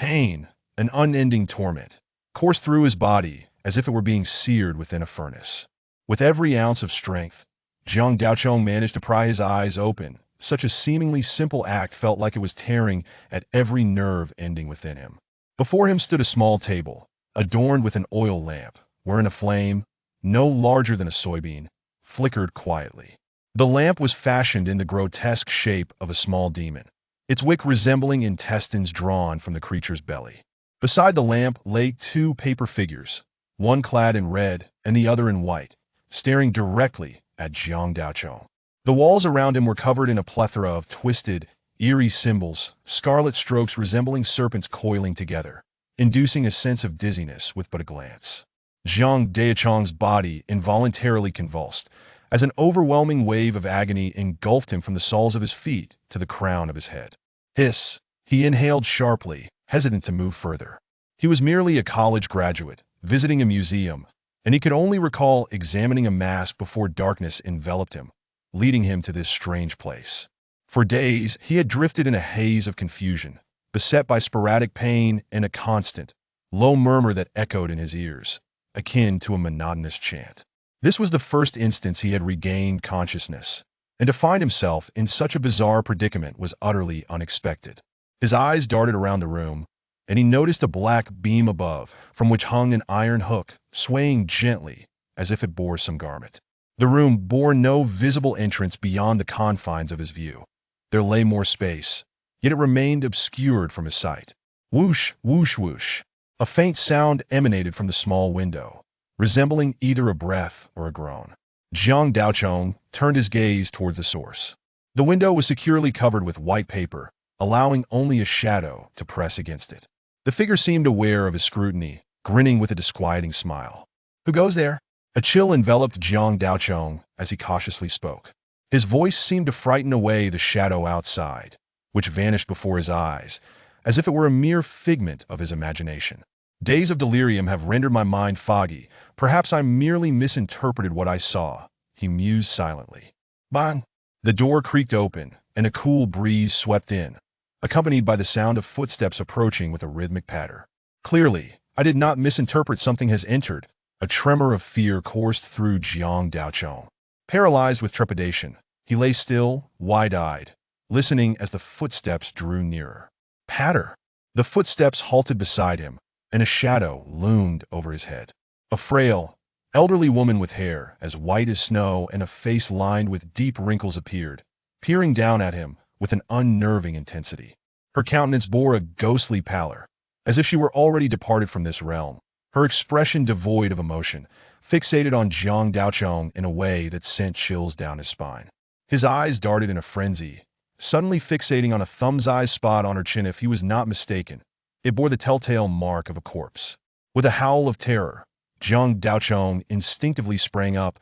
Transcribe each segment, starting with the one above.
Pain, an unending torment, coursed through his body as if it were being seared within a furnace. With every ounce of strength, Jiang Daochong managed to pry his eyes open. Such a seemingly simple act felt like it was tearing at every nerve ending within him. Before him stood a small table, adorned with an oil lamp, wherein a flame, no larger than a soybean, flickered quietly. The lamp was fashioned in the grotesque shape of a small demon, its wick resembling intestines drawn from the creature's belly. Beside the lamp lay two paper figures, one clad in red and the other in white, staring directly at Jiang Daochong. The walls around him were covered in a plethora of twisted, eerie symbols, scarlet strokes resembling serpents coiling together, inducing a sense of dizziness with but a glance. Jiang Daochong's body involuntarily convulsed, as an overwhelming wave of agony engulfed him from the soles of his feet to the crown of his head. Hiss! He inhaled sharply, hesitant to move further. He was merely a college graduate, visiting a museum, and he could only recall examining a mask before darkness enveloped him, leading him to this strange place. For days, he had drifted in a haze of confusion, beset by sporadic pain and a constant, low murmur that echoed in his ears, akin to a monotonous chant. This was the first instance he had regained consciousness, and to find himself in such a bizarre predicament was utterly unexpected. His eyes darted around the room, and he noticed a black beam above, from which hung an iron hook, swaying gently, as if it bore some garment. The room bore no visible entrance beyond the confines of his view. There lay more space, yet it remained obscured from his sight. Whoosh, whoosh, whoosh. A faint sound emanated from the small window, resembling either a breath or a groan. Jiang Daochong turned his gaze towards the source. The window was securely covered with white paper, allowing only a shadow to press against it. The figure seemed aware of his scrutiny, grinning with a disquieting smile. "Who goes there?" A chill enveloped Jiang Daochong as he cautiously spoke. His voice seemed to frighten away the shadow outside, which vanished before his eyes, as if it were a mere figment of his imagination. Days of delirium have rendered my mind foggy. Perhaps I merely misinterpreted what I saw, he mused silently. Bang! The door creaked open, and a cool breeze swept in, accompanied by the sound of footsteps approaching with a rhythmic patter. Clearly, I did not misinterpret. Something has entered. A tremor of fear coursed through Jiang Daochong. Paralyzed with trepidation, he lay still, wide-eyed, listening as the footsteps drew nearer. Patter! The footsteps halted beside him, and a shadow loomed over his head. A frail, elderly woman with hair as white as snow and a face lined with deep wrinkles appeared, peering down at him with an unnerving intensity. Her countenance bore a ghostly pallor, as if she were already departed from this realm, her expression devoid of emotion, fixated on Jiang Daochong in a way that sent chills down his spine. His eyes darted in a frenzy, suddenly fixating on a thumb's-eye spot on her chin. If he was not mistaken, it bore the telltale mark of a corpse. With a howl of terror, Jiang Daochong instinctively sprang up,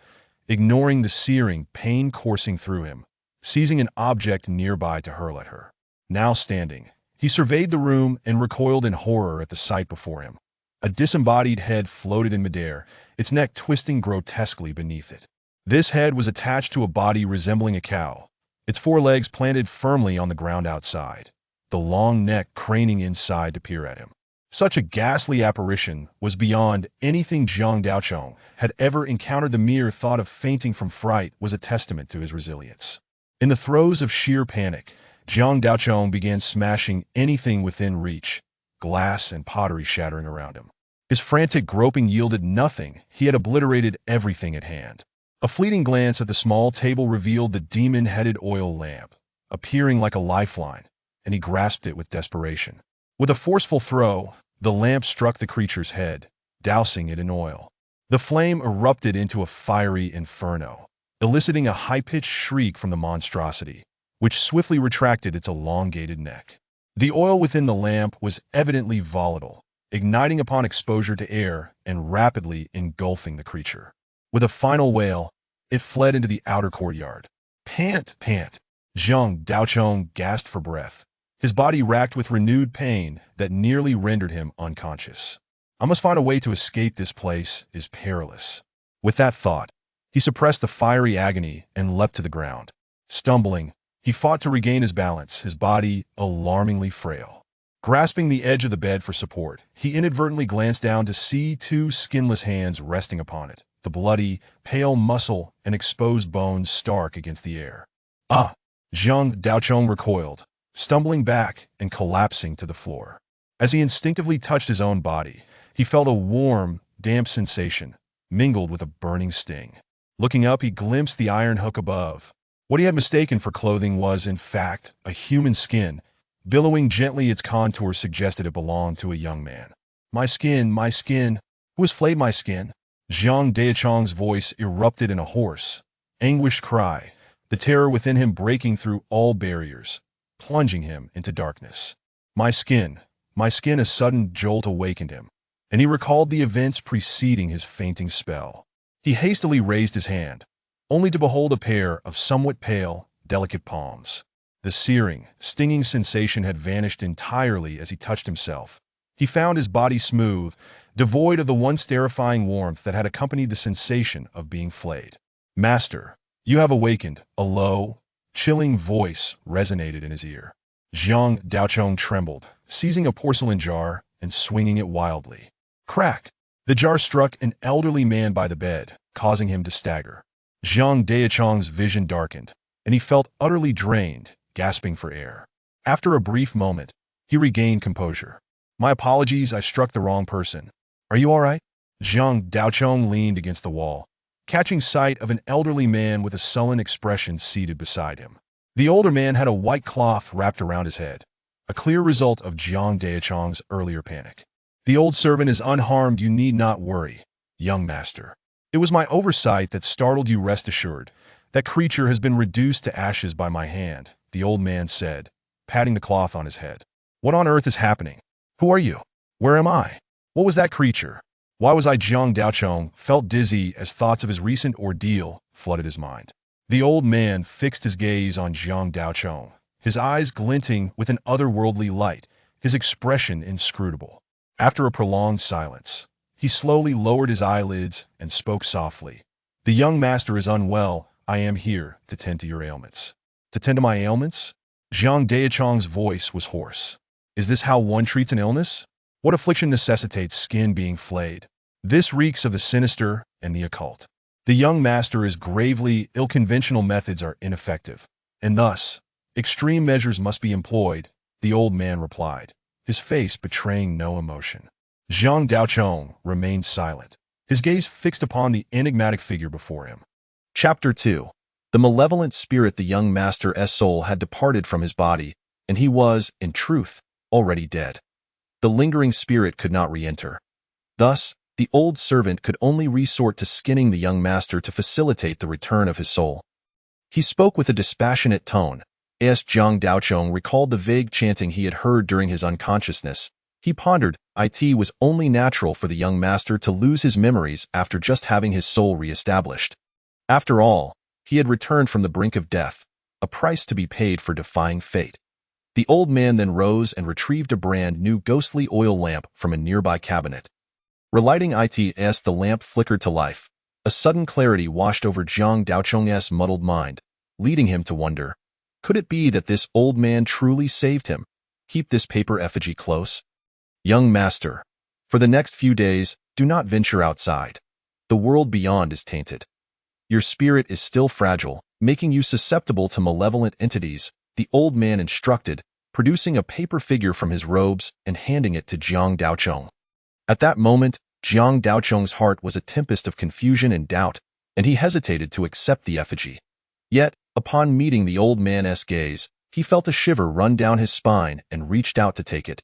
ignoring the searing pain coursing through him, seizing an object nearby to hurl at her. Now standing, he surveyed the room and recoiled in horror at the sight before him. A disembodied head floated in midair, its neck twisting grotesquely beneath it. This head was attached to a body resembling a cow, its forelegs planted firmly on the ground outside, the long neck craning inside to peer at him. Such a ghastly apparition was beyond anything Jiang Daochong had ever encountered. The mere thought of fainting from fright was a testament to his resilience. In the throes of sheer panic, Jiang Daochong began smashing anything within reach, glass and pottery shattering around him. His frantic groping yielded nothing. He had obliterated everything at hand. A fleeting glance at the small table revealed the demon-headed oil lamp, appearing like a lifeline, and he grasped it with desperation. With a forceful throw, the lamp struck the creature's head, dousing it in oil. The flame erupted into a fiery inferno, eliciting a high-pitched shriek from the monstrosity, which swiftly retracted its elongated neck. The oil within the lamp was evidently volatile, igniting upon exposure to air and rapidly engulfing the creature. With a final wail, it fled into the outer courtyard. Pant, pant! Jiang Daochong gasped for breath, his body racked with renewed pain that nearly rendered him unconscious. I must find a way to escape. This place is perilous. With that thought, he suppressed the fiery agony and leapt to the ground. Stumbling, he fought to regain his balance, his body alarmingly frail. Grasping the edge of the bed for support, he inadvertently glanced down to see two skinless hands resting upon it, the bloody, pale muscle and exposed bones stark against the air. Ah! Zhang Daochong recoiled, stumbling back and collapsing to the floor. As he instinctively touched his own body, he felt a warm, damp sensation, mingled with a burning sting. Looking up, he glimpsed the iron hook above. What he had mistaken for clothing was, in fact, a human skin. Billowing gently, its contours suggested it belonged to a young man. My skin, who has flayed my skin? Zhang Daochong's voice erupted in a hoarse, anguished cry, the terror within him breaking through all barriers, plunging him into darkness. My skin, a sudden jolt awakened him, and he recalled the events preceding his fainting spell. He hastily raised his hand, only to behold a pair of somewhat pale, delicate palms. The searing, stinging sensation had vanished entirely as he touched himself. He found his body smooth, devoid of the once terrifying warmth that had accompanied the sensation of being flayed. Master, you have awakened, a low, chilling voice resonated in his ear. Zhang Daochong trembled, seizing a porcelain jar and swinging it wildly. Crack! The jar struck an elderly man by the bed, causing him to stagger. Zhang Daochong's vision darkened, and he felt utterly drained, gasping for air. After a brief moment, he regained composure. My apologies, I struck the wrong person. Are you all right? Zhang Daochong leaned against the wall, catching sight of an elderly man with a sullen expression seated beside him. The older man had a white cloth wrapped around his head, a clear result of Zhang Daochong's earlier panic. The old servant is unharmed, you need not worry, young master. It was my oversight that startled you, rest assured. That creature has been reduced to ashes by my hand, the old man said, patting the cloth on his head. What on earth is happening? Who are you? Where am I? What was that creature? Why was I? Zhang Daochong felt dizzy as thoughts of his recent ordeal flooded his mind. The old man fixed his gaze on Zhang Daochong, his eyes glinting with an otherworldly light, his expression inscrutable. After a prolonged silence, he slowly lowered his eyelids and spoke softly. The young master is unwell. I am here to tend to your ailments. To tend to my ailments? Zhang Daochong's voice was hoarse. Is this how one treats an illness? What affliction necessitates skin being flayed? This reeks of the sinister and the occult. The young master is gravely ill. Conventional methods are ineffective, and thus, extreme measures must be employed, the old man replied, his face betraying no emotion. Zhang Daochong remained silent, his gaze fixed upon the enigmatic figure before him. Chapter 2. The malevolent spirit. The young master's soul had departed from his body, and he was, in truth, already dead. The lingering spirit could not re-enter. Thus, the old servant could only resort to skinning the young master to facilitate the return of his soul. He spoke with a dispassionate tone. As Zhang Daochong recalled the vague chanting he had heard during his unconsciousness, he pondered, it was only natural for the young master to lose his memories after just having his soul re-established. After all, he had returned from the brink of death, a price to be paid for defying fate. The old man then rose and retrieved a brand new ghostly oil lamp from a nearby cabinet. Relighting it as the lamp flickered to life, a sudden clarity washed over Zhang Daochong's muddled mind, leading him to wonder, could it be that this old man truly saved him? Keep this paper effigy close. Young master, for the next few days, do not venture outside. The world beyond is tainted. Your spirit is still fragile, making you susceptible to malevolent entities, the old man instructed, producing a paper figure from his robes and handing it to Zhang Daochong. At that moment, Zhang Daochong's heart was a tempest of confusion and doubt, and he hesitated to accept the effigy. Yet, upon meeting the old man's gaze, he felt a shiver run down his spine and reached out to take it.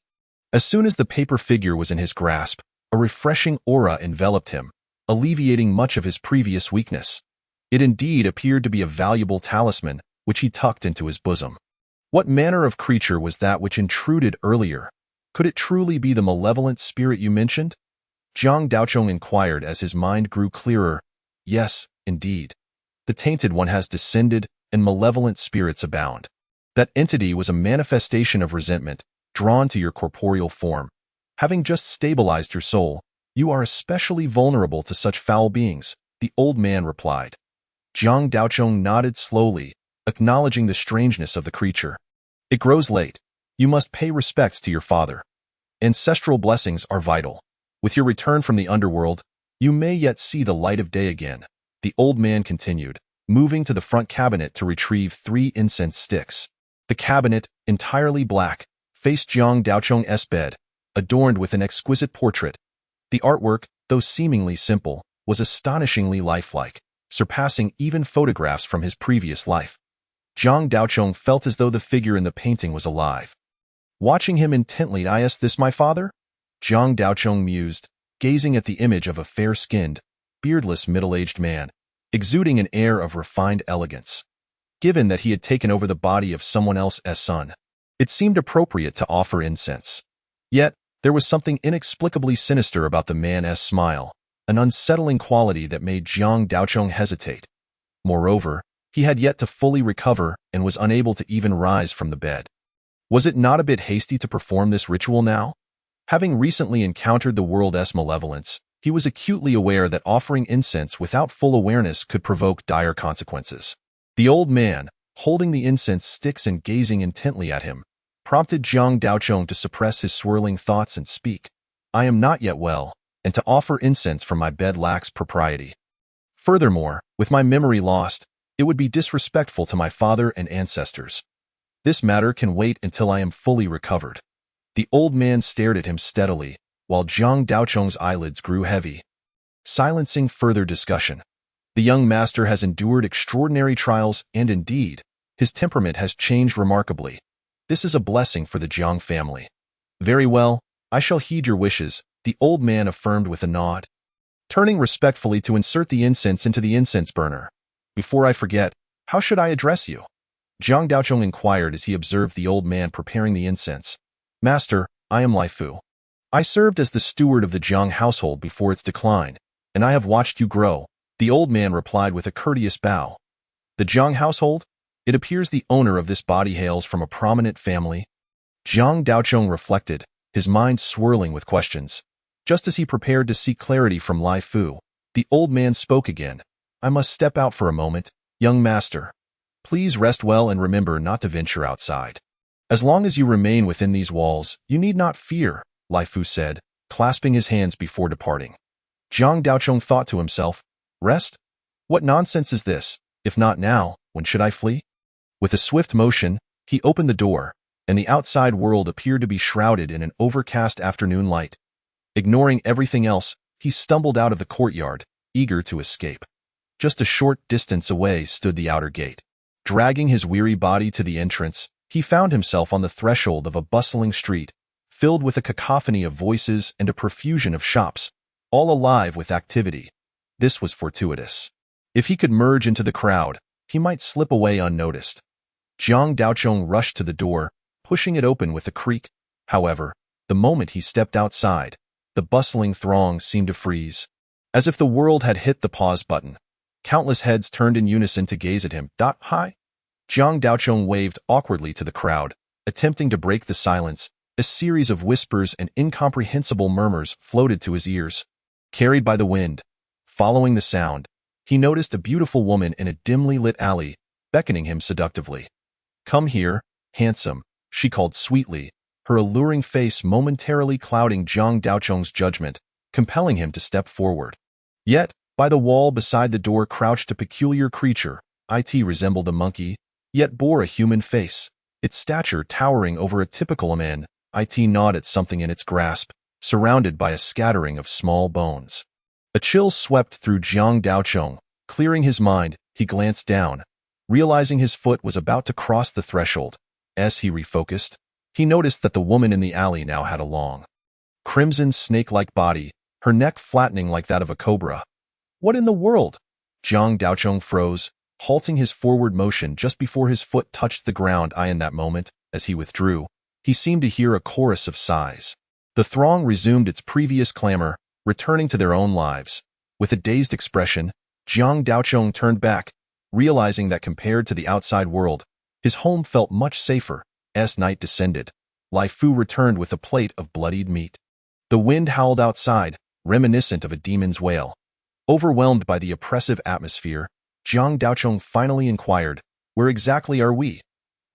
As soon as the paper figure was in his grasp, a refreshing aura enveloped him, alleviating much of his previous weakness. It indeed appeared to be a valuable talisman, which he tucked into his bosom. What manner of creature was that which intruded earlier? Could it truly be the malevolent spirit you mentioned? Zhang Daochong inquired as his mind grew clearer. Yes, indeed. The tainted one has descended, and malevolent spirits abound. That entity was a manifestation of resentment, drawn to your corporeal form. Having just stabilized your soul, you are especially vulnerable to such foul beings, the old man replied. Zhang Daochong nodded slowly, acknowledging the strangeness of the creature. It grows late. You must pay respects to your father. Ancestral blessings are vital. With your return from the underworld, you may yet see the light of day again. The old man continued, moving to the front cabinet to retrieve 3 incense sticks. The cabinet, entirely black, faced Jiang Daocheng's bed, adorned with an exquisite portrait. The artwork, though seemingly simple, was astonishingly lifelike, surpassing even photographs from his previous life. Jiang Daocheng felt as though the figure in the painting was alive. Watching him intently, "Is this my father?" Jiang Daocheng mused, gazing at the image of a fair-skinned, beardless middle-aged man, exuding an air of refined elegance. Given that he had taken over the body of someone else's son, it seemed appropriate to offer incense. Yet, there was something inexplicably sinister about the man's smile, an unsettling quality that made Jiang Daocheng hesitate. Moreover, he had yet to fully recover and was unable to even rise from the bed. Was it not a bit hasty to perform this ritual now? Having recently encountered the world's malevolence, he was acutely aware that offering incense without full awareness could provoke dire consequences. The old man, holding the incense sticks and gazing intently at him, prompted Jiang Daocheng to suppress his swirling thoughts and speak. "I am not yet well, and to offer incense from my bed lacks propriety. Furthermore, with my memory lost, it would be disrespectful to my father and ancestors. This matter can wait until I am fully recovered." The old man stared at him steadily, while Jiang Daocheng's eyelids grew heavy. Silencing further discussion. The young master has endured extraordinary trials, and indeed, his temperament has changed remarkably. This is a blessing for the Jiang family. "Very well, I shall heed your wishes," the old man affirmed with a nod. Turning respectfully to insert the incense into the incense burner. "Before I forget, how should I address you?" Jiang Daocheng inquired as he observed the old man preparing the incense. "Master, I am Lai Fu. I served as the steward of the Jiang household before its decline, and I have watched you grow," the old man replied with a courteous bow. "The Jiang household? It appears the owner of this body hails from a prominent family." Jiang Daocheng reflected, his mind swirling with questions. Just as he prepared to seek clarity from Lai Fu, the old man spoke again. "I must step out for a moment, young master. Please rest well and remember not to venture outside. As long as you remain within these walls, you need not fear," Lai Fu said, clasping his hands before departing. Jiang Daocheng thought to himself, "Rest? What nonsense is this? If not now, when should I flee?" With a swift motion, he opened the door, and the outside world appeared to be shrouded in an overcast afternoon light. Ignoring everything else, he stumbled out of the courtyard, eager to escape. Just a short distance away stood the outer gate. Dragging his weary body to the entrance, he found himself on the threshold of a bustling street, filled with a cacophony of voices and a profusion of shops, all alive with activity. This was fortuitous. If he could merge into the crowd, he might slip away unnoticed. Jiang Daocheng rushed to the door, pushing it open with a creak. However, the moment he stepped outside, the bustling throng seemed to freeze. As if the world had hit the pause button, countless heads turned in unison to gaze at him. "Hi!" Jiang Daocheng waved awkwardly to the crowd, attempting to break the silence. A series of whispers and incomprehensible murmurs floated to his ears. Carried by the wind, following the sound, he noticed a beautiful woman in a dimly lit alley, beckoning him seductively. "Come here, handsome," she called sweetly, her alluring face momentarily clouding Jiang Daocheng's judgment, compelling him to step forward. Yet, by the wall beside the door crouched a peculiar creature. It resembled a monkey, yet bore a human face, its stature towering over a typical man. It gnawed at something in its grasp, surrounded by a scattering of small bones. A chill swept through Jiang Daocheng. Clearing his mind, he glanced down, realizing his foot was about to cross the threshold. As he refocused, he noticed that the woman in the alley now had a long, crimson snake-like body, her neck flattening like that of a cobra. "What in the world?" Jiang Daocheng froze, halting his forward motion just before his foot touched the ground. In that moment, as he withdrew, he seemed to hear a chorus of sighs. The throng resumed its previous clamor, returning to their own lives. With a dazed expression, Jiang Daocheng turned back, realizing that compared to the outside world, his home felt much safer. As night descended, Lai Fu returned with a plate of bloodied meat. The wind howled outside, reminiscent of a demon's wail. Overwhelmed by the oppressive atmosphere, Jiang Daocheng finally inquired, "Where exactly are we?"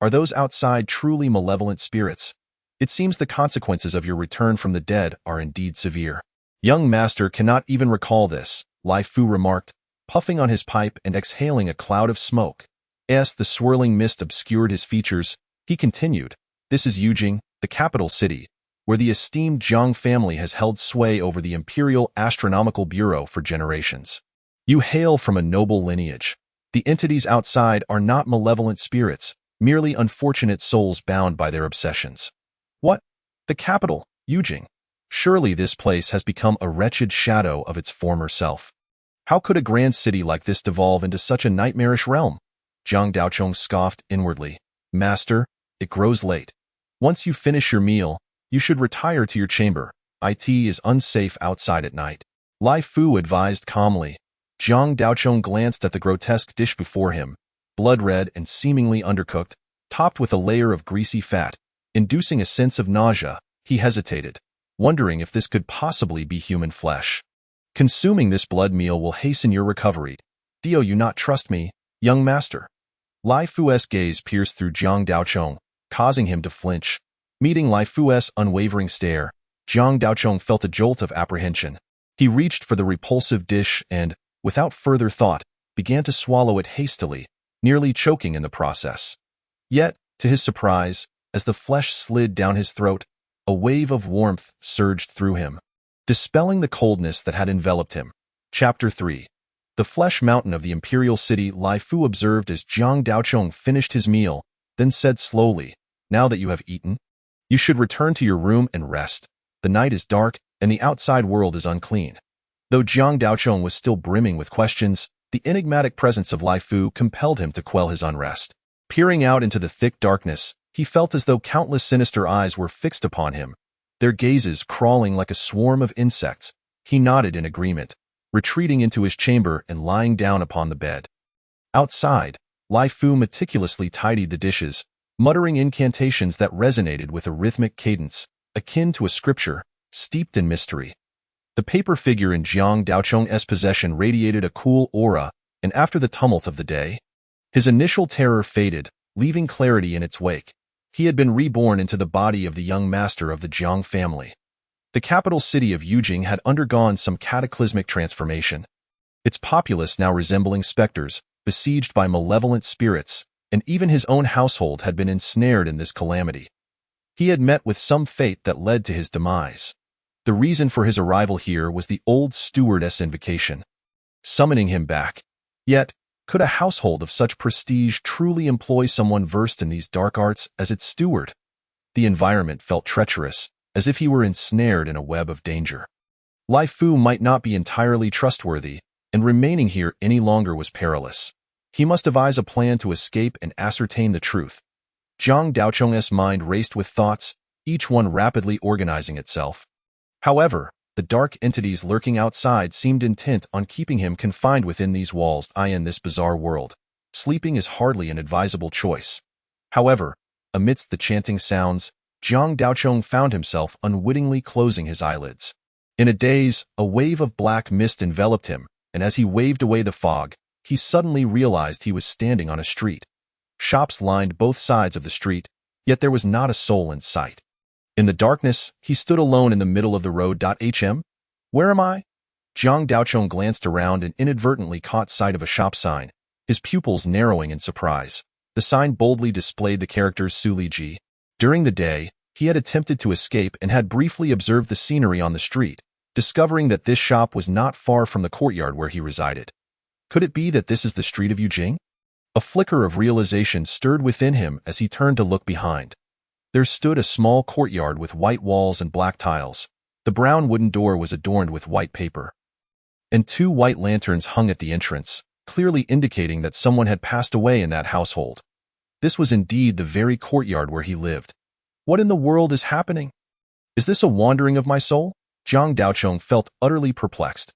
Are those outside truly malevolent spirits? It seems the consequences of your return from the dead are indeed severe. Young master cannot even recall this, Lai Fu remarked, puffing on his pipe and exhaling a cloud of smoke. As the swirling mist obscured his features, he continued, "This is Yujing, the capital city, where the esteemed Jiang family has held sway over the Imperial Astronomical Bureau for generations. You hail from a noble lineage. The entities outside are not malevolent spirits, merely unfortunate souls bound by their obsessions." What? The capital, Yujing? Surely this place has become a wretched shadow of its former self. How could a grand city like this devolve into such a nightmarish realm? Jiang Daochong scoffed inwardly. Master, it grows late. Once you finish your meal, you should retire to your chamber. It is unsafe outside at night. Lai Fu advised calmly. Jiang Daochong glanced at the grotesque dish before him, blood-red and seemingly undercooked, topped with a layer of greasy fat, inducing a sense of nausea. He hesitated, wondering if this could possibly be human flesh. Consuming this blood meal will hasten your recovery. Do you not trust me, young master? Lai Fu's gaze pierced through Jiang Daochong, causing him to flinch. Meeting Lai Fu's unwavering stare, Jiang Daochong felt a jolt of apprehension. He reached for the repulsive dish and, without further thought, began to swallow it hastily, nearly choking in the process. Yet, to his surprise, as the flesh slid down his throat, a wave of warmth surged through him, dispelling the coldness that had enveloped him. Chapter 3. The flesh mountain of the imperial city. Lai Fu observed as Jiang Daochong finished his meal, then said slowly, "Now that you have eaten, you should return to your room and rest. The night is dark, and the outside world is unclean." Though Jiang Daochong was still brimming with questions, the enigmatic presence of Lai Fu compelled him to quell his unrest. Peering out into the thick darkness, he felt as though countless sinister eyes were fixed upon him, their gazes crawling like a swarm of insects. He nodded in agreement, retreating into his chamber and lying down upon the bed. Outside, Lai Fu meticulously tidied the dishes, muttering incantations that resonated with a rhythmic cadence, akin to a scripture, steeped in mystery. The paper figure in Jiang Daochong's possession radiated a cool aura, and after the tumult of the day, his initial terror faded, leaving clarity in its wake. He had been reborn into the body of the young master of the Jiang family. The capital city of Yujing had undergone some cataclysmic transformation, its populace now resembling specters, besieged by malevolent spirits, and even his own household had been ensnared in this calamity. He had met with some fate that led to his demise. The reason for his arrival here was the old stewardess invocation, summoning him back. Yet, could a household of such prestige truly employ someone versed in these dark arts as its steward? The environment felt treacherous, as if he were ensnared in a web of danger. Lai Fu might not be entirely trustworthy, and remaining here any longer was perilous. He must devise a plan to escape and ascertain the truth. Jiang Daochong's mind raced with thoughts, each one rapidly organizing itself. However, the dark entities lurking outside seemed intent on keeping him confined within these walls. In this bizarre world, sleeping is hardly an advisable choice. However, amidst the chanting sounds, Jiang Daochong found himself unwittingly closing his eyelids. In a daze, a wave of black mist enveloped him, and as he waved away the fog, he suddenly realized he was standing on a street. Shops lined both sides of the street, yet there was not a soul in sight. In the darkness, he stood alone in the middle of the road. Where am I? Jiang Daochong glanced around and inadvertently caught sight of a shop sign, his pupils narrowing in surprise. The sign boldly displayed the characters Suli Ji. During the day, he had attempted to escape and had briefly observed the scenery on the street, discovering that this shop was not far from the courtyard where he resided. Could it be that this is the street of Yujing? A flicker of realization stirred within him as he turned to look behind. There stood a small courtyard with white walls and black tiles. The brown wooden door was adorned with white paper, and two white lanterns hung at the entrance, clearly indicating that someone had passed away in that household. This was indeed the very courtyard where he lived. What in the world is happening? Is this a wandering of my soul? Jiang Daochong felt utterly perplexed.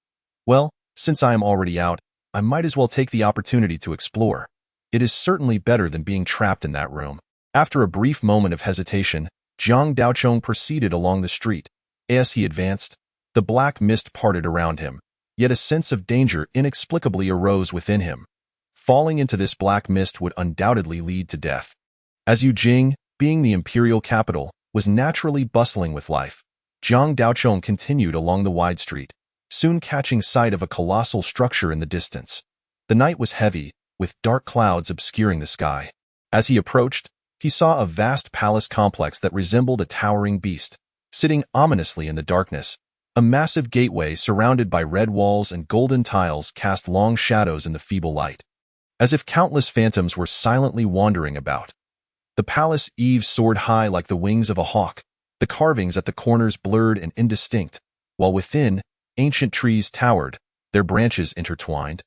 Well, since I am already out, I might as well take the opportunity to explore. It is certainly better than being trapped in that room. After a brief moment of hesitation, Jiang Daochong proceeded along the street. As he advanced, the black mist parted around him, yet a sense of danger inexplicably arose within him. Falling into this black mist would undoubtedly lead to death. As Yujing, being the imperial capital, was naturally bustling with life, Jiang Daochong continued along the wide street, soon catching sight of a colossal structure in the distance. The night was heavy, with dark clouds obscuring the sky. As he approached, he saw a vast palace complex that resembled a towering beast, sitting ominously in the darkness. A massive gateway surrounded by red walls and golden tiles cast long shadows in the feeble light, as if countless phantoms were silently wandering about. The palace eaves soared high like the wings of a hawk, the carvings at the corners blurred and indistinct, while within, ancient trees towered, their branches intertwined,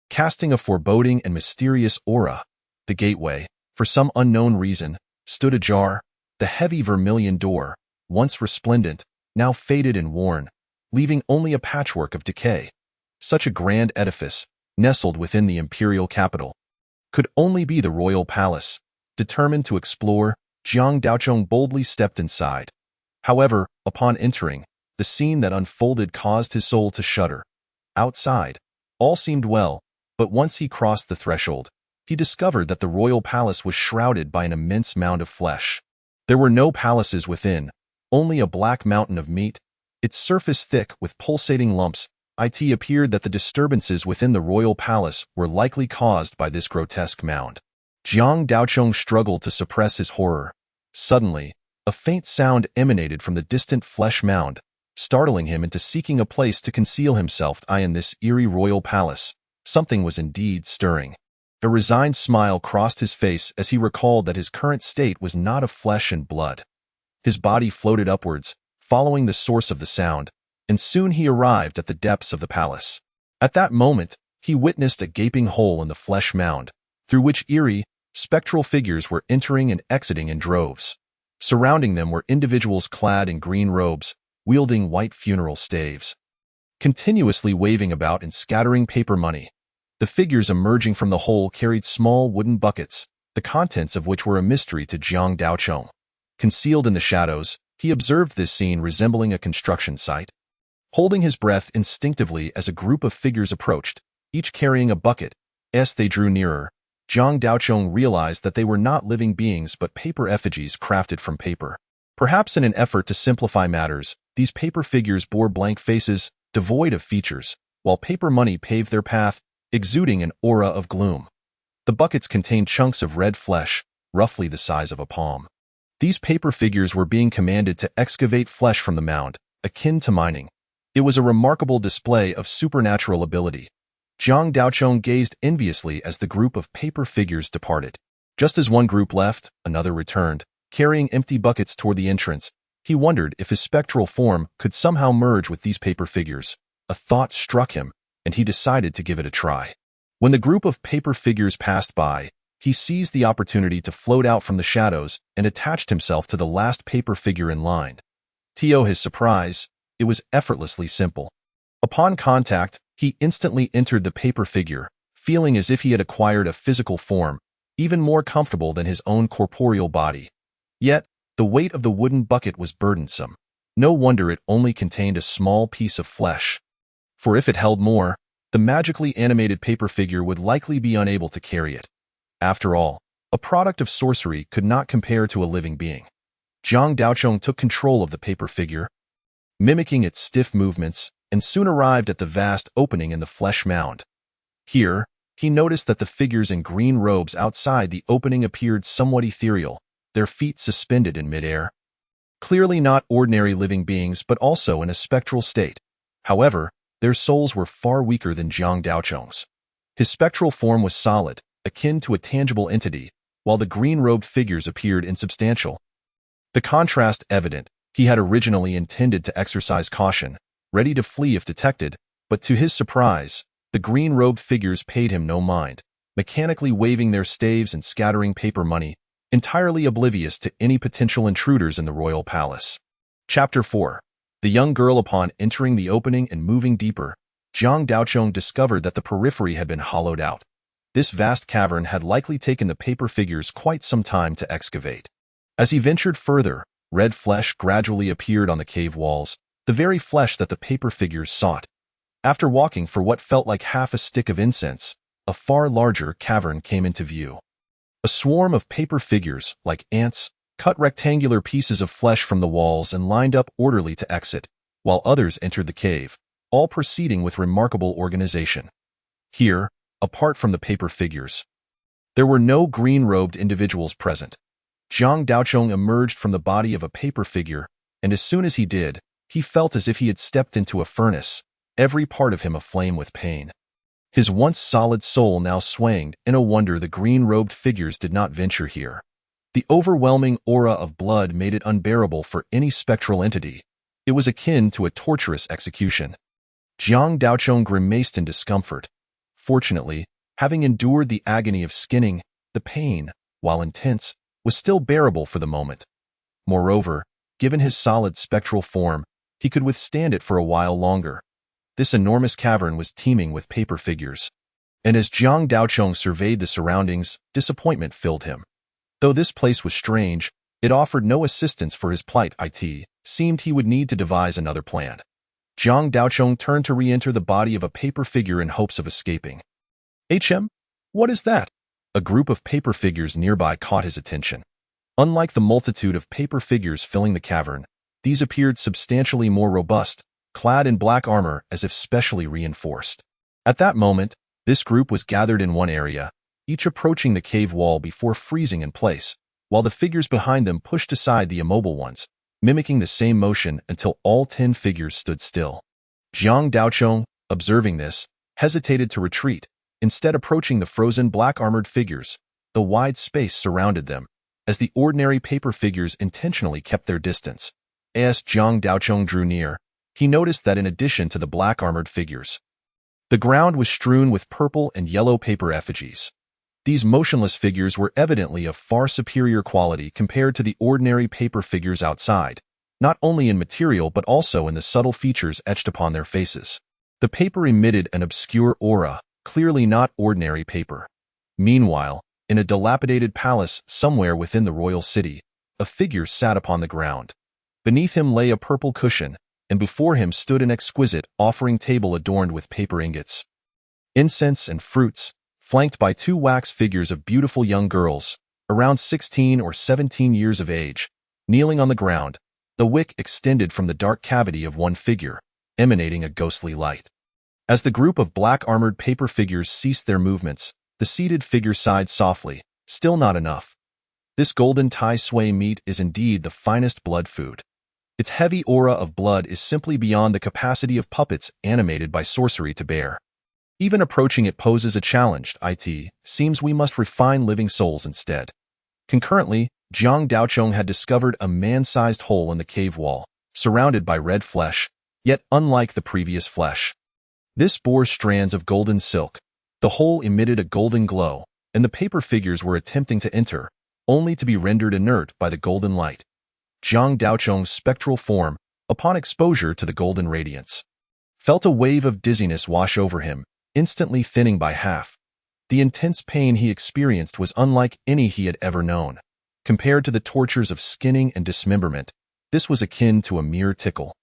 casting a foreboding and mysterious aura. The gateway, for some unknown reason, stood ajar, the heavy vermilion door, once resplendent, now faded and worn, leaving only a patchwork of decay. Such a grand edifice, nestled within the imperial capital, could only be the royal palace. Determined to explore, Jiang Daochong boldly stepped inside. However, upon entering, the scene that unfolded caused his soul to shudder. Outside, all seemed well, but once he crossed the threshold, he discovered that the royal palace was shrouded by an immense mound of flesh. There were no palaces within, only a black mountain of meat, its surface thick with pulsating lumps. It appeared that the disturbances within the royal palace were likely caused by this grotesque mound. Jiang Daochong struggled to suppress his horror. Suddenly, a faint sound emanated from the distant flesh mound, startling him into seeking a place to conceal himself. In this eerie royal palace, something was indeed stirring. A resigned smile crossed his face as he recalled that his current state was not of flesh and blood. His body floated upwards, following the source of the sound, and soon he arrived at the depths of the palace. At that moment, he witnessed a gaping hole in the flesh mound, through which eerie, spectral figures were entering and exiting in droves. Surrounding them were individuals clad in green robes, wielding white funeral staves, continuously waving about and scattering paper money. The figures emerging from the hole carried small wooden buckets, the contents of which were a mystery to Jiang Daochong. Concealed in the shadows, he observed this scene resembling a construction site. Holding his breath instinctively as a group of figures approached, each carrying a bucket, as they drew nearer, Jiang Daochong realized that they were not living beings but paper effigies crafted from paper. Perhaps in an effort to simplify matters, these paper figures bore blank faces, devoid of features, while paper money paved their path, exuding an aura of gloom. The buckets contained chunks of red flesh, roughly the size of a palm. These paper figures were being commanded to excavate flesh from the mound, akin to mining. It was a remarkable display of supernatural ability. Jiang Daochong gazed enviously as the group of paper figures departed. Just as one group left, another returned, carrying empty buckets toward the entrance. He wondered if his spectral form could somehow merge with these paper figures. A thought struck him, and he decided to give it a try. When the group of paper figures passed by, he seized the opportunity to float out from the shadows and attached himself to the last paper figure in line. To his surprise, it was effortlessly simple. Upon contact, he instantly entered the paper figure, feeling as if he had acquired a physical form, even more comfortable than his own corporeal body. Yet, the weight of the wooden bucket was burdensome. No wonder it only contained a small piece of flesh. For if it held more, the magically animated paper figure would likely be unable to carry it. After all, a product of sorcery could not compare to a living being. Jiang Daochong took control of the paper figure, mimicking its stiff movements, and soon arrived at the vast opening in the flesh mound. Here, he noticed that the figures in green robes outside the opening appeared somewhat ethereal, their feet suspended in midair. Clearly not ordinary living beings but also in a spectral state. However, their souls were far weaker than Jiang Daochong's. His spectral form was solid, akin to a tangible entity, while the green-robed figures appeared insubstantial. The contrast evident. He had originally intended to exercise caution, ready to flee if detected, but to his surprise, the green-robed figures paid him no mind, mechanically waving their staves and scattering paper money, entirely oblivious to any potential intruders in the royal palace. Chapter 4. The young girl. Upon entering the opening and moving deeper, Jiang Daochong discovered that the periphery had been hollowed out. This vast cavern had likely taken the paper figures quite some time to excavate. As he ventured further, red flesh gradually appeared on the cave walls, the very flesh that the paper figures sought. After walking for what felt like half a stick of incense, a far larger cavern came into view. A swarm of paper figures, like ants, cut rectangular pieces of flesh from the walls and lined up orderly to exit, while others entered the cave, all proceeding with remarkable organization. Here, apart from the paper figures, there were no green-robed individuals present. Jiang Daochong emerged from the body of a paper figure, and as soon as he did, he felt as if he had stepped into a furnace, every part of him aflame with pain. His once solid soul now swayed, in a wonder the green-robed figures did not venture here. The overwhelming aura of blood made it unbearable for any spectral entity. It was akin to a torturous execution. Jiang Daochong grimaced in discomfort. Fortunately, having endured the agony of skinning, the pain, while intense, was still bearable for the moment. Moreover, given his solid spectral form, he could withstand it for a while longer. This enormous cavern was teeming with paper figures. And as Jiang Daochong surveyed the surroundings, disappointment filled him. Though this place was strange, it offered no assistance for his plight. It seemed he would need to devise another plan. Jiang Daochong turned to re-enter the body of a paper figure in hopes of escaping. What is that? A group of paper figures nearby caught his attention. Unlike the multitude of paper figures filling the cavern, these appeared substantially more robust, clad in black armor as if specially reinforced. At that moment, this group was gathered in one area, each approaching the cave wall before freezing in place, while the figures behind them pushed aside the immobile ones, mimicking the same motion until all 10 figures stood still. Jiang Daochong, observing this, hesitated to retreat, instead approaching the frozen black-armored figures. The wide space surrounded them, as the ordinary paper figures intentionally kept their distance. As Jiang Daochong drew near, he noticed that in addition to the black-armored figures, the ground was strewn with purple and yellow paper effigies. These motionless figures were evidently of far superior quality compared to the ordinary paper figures outside, not only in material but also in the subtle features etched upon their faces. The paper emitted an obscure aura, clearly not ordinary paper. Meanwhile, in a dilapidated palace somewhere within the royal city, a figure sat upon the ground. Beneath him lay a purple cushion, and before him stood an exquisite offering table adorned with paper ingots, incense, and fruits, flanked by 2 wax figures of beautiful young girls, around 16 or 17 years of age, kneeling on the ground. The wick extended from the dark cavity of one figure, emanating a ghostly light. As the group of black-armored paper figures ceased their movements, the seated figure sighed softly. Still not enough. This golden Tai Sui meat is indeed the finest blood food. Its heavy aura of blood is simply beyond the capacity of puppets animated by sorcery to bear. Even approaching it poses a challenge. It seems we must refine living souls instead. Concurrently, Jiang Daochong had discovered a man-sized hole in the cave wall, surrounded by red flesh, yet unlike the previous flesh. This bore strands of golden silk. The hole emitted a golden glow, and the paper figures were attempting to enter, only to be rendered inert by the golden light. Jiang Daochong's spectral form, upon exposure to the golden radiance, felt a wave of dizziness wash over him, instantly thinning by half. The intense pain he experienced was unlike any he had ever known. Compared to the tortures of skinning and dismemberment, this was akin to a mere tickle.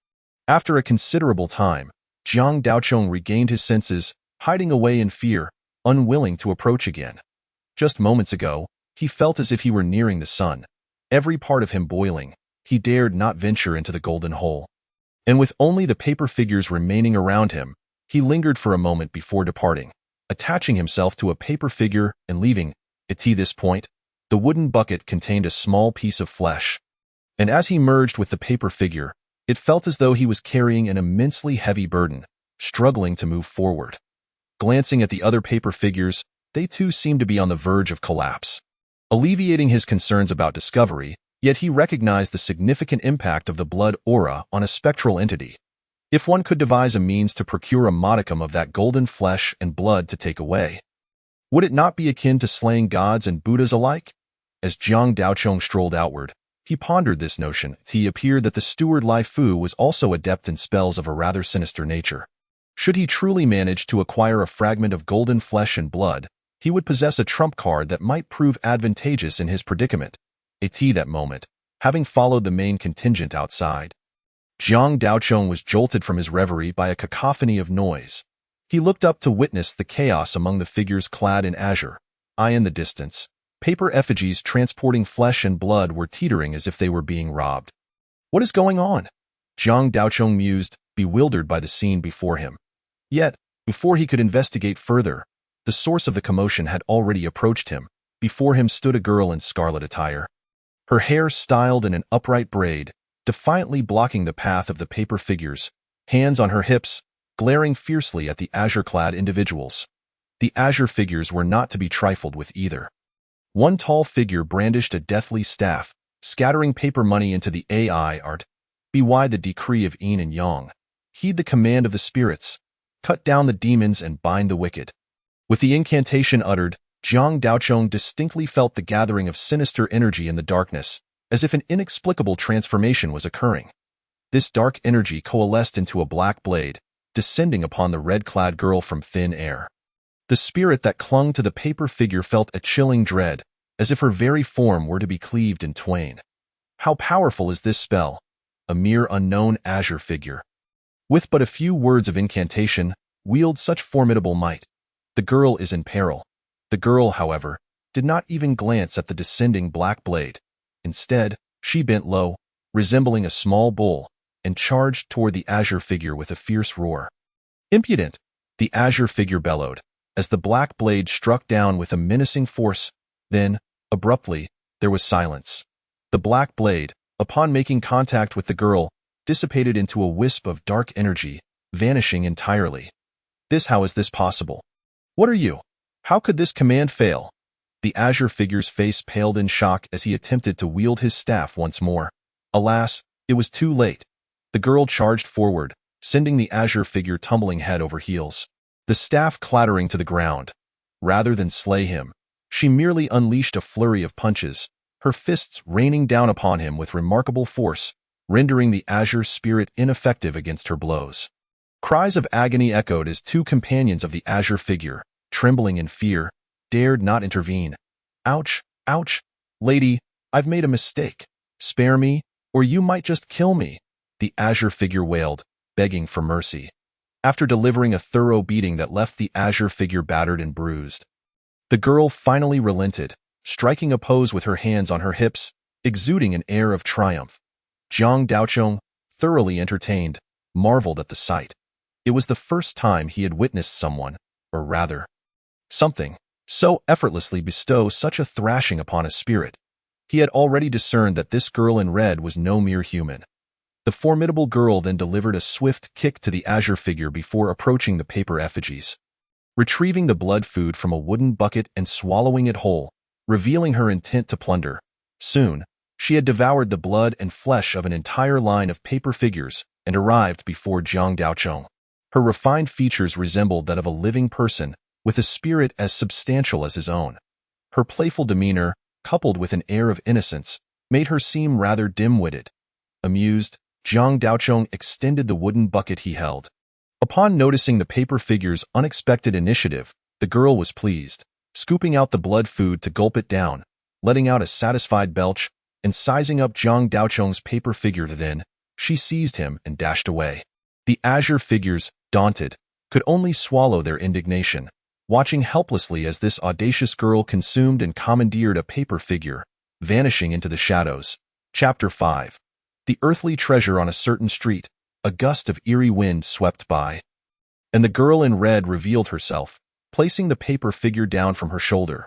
After a considerable time, Jiang Daochong regained his senses, hiding away in fear, unwilling to approach again. Just moments ago, he felt as if he were nearing the sun, every part of him boiling. He dared not venture into the golden hole. And with only the paper figures remaining around him, he lingered for a moment before departing, attaching himself to a paper figure and leaving. At this point, the wooden bucket contained a small piece of flesh, and as he merged with the paper figure, it felt as though he was carrying an immensely heavy burden, struggling to move forward. Glancing at the other paper figures, they too seemed to be on the verge of collapse. Alleviating his concerns about discovery, yet he recognized the significant impact of the blood aura on a spectral entity. If one could devise a means to procure a modicum of that golden flesh and blood to take away, would it not be akin to slaying gods and Buddhas alike? As Jiang Daochong strolled outward, he pondered this notion. It appeared that the steward Lai Fu was also adept in spells of a rather sinister nature. Should he truly manage to acquire a fragment of golden flesh and blood, he would possess a trump card that might prove advantageous in his predicament. At that moment, having followed the main contingent outside, Jiang Daochong was jolted from his reverie by a cacophony of noise. He looked up to witness the chaos among the figures clad in azure. In the distance, Paper effigies transporting flesh and blood were teetering as if they were being robbed. What is going on? Jiang Daochong mused, bewildered by the scene before him. Yet, before he could investigate further, the source of the commotion had already approached him. Before him stood a girl in scarlet attire. Her hair styled in an upright braid, defiantly blocking the path of the paper figures, hands on her hips, glaring fiercely at the azure-clad individuals. The azure figures were not to be trifled with either. One tall figure brandished a deathly staff, scattering paper money into the AI art. By the decree of Yin and Yang. Heed the command of the spirits. Cut down the demons and bind the wicked. With the incantation uttered, Jiang Daochong distinctly felt the gathering of sinister energy in the darkness, as if an inexplicable transformation was occurring. This dark energy coalesced into a black blade, descending upon the red-clad girl from thin air. The spirit that clung to the paper figure felt a chilling dread, as if her very form were to be cleaved in twain. How powerful is this spell? A mere unknown azure figure. With but a few words of incantation, wield such formidable might. The girl is in peril. The girl, however, did not even glance at the descending black blade. Instead, she bent low, resembling a small bull, and charged toward the azure figure with a fierce roar. Impudent! The azure figure bellowed, as the black blade struck down with a menacing force. Then, abruptly, there was silence. The black blade, upon making contact with the girl, dissipated into a wisp of dark energy, vanishing entirely. How is this possible? What are you? How could this command fail? The azure figure's face paled in shock as he attempted to wield his staff once more. Alas, it was too late. The girl charged forward, sending the azure figure tumbling head over heels, the staff clattering to the ground. Rather than slay him, she merely unleashed a flurry of punches, her fists raining down upon him with remarkable force, rendering the azure spirit ineffective against her blows. Cries of agony echoed as two companions of the azure figure, trembling in fear, dared not intervene. Ouch, ouch, lady, I've made a mistake. Spare me, or you might just kill me, the azure figure wailed, begging for mercy. After delivering a thorough beating that left the azure figure battered and bruised, the girl finally relented, striking a pose with her hands on her hips, exuding an air of triumph. Jiang Daochong, thoroughly entertained, marveled at the sight. It was the first time he had witnessed someone, or rather, something, so effortlessly bestow such a thrashing upon a spirit. He had already discerned that this girl in red was no mere human. The formidable girl then delivered a swift kick to the azure figure before approaching the paper effigies, retrieving the blood food from a wooden bucket and swallowing it whole, revealing her intent to plunder. Soon, she had devoured the blood and flesh of an entire line of paper figures and arrived before Jiang Daochong. Her refined features resembled that of a living person, with a spirit as substantial as his own. Her playful demeanor, coupled with an air of innocence, made her seem rather dim-witted. Amused, Jiang Daochong extended the wooden bucket he held. Upon noticing the paper figure's unexpected initiative, the girl was pleased, scooping out the blood food to gulp it down, letting out a satisfied belch, and sizing up Jiang Daochong's paper figure. Then, she seized him and dashed away. The azure figures, daunted, could only swallow their indignation, watching helplessly as this audacious girl consumed and commandeered a paper figure, vanishing into the shadows. Chapter 5. The earthly treasure on a certain street. A gust of eerie wind swept by, and the girl in red revealed herself, placing the paper figure down from her shoulder.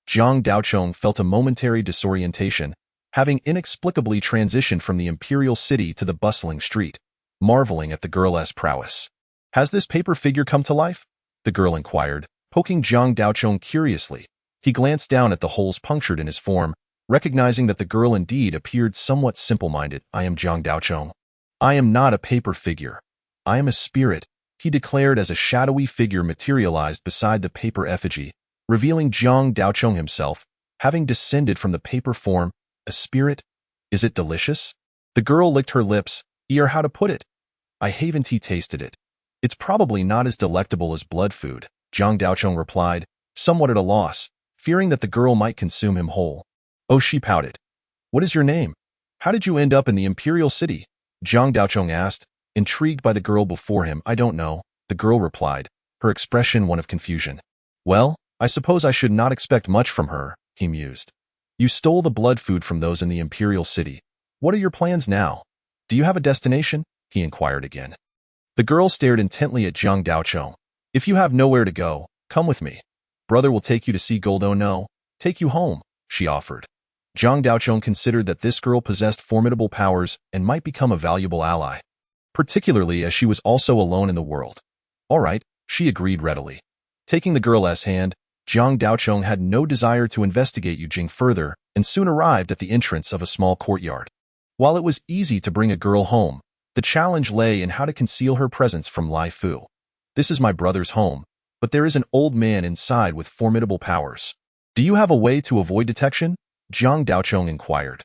Jiang Daochong felt a momentary disorientation, having inexplicably transitioned from the imperial city to the bustling street, marveling at the girl's prowess. Has this paper figure come to life? The girl inquired, poking Jiang Daochong curiously. He glanced down at the holes punctured in his form, recognizing that the girl indeed appeared somewhat simple-minded. I am Jiang Daochong. I am not a paper figure. I am a spirit, he declared as a shadowy figure materialized beside the paper effigy, revealing Jiang Daochong himself, having descended from the paper form. A spirit? Is it delicious? The girl licked her lips, how to put it? I haven't tasted it. It's probably not as delectable as blood food, Jiang Daochong replied, somewhat at a loss, fearing that the girl might consume him whole. Oh, she pouted. What is your name? How did you end up in the imperial city? Jiang Daochong asked, intrigued by the girl before him. I don't know, the girl replied, her expression one of confusion. Well, I suppose I should not expect much from her, he mused. You stole the blood food from those in the imperial city. What are your plans now? Do you have a destination? He inquired again. The girl stared intently at Zhang Daochong. If you have nowhere to go, come with me. Brother will take you to see Goldo No, take you home, she offered. Zhang Daochong considered that this girl possessed formidable powers and might become a valuable ally, particularly as she was also alone in the world. All right, she agreed readily. Taking the girl's hand, Zhang Daochong had no desire to investigate Yujing further and soon arrived at the entrance of a small courtyard. While it was easy to bring a girl home, the challenge lay in how to conceal her presence from Lai Fu. This is my brother's home, but there is an old man inside with formidable powers. Do you have a way to avoid detection? Zhang Daochong inquired.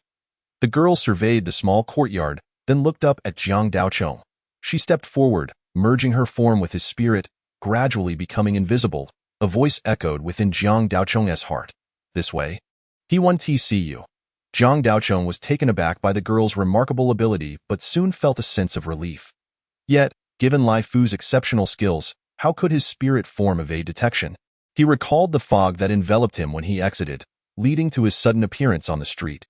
The girl surveyed the small courtyard, then looked up at Zhang Daochong. She stepped forward, merging her form with his spirit, gradually becoming invisible. A voice echoed within Zhang Daochong's heart. This way. He1TCU. Zhang Daochong was taken aback by the girl's remarkable ability but soon felt a sense of relief. Yet, given Lai Fu's exceptional skills, how could his spirit form evade detection? He recalled the fog that enveloped him when he exited, leading to his sudden appearance on the street.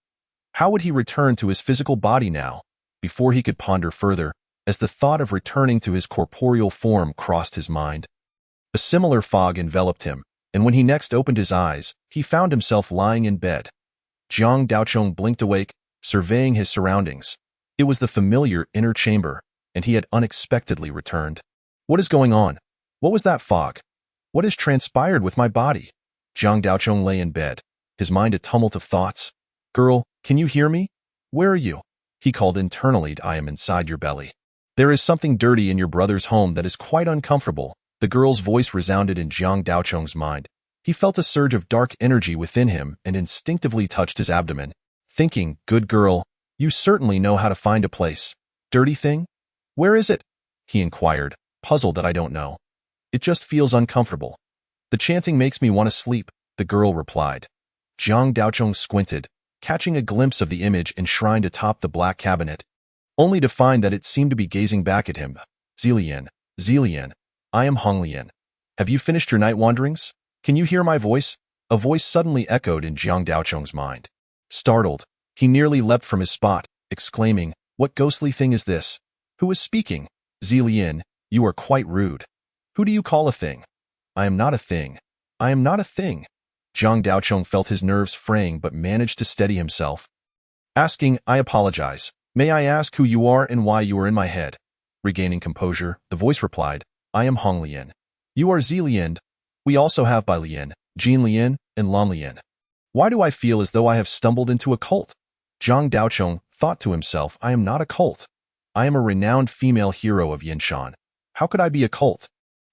How would he return to his physical body now? Before he could ponder further, as the thought of returning to his corporeal form crossed his mind. A similar fog enveloped him, and when he next opened his eyes, he found himself lying in bed. Zhang Daochong blinked awake, surveying his surroundings. It was the familiar inner chamber, and he had unexpectedly returned. What is going on? What was that fog? What has transpired with my body? Zhang Daochong lay in bed, his mind a tumult of thoughts. Girl, can you hear me? Where are you? He called internally. I am inside your belly. There is something dirty in your brother's home that is quite uncomfortable. The girl's voice resounded in Zhang Daochong's mind. He felt a surge of dark energy within him and instinctively touched his abdomen, thinking, good girl, you certainly know how to find a place. Dirty thing? Where is it? He inquired, puzzled that I don't know. It just feels uncomfortable. The chanting makes me want to sleep, the girl replied. Zhang Daochong squinted, catching a glimpse of the image enshrined atop the black cabinet, only to find that it seemed to be gazing back at him. Zilian, Zilian, I am Honglian. Have you finished your night wanderings? Can you hear my voice? A voice suddenly echoed in Zhang Daochong's mind. Startled, he nearly leapt from his spot, exclaiming, what ghostly thing is this? Who is speaking? Zilian, you are quite rude. Who do you call a thing? I am not a thing. I am not a thing. Zhang Daochong felt his nerves fraying but managed to steady himself. Asking, I apologize. May I ask who you are and why you are in my head? Regaining composure, the voice replied, I am Honglian. You are Zilian. We also have Bai Lian, Jin Lian, and Lan Lian. Why do I feel as though I have stumbled into a cult? Zhang Daochong thought to himself, I am not a cult. I am a renowned female hero of Yinshan. How could I be a cult?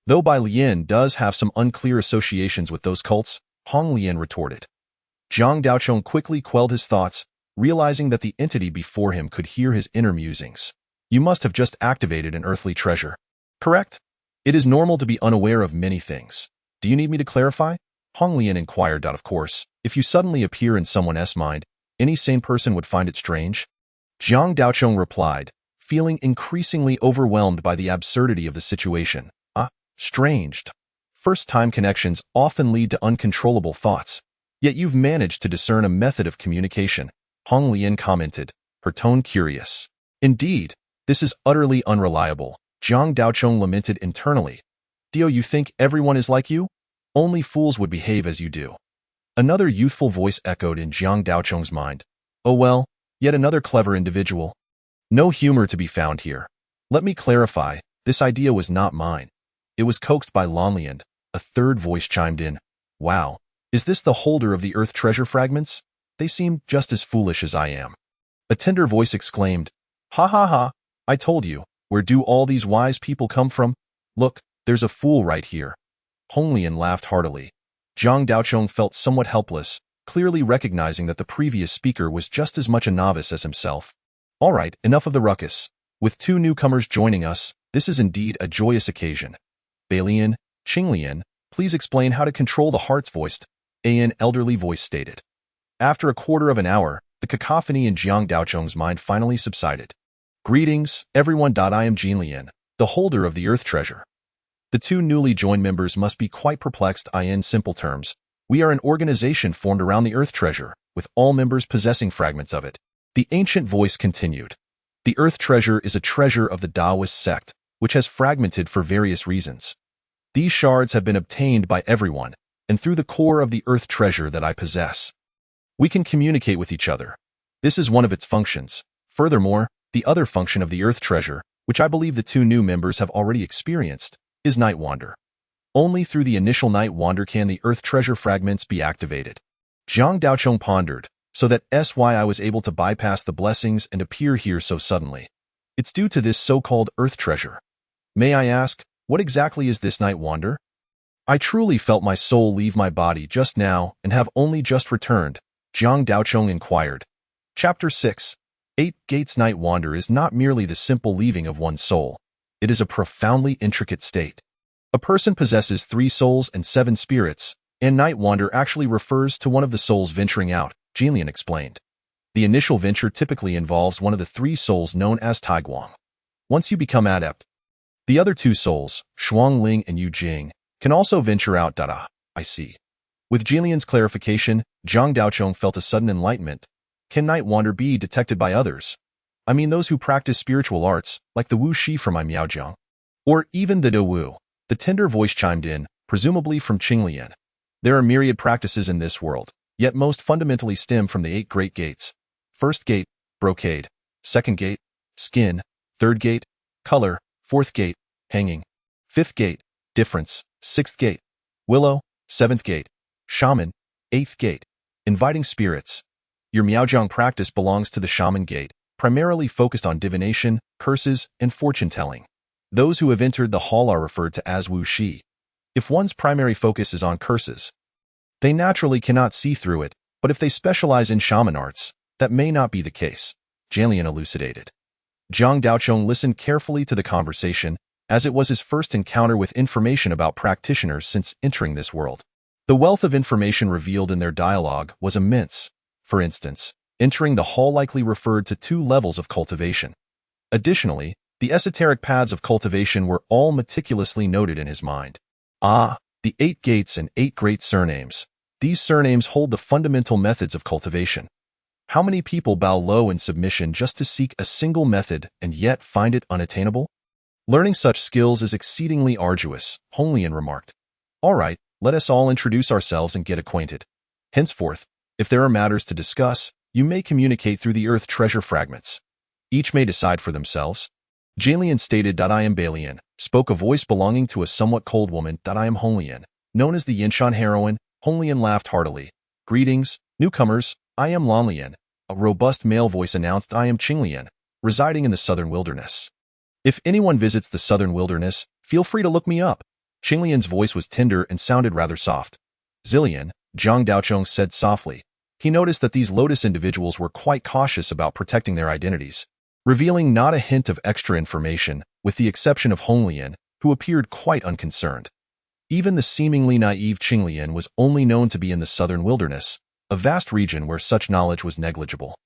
Though Bai Lian does have some unclear associations with those cults, Hong Lian retorted. Zhang Daochong quickly quelled his thoughts, realizing that the entity before him could hear his inner musings. You must have just activated an earthly treasure. Correct? It is normal to be unaware of many things. Do you need me to clarify? Hong Lian inquired. Of course, if you suddenly appear in someone else's mind, any sane person would find it strange. Zhang Daochong replied, feeling increasingly overwhelmed by the absurdity of the situation. Strange. First-time connections often lead to uncontrollable thoughts. Yet you've managed to discern a method of communication, Hong Lian commented, her tone curious. Indeed, this is utterly unreliable, Zhang Daochong lamented internally. Dio, you think everyone is like you? Only fools would behave as you do. Another youthful voice echoed in Zhang Daochong's mind. Oh well, yet another clever individual. No humor to be found here. Let me clarify, this idea was not mine. It was coaxed by Lan Lian. A third voice chimed in. Wow, is this the holder of the earth treasure fragments? They seem just as foolish as I am. A tender voice exclaimed. Ha ha ha, I told you, where do all these wise people come from? Look, there's a fool right here. Hong Lian laughed heartily. Zhang Daochong felt somewhat helpless, clearly recognizing that the previous speaker was just as much a novice as himself. All right, enough of the ruckus. With two newcomers joining us, this is indeed a joyous occasion. Bailian, Qinglian, please explain how to control the heart's voice, an elderly voice stated. After a quarter of an hour, the cacophony in Zhang Daochong's mind finally subsided. Greetings, everyone. I am Jinlian, the holder of the earth treasure. The two newly joined members must be quite perplexed. In simple terms, We are an organization formed around the Earth Treasure, with all members possessing fragments of it. The ancient voice continued. The Earth Treasure is a treasure of the Taoist sect, which has fragmented for various reasons. These shards have been obtained by everyone, and through the core of the Earth Treasure that I possess. We can communicate with each other. This is one of its functions. Furthermore, the other function of the Earth Treasure, which I believe the two new members have already experienced, is Night Wander. Only through the initial Night Wander can the Earth Treasure fragments be activated. Zhang Daochong pondered, so that's why I was able to bypass the blessings and appear here so suddenly. It's due to this so-called Earth Treasure. May I ask, what exactly is this Night Wander? I truly felt my soul leave my body just now and have only just returned, Zhang Daochong inquired. Chapter 6. 8 Gates Night Wander is not merely the simple leaving of one's soul. It is a profoundly intricate state. A person possesses 3 souls and 7 spirits, and Night Wander actually refers to one of the souls venturing out, Jilian explained. The initial venture typically involves one of the 3 souls known as Taiguang. Once you become adept, the other 2 souls, Shuangling and Yu Jing, can also venture out. I see. With Jilian's clarification, Zhang Daochong felt a sudden enlightenment. Can Night Wander be detected by others? I mean those who practice spiritual arts, like the Wu Shi from my Miaojiang. Or even the De Wu. The tender voice chimed in, presumably from Qinglian. There are myriad practices in this world, yet most fundamentally stem from the 8 great gates. First gate, brocade. Second gate, skin. Third gate, color. Fourth gate, hanging. Fifth gate, difference. Sixth gate, willow. Seventh gate, shaman. Eighth gate, inviting spirits. Your Miaojiang practice belongs to the shaman gate, primarily focused on divination, curses, and fortune-telling. Those who have entered the hall are referred to as Wu Shi. If one's primary focus is on curses, they naturally cannot see through it, but if they specialize in shaman arts, that may not be the case, Jilian elucidated. Zhang Daochong listened carefully to the conversation, as it was his first encounter with information about practitioners since entering this world. The wealth of information revealed in their dialogue was immense. For instance, entering the hall likely referred to 2 levels of cultivation. Additionally, the esoteric paths of cultivation were all meticulously noted in his mind. The 8 gates and 8 great surnames. These surnames hold the fundamental methods of cultivation. How many people bow low in submission just to seek a single method and yet find it unattainable? Learning such skills is exceedingly arduous, Honglian remarked. All right, let us all introduce ourselves and get acquainted. Henceforth, if there are matters to discuss, you may communicate through the Earth Treasure fragments. Each may decide for themselves. Jilian stated. I am Balian, spoke a voice belonging to a somewhat cold woman. I am Honglian, known as the Yinshan heroine. Honglian laughed heartily. Greetings, newcomers, I am Lanlian. A robust male voice announced. I am Qinglian, residing in the southern wilderness. If anyone visits the southern wilderness, feel free to look me up. Qinglian's voice was tender and sounded rather soft. Zillian, Zhang Daochong said softly. He noticed that these Lotus individuals were quite cautious about protecting their identities, revealing not a hint of extra information, with the exception of Honglian, who appeared quite unconcerned. Even the seemingly naive Qinglian was only known to be in the southern wilderness, a vast region where such knowledge was negligible.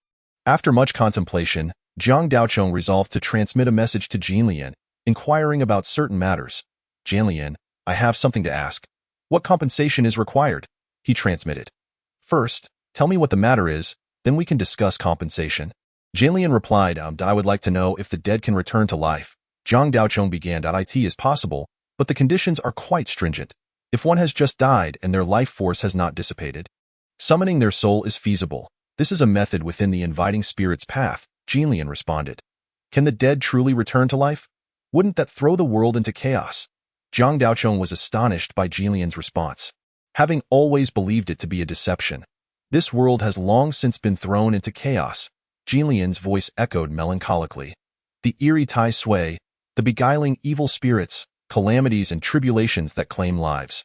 After much contemplation, Zhang Daochong resolved to transmit a message to Jilian, inquiring about certain matters. Jilian, I have something to ask. What compensation is required? He transmitted. First, tell me what the matter is, then we can discuss compensation. Jilian replied, I would like to know if the dead can return to life. Zhang Daochong began. It is possible, but the conditions are quite stringent. If one has just died and their life force has not dissipated, summoning their soul is feasible. This is a method within the inviting spirit's path, Jilian responded. Can the dead truly return to life? Wouldn't that throw the world into chaos? Zhang Daochong was astonished by Jilian's response. Having always believed it to be a deception, this world has long since been thrown into chaos. Jilian's voice echoed melancholically. The eerie Tai Sui, the beguiling evil spirits, calamities and tribulations that claim lives.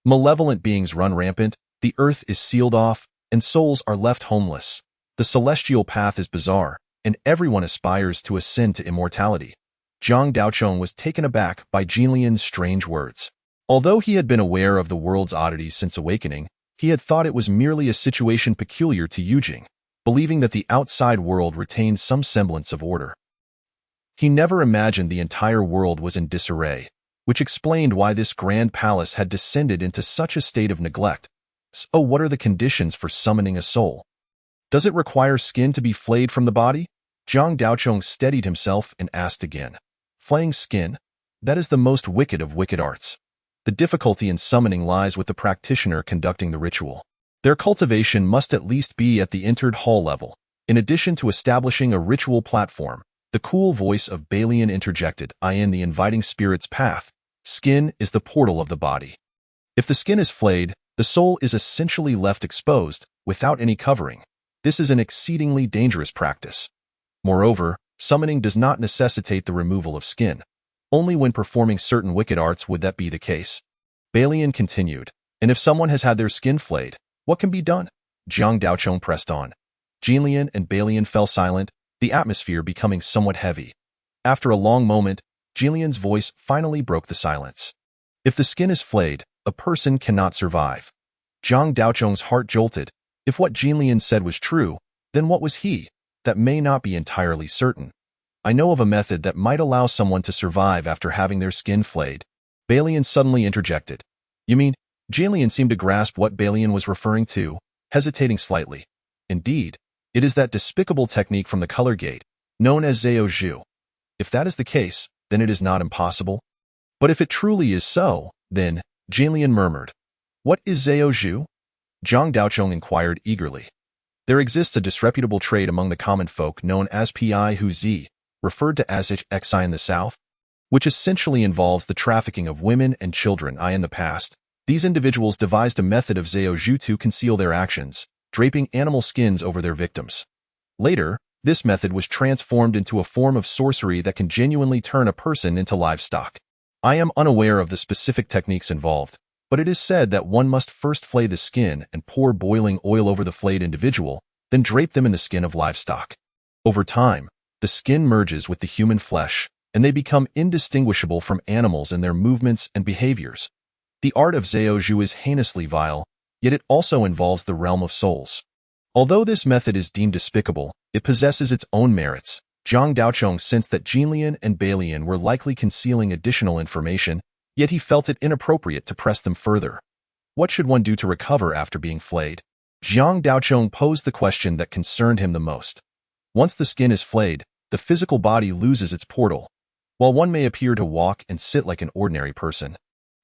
Malevolent beings run rampant, the earth is sealed off, and souls are left homeless. The celestial path is bizarre, and everyone aspires to ascend to immortality. Zhang Daochong was taken aback by Jilian's strange words. Although he had been aware of the world's oddities since awakening, he had thought it was merely a situation peculiar to Yujing, believing that the outside world retained some semblance of order. He never imagined the entire world was in disarray, which explained why this grand palace had descended into such a state of neglect. So what are the conditions for summoning a soul? Does it require skin to be flayed from the body? Zhang Daochong steadied himself and asked again. Flaying skin? That is the most wicked of wicked arts. The difficulty in summoning lies with the practitioner conducting the ritual. Their cultivation must at least be at the entered hall level. In addition to establishing a ritual platform, the cool voice of Balian interjected, I am the inviting spirit's path. Skin is the portal of the body. If the skin is flayed, the soul is essentially left exposed, without any covering. This is an exceedingly dangerous practice. Moreover, summoning does not necessitate the removal of skin. Only when performing certain wicked arts would that be the case. Balian continued, and if someone has had their skin flayed, what can be done? Zhang Daochong pressed on. Jinlian and Balian fell silent, the atmosphere becoming somewhat heavy. After a long moment, Jinlian's voice finally broke the silence. If the skin is flayed, a person cannot survive. Zhang Daochong's heart jolted. If what Jinlian said was true, then what was he? That may not be entirely certain. I know of a method that might allow someone to survive after having their skin flayed. Balian suddenly interjected. You mean? Jinlian seemed to grasp what Balian was referring to, hesitating slightly. Indeed, it is that despicable technique from the color gate, known as Zhao Zhu. If that is the case, then it is not impossible. But if it truly is so, then, Jinlian murmured. What is Zhao Zhu? Zhang Daochong inquired eagerly. There exists a disreputable trade among the common folk known as Pi Hu Zi, referred to as Xi in the South, which essentially involves the trafficking of women and children. In the past, these individuals devised a method of Zhao Zhu to conceal their actions, draping animal skins over their victims. Later, this method was transformed into a form of sorcery that can genuinely turn a person into livestock. I am unaware of the specific techniques involved, but it is said that one must first flay the skin and pour boiling oil over the flayed individual, then drape them in the skin of livestock. Over time, the skin merges with the human flesh, and they become indistinguishable from animals in their movements and behaviors. The art of Zhao Zhu is heinously vile, yet it also involves the realm of souls. Although this method is deemed despicable, it possesses its own merits. Zhang Daochong sensed that Jinlian and Balian were likely concealing additional information, yet he felt it inappropriate to press them further. What should one do to recover after being flayed? Zhang Daochong posed the question that concerned him the most. Once the skin is flayed, the physical body loses its portal. While one may appear to walk and sit like an ordinary person,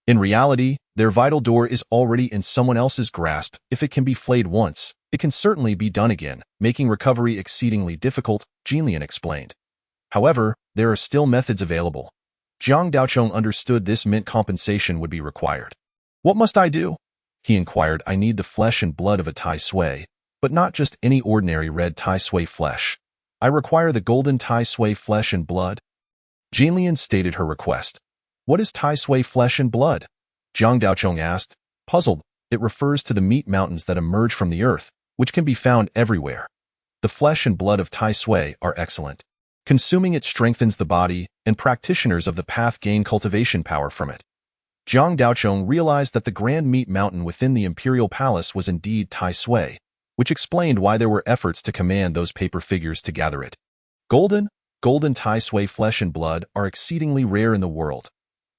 in reality, their vital door is already in someone else's grasp. If it can be flayed once, it can certainly be done again, making recovery exceedingly difficult, Jinlian explained. However, there are still methods available. Zhang Daochong understood this meant compensation would be required. What must I do? He inquired. I need the flesh and blood of a Tai Sui, but not just any ordinary red Tai Sui flesh. I require the golden Tai Sui flesh and blood. Jinlian stated her request. What is Tai Sui flesh and blood? Zhang Daochong asked, puzzled. It refers to the meat mountains that emerge from the earth, which can be found everywhere. The flesh and blood of Tai Sui are excellent. Consuming it strengthens the body, and practitioners of the path gain cultivation power from it. Zhang Daochong realized that the grand meat mountain within the imperial palace was indeed Tai Sui, which explained why there were efforts to command those paper figures to gather it. Golden Tai Sui flesh and blood are exceedingly rare in the world.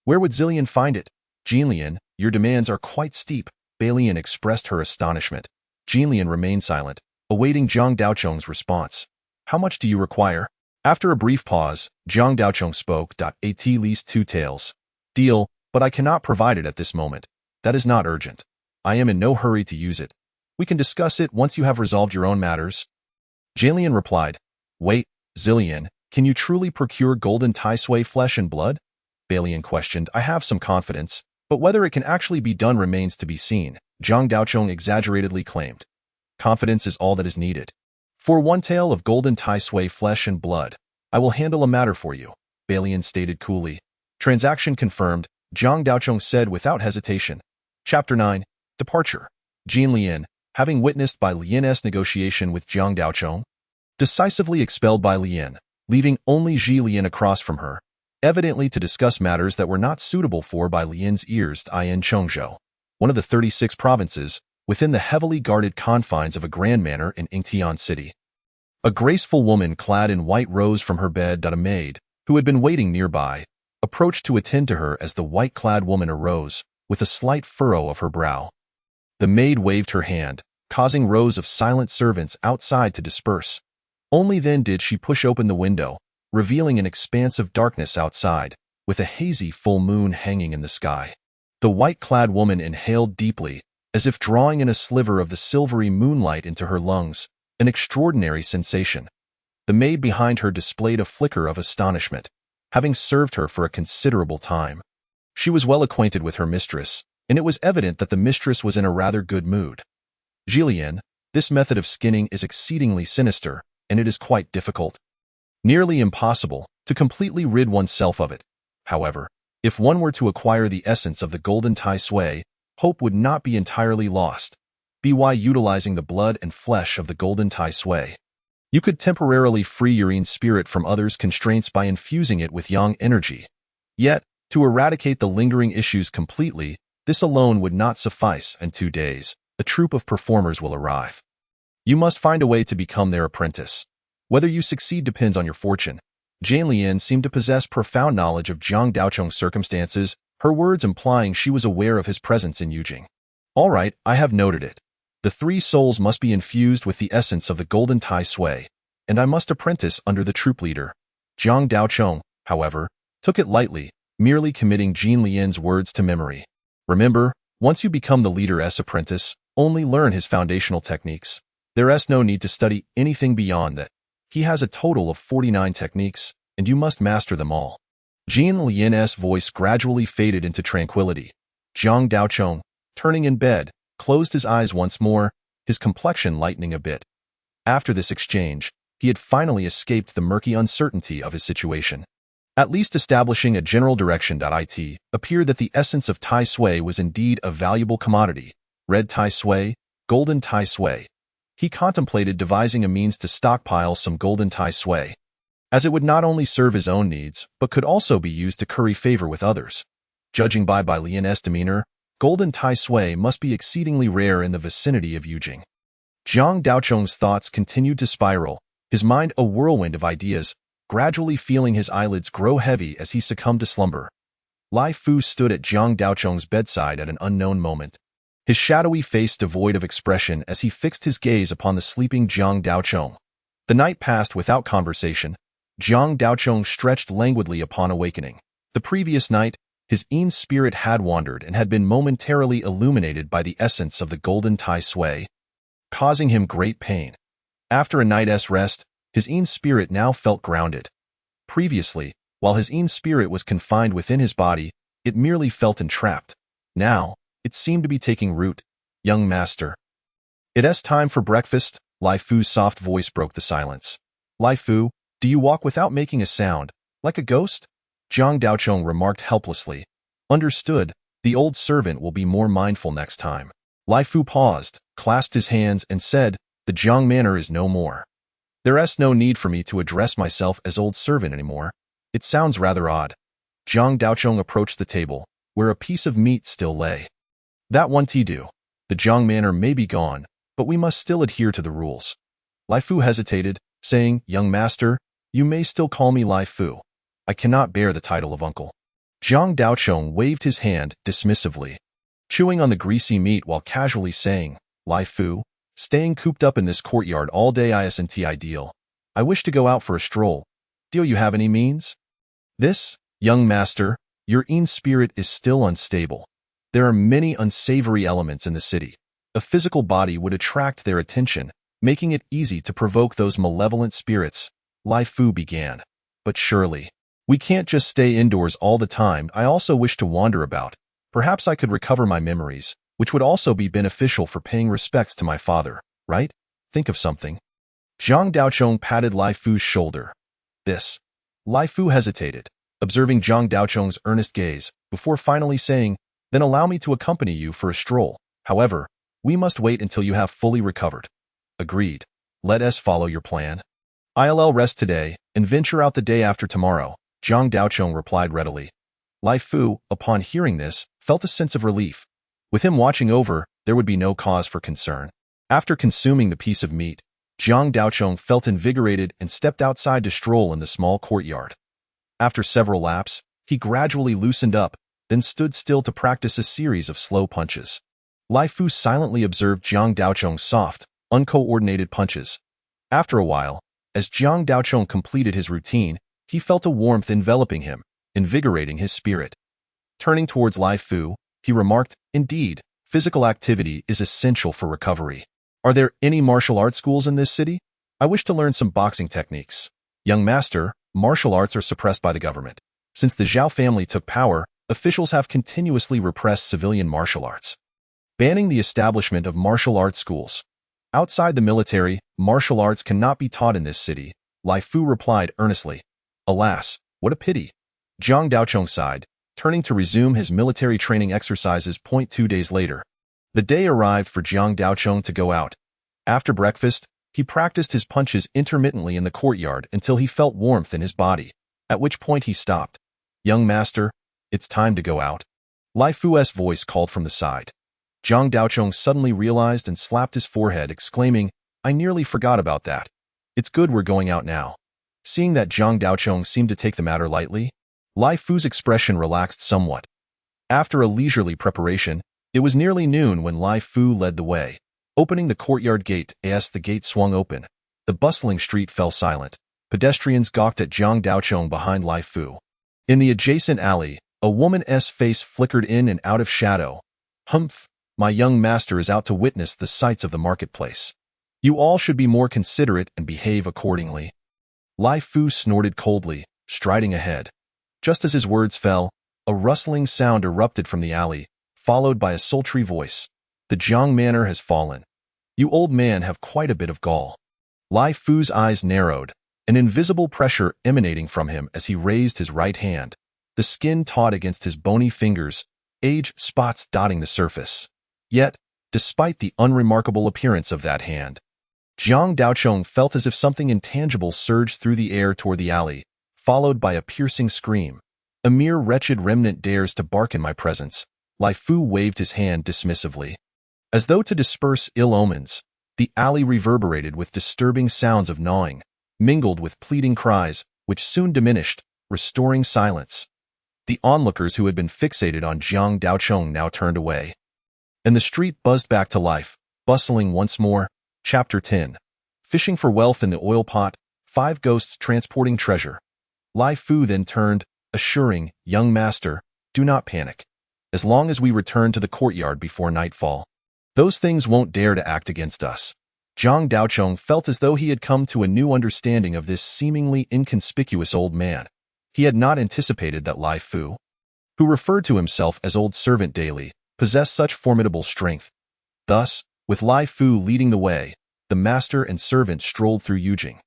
Where would Zillian find it? Jinlian, your demands are quite steep. Balian expressed her astonishment. Jinlian remained silent, awaiting Zhang Daochong's response. How much do you require? After a brief pause, Zhang Daochong spoke. At least 2 taels. Deal, but I cannot provide it at this moment. That is not urgent. I am in no hurry to use it. We can discuss it once you have resolved your own matters. Jinlian replied. Wait, Zillian, can you truly procure golden Tai Sui flesh and blood? Balian questioned. I have some confidence, but whether it can actually be done remains to be seen, Zhang Daochong exaggeratedly claimed. Confidence is all that is needed. For 1 tael of golden Tai Sui flesh and blood, I will handle a matter for you, Balian stated coolly. Transaction confirmed, Zhang Daochong said without hesitation. Chapter 9. Departure. Jinlian, having witnessed Bai Lian's negotiation with Zhang Daochong, decisively expelled Bai Lian, leaving only Zhilian across from her, evidently to discuss matters that were not suitable for Bai Lian's ears. In Chongzhou, one of the 36 provinces, within the heavily guarded confines of a grand manor in Yingtian City. A graceful woman clad in white rose from her bed. A maid, who had been waiting nearby, approached to attend to her as the white-clad woman arose, with a slight furrow of her brow. The maid waved her hand, causing rows of silent servants outside to disperse. Only then did she push open the window, revealing an expanse of darkness outside, with a hazy full moon hanging in the sky. The white-clad woman inhaled deeply, as if drawing in a sliver of the silvery moonlight into her lungs, an extraordinary sensation. The maid behind her displayed a flicker of astonishment, having served her for a considerable time. She was well acquainted with her mistress, and it was evident that the mistress was in a rather good mood. Julien, this method of skinning is exceedingly sinister, and it is quite difficult. Nearly impossible to completely rid oneself of it. However, if one were to acquire the essence of the golden Tai Sui, hope would not be entirely lost. By utilizing the blood and flesh of the golden Tai Sui, you could temporarily free your own spirit from others' constraints by infusing it with yang energy. Yet, to eradicate the lingering issues completely, this alone would not suffice, and 2 days, a troupe of performers will arrive. You must find a way to become their apprentice. Whether you succeed depends on your fortune. Jane Lian seemed to possess profound knowledge of Zhang Daocheng's circumstances, her words implying she was aware of his presence in Yujing. All right, I have noted it. The 3 souls must be infused with the essence of the golden Tai Sui, and I must apprentice under the troop leader. Zhang Daocheng, however, took it lightly, merely committing Jane Lian's words to memory. Remember, once you become the leader's apprentice, only learn his foundational techniques. There is no need to study anything beyond that. He has a total of 49 techniques, and you must master them all. Jane Lian's voice gradually faded into tranquility. Zhang Daocheng, turning in bed, closed his eyes once more, his complexion lightening a bit. After this exchange, he had finally escaped the murky uncertainty of his situation. At least establishing a general direction. It appeared that the essence of Tai Sui was indeed a valuable commodity. Red Tai Sui, golden Tai Sui. He contemplated devising a means to stockpile some golden Tai Sui, as it would not only serve his own needs, but could also be used to curry favor with others. Judging by Lian's demeanor, golden Tai Sui must be exceedingly rare in the vicinity of Yujing. Zhang Daocheng's thoughts continued to spiral, his mind a whirlwind of ideas, gradually feeling his eyelids grow heavy as he succumbed to slumber. Lai Fu stood at Zhang Daocheng's bedside at an unknown moment, his shadowy face devoid of expression as he fixed his gaze upon the sleeping Zhang Daocheng. The night passed without conversation. Zhang Daocheng stretched languidly upon awakening. The previous night, his own spirit had wandered and had been momentarily illuminated by the essence of the golden Tai Sui, causing him great pain. After a night's rest, his own spirit now felt grounded. Previously, while his own spirit was confined within his body, it merely felt entrapped. Now, it seemed to be taking root. Young master. It is time for breakfast. Lai Fu's soft voice broke the silence. Lai Fu, do you walk without making a sound, like a ghost? Zhang Daocheng remarked helplessly. Understood, the old servant will be more mindful next time. Lai Fu paused, clasped his hands, and said, the Zhang manner is no more. There is no need for me to address myself as old servant anymore. It sounds rather odd. Zhang Daocheng approached the table, where a piece of meat still lay. That won't do. The Zhang manner may be gone, but we must still adhere to the rules. Lai Fu hesitated, saying, young master, you may still call me Lai Fu. I cannot bear the title of uncle. Zhang Daocheng waved his hand dismissively, chewing on the greasy meat while casually saying, Lai Fu, staying cooped up in this courtyard all day isn't ideal. I wish to go out for a stroll. Do you have any means? This, young master, your own spirit is still unstable. There are many unsavory elements in the city. A physical body would attract their attention, making it easy to provoke those malevolent spirits. Lai Fu began. But surely, we can't just stay indoors all the time. I also wish to wander about. Perhaps I could recover my memories, which would also be beneficial for paying respects to my father, right? Think of something. Zhang Daocheng patted Lai Fu's shoulder. This. Lai Fu hesitated, observing Zhang Daocheng's earnest gaze, before finally saying, then allow me to accompany you for a stroll. However, we must wait until you have fully recovered. Agreed. Let us follow your plan. I'll rest today and venture out the day after tomorrow, Zhang Daocheng replied readily. Lai Fu, upon hearing this, felt a sense of relief. With him watching over, there would be no cause for concern. After consuming the piece of meat, Zhang Daocheng felt invigorated and stepped outside to stroll in the small courtyard. After several laps, he gradually loosened up, then stood still to practice a series of slow punches. Lai Fu silently observed Jiang Daocheng's soft, uncoordinated punches. After a while, as Jiang Daocheng completed his routine, he felt a warmth enveloping him, invigorating his spirit. Turning towards Lai Fu, he remarked, "Indeed, physical activity is essential for recovery. Are there any martial arts schools in this city? I wish to learn some boxing techniques." "Young master, martial arts are suppressed by the government. Since the Zhao family took power, officials have continuously repressed civilian martial arts, banning the establishment of martial arts schools. Outside the military, martial arts cannot be taught in this city," Lai Fu replied earnestly. "Alas, what a pity." Jiang Daocheng sighed, turning to resume his military training exercises. 2 days later, the day arrived for Jiang Daocheng to go out. After breakfast, he practiced his punches intermittently in the courtyard until he felt warmth in his body, at which point he stopped. "Young master, it's time to go out." Lai Fu's voice called from the side. Jiang Daocheng suddenly realized and slapped his forehead, exclaiming, "I nearly forgot about that. It's good we're going out now." Seeing that Jiang Daocheng seemed to take the matter lightly, Lai Fu's expression relaxed somewhat. After a leisurely preparation, it was nearly noon when Lai Fu led the way. Opening the courtyard gate, as the gate swung open, the bustling street fell silent. Pedestrians gawked at Jiang Daocheng behind Lai Fu. In the adjacent alley, a woman's face flickered in and out of shadow. "Humph, my young master is out to witness the sights of the marketplace. You all should be more considerate and behave accordingly." Lai Fu snorted coldly, striding ahead. Just as his words fell, a rustling sound erupted from the alley, followed by a sultry voice. "The Jiang manor has fallen. You old man have quite a bit of gall." Lai Fu's eyes narrowed, an invisible pressure emanating from him as he raised his right hand. The skin taut against his bony fingers, age spots dotting the surface. Yet, despite the unremarkable appearance of that hand, Jiang Daocheng felt as if something intangible surged through the air toward the alley, followed by a piercing scream. "A mere wretched remnant dares to bark in my presence." Lai Fu waved his hand dismissively. As though to disperse ill omens, the alley reverberated with disturbing sounds of gnawing, mingled with pleading cries, which soon diminished, restoring silence. The onlookers who had been fixated on Jiang Daocheng now turned away, and the street buzzed back to life, bustling once more. Chapter 10. Fishing for wealth in the oil pot, 5 ghosts transporting treasure. Lai Fu then turned, assuring, "Young master, do not panic. As long as we return to the courtyard before nightfall, those things won't dare to act against us." Jiang Daocheng felt as though he had come to a new understanding of this seemingly inconspicuous old man. He had not anticipated that Lai Fu, who referred to himself as old servant daily, possessed such formidable strength. Thus, with Lai Fu leading the way, the master and servant strolled through Yujing.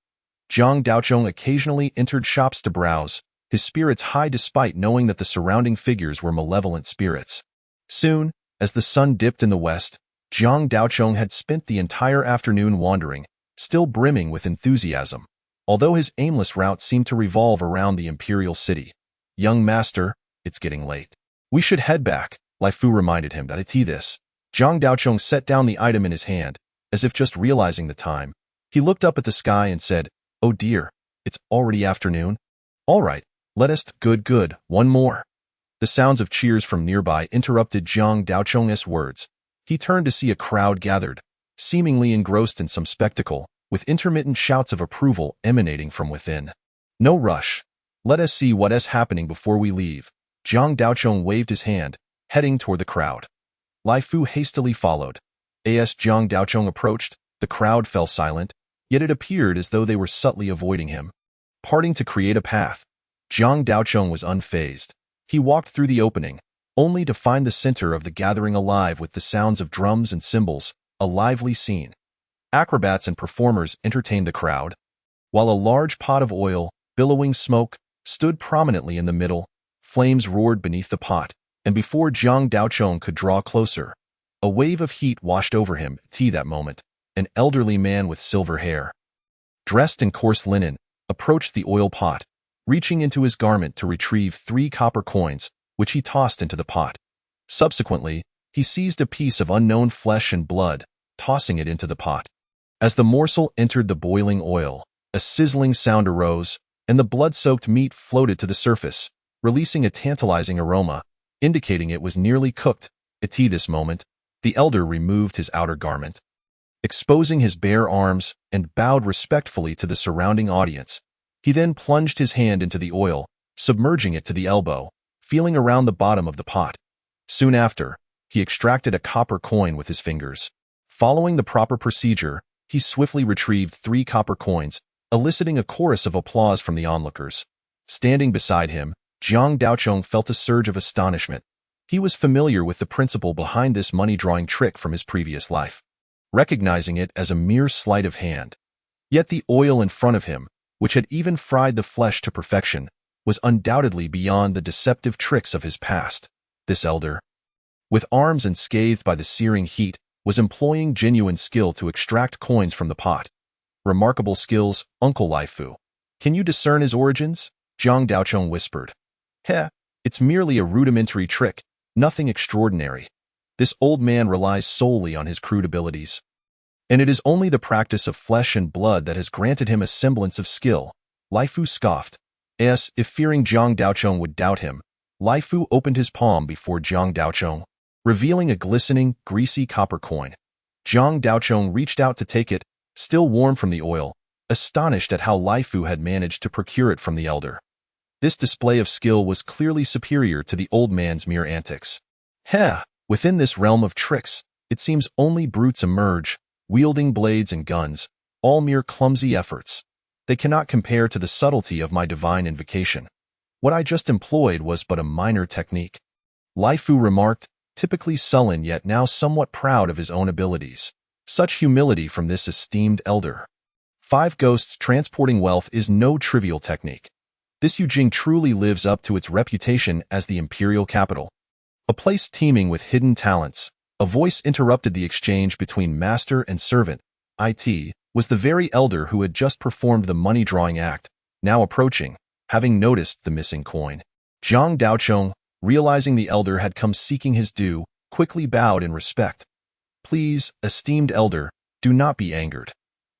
Jiang Daocheng occasionally entered shops to browse, his spirits high despite knowing that the surrounding figures were malevolent spirits. Soon, as the sun dipped in the west, Jiang Daocheng had spent the entire afternoon wandering, still brimming with enthusiasm, although his aimless route seemed to revolve around the imperial city. "Young master, it's getting late. We should head back," Lai Fu reminded him. This. Jiang Daocheng set down the item in his hand, as if just realizing the time. He looked up at the sky and said, "Oh dear, it's already afternoon. All right, let us good, one more." The sounds of cheers from nearby interrupted Jiang Daocheng's words. He turned to see a crowd gathered, seemingly engrossed in some spectacle, with intermittent shouts of approval emanating from within. "No rush. Let us see what is happening before we leave." Jiang Daocheng waved his hand, heading toward the crowd. Lai Fu hastily followed. As Jiang Daocheng approached, the crowd fell silent, yet it appeared as though they were subtly avoiding him. Parting to create a path, Jiang Daocheng was unfazed. He walked through the opening, only to find the center of the gathering alive with the sounds of drums and cymbals, a lively scene. Acrobats and performers entertained the crowd, while a large pot of oil, billowing smoke, stood prominently in the middle. Flames roared beneath the pot, and before Jiang Daocheng could draw closer, a wave of heat washed over him. That moment, an elderly man with silver hair, dressed in coarse linen, approached the oil pot, reaching into his garment to retrieve 3 copper coins, which he tossed into the pot. Subsequently, he seized a piece of unknown flesh and blood, tossing it into the pot. As the morsel entered the boiling oil, a sizzling sound arose, and the blood-soaked meat floated to the surface, releasing a tantalizing aroma, indicating it was nearly cooked. At this moment, The elder removed his outer garment, exposing his bare arms, and bowed respectfully to the surrounding audience. He then plunged his hand into the oil, submerging it to the elbow, feeling around the bottom of the pot. Soon after, he extracted a copper coin with his fingers. Following the proper procedure, he swiftly retrieved 3 copper coins, eliciting a chorus of applause from the onlookers. Standing beside him, Jiang Daochong felt a surge of astonishment. He was familiar with the principle behind this money-drawing trick from his previous life, recognizing it as a mere sleight of hand. Yet the oil in front of him, which had even fried the flesh to perfection, was undoubtedly beyond the deceptive tricks of his past. This elder, with arms unscathed by the searing heat, was employing genuine skill to extract coins from the pot. Remarkable skills, Uncle Laifu. Can you discern his origins? Jiang Daochong whispered. Heh, it's merely a rudimentary trick, nothing extraordinary. This old man relies solely on his crude abilities. And it is only the practice of flesh and blood that has granted him a semblance of skill. Laifu scoffed. As if fearing Jiang Daochong would doubt him, Laifu opened his palm before Jiang Daochong, revealing a glistening, greasy copper coin. Jiang Daochong reached out to take it, still warm from the oil, astonished at how Laifu had managed to procure it from the elder. This display of skill was clearly superior to the old man's mere antics. Heh, within this realm of tricks, it seems only brutes emerge, wielding blades and guns, all mere clumsy efforts. They cannot compare to the subtlety of my divine invocation. What I just employed was but a minor technique. Laifu remarked, typically sullen yet now somewhat proud of his own abilities. Such humility from this esteemed elder. 5 ghosts transporting wealth is no trivial technique. This Yujing truly lives up to its reputation as the imperial capital. A place teeming with hidden talents. A voice interrupted the exchange between master and servant. It was the very elder who had just performed the money-drawing act, now approaching, having noticed the missing coin. Jiang Daochong, realizing the elder had come seeking his due, quickly bowed in respect. Please, esteemed elder, do not be angered.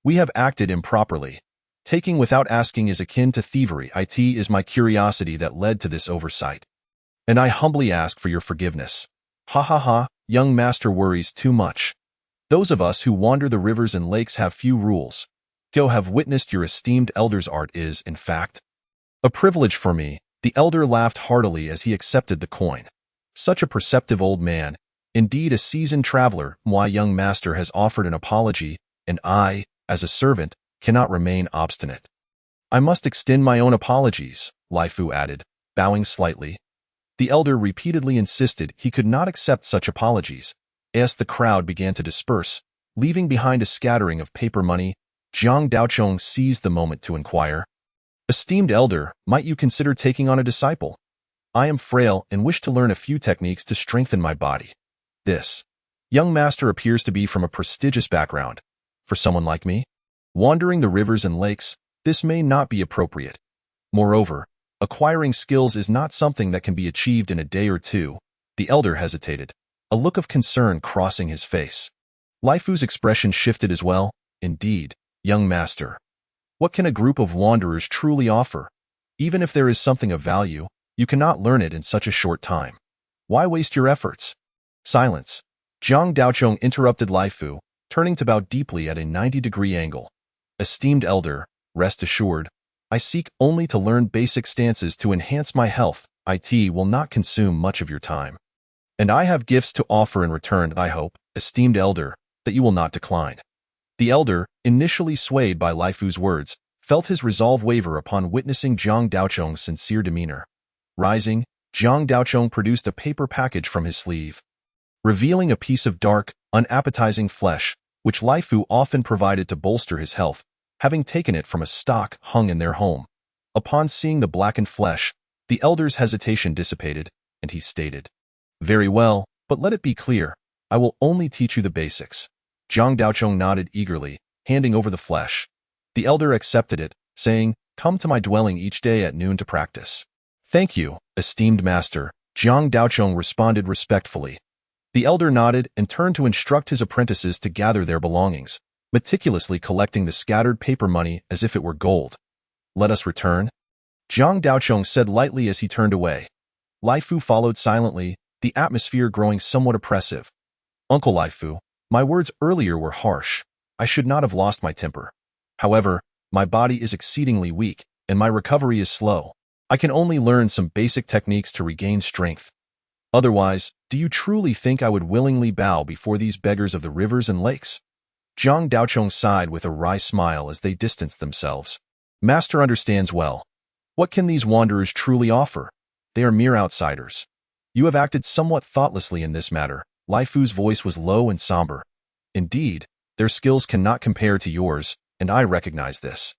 We have acted improperly. Taking without asking is akin to thievery. It is my curiosity that led to this oversight. And I humbly ask for your forgiveness. Ha ha ha, young master worries too much. Those of us who wander the rivers and lakes have few rules. To have witnessed your esteemed elder's art is, in fact, a privilege for me. The elder laughed heartily as he accepted the coin. Such a perceptive old man, indeed a seasoned traveler. My young master has offered an apology, and I, as a servant, cannot remain obstinate. I must extend my own apologies, Laifu added, bowing slightly. The elder repeatedly insisted he could not accept such apologies. As the crowd began to disperse, leaving behind a scattering of paper money, Jiang Daochong seized the moment to inquire. Esteemed elder, might you consider taking on a disciple? I am frail and wish to learn a few techniques to strengthen my body. This young master appears to be from a prestigious background. For someone like me, wandering the rivers and lakes, this may not be appropriate. Moreover, acquiring skills is not something that can be achieved in a day or two. The elder hesitated, a look of concern crossing his face. Laifu's expression shifted as well. Indeed, young master. What can a group of wanderers truly offer? Even if there is something of value, you cannot learn it in such a short time. Why waste your efforts? Silence. Jiang Daochong interrupted Laifu, turning to bow deeply at a 90-degree angle. Esteemed elder, rest assured, I seek only to learn basic stances to enhance my health. It will not consume much of your time. And I have gifts to offer in return. I hope, esteemed elder, that you will not decline. The elder, initially swayed by Laifu's words, felt his resolve waver upon witnessing Jiang Daochong's sincere demeanor. Rising, Jiang Daochong produced a paper package from his sleeve, revealing a piece of dark, unappetizing flesh, which Laifu often provided to bolster his health, having taken it from a stock hung in their home. Upon seeing the blackened flesh, the elder's hesitation dissipated, and he stated, Very well, but let it be clear, I will only teach you the basics. Jiang Daochong nodded eagerly, handing over the flesh. The elder accepted it, saying, Come to my dwelling each day at noon to practice. Thank you, esteemed master, Jiang Daochong responded respectfully. The elder nodded and turned to instruct his apprentices to gather their belongings, meticulously collecting the scattered paper money as if it were gold. Let us return, Jiang Daochong said lightly as he turned away. Laifu followed silently, the atmosphere growing somewhat oppressive. Uncle Laifu, my words earlier were harsh. I should not have lost my temper. However, my body is exceedingly weak, and my recovery is slow. I can only learn some basic techniques to regain strength. Otherwise, do you truly think I would willingly bow before these beggars of the rivers and lakes? Jiang Daochong sighed with a wry smile as they distanced themselves. Master understands well. What can these wanderers truly offer? They are mere outsiders. You have acted somewhat thoughtlessly in this matter. Laifu's voice was low and somber. Indeed, their skills cannot compare to yours, and I recognize this.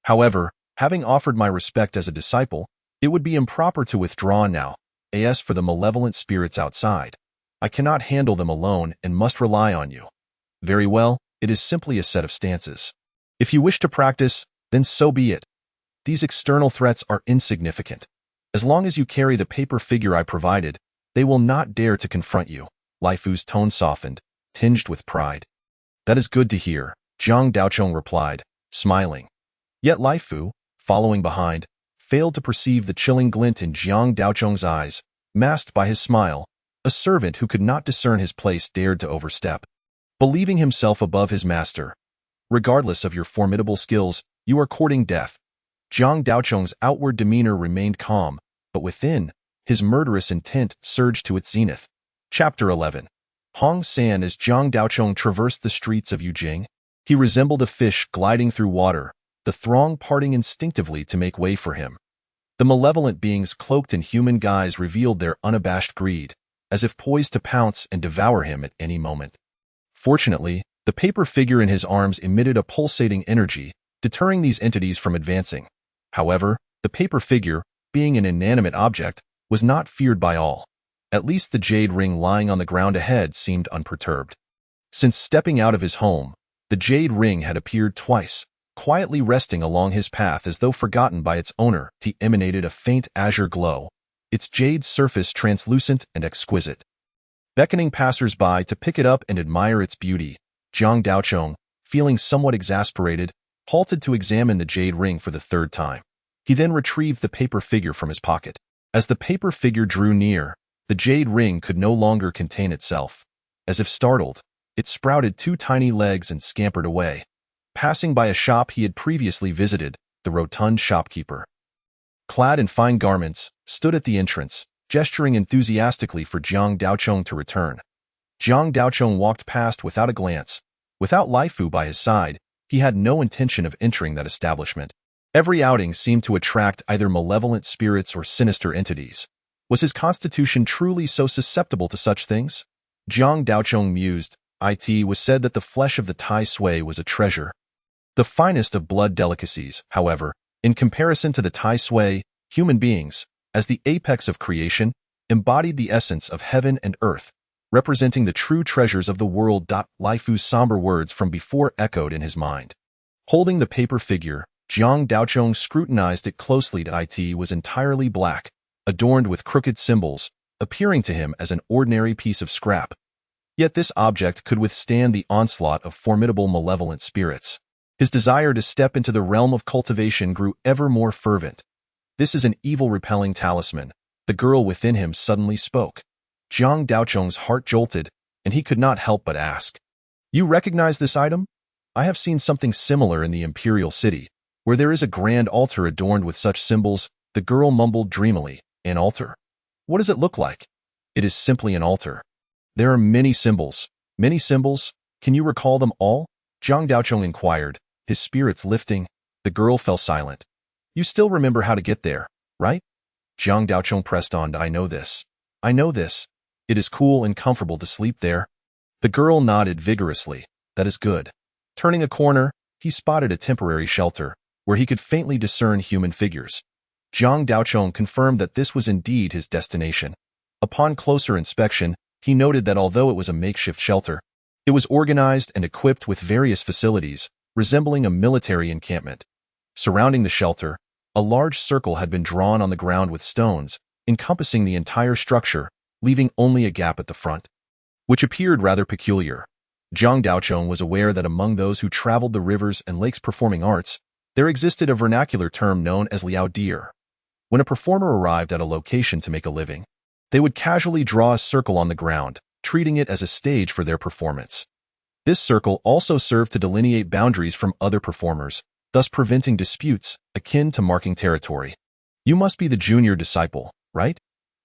However, having offered my respect as a disciple, it would be improper to withdraw now. As for the malevolent spirits outside, I cannot handle them alone and must rely on you. Very well, it is simply a set of stances. If you wish to practice, then so be it. These external threats are insignificant. As long as you carry the paper figure I provided, they will not dare to confront you. Laifu's tone softened, tinged with pride. That is good to hear, Jiang Daochong replied, smiling. Yet Laifu, following behind, failed to perceive the chilling glint in Jiang Daochong's eyes, masked by his smile. A servant who could not discern his place dared to overstep, believing himself above his master. Regardless of your formidable skills, you are courting death. Jiang Daochong's outward demeanor remained calm, but within, his murderous intent surged to its zenith. Chapter 11. Hong San. As Jiang Daochong traversed the streets of Yujing, he resembled a fish gliding through water, the throng parting instinctively to make way for him. The malevolent beings cloaked in human guise revealed their unabashed greed, as if poised to pounce and devour him at any moment. Fortunately, the paper figure in his arms emitted a pulsating energy, deterring these entities from advancing. However, the paper figure, being an inanimate object, was not feared by all. At least the jade ring lying on the ground ahead seemed unperturbed. Since stepping out of his home, the jade ring had appeared twice, quietly resting along his path as though forgotten by its owner. It emanated a faint azure glow, its jade surface translucent and exquisite. Beckoning passers-by to pick it up and admire its beauty, Jiang Daochong, feeling somewhat exasperated, halted to examine the jade ring for the third time. He then retrieved the paper figure from his pocket. As the paper figure drew near, the jade ring could no longer contain itself. As if startled, it sprouted two tiny legs and scampered away. Passing by a shop he had previously visited, the rotund shopkeeper, clad in fine garments, stood at the entrance, gesturing enthusiastically for Jiang Daochong to return. Jiang Daochong walked past without a glance. Without Laifu by his side, he had no intention of entering that establishment. Every outing seemed to attract either malevolent spirits or sinister entities. Was his constitution truly so susceptible to such things? Jiang Daochong mused. It was said that the flesh of the Tai Sui was a treasure, the finest of blood delicacies. However, in comparison to the Tai Sui, human beings, as the apex of creation, embodied the essence of heaven and earth, representing the true treasures of the world. Laifu's somber words from before echoed in his mind. Holding the paper figure, Jiang Daochong scrutinized it closely. It was entirely black, adorned with crooked symbols, appearing to him as an ordinary piece of scrap. Yet this object could withstand the onslaught of formidable malevolent spirits. His desire to step into the realm of cultivation grew ever more fervent. This is an evil-repelling talisman. The girl within him suddenly spoke. Jiang Daochong's heart jolted, and he could not help but ask, "You recognize this item? I have seen something similar in the imperial city, where there is a grand altar adorned with such symbols." The girl mumbled dreamily, "An altar? What does it look like?" "It is simply an altar. There are many symbols." "Many symbols? Can you recall them all?" Jiang Daochong inquired, his spirits lifting. The girl fell silent. "You still remember how to get there, right?" Jiang Daochong pressed on. "I know this. I know this. It is cool and comfortable to sleep there." The girl nodded vigorously. "That is good." Turning a corner, he spotted a temporary shelter, where he could faintly discern human figures. Jiang Daochong confirmed that this was indeed his destination. Upon closer inspection, he noted that although it was a makeshift shelter, it was organized and equipped with various facilities, resembling a military encampment. Surrounding the shelter, a large circle had been drawn on the ground with stones, encompassing the entire structure, leaving only a gap at the front, which appeared rather peculiar. Jiang Daochong was aware that among those who traveled the rivers and lakes performing arts, there existed a vernacular term known as liao deer. When a performer arrived at a location to make a living, they would casually draw a circle on the ground, treating it as a stage for their performance. This circle also served to delineate boundaries from other performers, thus preventing disputes, akin to marking territory. You must be the junior disciple, right?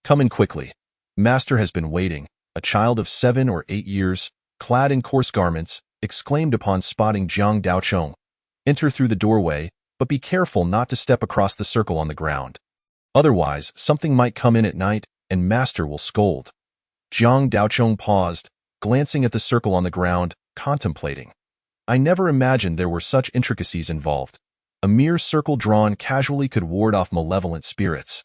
Come in quickly. Master has been waiting. A child of 7 or 8 years, clad in coarse garments, exclaimed upon spotting Jiang Daochong. Enter through the doorway, but be careful not to step across the circle on the ground. Otherwise, something might come in at night, and Master will scold. Jiang Daochong paused, glancing at the circle on the ground, contemplating. I never imagined there were such intricacies involved. A mere circle drawn casually could ward off malevolent spirits.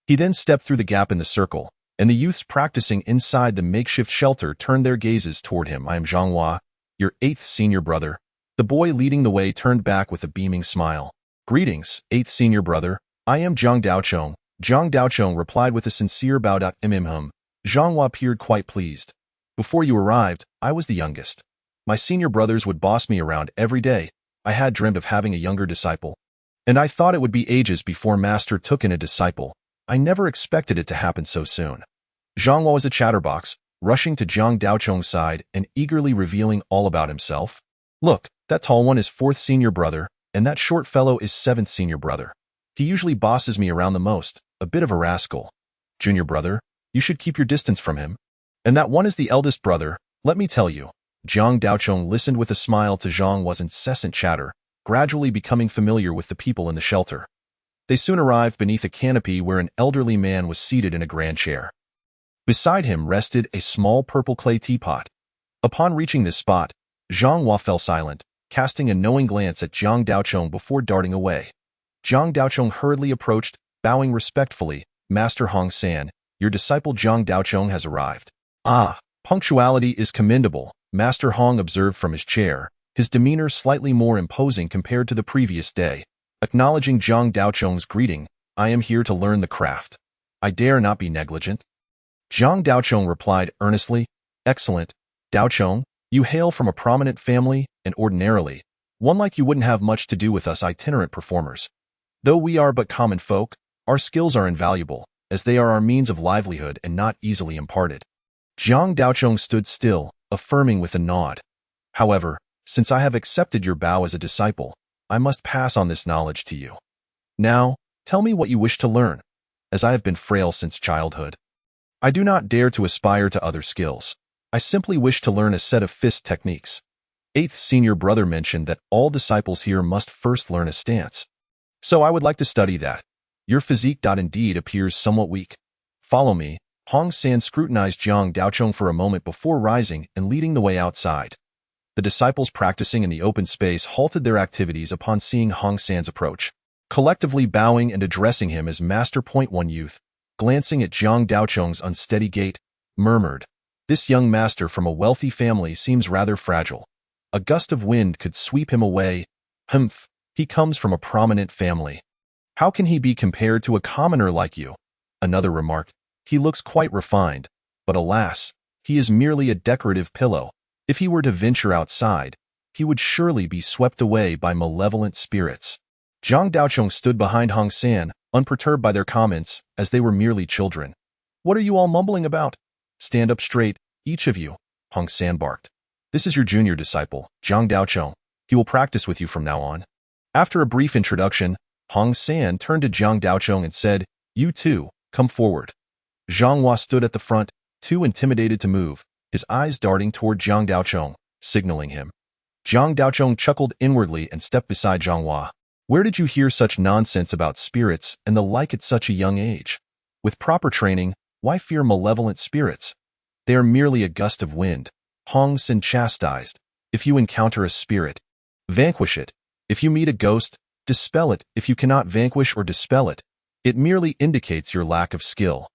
He then stepped through the gap in the circle, and the youths practicing inside the makeshift shelter turned their gazes toward him. I am Zhang Hua, your 8th senior brother. The boy leading the way turned back with a beaming smile. Greetings, 8th senior brother. I am Jiang Daochong. Jiang Daochong replied with a sincere bow. Zhang Hua appeared quite pleased. Before you arrived, I was the youngest. My senior brothers would boss me around every day. I had dreamed of having a younger disciple. And I thought it would be ages before Master took in a disciple. I never expected it to happen so soon. Zhang Hua was a chatterbox, rushing to Jiang Daochong's side and eagerly revealing all about himself. Look, that tall one is 4th senior brother, and that short fellow is 7th senior brother. He usually bosses me around the most, a bit of a rascal. Junior brother, you should keep your distance from him. And that one is the eldest brother, let me tell you. Jiang Daochong listened with a smile to Zhang Hua's incessant chatter, gradually becoming familiar with the people in the shelter. They soon arrived beneath a canopy where an elderly man was seated in a grand chair. Beside him rested a small purple clay teapot. Upon reaching this spot, Zhang Hua fell silent, casting a knowing glance at Jiang Daochong before darting away. Jiang Daochong hurriedly approached, bowing respectfully. Master Hong San, your disciple Jiang Daochong has arrived. Ah, punctuality is commendable, Master Hong observed from his chair, his demeanor slightly more imposing compared to the previous day. Acknowledging Jiang Daochong's greeting, I am here to learn the craft. I dare not be negligent. Jiang Daochong replied earnestly, Excellent, Daochong, you hail from a prominent family, and ordinarily, one like you wouldn't have much to do with us itinerant performers. Though we are but common folk, our skills are invaluable, as they are our means of livelihood and not easily imparted. Jiang Daochong stood still, affirming with a nod. However, since I have accepted your bow as a disciple, I must pass on this knowledge to you. Now, tell me what you wish to learn, as I have been frail since childhood. I do not dare to aspire to other skills. I simply wish to learn a set of fist techniques. 8th senior brother mentioned that all disciples here must first learn a stance. So I would like to study that. Your physique indeed appears somewhat weak. Follow me. Hong San scrutinized Jiang Daochong for a moment before rising and leading the way outside. The disciples practicing in the open space halted their activities upon seeing Hong San's approach, collectively bowing and addressing him as Master. One youth, glancing at Jiang Daochong's unsteady gait, murmured, This young master from a wealthy family seems rather fragile. A gust of wind could sweep him away. Humph, he comes from a prominent family. How can he be compared to a commoner like you? Another remarked, He looks quite refined, but alas, he is merely a decorative pillow. If he were to venture outside, he would surely be swept away by malevolent spirits. Jiang Daochong stood behind Hong San, unperturbed by their comments, as they were merely children. What are you all mumbling about? Stand up straight, each of you, Hong San barked. This is your junior disciple, Jiang Daochong. He will practice with you from now on. After a brief introduction, Hong San turned to Jiang Daochong and said, You too, come forward. Zhang Hua stood at the front, too intimidated to move, his eyes darting toward Jiang Daochong, signaling him. Jiang Daochong chuckled inwardly and stepped beside Zhang Hua. Where did you hear such nonsense about spirits and the like at such a young age? With proper training, why fear malevolent spirits? They are merely a gust of wind. Hong San chastised. If you encounter a spirit, vanquish it. If you meet a ghost, dispel it. If you cannot vanquish or dispel it, it merely indicates your lack of skill.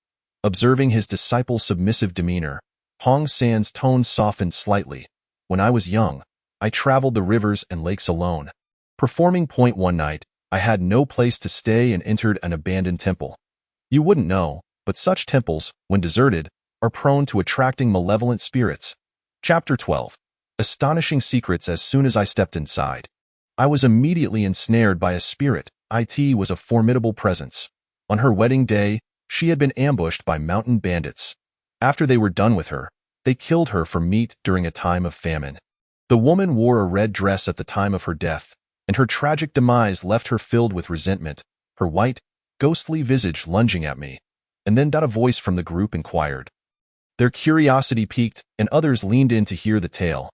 Observing his disciple's submissive demeanor, Hong San's tone softened slightly. When I was young, I traveled the rivers and lakes alone. Performing one night, I had no place to stay and entered an abandoned temple. You wouldn't know, but such temples, when deserted, are prone to attracting malevolent spirits. Chapter 12. Astonishing secrets. As soon as I stepped inside, I was immediately ensnared by a spirit. It was a formidable presence. On her wedding day, she had been ambushed by mountain bandits. After they were done with her, They killed her for meat during a time of famine. The woman wore a red dress at the time of her death, and her tragic demise left her filled with resentment, her white, ghostly visage lunging at me. And then a voice from the group inquired. Their curiosity piqued, and others leaned in to hear the tale.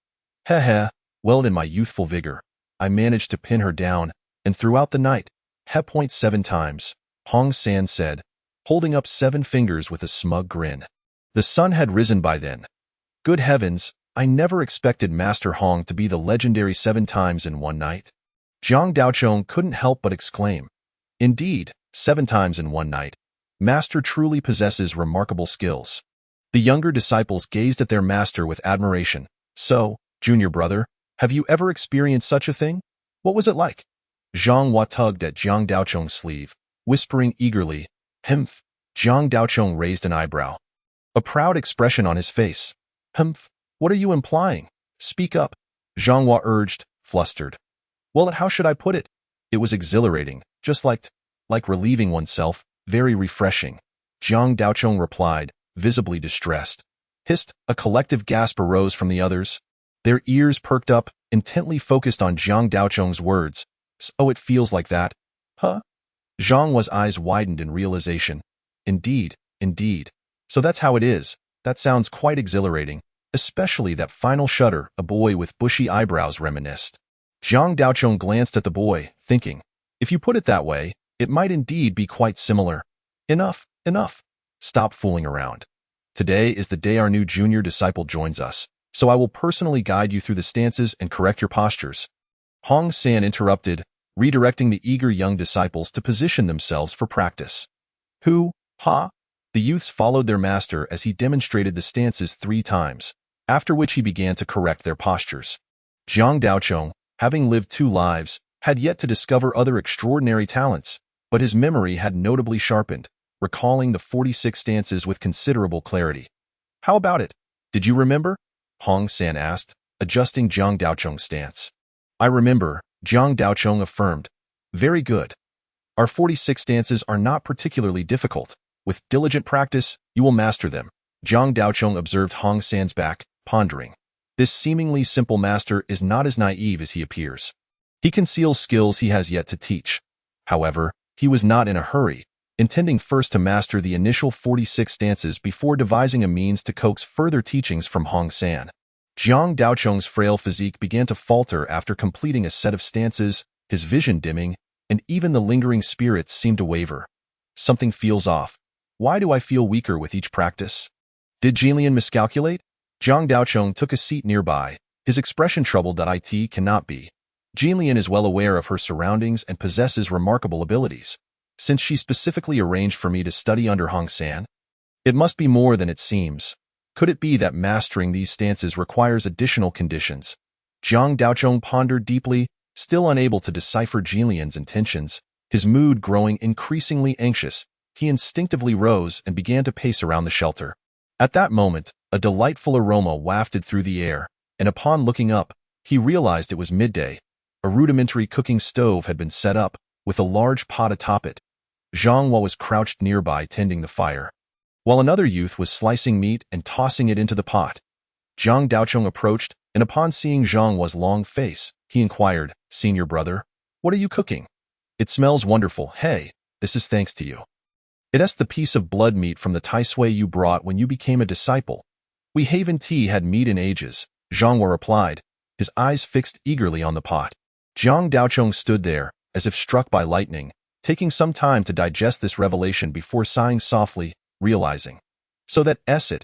Heh heh, well, in my youthful vigor, I managed to pin her down, and throughout the night, 7 times, Hong San said, holding up 7 fingers with a smug grin. The sun had risen by then. Good heavens, I never expected Master Hong to be the legendary 7 times in one night. Zhang Daochong couldn't help but exclaim. Indeed, 7 times in one night. Master truly possesses remarkable skills. The younger disciples gazed at their master with admiration. So, junior brother, have you ever experienced such a thing? What was it like? Zhang Hua tugged at Zhang Daochong's sleeve, whispering eagerly. Humph. Zhang Daochong raised an eyebrow. A proud expression on his face. Humph. What are you implying? Speak up. Zhang Hua urged, flustered. Well, how should I put it? It was exhilarating, just like relieving oneself, very refreshing. Zhang Daochong replied, visibly distressed. Hist, a collective gasp arose from the others. Their ears perked up, intently focused on Zhang Daochong's words. So it feels like that? Huh? Zhang Hua's eyes widened in realization. Indeed, indeed. So that's how it is. That sounds quite exhilarating, especially that final shudder, a boy with bushy eyebrows reminisced. Zhang Daochong glanced at the boy, thinking, if you put it that way, it might indeed be quite similar. Enough, enough. Stop fooling around. Today is the day our new junior disciple joins us, so I will personally guide you through the stances and correct your postures. Hong San interrupted, redirecting the eager young disciples to position themselves for practice. Who? Ha? The youths followed their master as he demonstrated the stances 3 times, after which he began to correct their postures. Zhang Daochong, having lived 2 lives, had yet to discover other extraordinary talents, but his memory had notably sharpened, recalling the 46 stances with considerable clarity. How about it? Did you remember? Hong San asked, adjusting Zhang Daochong's stance. I remember, Zhang Daochong affirmed. Very good. Our 46 stances are not particularly difficult. With diligent practice, you will master them. Zhang Daochong observed Hong San's back, pondering. This seemingly simple master is not as naive as he appears. He conceals skills he has yet to teach. However, he was not in a hurry, intending first to master the initial 46 stances before devising a means to coax further teachings from Hong San. Zhang Daochong's frail physique began to falter after completing a set of stances, his vision dimming, and even the lingering spirits seemed to waver. Something feels off. Why do I feel weaker with each practice? Did Jilian miscalculate? Zhang Daochong took a seat nearby, his expression troubled that it cannot be. Jilian is well aware of her surroundings and possesses remarkable abilities. Since she specifically arranged for me to study under Hong San, it must be more than it seems. Could it be that mastering these stances requires additional conditions? Zhang Daochong pondered deeply, still unable to decipher Jilian's intentions, his mood growing increasingly anxious. He instinctively rose and began to pace around the shelter. At that moment, a delightful aroma wafted through the air, and upon looking up, he realized it was midday. A rudimentary cooking stove had been set up, with a large pot atop it. Zhang Hua was crouched nearby tending the fire, while another youth was slicing meat and tossing it into the pot. Zhang Daochong approached, and upon seeing Zhang Hua's long face, he inquired, Senior brother, what are you cooking? It smells wonderful. Hey, this is thanks to you. It's the piece of blood meat from the Tai Sui you brought when you became a disciple. We haven't had meat in ages, Zhang Hua replied, his eyes fixed eagerly on the pot. Zhang Daochong stood there, as if struck by lightning, taking some time to digest this revelation before sighing softly, realizing. So that's it.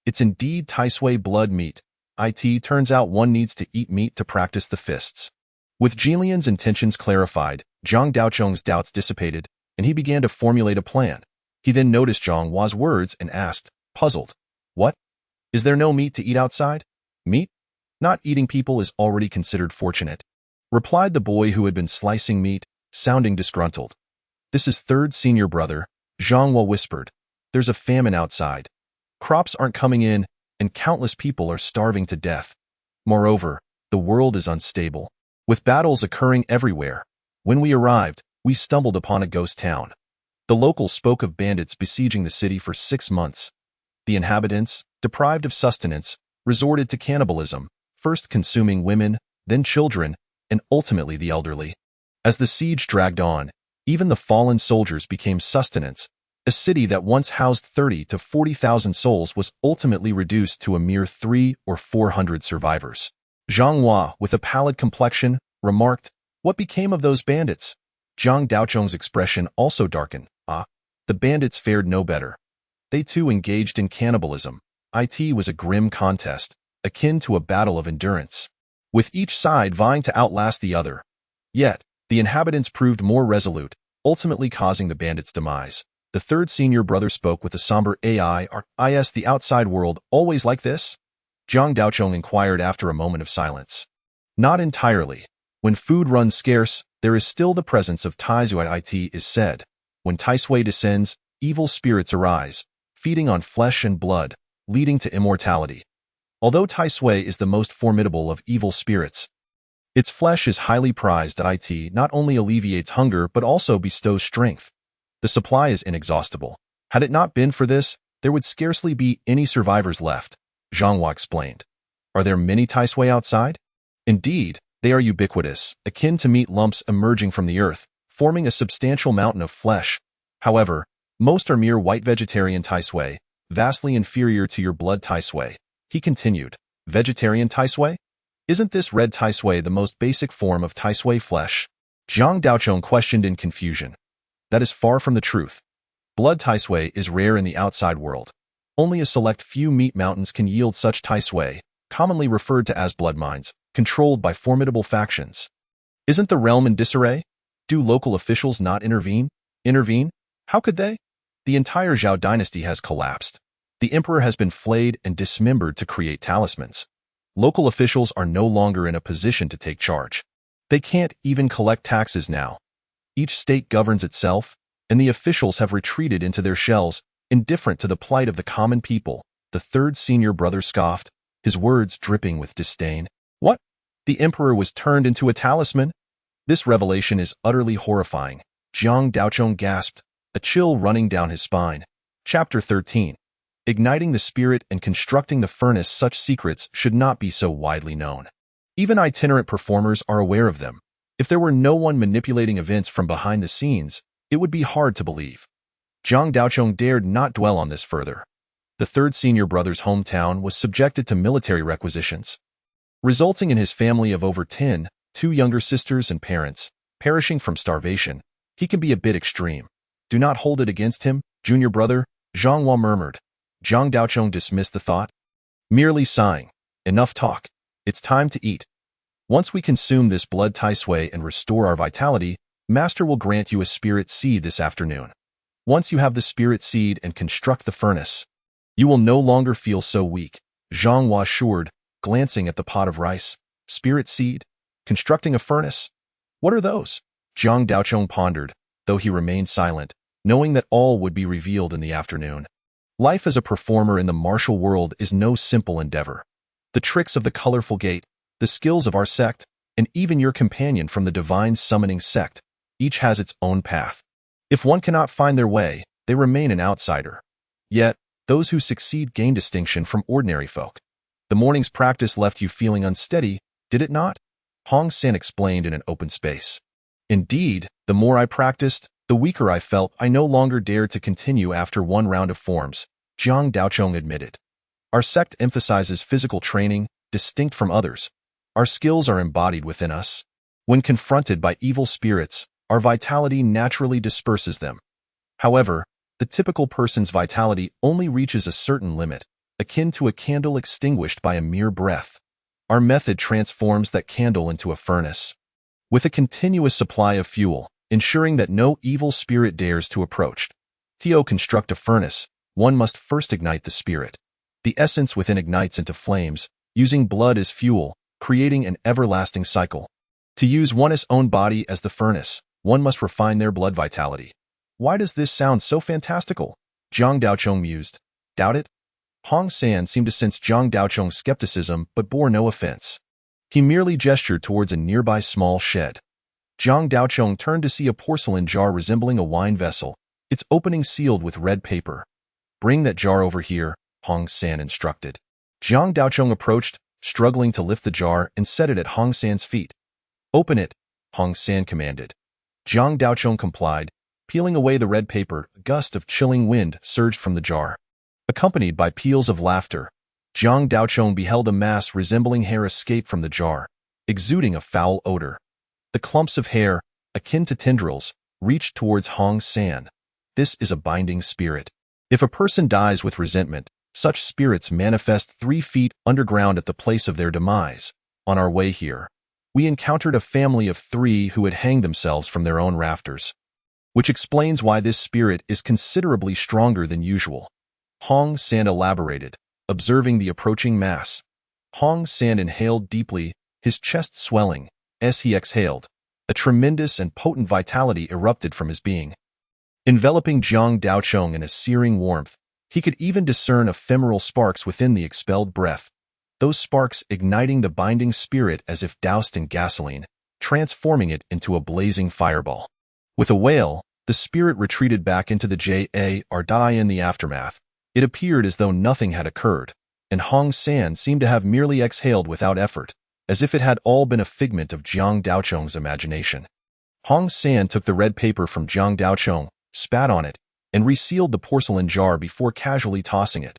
It's indeed Tai Sui blood meat. It turns out one needs to eat meat to practice the fists. With Jilian's intentions clarified, Zhang Daochong's doubts dissipated, and he began to formulate a plan. He then noticed Zhang Hua's words and asked, puzzled, what? Is there no meat to eat outside? Meat? Not eating people is already considered fortunate, replied the boy who had been slicing meat, sounding disgruntled. This is third senior brother, Zhang Hua whispered. There's a famine outside. Crops aren't coming in, and countless people are starving to death. Moreover, the world is unstable, with battles occurring everywhere. When we arrived, we stumbled upon a ghost town. The locals spoke of bandits besieging the city for 6 months. The inhabitants, deprived of sustenance, resorted to cannibalism, first consuming women, then children, and ultimately the elderly. As the siege dragged on, even the fallen soldiers became sustenance. A city that once housed 30 to 40,000 souls was ultimately reduced to a mere 300 or 400 survivors. Zhang Hua, with a pallid complexion, remarked, "What became of those bandits?" Zhang Daochong's expression also darkened. The bandits fared no better. They too engaged in cannibalism. It was a grim contest, akin to a battle of endurance, with each side vying to outlast the other. Yet, the inhabitants proved more resolute, ultimately causing the bandits' demise. The third senior brother spoke with a somber AI. "Is the outside world always like this?" Zhang Daochong inquired after a moment of silence. "Not entirely. When food runs scarce, there is still the presence of Tai Sui. It is said, when Tai Sui descends, evil spirits arise, feeding on flesh and blood, leading to immortality. Although Tai Sui is the most formidable of evil spirits, its flesh is highly prized. It not only alleviates hunger but also bestows strength. The supply is inexhaustible. Had it not been for this, there would scarcely be any survivors left," Zhang Hua explained. "Are there many Tai Sui outside?" "Indeed, they are ubiquitous, akin to meat lumps emerging from the earth, forming a substantial mountain of flesh. However, most are mere white vegetarian Tai Sui, vastly inferior to your blood Tai Sui." He continued, "Vegetarian Tai Sui? Isn't this red Tai Sui the most basic form of Tai Sui flesh?" Zhang Daochong questioned in confusion. "That is far from the truth. Blood Tai Sui is rare in the outside world. Only a select few meat mountains can yield such Tai Sui, commonly referred to as blood mines, controlled by formidable factions. Isn't the realm in disarray? Do local officials not intervene? Intervene? How could they? The entire Zhao dynasty has collapsed. The emperor has been flayed and dismembered to create talismans. Local officials are no longer in a position to take charge. They can't even collect taxes now. Each state governs itself, and the officials have retreated into their shells, indifferent to the plight of the common people." The third senior brother scoffed, his words dripping with disdain. "What? The emperor was turned into a talisman? This revelation is utterly horrifying." Zhang Daochong gasped, a chill running down his spine. Chapter 13. Igniting the spirit and constructing the furnace. Such secrets should not be so widely known. Even itinerant performers are aware of them. If there were no one manipulating events from behind the scenes, it would be hard to believe. Zhang Daochong dared not dwell on this further. The third senior brother's hometown was subjected to military requisitions, resulting in his family of over 10, two younger sisters and parents, perishing from starvation. He can be a bit extreme. "Do not hold it against him, junior brother," Zhang Hua murmured. Zhang Daochong dismissed the thought, merely sighing. "Enough talk. It's time to eat. Once we consume this blood Tai Sui and restore our vitality, Master will grant you a spirit seed this afternoon. Once you have the spirit seed and construct the furnace, you will no longer feel so weak," Zhang Hua assured, glancing at the pot of rice. "Spirit seed? Constructing a furnace? What are those?" Zhang Daochong pondered, though he remained silent, knowing that all would be revealed in the afternoon. Life as a performer in the martial world is no simple endeavor. The tricks of the colorful gate, the skills of our sect, and even your companion from the divine summoning sect, each has its own path. If one cannot find their way, they remain an outsider. Yet, those who succeed gain distinction from ordinary folk. The morning's practice left you feeling unsteady, did it not? Hong San explained in an open space. "Indeed, the more I practiced, the weaker I felt. I no longer dared to continue after one round of forms," Zhang Daochong admitted. "Our sect emphasizes physical training, distinct from others. Our skills are embodied within us. When confronted by evil spirits, our vitality naturally disperses them. However, the typical person's vitality only reaches a certain limit, akin to a candle extinguished by a mere breath. Our method transforms that candle into a furnace, with a continuous supply of fuel, ensuring that no evil spirit dares to approach. To construct a furnace, one must first ignite the spirit. The essence within ignites into flames, using blood as fuel, creating an everlasting cycle. To use one's own body as the furnace, one must refine their blood vitality." "Why does this sound so fantastical?" Zhang Daochong mused. "Doubt it?" Hong San seemed to sense Zhang Daochong's skepticism but bore no offense. He merely gestured towards a nearby small shed. Zhang Daochong turned to see a porcelain jar resembling a wine vessel, its opening sealed with red paper. "Bring that jar over here," Hong San instructed. Jiang Daochong approached, struggling to lift the jar, and set it at Hong San's feet. "Open it," Hong San commanded. Jiang Daochong complied. Peeling away the red paper, a gust of chilling wind surged from the jar. Accompanied by peals of laughter, Jiang Daochong beheld a mass resembling hair escape from the jar, exuding a foul odor. The clumps of hair, akin to tendrils, reached towards Hong San. This is a binding spirit. If a person dies with resentment, such spirits manifest 3 feet underground at the place of their demise. On our way here, we encountered a family of 3 who had hanged themselves from their own rafters, which explains why this spirit is considerably stronger than usual. Hong San elaborated, observing the approaching mass. Hong San inhaled deeply, his chest swelling. As he exhaled, a tremendous and potent vitality erupted from his being, enveloping Jiang Daochong in a searing warmth. He could even discern ephemeral sparks within the expelled breath, those sparks igniting the binding spirit as if doused in gasoline, transforming it into a blazing fireball. With a wail, the spirit retreated back into the jar. In the aftermath, it appeared as though nothing had occurred, and Hong San seemed to have merely exhaled without effort, as if it had all been a figment of Jiang Daochong's imagination. Hong San took the red paper from Jiang Daochong, spat on it, and resealed the porcelain jar before casually tossing it.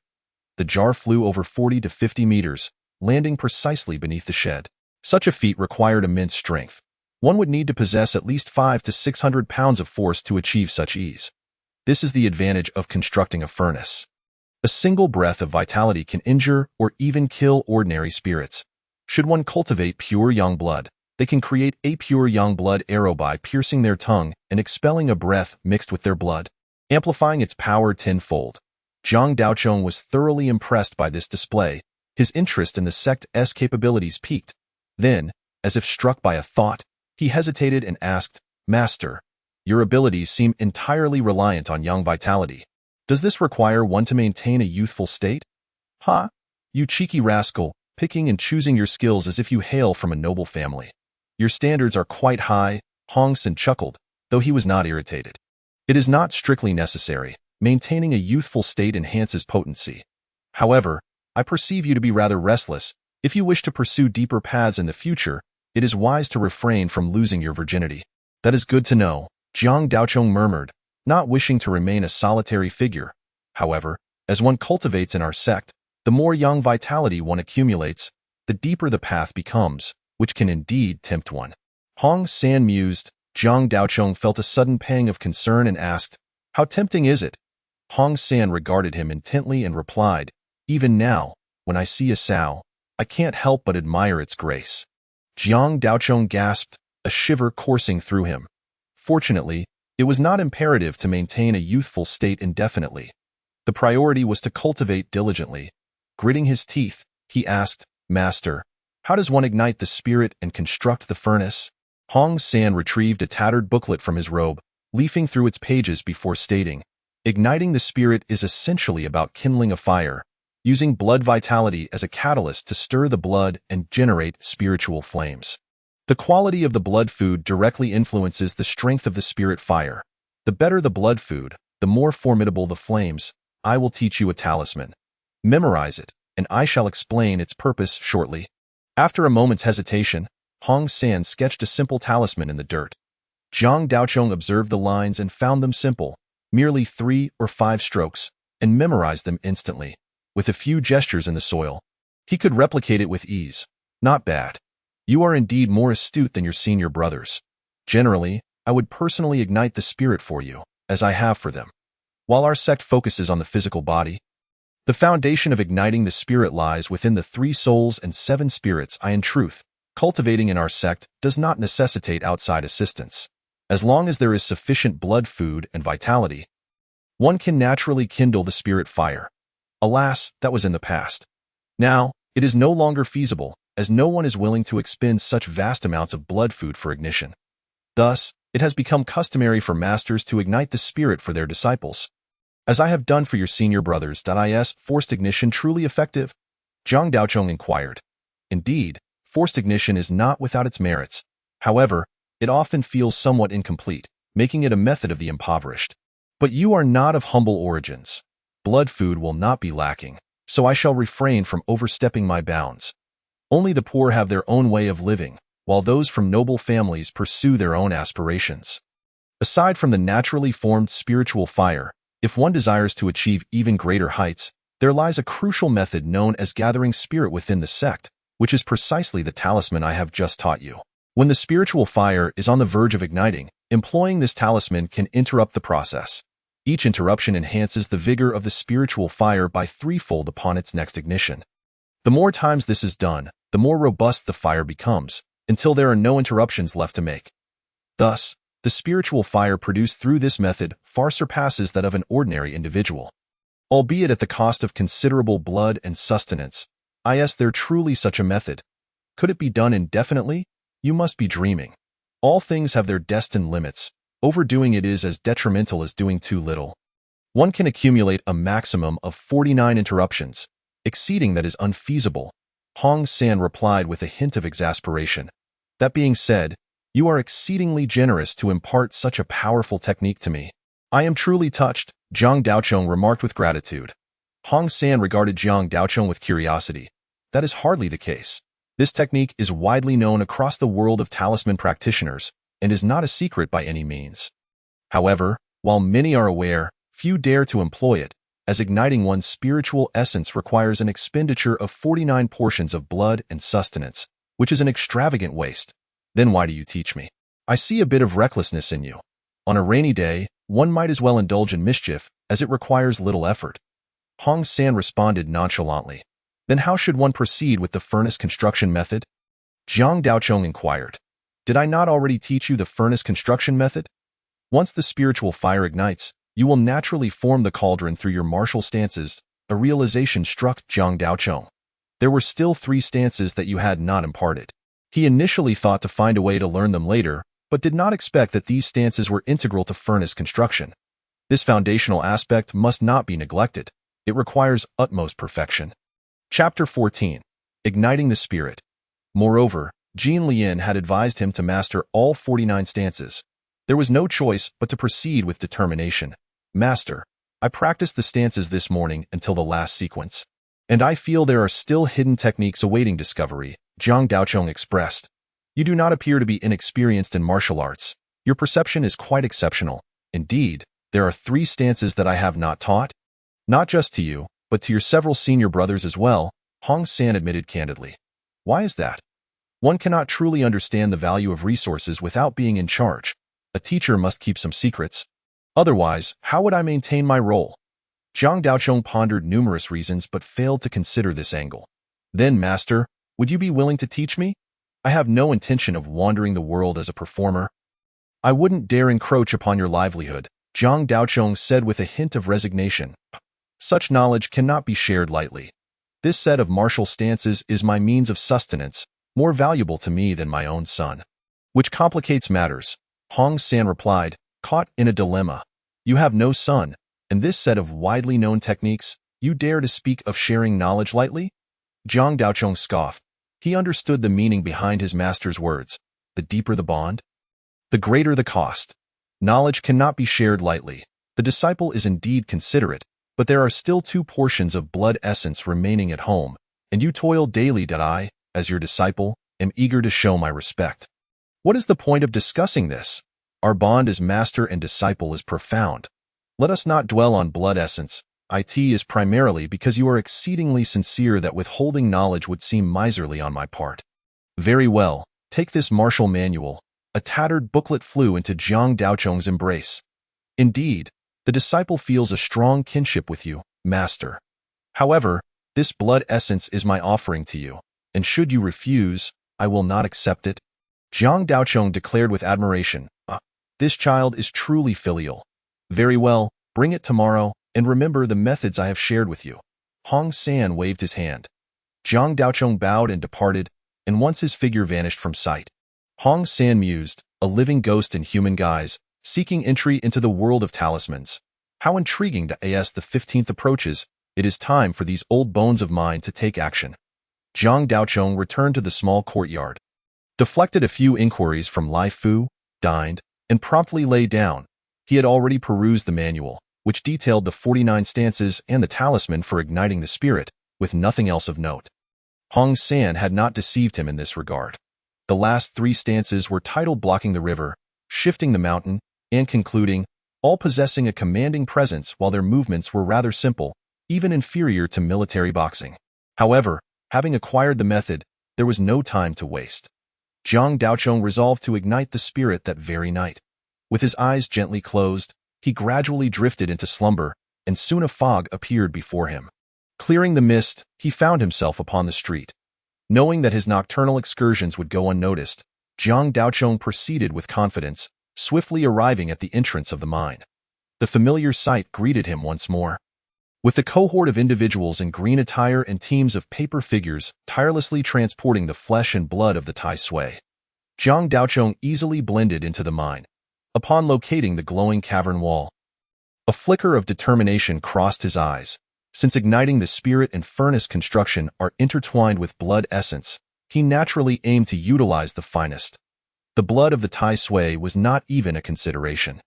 The jar flew over 40 to 50 meters, landing precisely beneath the shed. Such a feat required immense strength. One would need to possess at least 500 to 600 pounds of force to achieve such ease. This is the advantage of constructing a furnace. A single breath of vitality can injure or even kill ordinary spirits. Should one cultivate pure young blood, they can create a pure young blood arrow by piercing their tongue and expelling a breath mixed with their blood, amplifying its power tenfold. Jiang Daochong was thoroughly impressed by this display. His interest in the sect's capabilities peaked. Then, as if struck by a thought, he hesitated and asked, "Master, your abilities seem entirely reliant on young vitality. Does this require one to maintain a youthful state?" "Ha! You cheeky rascal, picking and choosing your skills as if you hail from a noble family. Your standards are quite high," Hong San chuckled, though he was not irritated. "It is not strictly necessary. Maintaining a youthful state enhances potency. However, I perceive you to be rather restless. If you wish to pursue deeper paths in the future, it is wise to refrain from losing your virginity." "That is good to know," Jiang Daochong murmured, not wishing to remain a solitary figure. However, as one cultivates in our sect, the more young vitality one accumulates, the deeper the path becomes, which can indeed tempt one. Hong San mused. Jiang Daochong felt a sudden pang of concern and asked, "How tempting is it?" Hong San regarded him intently and replied, "Even now, when I see a sow, I can't help but admire its grace." Jiang Daochong gasped, a shiver coursing through him. Fortunately, it was not imperative to maintain a youthful state indefinitely. The priority was to cultivate diligently. Gritting his teeth, he asked, "Master, how does one ignite the spirit and construct the furnace?" Hong San retrieved a tattered booklet from his robe, leafing through its pages before stating, "Igniting the spirit is essentially about kindling a fire, using blood vitality as a catalyst to stir the blood and generate spiritual flames. The quality of the blood food directly influences the strength of the spirit fire. The better the blood food, the more formidable the flames. I will teach you a talisman. Memorize it, and I shall explain its purpose shortly." After a moment's hesitation, Hong San sketched a simple talisman in the dirt. Jiang Daochong observed the lines and found them simple, merely 3 or 5 strokes, and memorized them instantly. With a few gestures in the soil, he could replicate it with ease. "Not bad. You are indeed more astute than your senior brothers. Generally, I would personally ignite the spirit for you, as I have for them. While our sect focuses on the physical body, the foundation of igniting the spirit lies within the 3 souls and 7 spirits. In truth, cultivating in our sect does not necessitate outside assistance. As long as there is sufficient blood food and vitality, one can naturally kindle the spirit fire. Alas, that was in the past. Now, it is no longer feasible, as no one is willing to expend such vast amounts of blood food for ignition. Thus, it has become customary for masters to ignite the spirit for their disciples. As I have done for your senior brothers. Is forced ignition truly effective? Jiang Daochong inquired. Indeed, forced ignition is not without its merits. However, it often feels somewhat incomplete, making it a method of the impoverished. But you are not of humble origins. Blood food will not be lacking. so I shall refrain from overstepping my bounds. Only the poor have their own way of living, while those from noble families pursue their own aspirations. Aside from the naturally formed spiritual fire, if one desires to achieve even greater heights, there lies a crucial method known as gathering spirit within the sect, which is precisely the talisman I have just taught you. When the spiritual fire is on the verge of igniting, employing this talisman can interrupt the process. Each interruption enhances the vigor of the spiritual fire by threefold upon its next ignition. The more times this is done, the more robust the fire becomes, until there are no interruptions left to make. Thus, the spiritual fire produced through this method far surpasses that of an ordinary individual. Albeit at the cost of considerable blood and sustenance, is there truly such a method? Could it be done indefinitely? You must be dreaming. All things have their destined limits. Overdoing it is as detrimental as doing too little. One can accumulate a maximum of 49 interruptions. Exceeding that is unfeasible. Hong San replied with a hint of exasperation. That being said, you are exceedingly generous to impart such a powerful technique to me. I am truly touched, Zhang Daochong remarked with gratitude. Hong San regarded Zhang Daochong with curiosity. That is hardly the case. This technique is widely known across the world of talisman practitioners and is not a secret by any means. However, while many are aware, few dare to employ it, as igniting one's spiritual essence requires an expenditure of 49 portions of blood and sustenance, which is an extravagant waste. Then why do you teach me? I see a bit of recklessness in you. On a rainy day, one might as well indulge in mischief, as it requires little effort. Hong San responded nonchalantly. Then how should one proceed with the furnace construction method? Zhang Daochong inquired. Did I not already teach you the furnace construction method? Once the spiritual fire ignites, you will naturally form the cauldron through your martial stances. A realization struck Zhang Daochong. There were still 3 stances that you had not imparted. He initially thought to find a way to learn them later, but did not expect that these stances were integral to furnace construction. This foundational aspect must not be neglected. It requires utmost perfection. Chapter 14. Igniting the Spirit. Moreover, Jean Lien had advised him to master all 49 stances. There was no choice but to proceed with determination. Master, I practiced the stances this morning until the last sequence, and I feel there are still hidden techniques awaiting discovery, Zhang Daochong expressed. You do not appear to be inexperienced in martial arts. Your perception is quite exceptional. Indeed, there are 3 stances that I have not taught. Not just to you, but to your several senior brothers as well, Hong San admitted candidly. Why is that? One cannot truly understand the value of resources without being in charge. A teacher must keep some secrets. Otherwise, how would I maintain my role? Zhang Daochong pondered numerous reasons but failed to consider this angle. Then, Master, would you be willing to teach me? I have no intention of wandering the world as a performer. I wouldn't dare encroach upon your livelihood, Zhang Daochong said with a hint of resignation. Such knowledge cannot be shared lightly. This set of martial stances is my means of sustenance, more valuable to me than my own son. Which complicates matters, Hong San replied, caught in a dilemma. You have no son, and this set of widely known techniques, you dare to speak of sharing knowledge lightly? Zhang Daochong scoffed. He understood the meaning behind his master's words. The deeper the bond, the greater the cost. Knowledge cannot be shared lightly. The disciple is indeed considerate, but there are still 2 portions of blood essence remaining at home, and you toil daily that I, as your disciple, am eager to show my respect. What is the point of discussing this? Our bond as master and disciple is profound. Let us not dwell on blood essence. It is primarily because you are exceedingly sincere that withholding knowledge would seem miserly on my part. Very well, take this martial manual. A tattered booklet flew into Zhang Daochong's embrace. Indeed, the disciple feels a strong kinship with you, Master. However, this blood essence is my offering to you, and should you refuse, I will not accept it. Zhang Daochong declared with admiration, this child is truly filial. Very well, bring it tomorrow, and remember the methods I have shared with you. Hong San waved his hand. Zhang Daochong bowed and departed, and once his figure vanished from sight, Hong San mused, a living ghost in human guise, seeking entry into the world of talismans. How intriguing to as the 15th approaches, it is time for these old bones of mine to take action. Zhang Daochong returned to the small courtyard, deflected a few inquiries from Lai Fu, dined, and promptly lay down. He had already perused the manual, which detailed the 49 stances and the talisman for igniting the spirit, with nothing else of note. Hong San had not deceived him in this regard. The last 3 stances were titled Blocking the River, Shifting the Mountain, and Concluding, all possessing a commanding presence while their movements were rather simple, even inferior to military boxing. However, having acquired the method, there was no time to waste. Jiang Daochong resolved to ignite the spirit that very night. With his eyes gently closed, he gradually drifted into slumber, and soon a fog appeared before him. Clearing the mist, he found himself upon the street. Knowing that his nocturnal excursions would go unnoticed, Jiang Daochong proceeded with confidence, swiftly arriving at the entrance of the mine. The familiar sight greeted him once more. With the cohort of individuals in green attire and teams of paper figures tirelessly transporting the flesh and blood of the Tai Sui, Jiang Daochong easily blended into the mine. Upon locating the glowing cavern wall, a flicker of determination crossed his eyes. Since igniting the spirit and furnace construction are intertwined with blood essence, he naturally aimed to utilize the finest. The blood of the Tai Sui was not even a consideration.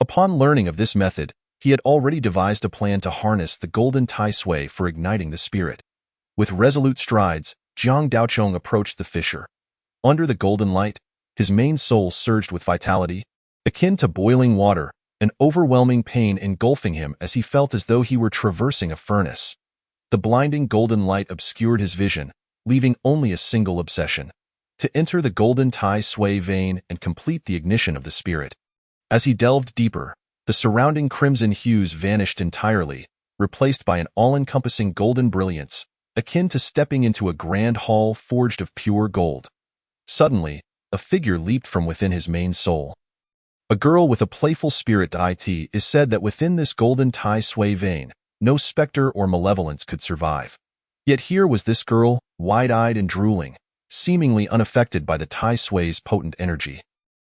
Upon learning of this method, he had already devised a plan to harness the golden Tai Sui for igniting the spirit. With resolute strides, Jiang Daochong approached the fissure. Under the golden light, his main soul surged with vitality, akin to boiling water, an overwhelming pain engulfing him as he felt as though he were traversing a furnace. The blinding golden light obscured his vision, leaving only a single obsession: to enter the golden Tai Sui vein and complete the ignition of the spirit. As he delved deeper, the surrounding crimson hues vanished entirely, replaced by an all-encompassing golden brilliance, akin to stepping into a grand hall forged of pure gold. Suddenly, a figure leaped from within his main soul. A girl with a playful spirit. It is said that within this golden Tai Sui vein, no specter or malevolence could survive. Yet here was this girl, wide-eyed and drooling, seemingly unaffected by the Tai Sui's potent energy.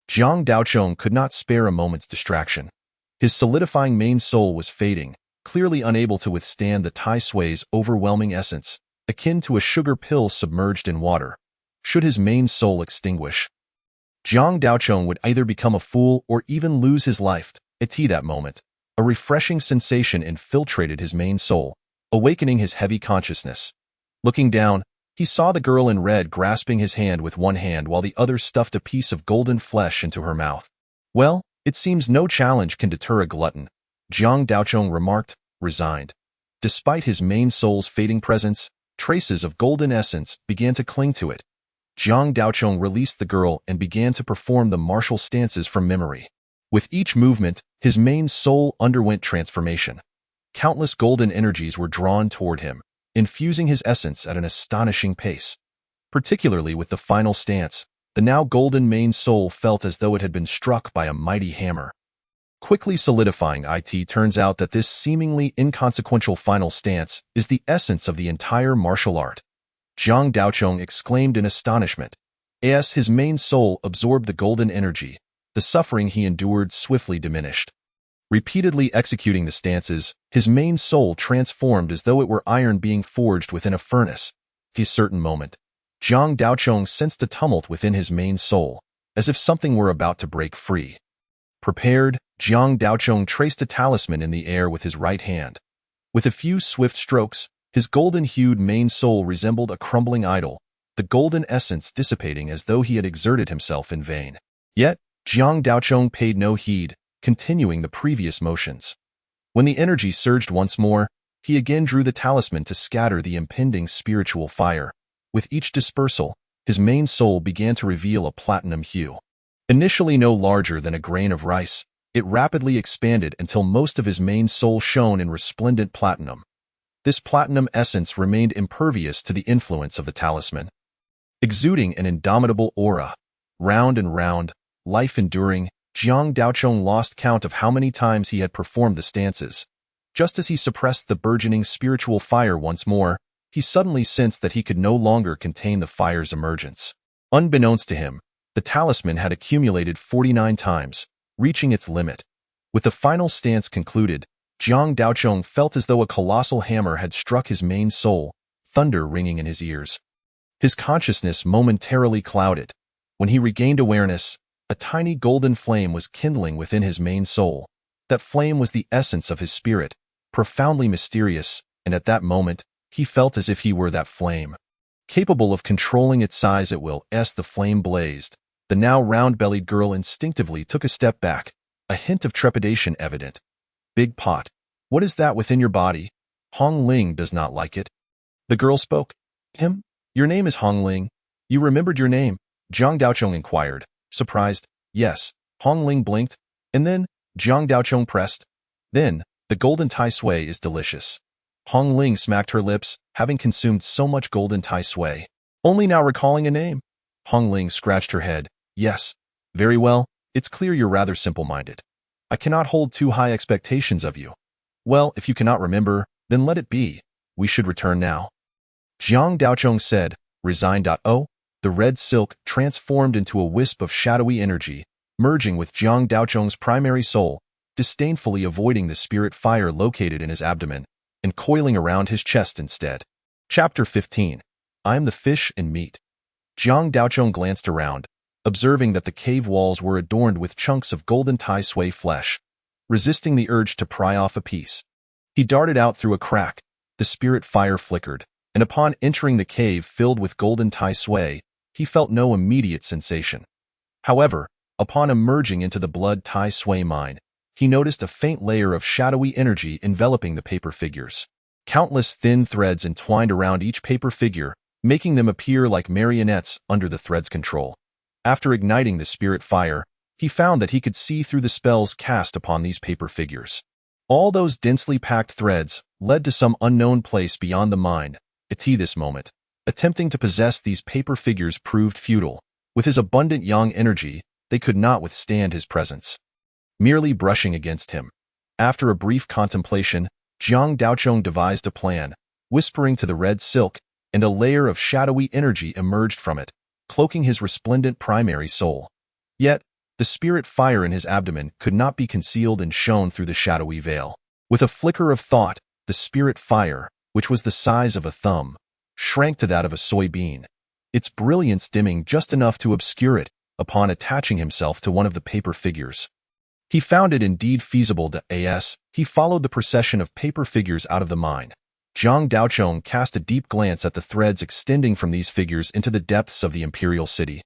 Jiang Daochong could not spare a moment's distraction. His solidifying main soul was fading, clearly unable to withstand the Tai Sui's overwhelming essence, akin to a sugar pill submerged in water. Should his main soul extinguish, Jiang Daochong would either become a fool or even lose his life. At that moment, a refreshing sensation infiltrated his main soul, awakening his heavy consciousness. Looking down, he saw the girl in red grasping his hand with one hand while the other stuffed a piece of golden flesh into her mouth. Well, it seems no challenge can deter a glutton, Jiang Daochong remarked, resigned. Despite his main soul's fading presence, traces of golden essence began to cling to it. Jiang Daochong released the girl and began to perform the martial stances from memory. With each movement, his main soul underwent transformation. Countless golden energies were drawn toward him, infusing his essence at an astonishing pace. Particularly with the final stance, the now golden main soul felt as though it had been struck by a mighty hammer. Quickly solidifying, it turns out that this seemingly inconsequential final stance is the essence of the entire martial art. Jiang Daochong exclaimed in astonishment. As his main soul absorbed the golden energy, the suffering he endured swiftly diminished. Repeatedly executing the stances, his main soul transformed as though it were iron being forged within a furnace. At a certain moment, Jiang Daochong sensed a tumult within his main soul, as if something were about to break free. Prepared, Jiang Daochong traced a talisman in the air with his right hand. With a few swift strokes, his golden-hued main soul resembled a crumbling idol, the golden essence dissipating as though he had exerted himself in vain. Yet, Jiang Daochong paid no heed, continuing the previous motions. When the energy surged once more, he again drew the talisman to scatter the impending spiritual fire. With each dispersal, his main soul began to reveal a platinum hue. Initially no larger than a grain of rice, it rapidly expanded until most of his main soul shone in resplendent platinum. This platinum essence remained impervious to the influence of the talisman, exuding an indomitable aura. Round and round, life-enduring, Jiang Daochong lost count of how many times he had performed the stances. Just as he suppressed the burgeoning spiritual fire once more, he suddenly sensed that he could no longer contain the fire's emergence. Unbeknownst to him, the talisman had accumulated 49 times, reaching its limit. With the final stance concluded, Jiang Daochong felt as though a colossal hammer had struck his main soul, thunder ringing in his ears. His consciousness momentarily clouded. When he regained awareness, a tiny golden flame was kindling within his main soul. That flame was the essence of his spirit, profoundly mysterious, and at that moment, he felt as if he were that flame, capable of controlling its size at will. As the flame blazed, the now round-bellied girl instinctively took a step back, a hint of trepidation evident. Big pot, what is that within your body? Hong Ling does not like it. The girl spoke. Him? Your name is Hong Ling. You remembered your name? Jiang Daochong inquired, surprised. Yes. Hong Ling blinked, and then Jiang Daochong pressed. Then, the golden Tai Sui is delicious. Hong Ling smacked her lips, having consumed so much golden Tai Sui. Only now recalling a name. Hong Ling scratched her head. Yes. Very well, it's clear you're rather simple-minded. I cannot hold too high expectations of you. Well, if you cannot remember, then let it be. We should return now. Jiang Daochong said, resigned. Oh, the red silk transformed into a wisp of shadowy energy, merging with Jiang Daochong's primary soul, disdainfully avoiding the spirit fire located in his abdomen, and coiling around his chest instead. Chapter 15. I am the fish and meat. Jiang Daochong glanced around, observing that the cave walls were adorned with chunks of golden Tai Sui flesh. Resisting the urge to pry off a piece, he darted out through a crack. The spirit fire flickered, and upon entering the cave filled with golden Tai Sui, he felt no immediate sensation. However, upon emerging into the blood Tai Sui mine, he noticed a faint layer of shadowy energy enveloping the paper figures. Countless thin threads entwined around each paper figure, making them appear like marionettes under the thread's control. After igniting the spirit fire, he found that he could see through the spells cast upon these paper figures. All those densely packed threads led to some unknown place beyond the mine. At this moment, attempting to possess these paper figures proved futile. With his abundant yang energy, they could not withstand his presence. Merely brushing against him. After a brief contemplation, Jiang Daochong devised a plan, whispering to the red silk, and a layer of shadowy energy emerged from it, cloaking his resplendent primary soul. Yet, the spirit fire in his abdomen could not be concealed and shone through the shadowy veil. With a flicker of thought, the spirit fire, which was the size of a thumb, shrank to that of a soybean, its brilliance dimming just enough to obscure it upon attaching himself to one of the paper figures. He found it indeed feasible to he followed the procession of paper figures out of the mine. Jiang Daochong cast a deep glance at the threads extending from these figures into the depths of the imperial city.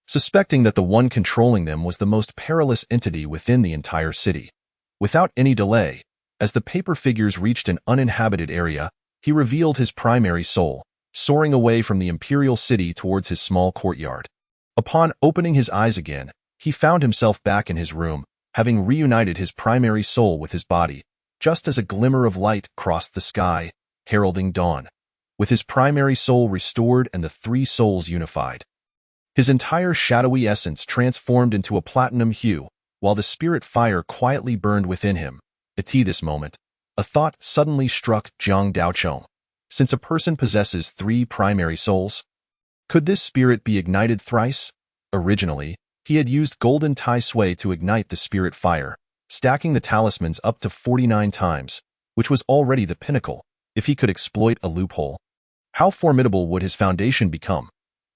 Suspecting that the one controlling them was the most perilous entity within the entire city. Without any delay, as the paper figures reached an uninhabited area, he revealed his primary soul, soaring away from the imperial city towards his small courtyard. Upon opening his eyes again, he found himself back in his room, having reunited his primary soul with his body, just as a glimmer of light crossed the sky, heralding dawn. With his primary soul restored and the three souls unified, his entire shadowy essence transformed into a platinum hue, while the spirit fire quietly burned within him. At this moment, a thought suddenly struck Jiang Daochong. Since a person possesses three primary souls, could this spirit be ignited thrice? Originally, he had used golden Tai Sui to ignite the spirit fire, stacking the talismans up to 49 times, which was already the pinnacle. If he could exploit a loophole, how formidable would his foundation become?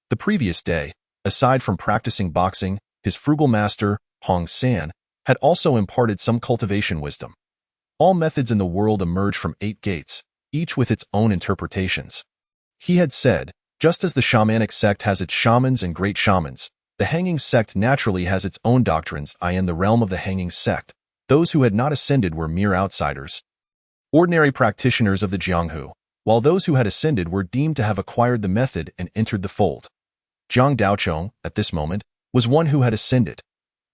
The previous day, aside from practicing boxing, his frugal master, Hong San, had also imparted some cultivation wisdom. All methods in the world emerge from 8 gates, each with its own interpretations. He had said, just as the shamanic sect has its shamans and great shamans, the hanging sect naturally has its own doctrines. In the realm of the hanging sect, those who had not ascended were mere outsiders, ordinary practitioners of the Jianghu, while those who had ascended were deemed to have acquired the method and entered the fold. Jiang Daochong, at this moment, was one who had ascended.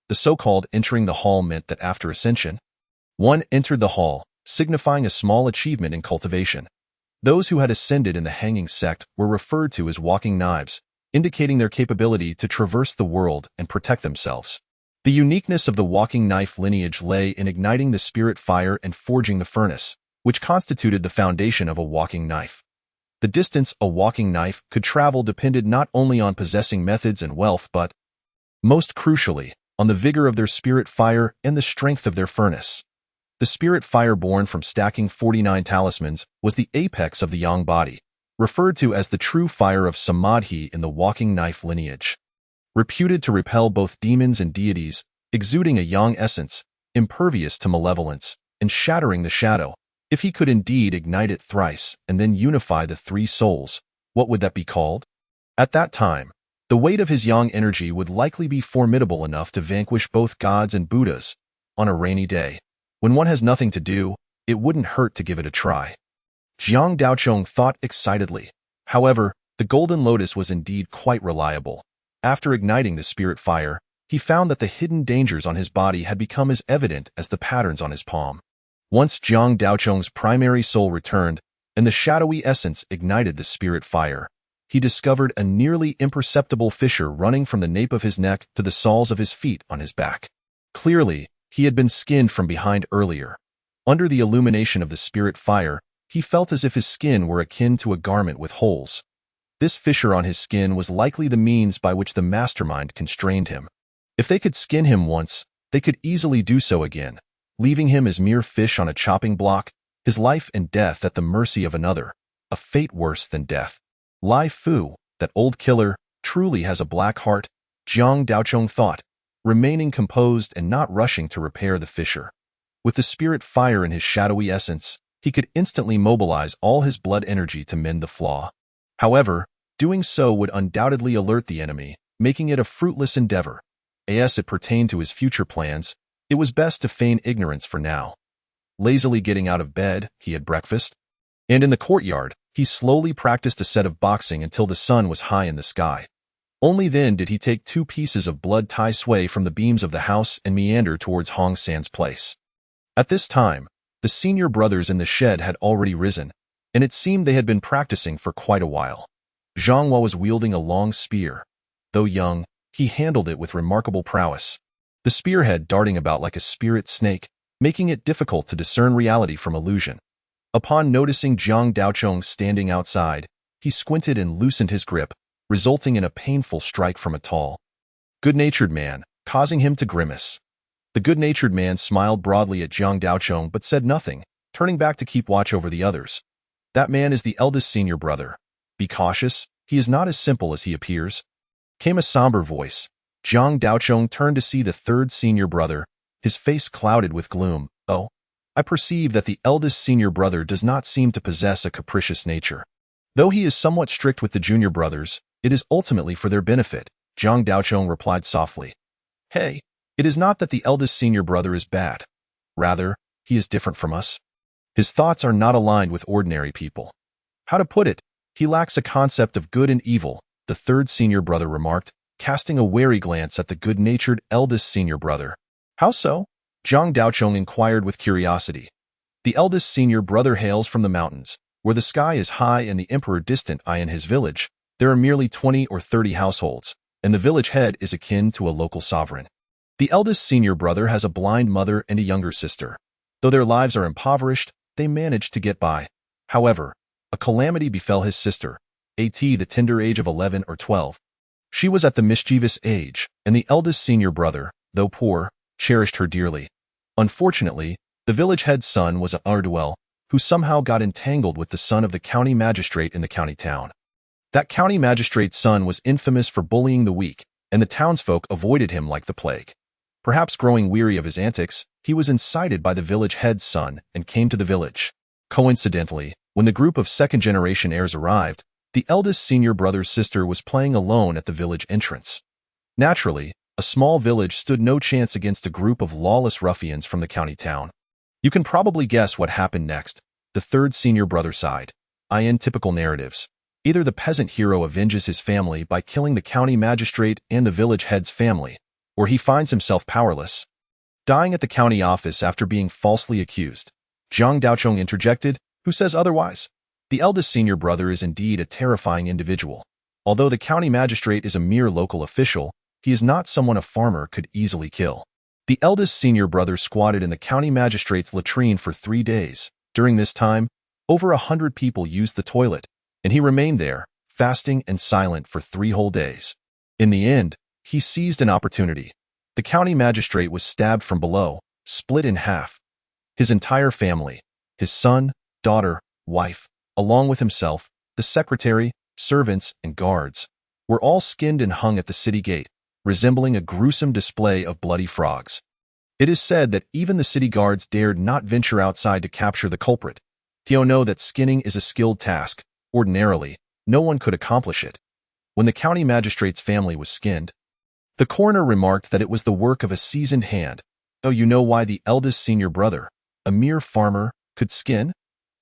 The so-called entering the hall meant that after ascension, one entered the hall, signifying a small achievement in cultivation. Those who had ascended in the hanging sect were referred to as walking knives, indicating their capability to traverse the world and protect themselves. The uniqueness of the walking knife lineage lay in igniting the spirit fire and forging the furnace, which constituted the foundation of a walking knife. The distance a walking knife could travel depended not only on possessing methods and wealth but, most crucially, on the vigor of their spirit fire and the strength of their furnace. The spirit fire born from stacking 49 talismans was the apex of the yang body, referred to as the true fire of Samadhi in the walking knife lineage. Reputed to repel both demons and deities, exuding a yang essence, impervious to malevolence, and shattering the shadow, If he could indeed ignite it thrice and then unify the three souls, what would that be called? At that time, the weight of his yang energy would likely be formidable enough to vanquish both gods and Buddhas. On a rainy day, when one has nothing to do, it wouldn't hurt to give it a try. Jiang Daochong thought excitedly. However, the golden lotus was indeed quite reliable. After igniting the spirit fire, he found that the hidden dangers on his body had become as evident as the patterns on his palm. Once Jiang Daochong's primary soul returned, and the shadowy essence ignited the spirit fire, he discovered a nearly imperceptible fissure running from the nape of his neck to the soles of his feet on his back. Clearly, he had been skinned from behind earlier. Under the illumination of the spirit fire, he felt as if his skin were akin to a garment with holes. This fissure on his skin was likely the means by which the mastermind constrained him. If they could skin him once, they could easily do so again, leaving him as mere fish on a chopping block, his life and death at the mercy of another, a fate worse than death. Lai Fu, that old killer, truly has a black heart, Jiang Daochong thought, remaining composed and not rushing to repair the fissure. With the spirit fire in his shadowy essence, he could instantly mobilize all his blood energy to mend the flaw. However, doing so would undoubtedly alert the enemy, making it a fruitless endeavor. As it pertained to his future plans, it was best to feign ignorance for now. Lazily getting out of bed, he had breakfast, and in the courtyard, he slowly practiced a set of boxing until the sun was high in the sky. Only then did he take 2 pieces of blood Tai Sui from the beams of the house and meander towards Hong San's place. At this time, the senior brothers in the shed had already risen, and it seemed they had been practicing for quite a while. Zhang Hua was wielding a long spear. Though young, he handled it with remarkable prowess, the spearhead darting about like a spirit snake, making it difficult to discern reality from illusion. Upon noticing Jiang Daochong standing outside, he squinted and loosened his grip, resulting in a painful strike from a tall, good-natured man, causing him to grimace. The good-natured man smiled broadly at Jiang Daochong but said nothing, turning back to keep watch over the others. That man is the eldest senior brother. Be cautious, he is not as simple as he appears. Came a somber voice. Jiang Daochong turned to see the third senior brother, his face clouded with gloom. Oh, I perceive that the eldest senior brother does not seem to possess a capricious nature. Though he is somewhat strict with the junior brothers, it is ultimately for their benefit, Jiang Daochong replied softly. Hey, it is not that the eldest senior brother is bad. Rather, he is different from us. His thoughts are not aligned with ordinary people. How to put it, he lacks a concept of good and evil, the third senior brother remarked, casting a wary glance at the good-natured eldest senior brother. How so? Jiang Daochong inquired with curiosity. The eldest senior brother hails from the mountains, where the sky is high and the emperor distant. In his village, there are merely 20 or 30 households, and the village head is akin to a local sovereign. The eldest senior brother has a blind mother and a younger sister. Though their lives are impoverished, they manage to get by. However, a calamity befell his sister, the tender age of 11 or 12. She was at the mischievous age, and the eldest senior brother, though poor, cherished her dearly. Unfortunately, the village head's son was a Arduel, who somehow got entangled with the son of the county magistrate in the county town. That county magistrate's son was infamous for bullying the weak, and the townsfolk avoided him like the plague. Perhaps growing weary of his antics, he was incited by the village head's son and came to the village. Coincidentally, when the group of second-generation heirs arrived, the eldest senior brother's sister was playing alone at the village entrance. Naturally, a small village stood no chance against a group of lawless ruffians from the county town. You can probably guess what happened next. The third senior brother sighed. In typical narratives, either the peasant hero avenges his family by killing the county magistrate and the village head's family, or he finds himself powerless, dying at the county office after being falsely accused. Jiang Daochong interjected, who says otherwise? The eldest senior brother is indeed a terrifying individual. Although the county magistrate is a mere local official, he is not someone a farmer could easily kill. The eldest senior brother squatted in the county magistrate's latrine for 3 days. During this time, over 100 people used the toilet, and he remained there, fasting and silent for 3 whole days. In the end, he seized an opportunity. The county magistrate was stabbed from below, split in half. His entire family, his son, daughter, wife, along with himself, the secretary, servants, and guards, were all skinned and hung at the city gate, resembling a gruesome display of bloody frogs. It is said that even the city guards dared not venture outside to capture the culprit. Theo know that skinning is a skilled task. Ordinarily, no one could accomplish it. When the county magistrate's family was skinned, the coroner remarked that it was the work of a seasoned hand. Though you know why the eldest senior brother, a mere farmer, could skin?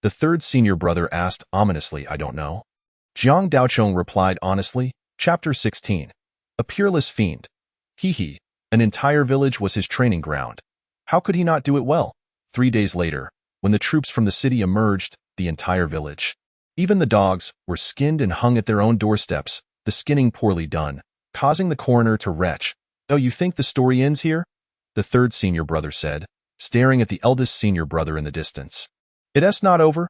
The third senior brother asked ominously. I don't know. Jiang Daochong replied honestly. Chapter 16. A peerless fiend. He. An entire village was his training ground. How could he not do it well? 3 days later, when the troops from the city emerged, the entire village, even the dogs, were skinned and hung at their own doorsteps, the skinning poorly done, causing the coroner to retch. Oh, you think the story ends here? The third senior brother said, staring at the eldest senior brother in the distance. It's not over.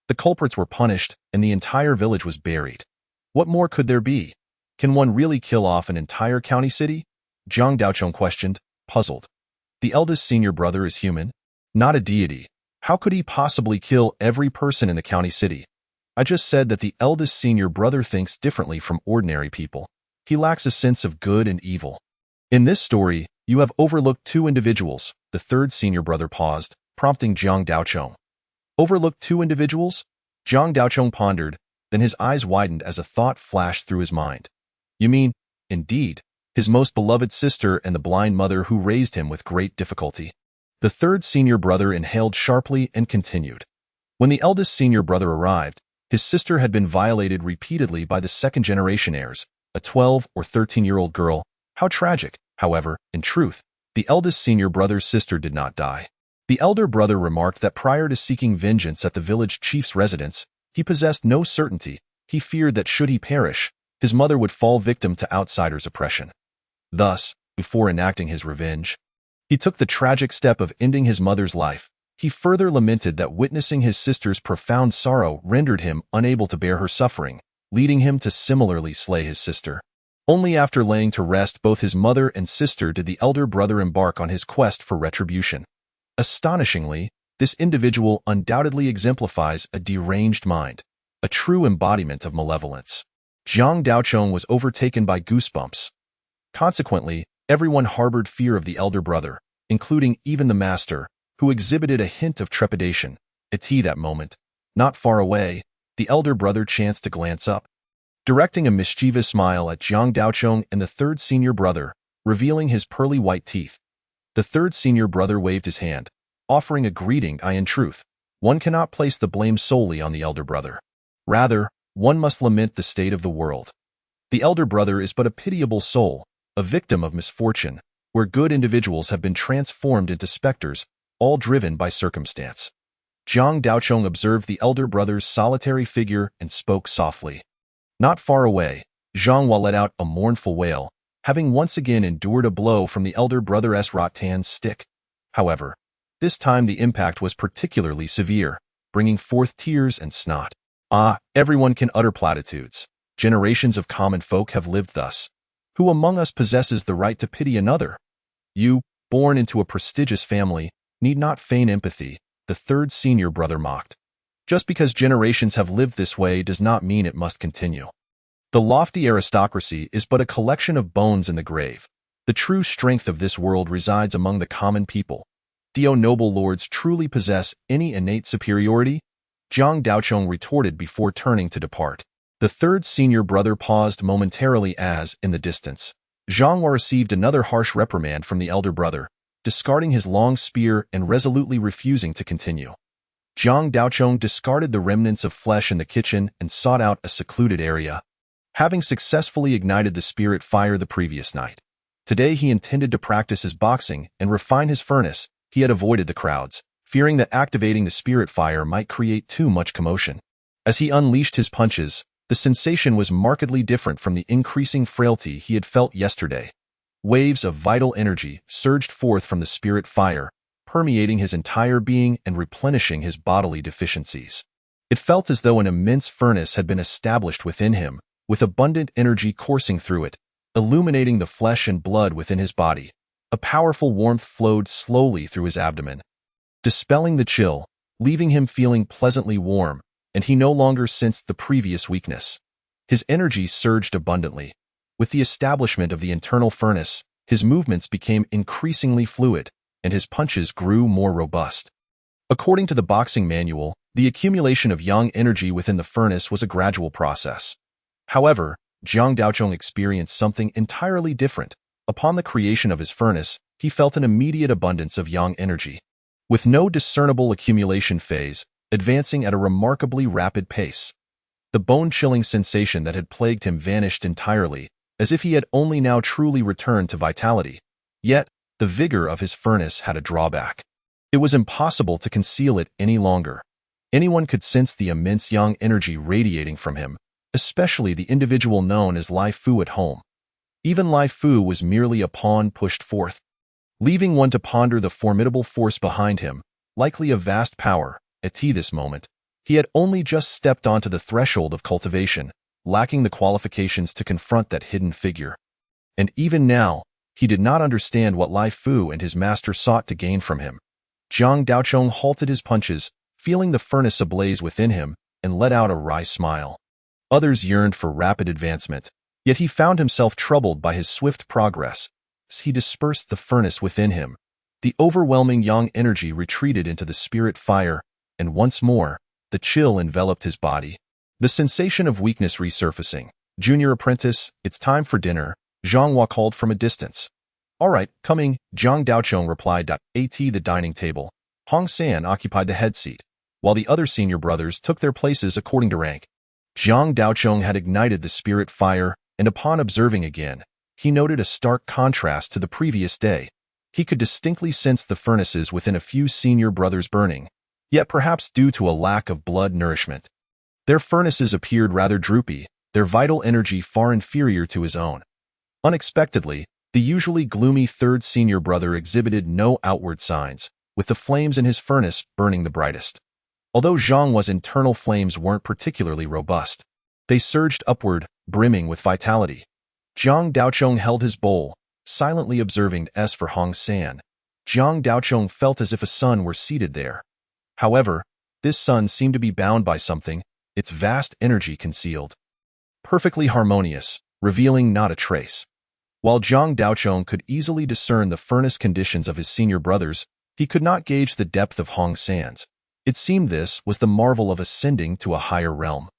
The culprits were punished, and the entire village was buried. What more could there be? Can one really kill off an entire county city? Jiang Daochong questioned, puzzled. The eldest senior brother is human, not a deity. How could he possibly kill every person in the county city? I just said that the eldest senior brother thinks differently from ordinary people. He lacks a sense of good and evil. In this story, you have overlooked two individuals. The third senior brother paused, prompting Jiang Daochong. Overlooked two individuals? Jiang Daochong pondered, then his eyes widened as a thought flashed through his mind. You mean, indeed, his most beloved sister and the blind mother who raised him with great difficulty. The third senior brother inhaled sharply and continued. When the eldest senior brother arrived, his sister had been violated repeatedly by the second-generation heirs, a 12 or 13-year-old girl. How tragic. However, in truth, the eldest senior brother's sister did not die. The elder brother remarked that prior to seeking vengeance at the village chief's residence, he possessed no certainty. He feared that should he perish, his mother would fall victim to outsiders' oppression. Thus, before enacting his revenge, he took the tragic step of ending his mother's life. He further lamented that witnessing his sister's profound sorrow rendered him unable to bear her suffering, leading him to similarly slay his sister. Only after laying to rest both his mother and sister did the elder brother embark on his quest for retribution. Astonishingly, this individual undoubtedly exemplifies a deranged mind, a true embodiment of malevolence. Jiang Daochong was overtaken by goosebumps. Consequently, everyone harbored fear of the elder brother, including even the master, who exhibited a hint of trepidation. At that moment, not far away, the elder brother chanced to glance up, directing a mischievous smile at Jiang Daochong and the third senior brother, revealing his pearly white teeth. The third senior brother waved his hand, offering a greeting. In truth, one cannot place the blame solely on the elder brother. Rather, one must lament the state of the world. The elder brother is but a pitiable soul, a victim of misfortune, where good individuals have been transformed into specters, all driven by circumstance. Jiang Daochong observed the elder brother's solitary figure and spoke softly. Not far away, Zhang Hua let out a mournful wail, having once again endured a blow from the elder brother's rattan stick. However, this time the impact was particularly severe, bringing forth tears and snot. Everyone can utter platitudes. Generations of common folk have lived thus. Who among us possesses the right to pity another? You, born into a prestigious family, need not feign empathy, the third senior brother mocked. Just because generations have lived this way does not mean it must continue. The lofty aristocracy is but a collection of bones in the grave. The true strength of this world resides among the common people. Do noble lords truly possess any innate superiority? Jiang Daochong retorted before turning to depart. The third senior brother paused momentarily as, in the distance, Zhang Hua received another harsh reprimand from the elder brother, discarding his long spear and resolutely refusing to continue. Jiang Daochong discarded the remnants of flesh in the kitchen and sought out a secluded area. Having successfully ignited the spirit fire the previous night, today he intended to practice his boxing and refine his furnace. He had avoided the crowds, fearing that activating the spirit fire might create too much commotion. As he unleashed his punches, the sensation was markedly different from the increasing frailty he had felt yesterday. Waves of vital energy surged forth from the spirit fire, permeating his entire being and replenishing his bodily deficiencies. It felt as though an immense furnace had been established within him, with abundant energy coursing through it, illuminating the flesh and blood within his body. A powerful warmth flowed slowly through his abdomen, dispelling the chill, leaving him feeling pleasantly warm, and he no longer sensed the previous weakness. His energy surged abundantly. With the establishment of the internal furnace, his movements became increasingly fluid. and his punches grew more robust. According to the boxing manual, the accumulation of yang energy within the furnace was a gradual process. However, Jiang Daochong experienced something entirely different. Upon the creation of his furnace, he felt an immediate abundance of yang energy, with no discernible accumulation phase, advancing at a remarkably rapid pace. The bone-chilling sensation that had plagued him vanished entirely, as if he had only now truly returned to vitality. Yet, the vigor of his furnace had a drawback. It was impossible to conceal it any longer. Anyone could sense the immense yang energy radiating from him, especially the individual known as Lai Fu at home. Even Lai Fu was merely a pawn pushed forth, leaving one to ponder the formidable force behind him, likely of vast power. At this moment, he had only just stepped onto the threshold of cultivation, lacking the qualifications to confront that hidden figure. And even now, he did not understand what Lai Fu and his master sought to gain from him. Jiang Daochong halted his punches, feeling the furnace ablaze within him, and let out a wry smile. Others yearned for rapid advancement, yet he found himself troubled by his swift progress. As he dispersed the furnace within him, the overwhelming yang energy retreated into the spirit fire, and once more, the chill enveloped his body. The sensation of weakness resurfacing. "Junior apprentice, it's time for dinner," Zhang Hua called from a distance. "All right, coming," Jiang Daochong replied. At the dining table, Hong San occupied the head seat, while the other senior brothers took their places according to rank. Jiang Daochong had ignited the spirit fire, and upon observing again, he noted a stark contrast to the previous day. He could distinctly sense the furnaces within a few senior brothers burning, yet perhaps due to a lack of blood nourishment. Their furnaces appeared rather droopy, their vital energy far inferior to his own. Unexpectedly, the usually gloomy third senior brother exhibited no outward signs, with the flames in his furnace burning the brightest. Although Zhang Hua's internal flames weren't particularly robust, they surged upward, brimming with vitality. Jiang Daochong held his bowl, silently observing as for Hong San. Jiang Daochong felt as if a sun were seated there. However, this sun seemed to be bound by something, its vast energy concealed. Perfectly harmonious, revealing not a trace. While Jiang Daochong could easily discern the furnace conditions of his senior brothers, he could not gauge the depth of Hong San's. It seemed this was the marvel of ascending to a higher realm.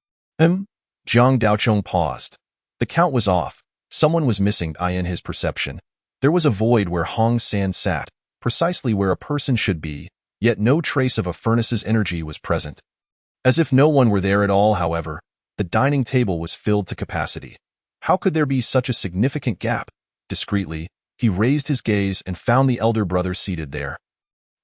Jiang Daochong paused. The count was off. Someone was missing in his perception. There was a void where Hong San sat, precisely where a person should be, yet no trace of a furnace's energy was present. As if no one were there at all, however, the dining table was filled to capacity. How could there be such a significant gap? Discreetly, he raised his gaze and found the elder brother seated there.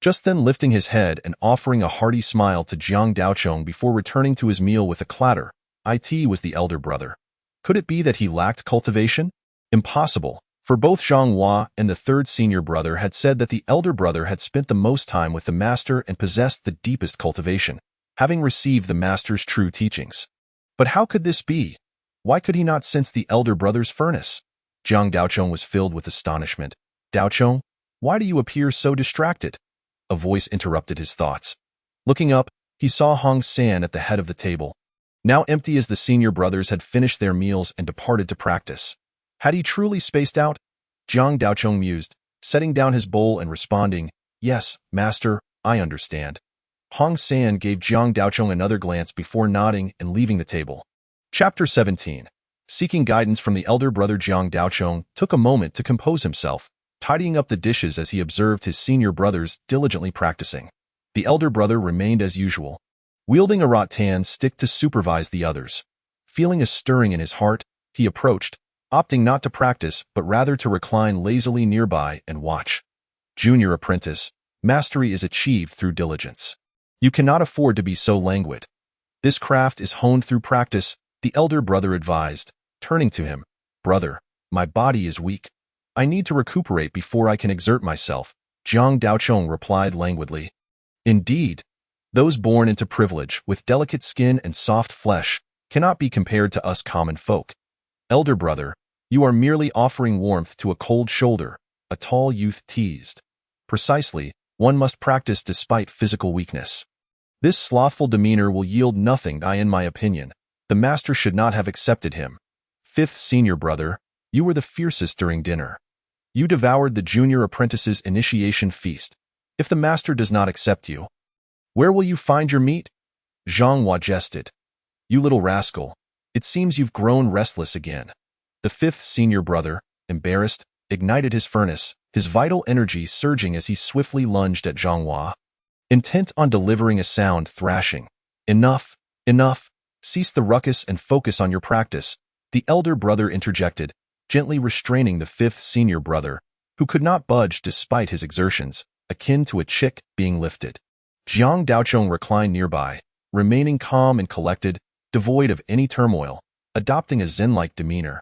Just then lifting his head and offering a hearty smile to Jiang Daochong before returning to his meal with a clatter, it was the elder brother. Could it be that he lacked cultivation? Impossible, for both Zhang Hua and the third senior brother had said that the elder brother had spent the most time with the master and possessed the deepest cultivation, having received the master's true teachings. But how could this be? Why could he not sense the elder brother's furnace? Jiang Daochong was filled with astonishment. "Daochong, why do you appear so distracted?" A voice interrupted his thoughts. Looking up, he saw Hong San at the head of the table, now empty as the senior brothers had finished their meals and departed to practice. Had he truly spaced out? Jiang Daochong mused, setting down his bowl and responding, "Yes, master, I understand." Hong San gave Jiang Daochong another glance before nodding and leaving the table. Chapter 17. Seeking guidance from the elder brother, Jiang Daochong took a moment to compose himself, tidying up the dishes as he observed his senior brothers diligently practicing. The elder brother remained as usual, wielding a rattan stick to supervise the others. Feeling a stirring in his heart, he approached, opting not to practice but rather to recline lazily nearby and watch. "Junior apprentice, mastery is achieved through diligence. You cannot afford to be so languid. This craft is honed through practice," the elder brother advised, turning to him. "Brother, my body is weak. I need to recuperate before I can exert myself," Jiang Daochong replied languidly. "Indeed, those born into privilege with delicate skin and soft flesh cannot be compared to us common folk. Elder brother, you are merely offering warmth to a cold shoulder," a tall youth teased. "Precisely, one must practice despite physical weakness. This slothful demeanor will yield nothing, in my opinion. The master should not have accepted him. Fifth senior brother, you were the fiercest during dinner. You devoured the junior apprentice's initiation feast. If the master does not accept you, where will you find your meat? Zhang Hua jested. You little rascal. It seems you've grown restless again. The fifth senior brother, embarrassed, ignited his furnace, his vital energy surging as he swiftly lunged at Zhang Hua, intent on delivering a sound thrashing. Enough, enough. Cease the ruckus and focus on your practice, the elder brother interjected, gently restraining the fifth senior brother, who could not budge despite his exertions, akin to a chick being lifted. Jiang Daochong reclined nearby, remaining calm and collected, devoid of any turmoil, adopting a zen-like demeanor.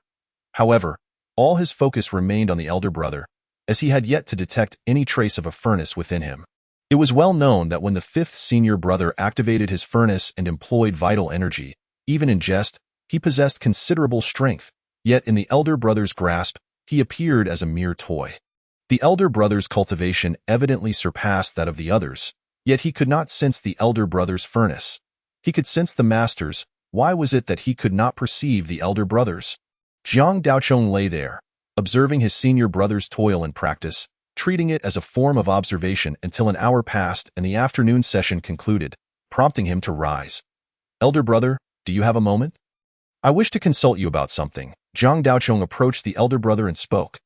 However, all his focus remained on the elder brother, as he had yet to detect any trace of a furnace within him. It was well known that when the fifth senior brother activated his furnace and employed vital energy, even in jest, he possessed considerable strength, yet in the elder brother's grasp, he appeared as a mere toy. The elder brother's cultivation evidently surpassed that of the others, yet he could not sense the elder brother's furnace. He could sense the master's. Why was it that he could not perceive the elder brother's? Jiang Daochong lay there, observing his senior brother's toil and practice, treating it as a form of observation until an hour passed and the afternoon session concluded, prompting him to rise. Elder brother, do you have a moment? I wish to consult you about something. Jiang Daochong approached the elder brother and spoke.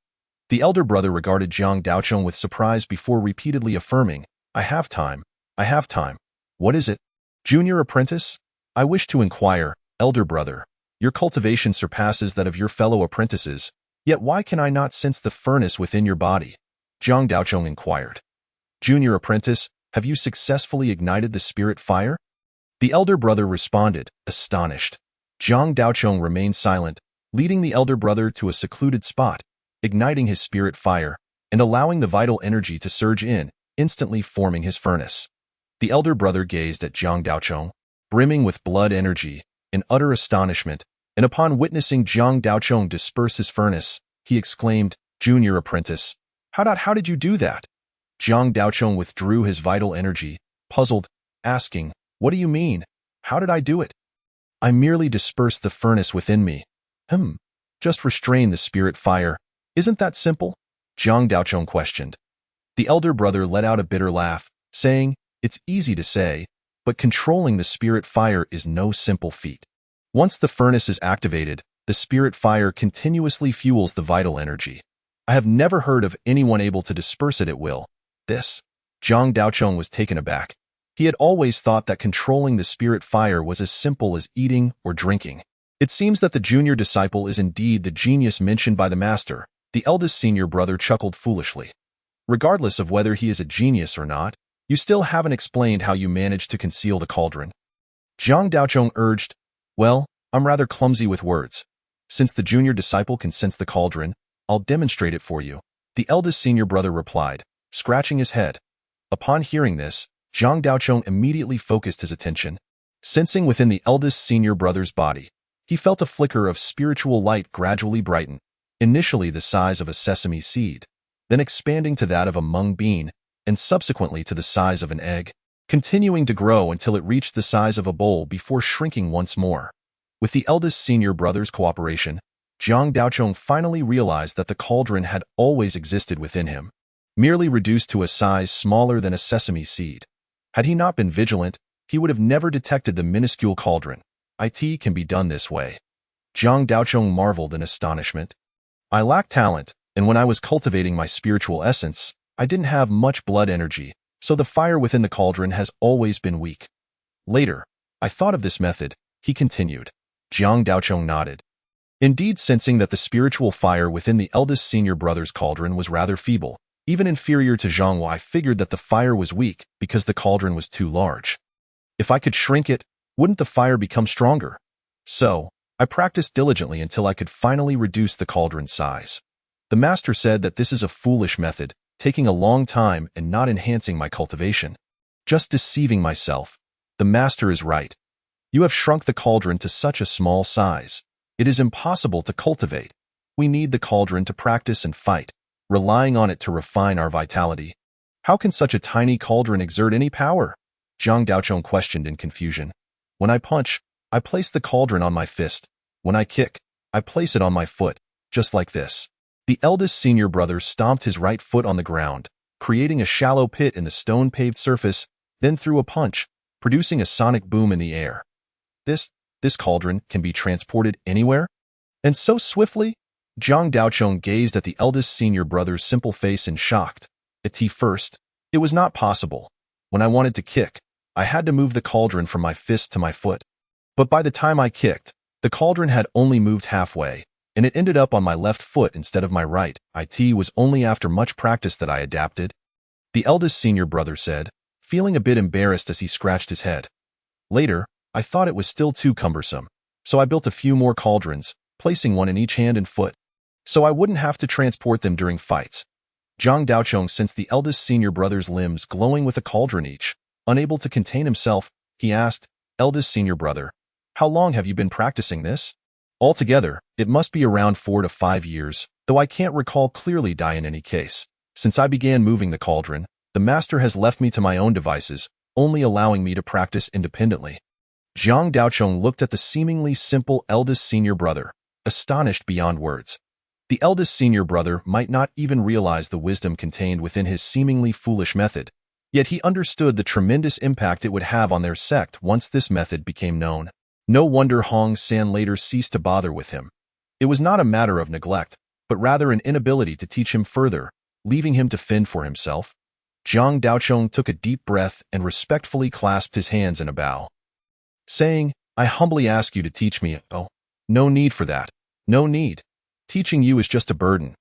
The elder brother regarded Jiang Daochong with surprise before repeatedly affirming, I have time. I have time. What is it? Junior apprentice? I wish to inquire, elder brother. Your cultivation surpasses that of your fellow apprentices, yet why can I not sense the furnace within your body? Jiang Daochong inquired. Junior apprentice, have you successfully ignited the spirit fire? The elder brother responded, astonished. Jiang Daochong remained silent, leading the elder brother to a secluded spot, igniting his spirit fire, and allowing the vital energy to surge in, instantly forming his furnace. The elder brother gazed at Jiang Daochong, brimming with blood energy, in utter astonishment, and upon witnessing Jiang Daochong disperse his furnace, he exclaimed, Junior apprentice, how did you do that? Jiang Daochong withdrew his vital energy, puzzled, asking, what do you mean? How did I do it? I merely dispersed the furnace within me. Just restrain the spirit fire. Isn't that simple? Jiang Daochong questioned. The elder brother let out a bitter laugh, saying, it's easy to say, but controlling the spirit fire is no simple feat. Once the furnace is activated, the spirit fire continuously fuels the vital energy. I have never heard of anyone able to disperse it at will. Jiang Daochong was taken aback. He had always thought that controlling the spirit fire was as simple as eating or drinking. It seems that the junior disciple is indeed the genius mentioned by the master. The eldest senior brother chuckled foolishly. Regardless of whether he is a genius or not, you still haven't explained how you managed to conceal the cauldron. Jiang Daochong urged, well, I'm rather clumsy with words. Since the junior disciple can sense the cauldron, I'll demonstrate it for you. The eldest senior brother replied, scratching his head. Upon hearing this, Jiang Daochong immediately focused his attention. Sensing within the eldest senior brother's body, he felt a flicker of spiritual light gradually brighten, initially the size of a sesame seed, then expanding to that of a mung bean, and subsequently to the size of an egg, continuing to grow until it reached the size of a bowl before shrinking once more. With the eldest senior brother's cooperation, Jiang Daochong finally realized that the cauldron had always existed within him, merely reduced to a size smaller than a sesame seed. Had he not been vigilant, he would have never detected the minuscule cauldron. It can be done this way. Jiang Daochong marveled in astonishment. I lack talent, and when I was cultivating my spiritual essence, I didn't have much blood energy, so the fire within the cauldron has always been weak. Later, I thought of this method, he continued. Jiang Daochong nodded. Indeed, sensing that the spiritual fire within the eldest senior brother's cauldron was rather feeble, even inferior to Zhang Hua, I figured that the fire was weak because the cauldron was too large. If I could shrink it, wouldn't the fire become stronger? So, I practiced diligently until I could finally reduce the cauldron's size. The master said that this is a foolish method, taking a long time and not enhancing my cultivation. Just deceiving myself. The master is right. You have shrunk the cauldron to such a small size. It is impossible to cultivate. We need the cauldron to practice and fight, relying on it to refine our vitality. How can such a tiny cauldron exert any power? Jiang Daochong questioned in confusion. When I punch, I place the cauldron on my fist. When I kick, I place it on my foot, just like this. The eldest senior brother stomped his right foot on the ground, creating a shallow pit in the stone-paved surface, then threw a punch, producing a sonic boom in the air. This cauldron can be transported anywhere? And so swiftly? Zhang Daochong gazed at the eldest senior brother's simple face and shocked. At first, it was not possible. When I wanted to kick, I had to move the cauldron from my fist to my foot. But by the time I kicked, the cauldron had only moved halfway, and it ended up on my left foot instead of my right. It was only after much practice that I adapted, the eldest senior brother said, feeling a bit embarrassed as he scratched his head. Later, I thought it was still too cumbersome, so I built a few more cauldrons, placing one in each hand and foot, so I wouldn't have to transport them during fights. Zhang Daochong sensed the eldest senior brother's limbs glowing with a cauldron each. Unable to contain himself, he asked, "Eldest senior brother, how long have you been practicing this?" "Altogether, it must be around 4 to 5 years, though I can't recall clearly, in any case. Since I began moving the cauldron, the master has left me to my own devices, only allowing me to practice independently." Zhang Daochong looked at the seemingly simple eldest senior brother, astonished beyond words. The eldest senior brother might not even realize the wisdom contained within his seemingly foolish method, yet he understood the tremendous impact it would have on their sect once this method became known. No wonder Hong San later ceased to bother with him. It was not a matter of neglect, but rather an inability to teach him further, leaving him to fend for himself. Zhang Daochong took a deep breath and respectfully clasped his hands in a bow, saying, "I humbly ask you to teach me." "Oh, no need for that. No need. Teaching you is just a burden.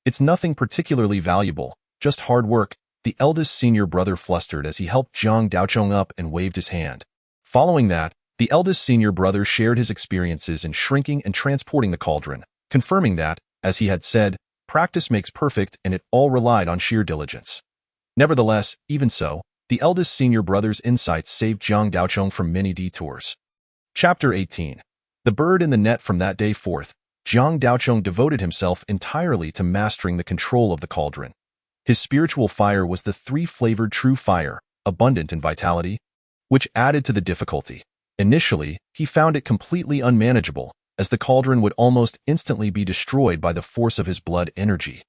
It's nothing particularly valuable, just hard work." The eldest senior brother flustered as he helped Zhang Daochong up and waved his hand. Following that, the eldest senior brother shared his experiences in shrinking and transporting the cauldron, confirming that, as he had said, practice makes perfect and it all relied on sheer diligence. Nevertheless, even so, the eldest senior brother's insights saved Zhang Daochong from many detours. Chapter 18. The bird in the net. From that day forth, Zhang Daochong devoted himself entirely to mastering the control of the cauldron. His spiritual fire was the three-flavored true fire, abundant in vitality, which added to the difficulty. Initially, he found it completely unmanageable, as the cauldron would almost instantly be destroyed by the force of his blood energy.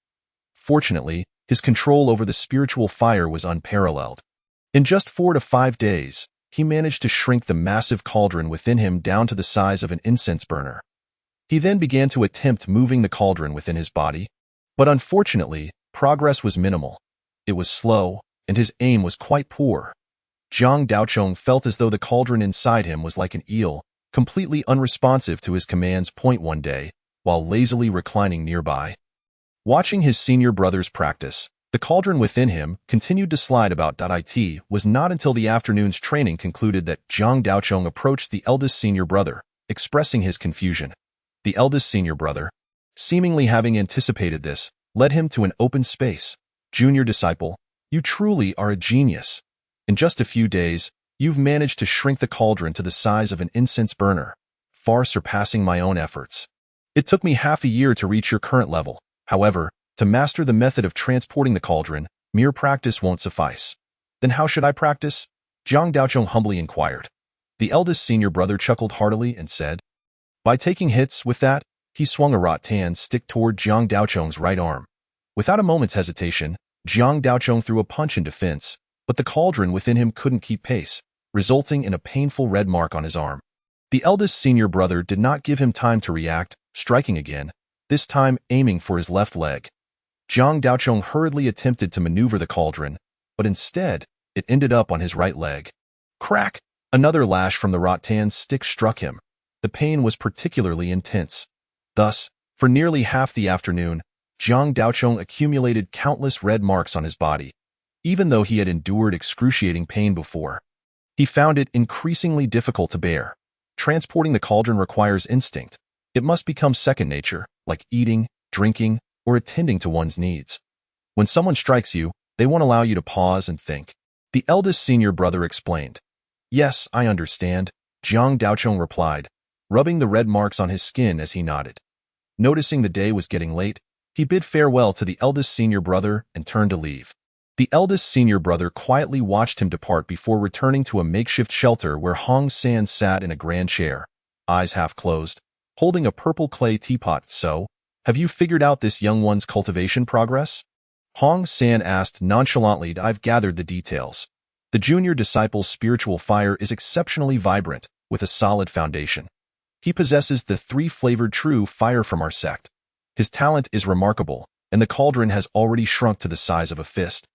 Fortunately, his control over the spiritual fire was unparalleled. In just 4 to 5 days, he managed to shrink the massive cauldron within him down to the size of an incense burner. He then began to attempt moving the cauldron within his body, but unfortunately, progress was minimal. It was slow, and his aim was quite poor. Zhang Daochong felt as though the cauldron inside him was like an eel, completely unresponsive to his commands. One day, while lazily reclining nearby, watching his senior brothers practice, the cauldron within him continued to slide about. It was not until the afternoon's training concluded that Zhang Daochong approached the eldest senior brother, expressing his confusion. The eldest senior brother, seemingly having anticipated this, led him to an open space. "Junior disciple, you truly are a genius. In just a few days, you've managed to shrink the cauldron to the size of an incense burner, far surpassing my own efforts. It took me half a year to reach your current level. However, to master the method of transporting the cauldron, mere practice won't suffice." "Then how should I practice?" Zhang Daochong humbly inquired. The eldest senior brother chuckled heartily and said, "By taking hits with that." He swung a rattan stick toward Zhang Daochong's right arm. Without a moment's hesitation, Zhang Daochong threw a punch in defense, but the cauldron within him couldn't keep pace, resulting in a painful red mark on his arm. The eldest senior brother did not give him time to react, striking again, this time aiming for his left leg. Zhang Daochong hurriedly attempted to maneuver the cauldron, but instead, it ended up on his right leg. Crack! Another lash from the rattan stick struck him. The pain was particularly intense. Thus, for nearly half the afternoon, Zhang Daochong accumulated countless red marks on his body. Even though he had endured excruciating pain before, he found it increasingly difficult to bear. Transporting the cauldron requires instinct. It must become second nature, like eating, drinking, or attending to one's needs. When someone strikes you, they won't allow you to pause and think. The eldest senior brother explained. "Yes, I understand," Zhang Daochong replied, rubbing the red marks on his skin as he nodded. Noticing the day was getting late, he bid farewell to the eldest senior brother and turned to leave. The eldest senior brother quietly watched him depart before returning to a makeshift shelter where Hong San sat in a grand chair, eyes half closed, holding a purple clay teapot. "So, Have you figured out this young one's cultivation progress? Hong San asked nonchalantly. I've gathered the details. The junior disciple's spiritual fire is exceptionally vibrant, with a solid foundation. He possesses the three-flavored true fire from our sect. His talent is remarkable, and the cauldron has already shrunk to the size of a fist.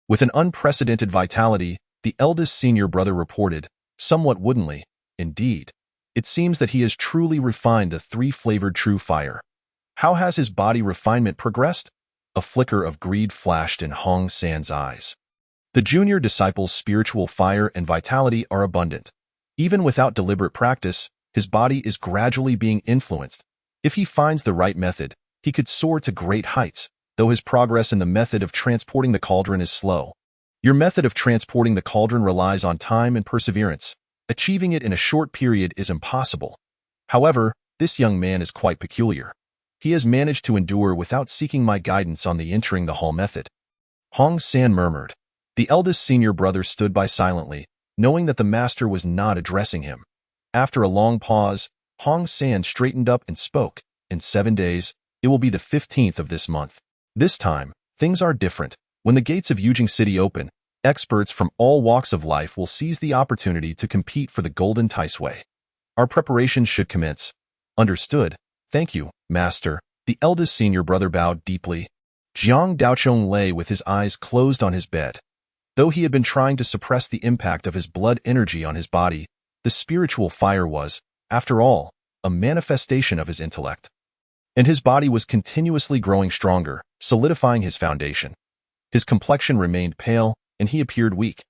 With an unprecedented vitality, the eldest senior brother reported, somewhat woodenly, indeed. It seems that he has truly refined the three-flavored true fire. How has his body refinement progressed? A flicker of greed flashed in Hong San's eyes. The junior disciple's spiritual fire and vitality are abundant. Even without deliberate practice, his body is gradually being influenced. If he finds the right method, he could soar to great heights, though his progress in the method of transporting the cauldron is slow. Your method of transporting the cauldron relies on time and perseverance. Achieving it in a short period is impossible. However, this young man is quite peculiar. He has managed to endure without seeking my guidance on the entering the hall method. Hong San murmured. The eldest senior brother stood by silently, knowing that the master was not addressing him. After a long pause, Hong San straightened up and spoke. In 7 days, it will be the 15th of this month. This time, things are different. When the gates of Yujing City open, experts from all walks of life will seize the opportunity to compete for the golden Tai Sui. Our preparations should commence. Understood. Thank you, master. The eldest senior brother bowed deeply. Jiang Daochong lay with his eyes closed on his bed. Though he had been trying to suppress the impact of his blood energy on his body, the spiritual fire was, after all, a manifestation of his intellect. And his body was continuously growing stronger, solidifying his foundation. His complexion remained pale, and he appeared weak.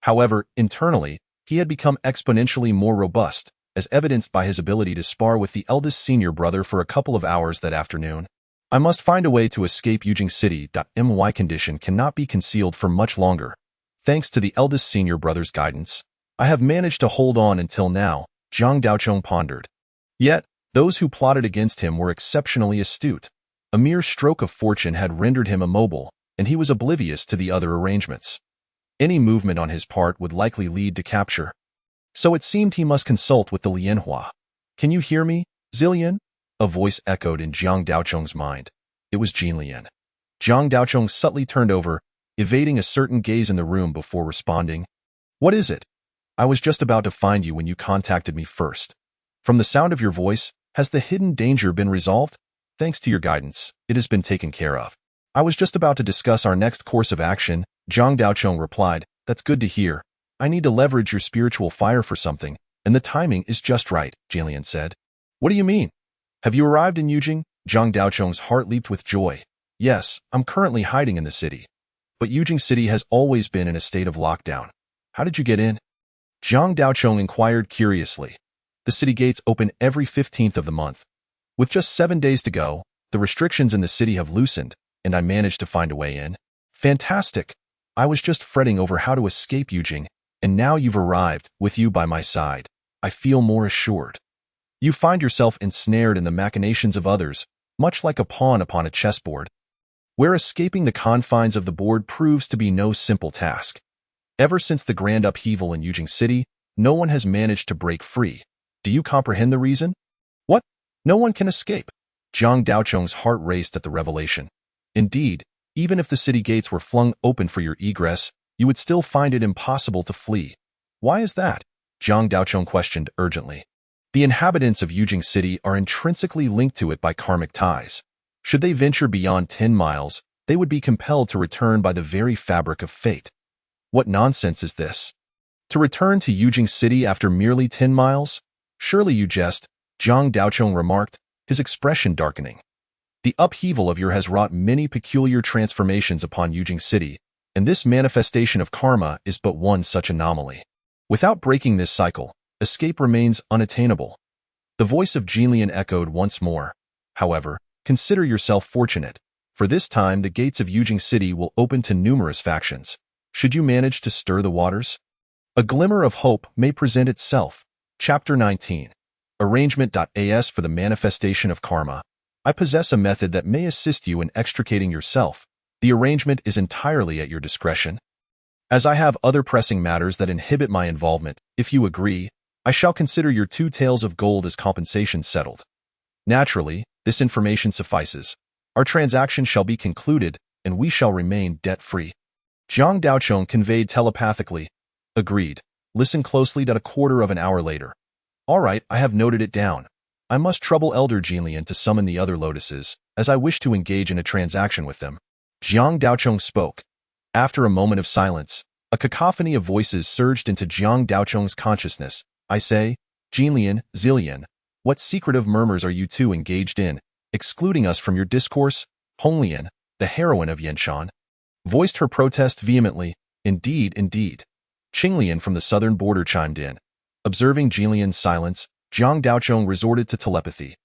However, internally, he had become exponentially more robust, as evidenced by his ability to spar with the eldest senior brother for a couple of hours that afternoon. I must find a way to escape Yujing City. My condition cannot be concealed for much longer. Thanks to the eldest senior brother's guidance, I have managed to hold on until now, Jiang Daochong pondered. Yet, those who plotted against him were exceptionally astute. A mere stroke of fortune had rendered him immobile, and he was oblivious to the other arrangements. Any movement on his part would likely lead to capture. So it seemed he must consult with the Lianhua. Can you hear me, Zillian? A voice echoed in Jiang Daochong's mind. It was Jin Lian. Jiang Daochong subtly turned over, evading a certain gaze in the room before responding. What is it? I was just about to find you when you contacted me first. From the sound of your voice, has the hidden danger been resolved? Thanks to your guidance, it has been taken care of. I was just about to discuss our next course of action, Jiang Daochong replied. That's good to hear. I need to leverage your spiritual fire for something, and the timing is just right, Jin Lian said. What do you mean? Have you arrived in Yujing? Jiang Daochong's heart leaped with joy. Yes, I'm currently hiding in the city. But Yujing City has always been in a state of lockdown. How did you get in? Jiang Daochong inquired curiously. The city gates open every 15th of the month. With just 7 days to go, the restrictions in the city have loosened, and I managed to find a way in. Fantastic! I was just fretting over how to escape Yujing, and now you've arrived, with you by my side. I feel more assured. You find yourself ensnared in the machinations of others, much like a pawn upon a chessboard, where escaping the confines of the board proves to be no simple task. Ever since the grand upheaval in Yujing City, no one has managed to break free. Do you comprehend the reason? What? No one can escape. Jiang Daochong's heart raced at the revelation. Indeed, even if the city gates were flung open for your egress, you would still find it impossible to flee. Why is that? Jiang Daochong questioned urgently. The inhabitants of Yujing City are intrinsically linked to it by karmic ties. Should they venture beyond 10 miles, they would be compelled to return by the very fabric of fate. What nonsense is this? To return to Yujing City after merely 10 miles? Surely you jest, Jiang Daochong remarked, his expression darkening. The upheaval of your has wrought many peculiar transformations upon Yujing City, and this manifestation of karma is but one such anomaly. Without breaking this cycle, escape remains unattainable. The voice of Jin Lian echoed once more. However, consider yourself fortunate, for this time the gates of Yujing City will open to numerous factions. Should you manage to stir the waters? A glimmer of hope may present itself. Chapter 19. Arrangement.as for the manifestation of karma. I possess a method that may assist you in extricating yourself. The arrangement is entirely at your discretion. As I have other pressing matters that inhibit my involvement, if you agree, I shall consider your 2 taels of gold as compensation settled. Naturally, This information suffices. Our transaction shall be concluded, and we shall remain debt-free. Jiang Daochong conveyed telepathically. Agreed. Listen closely to a quarter of an hour later. All right, I have noted it down. I must trouble Elder Jinlian to summon the other lotuses, as I wish to engage in a transaction with them. Jiang Daochong spoke. After a moment of silence, a cacophony of voices surged into Jiang Daochong's consciousness. I say, Jinlian, Zillian, what secretive murmurs are you two engaged in, excluding us from your discourse? Honglian, the heroine of Yanshan, voiced her protest vehemently. Indeed, indeed. Qinglian from the southern border chimed in. Observing Jinlian's silence, Jiang Daochong resorted to telepathy.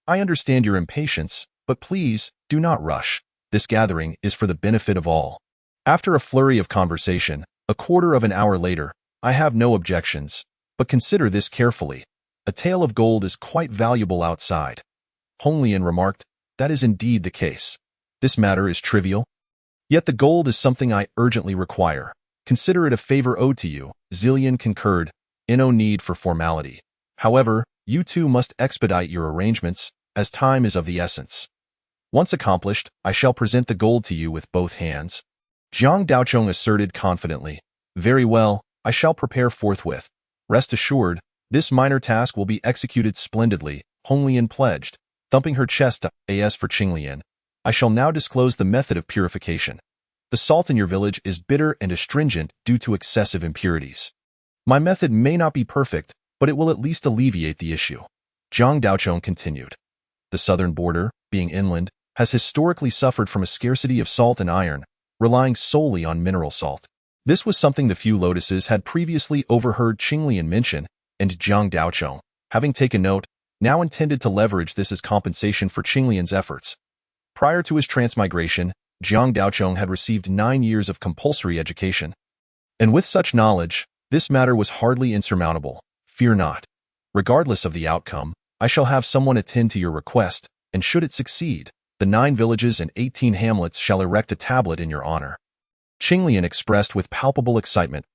I understand your impatience, but please, do not rush. This gathering is for the benefit of all. After a flurry of conversation, a quarter of an hour later, I have no objections, but consider this carefully. A tale of gold is quite valuable outside. Honglian remarked, that is indeed the case. This matter is trivial. Yet the gold is something I urgently require. Consider it a favor owed to you. Zillian concurred. No need for formality. However, you two must expedite your arrangements, as time is of the essence. Once accomplished, I shall present the gold to you with both hands. Jiang Daochong asserted confidently. Very well, I shall prepare forthwith. Rest assured, this minor task will be executed splendidly, Honglian pledged, thumping her chest. As for Qinglian, I shall now disclose the method of purification. The salt in your village is bitter and astringent due to excessive impurities. My method may not be perfect, but it will at least alleviate the issue. Jiang Daochong continued. The southern border, being inland, has historically suffered from a scarcity of salt and iron, relying solely on mineral salt. This was something the few lotuses had previously overheard Qinglian mention, and Jiang Daochong, having taken note, now intended to leverage this as compensation for Qinglian's efforts. Prior to his transmigration, Jiang Daochong had received 9 years of compulsory education. And with such knowledge, this matter was hardly insurmountable. Fear not. Regardless of the outcome, I shall have someone attend to your request, and should it succeed, the 9 villages and 18 hamlets shall erect a tablet in your honor. Qinglian expressed with palpable excitement,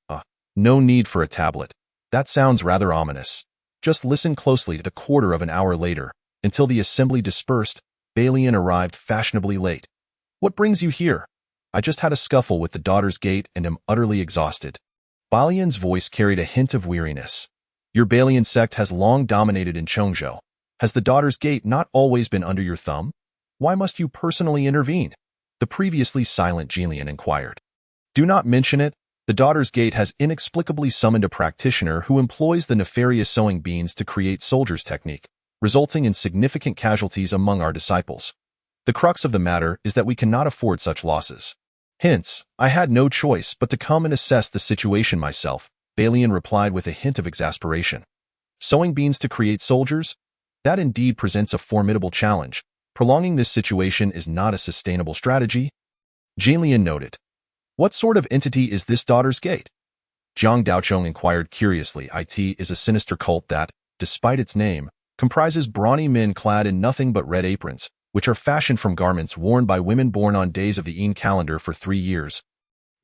no need for a tablet. That sounds rather ominous. Just listen closely to a quarter of an hour later, until the assembly dispersed, Balian arrived fashionably late. What brings you here? I just had a scuffle with the Daughter's Gate and am utterly exhausted. Balian's voice carried a hint of weariness. Your Balian sect has long dominated in Chongzhou. Has the Daughter's Gate not always been under your thumb? Why must you personally intervene? The previously silent Jinlian inquired. Do not mention it. The Daughter's Gate has inexplicably summoned a practitioner who employs the nefarious sowing beans to create soldiers' technique, resulting in significant casualties among our disciples. The crux of the matter is that we cannot afford such losses. Hence, I had no choice but to come and assess the situation myself, Balian replied with a hint of exasperation. Sowing beans to create soldiers? That indeed presents a formidable challenge. Prolonging this situation is not a sustainable strategy. Jinlian noted. What sort of entity is this Daughter's Gate? Jiang Daochong inquired curiously. It is a sinister cult that, despite its name, comprises brawny men clad in nothing but red aprons, which are fashioned from garments worn by women born on days of the Yin calendar for 3 years,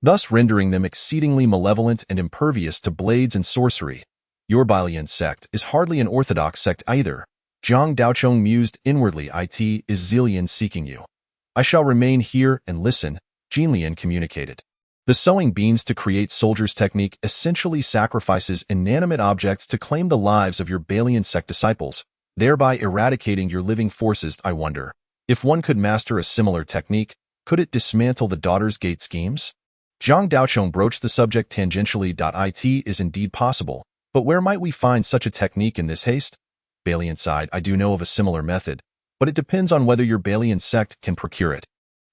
thus rendering them exceedingly malevolent and impervious to blades and sorcery. Your Balian sect is hardly an orthodox sect either. Jiang Daochong mused inwardly. It is Zillian seeking you. I shall remain here and listen, Jinlian communicated. The sowing beans to create soldiers technique essentially sacrifices inanimate objects to claim the lives of your Balian sect disciples, thereby eradicating your living forces. I wonder, if one could master a similar technique, could it dismantle the Daughter's Gate schemes? Jiang Daochong broached the subject tangentially. It is indeed possible, but where might we find such a technique in this haste? Balian sighed. I do know of a similar method, but it depends on whether your Balian sect can procure it.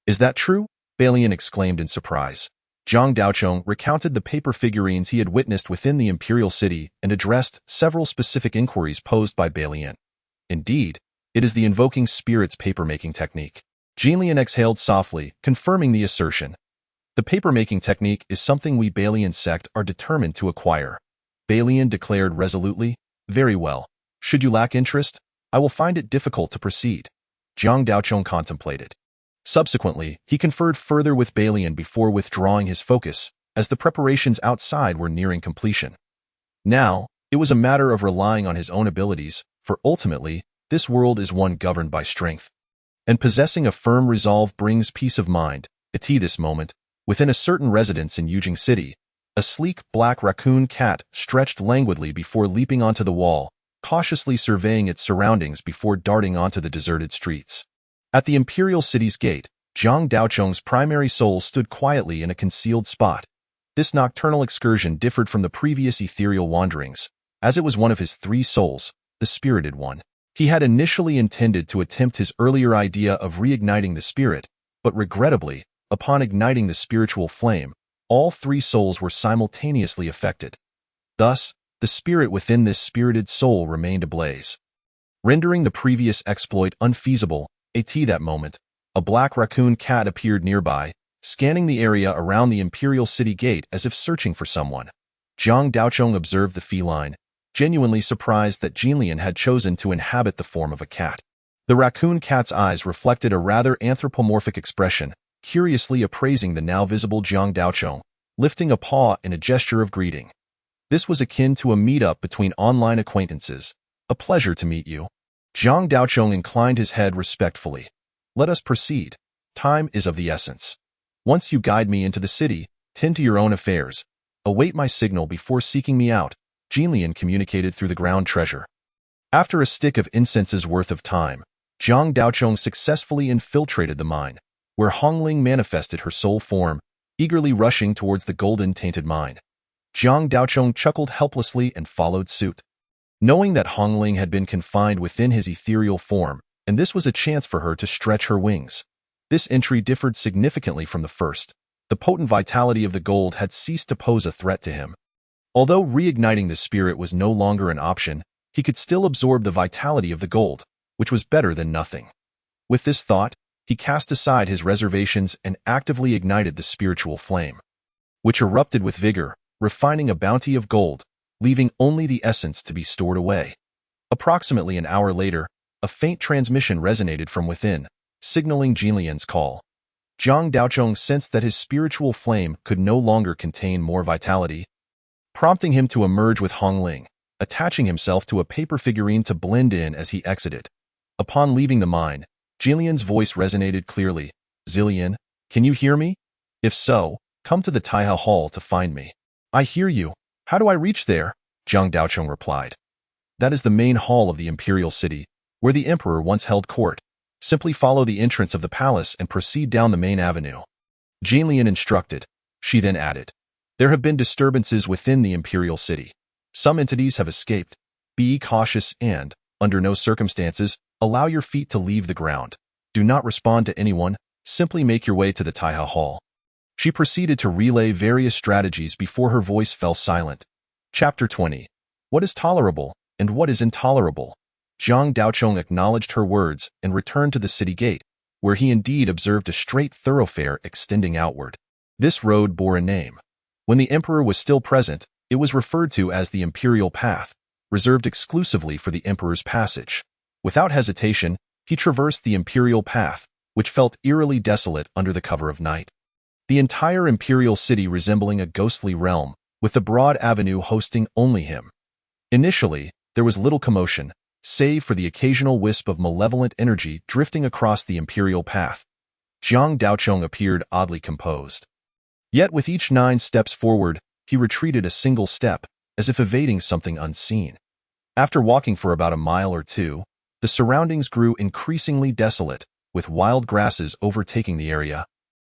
Is that true? Balian exclaimed in surprise. Jiang Daochong recounted the paper figurines he had witnessed within the imperial city and addressed several specific inquiries posed by Balian. Indeed, it is the invoking spirits paper-making technique. Jinlian exhaled softly, confirming the assertion. The paper-making technique is something we Balian sect are determined to acquire. Balian declared resolutely. Very well. Should you lack interest, I will find it difficult to proceed. Jiang Daochong contemplated. Subsequently, he conferred further with Balian before withdrawing his focus, as the preparations outside were nearing completion. Now, it was a matter of relying on his own abilities, for ultimately, This world is one governed by strength. And possessing a firm resolve brings peace of mind. At this moment, within a certain residence in Yujing City, a sleek black raccoon cat stretched languidly before leaping onto the wall, cautiously surveying its surroundings before darting onto the deserted streets. At the imperial city's gate, Zhang Daocheng's primary soul stood quietly in a concealed spot. This nocturnal excursion differed from the previous ethereal wanderings, as it was one of his three souls, the spirited one. He had initially intended to attempt his earlier idea of reigniting the spirit, but regrettably, upon igniting the spiritual flame, all three souls were simultaneously affected. Thus, the spirit within this spirited soul remained ablaze, rendering the previous exploit unfeasible. At that moment, a black raccoon cat appeared nearby, scanning the area around the imperial city gate as if searching for someone. Zhang Daocheng observed the feline, genuinely surprised that Jinlian had chosen to inhabit the form of a cat. The raccoon cat's eyes reflected a rather anthropomorphic expression, curiously appraising the now visible Zhang Daocheng, lifting a paw in a gesture of greeting. This was akin to a meet-up between online acquaintances. A pleasure to meet you. Zhang Daocheng inclined his head respectfully. Let us proceed. Time is of the essence. Once you guide me into the city, tend to your own affairs. Await my signal before seeking me out, Jinlian communicated through the ground treasure. After a stick of incense's worth of time, Zhang Daocheng successfully infiltrated the mine, where Hongling manifested her soul form, eagerly rushing towards the golden-tainted mine. Zhang Daocheng chuckled helplessly and followed suit. Knowing that Hongling had been confined within his ethereal form, and this was a chance for her to stretch her wings. This entry differed significantly from the first. The potent vitality of the gold had ceased to pose a threat to him. Although reigniting the spirit was no longer an option, he could still absorb the vitality of the gold, which was better than nothing. With this thought, he cast aside his reservations and actively ignited the spiritual flame, which erupted with vigor, refining a bounty of gold, leaving only the essence to be stored away. Approximately an hour later, a faint transmission resonated from within, signaling Jinlian's call. Zhang Daocheng sensed that his spiritual flame could no longer contain more vitality, prompting him to emerge with Hongling, attaching himself to a paper figurine to blend in as he exited. Upon leaving the mine, Jinlian's voice resonated clearly. Zillian, can you hear me? If so, come to the Taiha Hall to find me. I hear you. How do I reach there? Zhang Daocheng replied. That is the main hall of the imperial city, where the emperor once held court. Simply follow the entrance of the palace and proceed down the main avenue. Jinlian instructed. She then added, there have been disturbances within the imperial city. Some entities have escaped. Be cautious and, under no circumstances, allow your feet to leave the ground. Do not respond to anyone. Simply make your way to the Taiha Hall. She proceeded to relay various strategies before her voice fell silent. Chapter 20. What is tolerable and what is intolerable? Zhang Daocheng acknowledged her words and returned to the city gate, where he indeed observed a straight thoroughfare extending outward. This road bore a name. When the emperor was still present, it was referred to as the Imperial Path, reserved exclusively for the emperor's passage. Without hesitation, he traversed the Imperial Path, which felt eerily desolate under the cover of night. The entire imperial city resembling a ghostly realm, with the broad avenue hosting only him. Initially, there was little commotion, save for the occasional wisp of malevolent energy drifting across the imperial path. Zhang Daocheng appeared oddly composed. Yet with each 9 steps forward, he retreated a single step, as if evading something unseen. After walking for about a mile or two, the surroundings grew increasingly desolate, with wild grasses overtaking the area.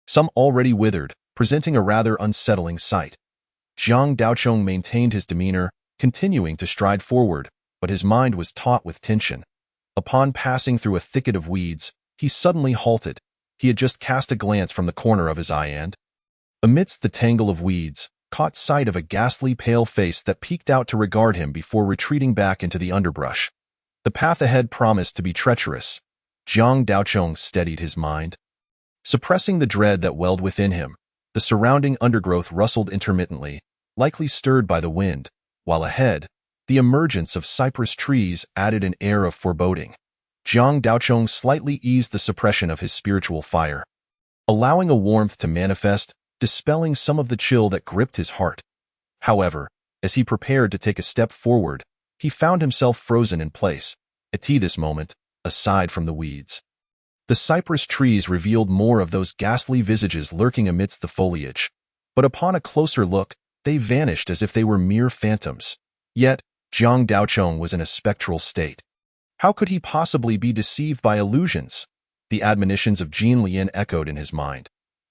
Some already withered, presenting a rather unsettling sight. Zhang Daocheng maintained his demeanor, continuing to stride forward, but his mind was taut with tension. Upon passing through a thicket of weeds, he suddenly halted. He had just cast a glance from the corner of his eye and, amidst the tangle of weeds, caught sight of a ghastly pale face that peeked out to regard him before retreating back into the underbrush. The path ahead promised to be treacherous. Zhang Daocheng steadied his mind. Suppressing the dread that welled within him, the surrounding undergrowth rustled intermittently, likely stirred by the wind, while ahead, the emergence of cypress trees added an air of foreboding. Zhang Daocheng slightly eased the suppression of his spiritual fire, allowing a warmth to manifest, dispelling some of the chill that gripped his heart. However, as he prepared to take a step forward, he found himself frozen in place, At this moment, aside from the weeds, the cypress trees revealed more of those ghastly visages lurking amidst the foliage. But upon a closer look, they vanished as if they were mere phantoms. Yet, Jiang Daochong was in a spectral state. How could he possibly be deceived by illusions? The admonitions of Jin Lian echoed in his mind.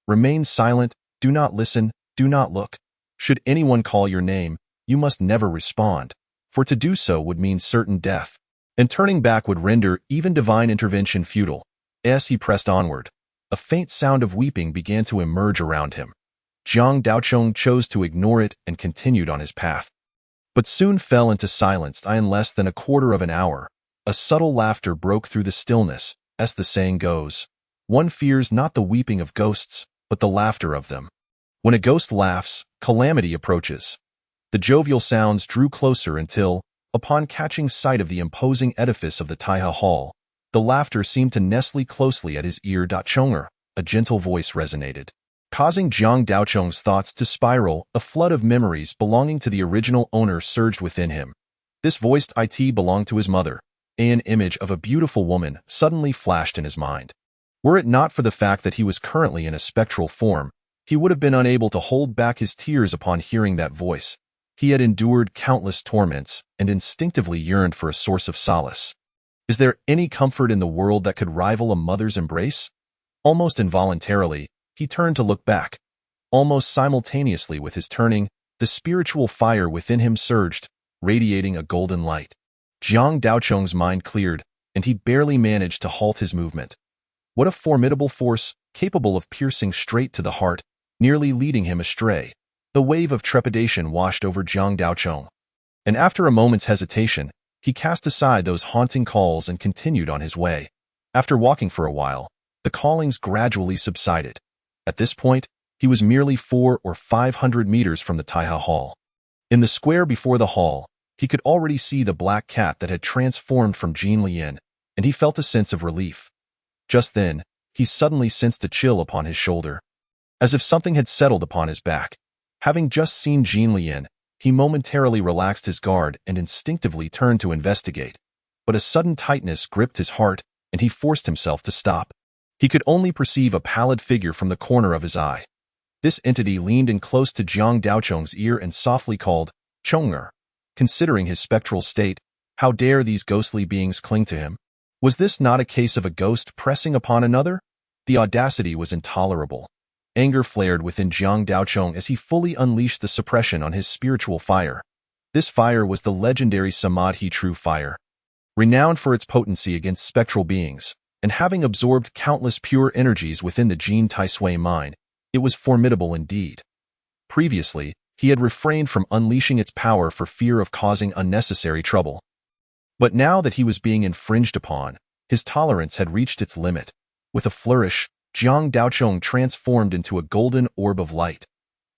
Remain silent, do not listen, do not look. Should anyone call your name, you must never respond, for to do so would mean certain death, and turning back would render even divine intervention futile. As he pressed onward, a faint sound of weeping began to emerge around him. Jiang Daochong chose to ignore it and continued on his path, but soon fell into silence. In less than a quarter of an hour, a subtle laughter broke through the stillness. As the saying goes, one fears not the weeping of ghosts, but the laughter of them. When a ghost laughs, calamity approaches. The jovial sounds drew closer until, upon catching sight of the imposing edifice of the Taiha Hall, the laughter seemed to nestle closely at his ear. Chonger, a gentle voice resonated, causing Jiang Daochong's thoughts to spiral. A flood of memories belonging to the original owner surged within him. This voiced it belonged to his mother. An image of a beautiful woman suddenly flashed in his mind. Were it not for the fact that he was currently in a spectral form, he would have been unable to hold back his tears upon hearing that voice. He had endured countless torments and instinctively yearned for a source of solace. Is there any comfort in the world that could rival a mother's embrace? Almost involuntarily, he turned to look back. Almost simultaneously with his turning, the spiritual fire within him surged, radiating a golden light. Jiang Daochong's mind cleared, and he barely managed to halt his movement. What a formidable force, capable of piercing straight to the heart, nearly leading him astray. The wave of trepidation washed over Jiang Daochong, and after a moment's hesitation, he cast aside those haunting calls and continued on his way. After walking for a while, the callings gradually subsided. At this point, he was merely 400 or 500 meters from the Taiha Hall. In the square before the hall, he could already see the black cat that had transformed from Jin Lian, and he felt a sense of relief. Just then, he suddenly sensed a chill upon his shoulder, as if something had settled upon his back. Having just seen Jin Lian, he momentarily relaxed his guard and instinctively turned to investigate. But a sudden tightness gripped his heart, and he forced himself to stop. He could only perceive a pallid figure from the corner of his eye. This entity leaned in close to Jiang Daochong's ear and softly called, "Chonger." Considering his spectral state, how dare these ghostly beings cling to him? Was this not a case of a ghost pressing upon another? The audacity was intolerable. Anger flared within Jiang Daochong as he fully unleashed the suppression on his spiritual fire. This fire was the legendary Samadhi True Fire, renowned for its potency against spectral beings, and having absorbed countless pure energies within the Jin Tai Sui mind, it was formidable indeed. Previously, he had refrained from unleashing its power for fear of causing unnecessary trouble. But now that he was being infringed upon, his tolerance had reached its limit. With a flourish, Jiang Daochong transformed into a golden orb of light.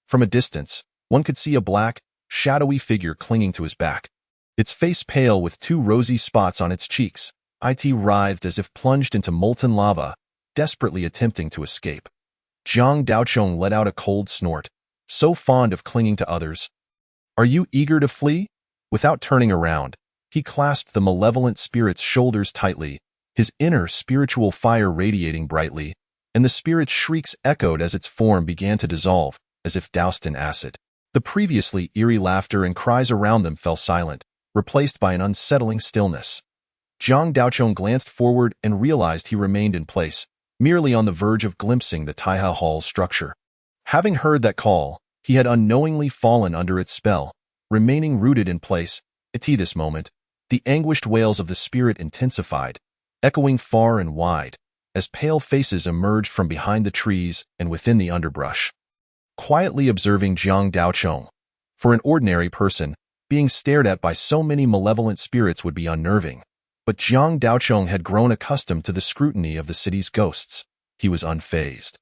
From a distance, one could see a black, shadowy figure clinging to his back. Its face pale with 2 rosy spots on its cheeks, it writhed as if plunged into molten lava, desperately attempting to escape. Jiang Daochong let out a cold snort, so fond of clinging to others. "Are you eager to flee?" Without turning around, he clasped the malevolent spirit's shoulders tightly, his inner spiritual fire radiating brightly, and the spirit's shrieks echoed as its form began to dissolve, as if doused in acid. The previously eerie laughter and cries around them fell silent, replaced by an unsettling stillness. Jiang Daochong glanced forward and realized he remained in place, merely on the verge of glimpsing the Taiha Hall's structure. Having heard that call, he had unknowingly fallen under its spell, remaining rooted in place. At this moment, the anguished wails of the spirit intensified, echoing far and wide, as pale faces emerged from behind the trees and within the underbrush, quietly observing Jiang Daochong. For an ordinary person, being stared at by so many malevolent spirits would be unnerving. But Jiang Daochong had grown accustomed to the scrutiny of the city's ghosts. He was unfazed.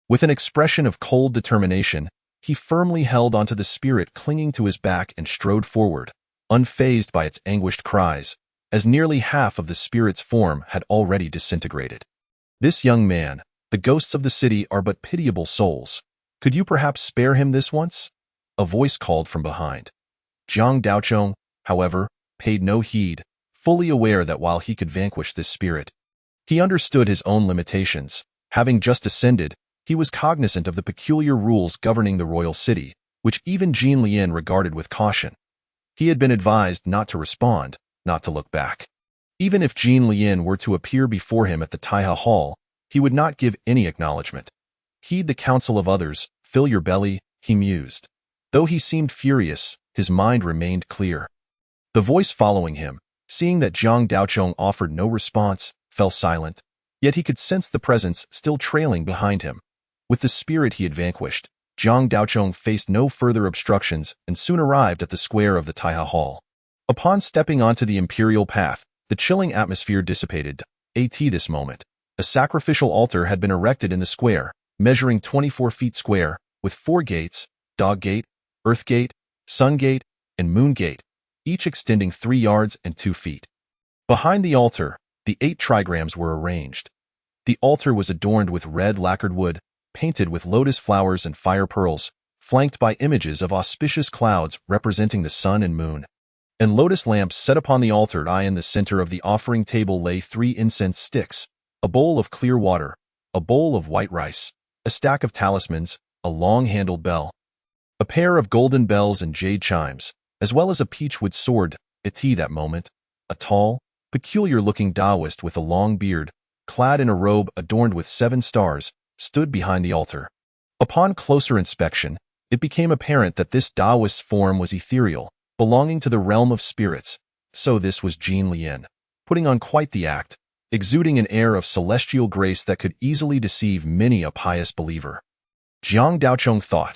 With an expression of cold determination, he firmly held onto the spirit clinging to his back and strode forward, unfazed by its anguished cries, as nearly half of the spirit's form had already disintegrated. "This young man, the ghosts of the city are but pitiable souls. Could you perhaps spare him this once?" A voice called from behind. Jiang Daochong, however, paid no heed, fully aware that while he could vanquish this spirit, he understood his own limitations. Having just ascended, he was cognizant of the peculiar rules governing the royal city, which even Jin Lian regarded with caution. He had been advised not to respond, not to look back. Even if Jin Lian were to appear before him at the Taiha Hall, he would not give any acknowledgement. Heed the counsel of others, fill your belly, he mused. Though he seemed furious, his mind remained clear. The voice following him, seeing that Jiang Daochong offered no response, fell silent, yet he could sense the presence still trailing behind him. With the spirit he had vanquished, Jiang Daochong faced no further obstructions and soon arrived at the square of the Taiha Hall. Upon stepping onto the imperial path, the chilling atmosphere dissipated. At this moment, a sacrificial altar had been erected in the square, measuring 24 feet square, with 4 gates: Dog Gate, Earth Gate, Sun Gate, and Moon Gate, each extending 3 yards and 2 feet. Behind the altar, the 8 trigrams were arranged. The altar was adorned with red lacquered wood, painted with lotus flowers and fire pearls, flanked by images of auspicious clouds representing the sun and moon. And lotus lamps set upon the altar. In the center of the offering table lay 3 incense sticks, a bowl of clear water, a bowl of white rice, a stack of talismans, a long-handled bell, a pair of golden bells and jade chimes, as well as a peachwood sword. At that moment, a tall, peculiar-looking Taoist with a long beard, clad in a robe adorned with 7 stars, stood behind the altar. Upon closer inspection, it became apparent that this Taoist's form was ethereal, belonging to the realm of spirits. So this was Jin Lian, putting on quite the act, exuding an air of celestial grace that could easily deceive many a pious believer. Jiang Daochong thought.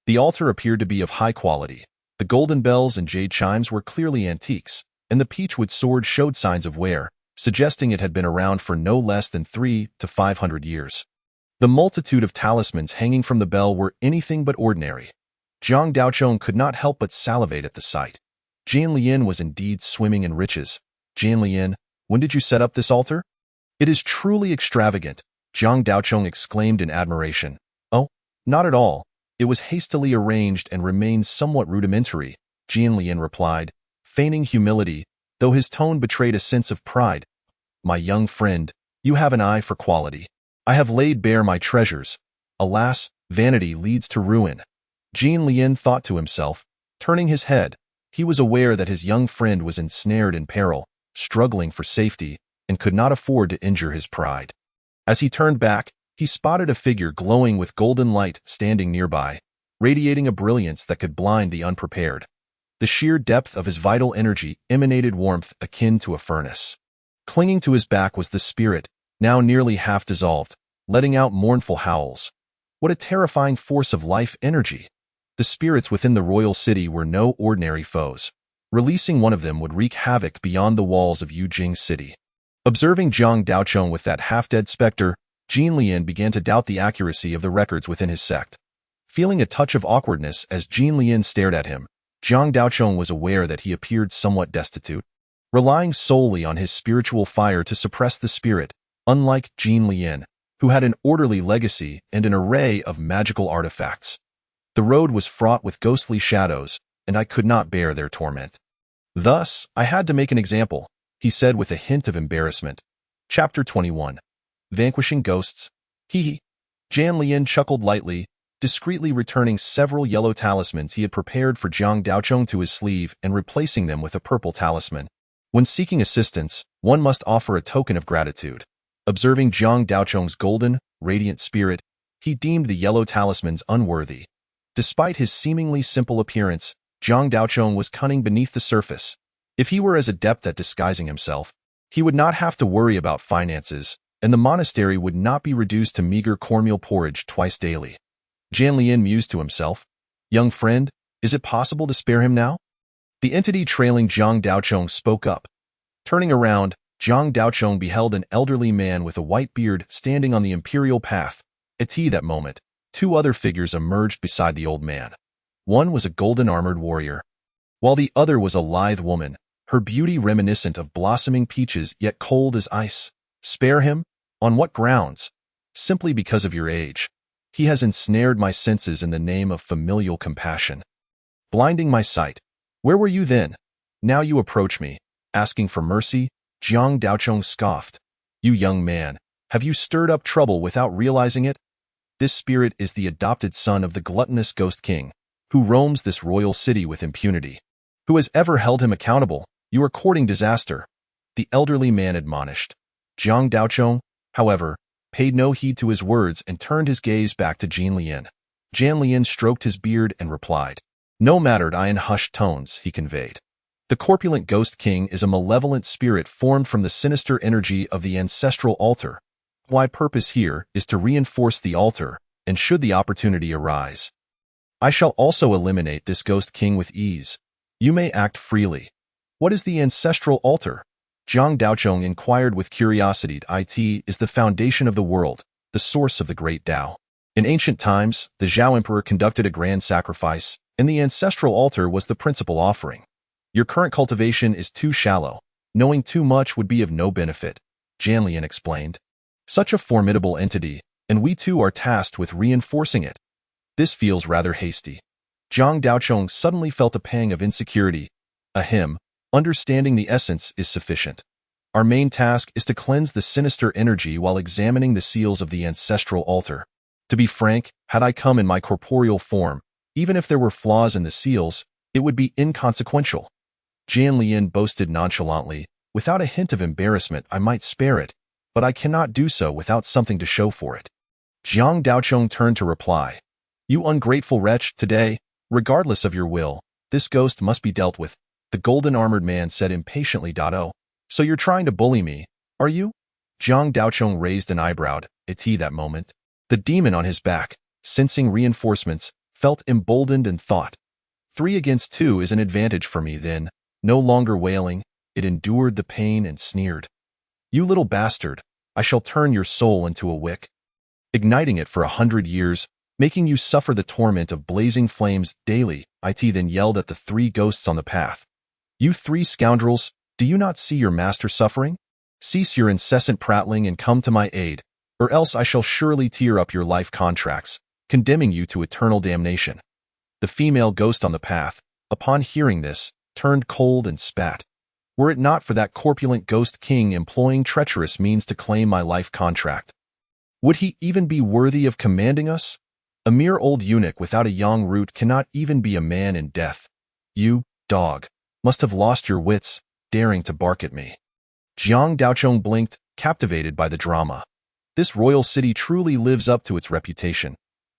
The altar appeared to be of high quality. The golden bells and jade chimes were clearly antiques, and the peachwood sword showed signs of wear, suggesting it had been around for no less than 300 to 500 years. The multitude of talismans hanging from the bell were anything but ordinary. Jiang Daochong could not help but salivate at the sight. Jin Lian was indeed swimming in riches. Jin Lian, when did you set up this altar? It is truly extravagant, Jiang Daochong exclaimed in admiration. Oh, not at all. It was hastily arranged and remains somewhat rudimentary, Jin Lian replied, feigning humility, though his tone betrayed a sense of pride. My young friend, you have an eye for quality. I have laid bare my treasures. Alas, vanity leads to ruin. Jin Lian thought to himself. Turning his head, he was aware that his young friend was ensnared in peril, struggling for safety, and could not afford to injure his pride. As he turned back, he spotted a figure glowing with golden light standing nearby, radiating a brilliance that could blind the unprepared. The sheer depth of his vital energy emanated warmth akin to a furnace. Clinging to his back was the spirit, now nearly half dissolved, letting out mournful howls. What a terrifying force of life energy! The spirits within the royal city were no ordinary foes. Releasing one of them would wreak havoc beyond the walls of Yujing City. Observing Jiang Daochong with that half-dead specter, Jin Lian began to doubt the accuracy of the records within his sect. Feeling a touch of awkwardness as Jin Lian stared at him, Jiang Daochong was aware that he appeared somewhat destitute. Relying solely on his spiritual fire to suppress the spirit, unlike Jin Lian, who had an orderly legacy and an array of magical artifacts. The road was fraught with ghostly shadows, and I could not bear their torment. Thus, I had to make an example, he said with a hint of embarrassment. Chapter 21. Vanquishing Ghosts. Hee. Jin Lian chuckled lightly, discreetly returning several yellow talismans he had prepared for Jiang Daochong to his sleeve and replacing them with a purple talisman. When seeking assistance, one must offer a token of gratitude. Observing Jiang Daochong's golden, radiant spirit, he deemed the yellow talismans unworthy. Despite his seemingly simple appearance, Jiang Daochong was cunning beneath the surface. If he were as adept at disguising himself, he would not have to worry about finances, and the monastery would not be reduced to meager cornmeal porridge twice daily. Jin Lian mused to himself, "Young friend, is it possible to spare him now?" The entity trailing Jiang Daochong spoke up. Turning around, Jiang Daochong beheld an elderly man with a white beard standing on the imperial path. At that moment, 2 other figures emerged beside the old man. One was a golden-armored warrior, while the other was a lithe woman, her beauty reminiscent of blossoming peaches yet cold as ice. Spare him? On what grounds? Simply because of your age. He has ensnared my senses in the name of familial compassion, blinding my sight. Where were you then? Now you approach me. asking for mercy? Jiang Daochong scoffed. You young man, have you stirred up trouble without realizing it? This spirit is the adopted son of the gluttonous Ghost King, who roams this royal city with impunity. Who has ever held him accountable? You are courting disaster, the elderly man admonished. Jiang Daochong, however, paid no heed to his words and turned his gaze back to Jian Lian. Jian Lian stroked his beard and replied. No mattered I in hushed tones, he conveyed. The corpulent Ghost King is a malevolent spirit formed from the sinister energy of the ancestral altar. My purpose here is to reinforce the altar, and should the opportunity arise, I shall also eliminate this Ghost King with ease. You may act freely. What is the ancestral altar? Jiang Daochong inquired with curiosity. It is the foundation of the world, the source of the great Tao. In ancient times, the Zhao Emperor conducted a grand sacrifice, and the ancestral altar was the principal offering. Your current cultivation is too shallow. Knowing too much would be of no benefit, Jian Lian explained. Such a formidable entity, and we too are tasked with reinforcing it. This feels rather hasty. Jiang Daochong suddenly felt a pang of insecurity. Ahem, understanding the essence is sufficient. Our main task is to cleanse the sinister energy while examining the seals of the ancestral altar. To be frank, had I come in my corporeal form, even if there were flaws in the seals, it would be inconsequential. Jian Lian boasted nonchalantly. Without a hint of embarrassment, I might spare it, but I cannot do so without something to show for it. Jiang Daochong turned to reply. You ungrateful wretch, today, regardless of your will, this ghost must be dealt with, the golden-armored man said impatiently. Oh, so you're trying to bully me, are you? Jiang Daochong raised an eyebrow. At that moment, the demon on his back, sensing reinforcements, felt emboldened and thought, 3 against 2 is an advantage for me then. No longer wailing, it endured the pain and sneered. You little bastard, I shall turn your soul into a wick, igniting it for 100 years, making you suffer the torment of blazing flames daily. It then yelled at the 3 ghosts on the path. You 3 scoundrels, do you not see your master suffering? Cease your incessant prattling and come to my aid, or else I shall surely tear up your life contracts, condemning you to eternal damnation. The female ghost on the path, upon hearing this, turned cold and spat. Were it not for that corpulent Ghost King employing treacherous means to claim my life contract, would he even be worthy of commanding us? A mere old eunuch without a yang root cannot even be a man in death. You, dog, must have lost your wits, daring to bark at me. Jiang Daochong blinked, captivated by the drama. This royal city truly lives up to its reputation.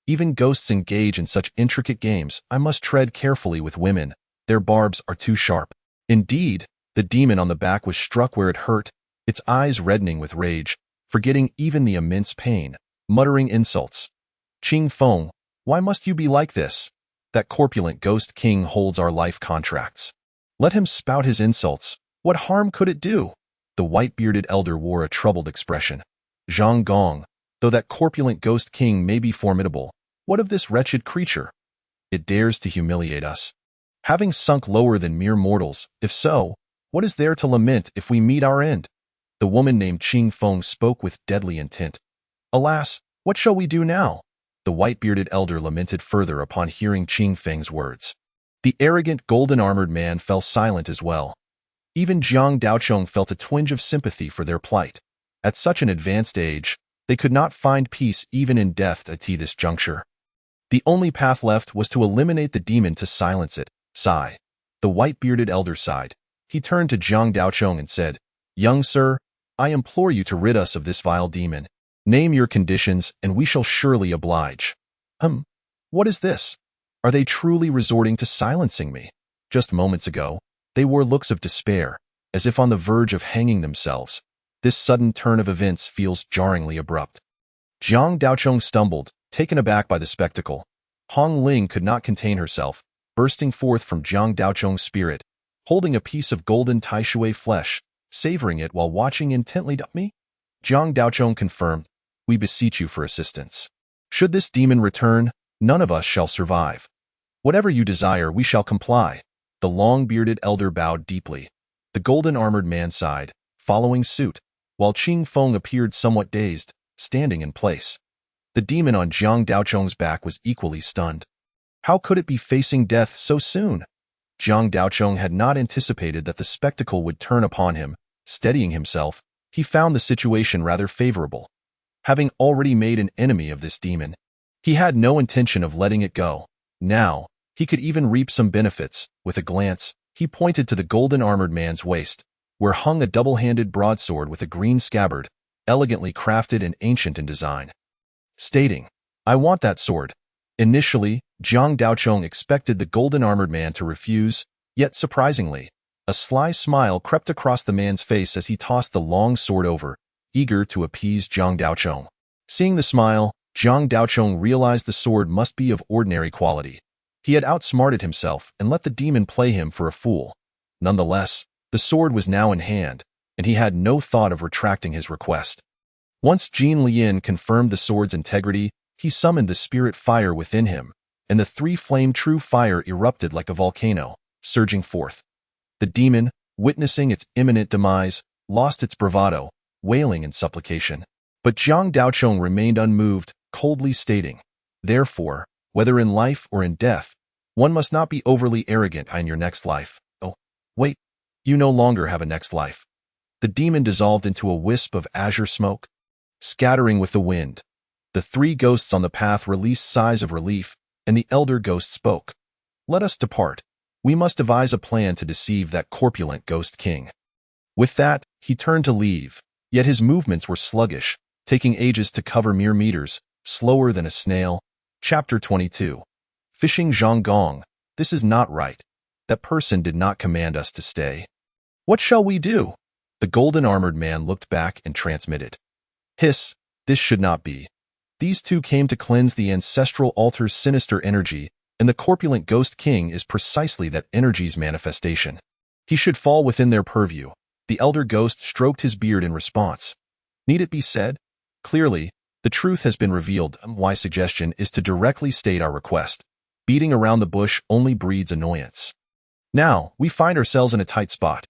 Even ghosts engage in such intricate games. I must tread carefully with women. Their barbs are too sharp. Indeed, the demon on the back was struck where it hurt, its eyes reddening with rage, forgetting even the immense pain, muttering insults. Qing Feng, why must you be like this? That corpulent Ghost King holds our life contracts. Let him spout his insults. What harm could it do? The white-bearded elder wore a troubled expression. Zhang Gong, though that corpulent Ghost King may be formidable, what of this wretched creature? It dares to humiliate us. Having sunk lower than mere mortals, if so, what is there to lament if we meet our end? The woman named Qing Feng spoke with deadly intent. Alas, what shall we do now? The white-bearded elder lamented further upon hearing Qing Feng's words. The arrogant golden-armored man fell silent as well. Even Jiang Daochong felt a twinge of sympathy for their plight. At such an advanced age, they could not find peace even in death at this juncture. The only path left was to eliminate the demon to silence it. Sigh. The white-bearded elder sighed. He turned to Jiang Daochong and said, Young sir, I implore you to rid us of this vile demon. Name your conditions, and we shall surely oblige. What is this? Are they truly resorting to silencing me? Just moments ago, they wore looks of despair, as if on the verge of hanging themselves. This sudden turn of events feels jarringly abrupt. Jiang Daochong stumbled, taken aback by the spectacle. Hong Ling could not contain herself, bursting forth from Jiang Daochong's spirit, holding a piece of golden Tai Sui flesh, savoring it while watching intently. Me? Jiang Daochong confirmed, We beseech you for assistance. Should this demon return, none of us shall survive. Whatever you desire, we shall comply. The long-bearded elder bowed deeply. The golden-armored man sighed, following suit, while Qing Feng appeared somewhat dazed, standing in place. The demon on Jiang Daochong's back was equally stunned. How could it be facing death so soon? Jiang Daochong had not anticipated that the spectacle would turn upon him. Steadying himself, he found the situation rather favorable. Having already made an enemy of this demon, he had no intention of letting it go. Now, he could even reap some benefits. With a glance, he pointed to the golden armored man's waist, where hung a double-handed broadsword with a green scabbard, elegantly crafted and ancient in design, stating, "I want that sword." Initially, Jiang Daochong expected the golden armored man to refuse, yet surprisingly, a sly smile crept across the man's face as he tossed the long sword over, eager to appease Jiang Daochong. Seeing the smile, Jiang Daochong realized the sword must be of ordinary quality. He had outsmarted himself and let the demon play him for a fool. Nonetheless, the sword was now in hand, and he had no thought of retracting his request. Once Jin Lian confirmed the sword's integrity, he summoned the spirit fire within him, and the three-flame true fire erupted like a volcano, surging forth. The demon, witnessing its imminent demise, lost its bravado, wailing in supplication. But Jiang Daochong remained unmoved, coldly stating, "Therefore, whether in life or in death, one must not be overly arrogant in your next life." Oh, wait, you no longer have a next life. The demon dissolved into a wisp of azure smoke, scattering with the wind. The three ghosts on the path released sighs of relief, and the elder ghost spoke. "Let us depart. We must devise a plan to deceive that corpulent ghost king." With that, he turned to leave, yet his movements were sluggish, taking ages to cover mere meters, slower than a snail. Chapter 22. Fishing Zhonggong. This is not right. That person did not command us to stay. What shall we do? The golden armored man looked back and transmitted. Hiss, this should not be. These two came to cleanse the ancestral altar's sinister energy, and the corpulent ghost king is precisely that energy's manifestation. He should fall within their purview. The elder ghost stroked his beard in response. Need it be said? Clearly, the truth has been revealed. My suggestion is to directly state our request. Beating around the bush only breeds annoyance. Now, we find ourselves in a tight spot.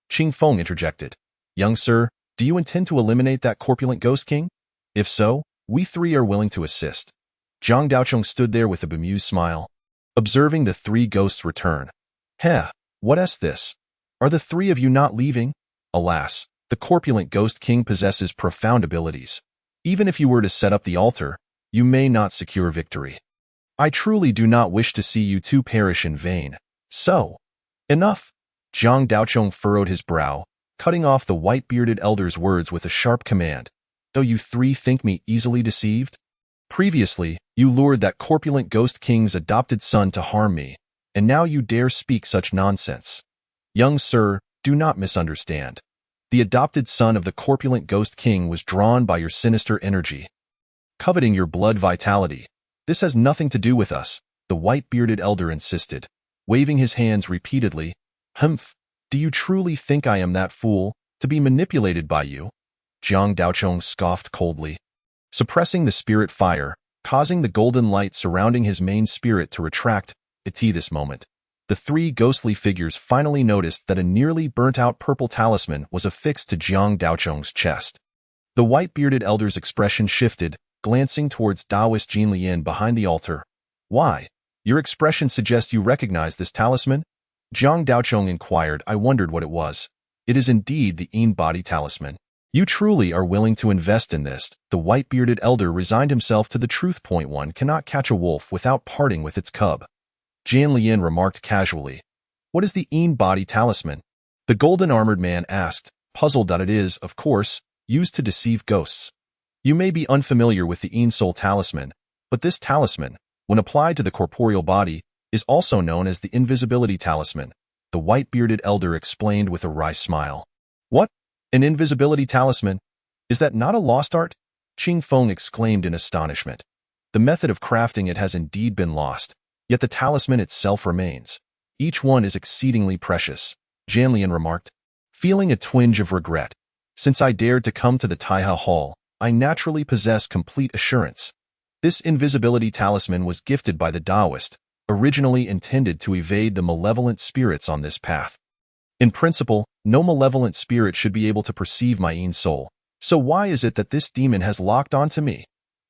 Qing Feng interjected. Young sir, do you intend to eliminate that corpulent ghost king? If so, we three are willing to assist. Jiang Daochong stood there with a bemused smile, observing the three ghosts return. Heh, what's this? Are the three of you not leaving? Alas, the corpulent ghost king possesses profound abilities. Even if you were to set up the altar, you may not secure victory. I truly do not wish to see you two perish in vain. So, enough. Jiang Daochong furrowed his brow, cutting off the white-bearded elder's words with a sharp command. Though you three think me easily deceived? Previously, you lured that corpulent ghost king's adopted son to harm me, and now you dare speak such nonsense. Young sir, do not misunderstand. The adopted son of the corpulent ghost king was drawn by your sinister energy, coveting your blood vitality. This has nothing to do with us, the white-bearded elder insisted, waving his hands repeatedly. Humph, do you truly think I am that fool, to be manipulated by you? Jiang Daochong scoffed coldly, suppressing the spirit fire, causing the golden light surrounding his main spirit to retract. At this moment, the three ghostly figures finally noticed that a nearly burnt-out purple talisman was affixed to Jiang Daochong's chest. The white-bearded elder's expression shifted, glancing towards Taoist Jin Lian behind the altar. Why? Your expression suggests you recognize this talisman? Jiang Daochong inquired. I wondered what it was. It is indeed the Yin body talisman. You truly are willing to invest in this. The white-bearded elder resigned himself to the truth. Point one cannot catch a wolf without parting with its cub. Jin Lian remarked casually. What is the Yin body talisman? The golden armored man asked, puzzled that it is, of course, used to deceive ghosts. You may be unfamiliar with the Yin soul talisman, but this talisman, when applied to the corporeal body, is also known as the invisibility talisman, the white-bearded elder explained with a wry smile. What? An invisibility talisman? Is that not a lost art? Qing Feng exclaimed in astonishment. The method of crafting it has indeed been lost, yet the talisman itself remains. Each one is exceedingly precious, Janlian remarked, feeling a twinge of regret. Since I dared to come to the Taiha Hall, I naturally possess complete assurance. This invisibility talisman was gifted by the Taoist, originally intended to evade the malevolent spirits on this path. In principle, no malevolent spirit should be able to perceive my Yin soul. So why is it that this demon has locked onto me?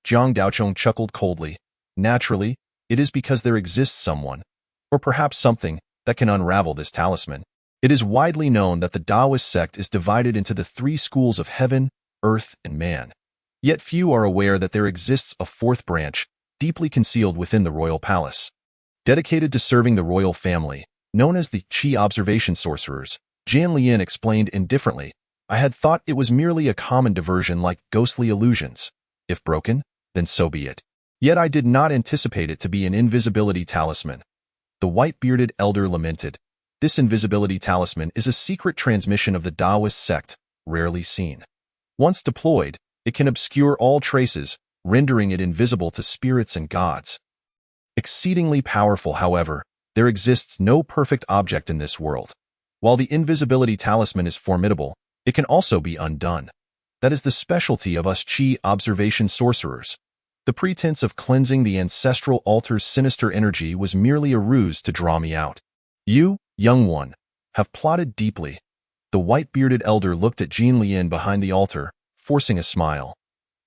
Jiang Daochong chuckled coldly. Naturally, it is because there exists someone, or perhaps something, that can unravel this talisman. It is widely known that the Taoist sect is divided into the three schools of heaven, earth, and man. Yet few are aware that there exists a fourth branch, deeply concealed within the royal palace. Dedicated to serving the royal family, known as the Qi observation sorcerers, Jian Lian explained indifferently, I had thought it was merely a common diversion like ghostly illusions. If broken, then so be it. Yet I did not anticipate it to be an invisibility talisman. The white-bearded elder lamented. This invisibility talisman is a secret transmission of the Taoist sect, rarely seen. Once deployed, it can obscure all traces, rendering it invisible to spirits and gods. Exceedingly powerful, however, there exists no perfect object in this world. While the invisibility talisman is formidable, it can also be undone. That is the specialty of us Qi observation sorcerers. The pretense of cleansing the ancestral altar's sinister energy was merely a ruse to draw me out. You, young one, have plotted deeply. The white-bearded elder looked at Jian Lian behind the altar, forcing a smile.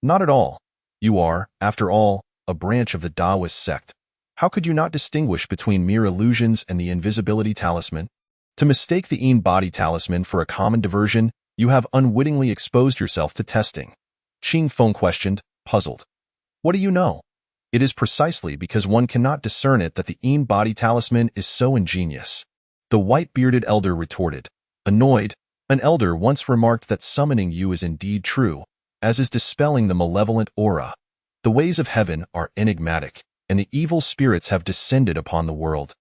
Not at all. You are, after all, a branch of the Taoist sect. How could you not distinguish between mere illusions and the invisibility talisman? To mistake the Yin body talisman for a common diversion, you have unwittingly exposed yourself to testing. Qing Feng questioned, puzzled. What do you know? It is precisely because one cannot discern it that the Yin body talisman is so ingenious. The white-bearded elder retorted. Annoyed, an elder once remarked that summoning you is indeed true, as is dispelling the malevolent aura. The ways of heaven are enigmatic, and the evil spirits have descended upon the world,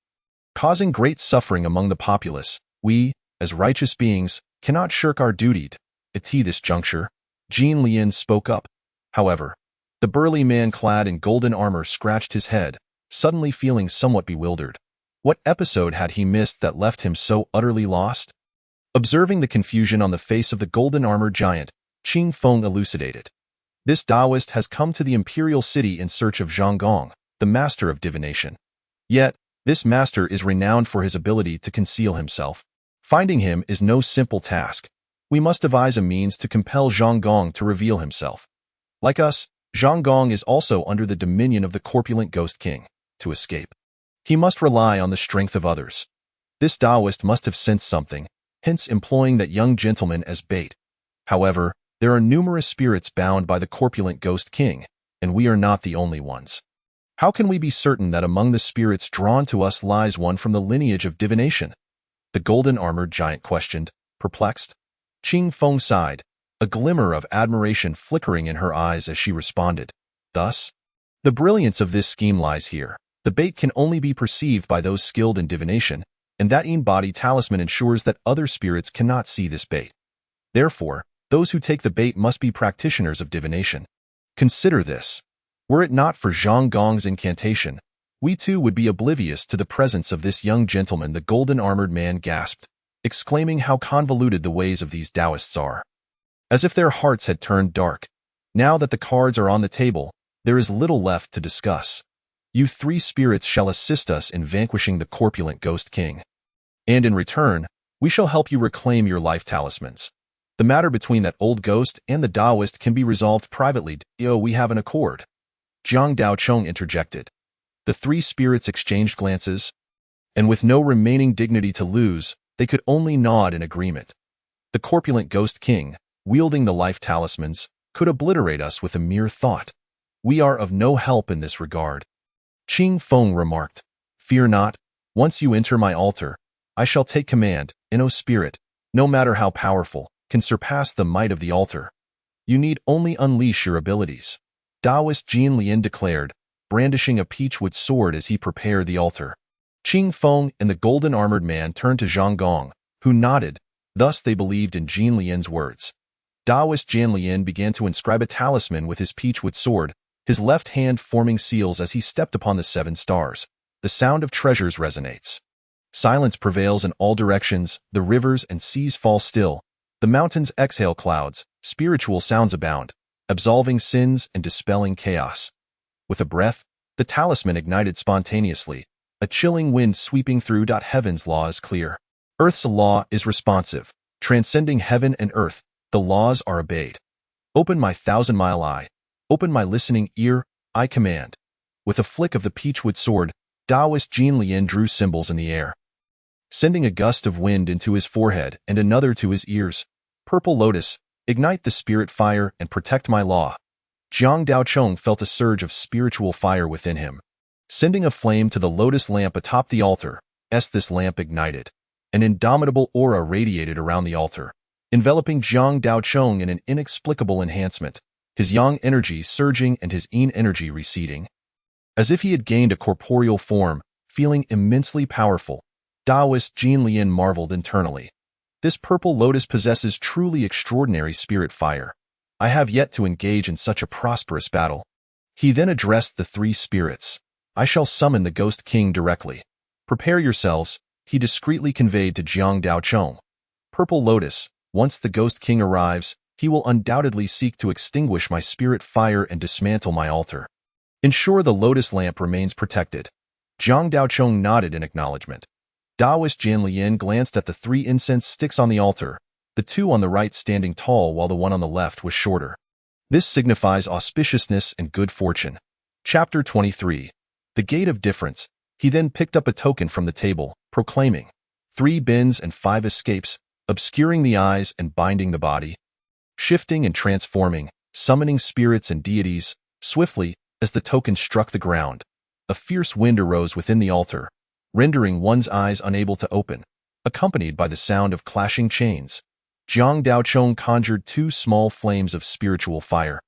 causing great suffering among the populace. We, as righteous beings, cannot shirk our duty. At this juncture, Jian Lian spoke up. However, the burly man clad in golden armor scratched his head, suddenly feeling somewhat bewildered. What episode had he missed that left him so utterly lost? Observing the confusion on the face of the golden-armored giant, Qing Feng elucidated. This Taoist has come to the imperial city in search of Zhang Gong, the master of divination. Yet, this master is renowned for his ability to conceal himself. Finding him is no simple task. We must devise a means to compel Zhang Gong to reveal himself. Like us, Zhang Gong is also under the dominion of the corpulent Ghost King. To escape, he must rely on the strength of others. This Taoist must have sensed something, hence employing that young gentleman as bait. However, there are numerous spirits bound by the corpulent Ghost King, and we are not the only ones. How can we be certain that among the spirits drawn to us lies one from the lineage of divination? The golden-armored giant questioned, perplexed. Qing Feng sighed, a glimmer of admiration flickering in her eyes as she responded. Thus, the brilliance of this scheme lies here. The bait can only be perceived by those skilled in divination, and that in-body talisman ensures that other spirits cannot see this bait. Therefore, those who take the bait must be practitioners of divination. Consider this. Were it not for Zhang Gong's incantation, we too would be oblivious to the presence of this young gentleman. The golden-armored man gasped, exclaiming how convoluted the ways of these Taoists are. As if their hearts had turned dark. Now that the cards are on the table, there is little left to discuss. You three spirits shall assist us in vanquishing the corpulent Ghost King. And in return, we shall help you reclaim your life talismans. The matter between that old ghost and the Taoist can be resolved privately. We have an accord. Jiang Daochong interjected. The three spirits exchanged glances, and with no remaining dignity to lose, they could only nod in agreement. The corpulent Ghost King, wielding the life talismans, could obliterate us with a mere thought. We are of no help in this regard. Qing Feng remarked, Fear not, once you enter my altar, I shall take command, and no spirit, no matter how powerful, can surpass the might of the altar. You need only unleash your abilities. Taoist Jian Lian declared, brandishing a peachwood sword as he prepared the altar. Qing Feng and the golden-armored man turned to Zhang Gong, who nodded. Thus they believed in Jian Lian's words. Taoist Jian Lian began to inscribe a talisman with his peachwood sword, his left hand forming seals as he stepped upon the 7 stars. The sound of treasures resonates. Silence prevails in all directions, the rivers and seas fall still. The mountains exhale clouds, spiritual sounds abound, absolving sins and dispelling chaos. With a breath, the talisman ignited spontaneously, a chilling wind sweeping through. Heaven's law is clear. Earth's law is responsive, transcending heaven and earth. The laws are obeyed. Open my 1,000-mile eye. Open my listening ear, I command. With a flick of the peachwood sword, Taoist Jian Lian drew symbols in the air. sending a gust of wind into his forehead and another to his ears. Purple Lotus, ignite the spirit fire and protect my law. Jiang Daochong felt a surge of spiritual fire within him. Sending a flame to the lotus lamp atop the altar, as this lamp ignited, an indomitable aura radiated around the altar, enveloping Jiang Daochong in an inexplicable enhancement, his yang energy surging and his yin energy receding. As if he had gained a corporeal form, feeling immensely powerful, Taoist Jin Lian marveled internally. This purple lotus possesses truly extraordinary spirit fire. I have yet to engage in such a prosperous battle. He then addressed the three spirits. I shall summon the Ghost King directly. Prepare yourselves, he discreetly conveyed to Jiang Daochong. Purple Lotus, once the Ghost King arrives, he will undoubtedly seek to extinguish my spirit fire and dismantle my altar. Ensure the lotus lamp remains protected. Jiang Daochong nodded in acknowledgement. Taoist Jin Lian glanced at the three incense sticks on the altar, the two on the right standing tall while the one on the left was shorter. This signifies auspiciousness and good fortune. Chapter 23. The Gate of Difference. He then picked up a token from the table, proclaiming, 3 bins and 5 escapes, obscuring the eyes and binding the body. Shifting and transforming, summoning spirits and deities, swiftly, as the token struck the ground. A fierce wind arose within the altar, rendering one's eyes unable to open, accompanied by the sound of clashing chains. Jiang Daochong conjured 2 small flames of spiritual fire.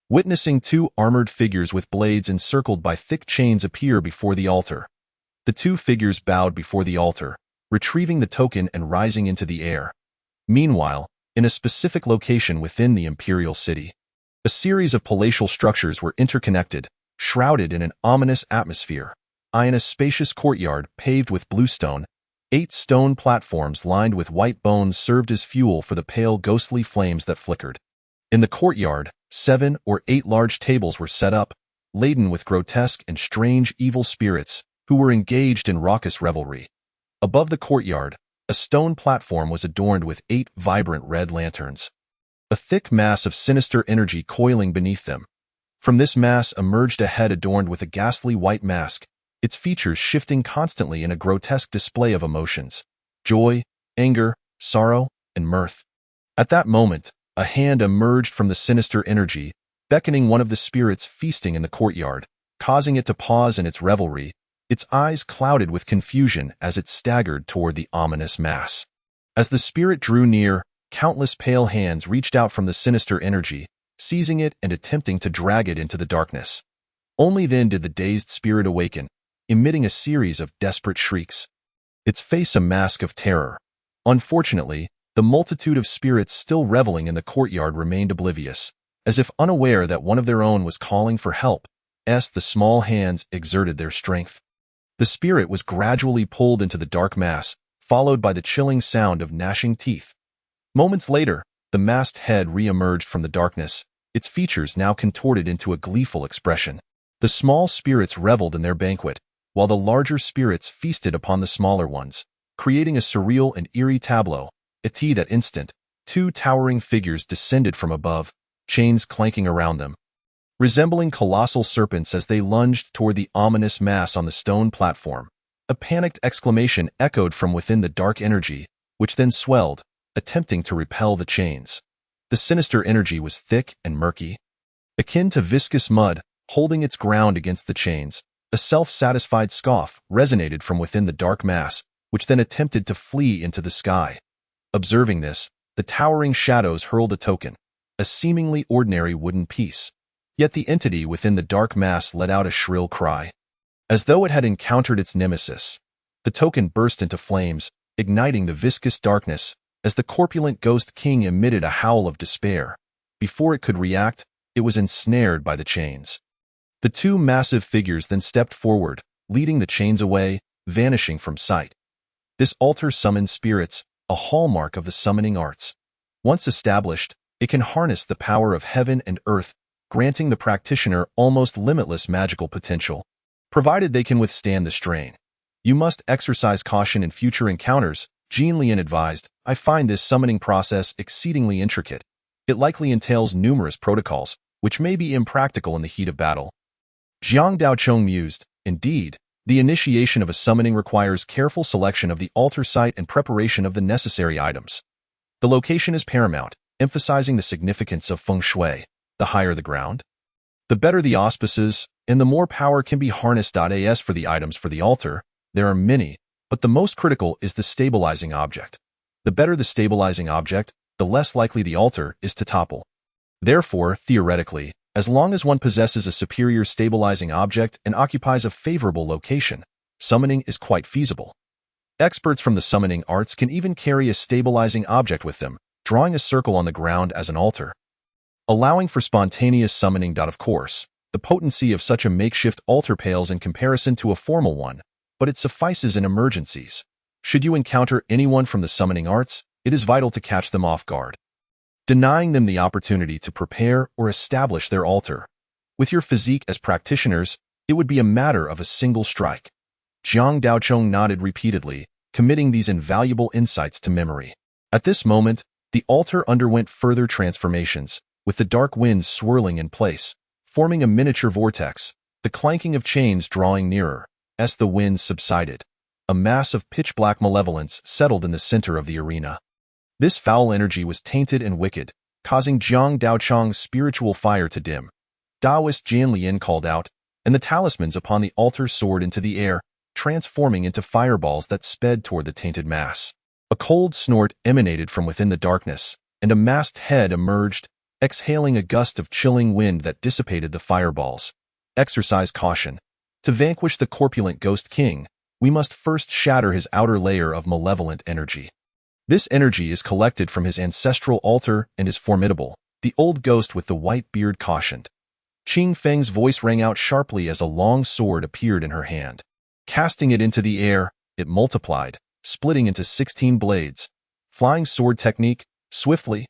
Witnessing 2 armored figures with blades encircled by thick chains appear before the altar. The 2 figures bowed before the altar, retrieving the token and rising into the air. Meanwhile, in a specific location within the imperial city, a series of palatial structures were interconnected, shrouded in an ominous atmosphere. In a spacious courtyard paved with bluestone, 8 stone platforms lined with white bones served as fuel for the pale ghostly flames that flickered. In the courtyard, 7 or 8 large tables were set up, laden with grotesque and strange evil spirits who were engaged in raucous revelry. Above the courtyard, a stone platform was adorned with 8 vibrant red lanterns, a thick mass of sinister energy coiling beneath them. From this mass emerged a head adorned with a ghastly white mask, its features shifting constantly in a grotesque display of emotions: joy, anger, sorrow, and mirth. At that moment, a hand emerged from the sinister energy, beckoning one of the spirits feasting in the courtyard, causing it to pause in its revelry, its eyes clouded with confusion as it staggered toward the ominous mass. As the spirit drew near, countless pale hands reached out from the sinister energy, seizing it and attempting to drag it into the darkness. Only then did the dazed spirit awaken, emitting a series of desperate shrieks, its face a mask of terror. Unfortunately, the multitude of spirits still reveling in the courtyard remained oblivious, as if unaware that one of their own was calling for help, as the small hands exerted their strength. The spirit was gradually pulled into the dark mass, followed by the chilling sound of gnashing teeth. Moments later, the masked head re-emerged from the darkness, its features now contorted into a gleeful expression. The small spirits reveled in their banquet, while the larger spirits feasted upon the smaller ones, creating a surreal and eerie tableau. At that instant, 2 towering figures descended from above, chains clanking around them, resembling colossal serpents as they lunged toward the ominous mass on the stone platform. A panicked exclamation echoed from within the dark energy, which then swelled, attempting to repel the chains. The sinister energy was thick and murky, akin to viscous mud, holding its ground against the chains. A self-satisfied scoff resonated from within the dark mass, which then attempted to flee into the sky. Observing this, the towering shadows hurled a token, a seemingly ordinary wooden piece. Yet the entity within the dark mass let out a shrill cry, as though it had encountered its nemesis. The token burst into flames, igniting the viscous darkness, as the corpulent Ghost King emitted a howl of despair. Before it could react, it was ensnared by the chains. The 2 massive figures then stepped forward, leading the chains away, vanishing from sight. This altar summons spirits, a hallmark of the summoning arts. Once established, it can harness the power of heaven and earth, granting the practitioner almost limitless magical potential, provided they can withstand the strain. You must exercise caution in future encounters, Jin Lian advised. I find this summoning process exceedingly intricate. It likely entails numerous protocols, which may be impractical in the heat of battle. Jiang Daochong mused, indeed, The initiation of a summoning requires careful selection of the altar site and preparation of the necessary items. The location is paramount, emphasizing the significance of feng shui. The higher the ground, the better the auspices, and the more power can be harnessed. As for the items for the altar, there are many, but the most critical is the stabilizing object. The better the stabilizing object, the less likely the altar is to topple. Therefore, theoretically, as long as one possesses a superior stabilizing object and occupies a favorable location, summoning is quite feasible. Experts from the summoning arts can even carry a stabilizing object with them, drawing a circle on the ground as an altar, allowing for spontaneous summoning. Of course, the potency of such a makeshift altar pales in comparison to a formal one, but it suffices in emergencies. Should you encounter anyone from the summoning arts, it is vital to catch them off guard, denying them the opportunity to prepare or establish their altar. With your physique as practitioners, it would be a matter of a single strike. Jiang Daochong nodded repeatedly, committing these invaluable insights to memory. At this moment, the altar underwent further transformations, with the dark winds swirling in place, forming a miniature vortex, the clanking of chains drawing nearer. As the winds subsided, a mass of pitch-black malevolence settled in the center of the arena. This foul energy was tainted and wicked, causing Jiang Daochong's spiritual fire to dim. Taoist Jian Lian called out, and the talismans upon the altar soared into the air, transforming into fireballs that sped toward the tainted mass. A cold snort emanated from within the darkness, and a masked head emerged, exhaling a gust of chilling wind that dissipated the fireballs. Exercise caution. To vanquish the corpulent Ghost King, we must first shatter his outer layer of malevolent energy. This energy is collected from his ancestral altar and is formidable, the old ghost with the white beard cautioned. Qing Feng's voice rang out sharply as a long sword appeared in her hand. Casting it into the air, it multiplied, splitting into 16 blades. Flying sword technique, swiftly,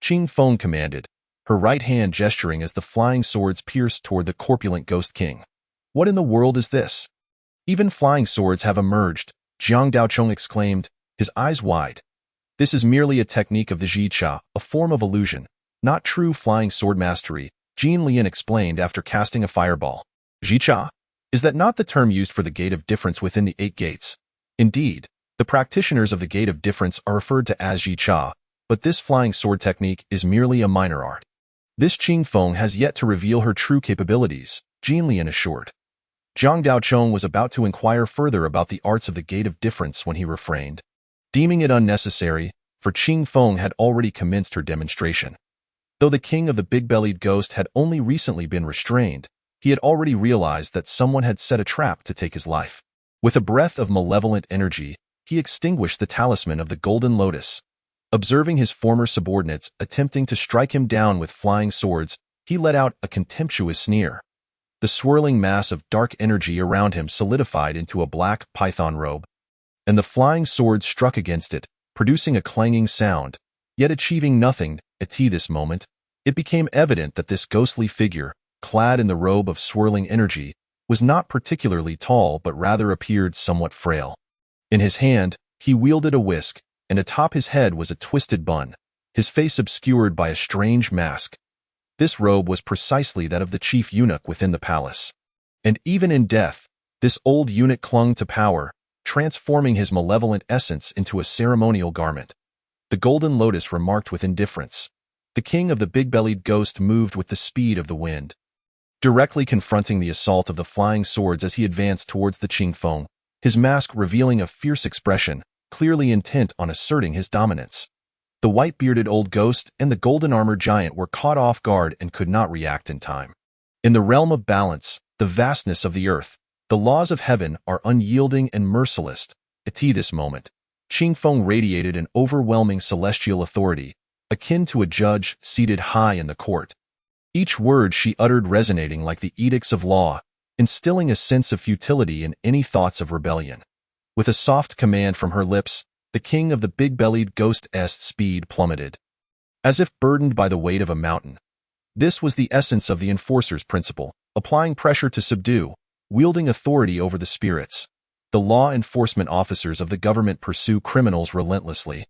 Qing Feng commanded, her right hand gesturing as the flying swords pierced toward the corpulent Ghost King. What in the world is this? Even flying swords have emerged, Jiang Daochong exclaimed, his eyes wide. This is merely a technique of the Zhicha, a form of illusion, not true flying sword mastery, Jian Lian explained after casting a fireball. Zhicha? Is that not the term used for the gate of difference within the 8 gates? Indeed, the practitioners of the gate of difference are referred to as Zhicha, but this flying sword technique is merely a minor art. This Qing Feng has yet to reveal her true capabilities, Jian Lian assured. Jiang Daochong was about to inquire further about the arts of the gate of difference when he refrained, deeming it unnecessary, for Qing Feng had already commenced her demonstration. Though the king of the big-bellied ghost had only recently been restrained, he had already realized that someone had set a trap to take his life. With a breath of malevolent energy, he extinguished the talisman of the Golden Lotus. Observing his former subordinates attempting to strike him down with flying swords, he let out a contemptuous sneer. The swirling mass of dark energy around him solidified into a black python robe, and the flying swords struck against it, producing a clanging sound, yet achieving nothing. At this moment, it became evident that this ghostly figure, clad in the robe of swirling energy, was not particularly tall but rather appeared somewhat frail. In his hand, he wielded a whisk, and atop his head was a twisted bun, his face obscured by a strange mask. This robe was precisely that of the chief eunuch within the palace. And even in death, this old eunuch clung to power, transforming his malevolent essence into a ceremonial garment. The Golden Lotus remarked with indifference. The king of the big-bellied ghost moved with the speed of the wind, directly confronting the assault of the flying swords as he advanced towards the Qing Feng, his mask revealing a fierce expression, clearly intent on asserting his dominance. The white-bearded old ghost and the golden-armored giant were caught off guard and could not react in time. In the realm of balance, the vastness of the earth, the laws of heaven are unyielding and merciless. At this moment, Qing Feng radiated an overwhelming celestial authority, akin to a judge seated high in the court. Each word she uttered resonating like the edicts of law, instilling a sense of futility in any thoughts of rebellion. With a soft command from her lips, the king of the big-bellied ghost's speed plummeted, as if burdened by the weight of a mountain. This was the essence of the enforcer's principle, applying pressure to subdue, wielding authority over the spirits. The law enforcement officers of the government pursue criminals relentlessly.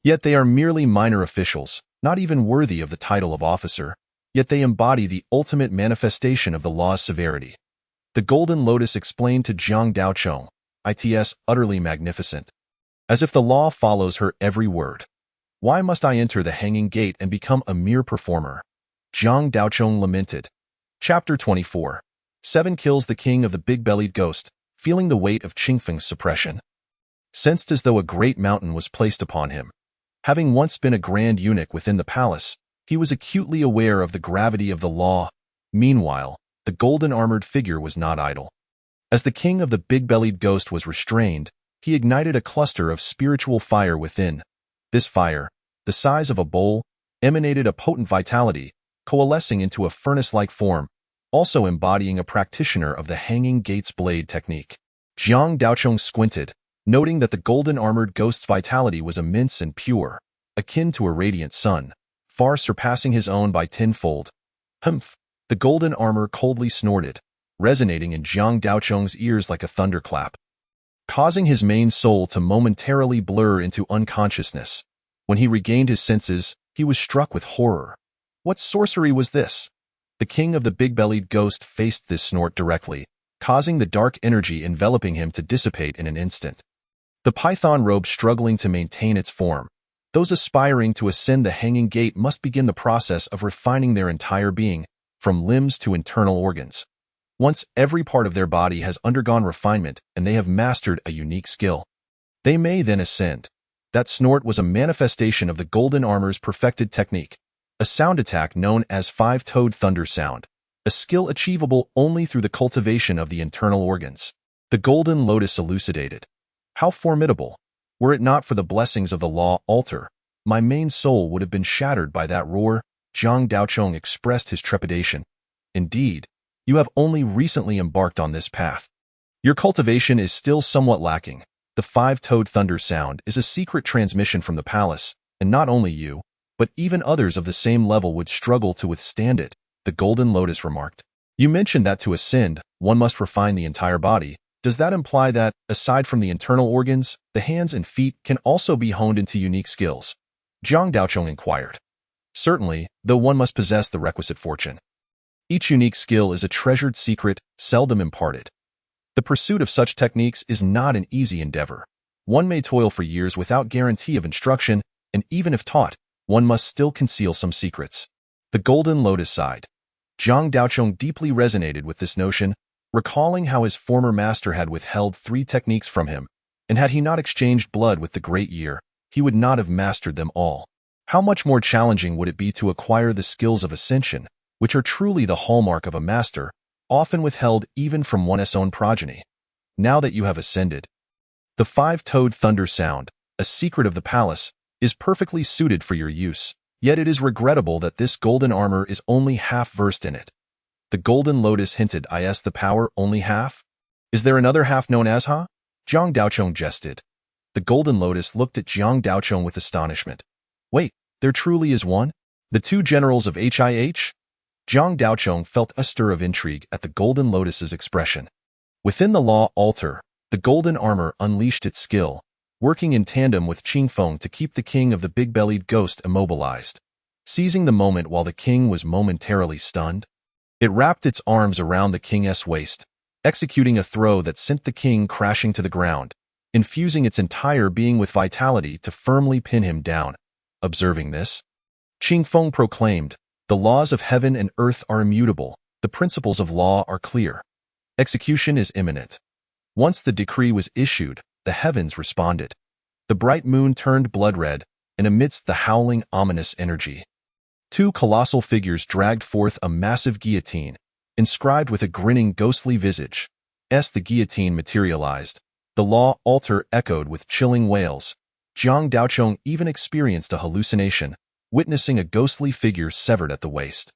Yet they are merely minor officials, not even worthy of the title of officer, yet they embody the ultimate manifestation of the law's severity. The Golden Lotus explained to Jiang Daochong, "It's utterly magnificent. As if the law follows her every word. Why must I enter the hanging gate and become a mere performer?" Jiang Daochong lamented. Chapter 24. 7 kills the king of the big-bellied ghost, feeling the weight of Qingfeng's suppression. Sensed as though a great mountain was placed upon him. Having once been a grand eunuch within the palace, he was acutely aware of the gravity of the law. Meanwhile, the golden-armored figure was not idle. As the king of the big-bellied ghost was restrained, he ignited a cluster of spiritual fire within. This fire, the size of a bowl, emanated a potent vitality, coalescing into a furnace-like form, also embodying a practitioner of the hanging gate's blade technique. Jiang Daochong squinted, noting that the golden-armored ghost's vitality was immense and pure, akin to a radiant sun, far surpassing his own by tenfold. Humph! The golden armor coldly snorted, resonating in Jiang Daochong's ears like a thunderclap, causing his main soul to momentarily blur into unconsciousness. When he regained his senses, he was struck with horror. What sorcery was this? The king of the big-bellied ghost faced this snort directly, causing the dark energy enveloping him to dissipate in an instant. The python robe struggling to maintain its form. Those aspiring to ascend the hanging gate must begin the process of refining their entire being, from limbs to internal organs. Once every part of their body has undergone refinement and they have mastered a unique skill, they may then ascend. That snort was a manifestation of the golden armor's perfected technique, a sound attack known as five-toed thunder sound, a skill achievable only through the cultivation of the internal organs. The Golden Lotus elucidated. How formidable! Were it not for the blessings of the law altar, my main soul would have been shattered by that roar. Jiang Daochong expressed his trepidation. Indeed, you have only recently embarked on this path. Your cultivation is still somewhat lacking. The five-toed thunder sound is a secret transmission from the palace, and not only you, but even others of the same level would struggle to withstand it, the Golden Lotus remarked. You mentioned that to ascend, one must refine the entire body. Does that imply that, aside from the internal organs, the hands and feet can also be honed into unique skills? Jiang Daochong inquired. Certainly, though one must possess the requisite fortune. Each unique skill is a treasured secret, seldom imparted. The pursuit of such techniques is not an easy endeavor. One may toil for years without guarantee of instruction, and even if taught, one must still conceal some secrets. The Golden Lotus sighed. Jiang Daochong deeply resonated with this notion, recalling how his former master had withheld 3 techniques from him, and had he not exchanged blood with the Great Year, he would not have mastered them all. How much more challenging would it be to acquire the skills of ascension, which are truly the hallmark of a master, often withheld even from one's own progeny? Now that you have ascended, the five-toed thunder sound, a secret of the palace, is perfectly suited for your use, yet it is regrettable that this golden armor is only half-versed in it. The Golden Lotus hinted, "Is the power only half? Is there another half known as Ha?" Jiang Daochong jested. The Golden Lotus looked at Jiang Daochong with astonishment. Wait, there truly is one? The 2 generals of HIH? Jiang Daochong felt a stir of intrigue at the Golden Lotus's expression. Within the law altar, the golden armor unleashed its skill, working in tandem with Qingfeng to keep the king of the big-bellied ghost immobilized. Seizing the moment while the king was momentarily stunned, it wrapped its arms around the king's waist, executing a throw that sent the king crashing to the ground, infusing its entire being with vitality to firmly pin him down. Observing this, Qingfeng proclaimed, "The laws of heaven and earth are immutable, the principles of law are clear. Execution is imminent." Once the decree was issued, the heavens responded. The bright moon turned blood-red, and amidst the howling, ominous energy, 2 colossal figures dragged forth a massive guillotine, inscribed with a grinning, ghostly visage. The guillotine materialized. The law altar echoed with chilling wails. Jiang Daochong even experienced a hallucination, witnessing a ghostly figure severed at the waist,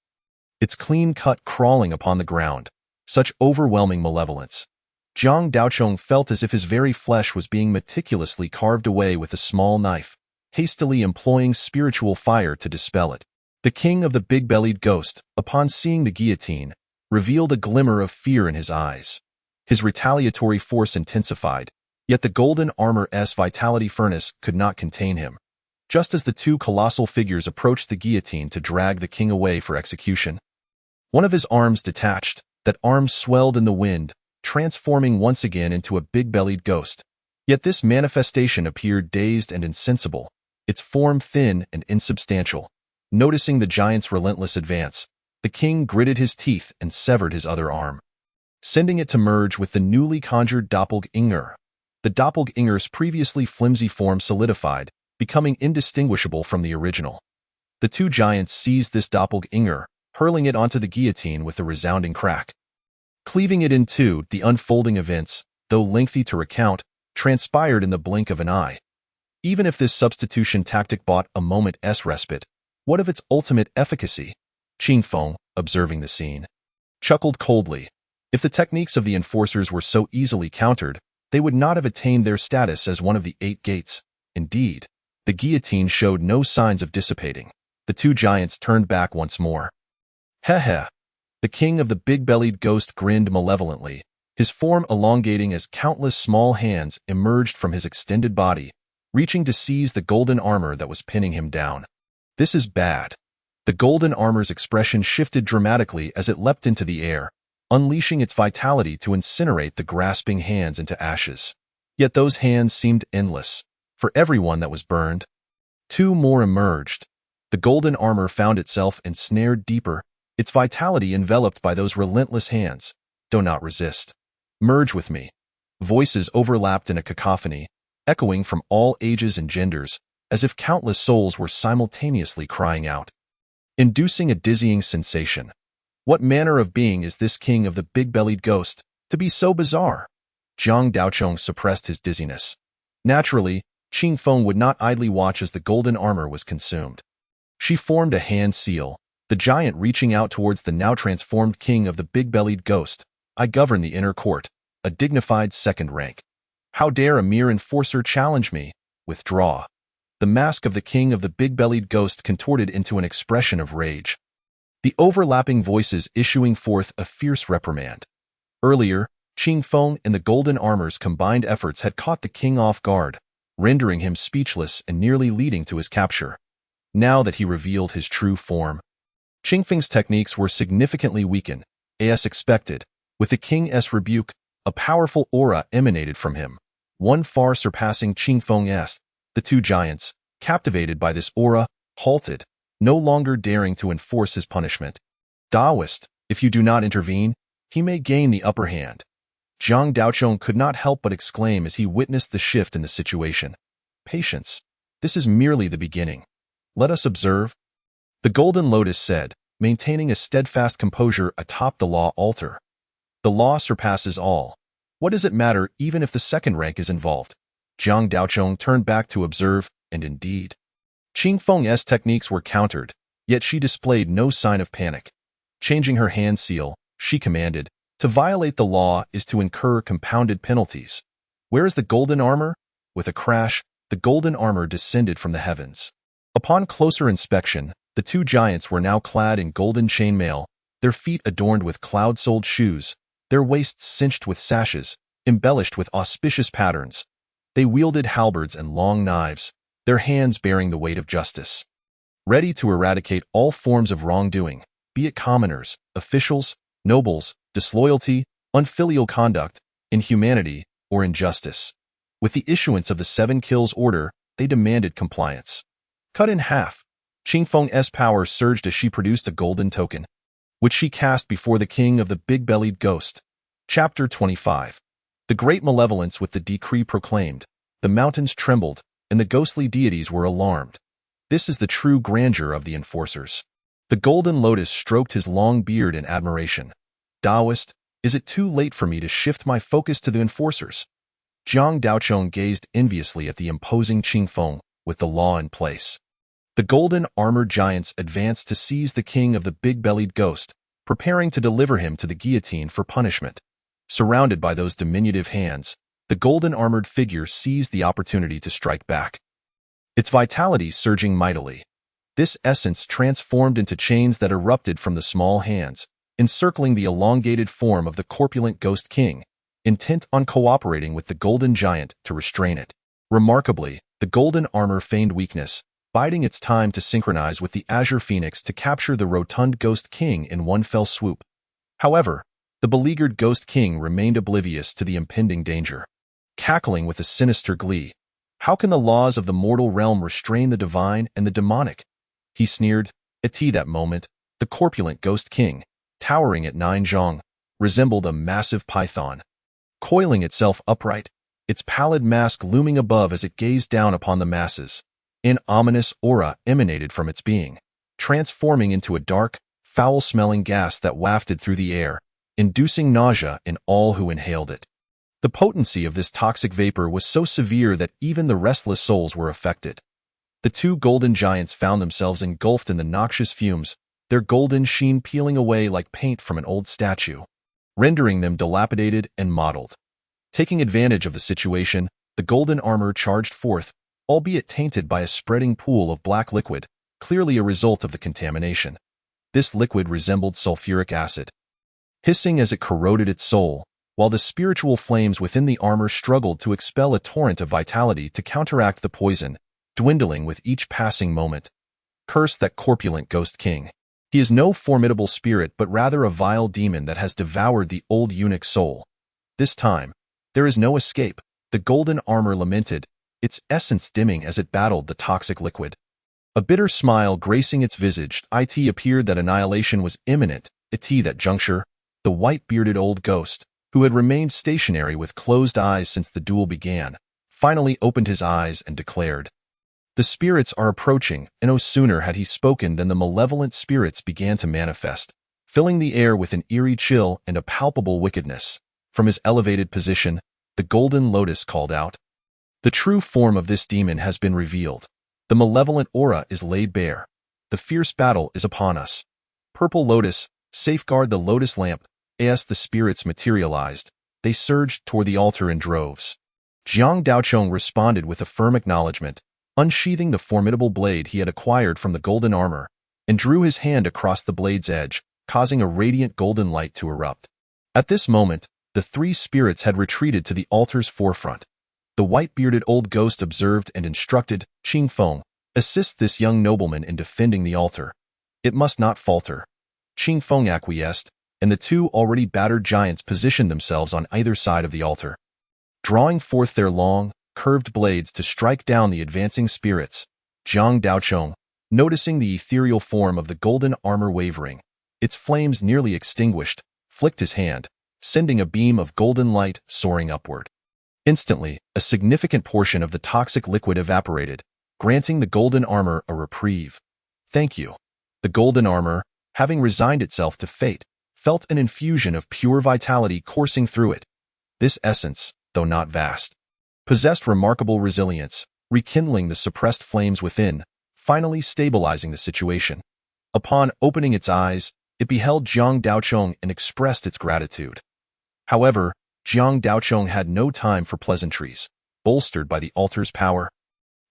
its clean cut crawling upon the ground. Such overwhelming malevolence. Jiang Daochong felt as if his very flesh was being meticulously carved away with a small knife, hastily employing spiritual fire to dispel it. The king of the big-bellied ghost, upon seeing the guillotine, revealed a glimmer of fear in his eyes. His retaliatory force intensified, yet the golden armor's vitality furnace could not contain him. Just as the 2 colossal figures approached the guillotine to drag the king away for execution, one of his arms detached, that arms swelled in the wind, transforming once again into a big-bellied ghost. Yet this manifestation appeared dazed and insensible, its form thin and insubstantial. Noticing the giant's relentless advance, the king gritted his teeth and severed his other arm, sending it to merge with the newly conjured doppelganger. The doppelganger's previously flimsy form solidified, becoming indistinguishable from the original. The two giants seized this doppelganger, hurling it onto the guillotine with a resounding crack. Cleaving it in two, the unfolding events, though lengthy to recount, transpired in the blink of an eye. Even if this substitution tactic bought a moment's respite, what of its ultimate efficacy? Qing Feng, observing the scene, chuckled coldly. If the techniques of the enforcers were so easily countered, they would not have attained their status as one of the 8 gates. Indeed, the guillotine showed no signs of dissipating. The two giants turned back once more. Heh. The king of the big-bellied ghost grinned malevolently, his form elongating as countless small hands emerged from his extended body, reaching to seize the golden armor that was pinning him down. This is bad. The golden armor's expression shifted dramatically as it leapt into the air, unleashing its vitality to incinerate the grasping hands into ashes. Yet those hands seemed endless. For everyone that was burned, 2 more emerged. The golden armor found itself ensnared deeper, its vitality enveloped by those relentless hands. Do not resist. Merge with me. Voices overlapped in a cacophony, echoing from all ages and genders, as if countless souls were simultaneously crying out, inducing a dizzying sensation. What manner of being is this king of the big-bellied ghost, to be so bizarre? Zhang Daochong suppressed his dizziness. Naturally, Qing Feng would not idly watch as the golden armor was consumed. She formed a hand seal, the giant reaching out towards the now transformed king of the big-bellied ghost. I govern the inner court, a dignified second rank. How dare a mere enforcer challenge me? Withdraw. The mask of the king of the big-bellied ghost contorted into an expression of rage, the overlapping voices issuing forth a fierce reprimand. Earlier, Qing Feng and the golden armor's combined efforts had caught the king off guard, rendering him speechless and nearly leading to his capture. Now that he revealed his true form, Qing Feng's techniques were significantly weakened, as expected. With the king's rebuke, a powerful aura emanated from him, one far surpassing Qing Feng's. The two giants, captivated by this aura, halted, no longer daring to enforce his punishment. Daoist, if you do not intervene, he may gain the upper hand. Zhang Daochong could not help but exclaim as he witnessed the shift in the situation. Patience. This is merely the beginning. Let us observe. The Golden Lotus said, maintaining a steadfast composure atop the law altar. The law surpasses all. What does it matter even if the second rank is involved? Zhang Daochong turned back to observe, and indeed, Qing Feng's techniques were countered, yet she displayed no sign of panic. Changing her hand seal, she commanded, to violate the law is to incur compounded penalties. Where is the golden armor? With a crash, the golden armor descended from the heavens. Upon closer inspection, the two giants were now clad in golden chainmail, their feet adorned with cloud-soled shoes, their waists cinched with sashes, embellished with auspicious patterns. They wielded halberds and long knives, their hands bearing the weight of justice, ready to eradicate all forms of wrongdoing, be it commoners, officials, nobles, disloyalty, unfilial conduct, inhumanity, or injustice. With the issuance of the 7 kills order, they demanded compliance. Cut in half, Qing Feng's power surged as she produced a golden token, which she cast before the king of the big-bellied ghost. Chapter 25. The great malevolence with the decree proclaimed, the mountains trembled, and the ghostly deities were alarmed. This is the true grandeur of the enforcers. The Golden Lotus stroked his long beard in admiration. Daoist, is it too late for me to shift my focus to the enforcers? Zhang Daochong gazed enviously at the imposing Qing Feng, with the law in place. The golden armored giants advanced to seize the king of the big-bellied ghost, preparing to deliver him to the guillotine for punishment. Surrounded by those diminutive hands, the golden armored figure seized the opportunity to strike back, its vitality surging mightily. This essence transformed into chains that erupted from the small hands, encircling the elongated form of the corpulent ghost king, intent on cooperating with the golden giant to restrain it. Remarkably, the golden armor feigned weakness, biding its time to synchronize with the azure phoenix to capture the rotund ghost king in one fell swoop. However, The beleaguered Ghost King remained oblivious to the impending danger, cackling with a sinister glee. How can the laws of the mortal realm restrain the divine and the demonic? He sneered. At that moment, the corpulent Ghost King, towering at 9 zhong, resembled a massive python, coiling itself upright, its pallid mask looming above as it gazed down upon the masses. An ominous aura emanated from its being, transforming into a dark, foul-smelling gas that wafted through the air, inducing nausea in all who inhaled it. The potency of this toxic vapor was so severe that even the restless souls were affected. The 2 golden giants found themselves engulfed in the noxious fumes, their golden sheen peeling away like paint from an old statue, rendering them dilapidated and mottled. Taking advantage of the situation, the golden armor charged forth, albeit tainted by a spreading pool of black liquid, clearly a result of the contamination. This liquid resembled sulfuric acid, hissing as it corroded its soul, while the spiritual flames within the armor struggled to expel a torrent of vitality to counteract the poison, dwindling with each passing moment. Curse that corpulent Ghost King. He is no formidable spirit but rather a vile demon that has devoured the old eunuch's soul. This time, there is no escape, the golden armor lamented, its essence dimming as it battled the toxic liquid. A bitter smile gracing its visage, it appeared that annihilation was imminent. At that juncture, the white-bearded old ghost, who had remained stationary with closed eyes since the duel began, finally opened his eyes and declared, "The spirits are approaching," and no sooner had he spoken than the malevolent spirits began to manifest, filling the air with an eerie chill and a palpable wickedness. From his elevated position, the Golden Lotus called out, "The true form of this demon has been revealed. The malevolent aura is laid bare. The fierce battle is upon us. Purple Lotus, safeguard the Lotus lamp." As the spirits materialized, they surged toward the altar in droves. Jiang Daochong responded with a firm acknowledgement, unsheathing the formidable blade he had acquired from the golden armor, and drew his hand across the blade's edge, causing a radiant golden light to erupt. At this moment, the 3 spirits had retreated to the altar's forefront. The white-bearded old ghost observed and instructed, "Qing Feng, assist this young nobleman in defending the altar. It must not falter." Qing Feng acquiesced, and the 2 already battered giants positioned themselves on either side of the altar, drawing forth their long, curved blades to strike down the advancing spirits. Jiang Daochong, noticing the ethereal form of the golden armor wavering, its flames nearly extinguished, flicked his hand, sending a beam of golden light soaring upward. Instantly, a significant portion of the toxic liquid evaporated, granting the golden armor a reprieve. "Thank you." The golden armor, having resigned itself to fate, felt an infusion of pure vitality coursing through it. This essence, though not vast, possessed remarkable resilience, rekindling the suppressed flames within, finally stabilizing the situation. Upon opening its eyes, it beheld Jiang Daochong and expressed its gratitude. However, Jiang Daochong had no time for pleasantries. Bolstered by the altar's power,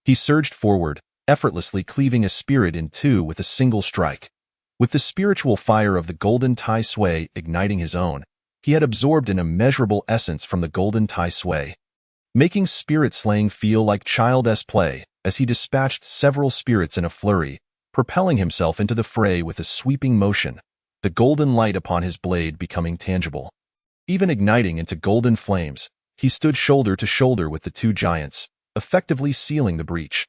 he surged forward, effortlessly cleaving a spirit in 2 with a single strike. With the spiritual fire of the golden Tai Sui igniting his own, he had absorbed an immeasurable essence from the golden Tai Sui, making spirit slaying feel like child's play as he dispatched several spirits in a flurry, propelling himself into the fray with a sweeping motion, the golden light upon his blade becoming tangible. Even igniting into golden flames, he stood shoulder to shoulder with the 2 giants, effectively sealing the breach.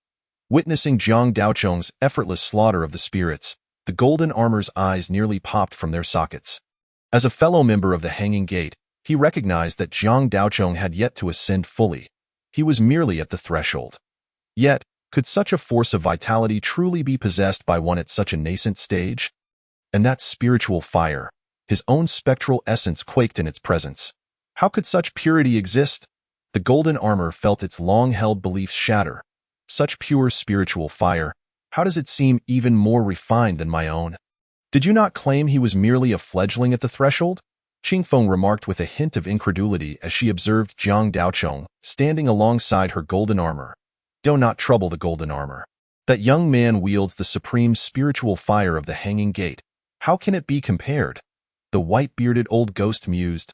Witnessing Jiang Daochong's effortless slaughter of the spirits, the golden armor's eyes nearly popped from their sockets. As a fellow member of the Hanging Gate, he recognized that Jiang Daochong had yet to ascend fully. He was merely at the threshold. Yet, could such a force of vitality truly be possessed by one at such a nascent stage? And that spiritual fire, his own spectral essence quaked in its presence. How could such purity exist? The golden armor felt its long-held beliefs shatter. Such pure spiritual fire, how does it seem even more refined than my own? Did you not claim he was merely a fledgling at the threshold? Qing Feng remarked with a hint of incredulity as she observed Jiang Daochong standing alongside her golden armor. Do not trouble the golden armor. That young man wields the supreme spiritual fire of the Hanging Gate. How can it be compared? The white-bearded old ghost mused.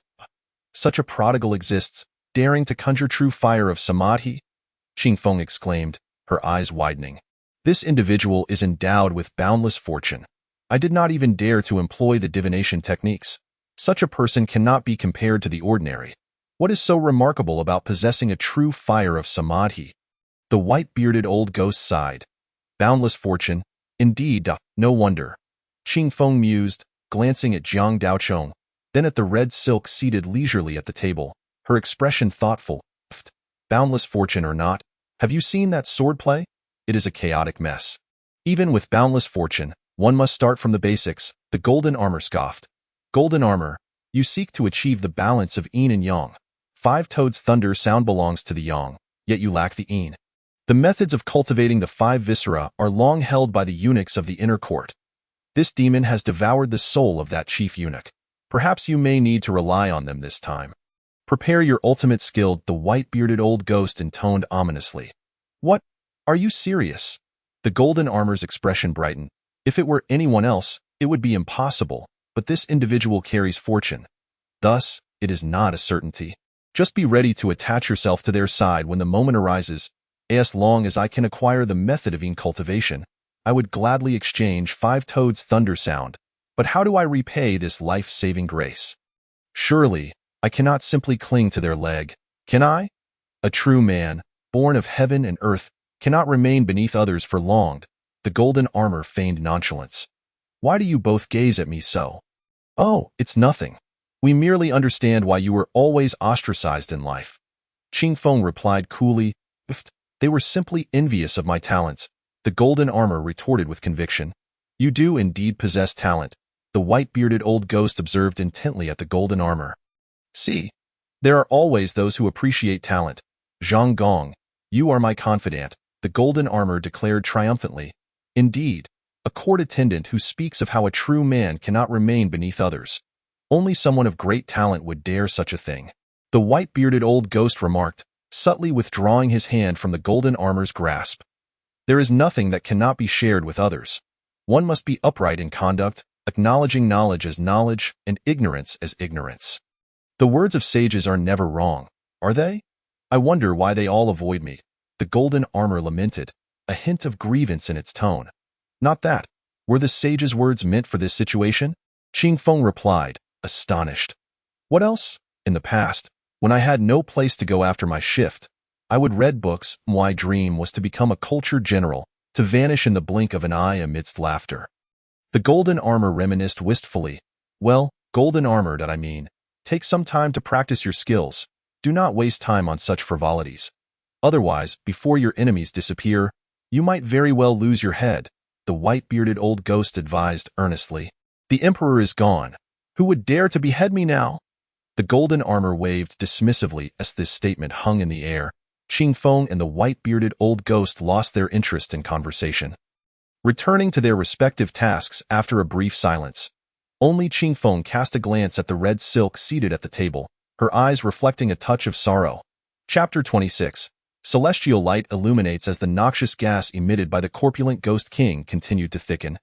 Such a prodigal exists, daring to conjure true fire of Samadhi? Qing Feng exclaimed, her eyes widening. This individual is endowed with boundless fortune. I did not even dare to employ the divination techniques. Such a person cannot be compared to the ordinary. What is so remarkable about possessing a true fire of samadhi? The white-bearded old ghost sighed. Boundless fortune, indeed, no wonder. Qing Feng mused, glancing at Jiang Daochong, then at the red silk seated leisurely at the table, her expression thoughtful. Boundless fortune or not, have you seen that swordplay? It is a chaotic mess. Even with boundless fortune, one must start from the basics, the golden armor scoffed. Golden armor, you seek to achieve the balance of yin and yang. Five-toed thunder sound belongs to the yang, yet you lack the yin. The methods of cultivating the five viscera are long held by the eunuchs of the inner court. This demon has devoured the soul of that chief eunuch. Perhaps you may need to rely on them this time. Prepare your ultimate skill, the white-bearded old ghost intoned ominously. What? Are you serious? The golden armor's expression brightened. If it were anyone else, it would be impossible, but this individual carries fortune. Thus, it is not a certainty. Just be ready to attach yourself to their side when the moment arises. As long as I can acquire the method of yin cultivation, I would gladly exchange five-toed's thunder sound. But how do I repay this life-saving grace? Surely, I cannot simply cling to their leg, can I? A true man, born of heaven and earth, cannot remain beneath others for long. The golden armor feigned nonchalance. Why do you both gaze at me so? Oh, it's nothing. We merely understand why you were always ostracized in life. Qing Feng replied coolly. They were simply envious of my talents. The golden armor retorted with conviction. You do indeed possess talent. The white-bearded old ghost observed intently at the golden armor. See, there are always those who appreciate talent. Zhang Gong, you are my confidant, the golden armor declared triumphantly. Indeed, a court attendant who speaks of how a true man cannot remain beneath others. Only someone of great talent would dare such a thing. The white-bearded old ghost remarked, subtly withdrawing his hand from the golden armor's grasp. There is nothing that cannot be shared with others. One must be upright in conduct, acknowledging knowledge as knowledge and ignorance as ignorance. The words of sages are never wrong, are they? I wonder why they all avoid me. The golden armor lamented, a hint of grievance in its tone. Not that. Were the sage's words meant for this situation? Qing Feng replied, astonished. What else? In the past, when I had no place to go after my shift, I would read books. My dream was to become a cultured general, to vanish in the blink of an eye amidst laughter. The golden armor reminisced wistfully. Well, golden armor, that I mean. Take some time to practice your skills. Do not waste time on such frivolities. Otherwise, before your enemies disappear, you might very well lose your head, the white-bearded old ghost advised earnestly. The emperor is gone. Who would dare to behead me now? The golden armor waved dismissively as this statement hung in the air. Qing Feng and the white-bearded old ghost lost their interest in conversation. Returning to their respective tasks after a brief silence, only Qing Feng cast a glance at the red silk seated at the table, her eyes reflecting a touch of sorrow. Chapter 26. Celestial light illuminates as the noxious gas emitted by the corpulent ghost king continued to thicken.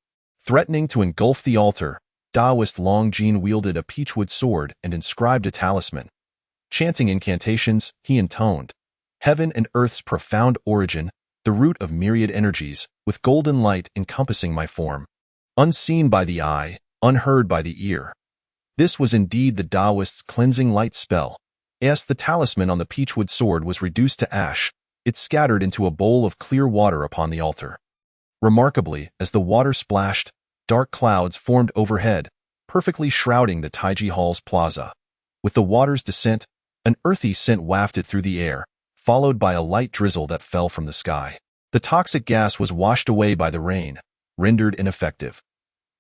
Threatening to engulf the altar, Taoist Long Jin wielded a peachwood sword and inscribed a talisman. Chanting incantations, he intoned, heaven and earth's profound origin, the root of myriad energies, with golden light encompassing my form. Unseen by the eye, unheard by the ear. This was indeed the Taoist's cleansing light spell. As the talisman on the peachwood sword was reduced to ash, it scattered into a bowl of clear water upon the altar. Remarkably, as the water splashed, dark clouds formed overhead, perfectly shrouding the Taiji Hall's plaza. With the water's descent, an earthy scent wafted through the air, followed by a light drizzle that fell from the sky. The toxic gas was washed away by the rain, rendered ineffective.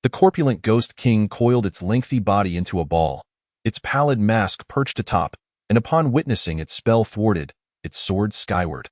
The corpulent ghost king coiled its lengthy body into a ball, its pallid mask perched atop, and upon witnessing its spell thwarted, it soared skyward.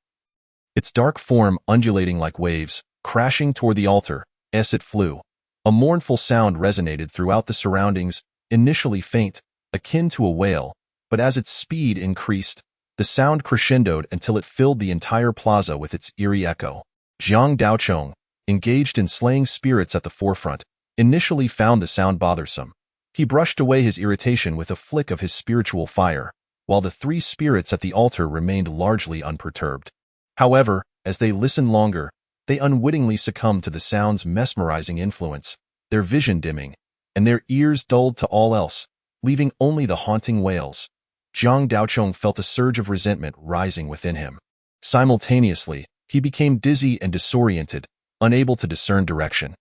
Its dark form undulating like waves, crashing toward the altar, as it flew. A mournful sound resonated throughout the surroundings, initially faint, akin to a wail, but as its speed increased, the sound crescendoed until it filled the entire plaza with its eerie echo. Jiang Daochong, engaged in slaying spirits at the forefront, initially found the sound bothersome. He brushed away his irritation with a flick of his spiritual fire, while the three spirits at the altar remained largely unperturbed. However, as they listened longer, they unwittingly succumbed to the sound's mesmerizing influence, their vision dimming, and their ears dulled to all else. leaving only the haunting wails. Jiang Daochong felt a surge of resentment rising within him. Simultaneously, he became dizzy and disoriented, unable to discern direction.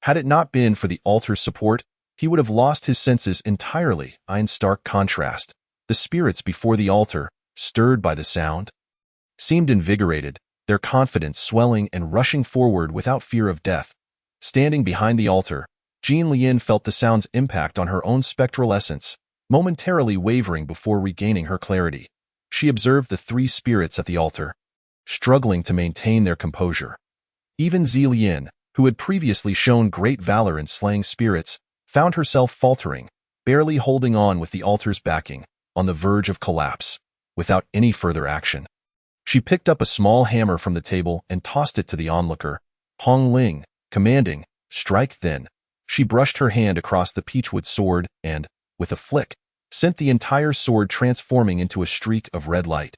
Had it not been for the altar's support, he would have lost his senses entirely. In stark contrast, the spirits before the altar, stirred by the sound, seemed invigorated, their confidence swelling and rushing forward without fear of death. Standing behind the altar, Jean Lien felt the sound's impact on her own spectral essence, momentarily wavering before regaining her clarity. She observed the three spirits at the altar, struggling to maintain their composure. Even Zi Lien, who had previously shown great valor in slaying spirits, found herself faltering, barely holding on with the altar's backing, on the verge of collapse. Without any further action, she picked up a small hammer from the table and tossed it to the onlooker. Hong Ling, commanding, "Strike then." She brushed her hand across the peachwood sword and, with a flick, sent the entire sword transforming into a streak of red light,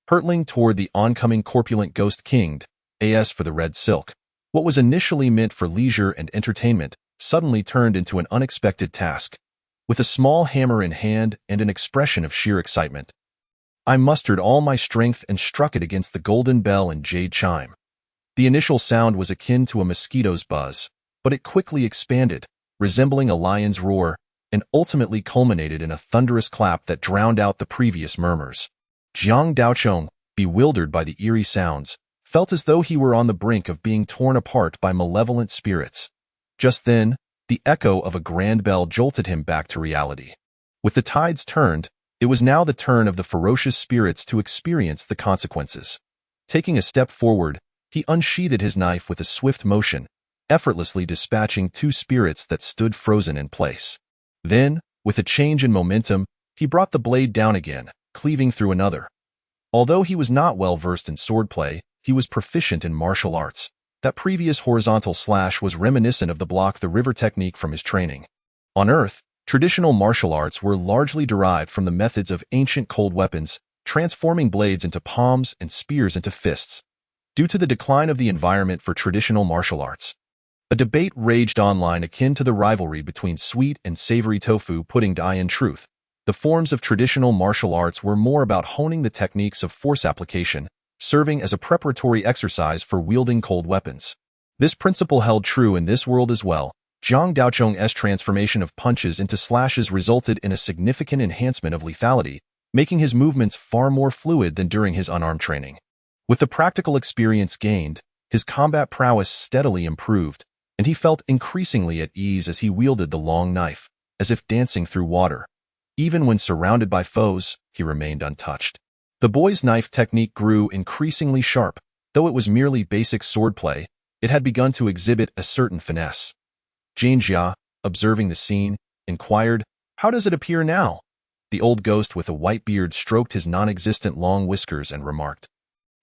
hurtling toward the oncoming corpulent ghost king. As for the red silk, what was initially meant for leisure and entertainment suddenly turned into an unexpected task. With a small hammer in hand and an expression of sheer excitement, I mustered all my strength and struck it against the golden bell and jade chime. The initial sound was akin to a mosquito's buzz, but it quickly expanded, resembling a lion's roar, and ultimately culminated in a thunderous clap that drowned out the previous murmurs. Jiang Daochong, bewildered by the eerie sounds, felt as though he were on the brink of being torn apart by malevolent spirits. Just then, the echo of a grand bell jolted him back to reality. With the tides turned, it was now the turn of the ferocious spirits to experience the consequences. Taking a step forward, he unsheathed his knife with a swift motion, effortlessly dispatching two spirits that stood frozen in place. Then, with a change in momentum, he brought the blade down again, cleaving through another. Although he was not well versed in swordplay, he was proficient in martial arts. That previous horizontal slash was reminiscent of the block the river technique from his training. On Earth, traditional martial arts were largely derived from the methods of ancient cold weapons, transforming blades into palms and spears into fists. Due to the decline of the environment for traditional martial arts, a debate raged online akin to the rivalry between sweet and savory tofu pudding. In truth, the forms of traditional martial arts were more about honing the techniques of force application, serving as a preparatory exercise for wielding cold weapons. This principle held true in this world as well. Jiang Daochong's transformation of punches into slashes resulted in a significant enhancement of lethality, making his movements far more fluid than during his unarmed training. With the practical experience gained, his combat prowess steadily improved, and he felt increasingly at ease as he wielded the long knife, as if dancing through water. Even when surrounded by foes, he remained untouched. The boy's knife technique grew increasingly sharp. Though it was merely basic swordplay, it had begun to exhibit a certain finesse. Jane Jia, observing the scene, inquired, "How does it appear now?" The old ghost with a white beard stroked his non-existent long whiskers and remarked,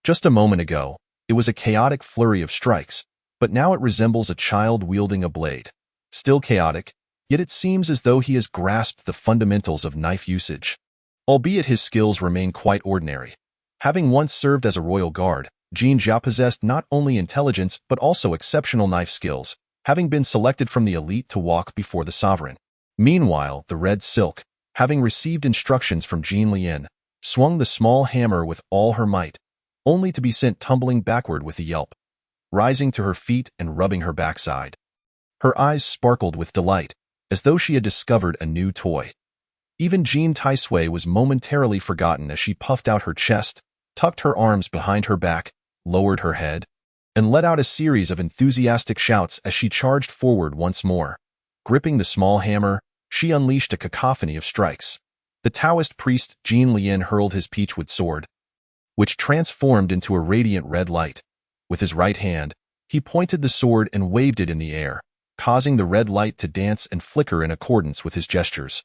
"Just a moment ago, it was a chaotic flurry of strikes, but now it resembles a child wielding a blade. Still chaotic, yet it seems as though he has grasped the fundamentals of knife usage." Albeit his skills remain quite ordinary. Having once served as a royal guard, Jin Jia possessed not only intelligence but also exceptional knife skills, having been selected from the elite to walk before the sovereign. Meanwhile, the red silk, having received instructions from Jean Lien, swung the small hammer with all her might, only to be sent tumbling backward with a yelp. Rising to her feet and rubbing her backside, her eyes sparkled with delight, as though she had discovered a new toy. Even Jean Tai Sui was momentarily forgotten as she puffed out her chest, tucked her arms behind her back, lowered her head, and let out a series of enthusiastic shouts as she charged forward once more. Gripping the small hammer, she unleashed a cacophony of strikes. The Taoist priest Jean Lien hurled his peachwood sword, which transformed into a radiant red light. With his right hand, he pointed the sword and waved it in the air, causing the red light to dance and flicker in accordance with his gestures,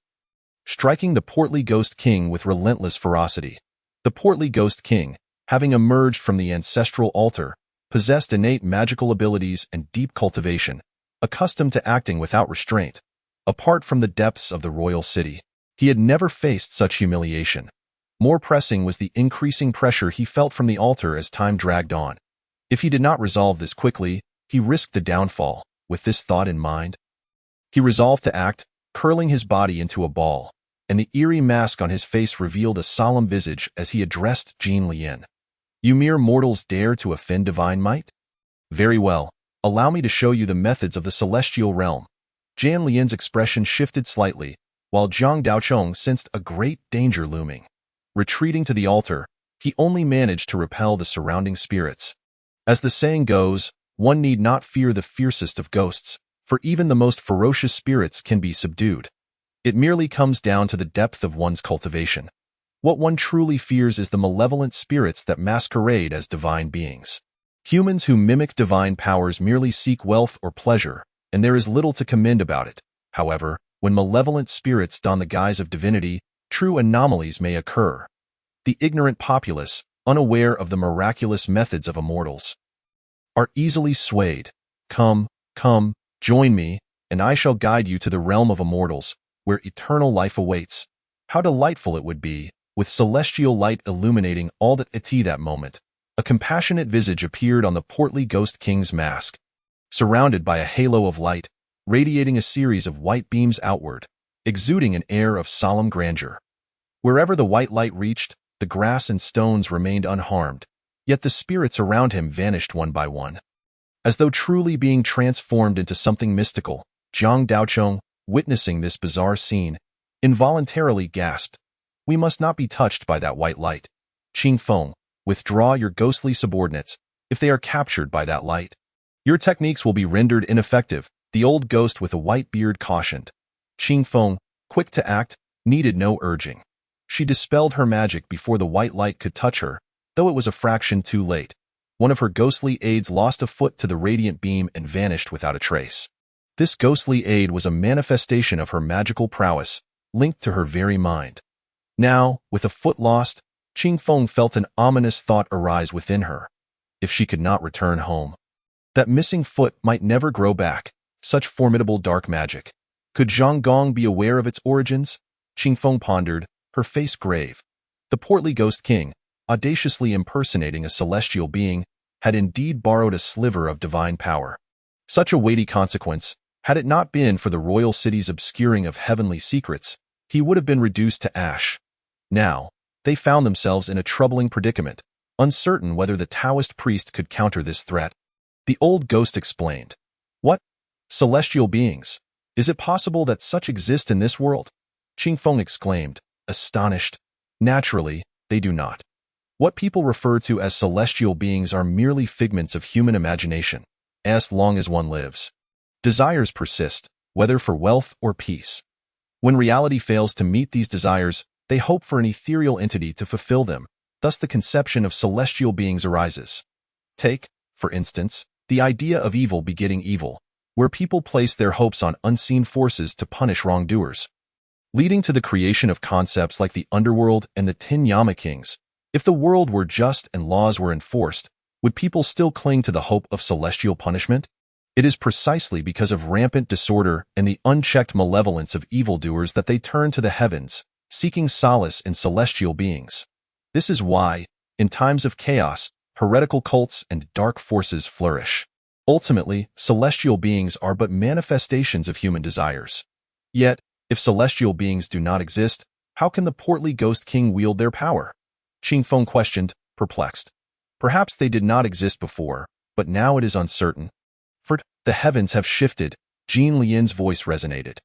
striking the portly Ghost King with relentless ferocity. The portly Ghost King, having emerged from the ancestral altar, possessed innate magical abilities and deep cultivation, accustomed to acting without restraint. Apart from the depths of the royal city, he had never faced such humiliation. More pressing was the increasing pressure he felt from the altar as time dragged on. If he did not resolve this quickly, he risked a downfall. With this thought in mind, he resolved to act, curling his body into a ball, and the eerie mask on his face revealed a solemn visage as he addressed Jin Lian. You mere mortals dare to offend divine might? Very well. Allow me to show you the methods of the celestial realm. Jian Lian's expression shifted slightly, while Zhang Daochong sensed a great danger looming. Retreating to the altar, he only managed to repel the surrounding spirits. As the saying goes, one need not fear the fiercest of ghosts, for even the most ferocious spirits can be subdued. It merely comes down to the depth of one's cultivation. What one truly fears is the malevolent spirits that masquerade as divine beings. Humans who mimic divine powers merely seek wealth or pleasure, and there is little to commend about it. However, when malevolent spirits don the guise of divinity, true anomalies may occur. The ignorant populace, unaware of the miraculous methods of immortals, are easily swayed. Come, join me, and I shall guide you to the realm of immortals, where eternal life awaits. How delightful it would be, with celestial light illuminating all that that moment. A compassionate visage appeared on the portly Ghost King's mask, surrounded by a halo of light, radiating a series of white beams outward, exuding an air of solemn grandeur. Wherever the white light reached, the grass and stones remained unharmed, yet the spirits around him vanished one by one. As though truly being transformed into something mystical, Zhang Daochong, witnessing this bizarre scene, involuntarily gasped, "We must not be touched by that white light. Qing Feng, withdraw your ghostly subordinates, if they are captured by that light. Your techniques will be rendered ineffective," the old ghost with a white beard cautioned. Qing Feng, quick to act, needed no urging. She dispelled her magic before the white light could touch her, though it was a fraction too late. One of her ghostly aides lost a foot to the radiant beam and vanished without a trace. This ghostly aid was a manifestation of her magical prowess, linked to her very mind. Now, with a foot lost, Qing Feng felt an ominous thought arise within her. If she could not return home, that missing foot might never grow back. Such formidable dark magic. Could Zhang Gong be aware of its origins? Qing Feng pondered, her face grave. The portly Ghost King, audaciously impersonating a celestial being, had indeed borrowed a sliver of divine power. Such a weighty consequence, had it not been for the royal city's obscuring of heavenly secrets, he would have been reduced to ash. Now, they found themselves in a troubling predicament, uncertain whether the Taoist priest could counter this threat. The old ghost explained. What? Celestial beings? Is it possible that such exist in this world? Qing Feng exclaimed, astonished. Naturally, they do not. What people refer to as celestial beings are merely figments of human imagination, as long as one lives. Desires persist, whether for wealth or peace. When reality fails to meet these desires, they hope for an ethereal entity to fulfill them, thus the conception of celestial beings arises. Take, for instance, the idea of evil begetting evil, where people place their hopes on unseen forces to punish wrongdoers, leading to the creation of concepts like the underworld and the Ten Yama Kings. If the world were just and laws were enforced, would people still cling to the hope of celestial punishment? It is precisely because of rampant disorder and the unchecked malevolence of evildoers that they turn to the heavens, seeking solace in celestial beings. This is why, in times of chaos, heretical cults and dark forces flourish. Ultimately, celestial beings are but manifestations of human desires. Yet, if celestial beings do not exist, how can the portly Ghost King wield their power? Qing Feng questioned, perplexed. Perhaps they did not exist before, but now it is uncertain. For the heavens have shifted, Jin Lian's voice resonated.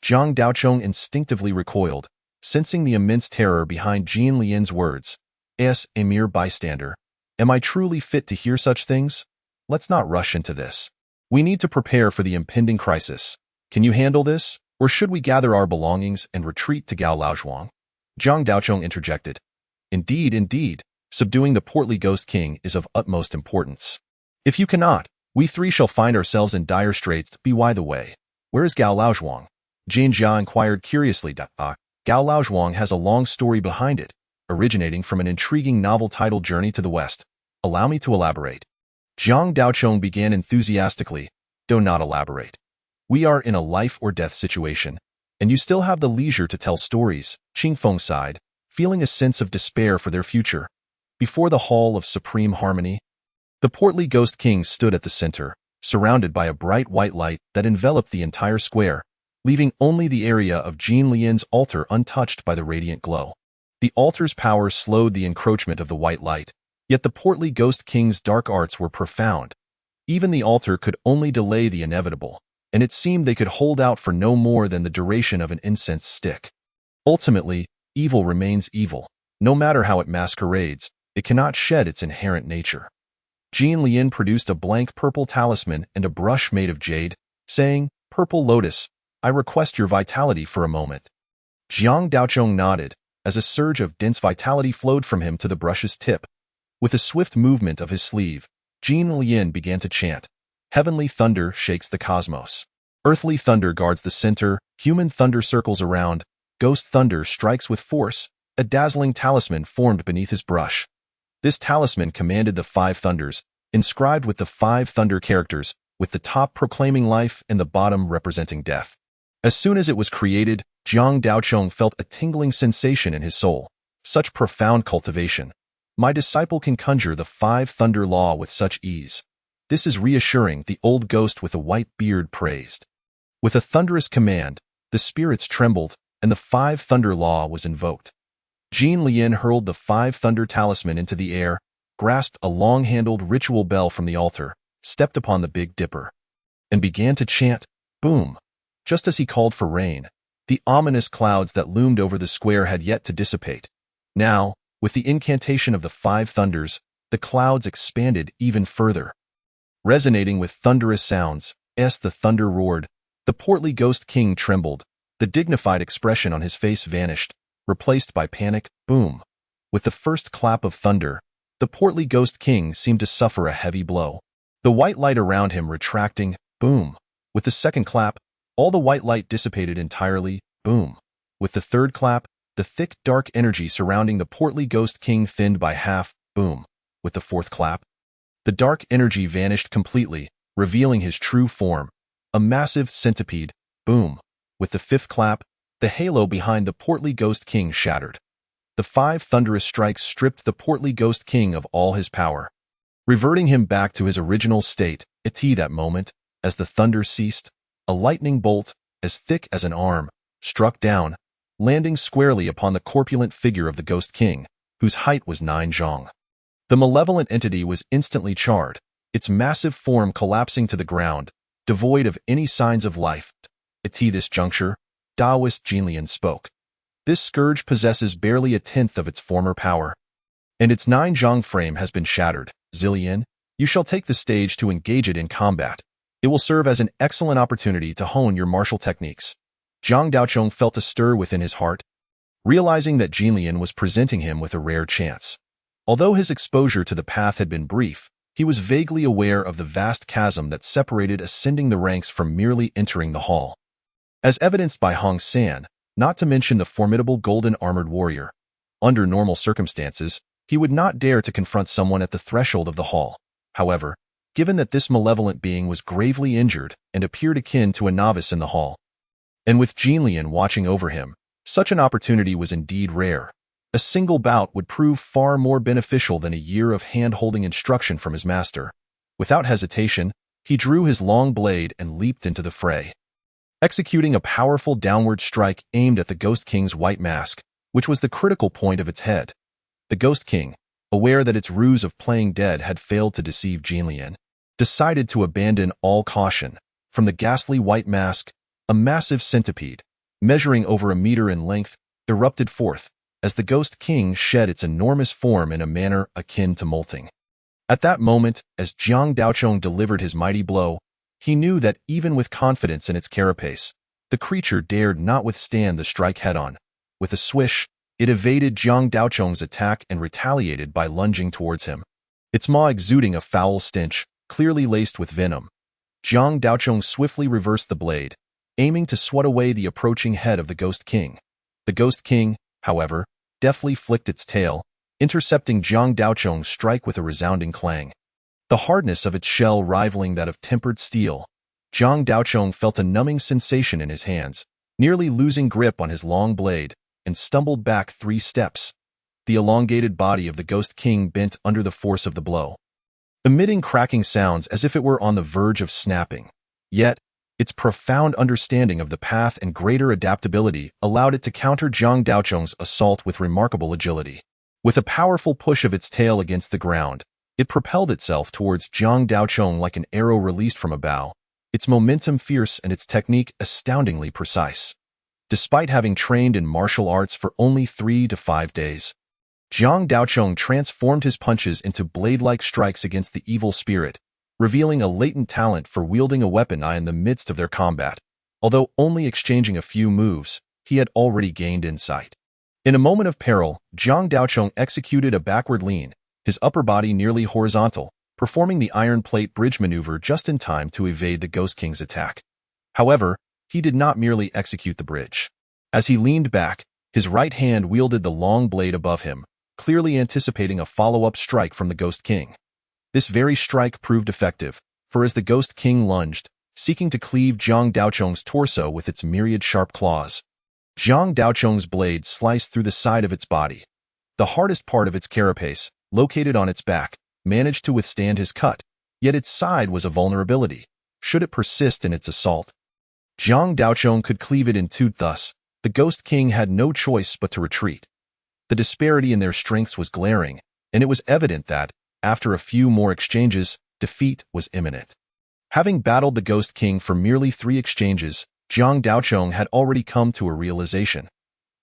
Zhang Daochong instinctively recoiled, sensing the immense terror behind Jin Lian's words. As a mere bystander, am I truly fit to hear such things? Let's not rush into this. We need to prepare for the impending crisis. Can you handle this, or should we gather our belongings and retreat to Gao Laozhuang? Zhang Daochong interjected. Indeed, subduing the portly Ghost King is of utmost importance. If you cannot, we three shall find ourselves in dire straits. By the way, where is Gao Laozhuang? Jin Jia inquired curiously. Gao Laozhuang has a long story behind it, originating from an intriguing novel titled Journey to the West. Allow me to elaborate. Zhang Daochong began enthusiastically. Do not elaborate. We are in a life-or-death situation, and you still have the leisure to tell stories, Qing Feng sighed, feeling a sense of despair for their future. Before the Hall of Supreme Harmony, the portly Ghost King stood at the center, surrounded by a bright white light that enveloped the entire square, leaving only the area of Jin Lian's altar untouched by the radiant glow. The altar's power slowed the encroachment of the white light, yet the portly Ghost King's dark arts were profound. Even the altar could only delay the inevitable, and it seemed they could hold out for no more than the duration of an incense stick. Ultimately, evil remains evil. No matter how it masquerades, it cannot shed its inherent nature. Jin Lian produced a blank purple talisman and a brush made of jade, saying, "Purple Lotus, I request your vitality for a moment." Jiang Daochong nodded, as a surge of dense vitality flowed from him to the brush's tip. With a swift movement of his sleeve, Jin Lian began to chant, "Heavenly thunder shakes the cosmos. Earthly thunder guards the center, human thunder circles around, ghost thunder strikes with force." A dazzling talisman formed beneath his brush. This talisman commanded the 5 thunders, inscribed with the 5 thunder characters, with the top proclaiming life and the bottom representing death. As soon as it was created, Jiang Daochong felt a tingling sensation in his soul. Such profound cultivation. My disciple can conjure the 5 thunder law with such ease. This is reassuring, the old ghost with a white beard praised. With a thunderous command, the spirits trembled, and the 5 thunder law was invoked. Jin Lian hurled the 5 thunder talisman into the air, grasped a long-handled ritual bell from the altar, stepped upon the Big Dipper, and began to chant, "Boom." Just as he called for rain, the ominous clouds that loomed over the square had yet to dissipate. Now, with the incantation of the 5 thunders, the clouds expanded even further. Resonating with thunderous sounds, as the thunder roared, the portly Ghost King trembled, the dignified expression on his face vanished, replaced by panic. Boom. With the first clap of thunder, the portly Ghost King seemed to suffer a heavy blow. The white light around him retracting. Boom. With the second clap, all the white light dissipated entirely. Boom. With the third clap, the thick dark energy surrounding the portly Ghost King thinned by half. Boom. With the fourth clap, the dark energy vanished completely, revealing his true form, a massive centipede. Boom. With the fifth clap, the halo behind the portly Ghost King shattered. The 5 thunderous strikes stripped the portly Ghost King of all his power, reverting him back to his original state. At that moment, as the thunder ceased, a lightning bolt, as thick as an arm, struck down, landing squarely upon the corpulent figure of the Ghost King, whose height was 9 zhang. The malevolent entity was instantly charred, its massive form collapsing to the ground, devoid of any signs of life. At this juncture, Taoist Jin Lian spoke. "This scourge possesses barely a tenth of its former power, and its 9 zhang frame has been shattered. Zillian, you shall take the stage to engage it in combat. It will serve as an excellent opportunity to hone your martial techniques." Jiang Daochong felt a stir within his heart, realizing that Jin Lian was presenting him with a rare chance. Although his exposure to the path had been brief, he was vaguely aware of the vast chasm that separated ascending the ranks from merely entering the hall. As evidenced by Hong San, not to mention the formidable golden-armored warrior, under normal circumstances, he would not dare to confront someone at the threshold of the hall. However, given that this malevolent being was gravely injured and appeared akin to a novice in the hall, and with Jin Lian watching over him, such an opportunity was indeed rare. A single bout would prove far more beneficial than a year of hand-holding instruction from his master. Without hesitation, he drew his long blade and leaped into the fray, executing a powerful downward strike aimed at the Ghost King's white mask, which was the critical point of its head. The Ghost King, aware that its ruse of playing dead had failed to deceive Jin Lian, decided to abandon all caution. From the ghastly white mask, a massive centipede, measuring over 1 meter in length, erupted forth, as the Ghost King shed its enormous form in a manner akin to molting. At that moment, as Jiang Daochong delivered his mighty blow, he knew that even with confidence in its carapace, the creature dared not withstand the strike head-on. With a swish, it evaded Jiang Daochong's attack and retaliated by lunging towards him, its maw exuding a foul stench, clearly laced with venom. Jiang Daochong swiftly reversed the blade, aiming to swat away the approaching head of the Ghost King. The Ghost King, however, deftly flicked its tail, intercepting Jiang Daochong's strike with a resounding clang. The hardness of its shell rivaling that of tempered steel, Jiang Daochong felt a numbing sensation in his hands, nearly losing grip on his long blade, and stumbled back 3 steps. The elongated body of the Ghost King bent under the force of the blow, emitting cracking sounds as if it were on the verge of snapping. Yet, Its profound understanding of the path and greater adaptability allowed it to counter Zhang Daocheng's assault with remarkable agility. With a powerful push of its tail against the ground, it propelled itself towards Zhang Daocheng like an arrow released from a bow, its momentum fierce and its technique astoundingly precise. Despite having trained in martial arts for only 3 to 5 days, Zhang Daocheng transformed his punches into blade-like strikes against the evil spirit, revealing a latent talent for wielding a weapon in the midst of their combat. Although only exchanging a few moves, he had already gained insight. In a moment of peril, Zhang Daocheng executed a backward lean, his upper body nearly horizontal, performing the iron plate bridge maneuver just in time to evade the Ghost King's attack. However, he did not merely execute the bridge. As he leaned back, his right hand wielded the long blade above him, clearly anticipating a follow-up strike from the Ghost King. This very strike proved effective, for as the Ghost King lunged, seeking to cleave Zhang Daocheng's torso with its myriad sharp claws, Zhang Daocheng's blade sliced through the side of its body. The hardest part of its carapace, located on its back, managed to withstand his cut, yet its side was a vulnerability, should it persist in its assault. Zhang Daocheng could cleave it in two, thus, the Ghost King had no choice but to retreat. The disparity in their strengths was glaring, and it was evident that, after a few more exchanges, defeat was imminent. Having battled the Ghost King for merely 3 exchanges, Zhang Daocheng had already come to a realization.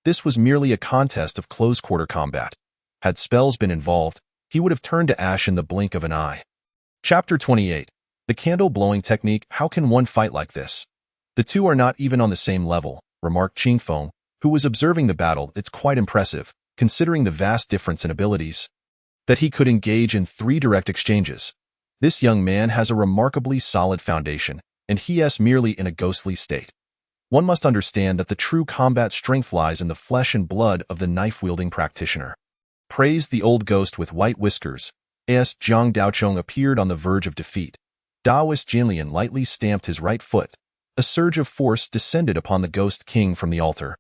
This was merely a contest of close-quarter combat. Had spells been involved, he would have turned to ash in the blink of an eye. Chapter 28. The Candle-Blowing Technique. How can one fight like this? The two are not even on the same level, remarked Qingfeng, who was observing the battle. It's quite impressive, considering the vast difference in abilities, that he could engage in 3 direct exchanges. This young man has a remarkably solid foundation, and he is merely in a ghostly state. One must understand that the true combat strength lies in the flesh and blood of the knife-wielding practitioner. Praised the old ghost with white whiskers, as Zhang Daocheng appeared on the verge of defeat. Daoist Jinlian lightly stamped his right foot. A surge of force descended upon the Ghost King from the altar,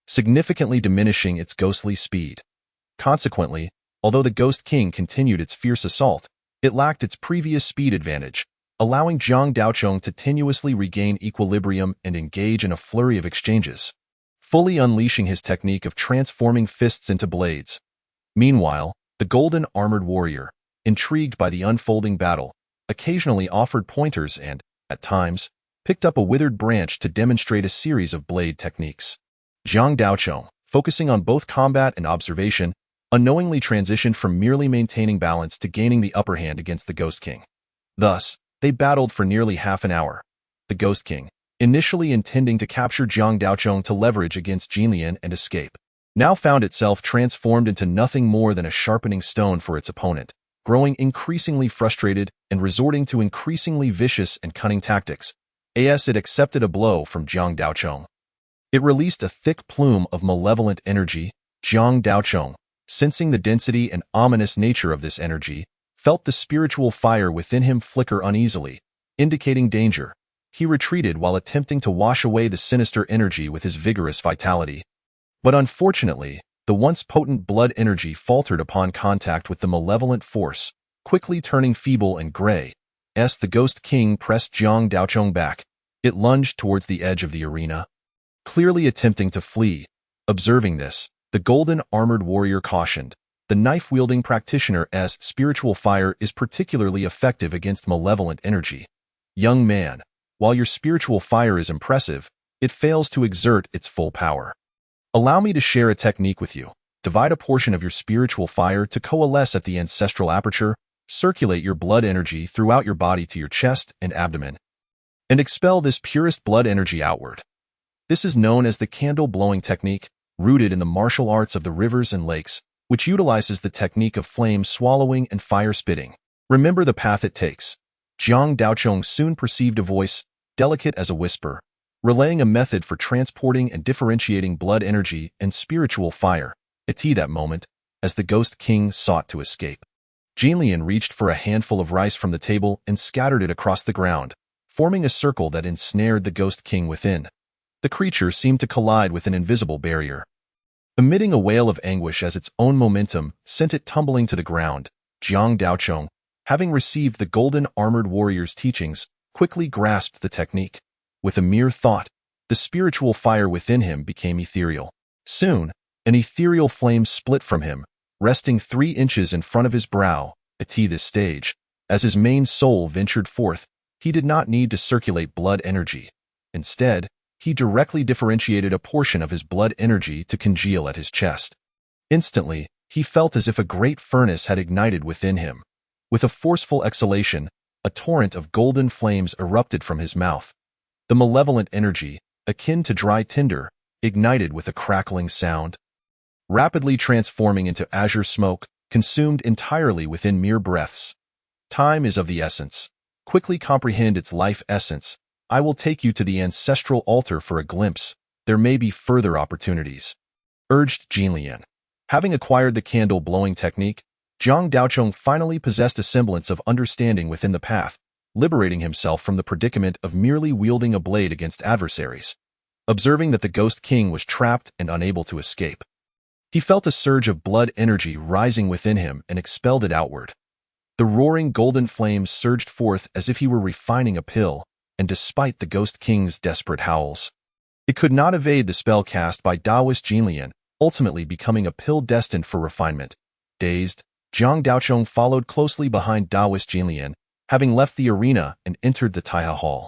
significantly diminishing its ghostly speed. Consequently, although the Ghost King continued its fierce assault, it lacked its previous speed advantage, allowing Zhang Daocheng to tenuously regain equilibrium and engage in a flurry of exchanges, fully unleashing his technique of transforming fists into blades. Meanwhile, the golden armored warrior, intrigued by the unfolding battle, occasionally offered pointers and, at times, picked up a withered branch to demonstrate a series of blade techniques. Zhang Daocheng, focusing on both combat and observation, unknowingly transitioned from merely maintaining balance to gaining the upper hand against the Ghost King. Thus, they battled for nearly half an hour. The Ghost King, initially intending to capture Zhang Daocheng to leverage against Jinlian and escape, now found itself transformed into nothing more than a sharpening stone for its opponent, growing increasingly frustrated and resorting to increasingly vicious and cunning tactics, as it accepted a blow from Zhang Daocheng. It released a thick plume of malevolent energy. Zhang Daocheng, sensing the density and ominous nature of this energy, felt the spiritual fire within him flicker uneasily, indicating danger. He retreated while attempting to wash away the sinister energy with his vigorous vitality. But unfortunately, the once potent blood energy faltered upon contact with the malevolent force, quickly turning feeble and gray. As the Ghost King pressed Zhang Daocheng back, it lunged towards the edge of the arena, clearly attempting to flee. Observing this, the golden armored warrior cautioned, the knife-wielding practitioner's spiritual fire is particularly effective against malevolent energy. Young man, while your spiritual fire is impressive, it fails to exert its full power. Allow me to share a technique with you. Divide a portion of your spiritual fire to coalesce at the ancestral aperture, circulate your blood energy throughout your body to your chest and abdomen, and expel this purest blood energy outward. This is known as the candle-blowing technique, rooted in the martial arts of the rivers and lakes, which utilizes the technique of flame swallowing and fire spitting. Remember the path it takes. Zhang Daocheng soon perceived a voice, delicate as a whisper, relaying a method for transporting and differentiating blood energy and spiritual fire. At that moment, as the Ghost King sought to escape, Jinlian reached for a handful of rice from the table and scattered it across the ground, forming a circle that ensnared the Ghost King within. The creature seemed to collide with an invisible barrier, emitting a wail of anguish as its own momentum sent it tumbling to the ground. Zhang Daocheng, having received the golden armored warrior's teachings, quickly grasped the technique. With a mere thought, the spiritual fire within him became ethereal. Soon, an ethereal flame split from him, resting 3 inches in front of his brow. At this stage, as his main soul ventured forth, he did not need to circulate blood energy. Instead, he directly differentiated a portion of his blood energy to congeal at his chest. Instantly, he felt as if a great furnace had ignited within him. With a forceful exhalation, a torrent of golden flames erupted from his mouth. The malevolent energy, akin to dry tinder, ignited with a crackling sound, rapidly transforming into azure smoke, consumed entirely within mere breaths. Time is of the essence. Quickly comprehend its life essence. I will take you to the ancestral altar for a glimpse. There may be further opportunities, urged Jinlian. Having acquired the candle-blowing technique, Zhang Daochong finally possessed a semblance of understanding within the path, liberating himself from the predicament of merely wielding a blade against adversaries. Observing that the Ghost King was trapped and unable to escape, he felt a surge of blood energy rising within him and expelled it outward. The roaring golden flames surged forth as if he were refining a pill, and despite the Ghost King's desperate howls, it could not evade the spell cast by Taoist Jinlian, ultimately becoming a pill destined for refinement. Dazed, Zhang Daochong followed closely behind Taoist Jinlian, having left the arena and entered the Taiha Hall.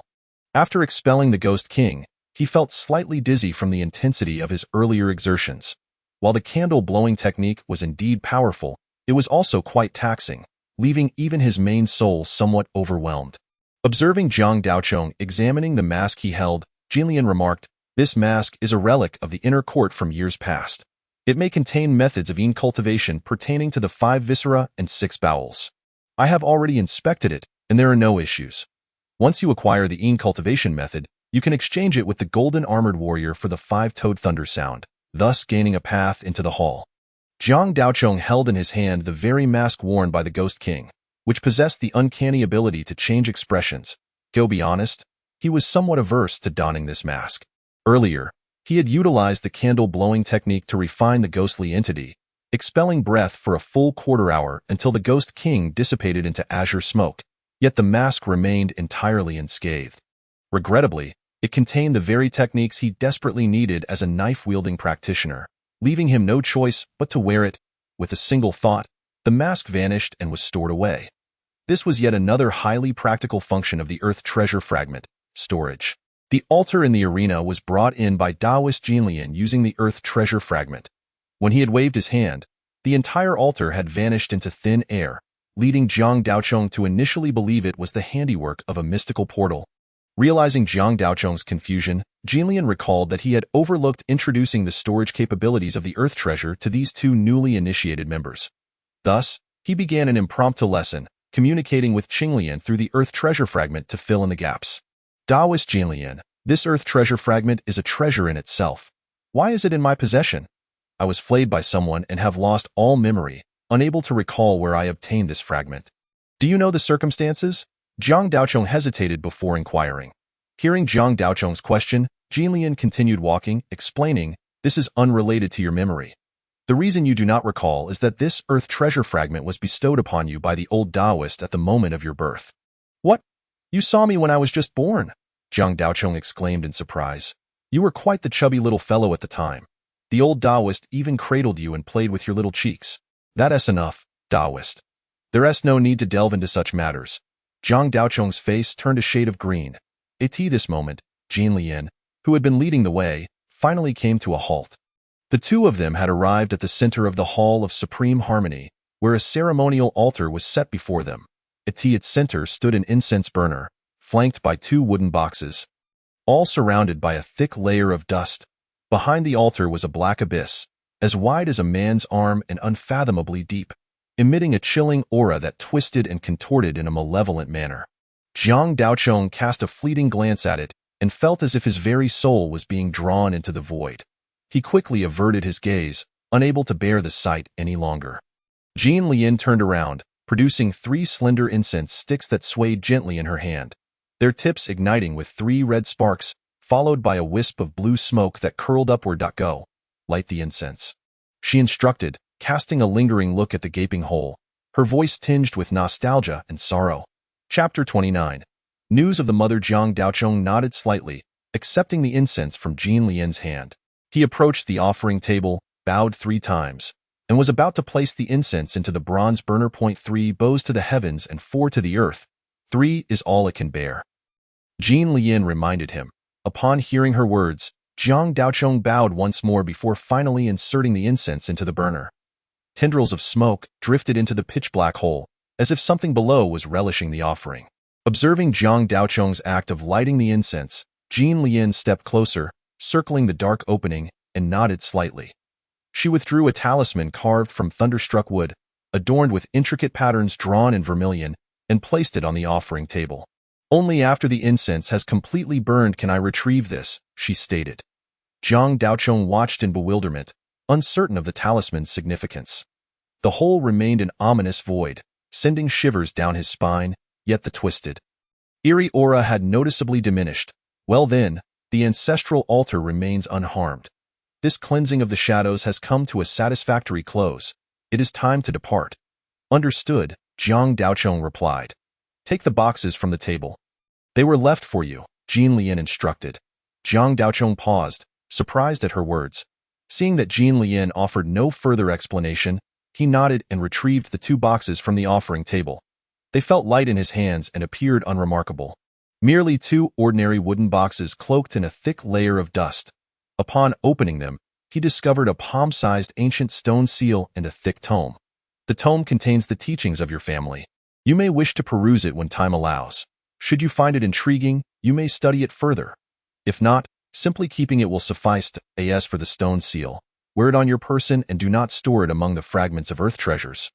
After expelling the Ghost King, he felt slightly dizzy from the intensity of his earlier exertions. While the candle-blowing technique was indeed powerful, it was also quite taxing, leaving even his main soul somewhat overwhelmed. Observing Zhang Daochong examining the mask he held, Jinlian remarked, "This mask is a relic of the inner court from years past. It may contain methods of yin cultivation pertaining to the 5 viscera and 6 bowels. I have already inspected it, and there are no issues. Once you acquire the yin cultivation method, you can exchange it with the golden armored warrior for the 5-toed thunder sound, thus gaining a path into the hall." Zhang Daochong held in his hand the very mask worn by the Ghost King, which possessed the uncanny ability to change expressions. To be honest, he was somewhat averse to donning this mask. Earlier, he had utilized the candle-blowing technique to refine the ghostly entity, expelling breath for a full quarter hour until the Ghost King dissipated into azure smoke, yet the mask remained entirely unscathed. Regrettably, it contained the very techniques he desperately needed as a knife-wielding practitioner, leaving him no choice but to wear it. With a single thought, the mask vanished and was stored away. This was yet another highly practical function of the Earth Treasure Fragment, storage. The altar in the arena was brought in by Taoist Jinlian using the Earth Treasure Fragment. When he had waved his hand, the entire altar had vanished into thin air, leading Zhang Daochong to initially believe it was the handiwork of a mystical portal. Realizing Zhang Daochong's confusion, Jinlian recalled that he had overlooked introducing the storage capabilities of the Earth Treasure to these 2 newly initiated members. Thus, he began an impromptu lesson, communicating with Qinglian through the Earth Treasure Fragment to fill in the gaps. Taoist Jinlian, this Earth Treasure Fragment is a treasure in itself. Why is it in my possession? I was flayed by someone and have lost all memory, unable to recall where I obtained this fragment. Do you know the circumstances? Zhang Daochong hesitated before inquiring. Hearing Zhang Daochong's question, Jinlian continued walking, explaining, "This is unrelated to your memory. The reason you do not recall is that this Earth Treasure Fragment was bestowed upon you by the old Taoist at the moment of your birth." "What? You saw me when I was just born?" Zhang Daochong exclaimed in surprise. "You were quite the chubby little fellow at the time. The old Taoist even cradled you and played with your little cheeks. That's enough, Taoist. There's no need to delve into such matters." Zhang Daochong's face turned a shade of green. At this moment, Jinlian, who had been leading the way, finally came to a halt. The 2 of them had arrived at the center of the Hall of Supreme Harmony, where a ceremonial altar was set before them. At its center stood an incense burner, flanked by 2 wooden boxes, all surrounded by a thick layer of dust. Behind the altar was a black abyss, as wide as a man's arm and unfathomably deep, emitting a chilling aura that twisted and contorted in a malevolent manner. Zhang Daochong cast a fleeting glance at it and felt as if his very soul was being drawn into the void. He quickly averted his gaze, unable to bear the sight any longer. Jinlian turned around, producing 3 slender incense sticks that swayed gently in her hand, their tips igniting with 3 red sparks, followed by a wisp of blue smoke that curled upward. "Go, light the incense," she instructed, casting a lingering look at the gaping hole, her voice tinged with nostalgia and sorrow. Chapter 29. News of the mother. Zhang Daochong nodded slightly, accepting the incense from Jin Lian's hand. He approached the offering table, bowed 3 times, and was about to place the incense into the bronze burner. 3 bows to the heavens and 4 to the earth. 3 is all it can bear. Jin Lian reminded him. Upon hearing her words, Jiang Daochong bowed once more before finally inserting the incense into the burner. Tendrils of smoke drifted into the pitch-black hole, as if something below was relishing the offering. Observing Jiang Daochong's act of lighting the incense, Jin Lian stepped closer, circling the dark opening, and nodded slightly. She withdrew a talisman carved from thunderstruck wood, adorned with intricate patterns drawn in vermilion, and placed it on the offering table. Only after the incense has completely burned can I retrieve this, she stated. Jiang Daochong watched in bewilderment, uncertain of the talisman's significance. The hole remained an ominous void, sending shivers down his spine, yet the twisted, eerie aura had noticeably diminished. Well then, the ancestral altar remains unharmed. This cleansing of the shadows has come to a satisfactory close. It is time to depart. Understood, Jiang Daochong replied. Take the boxes from the table. They were left for you, Jin Lian instructed. Jiang Daochong paused, surprised at her words. Seeing that Jin Lian offered no further explanation, he nodded and retrieved the 2 boxes from the offering table. They felt light in his hands and appeared unremarkable. Merely 2 ordinary wooden boxes cloaked in a thick layer of dust. Upon opening them, he discovered a palm-sized ancient stone seal and a thick tome. The tome contains the teachings of your family. You may wish to peruse it when time allows. Should you find it intriguing, you may study it further. If not, simply keeping it will suffice. As for the stone seal, wear it on your person and do not store it among the fragments of earth treasures.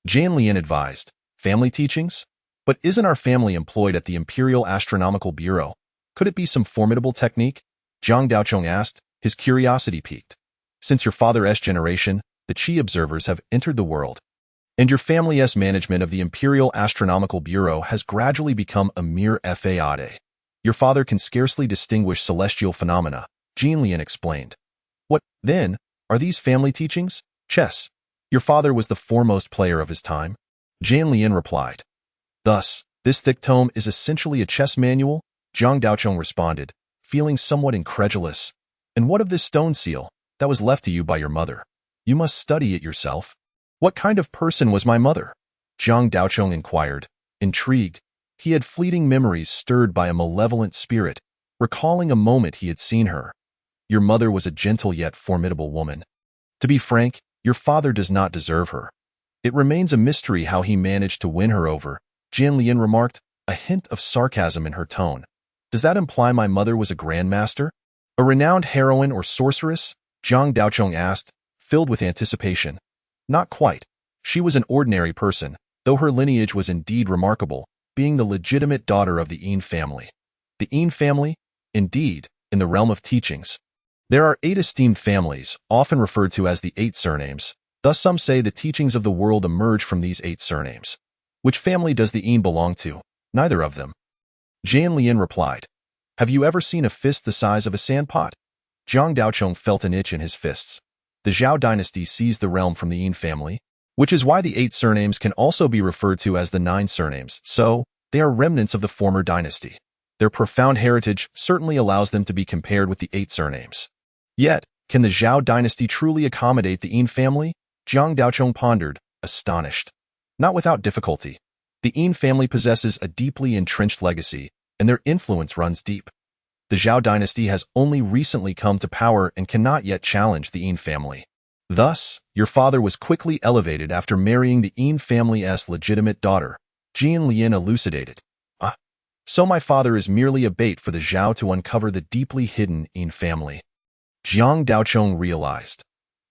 Jin Lian advised. Family teachings? But isn't our family employed at the Imperial Astronomical Bureau? Could it be some formidable technique? Jiang Daochong asked, his curiosity piqued. Since your father's generation, the Qi observers have entered the world, and your family's management of the Imperial Astronomical Bureau has gradually become a mere fade. Your father can scarcely distinguish celestial phenomena, Jin Lian explained. What, then, are these family teachings? Chess. Your father was the foremost player of his time, Jin Lian replied. Thus, this thick tome is essentially a chess manual, Jiang Daochong responded, feeling somewhat incredulous. And what of this stone seal that was left to you by your mother? You must study it yourself. What kind of person was my mother? Jiang Daochong inquired, intrigued. He had fleeting memories stirred by a malevolent spirit, recalling a moment he had seen her. Your mother was a gentle yet formidable woman. To be frank, your father does not deserve her. It remains a mystery how he managed to win her over, Jin Lian remarked, a hint of sarcasm in her tone. Does that imply my mother was a grandmaster? A renowned heroine or sorceress? Jiang Daochong asked, filled with anticipation. Not quite. She was an ordinary person, though her lineage was indeed remarkable, being the legitimate daughter of the Yin family. The Yin family? Indeed, in the realm of teachings. There are 8 esteemed families, often referred to as the 8 surnames. Thus some say the teachings of the world emerge from these 8 surnames. Which family does the Yin belong to? Neither of them. Jin Lian replied. Have you ever seen a fist the size of a sandpot? Jiang Daochong felt an itch in his fists. The Zhao dynasty seized the realm from the Yin family, which is why the 8 surnames can also be referred to as the 9 surnames, so they are remnants of the former dynasty. Their profound heritage certainly allows them to be compared with the 8 surnames. Yet, can the Zhao dynasty truly accommodate the Yin family? Jiang Daochong pondered, astonished. Not without difficulty. The Yin family possesses a deeply entrenched legacy, and their influence runs deep. The Zhao dynasty has only recently come to power and cannot yet challenge the Yin family. Thus, your father was quickly elevated after marrying the Yin family's legitimate daughter, Jin Lian elucidated. So my father is merely a bait for the Zhao to uncover the deeply hidden Yin family. Jiang Daochong realized.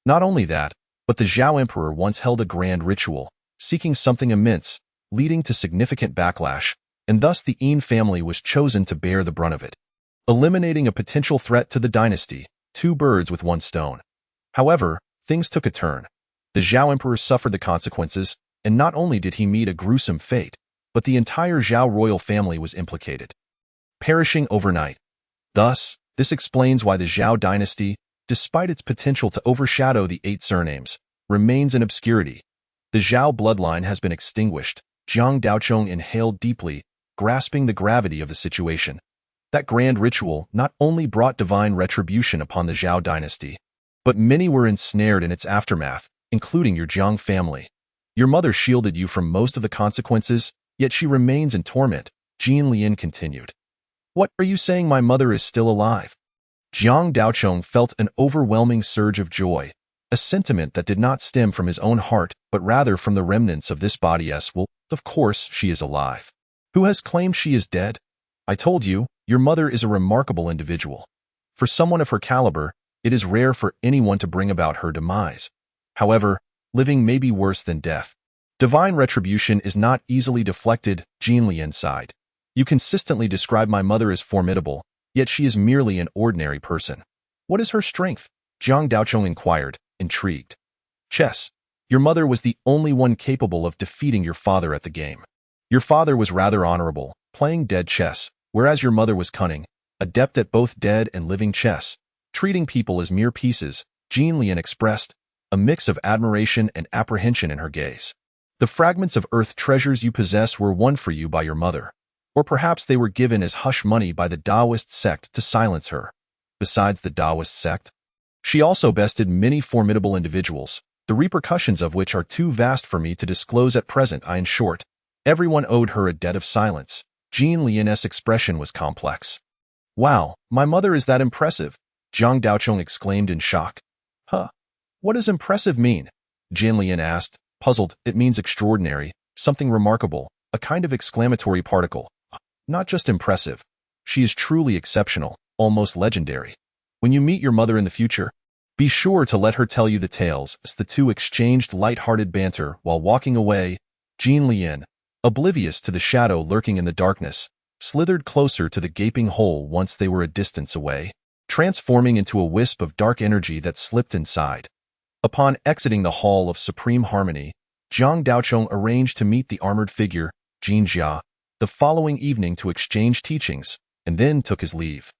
Not only that, but the Zhao emperor once held a grand ritual, seeking something immense, leading to significant backlash, and thus the Yin family was chosen to bear the brunt of it. Eliminating a potential threat to the dynasty, 2 birds with 1 stone. However, things took a turn. The Zhao emperor suffered the consequences, and not only did he meet a gruesome fate, but the entire Zhao royal family was implicated, perishing overnight. Thus, this explains why the Zhao dynasty, despite its potential to overshadow the 8 surnames, remains in obscurity. The Zhao bloodline has been extinguished. Jiang Daochong inhaled deeply, grasping the gravity of the situation. That grand ritual not only brought divine retribution upon the Zhao dynasty, but many were ensnared in its aftermath, including your Jiang family. Your mother shielded you from most of the consequences, yet she remains in torment, Jin Lian continued. What are you saying? My mother is still alive? Jiang Daochong felt an overwhelming surge of joy, a sentiment that did not stem from his own heart, but rather from the remnants of this body. Well, of course she is alive. Who has claimed she is dead? I told you, your mother is a remarkable individual. For someone of her caliber, it is rare for anyone to bring about her demise. However, living may be worse than death. Divine retribution is not easily deflected, Jin Lian sighed. You consistently describe my mother as formidable, yet she is merely an ordinary person. What is her strength? Jiang Daochong inquired, intrigued. Chess. Your mother was the only one capable of defeating your father at the game. Your father was rather honorable, playing dead chess, whereas your mother was cunning, adept at both dead and living chess, treating people as mere pieces, Jin Lian expressed, a mix of admiration and apprehension in her gaze. The fragments of earth treasures you possess were won for you by your mother, or perhaps they were given as hush money by the Taoist sect to silence her. Besides the Taoist sect, she also bested many formidable individuals, the repercussions of which are too vast for me to disclose at present. In short, everyone owed her a debt of silence. Jin Lian's expression was complex. Wow, my mother is that impressive, Jiang Daochong exclaimed in shock. Huh? What does impressive mean? Jin Lian asked, puzzled. It means extraordinary, something remarkable, a kind of exclamatory particle. Not just impressive. She is truly exceptional, almost legendary. When you meet your mother in the future, be sure to let her tell you the tales. As the two exchanged light-hearted banter while walking away, Jin Lian, oblivious to the shadow lurking in the darkness, slithered closer to the gaping hole once they were a distance away, transforming into a wisp of dark energy that slipped inside. Upon exiting the Hall of Supreme Harmony, Jiang Daochong arranged to meet the armored figure, Jin Jia, the following evening to exchange teachings, and then took his leave.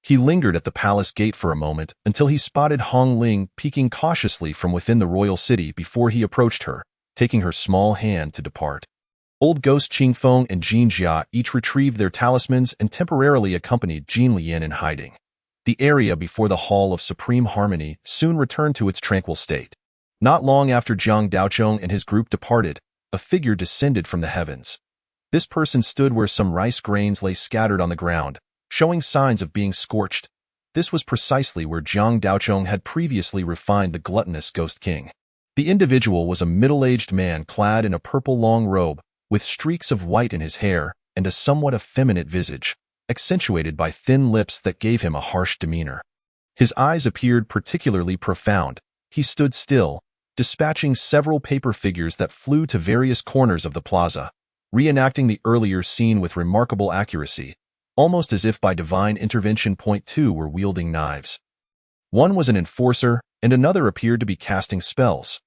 He lingered at the palace gate for a moment until he spotted Hong Ling peeking cautiously from within the royal city before he approached her, taking her small hand to depart. Old Ghost Qingfeng and Jin Jia each retrieved their talismans and temporarily accompanied Jin Lian in hiding. The area before the Hall of Supreme Harmony soon returned to its tranquil state. Not long after Jiang Daochong and his group departed, a figure descended from the heavens. This person stood where some rice grains lay scattered on the ground, showing signs of being scorched. This was precisely where Jiang Daochong had previously refined the gluttonous Ghost King. The individual was a middle-aged man clad in a purple long robe, with streaks of white in his hair and a somewhat effeminate visage, accentuated by thin lips that gave him a harsh demeanor. His eyes appeared particularly profound. He stood still, dispatching several paper figures that flew to various corners of the plaza, reenacting the earlier scene with remarkable accuracy, almost as if by divine intervention. Two were wielding knives. One was an enforcer, and another appeared to be casting spells.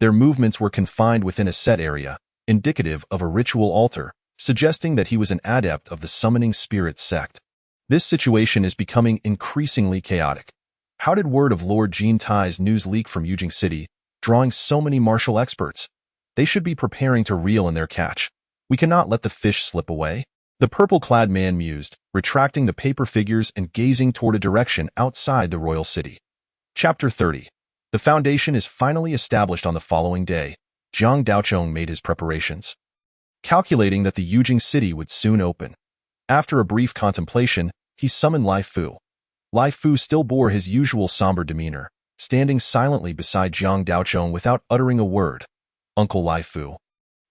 Their movements were confined within a set area, indicative of a ritual altar, suggesting that he was an adept of the summoning spirit sect. This situation is becoming increasingly chaotic. How did word of Lord Jin Tai's news leak from Yujing City, drawing so many martial experts? They should be preparing to reel in their catch. We cannot let the fish slip away. The purple-clad man mused, retracting the paper figures and gazing toward a direction outside the royal city. Chapter 30. The foundation is finally established on the following day. Jiang Daochong made his preparations, calculating that the Yujing City would soon open. After a brief contemplation, he summoned Lai Fu. Lai Fu still bore his usual somber demeanor, standing silently beside Jiang Daochong without uttering a word. Uncle Lai Fu.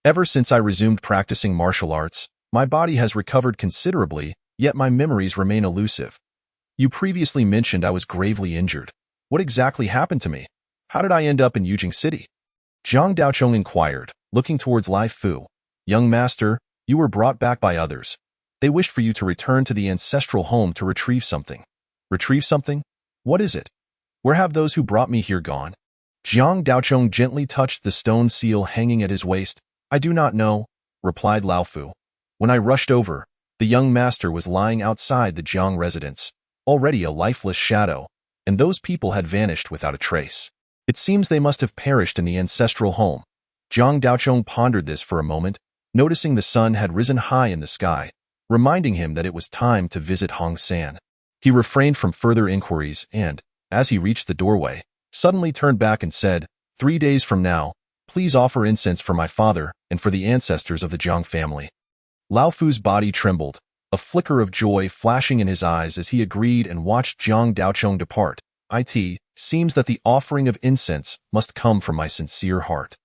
Ever since I resumed practicing martial arts, my body has recovered considerably, yet my memories remain elusive. You previously mentioned I was gravely injured. What exactly happened to me? How did I end up in Yujing City? Jiang Daochong inquired, looking towards Lai Fu. Young master, you were brought back by others. They wished for you to return to the ancestral home to retrieve something. Retrieve something? What is it? Where have those who brought me here gone? Jiang Daochong gently touched the stone seal hanging at his waist. I do not know, replied Lao Fu. When I rushed over, the young master was lying outside the Jiang residence, already a lifeless shadow, and those people had vanished without a trace. It seems they must have perished in the ancestral home. Jiang Daochong pondered this for a moment, noticing the sun had risen high in the sky, reminding him that it was time to visit Hong San. He refrained from further inquiries and, as he reached the doorway, suddenly turned back and said, 3 days from now, please offer incense for my father and for the ancestors of the Jiang family. Lao Fu's body trembled, a flicker of joy flashing in his eyes as he agreed and watched Jiang Daochong depart. It seems that the offering of incense must come from my sincere heart.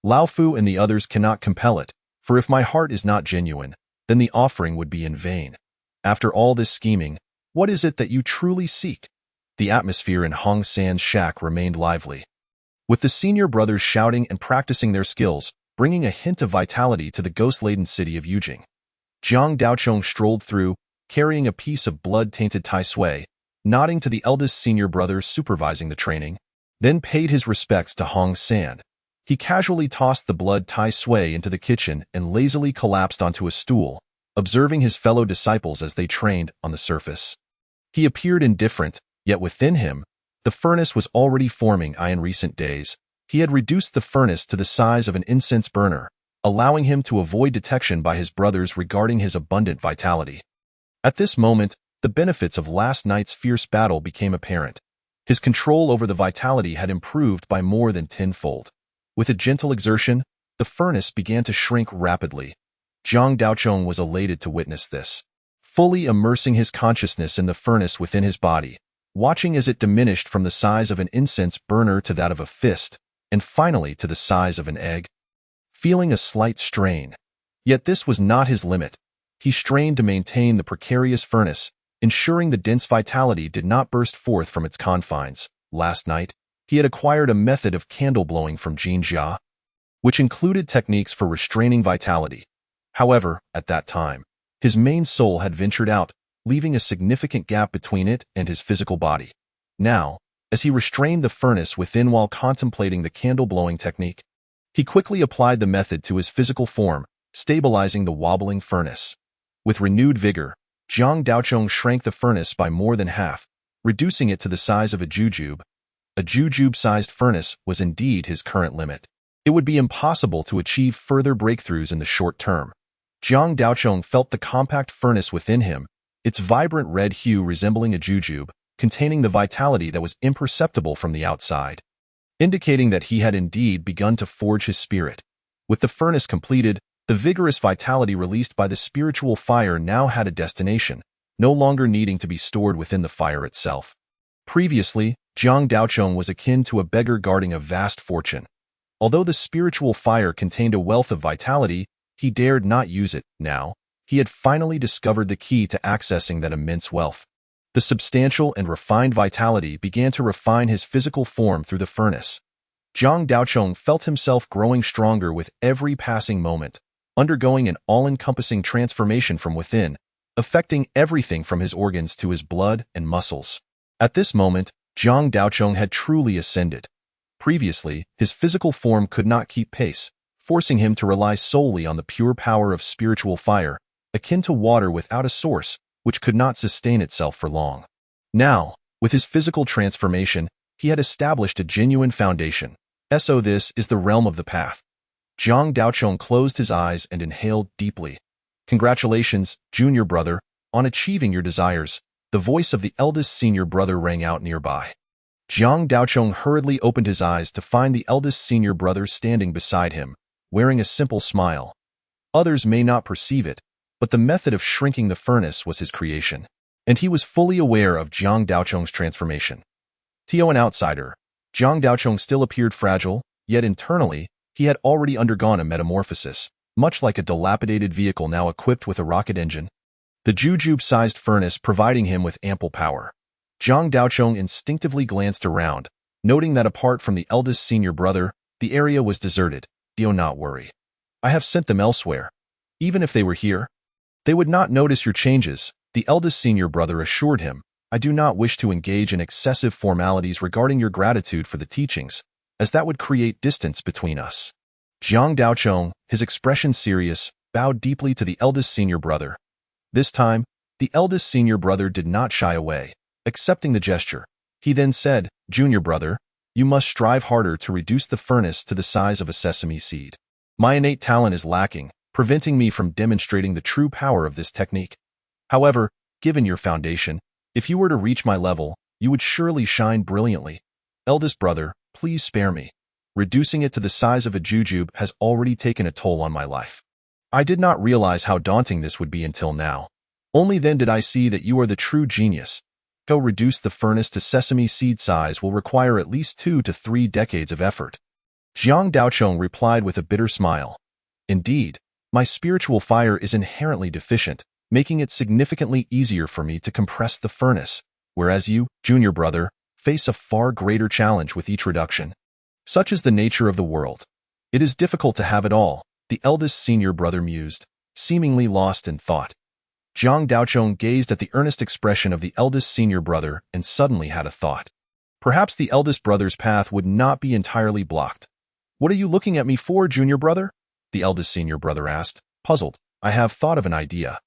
Lao Fu and the others cannot compel it, for if my heart is not genuine, then the offering would be in vain. After all this scheming, what is it that you truly seek? The atmosphere in Hong San's shack remained lively, with the senior brothers shouting and practicing their skills, bringing a hint of vitality to the ghost-laden city of Yujing. Jiang Daochong strolled through, carrying a piece of blood-tainted Tai Sui, nodding to the eldest senior brother supervising the training, then paid his respects to Hong San. He casually tossed the blood Tai Sui into the kitchen and lazily collapsed onto a stool, observing his fellow disciples as they trained on the surface. He appeared indifferent, yet within him, the furnace was already forming. In recent days, he had reduced the furnace to the size of an incense burner, allowing him to avoid detection by his brothers regarding his abundant vitality. At this moment, the benefits of last night's fierce battle became apparent. His control over the vitality had improved by more than tenfold. With a gentle exertion, the furnace began to shrink rapidly. Jiang Daochong was elated to witness this, fully immersing his consciousness in the furnace within his body, watching as it diminished from the size of an incense burner to that of a fist, and finally to the size of an egg. Feeling a slight strain. Yet this was not his limit. He strained to maintain the precarious furnace, ensuring the dense vitality did not burst forth from its confines. Last night, he had acquired a method of candle blowing from Jin Jia, which included techniques for restraining vitality. However, at that time, his main soul had ventured out, leaving a significant gap between it and his physical body. Now, as he restrained the furnace within while contemplating the candle-blowing technique, he quickly applied the method to his physical form, stabilizing the wobbling furnace. With renewed vigor, Jiang Daochong shrank the furnace by more than half, reducing it to the size of a jujube. A jujube-sized furnace was indeed his current limit. It would be impossible to achieve further breakthroughs in the short term. Jiang Daochong felt the compact furnace within him, its vibrant red hue resembling a jujube, containing the vitality that was imperceptible from the outside, indicating that he had indeed begun to forge his spirit. With the furnace completed, the vigorous vitality released by the spiritual fire now had a destination, no longer needing to be stored within the fire itself. Previously, Jiang Daochong was akin to a beggar guarding a vast fortune. Although the spiritual fire contained a wealth of vitality, he dared not use it. Now, he had finally discovered the key to accessing that immense wealth. The substantial and refined vitality began to refine his physical form through the furnace. Jiang Daochong felt himself growing stronger with every passing moment, undergoing an all-encompassing transformation from within, affecting everything from his organs to his blood and muscles. At this moment, Jiang Daochong had truly ascended. Previously, his physical form could not keep pace, forcing him to rely solely on the pure power of spiritual fire, akin to water without a source, which could not sustain itself for long. Now, with his physical transformation, he had established a genuine foundation. So this is the realm of the path. Jiang Daochong closed his eyes and inhaled deeply. Congratulations, junior brother, on achieving your desires. The voice of the eldest senior brother rang out nearby. Jiang Daochong hurriedly opened his eyes to find the eldest senior brother standing beside him, wearing a simple smile. Others may not perceive it, but the method of shrinking the furnace was his creation, and he was fully aware of Jiang Daochong's transformation. To an outsider, Jiang Daochong still appeared fragile, yet internally, he had already undergone a metamorphosis, much like a dilapidated vehicle now equipped with a rocket engine. The jujube-sized furnace providing him with ample power. Jiang Daochong instinctively glanced around, noting that apart from the eldest senior brother, the area was deserted. Do not worry. I have sent them elsewhere. Even if they were here, they would not notice your changes, the eldest senior brother assured him. I do not wish to engage in excessive formalities regarding your gratitude for the teachings, as that would create distance between us. Jiang Daochong, his expression serious, bowed deeply to the eldest senior brother. This time, the eldest senior brother did not shy away, accepting the gesture. He then said, Junior brother, you must strive harder to reduce the furnace to the size of a sesame seed. My innate talent is lacking, preventing me from demonstrating the true power of this technique. However, given your foundation, if you were to reach my level, you would surely shine brilliantly. Eldest brother, please spare me. Reducing it to the size of a jujube has already taken a toll on my life. I did not realize how daunting this would be until now. Only then did I see that you are the true genius. Go reduce the furnace to sesame seed size will require at least 2 to 3 decades of effort. Jiang Daochong replied with a bitter smile. Indeed, my spiritual fire is inherently deficient, making it significantly easier for me to compress the furnace, whereas you, junior brother, face a far greater challenge with each reduction. Such is the nature of the world. It is difficult to have it all, the eldest senior brother mused, seemingly lost in thought. Jiang Daochong gazed at the earnest expression of the eldest senior brother and suddenly had a thought. Perhaps the eldest brother's path would not be entirely blocked. What are you looking at me for, junior brother? The eldest senior brother asked, puzzled. I have thought of an idea.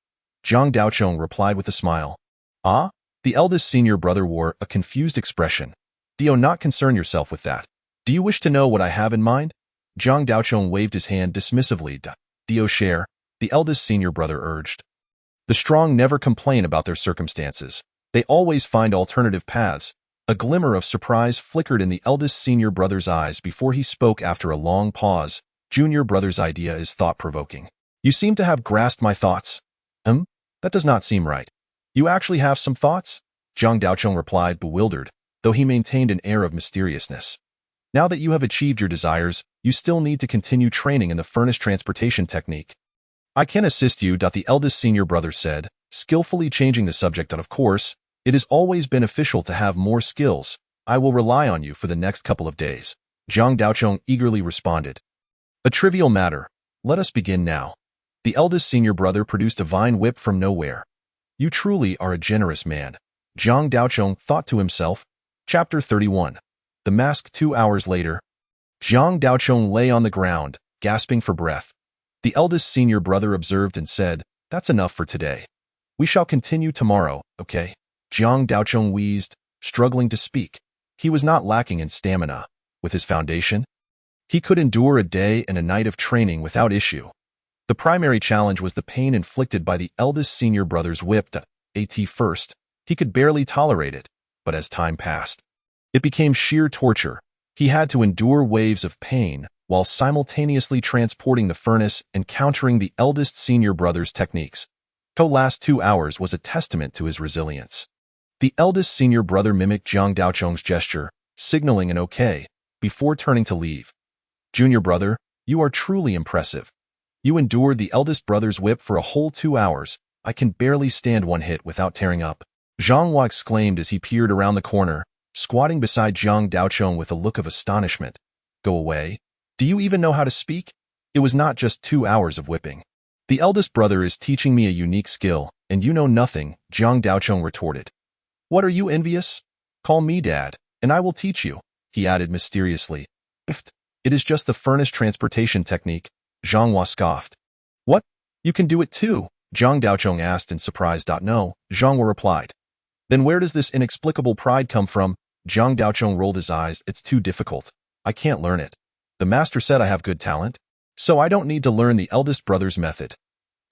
Jiang Daochong replied with a smile. Ah? The eldest senior brother wore a confused expression. Do not concern yourself with that. Do you wish to know what I have in mind? Jiang Daochong waved his hand dismissively. Do share, the eldest senior brother urged. The strong never complain about their circumstances. They always find alternative paths. A glimmer of surprise flickered in the eldest senior brother's eyes before he spoke after a long pause. Junior brother's idea is thought-provoking. You seem to have grasped my thoughts. That does not seem right. You actually have some thoughts? Jiang Daochong replied, bewildered, though he maintained an air of mysteriousness. Now that you have achieved your desires, you still need to continue training in the furnace transportation technique. I can assist you, the eldest senior brother said, skillfully changing the subject. Of course, it is always beneficial to have more skills. I will rely on you for the next couple of days. Jiang Daochong eagerly responded. A trivial matter. Let us begin now. The eldest senior brother produced a vine whip from nowhere. You truly are a generous man. Jiang Daochong thought to himself. Chapter 31. The Mask. 2 hours later. Jiang Daochong lay on the ground, gasping for breath. The eldest senior brother observed and said, That's enough for today. We shall continue tomorrow, okay? Jiang Daochong wheezed, struggling to speak. He was not lacking in stamina. With his foundation, he could endure a day and a night of training without issue. The primary challenge was the pain inflicted by the eldest senior brother's whip. At first, he could barely tolerate it, but as time passed, it became sheer torture. He had to endure waves of pain while simultaneously transporting the furnace and countering the eldest senior brother's techniques. The last 2 hours was a testament to his resilience. The eldest senior brother mimicked Jiang Daochong's gesture, signaling an okay, before turning to leave. Junior brother, you are truly impressive. You endured the eldest brother's whip for a whole 2 hours. I can barely stand one hit without tearing up. Zhang Hua exclaimed as he peered around the corner, squatting beside Jiang Daochong with a look of astonishment. Go away. Do you even know how to speak? It was not just 2 hours of whipping. The eldest brother is teaching me a unique skill, and you know nothing, Jiang Daochong retorted. What, are you envious? Call me Dad, and I will teach you, he added mysteriously. It is just the furnace transportation technique, Zhang Hua scoffed. What? You can do it too? Jiang Daochong asked in surprise. No, Zhang Hua replied. Then where does this inexplicable pride come from? Jiang Daochong rolled his eyes. It's too difficult. I can't learn it. The master said I have good talent, so I don't need to learn the eldest brother's method.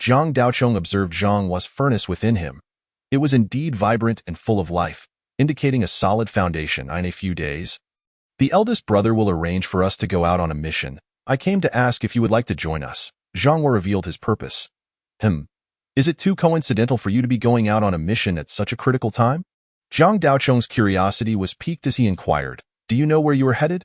Jiang Daochong observed Zhang Hua's furnace within him. It was indeed vibrant and full of life, indicating a solid foundation. In a few days, the eldest brother will arrange for us to go out on a mission. I came to ask if you would like to join us. Zhang Hua revealed his purpose. Is it too coincidental for you to be going out on a mission at such a critical time? Jiang Daochong's curiosity was piqued as he inquired, Do you know where you are headed?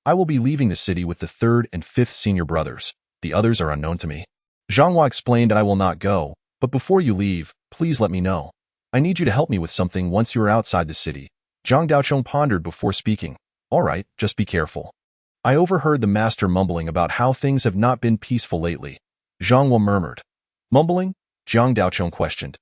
I will be leaving the city with the 3rd and 5th senior brothers. The others are unknown to me. Zhang Hua explained, I will not go, but before you leave, please let me know. I need you to help me with something once you are outside the city. Jiang Daochong pondered before speaking. All right, just be careful. I overheard the master mumbling about how things have not been peaceful lately. Zhang Hua murmured. Mumbling? Jiang Daochong questioned.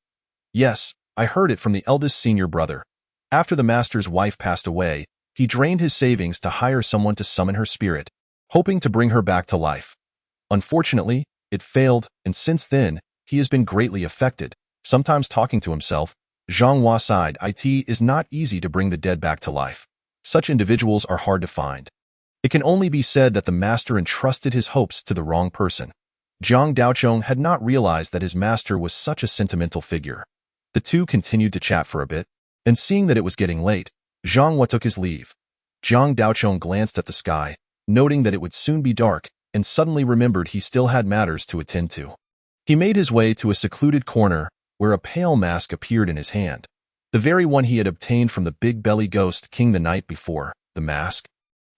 Yes, I heard it from the eldest senior brother. After the master's wife passed away, he drained his savings to hire someone to summon her spirit, hoping to bring her back to life. Unfortunately, it failed, and since then, he has been greatly affected. Sometimes talking to himself, Zhang Hua sighed. It is not easy to bring the dead back to life. Such individuals are hard to find. It can only be said that the master entrusted his hopes to the wrong person. Zhang Daochong had not realized that his master was such a sentimental figure. The two continued to chat for a bit, and seeing that it was getting late, Zhang Hua took his leave. Zhang Daochong glanced at the sky, noting that it would soon be dark, and suddenly remembered he still had matters to attend to. He made his way to a secluded corner where a pale mask appeared in his hand, the very one he had obtained from the Big Belly Ghost King the night before. The mask,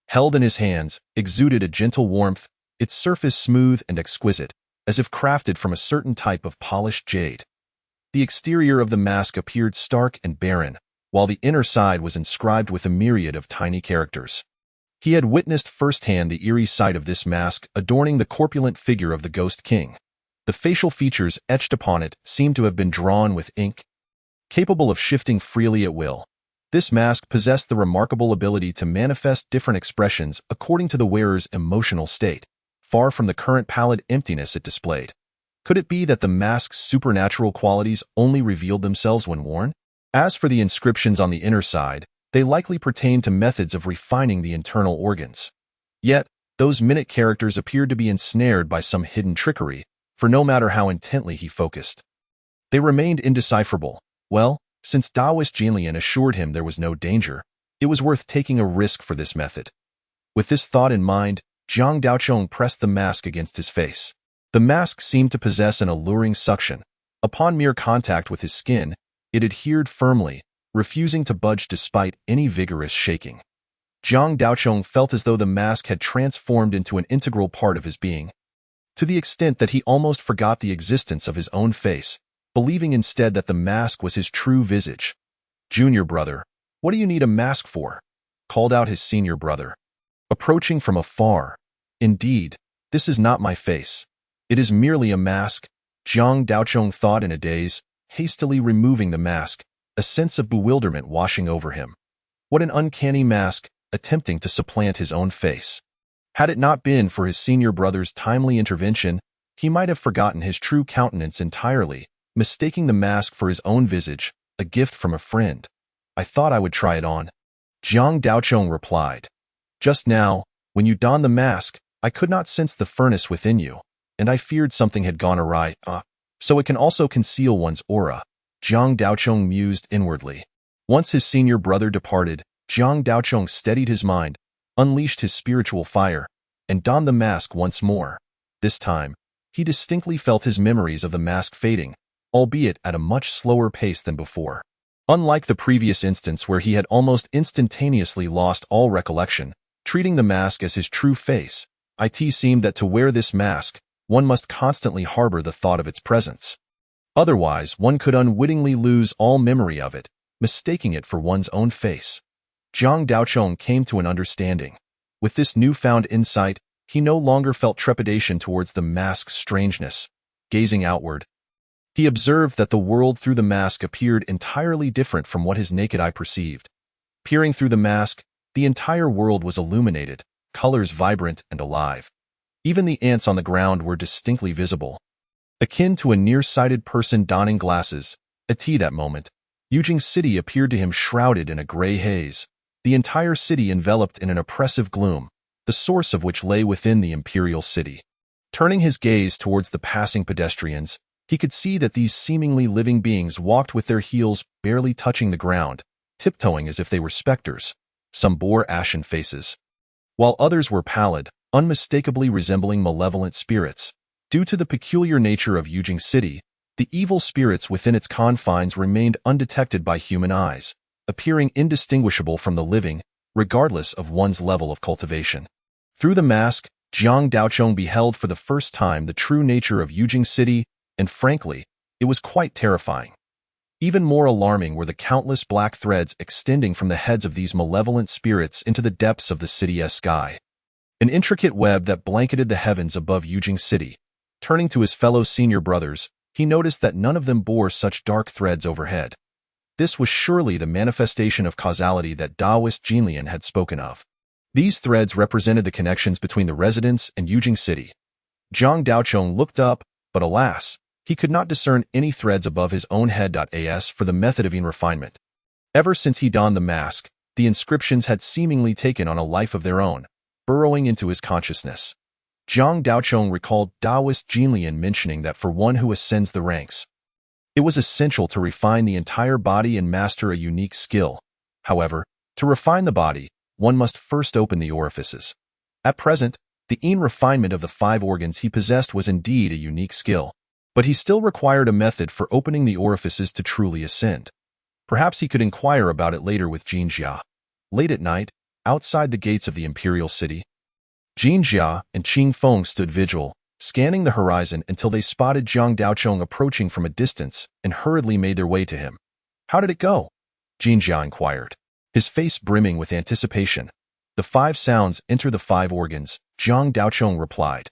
held in his hands, exuded a gentle warmth, its surface smooth and exquisite, as if crafted from a certain type of polished jade. The exterior of the mask appeared stark and barren, while the inner side was inscribed with a myriad of tiny characters. He had witnessed firsthand the eerie sight of this mask adorning the corpulent figure of the Ghost King. The facial features etched upon it seemed to have been drawn with ink. Capable of shifting freely at will, this mask possessed the remarkable ability to manifest different expressions according to the wearer's emotional state, far from the current pallid emptiness it displayed. Could it be that the mask's supernatural qualities only revealed themselves when worn? As for the inscriptions on the inner side, they likely pertained to methods of refining the internal organs. Yet, those minute characters appeared to be ensnared by some hidden trickery, for no matter how intently he focused, they remained indecipherable. Well, since Taoist Jinlian assured him there was no danger, it was worth taking a risk for this method. With this thought in mind, Zhang Daochong pressed the mask against his face. The mask seemed to possess an alluring suction. Upon mere contact with his skin, it adhered firmly, refusing to budge despite any vigorous shaking. Zhang Daochong felt as though the mask had transformed into an integral part of his being, to the extent that he almost forgot the existence of his own face, believing instead that the mask was his true visage. "Junior brother, what do you need a mask for?" called out his senior brother, approaching from afar. "Indeed, this is not my face. It is merely a mask," Zhang Daochong thought in a daze, hastily removing the mask, a sense of bewilderment washing over him. What an uncanny mask, attempting to supplant his own face. Had it not been for his senior brother's timely intervention, he might have forgotten his true countenance entirely, mistaking the mask for his own visage, a gift from a friend. "I thought I would try it on," Zhang Daochong replied. "Just now, when you donned the mask, I could not sense the furnace within you, and I feared something had gone awry. So it can also conceal one's aura," Zhang Daochong mused inwardly. Once his senior brother departed, Zhang Daochong steadied his mind, unleashed his spiritual fire, and donned the mask once more. This time, he distinctly felt his memories of the mask fading, albeit at a much slower pace than before. Unlike the previous instance where he had almost instantaneously lost all recollection, treating the mask as his true face, it seemed that to wear this mask, one must constantly harbor the thought of its presence. Otherwise, one could unwittingly lose all memory of it, mistaking it for one's own face. Zhang Daochong came to an understanding. With this newfound insight, he no longer felt trepidation towards the mask's strangeness. Gazing outward, he observed that the world through the mask appeared entirely different from what his naked eye perceived. Peering through the mask, the entire world was illuminated, colors vibrant and alive. Even the ants on the ground were distinctly visible. Akin to a nearsighted person donning glasses, at that moment, Yujing City appeared to him shrouded in a gray haze, the entire city enveloped in an oppressive gloom, the source of which lay within the imperial city. Turning his gaze towards the passing pedestrians, he could see that these seemingly living beings walked with their heels barely touching the ground, tiptoeing as if they were specters. Some bore ashen faces, while others were pallid, unmistakably resembling malevolent spirits. Due to the peculiar nature of Yujing City, the evil spirits within its confines remained undetected by human eyes, appearing indistinguishable from the living, regardless of one's level of cultivation. Through the mask, Zhang Daochong beheld for the first time the true nature of Yujing City, and frankly, it was quite terrifying. Even more alarming were the countless black threads extending from the heads of these malevolent spirits into the depths of the city's sky. An intricate web that blanketed the heavens above Yujing City. Turning to his fellow senior brothers, he noticed that none of them bore such dark threads overhead. This was surely the manifestation of causality that Taoist Jinlian had spoken of. These threads represented the connections between the residents and Yujing City. Zhang Daochong looked up, but alas, he could not discern any threads above his own head. As for the method of refinement, ever since he donned the mask, the inscriptions had seemingly taken on a life of their own, burrowing into his consciousness. Zhang Daochong recalled Taoist Jinlian mentioning that for one who ascends the ranks, it was essential to refine the entire body and master a unique skill. However, to refine the body, one must first open the orifices. At present, the refinement of the 5 organs he possessed was indeed a unique skill, but he still required a method for opening the orifices to truly ascend. Perhaps he could inquire about it later with Jin Jia. Late at night, outside the gates of the imperial city, Jin Jia and Qing Feng stood vigil, scanning the horizon until they spotted Zhang Daochong approaching from a distance and hurriedly made their way to him. "How did it go?" Jin Jia inquired, his face brimming with anticipation. "The 5 sounds enter the 5 organs," Zhang Daochong replied.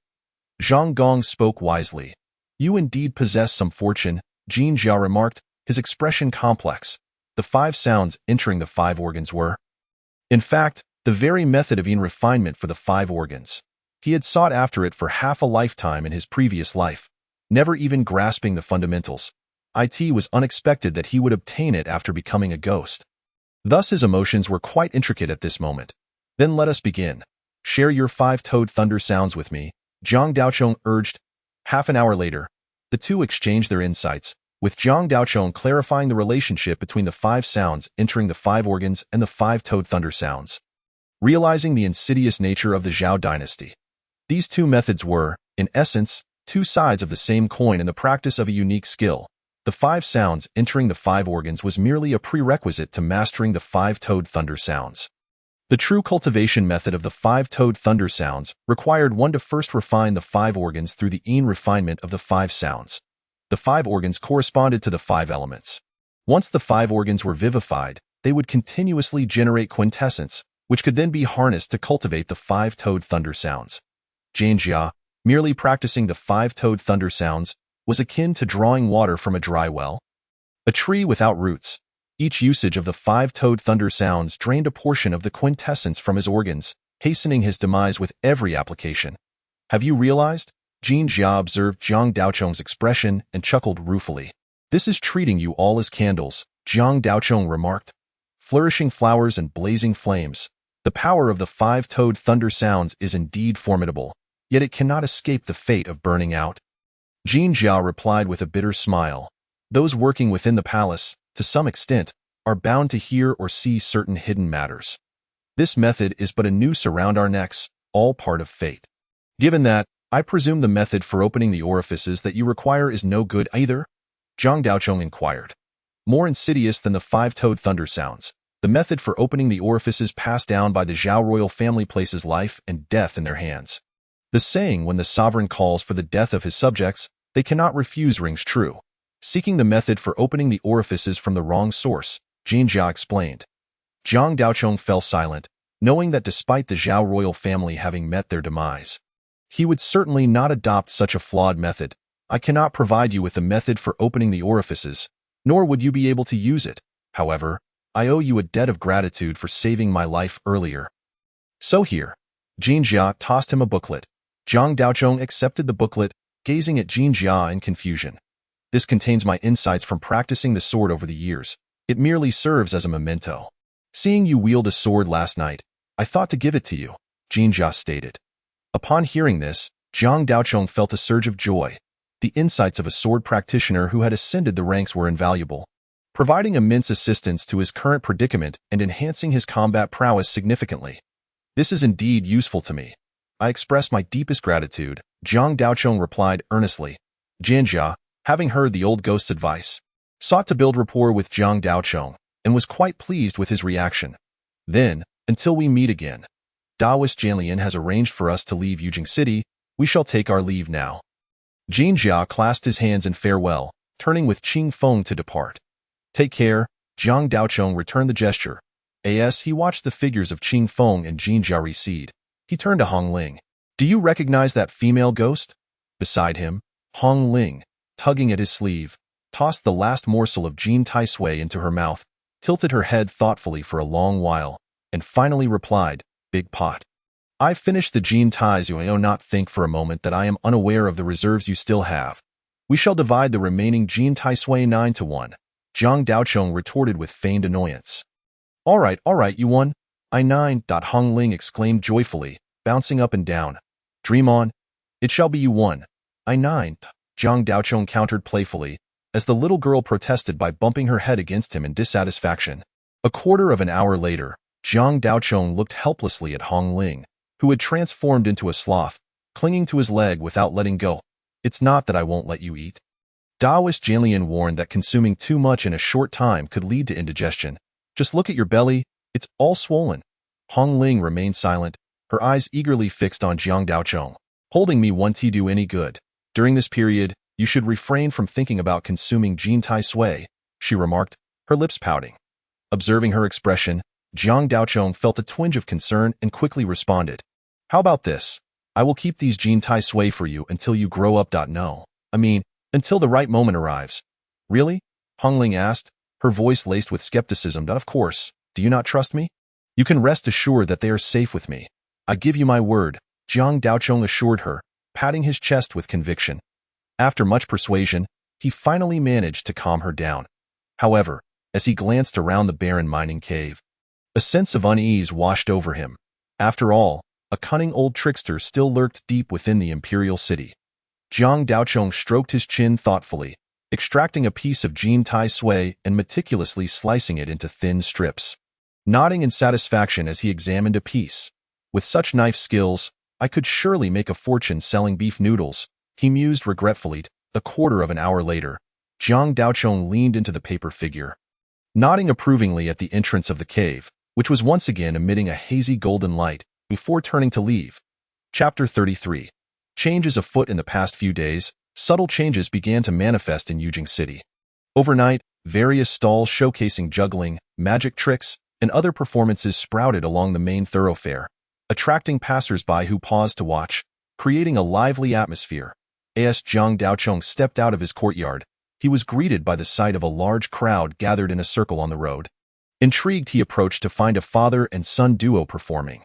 Zhang Gong spoke wisely. "You indeed possess some fortune," Jin Jia remarked, his expression complex. The 5 sounds entering the 5 organs were, in fact, the very method of refinement for the 5 organs. He had sought after it for half a lifetime in his previous life, never even grasping the fundamentals. It was unexpected that he would obtain it after becoming a ghost. Thus his emotions were quite intricate at this moment. "Then let us begin. Share your 5-toed thunder sounds with me," Zhang Daochong urged. Half an hour later, the two exchanged their insights, with Zhang Daochong clarifying the relationship between the 5 sounds entering the 5 organs and the 5-toed thunder sounds. Realizing the insidious nature of the Zhao dynasty, these two methods were, in essence, 2 sides of the same coin in the practice of a unique skill. The 5 sounds entering the 5 organs was merely a prerequisite to mastering the 5-toed thunder sounds. The true cultivation method of the 5-toed thunder sounds required one to first refine the 5 organs through the refinement of the 5 sounds. The 5 organs corresponded to the 5 elements. Once the 5 organs were vivified, they would continuously generate quintessence, which could then be harnessed to cultivate the 5-toed thunder sounds. Jin Jia, merely practicing the 5-toed thunder sounds, was akin to drawing water from a dry well. A tree without roots. Each usage of the 5-toed thunder sounds drained a portion of the quintessence from his organs, hastening his demise with every application. "Have you realized?" Jin Jia observed Zhang Daochong's expression and chuckled ruefully. "This is treating you all as candles," Zhang Daochong remarked. "Flourishing flowers and blazing flames. The power of the 5-toed thunder sounds is indeed formidable, yet it cannot escape the fate of burning out." Jin Jia replied with a bitter smile. "Those working within the palace, to some extent, are bound to hear or see certain hidden matters. This method is but a noose around our necks, all part of fate. Given that, I presume the method for opening the orifices that you require is no good either?" Zhang Daochong inquired. "More insidious than the 5-toed thunder sounds, the method for opening the orifices passed down by the Zhao royal family places life and death in their hands. The saying, when the sovereign calls for the death of his subjects, they cannot refuse, rings true. Seeking the method for opening the orifices from the wrong source," Jin Jia explained. Zhang Daochong fell silent, knowing that despite the Zhao royal family having met their demise, he would certainly not adopt such a flawed method. "I cannot provide you with a method for opening the orifices, nor would you be able to use it. However, I owe you a debt of gratitude for saving my life earlier. So here." Jin Jia tossed him a booklet. Zhang Daochong accepted the booklet, gazing at Jin Jia in confusion. "This contains my insights from practicing the sword over the years. It merely serves as a memento. Seeing you wield a sword last night, I thought to give it to you," Jin Jia stated. Upon hearing this, Zhang Daochong felt a surge of joy. The insights of a sword practitioner who had ascended the ranks were invaluable, providing immense assistance to his current predicament and enhancing his combat prowess significantly. "This is indeed useful to me. I express my deepest gratitude," Zhang Daochong replied earnestly. Jin Jia, having heard the old ghost's advice, sought to build rapport with Zhang Daochong and was quite pleased with his reaction. "Then, until we meet again, Taoist Jinlian has arranged for us to leave Yujing City. We shall take our leave now." Jin Jia clasped his hands in farewell, turning with Qing Feng to depart. "Take care," Zhang Daochong returned the gesture. As he watched the figures of Qing Feng and Jin Jia recede, he turned to Hong Ling. "Do you recognize that female ghost?" Beside him, Hong Ling, tugging at his sleeve, tossed the last morsel of Jin Tai Sui into her mouth, tilted her head thoughtfully for a long while, and finally replied, "Big pot. I finished the Jin Tai Sui. Oh, not think for a moment that I am unaware of the reserves you still have. We shall divide the remaining Jin Tai Sui 9-1. Zhang Daochong retorted with feigned annoyance. All right, you won. I 9. Hong Ling exclaimed joyfully, bouncing up and down. "Dream on," It shall be you 1. Jiang Daochong countered playfully, as the little girl protested by bumping her head against him in dissatisfaction. A quarter of an hour later, Jiang Daochong looked helplessly at Hong Ling, who had transformed into a sloth, clinging to his leg without letting go. It's not that I won't let you eat. Taoist Jianlian warned that consuming too much in a short time could lead to indigestion. Just look at your belly, it's all swollen. Hong Ling remained silent, her eyes eagerly fixed on Jiang Daochong. Holding me won't do any good. During this period, you should refrain from thinking about consuming Tai Sui, she remarked, her lips pouting. Observing her expression, Jiang Daochong felt a twinge of concern and quickly responded. How about this? I will keep these Tai Sui for you until you grow up. No. I mean, until the right moment arrives. Really? Hong Ling asked, her voice laced with skepticism. Of course. Do you not trust me? You can rest assured that they are safe with me. I give you my word, Jiang Daochong assured her, patting his chest with conviction. After much persuasion, he finally managed to calm her down. However, as he glanced around the barren mining cave, a sense of unease washed over him. After all, a cunning old trickster still lurked deep within the imperial city. Jiang Daochong stroked his chin thoughtfully, extracting a piece of Tai Sui and meticulously slicing it into thin strips. Nodding in satisfaction as he examined a piece. With such knife skills, I could surely make a fortune selling beef noodles, he mused regretfully. A quarter of an hour later, Jiang Daochong leaned into the paper figure, nodding approvingly at the entrance of the cave, which was once again emitting a hazy golden light, before turning to leave. Chapter 33. Changes afoot. In the past few days, subtle changes began to manifest in Yujing City. Overnight, various stalls showcasing juggling, magic tricks, and other performances sprouted along the main thoroughfare, attracting passers-by who paused to watch, creating a lively atmosphere. As Jiang Daochong stepped out of his courtyard, he was greeted by the sight of a large crowd gathered in a circle on the road. Intrigued, he approached to find a father and son duo performing.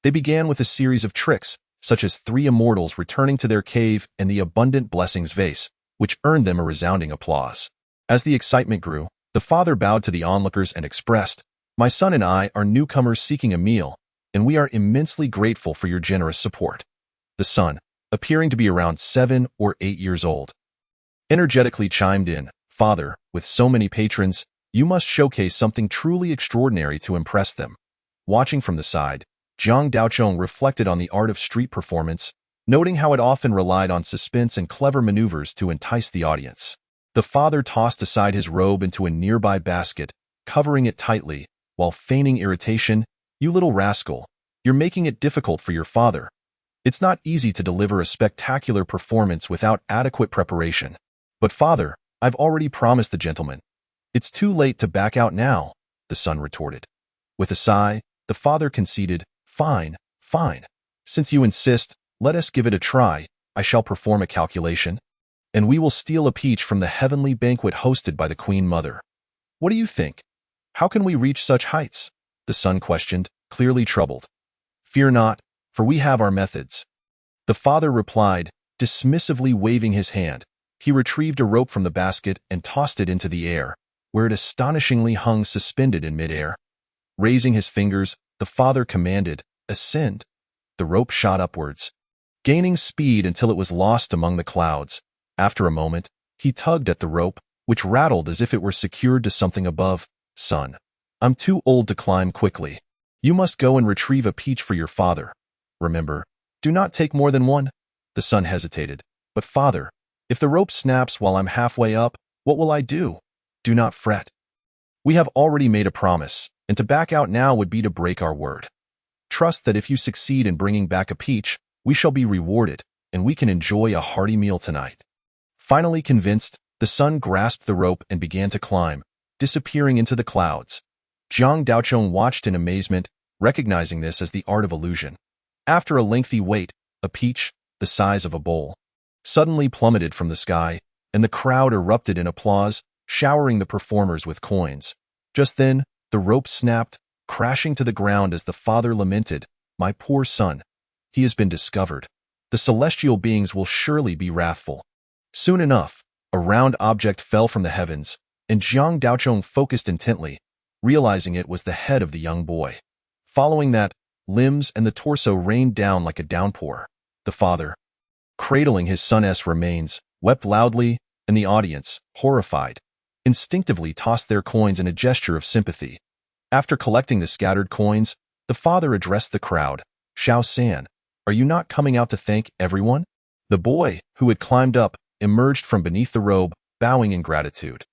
They began with a series of tricks, such as 3 immortals returning to their cave and the abundant blessings vase, which earned them a resounding applause. As the excitement grew, the father bowed to the onlookers and expressed, "My son and I are newcomers seeking a meal, and we are immensely grateful for your generous support." The son, appearing to be around 7 or 8 years old, energetically chimed in, "Father, with so many patrons, you must showcase something truly extraordinary to impress them." Watching from the side, Jiang Daochong reflected on the art of street performance, noting how it often relied on suspense and clever maneuvers to entice the audience. The father tossed aside his robe into a nearby basket, covering it tightly, while feigning irritation. "You little rascal, you're making it difficult for your father. It's not easy to deliver a spectacular performance without adequate preparation." "But father, I've already promised the gentleman." "It's too late to back out now," the son retorted. With a sigh, the father conceded, Fine. Since you insist, let us give it a try. I shall perform a calculation, and we will steal a peach from the heavenly banquet hosted by the Queen Mother. What do you think? How can we reach such heights?" the son questioned, clearly troubled. "Fear not, for we have our methods," the father replied, dismissively waving his hand. He retrieved a rope from the basket and tossed it into the air, where it astonishingly hung suspended in midair. Raising his fingers, the father commanded, "Ascend." The rope shot upwards, gaining speed until it was lost among the clouds. After a moment, he tugged at the rope, which rattled as if it were secured to something above. "Son, I'm too old to climb quickly. You must go and retrieve a peach for your father. Remember, do not take more than one." The son hesitated. "But father, if the rope snaps while I'm halfway up, what will I do?" "Do not fret. We have already made a promise, and to back out now would be to break our word. Trust that if you succeed in bringing back a peach, we shall be rewarded, and we can enjoy a hearty meal tonight." Finally convinced, the son grasped the rope and began to climb, disappearing into the clouds. Jiang Daochong watched in amazement, recognizing this as the art of illusion. After a lengthy wait, a peach, the size of a bowl, suddenly plummeted from the sky, and the crowd erupted in applause, showering the performers with coins. Just then, the rope snapped, crashing to the ground as the father lamented, "My poor son. He has been discovered. The celestial beings will surely be wrathful." Soon enough, a round object fell from the heavens, and Jiang Daochong focused intently, realizing it was the head of the young boy. Following that, limbs and the torso rained down like a downpour. The father, cradling his son's remains, wept loudly, and the audience, horrified, instinctively tossed their coins in a gesture of sympathy. After collecting the scattered coins, the father addressed the crowd. "Xiao San, are you not coming out to thank everyone?" The boy, who had climbed up, emerged from beneath the robe, bowing in gratitude.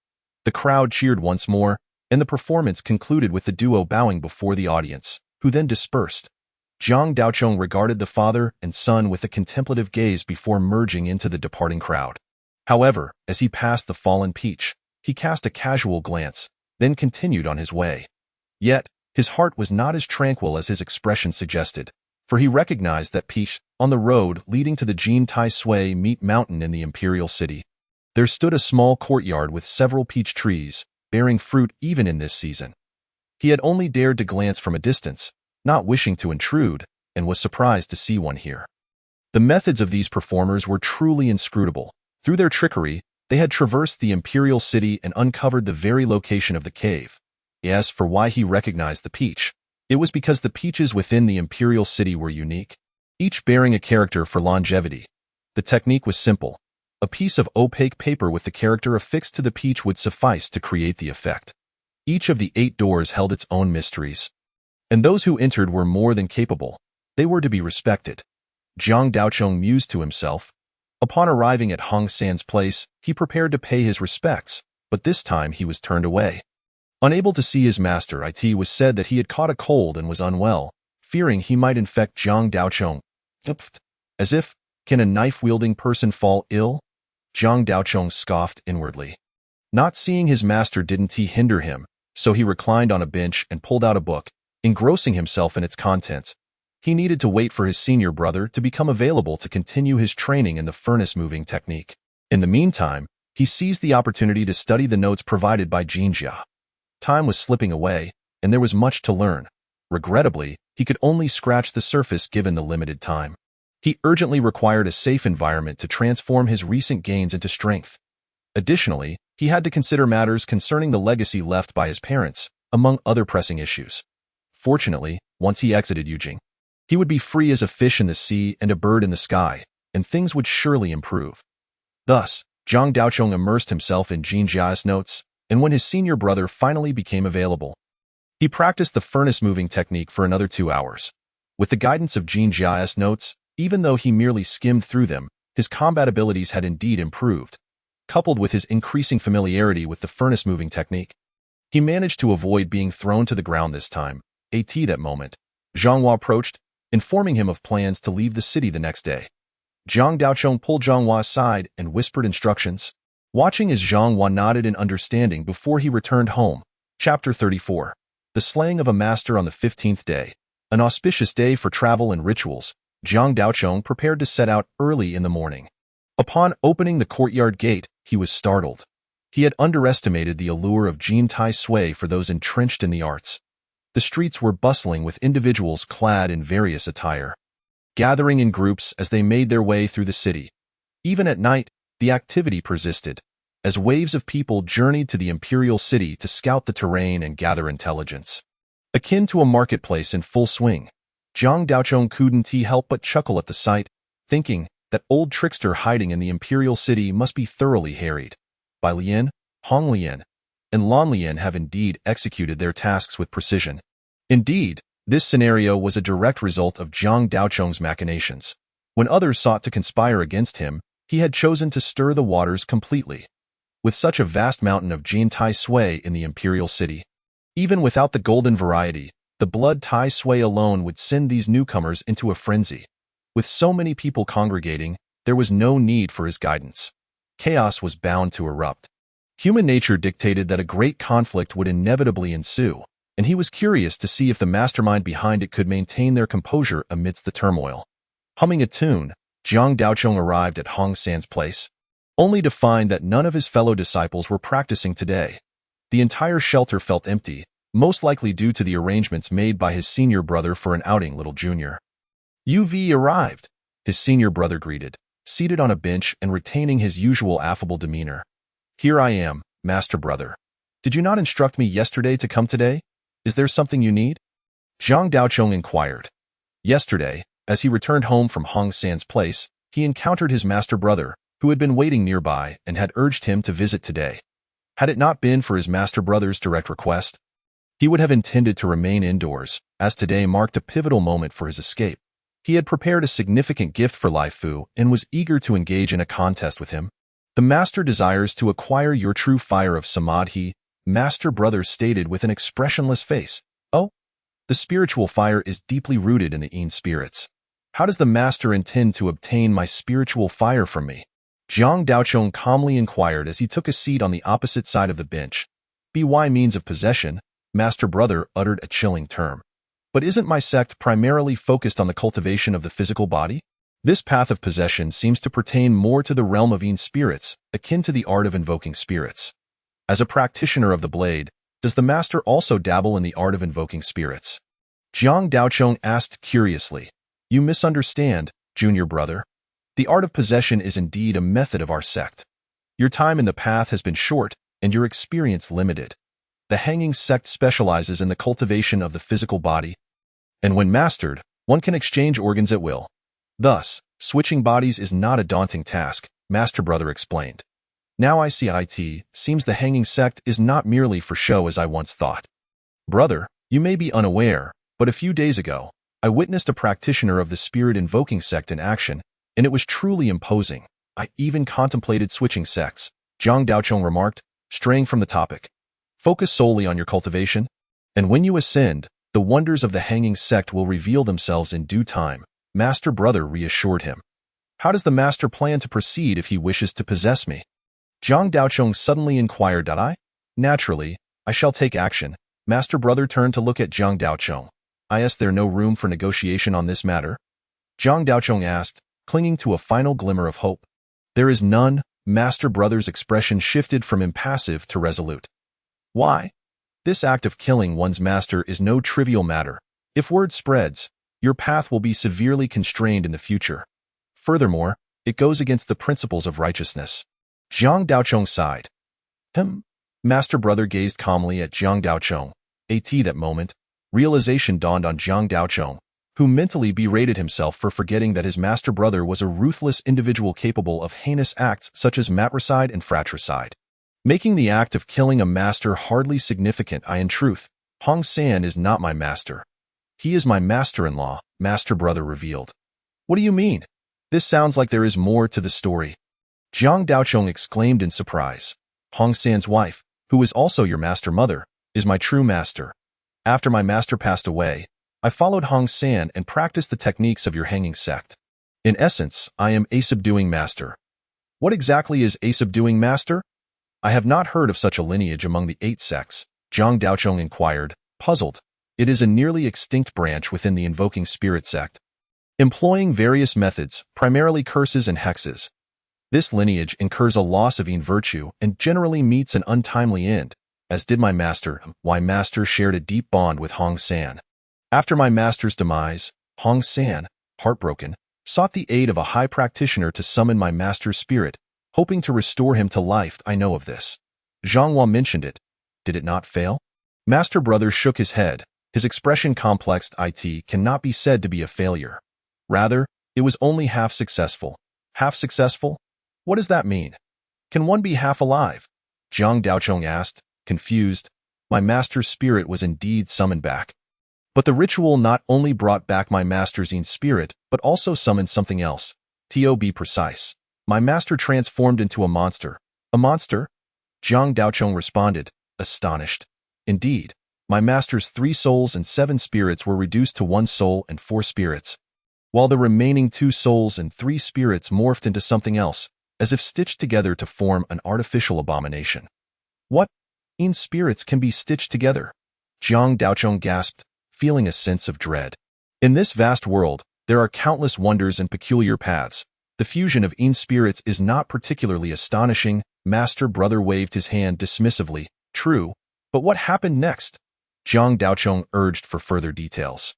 The crowd cheered once more, and the performance concluded with the duo bowing before the audience, who then dispersed. Zhang Daochong regarded the father and son with a contemplative gaze before merging into the departing crowd. However, as he passed the fallen peach, he cast a casual glance, then continued on his way. Yet, his heart was not as tranquil as his expression suggested, for he recognized that peach on the road leading to the Tai Sui meat mountain in the imperial city. There stood a small courtyard with several peach trees, bearing fruit even in this season. He had only dared to glance from a distance, not wishing to intrude, and was surprised to see one here. The methods of these performers were truly inscrutable. Through their trickery, they had traversed the imperial city and uncovered the very location of the cave. As for why he recognized the peach, it was because the peaches within the imperial city were unique, each bearing a character for longevity. The technique was simple. A piece of opaque paper with the character affixed to the peach would suffice to create the effect. Each of the 8 doors held its own mysteries, and those who entered were more than capable. They were to be respected. Zhang Daochong mused to himself. Upon arriving at Hong San's place, he prepared to pay his respects, but this time he was turned away. Unable to see his master, it was said that he had caught a cold and was unwell, fearing he might infect Zhang Daochong. As if, can a knife-wielding person fall ill? Zhang Daochong scoffed inwardly. Not seeing his master didn't hinder him, so he reclined on a bench and pulled out a book, engrossing himself in its contents. He needed to wait for his senior brother to become available to continue his training in the furnace-moving technique. In the meantime, he seized the opportunity to study the notes provided by Jinjia. Time was slipping away, and there was much to learn. Regrettably, he could only scratch the surface given the limited time. He urgently required a safe environment to transform his recent gains into strength. Additionally, he had to consider matters concerning the legacy left by his parents, among other pressing issues. Fortunately, once he exited Yujing, he would be free as a fish in the sea and a bird in the sky, and things would surely improve. Thus, Zhang Daochong immersed himself in Jinjia's notes, and when his senior brother finally became available, he practiced the furnace-moving technique for another 2 hours. With the guidance of Jinjia's notes, even though he merely skimmed through them, his combat abilities had indeed improved. Coupled with his increasing familiarity with the furnace-moving technique, he managed to avoid being thrown to the ground this time. At that moment, Zhang Hua approached, informing him of plans to leave the city the next day. Zhang Daochong pulled Zhang Hua aside and whispered instructions, watching as Zhang Hua nodded in understanding before he returned home. Chapter 34. The Slaying of a Master on the 15th Day. An auspicious day for travel and rituals, Zhang Daochong prepared to set out early in the morning. Upon opening the courtyard gate, he was startled. He had underestimated the allure of Tai Sui for those entrenched in the arts. The streets were bustling with individuals clad in various attire, gathering in groups as they made their way through the city. Even at night, the activity persisted, as waves of people journeyed to the imperial city to scout the terrain and gather intelligence. Akin to a marketplace in full swing, Zhang Daochong couldn't help but chuckle at the sight, thinking that old trickster hiding in the imperial city must be thoroughly harried. Bai Lian, Hong Lian, and Lan Lian have indeed executed their tasks with precision. Indeed, this scenario was a direct result of Zhang Daochong's machinations. When others sought to conspire against him, he had chosen to stir the waters completely. With such a vast mountain of Tai Sui in the imperial city, even without the golden variety, the blood Tai Sui alone would send these newcomers into a frenzy. With so many people congregating, there was no need for his guidance. Chaos was bound to erupt. Human nature dictated that a great conflict would inevitably ensue, and he was curious to see if the mastermind behind it could maintain their composure amidst the turmoil. Humming a tune, Zhang Daochong arrived at Hong San's place, only to find that none of his fellow disciples were practicing today. The entire shelter felt empty, most likely due to the arrangements made by his senior brother for an outing. Little Junior UV arrived, his senior brother greeted, seated on a bench and retaining his usual affable demeanor. "Here I am, master brother. Did you not instruct me yesterday to come today? Is there something you need?" Zhang Daochong inquired. Yesterday, as he returned home from Hong San's place, he encountered his master brother, who had been waiting nearby and had urged him to visit today. Had it not been for his master brother's direct request, he would have intended to remain indoors, as today marked a pivotal moment for his escape. He had prepared a significant gift for Lai Fu and was eager to engage in a contest with him. The master desires to acquire your true fire of samadhi, master brother stated with an expressionless face. Oh, the spiritual fire is deeply rooted in the Yin spirits. How does the master intend to obtain my spiritual fire from me? Zhang Daochong calmly inquired as he took a seat on the opposite side of the bench. By means of possession, master brother uttered a chilling term. But isn't my sect primarily focused on the cultivation of the physical body? This path of possession seems to pertain more to the realm of Yin spirits, akin to the art of invoking spirits. As a practitioner of the blade, does the master also dabble in the art of invoking spirits? Zhang Daochong asked curiously. You misunderstand, junior brother. The art of possession is indeed a method of our sect. Your time in the path has been short and your experience limited. The hanging sect specializes in the cultivation of the physical body, and when mastered, one can exchange organs at will. Thus, switching bodies is not a daunting task, master brother explained. Now I see it seems the hanging sect is not merely for show as I once thought. Brother, you may be unaware, but a few days ago, I witnessed a practitioner of the spirit-invoking sect in action, and it was truly imposing. I even contemplated switching sects, Zhang Daochong remarked, straying from the topic. Focus solely on your cultivation, and when you ascend, the wonders of the hanging sect will reveal themselves in due time, master brother reassured him. How does the master plan to proceed if he wishes to possess me? Zhang Daochong suddenly inquired. Naturally, I shall take action. Master brother turned to look at Zhang Daochong. Is there no room for negotiation on this matter? Zhang Daochong asked, clinging to a final glimmer of hope. There is none. Master brother's expression shifted from impassive to resolute. Why? This act of killing one's master is no trivial matter. If word spreads, your path will be severely constrained in the future. Furthermore, it goes against the principles of righteousness. Zhang Daochong sighed. Master brother gazed calmly at Zhang Daochong. At that moment, realization dawned on Zhang Daochong, who mentally berated himself for forgetting that his master brother was a ruthless individual capable of heinous acts such as matricide and fratricide, making the act of killing a master hardly significant. In truth, Hong San is not my master. He is my master-in-law, master brother revealed. What do you mean? This sounds like there is more to the story. Zhang Daochong exclaimed in surprise. Hong San's wife, who is also your master mother, is my true master. After my master passed away, I followed Hong San and practiced the techniques of your hanging sect. In essence, I am a subduing master. What exactly is a subduing master? I have not heard of such a lineage among the 8 sects, Zhang Daochong inquired, puzzled. It is a nearly extinct branch within the invoking spirit sect, employing various methods, primarily curses and hexes. This lineage incurs a loss of Yin virtue and generally meets an untimely end, as did my master. My master shared a deep bond with Hong San. After my master's demise, Hong San, heartbroken, sought the aid of a high practitioner to summon my master's spirit, hoping to restore him to life. I know of this. Zhang Hua mentioned it. Did it not fail? Master brother shook his head. His expression complexed. It cannot be said to be a failure. Rather, it was only half successful. Half successful? What does that mean? Can one be half alive? Zhang Daochong asked, confused. My master's spirit was indeed summoned back. But the ritual not only brought back my master's Yin spirit, but also summoned something else. To be precise, my master transformed into a monster. A monster? Zhang Daochong responded, astonished. Indeed, my master's 3 souls and 7 spirits were reduced to 1 soul and 4 spirits, while the remaining 2 souls and 3 spirits morphed into something else, as if stitched together to form an artificial abomination. What? Yin spirits can be stitched together? Zhang Daochong gasped, feeling a sense of dread. In this vast world, there are countless wonders and peculiar paths. The fusion of Yin spirits is not particularly astonishing. Master brother waved his hand dismissively. True, but what happened next? Zhang Daochong urged for further details.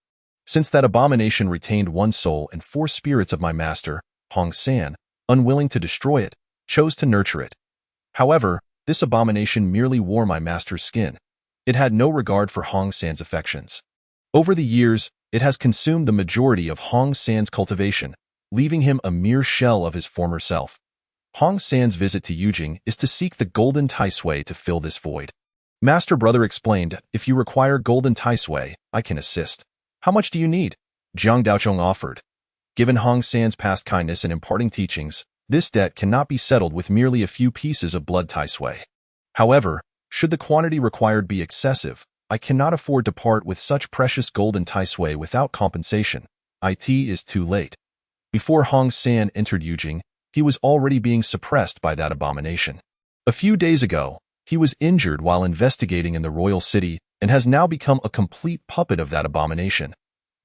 Since that abomination retained 1 soul and 4 spirits of my master, Hong San, unwilling to destroy it, chose to nurture it. However, this abomination merely wore my master's skin. It had no regard for Hong San's affections. Over the years, it has consumed the majority of Hong San's cultivation, leaving him a mere shell of his former self. Hong San's visit to Yujing is to seek the golden Tai Sui to fill this void. Master Brother explained, if you require golden Tai Sui, I can assist. How much do you need? Jiang Daochong offered. Given Hong San's past kindness and imparting teachings, this debt cannot be settled with merely a few pieces of blood Tai Sui. However, should the quantity required be excessive, I cannot afford to part with such precious golden Tai Sui without compensation. It is too late. Before Hong San entered Yujing, he was already being suppressed by that abomination. A few days ago, he was injured while investigating in the royal city and has now become a complete puppet of that abomination.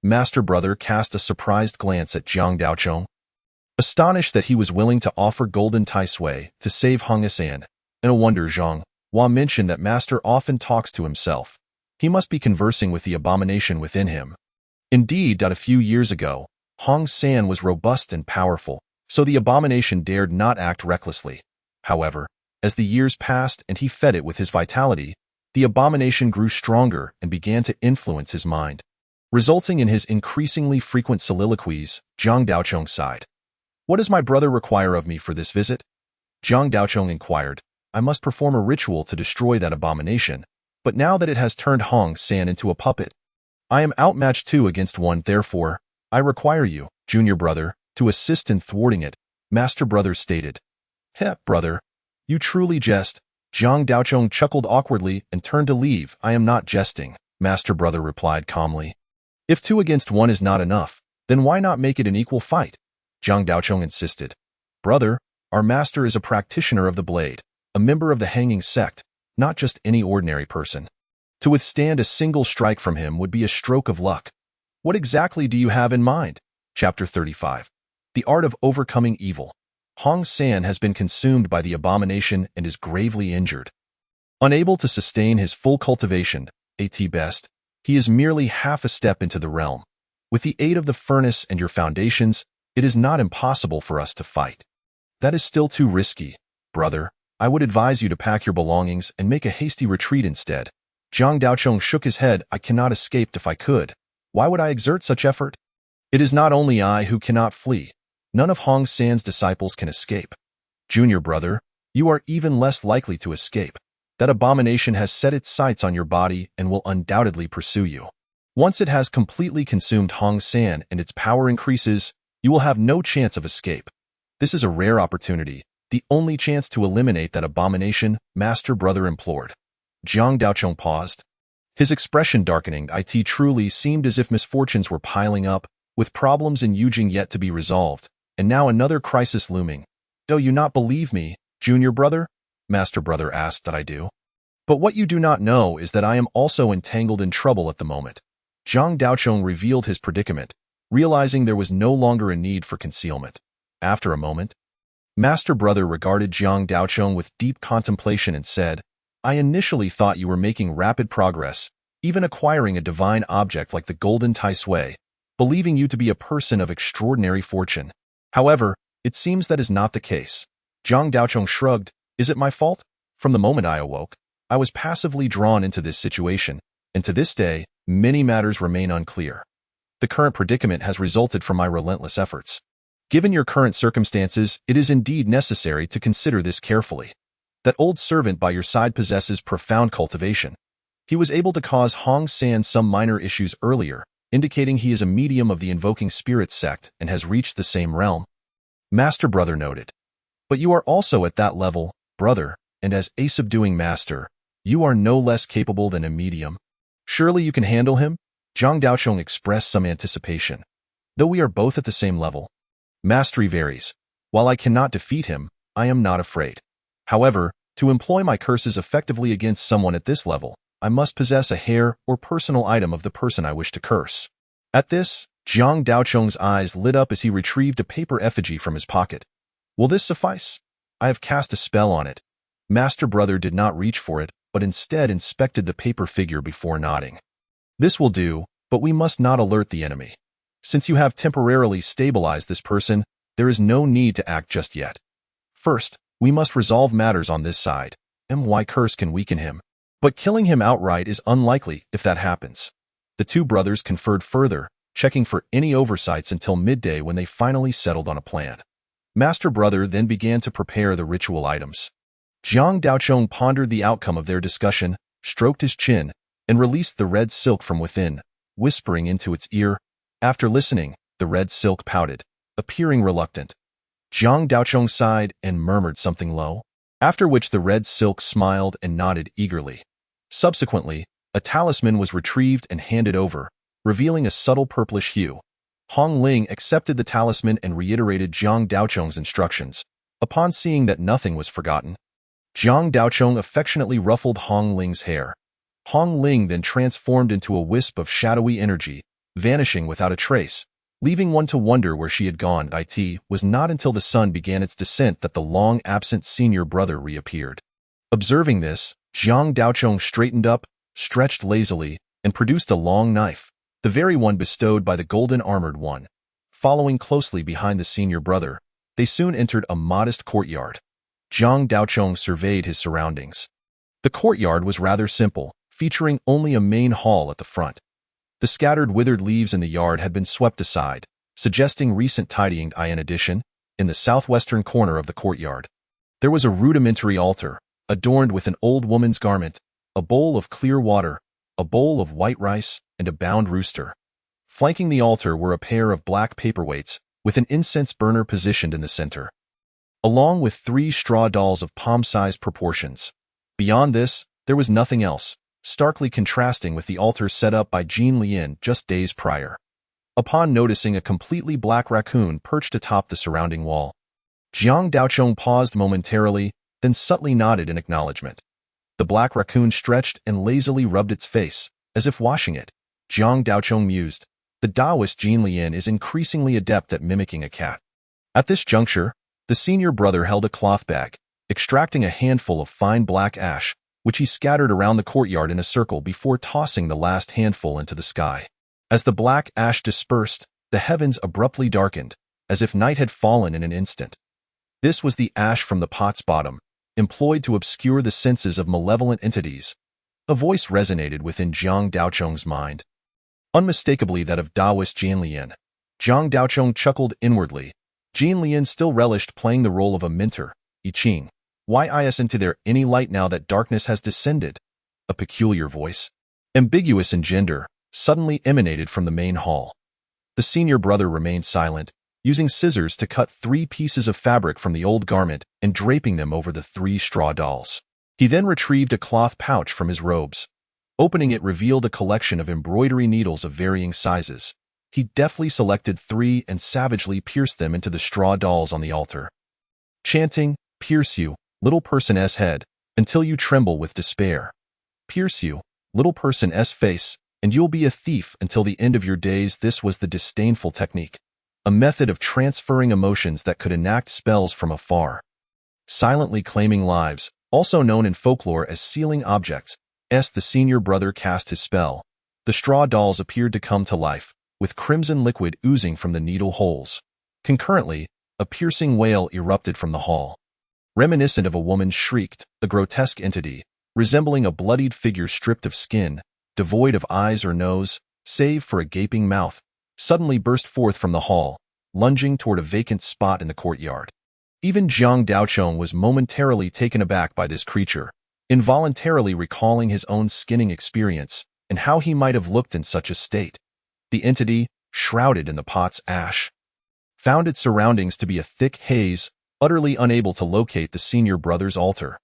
Master Brother cast a surprised glance at Jiang Daochong. Astonished that he was willing to offer golden Tai Sui to save Hong San, and a wonder Zhang Hua mentioned that Master often talks to himself. He must be conversing with the abomination within him. Indeed, a few years ago, Hong San was robust and powerful, so the abomination dared not act recklessly. However, as the years passed and he fed it with his vitality, the abomination grew stronger and began to influence his mind. Resulting in his increasingly frequent soliloquies, Jiang Daochong sighed. What does my brother require of me for this visit? Jiang Daochong inquired. I must perform a ritual to destroy that abomination, but now that it has turned Hong San into a puppet, I am outmatched 2 against 1, therefore, I require you, junior brother, to assist in thwarting it, Master Brother stated. Heh, brother, you truly jest. Jiang Daochong chuckled awkwardly and turned to leave. I am not jesting, Master Brother replied calmly. If 2 against 1 is not enough, then why not make it an equal fight? Jiang Daochong insisted. Brother, our master is a practitioner of the blade, a member of the hanging sect, not just any ordinary person. To withstand a single strike from him would be a stroke of luck. What exactly do you have in mind? Chapter 35. The Art of Overcoming Evil. Hong San has been consumed by the abomination and is gravely injured. Unable to sustain his full cultivation, at best, he is merely half a step into the realm. With the aid of the furnace and your foundations, it is not impossible for us to fight. That is still too risky, brother. I would advise you to pack your belongings and make a hasty retreat instead. Jiang Daochong shook his head. I cannot escape if I could. Why would I exert such effort? It is not only I who cannot flee. None of Hong San's disciples can escape. Junior brother, you are even less likely to escape. That abomination has set its sights on your body and will undoubtedly pursue you. Once it has completely consumed Hong San and its power increases, you will have no chance of escape. This is a rare opportunity, the only chance to eliminate that abomination, Master Brother implored. Jiang Daochong paused. His expression darkening. It truly seemed as if misfortunes were piling up, with problems in Yujing yet to be resolved, and now another crisis looming. Do you not believe me, junior brother? Master Brother asked. That I do. But what you do not know is that I am also entangled in trouble at the moment. Jiang Daochong revealed his predicament, realizing there was no longer a need for concealment. After a moment, Master Brother regarded Jiang Daochong with deep contemplation and said, I initially thought you were making rapid progress, even acquiring a divine object like the golden Tai Sui, believing you to be a person of extraordinary fortune. However, it seems that is not the case. Jiang Daochong shrugged. Is it my fault? From the moment I awoke, I was passively drawn into this situation, and to this day, many matters remain unclear. The current predicament has resulted from my relentless efforts. Given your current circumstances, it is indeed necessary to consider this carefully. That old servant by your side possesses profound cultivation. He was able to cause Hong San some minor issues earlier, indicating he is a medium of the Invoking Spirits sect and has reached the same realm. Master Brother noted. But you are also at that level, brother, and as a subduing master, you are no less capable than a medium. Surely you can handle him? Jiang Daochong expressed some anticipation. Though we are both at the same level. Mastery varies. While I cannot defeat him, I am not afraid. However, to employ my curses effectively against someone at this level, I must possess a hair or personal item of the person I wish to curse. At this, Jiang Daochong's eyes lit up as he retrieved a paper effigy from his pocket. Will this suffice? I have cast a spell on it. Master Brother did not reach for it, but instead inspected the paper figure before nodding. This will do, but we must not alert the enemy. Since you have temporarily stabilized this person, there is no need to act just yet. First, we must resolve matters on this side. My curse can weaken him, but killing him outright is unlikely if that happens. The two brothers conferred further, checking for any oversights until midday when they finally settled on a plan. Master Brother then began to prepare the ritual items. Jiang Daochong pondered the outcome of their discussion, stroked his chin, and released the red silk from within, whispering into its ear. After listening, the red silk pouted, appearing reluctant. Jiang Daochong sighed and murmured something low, after which the red silk smiled and nodded eagerly. Subsequently, a talisman was retrieved and handed over, revealing a subtle purplish hue. Hong Ling accepted the talisman and reiterated Jiang Daochong's instructions. Upon seeing that nothing was forgotten, Jiang Daochong affectionately ruffled Hong Ling's hair. Hong Ling then transformed into a wisp of shadowy energy, vanishing without a trace, leaving one to wonder where she had gone. It was not until the sun began its descent that the long-absent senior brother reappeared. Observing this, Jiang Daochong straightened up, stretched lazily, and produced a long knife, the very one bestowed by the golden-armored one. Following closely behind the senior brother, they soon entered a modest courtyard. Jiang Daochong surveyed his surroundings. The courtyard was rather simple, featuring only a main hall at the front. The scattered withered leaves in the yard had been swept aside, suggesting recent tidying. In addition, in the southwestern corner of the courtyard, there was a rudimentary altar, adorned with an old woman's garment, a bowl of clear water, a bowl of white rice, and a bound rooster. Flanking the altar were a pair of black paperweights, with an incense burner positioned in the center, along with 3 straw dolls of palm-sized proportions. Beyond this, there was nothing else, starkly contrasting with the altar set up by Jean Lian just days prior. Upon noticing a completely black raccoon perched atop the surrounding wall, Jiang Daochong paused momentarily, then subtly nodded in acknowledgement. The black raccoon stretched and lazily rubbed its face, as if washing it. Jiang Daochong mused, the Taoist Jean Lian is increasingly adept at mimicking a cat. At this juncture, the senior brother held a cloth bag, extracting a handful of fine black ash, which he scattered around the courtyard in a circle before tossing the last handful into the sky. As the black ash dispersed, the heavens abruptly darkened, as if night had fallen in an instant. This was the ash from the pot's bottom, employed to obscure the senses of malevolent entities. A voice resonated within Jiang Daochong's mind, unmistakably that of Taoist Jean Lian. Jiang Daochong chuckled inwardly. Jean Lian still relished playing the role of a mentor. I Ching, why is into there any light now that darkness has descended? A peculiar voice, ambiguous in gender, suddenly emanated from the main hall. The senior brother remained silent, using scissors to cut 3 pieces of fabric from the old garment and draping them over the 3 straw dolls. He then retrieved a cloth pouch from his robes. Opening it revealed a collection of embroidery needles of varying sizes. He deftly selected 3 and savagely pierced them into the straw dolls on the altar, chanting, "Pierce you, little person's head, until you tremble with despair. Pierce you, little person's face, and you'll be a thief until the end of your days." This was the disdainful technique, a method of transferring emotions that could enact spells from afar. Silently claiming lives, also known in folklore as sealing objects, the senior brother cast his spell. The straw dolls appeared to come to life, with crimson liquid oozing from the needle holes. Concurrently, a piercing wail erupted from the hall. Reminiscent of a woman shrieked, a grotesque entity, resembling a bloodied figure stripped of skin, devoid of eyes or nose, save for a gaping mouth, suddenly burst forth from the hall, lunging toward a vacant spot in the courtyard. Even Jiang Daochong was momentarily taken aback by this creature, involuntarily recalling his own skinning experience and how he might have looked in such a state. The entity, shrouded in the pot's ash, found its surroundings to be a thick haze, utterly unable to locate the senior brother's altar.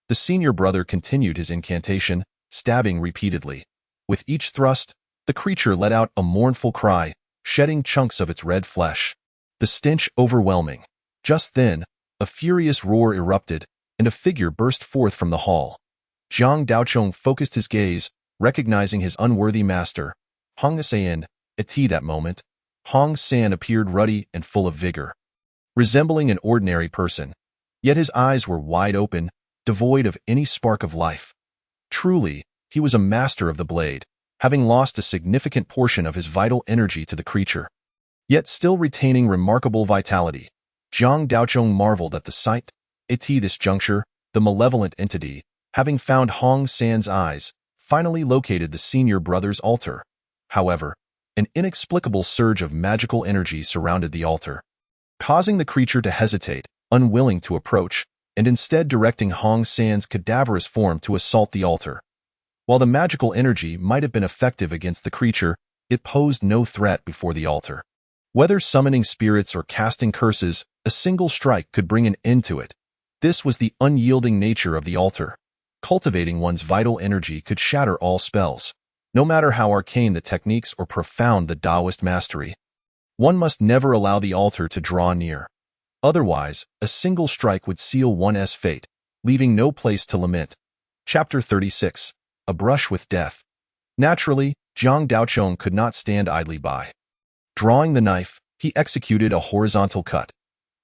The senior brother continued his incantation, stabbing repeatedly. With each thrust, the creature let out a mournful cry, shedding chunks of its red flesh, the stench overwhelming. Just then, a furious roar erupted, and a figure burst forth from the hall. Jiang Daochong focused his gaze, recognizing his unworthy master, Hong San. At that moment, Hong San appeared ruddy and full of vigor, resembling an ordinary person, yet his eyes were wide open, devoid of any spark of life. Truly, he was a master of the blade, having lost a significant portion of his vital energy to the creature, yet still retaining remarkable vitality. Jiang Daochong marveled at the sight. At this juncture, the malevolent entity, having found Hong San's eyes, finally located the senior brother's altar. However, an inexplicable surge of magical energy surrounded the altar, causing the creature to hesitate, unwilling to approach, and instead directing Hong San's cadaverous form to assault the altar. While the magical energy might have been effective against the creature, it posed no threat before the altar. Whether summoning spirits or casting curses, a single strike could bring an end to it. This was the unyielding nature of the altar. Cultivating one's vital energy could shatter all spells, no matter how arcane the techniques or profound the Taoist mastery. One must never allow the altar to draw near. Otherwise, a single strike would seal one's fate, leaving no place to lament. Chapter 36. A Brush with Death. Naturally, Zhang Daochong could not stand idly by. Drawing the knife, he executed a horizontal cut.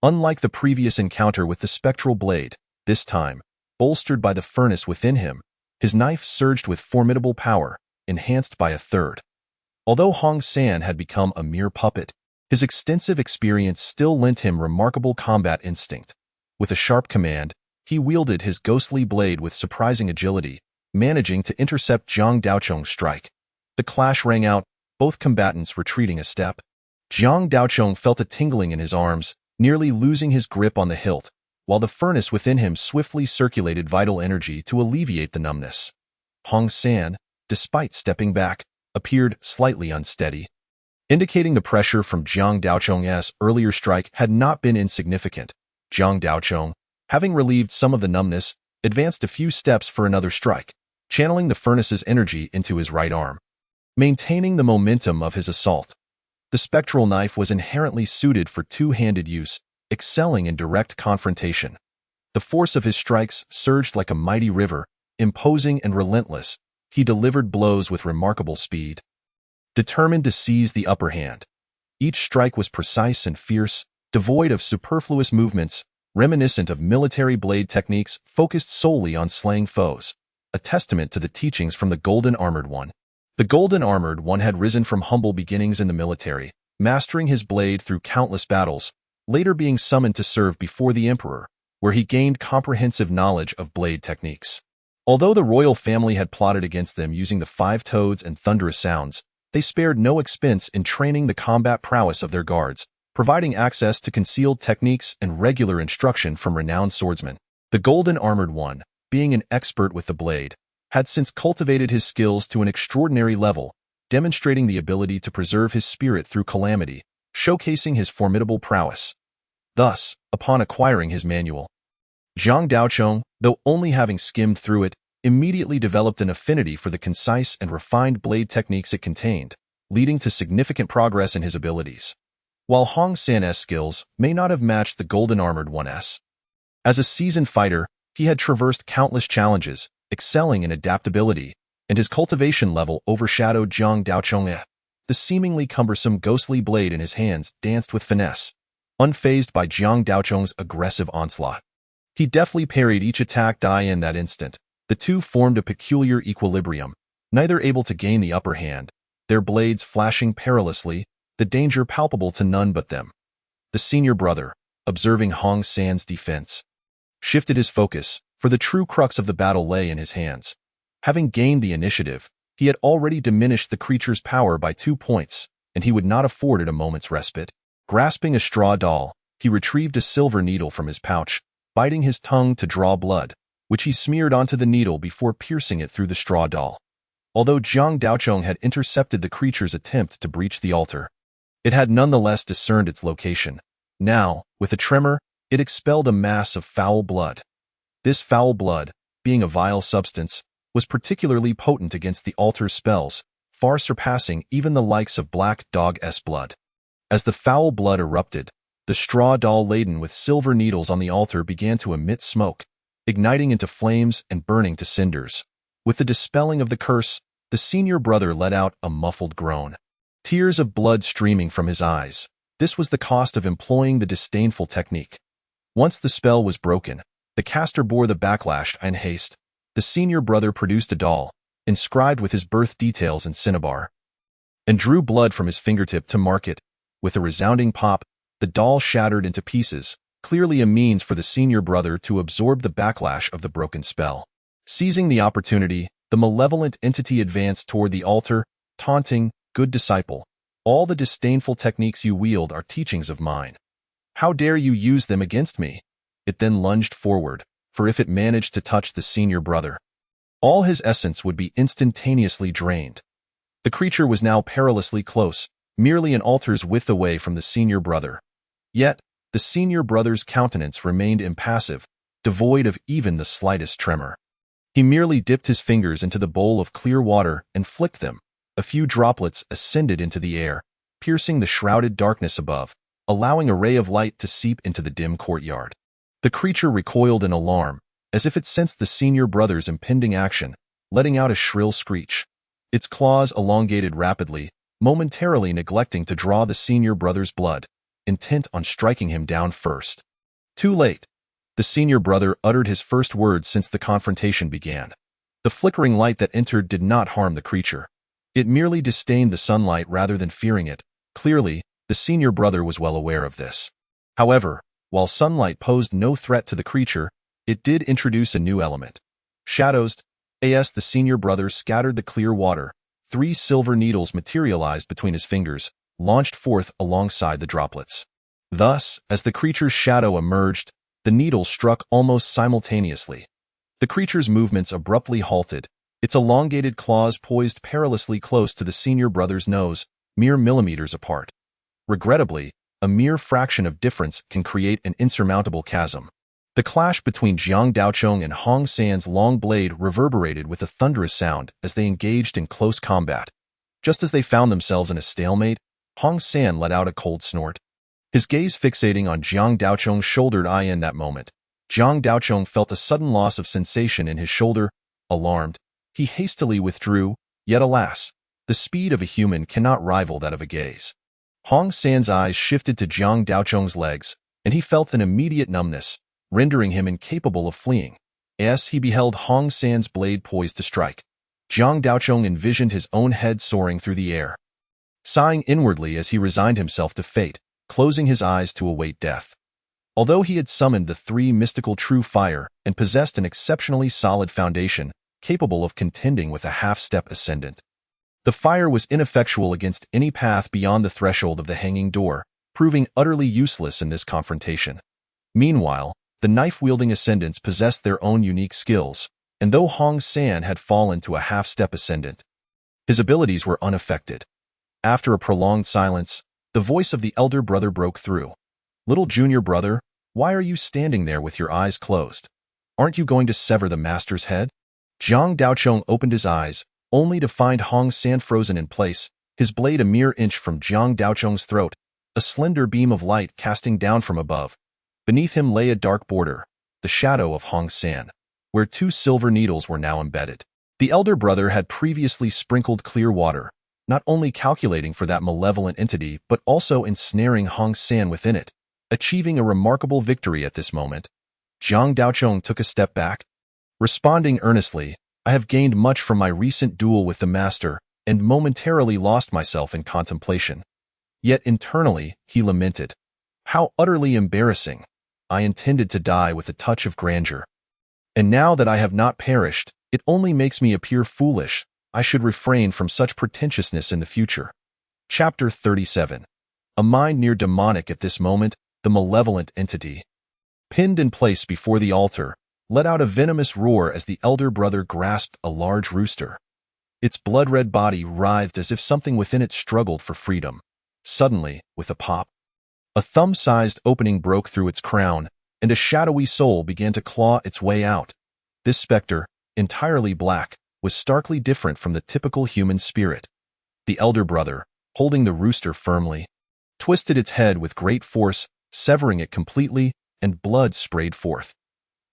Unlike the previous encounter with the spectral blade, this time, bolstered by the furnace within him, his knife surged with formidable power, enhanced by a third. Although Hong San had become a mere puppet, his extensive experience still lent him remarkable combat instinct. With a sharp command, he wielded his ghostly blade with surprising agility, managing to intercept Zhang Daochong's strike. The clash rang out, both combatants retreating a step. Zhang Daochong felt a tingling in his arms, nearly losing his grip on the hilt, while the furnace within him swiftly circulated vital energy to alleviate the numbness. Hong San, despite stepping back, appeared slightly unsteady, indicating the pressure from Zhang Daochong's earlier strike had not been insignificant. Zhang Daochong, having relieved some of the numbness, advanced a few steps for another strike, channeling the furnace's energy into his right arm. Maintaining the momentum of his assault, the spectral knife was inherently suited for two-handed use, excelling in direct confrontation. The force of his strikes surged like a mighty river, imposing and relentless. He delivered blows with remarkable speed, determined to seize the upper hand. Each strike was precise and fierce, devoid of superfluous movements, reminiscent of military blade techniques focused solely on slaying foes, a testament to the teachings from the Golden Armored One. The Golden Armored One had risen from humble beginnings in the military, mastering his blade through countless battles, later being summoned to serve before the Emperor, where he gained comprehensive knowledge of blade techniques. Although the royal family had plotted against them using the five toads and thunderous sounds, they spared no expense in training the combat prowess of their guards, providing access to concealed techniques and regular instruction from renowned swordsmen. The Golden Armored One, being an expert with the blade, had since cultivated his skills to an extraordinary level, demonstrating the ability to preserve his spirit through calamity, showcasing his formidable prowess. Thus, upon acquiring his manual, Zhang Daochong, though only having skimmed through it, immediately developed an affinity for the concise and refined blade techniques it contained, leading to significant progress in his abilities. While Hong San's skills may not have matched the Golden Armored One's, as a seasoned fighter, he had traversed countless challenges, excelling in adaptability, and his cultivation level overshadowed Zhang Daochong. The seemingly cumbersome ghostly blade in his hands danced with finesse, unfazed by Zhang Daochong's aggressive onslaught. He deftly parried each attack in that instant. The two formed a peculiar equilibrium, neither able to gain the upper hand, their blades flashing perilously, the danger palpable to none but them. The senior brother, observing Hong San's defense, shifted his focus, for the true crux of the battle lay in his hands. Having gained the initiative, he had already diminished the creature's power by 2 points, and he would not afford it a moment's respite. Grasping a straw doll, he retrieved a silver needle from his pouch, biting his tongue to draw blood, which he smeared onto the needle before piercing it through the straw doll. Although Zhang Daochong had intercepted the creature's attempt to breach the altar, it had nonetheless discerned its location. Now, with a tremor, it expelled a mass of foul blood. This foul blood, being a vile substance, was particularly potent against the altar's spells, far surpassing even the likes of Black Dog's blood. As the foul blood erupted, the straw doll laden with silver needles on the altar began to emit smoke, igniting into flames and burning to cinders. With the dispelling of the curse, the senior brother let out a muffled groan, tears of blood streaming from his eyes. This was the cost of employing the disdainful technique. Once the spell was broken, the caster bore the backlash in haste. The senior brother produced a doll, inscribed with his birth details in cinnabar, and drew blood from his fingertip to mark it. With a resounding pop, the doll shattered into pieces, clearly a means for the senior brother to absorb the backlash of the broken spell. Seizing the opportunity, the malevolent entity advanced toward the altar, taunting, "Good disciple, All the disdainful techniques you wield are teachings of mine. How dare you use them against me? It then lunged forward, for if it managed to touch the senior brother, all his essence would be instantaneously drained. The creature was now perilously close, merely an altar's width away from the senior brother. Yet, the senior brother's countenance remained impassive, devoid of even the slightest tremor. He merely dipped his fingers into the bowl of clear water and flicked them. A few droplets ascended into the air, piercing the shrouded darkness above, allowing a ray of light to seep into the dim courtyard. The creature recoiled in alarm, as if it sensed the senior brother's impending action, letting out a shrill screech. Its claws elongated rapidly, momentarily neglecting to draw the senior brother's blood, intent on striking him down first. Too late. The senior brother uttered his first words since the confrontation began. The flickering light that entered did not harm the creature. It merely disdained the sunlight rather than fearing it. Clearly, the senior brother was well aware of this. However, while sunlight posed no threat to the creature, it did introduce a new element. Shadows. As the senior brother scattered the clear water, 3 silver needles materialized between his fingers, launched forth alongside the droplets. Thus, as the creature's shadow emerged, the needles struck almost simultaneously. The creature's movements abruptly halted, its elongated claws poised perilously close to the senior brother's nose, mere millimeters apart. Regrettably, a mere fraction of difference can create an insurmountable chasm. The clash between Jiang Daochong and Hong San's long blade reverberated with a thunderous sound as they engaged in close combat. Just as they found themselves in a stalemate, Hong San let out a cold snort. His gaze fixating on Jiang Daochong's shouldered eye in that moment, Jiang Daochong felt a sudden loss of sensation in his shoulder. Alarmed, he hastily withdrew, yet alas, the speed of a human cannot rival that of a gaze. Hong San's eyes shifted to Jiang Daochong's legs, and he felt an immediate numbness, rendering him incapable of fleeing. As he beheld Hong San's blade poised to strike, Jiang Daochong envisioned his own head soaring through the air. Sighing inwardly as he resigned himself to fate, closing his eyes to await death. Although he had summoned the 3 mystical true fire and possessed an exceptionally solid foundation, capable of contending with a half-step ascendant, the fire was ineffectual against any path beyond the threshold of the hanging door, proving utterly useless in this confrontation. Meanwhile, the knife-wielding ascendants possessed their own unique skills, and though Hong San had fallen to a half-step ascendant, his abilities were unaffected. After a prolonged silence, the voice of the elder brother broke through. "Little junior brother, why are you standing there with your eyes closed? Aren't you going to sever the master's head?" Jiang Daochong opened his eyes, only to find Hong San frozen in place, his blade a mere inch from Jiang Daochong's throat, a slender beam of light casting down from above. Beneath him lay a dark border, the shadow of Hong San, where 2 silver needles were now embedded. The elder brother had previously sprinkled clear water, not only calculating for that malevolent entity but also ensnaring Hong San within it, achieving a remarkable victory at this moment. Jiang Daochong took a step back. Responding earnestly, "I have gained much from my recent duel with the master, and momentarily lost myself in contemplation." Yet internally, he lamented, "How utterly embarrassing! I intended to die with a touch of grandeur. And now that I have not perished, it only makes me appear foolish. I should refrain from such pretentiousness in the future." Chapter 37. A mind near demonic at this moment, the malevolent entity, pinned in place before the altar, let out a venomous roar as the elder brother grasped a large rooster. Its blood-red body writhed as if something within it struggled for freedom. Suddenly, with a pop, a thumb-sized opening broke through its crown, and a shadowy soul began to claw its way out. This specter, entirely black, was starkly different from the typical human spirit. The elder brother, holding the rooster firmly, twisted its head with great force, severing it completely, and blood sprayed forth.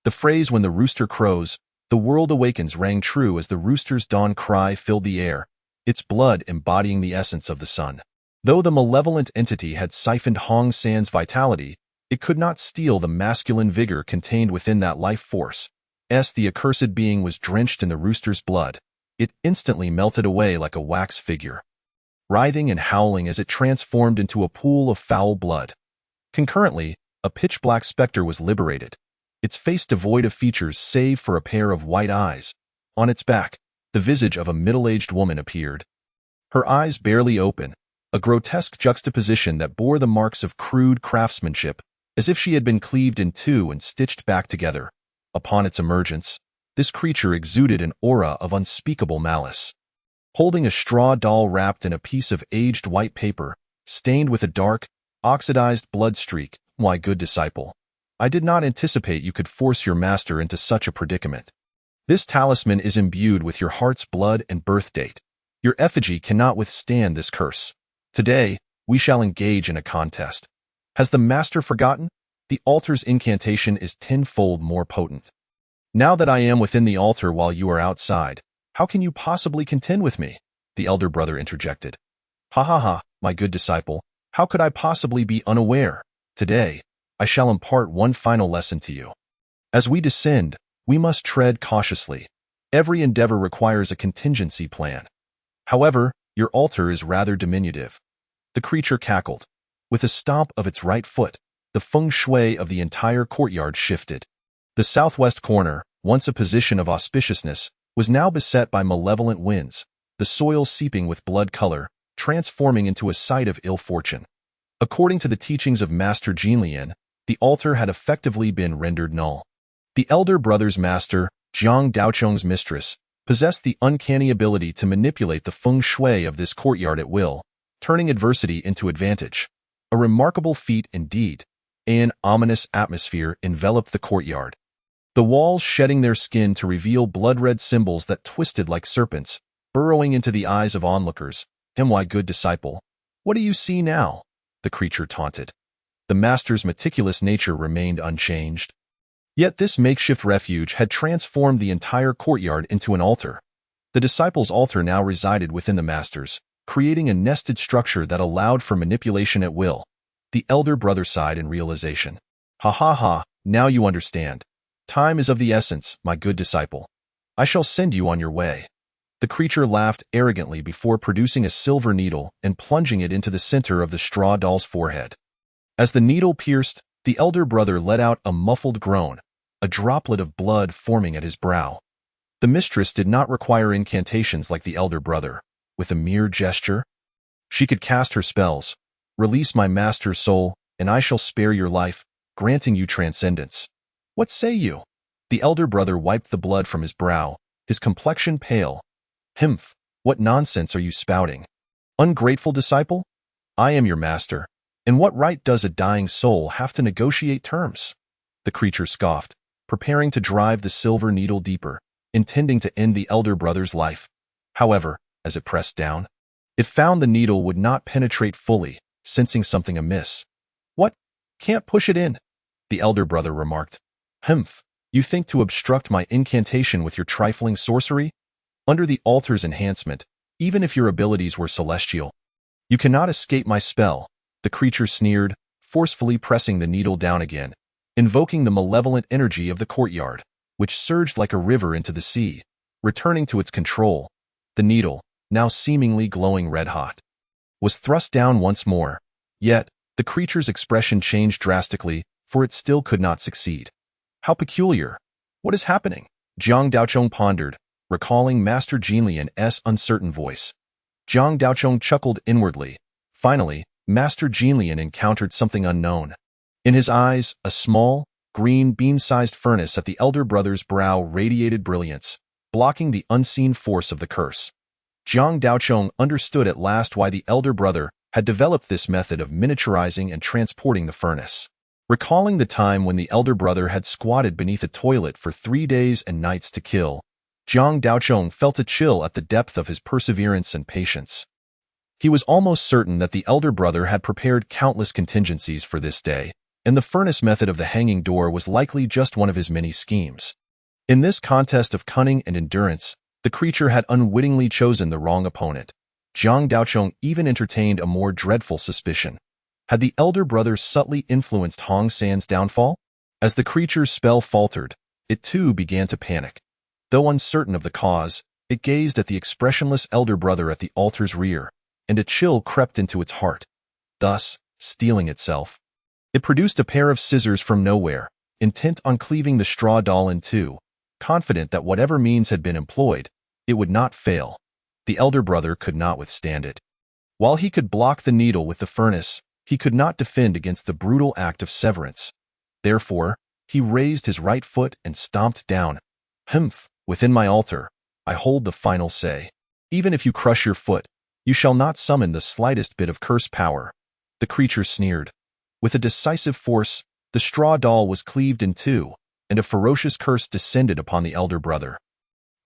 The phrase "when the rooster crows, the world awakens" rang true as the rooster's dawn cry filled the air, its blood embodying the essence of the sun. Though the malevolent entity had siphoned Hong San's vitality, it could not steal the masculine vigor contained within that life force. As the accursed being was drenched in the rooster's blood, it instantly melted away like a wax figure, writhing and howling as it transformed into a pool of foul blood. Concurrently, a pitch-black specter was liberated, its face devoid of features save for a pair of white eyes. On its back, the visage of a middle-aged woman appeared. Her eyes barely open, a grotesque juxtaposition that bore the marks of crude craftsmanship, as if she had been cleaved in two and stitched back together. Upon its emergence, this creature exuded an aura of unspeakable malice. Holding a straw doll wrapped in a piece of aged white paper, stained with a dark, oxidized blood streak, my good disciple, I did not anticipate you could force your master into such a predicament. This talisman is imbued with your heart's blood and birth date. Your effigy cannot withstand this curse. Today, we shall engage in a contest. Has the master forgotten? The altar's incantation is tenfold more potent. Now that I am within the altar while you are outside, how can you possibly contend with me? The elder brother interjected. Ha ha ha, my good disciple, how could I possibly be unaware? Today, I shall impart one final lesson to you. As we descend, we must tread cautiously. Every endeavor requires a contingency plan. However, your altar is rather diminutive. The creature cackled. With a stomp of its right foot, the feng shui of the entire courtyard shifted. The southwest corner, once a position of auspiciousness, was now beset by malevolent winds, the soil seeping with blood color, transforming into a site of ill fortune. According to the teachings of Master Jinlian, the altar had effectively been rendered null. The elder brother's master, Jiang Daochong's mistress, possessed the uncanny ability to manipulate the feng shui of this courtyard at will, turning adversity into advantage. A remarkable feat indeed. An ominous atmosphere enveloped the courtyard. The walls shedding their skin to reveal blood-red symbols that twisted like serpents, burrowing into the eyes of onlookers. My good disciple, what do you see now? The creature taunted. The master's meticulous nature remained unchanged. Yet this makeshift refuge had transformed the entire courtyard into an altar. The disciple's altar now resided within the master's, creating a nested structure that allowed for manipulation at will. The elder brother sighed in realization. Ha ha ha, now you understand. Time is of the essence, my good disciple. I shall send you on your way. The creature laughed arrogantly before producing a silver needle and plunging it into the center of the straw doll's forehead. As the needle pierced, the elder brother let out a muffled groan, a droplet of blood forming at his brow. The mistress did not require incantations like the elder brother. With a mere gesture, she could cast her spells. Release my master's soul, and I shall spare your life, granting you transcendence. What say you? The elder brother wiped the blood from his brow, his complexion pale. Himph, what nonsense are you spouting? Ungrateful disciple? I am your master, and what right does a dying soul have to negotiate terms? The creature scoffed, preparing to drive the silver needle deeper, intending to end the elder brother's life. However, as it pressed down, it found the needle would not penetrate fully, sensing something amiss. What? Can't push it in? The elder brother remarked. Humph, you think to obstruct my incantation with your trifling sorcery? Under the altar's enhancement, even if your abilities were celestial, you cannot escape my spell, the creature sneered, forcefully pressing the needle down again, invoking the malevolent energy of the courtyard, which surged like a river into the sea, returning to its control. The needle, now seemingly glowing red-hot, was thrust down once more. Yet, the creature's expression changed drastically, for it still could not succeed. How peculiar. What is happening? Jiang Daochong pondered, recalling Master Jinlian's uncertain voice. Jiang Daochong chuckled inwardly. Finally, Master Jinlian encountered something unknown. In his eyes, a small, green bean-sized furnace at the elder brother's brow radiated brilliance, blocking the unseen force of the curse. Jiang Daochong understood at last why the elder brother had developed this method of miniaturizing and transporting the furnace. Recalling the time when the elder brother had squatted beneath a toilet for 3 days and nights to kill, Jiang Daochong felt a chill at the depth of his perseverance and patience. He was almost certain that the elder brother had prepared countless contingencies for this day, and the furnace method of the hanging door was likely just one of his many schemes. In this contest of cunning and endurance, the creature had unwittingly chosen the wrong opponent. Jiang Daochong even entertained a more dreadful suspicion. Had the elder brother subtly influenced Hong San's downfall? As the creature's spell faltered, it too began to panic. Though uncertain of the cause, it gazed at the expressionless elder brother at the altar's rear, and a chill crept into its heart. Thus, steeling itself, it produced a pair of scissors from nowhere, intent on cleaving the straw doll in two, confident that whatever means had been employed, it would not fail. The elder brother could not withstand it. While he could block the needle with the furnace, he could not defend against the brutal act of severance. Therefore, he raised his right foot and stomped down. Humph, within my altar, I hold the final say. Even if you crush your foot, you shall not summon the slightest bit of curse power. The creature sneered. With a decisive force, the straw doll was cleaved in two, and a ferocious curse descended upon the elder brother,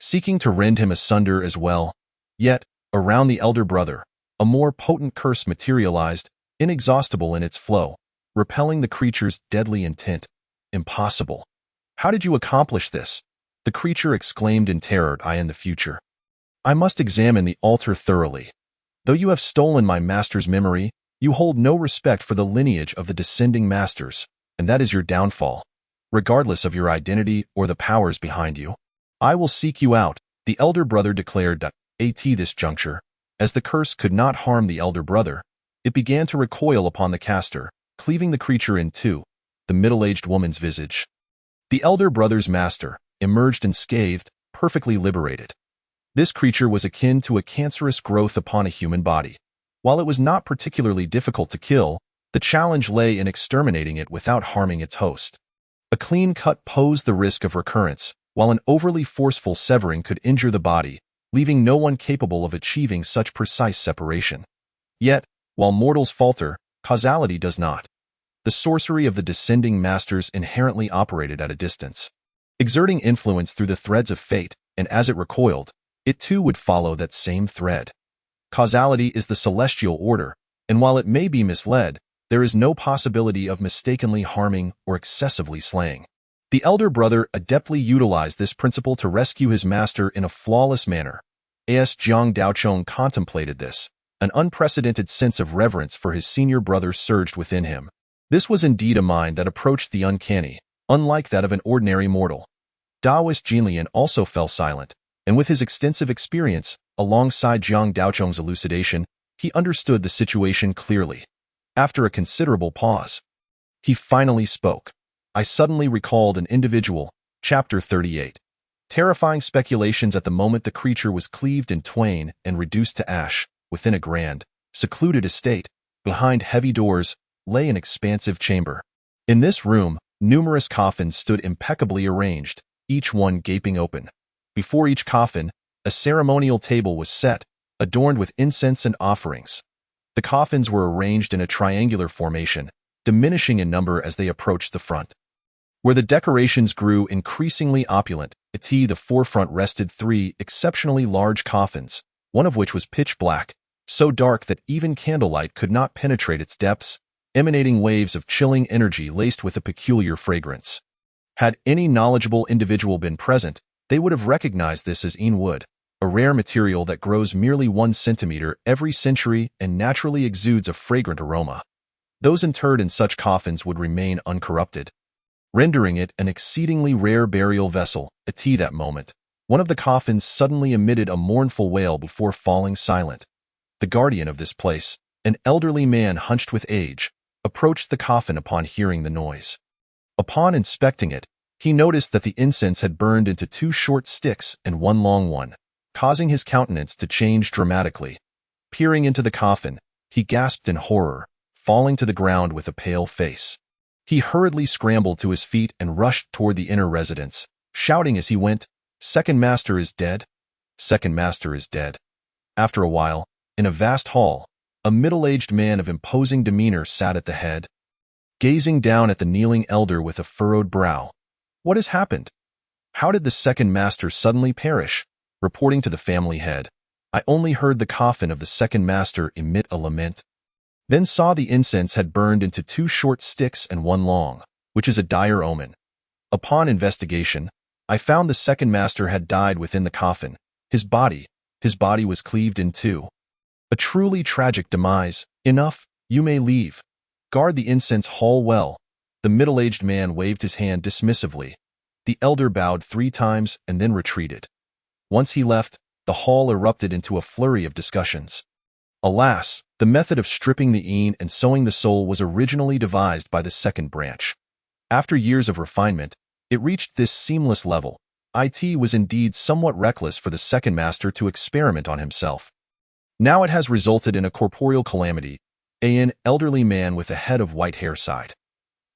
seeking to rend him asunder as well. Yet, around the elder brother, a more potent curse materialized, inexhaustible in its flow, repelling the creature's deadly intent. Impossible. How did you accomplish this? The creature exclaimed in terror. I in the future. I must examine the altar thoroughly. Though you have stolen my master's memory, you hold no respect for the lineage of the descending masters, and that is your downfall. Regardless of your identity or the powers behind you, I will seek you out, the elder brother declared. At this juncture, as the curse could not harm the elder brother, it began to recoil upon the caster, cleaving the creature in two, the middle-aged woman's visage. The elder brother's master emerged unscathed, perfectly liberated. This creature was akin to a cancerous growth upon a human body. While it was not particularly difficult to kill, the challenge lay in exterminating it without harming its host. A clean cut posed the risk of recurrence, while an overly forceful severing could injure the body, leaving no one capable of achieving such precise separation. Yet, while mortals falter, causality does not. The sorcery of the descending masters inherently operated at a distance, exerting influence through the threads of fate, and as it recoiled, it too would follow that same thread. Causality is the celestial order, and while it may be misled, there is no possibility of mistakenly harming or excessively slaying. The elder brother adeptly utilized this principle to rescue his master in a flawless manner. As Jiang Daochong contemplated this, an unprecedented sense of reverence for his senior brother surged within him. This was indeed a mind that approached the uncanny, unlike that of an ordinary mortal. Daoist Jinlian also fell silent, and with his extensive experience, alongside Jiang Daochong's elucidation, he understood the situation clearly. After a considerable pause, he finally spoke. I suddenly recalled an individual, Chapter 38. Terrifying speculations. At the moment the creature was cleaved in twain and reduced to ash, within a grand, secluded estate, behind heavy doors, lay an expansive chamber. In this room, numerous coffins stood impeccably arranged, each one gaping open. Before each coffin, a ceremonial table was set, adorned with incense and offerings. The coffins were arranged in a triangular formation, diminishing in number as they approached the front. Where the decorations grew increasingly opulent, at the forefront rested three exceptionally large coffins, one of which was pitch black, so dark that even candlelight could not penetrate its depths, emanating waves of chilling energy laced with a peculiar fragrance. Had any knowledgeable individual been present, they would have recognized this as wood, a rare material that grows merely 1 centimeter every century and naturally exudes a fragrant aroma. Those interred in such coffins would remain uncorrupted, rendering it an exceedingly rare burial vessel. At that moment, one of the coffins suddenly emitted a mournful wail before falling silent. The guardian of this place, an elderly man hunched with age, approached the coffin upon hearing the noise. Upon inspecting it, he noticed that the incense had burned into 2 short sticks and 1 long one, causing his countenance to change dramatically. Peering into the coffin, he gasped in horror, falling to the ground with a pale face. He hurriedly scrambled to his feet and rushed toward the inner residence, shouting as he went, "Second Master is dead! Second Master is dead!" After a while, in a vast hall, a middle-aged man of imposing demeanor sat at the head, gazing down at the kneeling elder with a furrowed brow. "What has happened? How did the Second Master suddenly perish?" Reporting to the family head, "I only heard the coffin of the Second Master emit a lament, then saw the incense had burned into 2 short sticks and 1 long, which is a dire omen. Upon investigation, I found the Second Master had died within the coffin. His body was cleaved in 2. A truly tragic demise. Enough, you may leave. Guard the incense hall well." The middle-aged man waved his hand dismissively. The elder bowed 3 times and then retreated. Once he left, the hall erupted into a flurry of discussions. Alas, the method of stripping the een and sowing the soul was originally devised by the second branch. After years of refinement, it reached this seamless level. It was indeed somewhat reckless for the Second Master to experiment on himself. Now it has resulted in a corporeal calamity, an elderly man with a head of white hair sighed.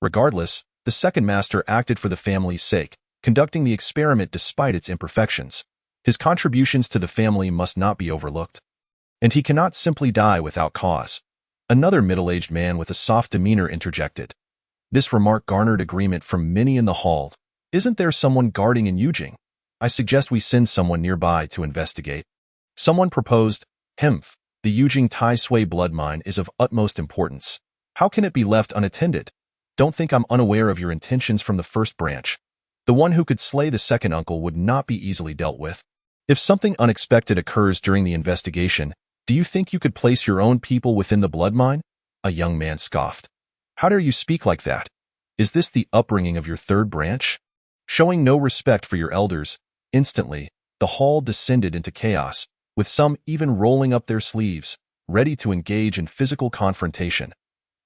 Regardless, the second master acted for the family's sake, conducting the experiment despite its imperfections. His contributions to the family must not be overlooked. And he cannot simply die without cause. Another middle-aged man with a soft demeanor interjected. This remark garnered agreement from many in the hall. Isn't there someone guarding in Yujing? I suggest we send someone nearby to investigate. Someone proposed, Hemph, the Yujing Tai Sui blood mine is of utmost importance. How can it be left unattended? Don't think I'm unaware of your intentions from the first branch. The one who could slay the second uncle would not be easily dealt with. If something unexpected occurs during the investigation, do you think you could place your own people within the blood mine? A young man scoffed. How dare you speak like that? Is this the upbringing of your third branch? Showing no respect for your elders, instantly, the hall descended into chaos, with some even rolling up their sleeves, ready to engage in physical confrontation.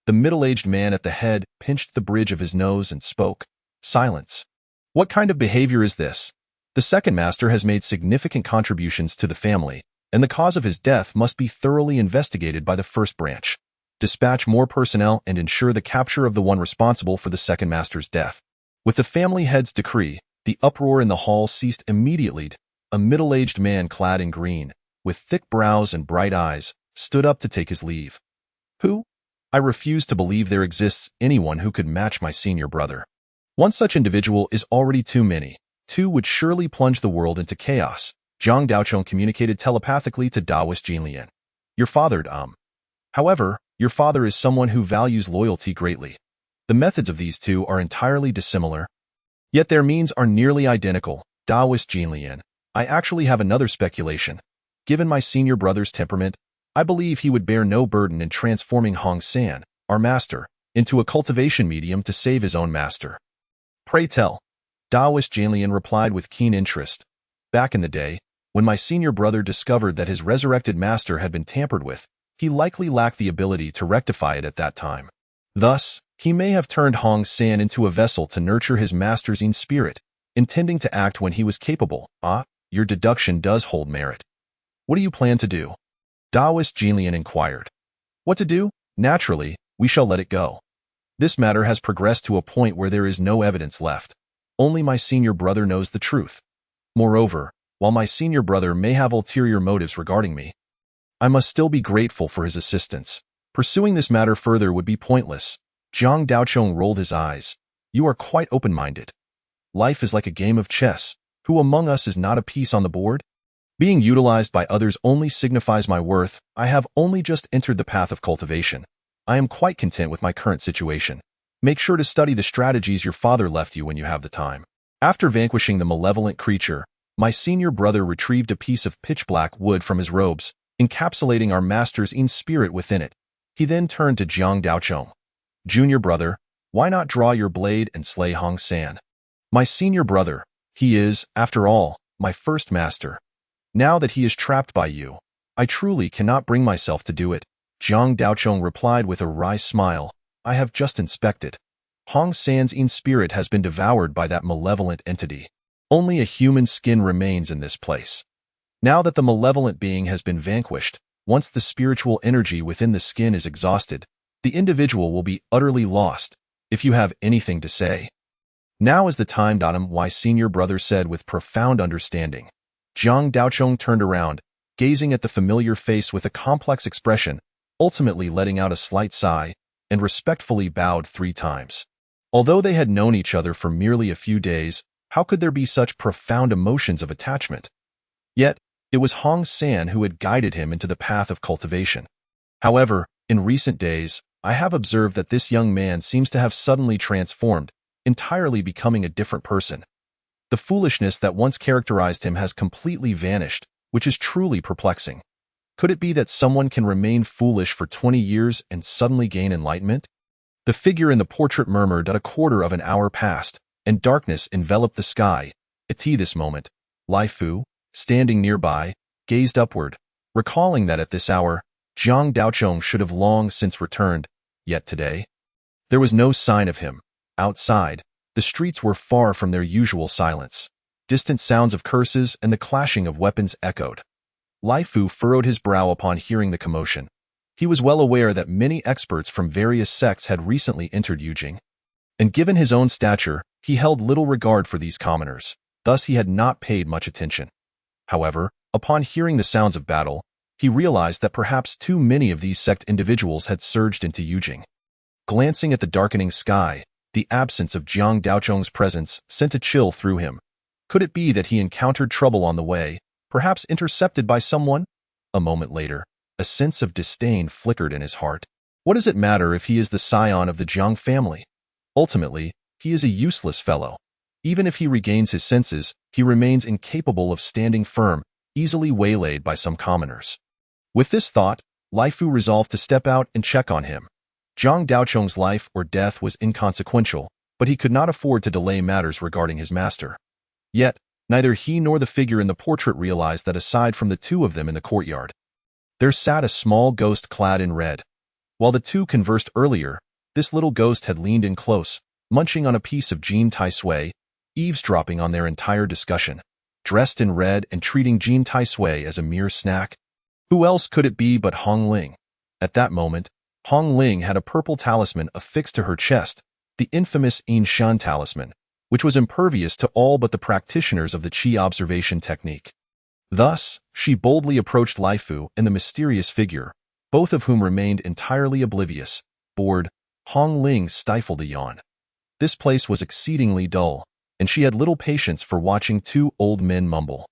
The middle-aged man at the head pinched the bridge of his nose and spoke. Silence. What kind of behavior is this? The second master has made significant contributions to the family, and the cause of his death must be thoroughly investigated by the first branch. Dispatch more personnel and ensure the capture of the one responsible for the second master's death. With the family head's decree, the uproar in the hall ceased immediately. A middle-aged man clad in green, with thick brows and bright eyes, stood up to take his leave. Who? I refuse to believe there exists anyone who could match my senior brother. One such individual is already too many. Two would surely plunge the world into chaos. Zhang Daochong communicated telepathically to Daoist Jinlian. Your father, However, your father is someone who values loyalty greatly. The methods of these two are entirely dissimilar. Yet their means are nearly identical. Daoist Jinlian. I actually have another speculation. Given my senior brother's temperament, I believe he would bear no burden in transforming Hong San, our master, into a cultivation medium to save his own master. Pray tell. Daoist Jinlian replied with keen interest. Back in the day, when my senior brother discovered that his resurrected master had been tampered with, he likely lacked the ability to rectify it at that time. Thus, he may have turned Hong San into a vessel to nurture his master's own spirit, intending to act when he was capable. Your deduction does hold merit. What do you plan to do? Daoist Jinlian inquired. What to do? Naturally, we shall let it go. This matter has progressed to a point where there is no evidence left. Only my senior brother knows the truth. Moreover, while my senior brother may have ulterior motives regarding me, I must still be grateful for his assistance. Pursuing this matter further would be pointless. Zhang Daochong rolled his eyes. You are quite open-minded. Life is like a game of chess. Who among us is not a piece on the board? Being utilized by others only signifies my worth. I have only just entered the path of cultivation. I am quite content with my current situation. Make sure to study the strategies your father left you when you have the time. After vanquishing the malevolent creature, my senior brother retrieved a piece of pitch-black wood from his robes, encapsulating our master's own spirit within it. He then turned to Zhang Daochong. Junior brother, why not draw your blade and slay Hong San? My senior brother, he is, after all, my first master. Now that he is trapped by you, I truly cannot bring myself to do it. Zhang Daochong replied with a wry smile. I have just inspected. Hong San's own spirit has been devoured by that malevolent entity. Only a human skin remains in this place. Now that the malevolent being has been vanquished, once the spiritual energy within the skin is exhausted, the individual will be utterly lost. If you have anything to say. Now is the time, my senior brother said with profound understanding. Zhang Daochong turned around, gazing at the familiar face with a complex expression, ultimately letting out a slight sigh, and respectfully bowed 3 times. Although they had known each other for merely a few days, how could there be such profound emotions of attachment? Yet, it was Hong San who had guided him into the path of cultivation. However, in recent days, I have observed that this young man seems to have suddenly transformed, entirely becoming a different person. The foolishness that once characterized him has completely vanished, which is truly perplexing. Could it be that someone can remain foolish for 20 years and suddenly gain enlightenment? The figure in the portrait murmured that a quarter of an hour passed, and darkness enveloped the sky. At this moment, Lai Fu, standing nearby, gazed upward, recalling that at this hour, Zhang Daochong should have long since returned, yet today, there was no sign of him. Outside, the streets were far from their usual silence. Distant sounds of curses and the clashing of weapons echoed. Lai Fu furrowed his brow upon hearing the commotion. He was well aware that many experts from various sects had recently entered Yujing, and given his own stature, he held little regard for these commoners. Thus he had not paid much attention. However, upon hearing the sounds of battle, he realized that perhaps too many of these sect individuals had surged into Yujing. Glancing at the darkening sky, the absence of Jiang Daochong's presence sent a chill through him. Could it be that he encountered trouble on the way, perhaps intercepted by someone? A moment later, a sense of disdain flickered in his heart. What does it matter if he is the scion of the Jiang family? Ultimately, he is a useless fellow. Even if he regains his senses, he remains incapable of standing firm, easily waylaid by some commoners. With this thought, Lai Fu resolved to step out and check on him. Jiang Daochong's life or death was inconsequential, but he could not afford to delay matters regarding his master. Yet, neither he nor the figure in the portrait realized that aside from the two of them in the courtyard, there sat a small ghost clad in red. While the two conversed earlier, this little ghost had leaned in close, munching on a piece of Tai Sui, eavesdropping on their entire discussion. Dressed in red and treating Tai Sui as a mere snack. Who else could it be but Hong Ling? At that moment, Hong Ling had a purple talisman affixed to her chest, the infamous Yin Shan talisman, which was impervious to all but the practitioners of the Qi observation technique. Thus, she boldly approached Lai Fu and the mysterious figure, both of whom remained entirely oblivious. Bored, Hong Ling stifled a yawn. This place was exceedingly dull, and she had little patience for watching two old men mumble.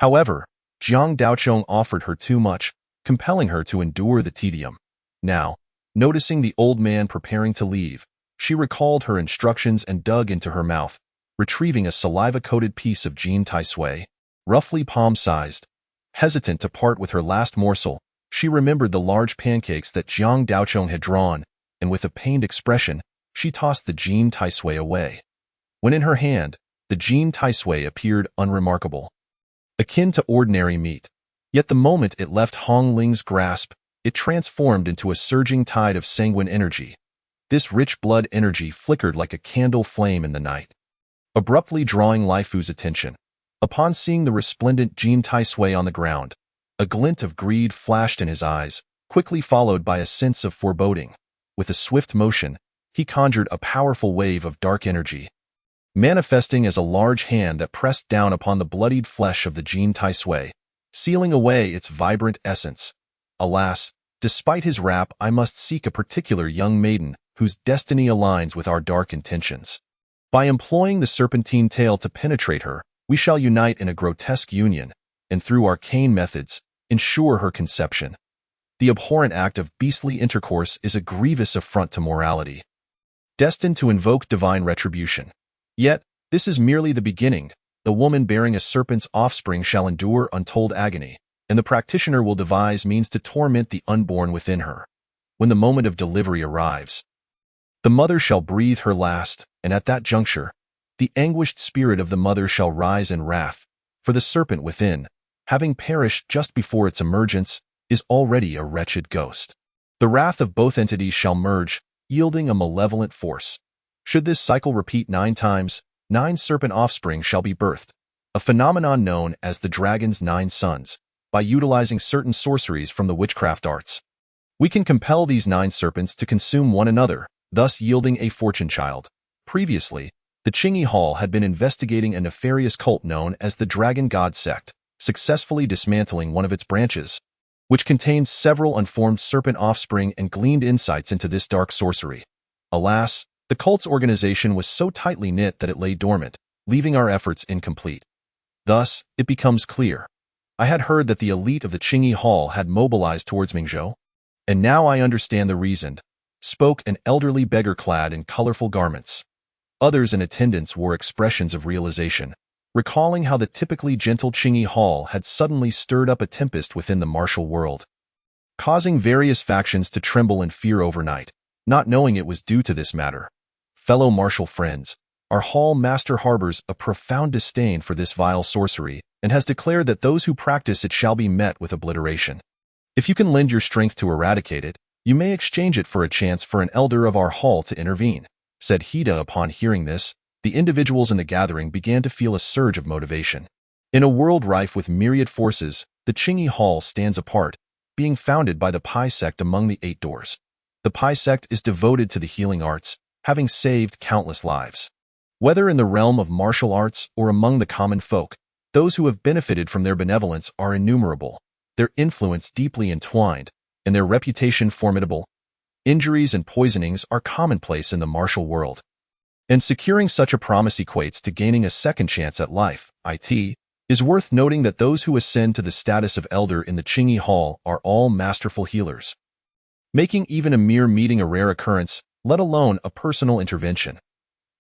However, Jiang Daochong offered her too much, compelling her to endure the tedium. Now, noticing the old man preparing to leave, she recalled her instructions and dug into her mouth, retrieving a saliva-coated piece of Tai Sui, roughly palm-sized. Hesitant to part with her last morsel, she remembered the large pancakes that Jiang Daochong had drawn, and with a pained expression, she tossed the Tai Sui away. When in her hand, the Tai Sui appeared unremarkable, akin to ordinary meat. Yet the moment it left Hong Ling's grasp, it transformed into a surging tide of sanguine energy. This rich blood energy flickered like a candle flame in the night, abruptly drawing Lai Fu's attention. Upon seeing the resplendent Tai Sui on the ground, a glint of greed flashed in his eyes, quickly followed by a sense of foreboding. With a swift motion, he conjured a powerful wave of dark energy, manifesting as a large hand that pressed down upon the bloodied flesh of the Tai Sui, sealing away its vibrant essence. Alas, despite his wrap, I must seek a particular young maiden whose destiny aligns with our dark intentions. By employing the serpentine tail to penetrate her, we shall unite in a grotesque union, and through arcane methods, ensure her conception. The abhorrent act of beastly intercourse is a grievous affront to morality, destined to invoke divine retribution. Yet, this is merely the beginning. The woman bearing a serpent's offspring shall endure untold agony, and the practitioner will devise means to torment the unborn within her. When the moment of delivery arrives, the mother shall breathe her last, and at that juncture, the anguished spirit of the mother shall rise in wrath, for the serpent within, having perished just before its emergence, is already a wretched ghost. The wrath of both entities shall merge, yielding a malevolent force. Should this cycle repeat 9 times, 9 serpent offspring shall be birthed, a phenomenon known as the dragon's 9 sons. By utilizing certain sorceries from the witchcraft arts, we can compel these 9 serpents to consume one another, thus yielding a fortune child. Previously, the Qingyi Hall had been investigating a nefarious cult known as the Dragon God Sect, successfully dismantling one of its branches, which contained several unformed serpent offspring, and gleaned insights into this dark sorcery. Alas, the cult's organization was so tightly knit that it lay dormant, leaving our efforts incomplete. Thus, it becomes clear. I had heard that the elite of the Qingyi Hall had mobilized towards Mingzhou, and now I understand the reason, spoke an elderly beggar clad in colorful garments. Others in attendance wore expressions of realization, recalling how the typically gentle Qingyi Hall had suddenly stirred up a tempest within the martial world, causing various factions to tremble in fear overnight. Not knowing it was due to this matter, fellow martial friends, our hall master harbors a profound disdain for this vile sorcery, and has declared that those who practice it shall be met with obliteration. If you can lend your strength to eradicate it, you may exchange it for a chance for an elder of our hall to intervene, said Hida. Upon hearing this, the individuals in the gathering began to feel a surge of motivation. In a world rife with myriad forces, The Qingyi Hall stands apart, being founded by the Pai sect among the 8 doors. The Pai sect is devoted to the healing arts, having saved countless lives. Whether in the realm of martial arts or among the common folk, those who have benefited from their benevolence are innumerable, their influence deeply entwined, and their reputation formidable. Injuries and poisonings are commonplace in the martial world, and securing such a promise equates to gaining a second chance at life. It is worth noting that those who ascend to the status of elder in the Qingyi Hall are all masterful healers, making even a mere meeting a rare occurrence, let alone a personal intervention.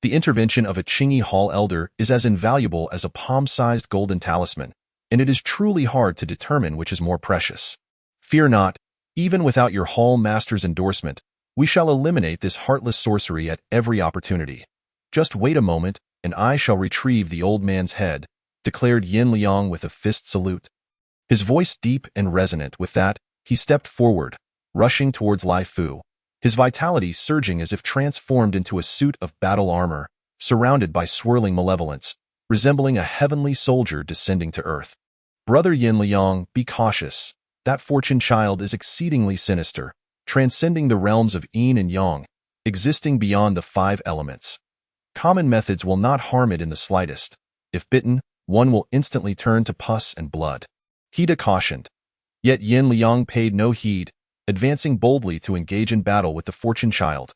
The intervention of a Qingyi Hall elder is as invaluable as a palm-sized golden talisman, and it is truly hard to determine which is more precious. Fear not, even without your Hall Master's endorsement, we shall eliminate this heartless sorcery at every opportunity. Just wait a moment, and I shall retrieve the old man's head, declared Yin Liang with a fist salute. His voice deep and resonant. With that, he stepped forward, rushing towards Lai Fu, his vitality surging as if transformed into a suit of battle armor, surrounded by swirling malevolence, resembling a heavenly soldier descending to earth. Brother Yin Liang, be cautious. That fortune child is exceedingly sinister, transcending the realms of yin and yang, existing beyond the 5 elements. Common methods will not harm it in the slightest. If bitten, one will instantly turn to pus and blood. Hida cautioned. Yet Yin Liang paid no heed, advancing boldly to engage in battle with the fortune child.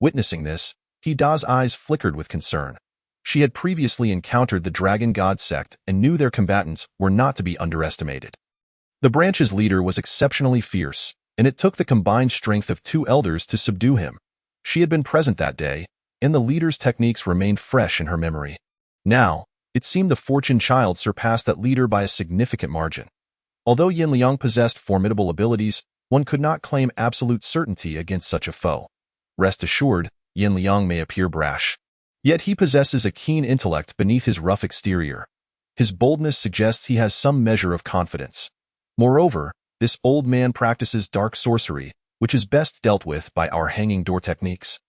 Witnessing this, Hida's eyes flickered with concern. She had previously encountered the Dragon God sect and knew their combatants were not to be underestimated. The branch's leader was exceptionally fierce, and it took the combined strength of 2 elders to subdue him. She had been present that day, and the leader's techniques remained fresh in her memory. Now, it seemed the fortune child surpassed that leader by a significant margin. Although Yin Liang possessed formidable abilities, one could not claim absolute certainty against such a foe. Rest assured, Yin Liang may appear brash, yet he possesses a keen intellect beneath his rough exterior. His boldness suggests he has some measure of confidence. Moreover, this old man practices dark sorcery, which is best dealt with by our hanging door techniques,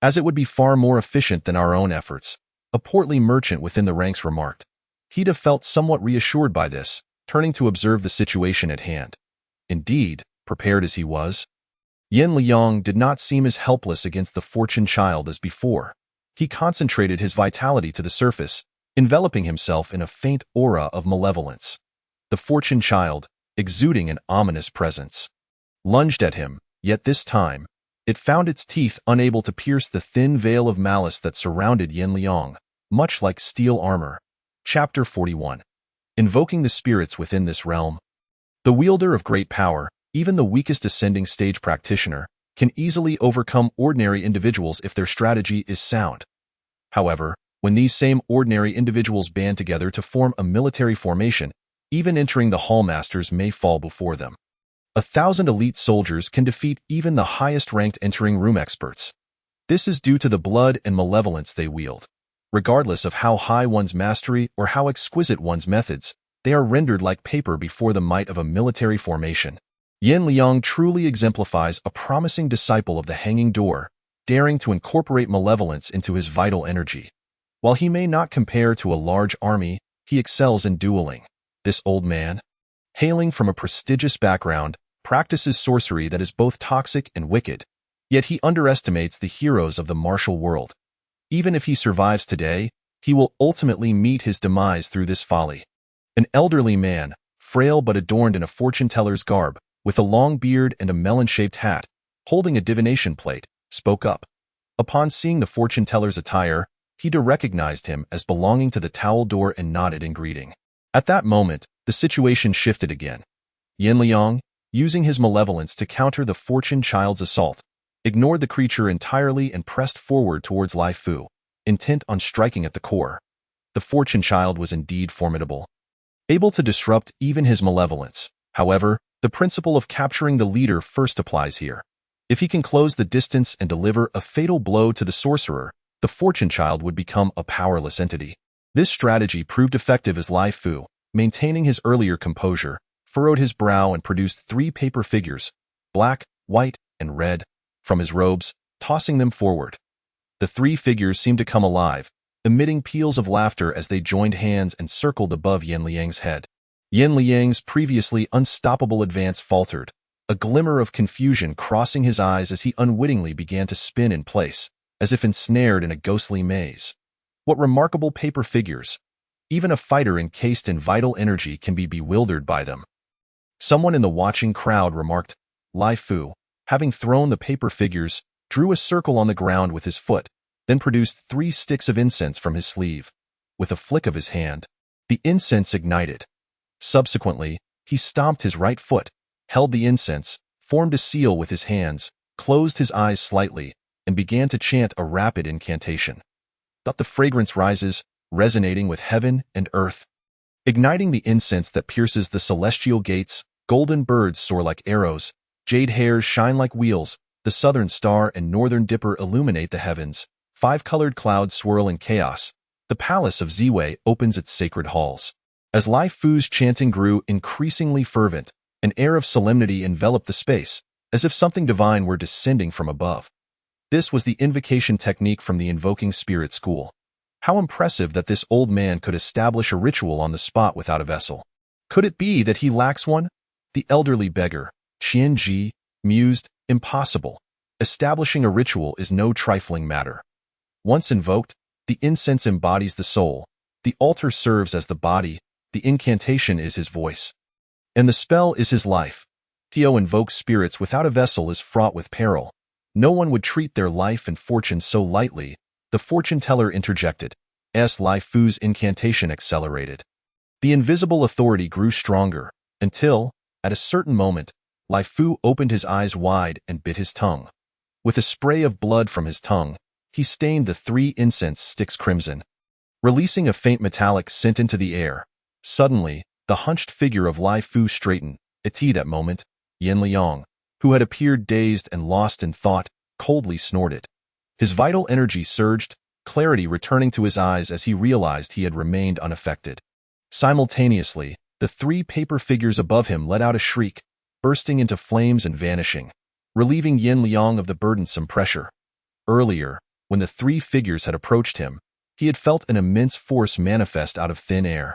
as it would be far more efficient than our own efforts, a portly merchant within the ranks remarked. Hida felt somewhat reassured by this, turning to observe the situation at hand. Indeed, prepared as he was, Yin Liang did not seem as helpless against the fortune child as before. He concentrated his vitality to the surface, enveloping himself in a faint aura of malevolence. The fortune child, exuding an ominous presence, lunged at him, yet this time, it found its teeth unable to pierce the thin veil of malice that surrounded Yin Liang, much like steel armor. Chapter 41. Invoking the spirits within this realm. The wielder of great power, even the weakest ascending stage practitioner, can easily overcome ordinary individuals if their strategy is sound. However, when these same ordinary individuals band together to form a military formation, even entering the hallmasters may fall before them. 1,000 elite soldiers can defeat even the highest-ranked entering room experts. This is due to the blood and malevolence they wield. Regardless of how high one's mastery or how exquisite one's methods, they are rendered like paper before the might of a military formation. Yin Liang truly exemplifies a promising disciple of the hanging door, daring to incorporate malevolence into his vital energy. While he may not compare to a large army, he excels in dueling. This old man, hailing from a prestigious background, practices sorcery that is both toxic and wicked, yet he underestimates the heroes of the martial world. Even if he survives today, he will ultimately meet his demise through this folly. An elderly man, frail but adorned in a fortune-teller's garb, with a long beard and a melon-shaped hat, holding a divination plate, spoke up. Upon seeing the fortune-teller's attire, Hida recognized him as belonging to the towel door and nodded in greeting. At that moment, the situation shifted again. Yin Liang, using his malevolence to counter the fortune child's assault, ignored the creature entirely and pressed forward towards Lai Fu, intent on striking at the core. The fortune child was indeed formidable, able to disrupt even his malevolence. However, the principle of capturing the leader first applies here. If he can close the distance and deliver a fatal blow to the sorcerer, the fortune child would become a powerless entity. This strategy proved effective as Lai Fu, maintaining his earlier composure, furrowed his brow and produced 3 paper figures, black, white, and red, from his robes, tossing them forward. The 3 figures seemed to come alive, emitting peals of laughter as they joined hands and circled above Yin Liang's head. Yin Liang's previously unstoppable advance faltered, a glimmer of confusion crossing his eyes as he unwittingly began to spin in place, as if ensnared in a ghostly maze. What remarkable paper figures! Even a fighter encased in vital energy can be bewildered by them. Someone in the watching crowd remarked. Lai Fu, having thrown the paper figures, drew a circle on the ground with his foot, then produced 3 sticks of incense from his sleeve. With a flick of his hand, the incense ignited. Subsequently, he stomped his right foot, held the incense, formed a seal with his hands, closed his eyes slightly, and began to chant a rapid incantation. The fragrance rises, resonating with heaven and earth. Igniting the incense that pierces the celestial gates, golden birds soar like arrows, jade hairs shine like wheels, the southern star and northern dipper illuminate the heavens, 5-colored clouds swirl in chaos. The palace of Ziwei opens its sacred halls. As Lai Fu's chanting grew increasingly fervent, an air of solemnity enveloped the space, as if something divine were descending from above. This was the invocation technique from the invoking spirit school. How impressive that this old man could establish a ritual on the spot without a vessel. Could it be that he lacks one? The elderly beggar, Qian Ji, mused, impossible. Establishing a ritual is no trifling matter. Once invoked, the incense embodies the soul, the altar serves as the body, the incantation is his voice. And the spell is his life. To invoke spirits without a vessel is fraught with peril. No one would treat their life and fortune so lightly. The fortune teller interjected. Lai Fu's incantation accelerated. The invisible authority grew stronger, until, at a certain moment, Lai Fu opened his eyes wide and bit his tongue. With a spray of blood from his tongue, he stained the 3 incense sticks crimson, releasing a faint metallic scent into the air. Suddenly, the hunched figure of Lai Fu straightened. At that moment, Yin Liang, who had appeared dazed and lost in thought, coldly snorted. His vital energy surged, clarity returning to his eyes as he realized he had remained unaffected. Simultaneously, the 3 paper figures above him let out a shriek, bursting into flames and vanishing, relieving Yin Liang of the burdensome pressure. Earlier, when the 3 figures had approached him, he had felt an immense force manifest out of thin air,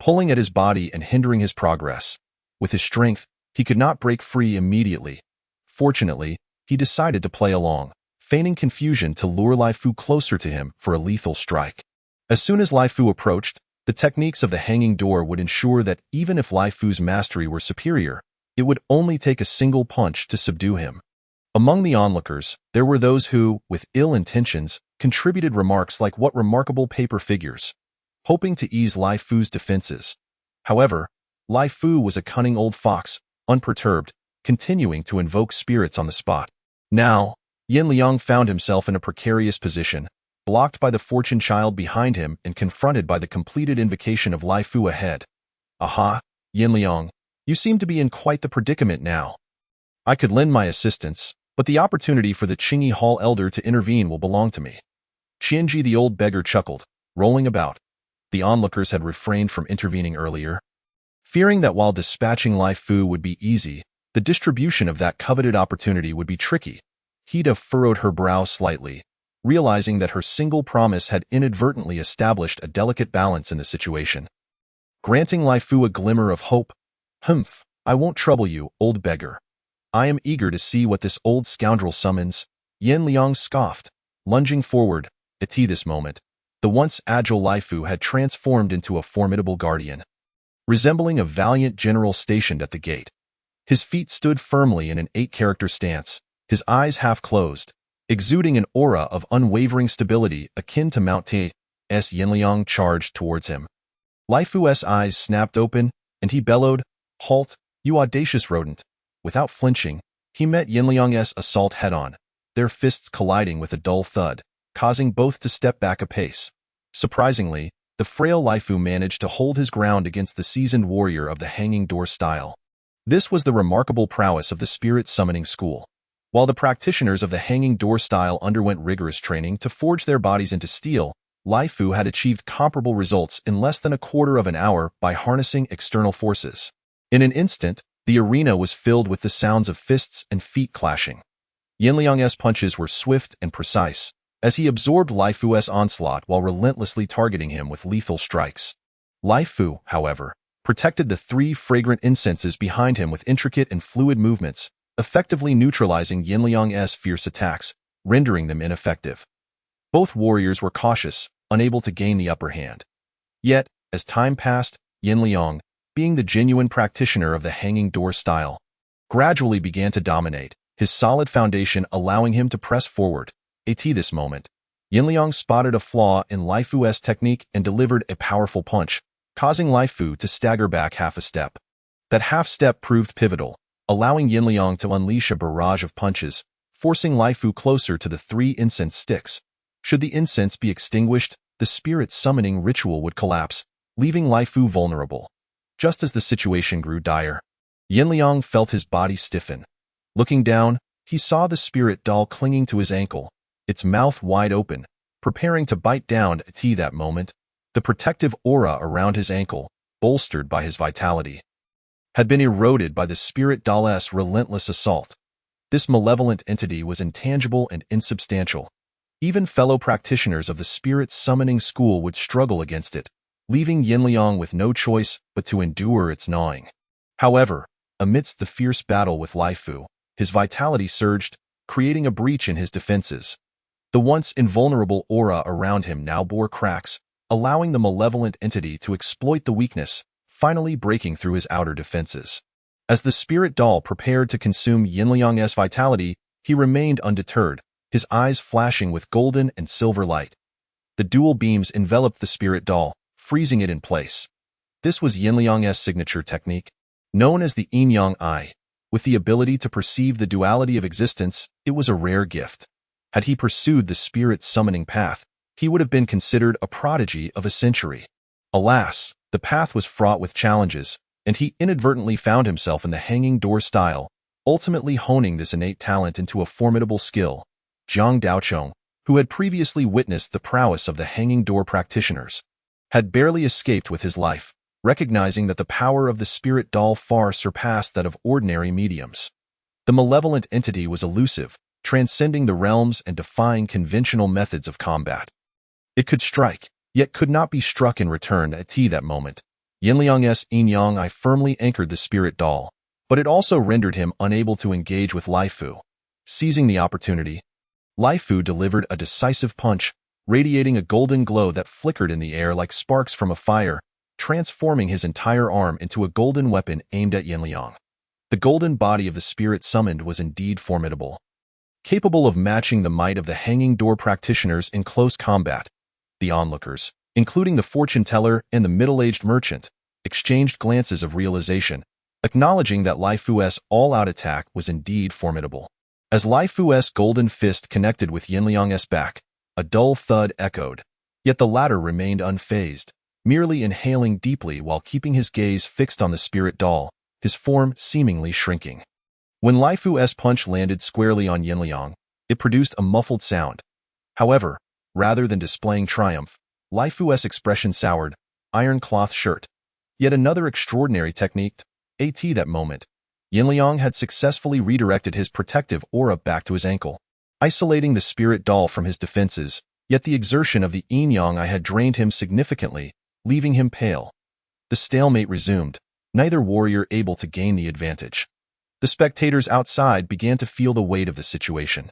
pulling at his body and hindering his progress. With his strength, he could not break free immediately. Fortunately, he decided to play along, feigning confusion to lure Lai Fu closer to him for a lethal strike. As soon as Lai Fu approached, the techniques of the hanging door would ensure that even if Lai Fu's mastery were superior, it would only take a single punch to subdue him. Among the onlookers, there were those who, with ill intentions, contributed remarks like "what remarkable paper figures," hoping to ease Lai Fu's defenses. However, Lai Fu was a cunning old fox, unperturbed, continuing to invoke spirits on the spot. Now, Yin Liang found himself in a precarious position, blocked by the fortune child behind him and confronted by the completed invocation of Lai Fu ahead. Aha, Yin Liang, you seem to be in quite the predicament now. I could lend my assistance, but the opportunity for the Qingyi Hall elder to intervene will belong to me. Qianji the old beggar chuckled, rolling about. The onlookers had refrained from intervening earlier, fearing that while dispatching Lai Fu would be easy, the distribution of that coveted opportunity would be tricky. Hida furrowed her brow slightly, realizing that her single promise had inadvertently established a delicate balance in the situation. Granting Lai Fu a glimmer of hope. Humph, I won't trouble you, old beggar. I am eager to see what this old scoundrel summons. Yin Liang scoffed, lunging forward. At this moment, the once agile Lai Fu had transformed into a formidable guardian, resembling a valiant general stationed at the gate. His feet stood firmly in an 8-character stance, his eyes half closed, exuding an aura of unwavering stability akin to Mount Te. Yin Liang charged towards him. Lai Fu's eyes snapped open, and he bellowed, "Halt, you audacious rodent!" Without flinching, he met Yin Liang's assault head-on, their fists colliding with a dull thud, causing both to step back a pace. Surprisingly, the frail Lai Fu managed to hold his ground against the seasoned warrior of the hanging door style. This was the remarkable prowess of the spirit summoning school. While the practitioners of the hanging door style underwent rigorous training to forge their bodies into steel, Lai Fu had achieved comparable results in less than a quarter of an hour by harnessing external forces. In an instant, the arena was filled with the sounds of fists and feet clashing. Yin Liang's punches were swift and precise, as he absorbed Lai Fu's onslaught while relentlessly targeting him with lethal strikes. Lai Fu, however, protected the three fragrant incenses behind him with intricate and fluid movements, effectively neutralizing Yinliang's fierce attacks, rendering them ineffective. Both warriors were cautious, unable to gain the upper hand. Yet, as time passed, Yinliang, being the genuine practitioner of the hanging door style, gradually began to dominate, his solid foundation allowing him to press forward. At this moment, Yinliang spotted a flaw in Lai Fu's technique and delivered a powerful punch, causing Lai Fu to stagger back half a step. That half step proved pivotal, allowing Yinliang to unleash a barrage of punches, forcing Lai Fu closer to the three incense sticks. Should the incense be extinguished, the spirit summoning ritual would collapse, leaving Lai Fu vulnerable. Just as the situation grew dire, Yinliang felt his body stiffen. Looking down, he saw the spirit doll clinging to his ankle, its mouth wide open, preparing to bite down at that moment. The protective aura around his ankle, bolstered by his vitality, had been eroded by the spirit doll's relentless assault. This malevolent entity was intangible and insubstantial. Even fellow practitioners of the spirit summoning school would struggle against it, leaving Yinliang with no choice but to endure its gnawing. However, amidst the fierce battle with Lai Fu, his vitality surged, creating a breach in his defenses. The once invulnerable aura around him now bore cracks, allowing the malevolent entity to exploit the weakness, finally breaking through his outer defenses. As the spirit doll prepared to consume Yinliang's vitality, he remained undeterred, his eyes flashing with golden and silver light. The dual beams enveloped the spirit doll, freezing it in place. This was Yinliang's signature technique, known as the Yin-Yang Eye. With the ability to perceive the duality of existence, it was a rare gift. Had he pursued the spirit summoning path, he would have been considered a prodigy of a century. Alas, the path was fraught with challenges, and he inadvertently found himself in the hanging door style, ultimately honing this innate talent into a formidable skill. Zhang Daochong, who had previously witnessed the prowess of the hanging door practitioners, had barely escaped with his life, recognizing that the power of the spirit doll far surpassed that of ordinary mediums. The malevolent entity was elusive, transcending the realms and defying conventional methods of combat. It could strike, yet could not be struck in return. At that moment, Yinliang's Yin-Yang Eye firmly anchored the spirit doll, but it also rendered him unable to engage with Lai Fu. Seizing the opportunity, Lai Fu delivered a decisive punch, radiating a golden glow that flickered in the air like sparks from a fire, transforming his entire arm into a golden weapon aimed at Yinliang. The golden body of the spirit summoned was indeed formidable, capable of matching the might of the hanging door practitioners in close combat. The onlookers, including the fortune teller and the middle-aged merchant, exchanged glances of realization, acknowledging that Lai Fu's all-out attack was indeed formidable. As Lai Fu's golden fist connected with Yinliang's back, a dull thud echoed, yet the latter remained unfazed, merely inhaling deeply while keeping his gaze fixed on the spirit doll, his form seemingly shrinking. When Lai Fu's punch landed squarely on Yinliang, it produced a muffled sound. However, rather than displaying triumph, Lai Fu's expression soured, iron cloth shirt. Yet another extraordinary technique. At that moment, Yinliang had successfully redirected his protective aura back to his ankle, isolating the spirit doll from his defenses, yet the exertion of the Yin-Yang Eye had drained him significantly, leaving him pale. The stalemate resumed, neither warrior able to gain the advantage. The spectators outside began to feel the weight of the situation.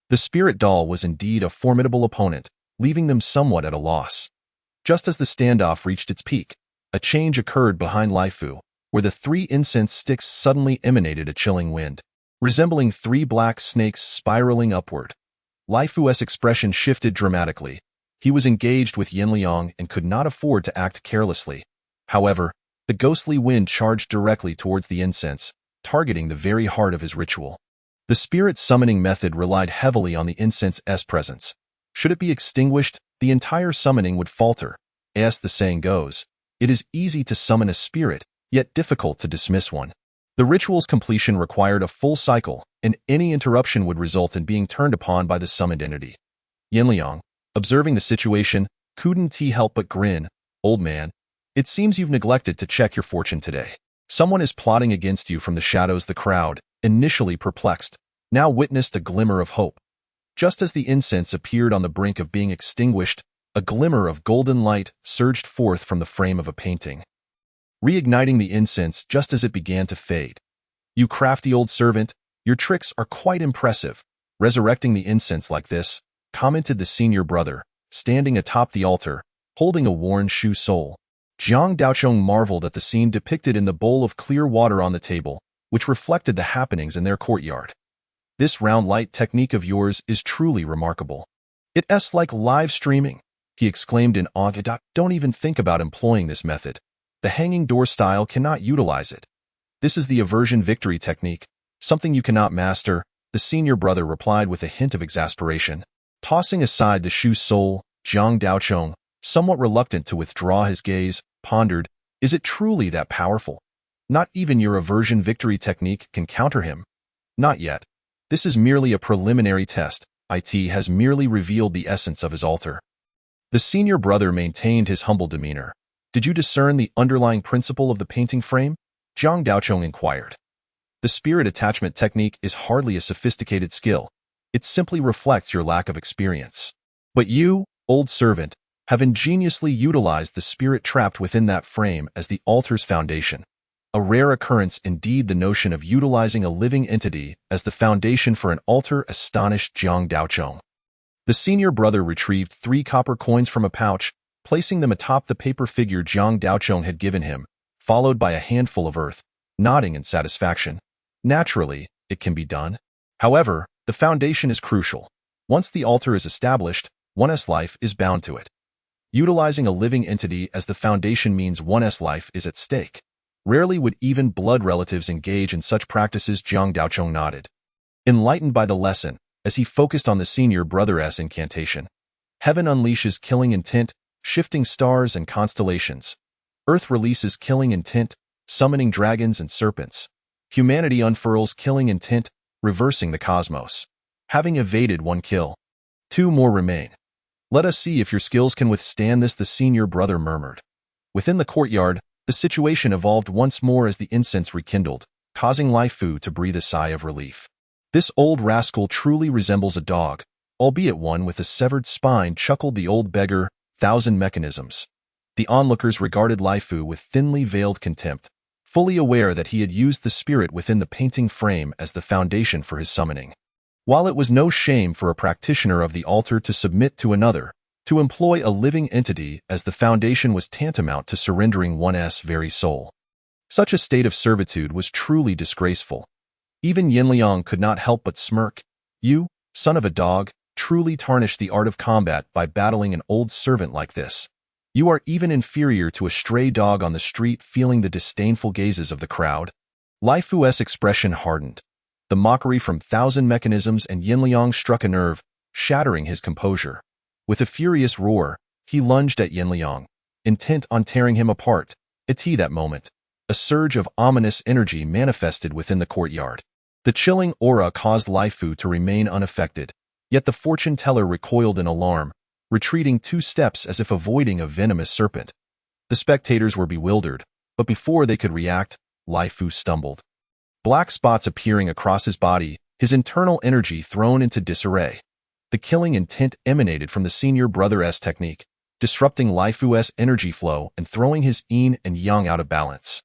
The spirit doll was indeed a formidable opponent, leaving them somewhat at a loss. Just as the standoff reached its peak, a change occurred behind Lai Fu, where the three incense sticks suddenly emanated a chilling wind, resembling three black snakes spiraling upward. Lai Fu's expression shifted dramatically. He was engaged with Yinliang and could not afford to act carelessly. However, the ghostly wind charged directly towards the incense, targeting the very heart of his ritual. The spirit summoning method relied heavily on the incense's presence. Should it be extinguished, the entire summoning would falter. As the saying goes, it is easy to summon a spirit, yet difficult to dismiss one. The ritual's completion required a full cycle, and any interruption would result in being turned upon by the summoned entity. Yinliang, observing the situation, couldn't help but grin. "Old man, it seems you've neglected to check your fortune today. Someone is plotting against you from the shadows." The crowd, initially perplexed, now witnessed a glimmer of hope. Just as the incense appeared on the brink of being extinguished, a glimmer of golden light surged forth from the frame of a painting. reigniting the incense just as it began to fade. "You crafty old servant, your tricks are quite impressive, resurrecting the incense like this," commented the senior brother, standing atop the altar, holding a worn shoe sole. Jiang Daochong marveled at the scene depicted in the bowl of clear water on the table, which reflected the happenings in their courtyard. "This round light technique of yours is truly remarkable. It's like live streaming," he exclaimed in awe. "Don't even think about employing this method. The hanging door style cannot utilize it. This is the aversion victory technique, something you cannot master," the senior brother replied with a hint of exasperation. Tossing aside the shoe sole, Jiang Daochong, somewhat reluctant to withdraw his gaze, pondered, "Is it truly that powerful? Not even your aversion victory technique can counter him." "Not yet. This is merely a preliminary test. It has merely revealed the essence of his altar." The senior brother maintained his humble demeanor. "Did you discern the underlying principle of the painting frame?" Jiang Daochong inquired. "The spirit attachment technique is hardly a sophisticated skill. It simply reflects your lack of experience. But you, old servant, have ingeniously utilized the spirit trapped within that frame as the altar's foundation. A rare occurrence indeed. The notion of utilizing a living entity as the foundation for an altar astonished Jiang Daochong. The senior brother retrieved 3 copper coins from a pouch, placing them atop the paper figure Jiang Daochong had given him, followed by a handful of earth, nodding in satisfaction. "Naturally, it can be done. However, the foundation is crucial. Once the altar is established, one's life is bound to it. Utilizing a living entity as the foundation means one's life is at stake. Rarely would even blood relatives engage in such practices." Jiang Daochong nodded, enlightened by the lesson, as he focused on the senior brother's incantation. "Heaven unleashes killing intent, shifting stars and constellations. Earth releases killing intent, summoning dragons and serpents. Humanity unfurls killing intent, reversing the cosmos. Having evaded 1 kill, 2 more remain. Let us see if your skills can withstand this," the senior brother murmured. Within the courtyard, the situation evolved once more as the incense rekindled, causing Lai Fu to breathe a sigh of relief. "This old rascal truly resembles a dog, albeit one with a severed spine," chuckled the old beggar. "Thousand mechanisms." The onlookers regarded Lai Fu with thinly veiled contempt, fully aware that he had used the spirit within the painting frame as the foundation for his summoning. While it was no shame for a practitioner of the altar to submit to another, to employ a living entity as the foundation was tantamount to surrendering one's very soul. Such a state of servitude was truly disgraceful. Even Yin Liang could not help but smirk. "You, son of a dog, truly tarnish the art of combat by battling an old servant like this. You are even inferior to a stray dog on the street." Feeling the disdainful gazes of the crowd, Lai Fu's expression hardened. The mockery from Thousand Mechanisms and Yin Liang struck a nerve, shattering his composure. With a furious roar, he lunged at Yin Liang, intent on tearing him apart. At that moment, a surge of ominous energy manifested within the courtyard. The chilling aura caused Lai Fu to remain unaffected, yet the fortune teller recoiled in alarm, retreating 2 steps as if avoiding a venomous serpent. The spectators were bewildered, but before they could react, Lai Fu stumbled. Black spots appearing across his body, his internal energy thrown into disarray. The killing intent emanated from the senior brother's technique, disrupting Lai Fu's energy flow and throwing his yin and yang out of balance.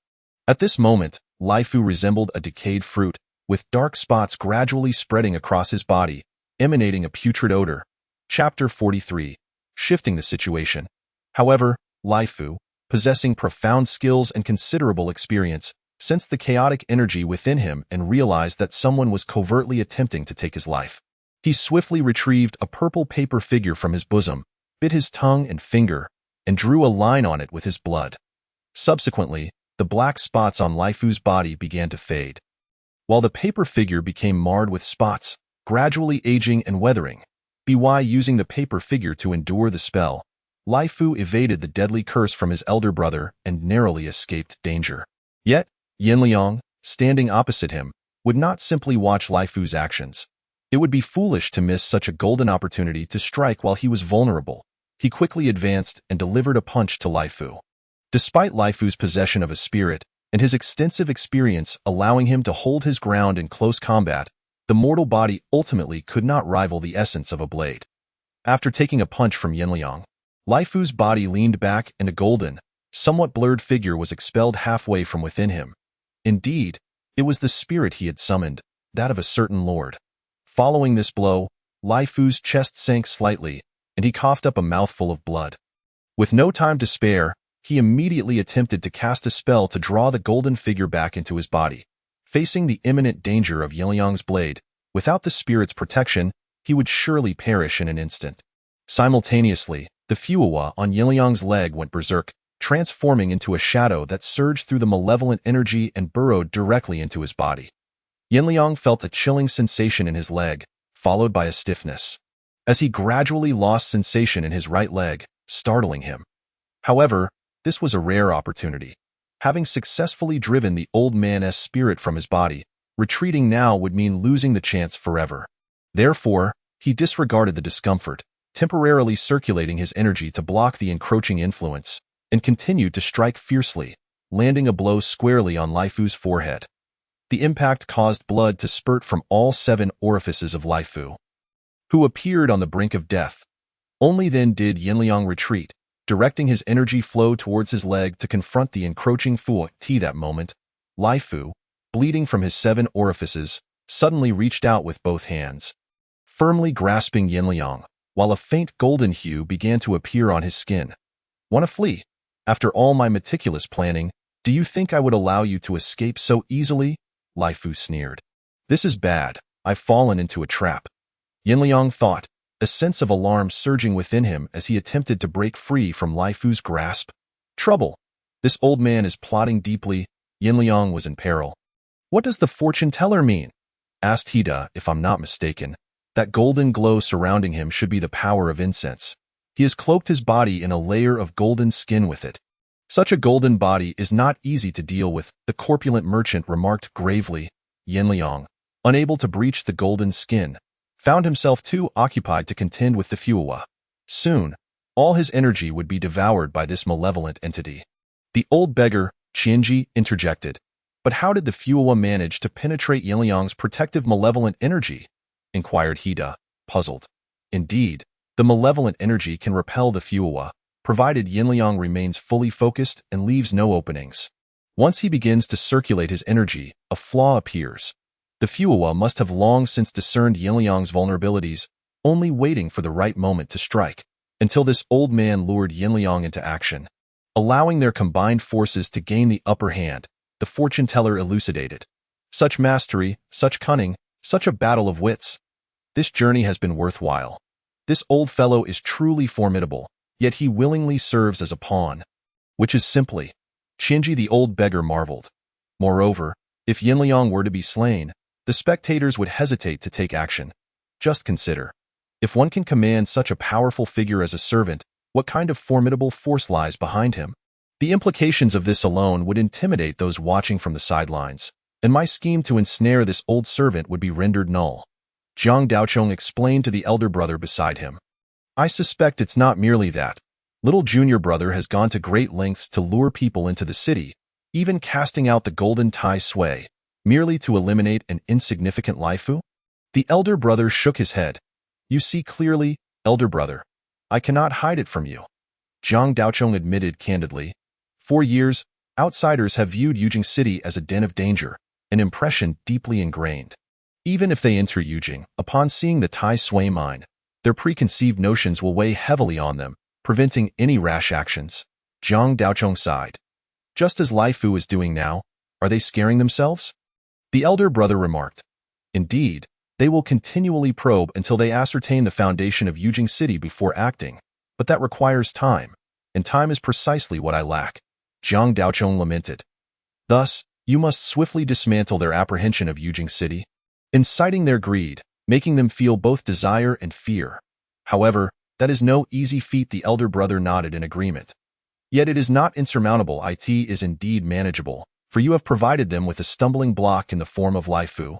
At this moment, Lai Fu resembled a decayed fruit, with dark spots gradually spreading across his body, emanating a putrid odor. Chapter 43. Shifting the situation. However, Lai Fu, possessing profound skills and considerable experience, sensed the chaotic energy within him and realized that someone was covertly attempting to take his life. He swiftly retrieved a purple paper figure from his bosom, bit his tongue and finger, and drew a line on it with his blood. Subsequently, the black spots on Lai Fu's body began to fade. While the paper figure became marred with spots, gradually aging and weathering, by using the paper figure to endure the spell, Lai Fu evaded the deadly curse from his elder brother and narrowly escaped danger. Yet, Yin Liang, standing opposite him, would not simply watch Lai Fu's actions. It would be foolish to miss such a golden opportunity to strike while he was vulnerable. He quickly advanced and delivered a punch to Lai Fu. Despite Lai Fu's possession of a spirit and his extensive experience allowing him to hold his ground in close combat, the mortal body ultimately could not rival the essence of a blade. After taking a punch from Yin Liang, Lai Fu's body leaned back and a golden, somewhat blurred figure was expelled halfway from within him. Indeed, it was the spirit he had summoned, that of a certain lord. Following this blow, Lai Fu's chest sank slightly, and he coughed up a mouthful of blood. With no time to spare, he immediately attempted to cast a spell to draw the golden figure back into his body. Facing the imminent danger of Yinliang's blade, without the spirit's protection, he would surely perish in an instant. Simultaneously, the Fuwa on Yinliang's leg went berserk, transforming into a shadow that surged through the malevolent energy and burrowed directly into his body. Yinliang felt a chilling sensation in his leg, followed by a stiffness, as he gradually lost sensation in his right leg, startling him. However, this was a rare opportunity. Having successfully driven the old man's spirit from his body, retreating now would mean losing the chance forever. Therefore, he disregarded the discomfort, temporarily circulating his energy to block the encroaching influence, and continued to strike fiercely, landing a blow squarely on Lai Fu's forehead. The impact caused blood to spurt from all 7 orifices of Lai Fu, who appeared on the brink of death. Only then did Yinliang retreat, directing his energy flow towards his leg to confront the encroaching Fu. That moment, Lai Fu, bleeding from his 7 orifices, suddenly reached out with both hands, firmly grasping Yinliang, while a faint golden hue began to appear on his skin. "Want to flee? After all my meticulous planning, do you think I would allow you to escape so easily?" Lai Fu sneered. "This is bad. I've fallen into a trap." Yinliang thought, a sense of alarm surging within him as he attempted to break free from Lai Fu's grasp. Trouble! This old man is plotting deeply. Yinliang was in peril. "What does the fortune teller mean?" asked Hida. "If I'm not mistaken, that golden glow surrounding him should be the power of incense. He has cloaked his body in a layer of golden skin with it. Such a golden body is not easy to deal with," the corpulent merchant remarked gravely. Yinliang, unable to breach the golden skin, found himself too occupied to contend with the Fuwa. Soon, all his energy would be devoured by this malevolent entity. The old beggar, Qianji, interjected. "But how did the Fuwa manage to penetrate Yinliang's protective malevolent energy?" inquired Hida, puzzled. "Indeed, the malevolent energy can repel the Fuwa, provided Yinliang remains fully focused and leaves no openings. Once he begins to circulate his energy, a flaw appears. The Fuwa must have long since discerned Yinliang's vulnerabilities, only waiting for the right moment to strike, until this old man lured Yinliang into action. Allowing their combined forces to gain the upper hand, the fortune teller elucidated. Such mastery, such cunning, such a battle of wits. This journey has been worthwhile. This old fellow is truly formidable, yet he willingly serves as a pawn. Which is simply. Qianji the old beggar marveled. Moreover, if Yinliang were to be slain, the spectators would hesitate to take action. Just consider. If one can command such a powerful figure as a servant, what kind of formidable force lies behind him? The implications of this alone would intimidate those watching from the sidelines, and my scheme to ensnare this old servant would be rendered null. Jiang Daochong explained to the elder brother beside him. "I suspect it's not merely that. Little junior brother has gone to great lengths to lure people into the city, even casting out the golden Tai Sui, merely to eliminate an insignificant Lai Fu?" The elder brother shook his head. "You see clearly, elder brother. I cannot hide it from you." Jiang Daochong admitted candidly. "For years, outsiders have viewed Yujing City as a den of danger, an impression deeply ingrained. Even if they enter Yujing, upon seeing the Tai Sui mine, their preconceived notions will weigh heavily on them, preventing any rash actions." Jiang Daochong sighed. "Just as Lai Fu is doing now, are they scaring themselves?" The elder brother remarked. "Indeed, they will continually probe until they ascertain the foundation of Yujing City before acting, but that requires time, and time is precisely what I lack," Jiang Daochong lamented. "Thus, you must swiftly dismantle their apprehension of Yujing City, inciting their greed, making them feel both desire and fear. However, that is no easy feat." The elder brother nodded in agreement. "Yet it is not insurmountable. It is indeed manageable, for you have provided them with a stumbling block in the form of Lai Fu,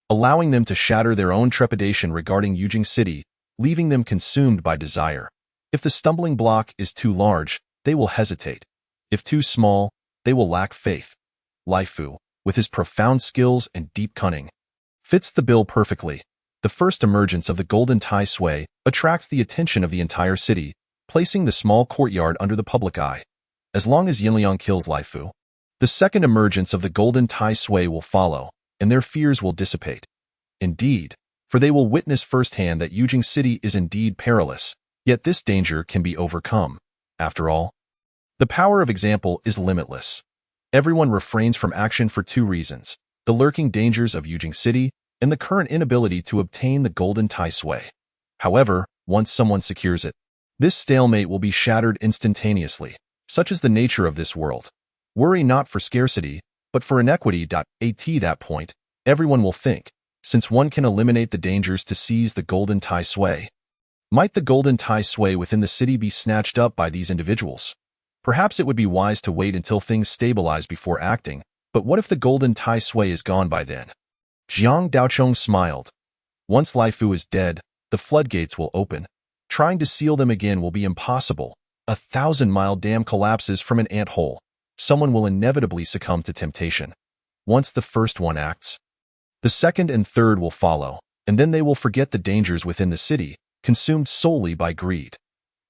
allowing them to shatter their own trepidation regarding Yujing City, leaving them consumed by desire. If the stumbling block is too large, they will hesitate. If too small, they will lack faith. Lai Fu, with his profound skills and deep cunning, fits the bill perfectly. The first emergence of the golden Tai Sui attracts the attention of the entire city, placing the small courtyard under the public eye. as long as Yinliang kills Lai Fu. The second emergence of the golden Tai Sui will follow, and their fears will dissipate. Indeed, for they will witness firsthand that Yujing City is indeed perilous, yet this danger can be overcome. After all, the power of example is limitless. Everyone refrains from action for two reasons: the lurking dangers of Yujing City and the current inability to obtain the golden Tai Sui. However, once someone secures it, this stalemate will be shattered instantaneously. Such is the nature of this world. Worry not for scarcity, but for inequity. At that point, everyone will think, since one can eliminate the dangers to seize the golden Tai Sui. Might the golden Tai Sui within the city be snatched up by these individuals? Perhaps it would be wise to wait until things stabilize before acting, but what if the golden Tai Sui is gone by then? Jiang Daochong smiled. Once Lai Fu is dead, the floodgates will open. Trying to seal them again will be impossible. A 1,000-mile dam collapses from an ant-hole. Someone will inevitably succumb to temptation. Once the first one acts, the second and third will follow, and then they will forget the dangers within the city, consumed solely by greed.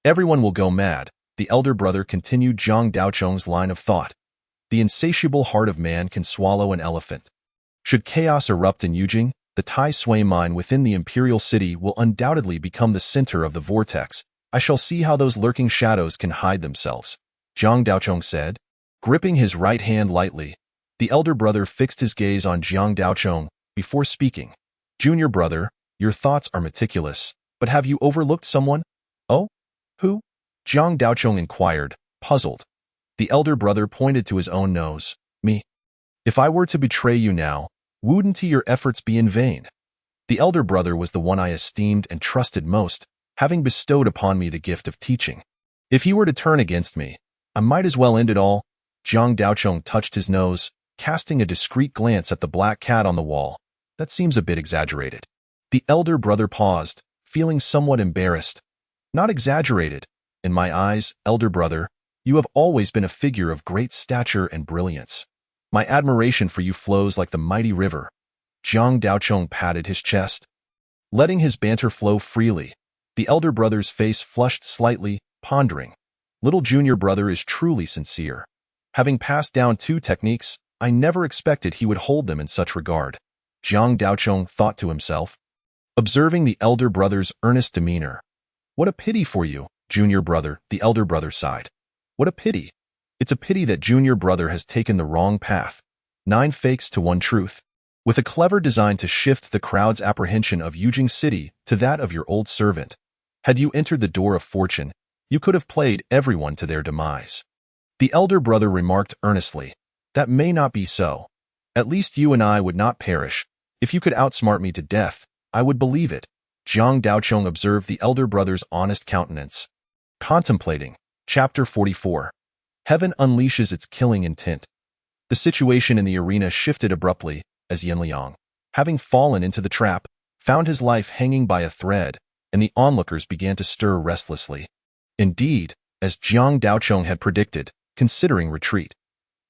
Everyone will go mad, the elder brother continued Jiang Daochong's line of thought. The insatiable heart of man can swallow an elephant. Should chaos erupt in Yujing, the Tai Sui mine within the imperial city will undoubtedly become the center of the vortex. I shall see how those lurking shadows can hide themselves, Jiang Daochong said. Gripping his right hand lightly, the elder brother fixed his gaze on Jiang Daochong before speaking. Junior brother, your thoughts are meticulous, but have you overlooked someone? Oh? Who? Jiang Daochong inquired, puzzled. The elder brother pointed to his own nose. Me. If I were to betray you now, wouldn't your efforts be in vain? The elder brother was the one I esteemed and trusted most, having bestowed upon me the gift of teaching. If he were to turn against me, I might as well end it all. Jiang Daochong touched his nose, casting a discreet glance at the black cat on the wall. That seems a bit exaggerated. The elder brother paused, feeling somewhat embarrassed. Not exaggerated. In my eyes, elder brother, you have always been a figure of great stature and brilliance. My admiration for you flows like the mighty river. Jiang Daochong patted his chest. Letting his banter flow freely, the elder brother's face flushed slightly, pondering. Little junior brother is truly sincere. Having passed down two techniques, I never expected he would hold them in such regard. Jiang Daochong thought to himself, observing the elder brother's earnest demeanor. What a pity for you, junior brother, the elder brother sighed. What a pity. It's a pity that junior brother has taken the wrong path. 9 fakes to 1 truth. With a clever design to shift the crowd's apprehension of Yujing City to that of your old servant. Had you entered the door of fortune, you could have played everyone to their demise. The elder brother remarked earnestly, that may not be so. At least you and I would not perish. If you could outsmart me to death, I would believe it. Jiang Daochong observed the elder brother's honest countenance. Contemplating. Chapter 44. Heaven unleashes its killing intent. The situation in the arena shifted abruptly as Yinliang, having fallen into the trap, found his life hanging by a thread, and the onlookers began to stir restlessly. Indeed, as Jiang Daochong had predicted, considering retreat.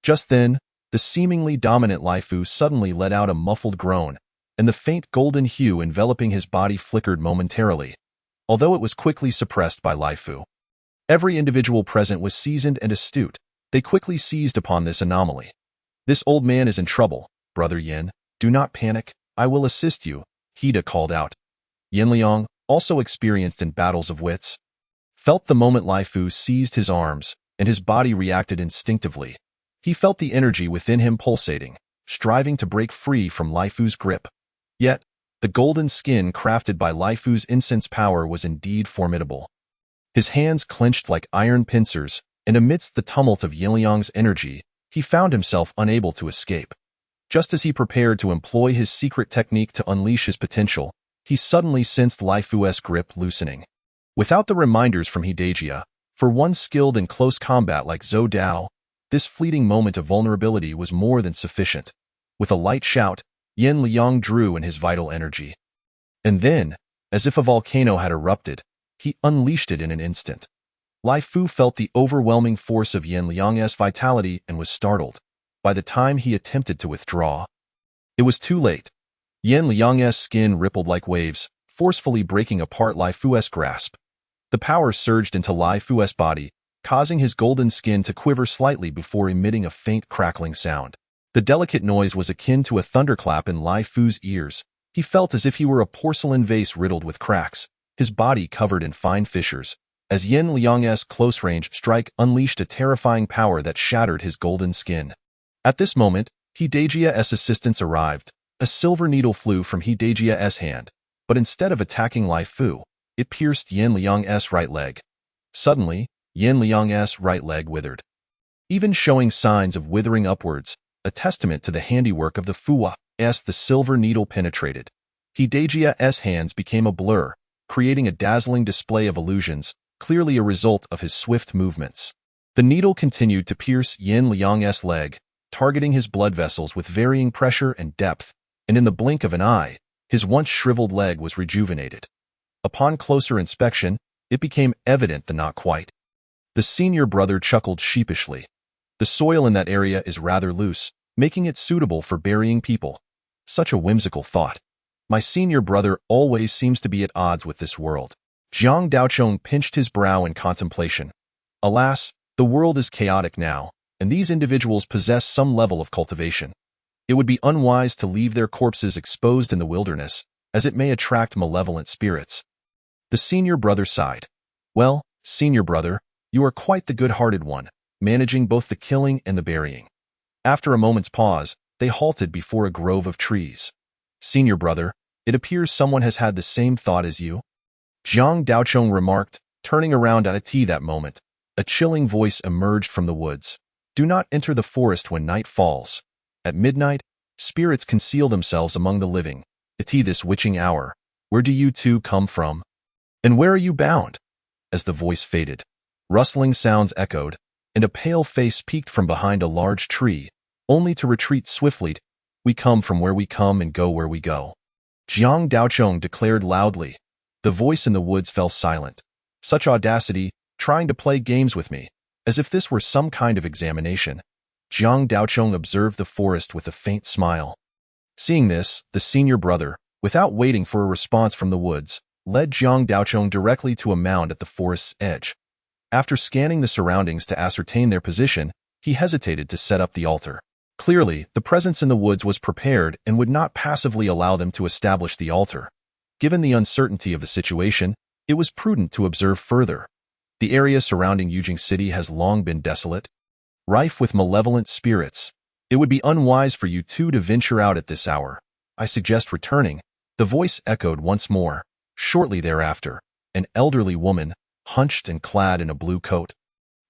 Just then, the seemingly dominant Lai Fu suddenly let out a muffled groan, and the faint golden hue enveloping his body flickered momentarily, although it was quickly suppressed by Lai Fu. Every individual present was seasoned and astute. They quickly seized upon this anomaly. This old man is in trouble, Brother Yin. Do not panic. I will assist you, Hida called out. Yinliang, also experienced in battles of wits, felt the moment Lai Fu seized his arms, and his body reacted instinctively. He felt the energy within him pulsating, striving to break free from Lai Fu's grip. Yet, the golden skin crafted by Lai Fu's incense power was indeed formidable. His hands clenched like iron pincers, and amidst the tumult of Yinliang's energy, he found himself unable to escape. Just as he prepared to employ his secret technique to unleash his potential, he suddenly sensed Lai Fu's grip loosening. Without the reminders from Hidajia, for one skilled in close combat like Zhou Dao, this fleeting moment of vulnerability was more than sufficient. With a light shout, Yin Liang drew in his vital energy. And then, as if a volcano had erupted, he unleashed it in an instant. Lai Fu felt the overwhelming force of Yin Liang's vitality and was startled. By the time he attempted to withdraw, it was too late. Yin Liang's skin rippled like waves, forcefully breaking apart Lai Fu's grasp. The power surged into Lai Fu's body, causing his golden skin to quiver slightly before emitting a faint crackling sound. The delicate noise was akin to a thunderclap in Lai Fu's ears. He felt as if he were a porcelain vase riddled with cracks, his body covered in fine fissures, as Yin Liang's close-range strike unleashed a terrifying power that shattered his golden skin. At this moment, Hidejia's assistants arrived. A silver needle flew from Hidejia's hand, but instead of attacking Lai Fu, it pierced Yin Liang's right leg. Suddenly, Yin Liang's right leg withered, even showing signs of withering upwards, a testament to the handiwork of the Fuwa. As the silver needle penetrated, Hidejia's hands became a blur, creating a dazzling display of illusions, clearly a result of his swift movements. The needle continued to pierce Yin Liang's leg, targeting his blood vessels with varying pressure and depth, and in the blink of an eye, his once shriveled leg was rejuvenated. Upon closer inspection, it became evident that not quite. The senior brother chuckled sheepishly. The soil in that area is rather loose, making it suitable for burying people. Such a whimsical thought. My senior brother always seems to be at odds with this world. Jiang Daochong pinched his brow in contemplation. Alas, the world is chaotic now, and these individuals possess some level of cultivation. It would be unwise to leave their corpses exposed in the wilderness, as it may attract malevolent spirits. The senior brother sighed. Well, senior brother, you are quite the good-hearted one, managing both the killing and the burying. After a moment's pause, they halted before a grove of trees. Senior brother, it appears someone has had the same thought as you. Jiang Daochong remarked, turning around at Ati that moment. A chilling voice emerged from the woods. Do not enter the forest when night falls. At midnight, spirits conceal themselves among the living. Ati this witching hour. Where do you two come from? And where are you bound? As the voice faded, rustling sounds echoed, and a pale face peeked from behind a large tree, only to retreat swiftly. We come from where we come and go where we go. Jiang Daochong declared loudly. The voice in the woods fell silent. Such audacity, trying to play games with me, as if this were some kind of examination. Jiang Daochong observed the forest with a faint smile. Seeing this, the senior brother, without waiting for a response from the woods, led Jiang Daochong directly to a mound at the forest's edge. After scanning the surroundings to ascertain their position, he hesitated to set up the altar. Clearly, the presence in the woods was prepared and would not passively allow them to establish the altar. Given the uncertainty of the situation, it was prudent to observe further. The area surrounding Yujing City has long been desolate, rife with malevolent spirits. It would be unwise for you two to venture out at this hour. I suggest returning. The voice echoed once more. Shortly thereafter, an elderly woman, hunched and clad in a blue coat,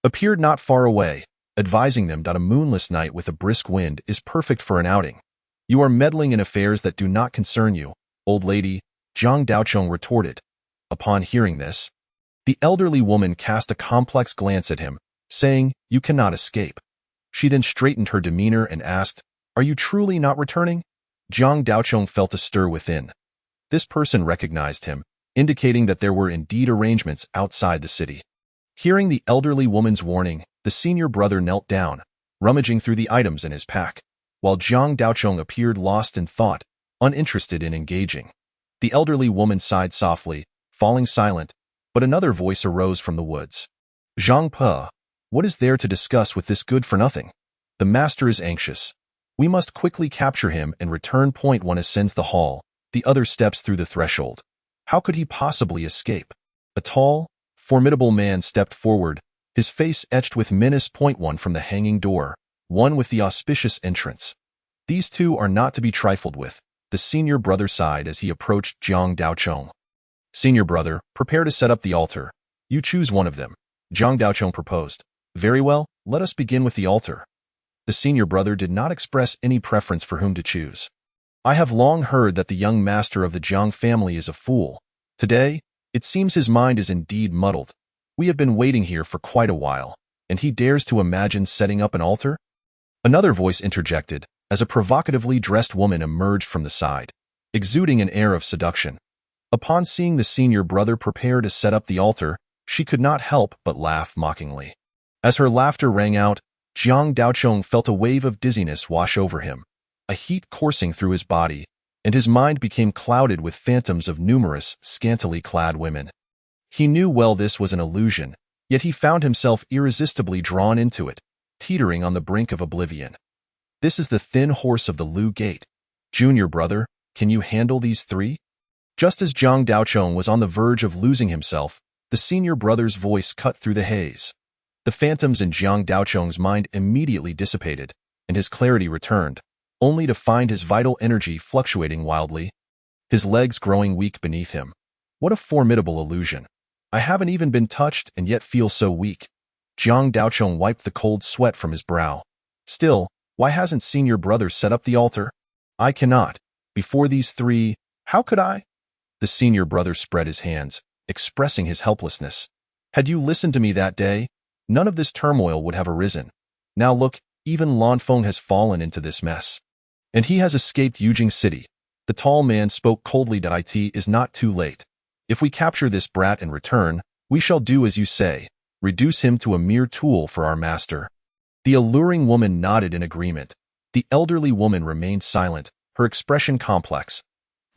appeared not far away, advising them that a moonless night with a brisk wind is perfect for an outing. You are meddling in affairs that do not concern you, old lady, Jiang Daochong retorted. Upon hearing this, the elderly woman cast a complex glance at him, saying, You cannot escape. She then straightened her demeanor and asked, Are you truly not returning? Jiang Daochong felt a stir within. This person recognized him, indicating that there were indeed arrangements outside the city. Hearing the elderly woman's warning, the senior brother knelt down, rummaging through the items in his pack, while Jiang Daochong appeared lost in thought, uninterested in engaging. The elderly woman sighed softly, falling silent, but another voice arose from the woods. Zhang Pe, what is there to discuss with this good-for-nothing? The master is anxious. We must quickly capture him and return. Point one ascends the hall, the other steps through the threshold. How could he possibly escape? A tall, formidable man stepped forward, his face etched with menace. Point one from the hanging door, one with the auspicious entrance. These two are not to be trifled with, the senior brother sighed as he approached Jiang Daochong. Senior brother, prepare to set up the altar. You choose one of them, Jiang Daochong proposed. Very well, let us begin with the altar. The senior brother did not express any preference for whom to choose. I have long heard that the young master of the Jiang family is a fool. Today, it seems his mind is indeed muddled. We have been waiting here for quite a while, and he dares to imagine setting up an altar? Another voice interjected, as a provocatively dressed woman emerged from the side, exuding an air of seduction. Upon seeing the senior brother prepare to set up the altar, she could not help but laugh mockingly. As her laughter rang out, Jiang Daochong felt a wave of dizziness wash over him, a heat coursing through his body, and his mind became clouded with phantoms of numerous, scantily clad women. He knew well this was an illusion, Yet he found himself irresistibly drawn into it, teetering on the brink of oblivion. This is the thin horse of the Lu Gate. Junior brother, can you handle these three? Just as Zhang Daochong was on the verge of losing himself, the senior brother's voice cut through the haze. The phantoms in Zhang Daochong's mind immediately dissipated, and his clarity returned, only to find his vital energy fluctuating wildly, his legs growing weak beneath him. What a formidable illusion. I haven't even been touched and yet feel so weak. Zhang Daochong wiped the cold sweat from his brow. Still, why hasn't senior brother set up the altar? I cannot. Before these three, how could I? The senior brother spread his hands, expressing his helplessness. Had you listened to me that day, none of this turmoil would have arisen. Now look, even Lanfeng has fallen into this mess. And he has escaped Yujing City. The tall man spoke coldly. It is not too late. If we capture this brat in return, we shall do as you say, reduce him to a mere tool for our master. The alluring woman nodded in agreement. The elderly woman remained silent, her expression complex.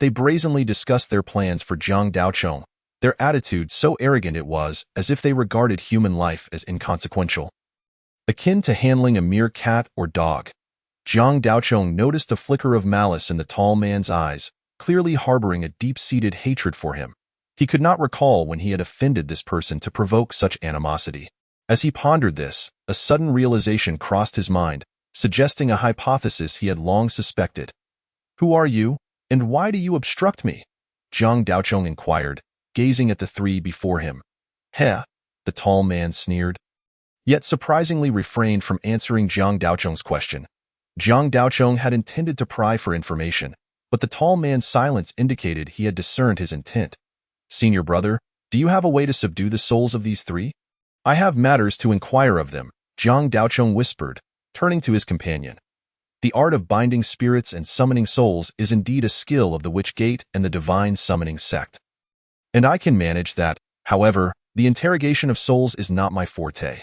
They brazenly discussed their plans for Zhang Daochong, their attitude so arrogant it was as if they regarded human life as inconsequential, akin to handling a mere cat or dog. Zhang Daochong noticed a flicker of malice in the tall man's eyes, clearly harboring a deep-seated hatred for him. He could not recall when he had offended this person to provoke such animosity. As he pondered this, a sudden realization crossed his mind, suggesting a hypothesis he had long suspected. Who are you, and why do you obstruct me? Zhang Daochong inquired, gazing at the three before him. Heh, the tall man sneered, yet surprisingly refrained from answering Zhang Daochong's question. Zhang Daochong had intended to pry for information, but the tall man's silence indicated he had discerned his intent. Senior brother, do you have a way to subdue the souls of these three? I have matters to inquire of them, Zhang Daochong whispered, turning to his companion. The art of binding spirits and summoning souls is indeed a skill of the Witch Gate and the Divine Summoning Sect. And I can manage that. However, the interrogation of souls is not my forte.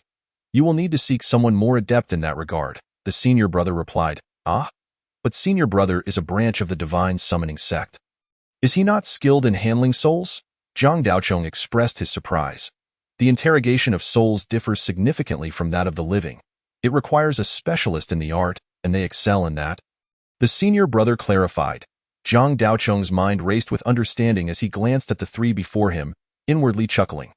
You will need to seek someone more adept in that regard, the senior brother replied. Ah? But senior brother is a branch of the Divine Summoning Sect. Is he not skilled in handling souls? Zhang Daochong expressed his surprise. The interrogation of souls differs significantly from that of the living. It requires a specialist in the art, and they excel in that. The senior brother clarified. Zhang Daochong's mind raced with understanding as he glanced at the three before him, inwardly chuckling.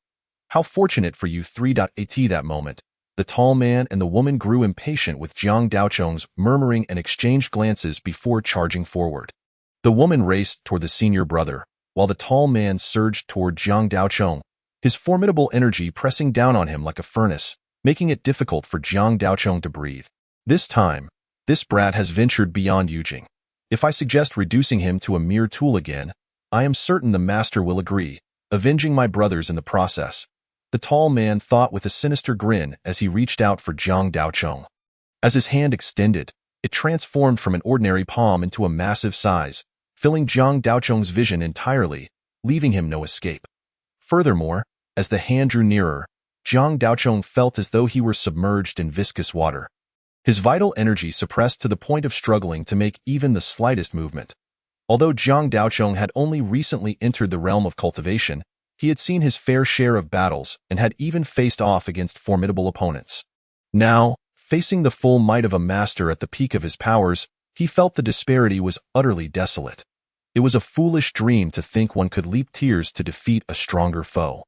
How fortunate for you three. At that moment, the tall man and the woman grew impatient with Zhang Daochong's murmuring and exchanged glances before charging forward. The woman raced toward the senior brother, while the tall man surged toward Zhang Daochong, his formidable energy pressing down on him like a furnace, making it difficult for Zhang Daochong to breathe. This time, this brat has ventured beyond Yujing. If I suggest reducing him to a mere tool again, I am certain the master will agree, avenging my brothers in the process. The tall man thought with a sinister grin as he reached out for Zhang Daochong. As his hand extended, it transformed from an ordinary palm into a massive size, filling Zhang Daochong's vision entirely, leaving him no escape. Furthermore, as the hand drew nearer, Zhang Daochong felt as though he were submerged in viscous water. His vital energy suppressed to the point of struggling to make even the slightest movement. Although Zhang Daochong had only recently entered the realm of cultivation, he had seen his fair share of battles and had even faced off against formidable opponents. Now, facing the full might of a master at the peak of his powers, he felt the disparity was utterly desolate. It was a foolish dream to think one could leap tears to defeat a stronger foe.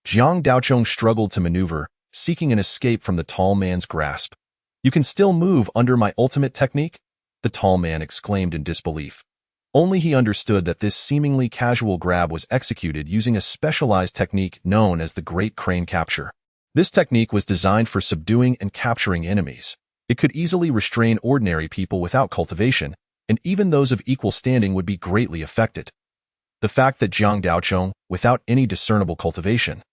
Zhang Daochong struggled to maneuver, seeking an escape from the tall man's grasp. You can still move under my ultimate technique? The tall man exclaimed in disbelief. Only he understood that this seemingly casual grab was executed using a specialized technique known as the Great Crane Capture. This technique was designed for subduing and capturing enemies. It could easily restrain ordinary people without cultivation, and even those of equal standing would be greatly affected. The fact that Zhang Daochong, without any discernible cultivation,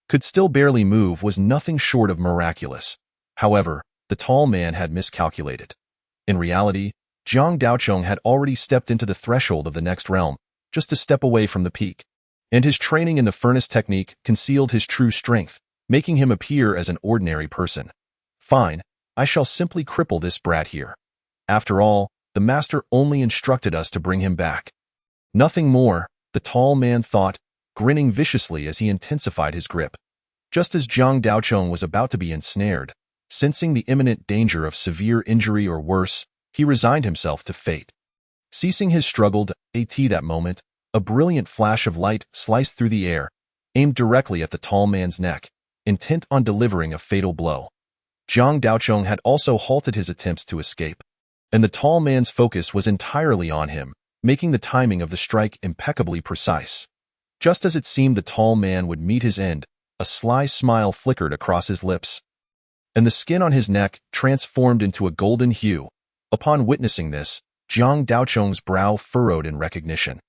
could still barely move was nothing short of miraculous. However, the tall man had miscalculated. In reality, Zhang Daochong had already stepped into the threshold of the next realm, just a step away from the peak. And his training in the furnace technique concealed his true strength, making him appear as an ordinary person. Fine, I shall simply cripple this brat here. After all, the master only instructed us to bring him back. Nothing more, the tall man thought, grinning viciously as he intensified his grip. Just as Jiang Daochong was about to be ensnared, sensing the imminent danger of severe injury or worse, he resigned himself to fate. Ceasing his struggle at that moment, a brilliant flash of light sliced through the air, aimed directly at the tall man's neck, intent on delivering a fatal blow. Jiang Daochong had also halted his attempts to escape, and the tall man's focus was entirely on him, making the timing of the strike impeccably precise. Just as it seemed the tall man would meet his end, a sly smile flickered across his lips, and the skin on his neck transformed into a golden hue. Upon witnessing this, Jiang Daochong's brow furrowed in recognition.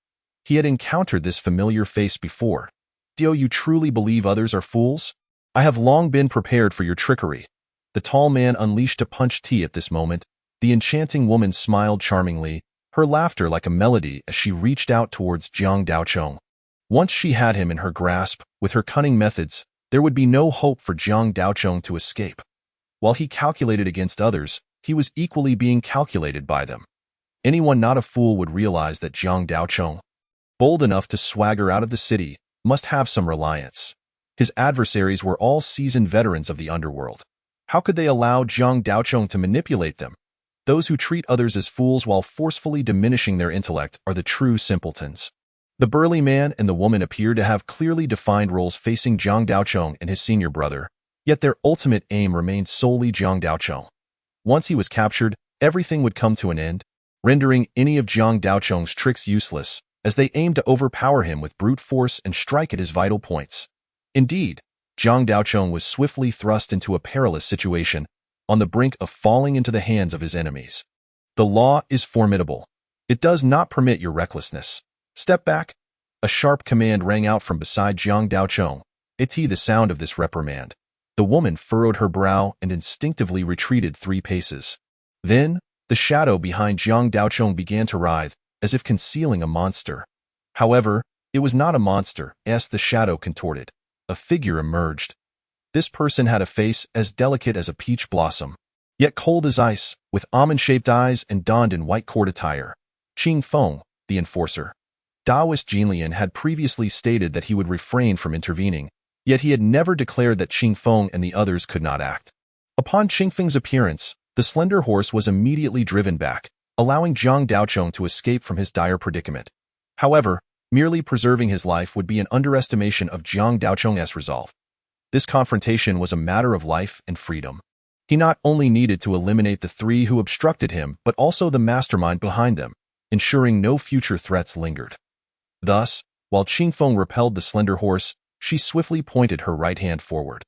He had encountered this familiar face before. "Do you truly believe others are fools? I have long been prepared for your trickery." The tall man unleashed a punch at this moment. The enchanting woman smiled charmingly, her laughter like a melody as she reached out towards Jiang Daochong. Once she had him in her grasp, with her cunning methods, there would be no hope for Jiang Daochong to escape. While he calculated against others, he was equally being calculated by them. Anyone not a fool would realize that Jiang Daochong, bold enough to swagger out of the city, must have some reliance. His adversaries were all seasoned veterans of the underworld. How could they allow Jiang Daochong to manipulate them? Those who treat others as fools while forcefully diminishing their intellect are the true simpletons. The burly man and the woman appeared to have clearly defined roles facing Jiang Daochong and his senior brother, yet their ultimate aim remained solely Jiang Daochong. Once he was captured, everything would come to an end, rendering any of Jiang Daochong's tricks useless, as they aimed to overpower him with brute force and strike at his vital points. Indeed, Jiang Daochong was swiftly thrust into a perilous situation, on the brink of falling into the hands of his enemies. The law is formidable. It does not permit your recklessness. Step back. A sharp command rang out from beside Jiang Daochong. The sound of this reprimand. The woman furrowed her brow and instinctively retreated 3 paces. Then, the shadow behind Jiang Daochong began to writhe, as if concealing a monster. However, it was not a monster, as the shadow contorted. A figure emerged. This person had a face as delicate as a peach blossom, yet cold as ice, with almond-shaped eyes and donned in white court attire. Qing Feng, the enforcer. Taoist Jinlian had previously stated that he would refrain from intervening, yet he had never declared that Qing Feng and the others could not act. Upon Qing Feng's appearance, the slender horse was immediately driven back, allowing Jiang Daochong to escape from his dire predicament. However, merely preserving his life would be an underestimation of Jiang Daochong's resolve. This confrontation was a matter of life and freedom. He not only needed to eliminate the 3 who obstructed him, but also the mastermind behind them, ensuring no future threats lingered. Thus, while Qing Feng repelled the slender horse, she swiftly pointed her right hand forward,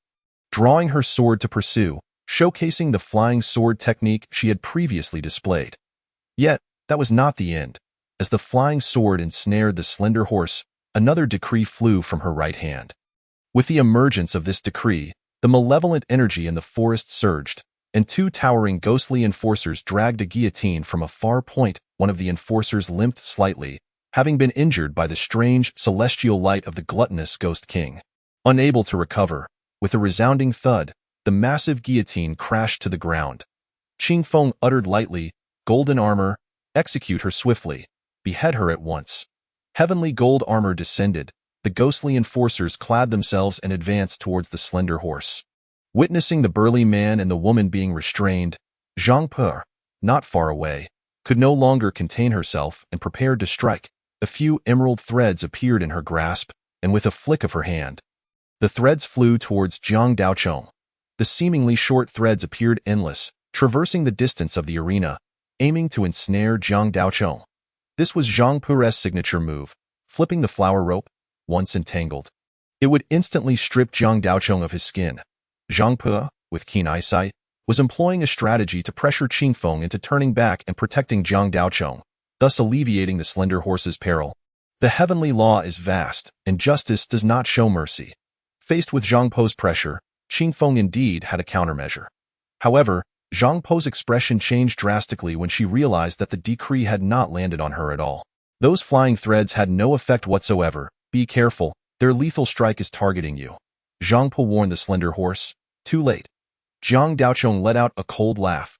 drawing her sword to pursue, showcasing the flying sword technique she had previously displayed. Yet, that was not the end. As the flying sword ensnared the slender horse, another decree flew from her right hand. With the emergence of this decree, the malevolent energy in the forest surged, and 2 towering ghostly enforcers dragged a guillotine from a far point. One of the enforcers limped slightly, having been injured by the strange, celestial light of the gluttonous Ghost King. Unable to recover, with a resounding thud, the massive guillotine crashed to the ground. Qing Feng uttered lightly, "Golden armor, execute her swiftly. Behead her at once." Heavenly gold armor descended. The ghostly enforcers clad themselves and advanced towards the slender horse. Witnessing the burly man and the woman being restrained, Zhang Pe, not far away, could no longer contain herself and prepared to strike. A few emerald threads appeared in her grasp, and with a flick of her hand, the threads flew towards Jiang Daochong. The seemingly short threads appeared endless, traversing the distance of the arena, aiming to ensnare Jiang Daochong. This was Zhang Pe's signature move, flipping the flower rope. Once entangled, it would instantly strip Jiang Daochong of his skin. Zhang Pe, with keen eyesight, was employing a strategy to pressure Qing Feng into turning back and protecting Jiang Daochong, thus alleviating the slender horse's peril. The heavenly law is vast, and justice does not show mercy. Faced with Zhang Pe's pressure, Qing Feng indeed had a countermeasure. However, Zhang Pe's expression changed drastically when she realized that the decree had not landed on her at all. Those flying threads had no effect whatsoever. "Be careful, their lethal strike is targeting you," Zhang Pe warned the slender horse. Too late. Jiang Daochong let out a cold laugh.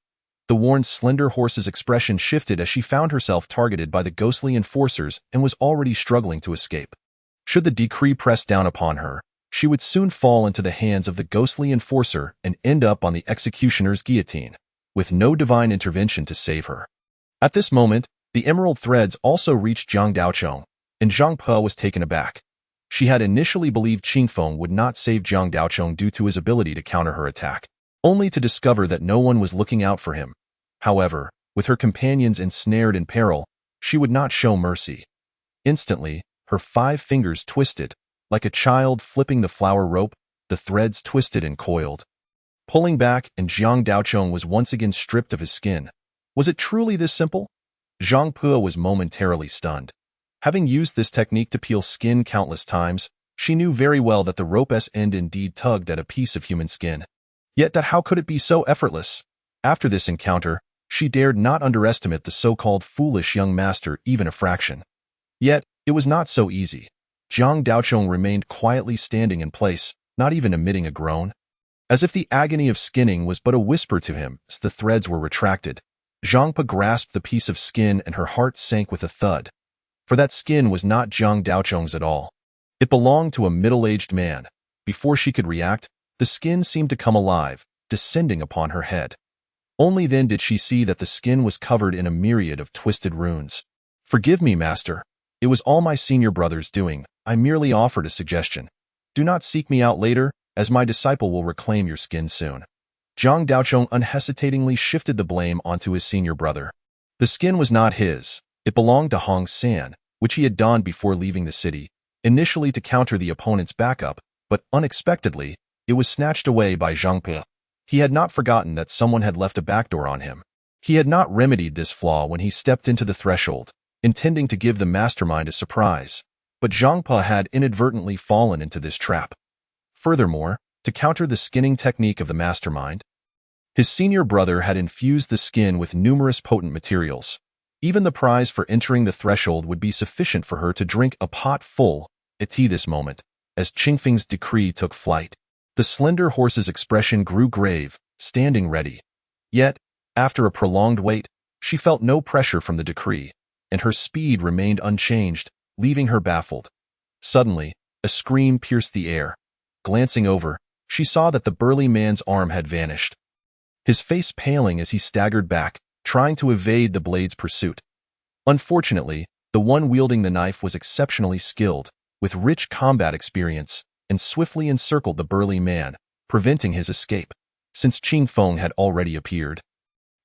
The warned slender horse's expression shifted as she found herself targeted by the ghostly enforcers and was already struggling to escape. Should the decree press down upon her, she would soon fall into the hands of the ghostly enforcer and end up on the executioner's guillotine, with no divine intervention to save her. At this moment, the emerald threads also reached Jiang Daochong, and Zhang Pe was taken aback. She had initially believed Qingfeng would not save Jiang Daochong due to his ability to counter her attack, only to discover that no one was looking out for him. However, with her companions ensnared in peril, she would not show mercy. Instantly, her 5 fingers twisted. Like a child flipping the flower rope, the threads twisted and coiled. Pulling back, and Jiang Daochong was once again stripped of his skin. Was it truly this simple? Zhang Pe was momentarily stunned. Having used this technique to peel skin countless times, she knew very well that the rope's end indeed tugged at a piece of human skin. Yet how could it be so effortless? After this encounter, she dared not underestimate the so-called foolish young master even a fraction. Yet, it was not so easy. Jiang Daochong remained quietly standing in place, not even emitting a groan. As if the agony of skinning was but a whisper to him as the threads were retracted, Zhang Pe grasped the piece of skin and her heart sank with a thud. For that skin was not Jiang Daochong's at all. It belonged to a middle-aged man. Before she could react, the skin seemed to come alive, descending upon her head. Only then did she see that the skin was covered in a myriad of twisted runes. "Forgive me, master. It was all my senior brother's doing. I merely offered a suggestion. Do not seek me out later, as my disciple will reclaim your skin soon." Jiang Daochong unhesitatingly shifted the blame onto his senior brother. The skin was not his. It belonged to Hong San, which he had donned before leaving the city, initially to counter the opponent's backup, but unexpectedly, it was snatched away by Zhang Pe. He had not forgotten that someone had left a backdoor on him. He had not remedied this flaw when he stepped into the threshold, intending to give the mastermind a surprise. But Zhang Pe had inadvertently fallen into this trap. Furthermore, to counter the skinning technique of the mastermind, his senior brother had infused the skin with numerous potent materials. Even the prize for entering the threshold would be sufficient for her to drink a pot full of tea this moment, as Qingfeng's decree took flight. The slender horse's expression grew grave, standing ready. Yet, after a prolonged wait, she felt no pressure from the decree, and her speed remained unchanged, leaving her baffled. Suddenly, a scream pierced the air. Glancing over, she saw that the burly man's arm had vanished, his face paling as he staggered back, trying to evade the blade's pursuit. Unfortunately, the one wielding the knife was exceptionally skilled, with rich combat experience, and swiftly encircled the burly man, preventing his escape, since Qingfeng had already appeared.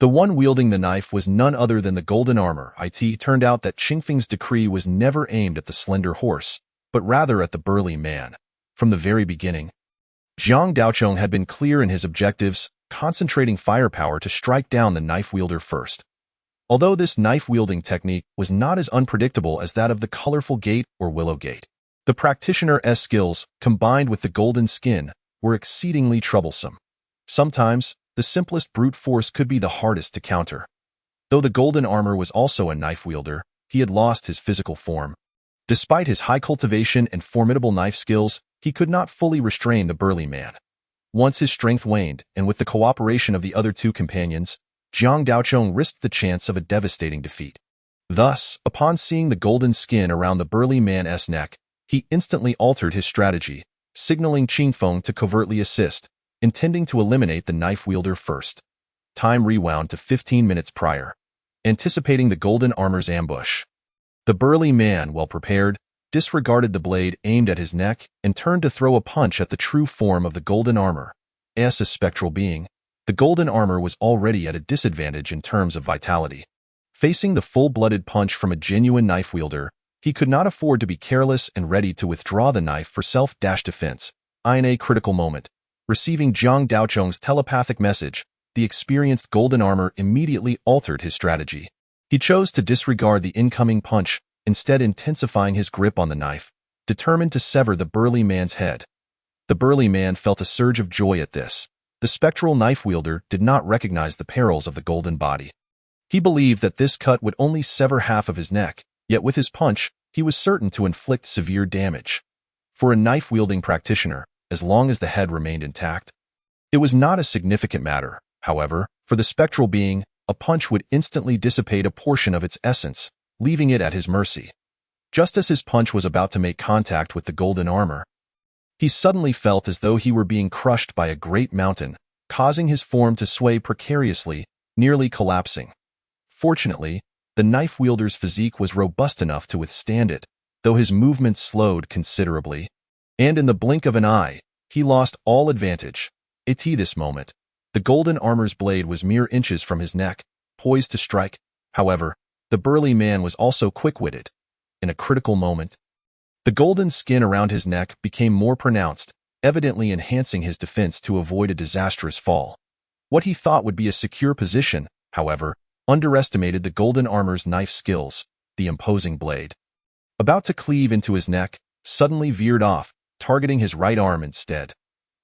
The one wielding the knife was none other than the golden armor. It turned out that Qingfeng's decree was never aimed at the slender horse, but rather at the burly man. From the very beginning, Jiang Daochong had been clear in his objectives, concentrating firepower to strike down the knife wielder first. Although this knife-wielding technique was not as unpredictable as that of the colorful gate or willow gate, the practitioner's skills, combined with the golden skin, were exceedingly troublesome. Sometimes, the simplest brute force could be the hardest to counter. Though the golden armor was also a knife wielder, he had lost his physical form. Despite his high cultivation and formidable knife skills, he could not fully restrain the burly man. Once his strength waned, and with the cooperation of the other 2 companions, Jiang Daochong risked the chance of a devastating defeat. Thus, upon seeing the golden skin around the burly man's neck, he instantly altered his strategy, signaling Qingfeng to covertly assist, intending to eliminate the knife wielder first. Time rewound to 15 minutes prior, anticipating the golden armor's ambush. The burly man, well prepared, disregarded the blade aimed at his neck and turned to throw a punch at the true form of the golden armor. As a spectral being, the golden armor was already at a disadvantage in terms of vitality. Facing the full-blooded punch from a genuine knife wielder, he could not afford to be careless and ready to withdraw the knife for self-defense. In a critical moment, receiving Jiang Daochong's telepathic message, the experienced golden armor immediately altered his strategy. He chose to disregard the incoming punch, instead intensifying his grip on the knife, determined to sever the burly man's head. The burly man felt a surge of joy at this. The spectral knife wielder did not recognize the perils of the golden body. He believed that this cut would only sever half of his neck, yet with his punch, he was certain to inflict severe damage. For a knife-wielding practitioner, as long as the head remained intact, it was not a significant matter. However, for the spectral being, a punch would instantly dissipate a portion of its essence, leaving it at his mercy. Just as his punch was about to make contact with the golden armor, He suddenly felt as though he were being crushed by a great mountain, causing his form to sway precariously, nearly collapsing. Fortunately, the knife wielder's physique was robust enough to withstand it, though his movements slowed considerably. And in the blink of an eye, he lost all advantage. At this moment, the golden armor's blade was mere inches from his neck, poised to strike. However, the burly man was also quick-witted. In a critical moment, the golden skin around his neck became more pronounced, evidently enhancing his defense to avoid a disastrous fall. What he thought would be a secure position, however, underestimated the golden armor's knife skills. The imposing blade, about to cleave into his neck, suddenly veered off, targeting his right arm instead.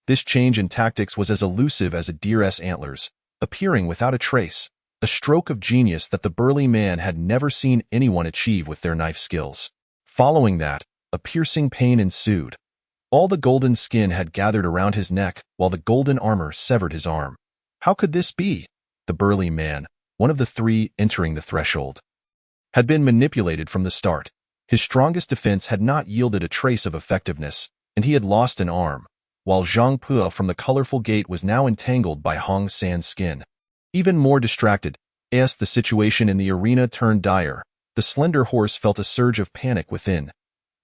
This change in tactics was as elusive as a deer's antlers, appearing without a trace, a stroke of genius that the burly man had never seen anyone achieve with their knife skills. Following that, a piercing pain ensued. All the golden skin had gathered around his neck, while the golden armor severed his arm. How could this be? The burly man, one of the three entering the threshold, had been manipulated from the start. His strongest defense had not yielded a trace of effectiveness, and he had lost an arm, while Zhang Puo from the colorful gate was now entangled by Hong San's skin. Even more distracted, as the situation in the arena turned dire, the slender horse felt a surge of panic within.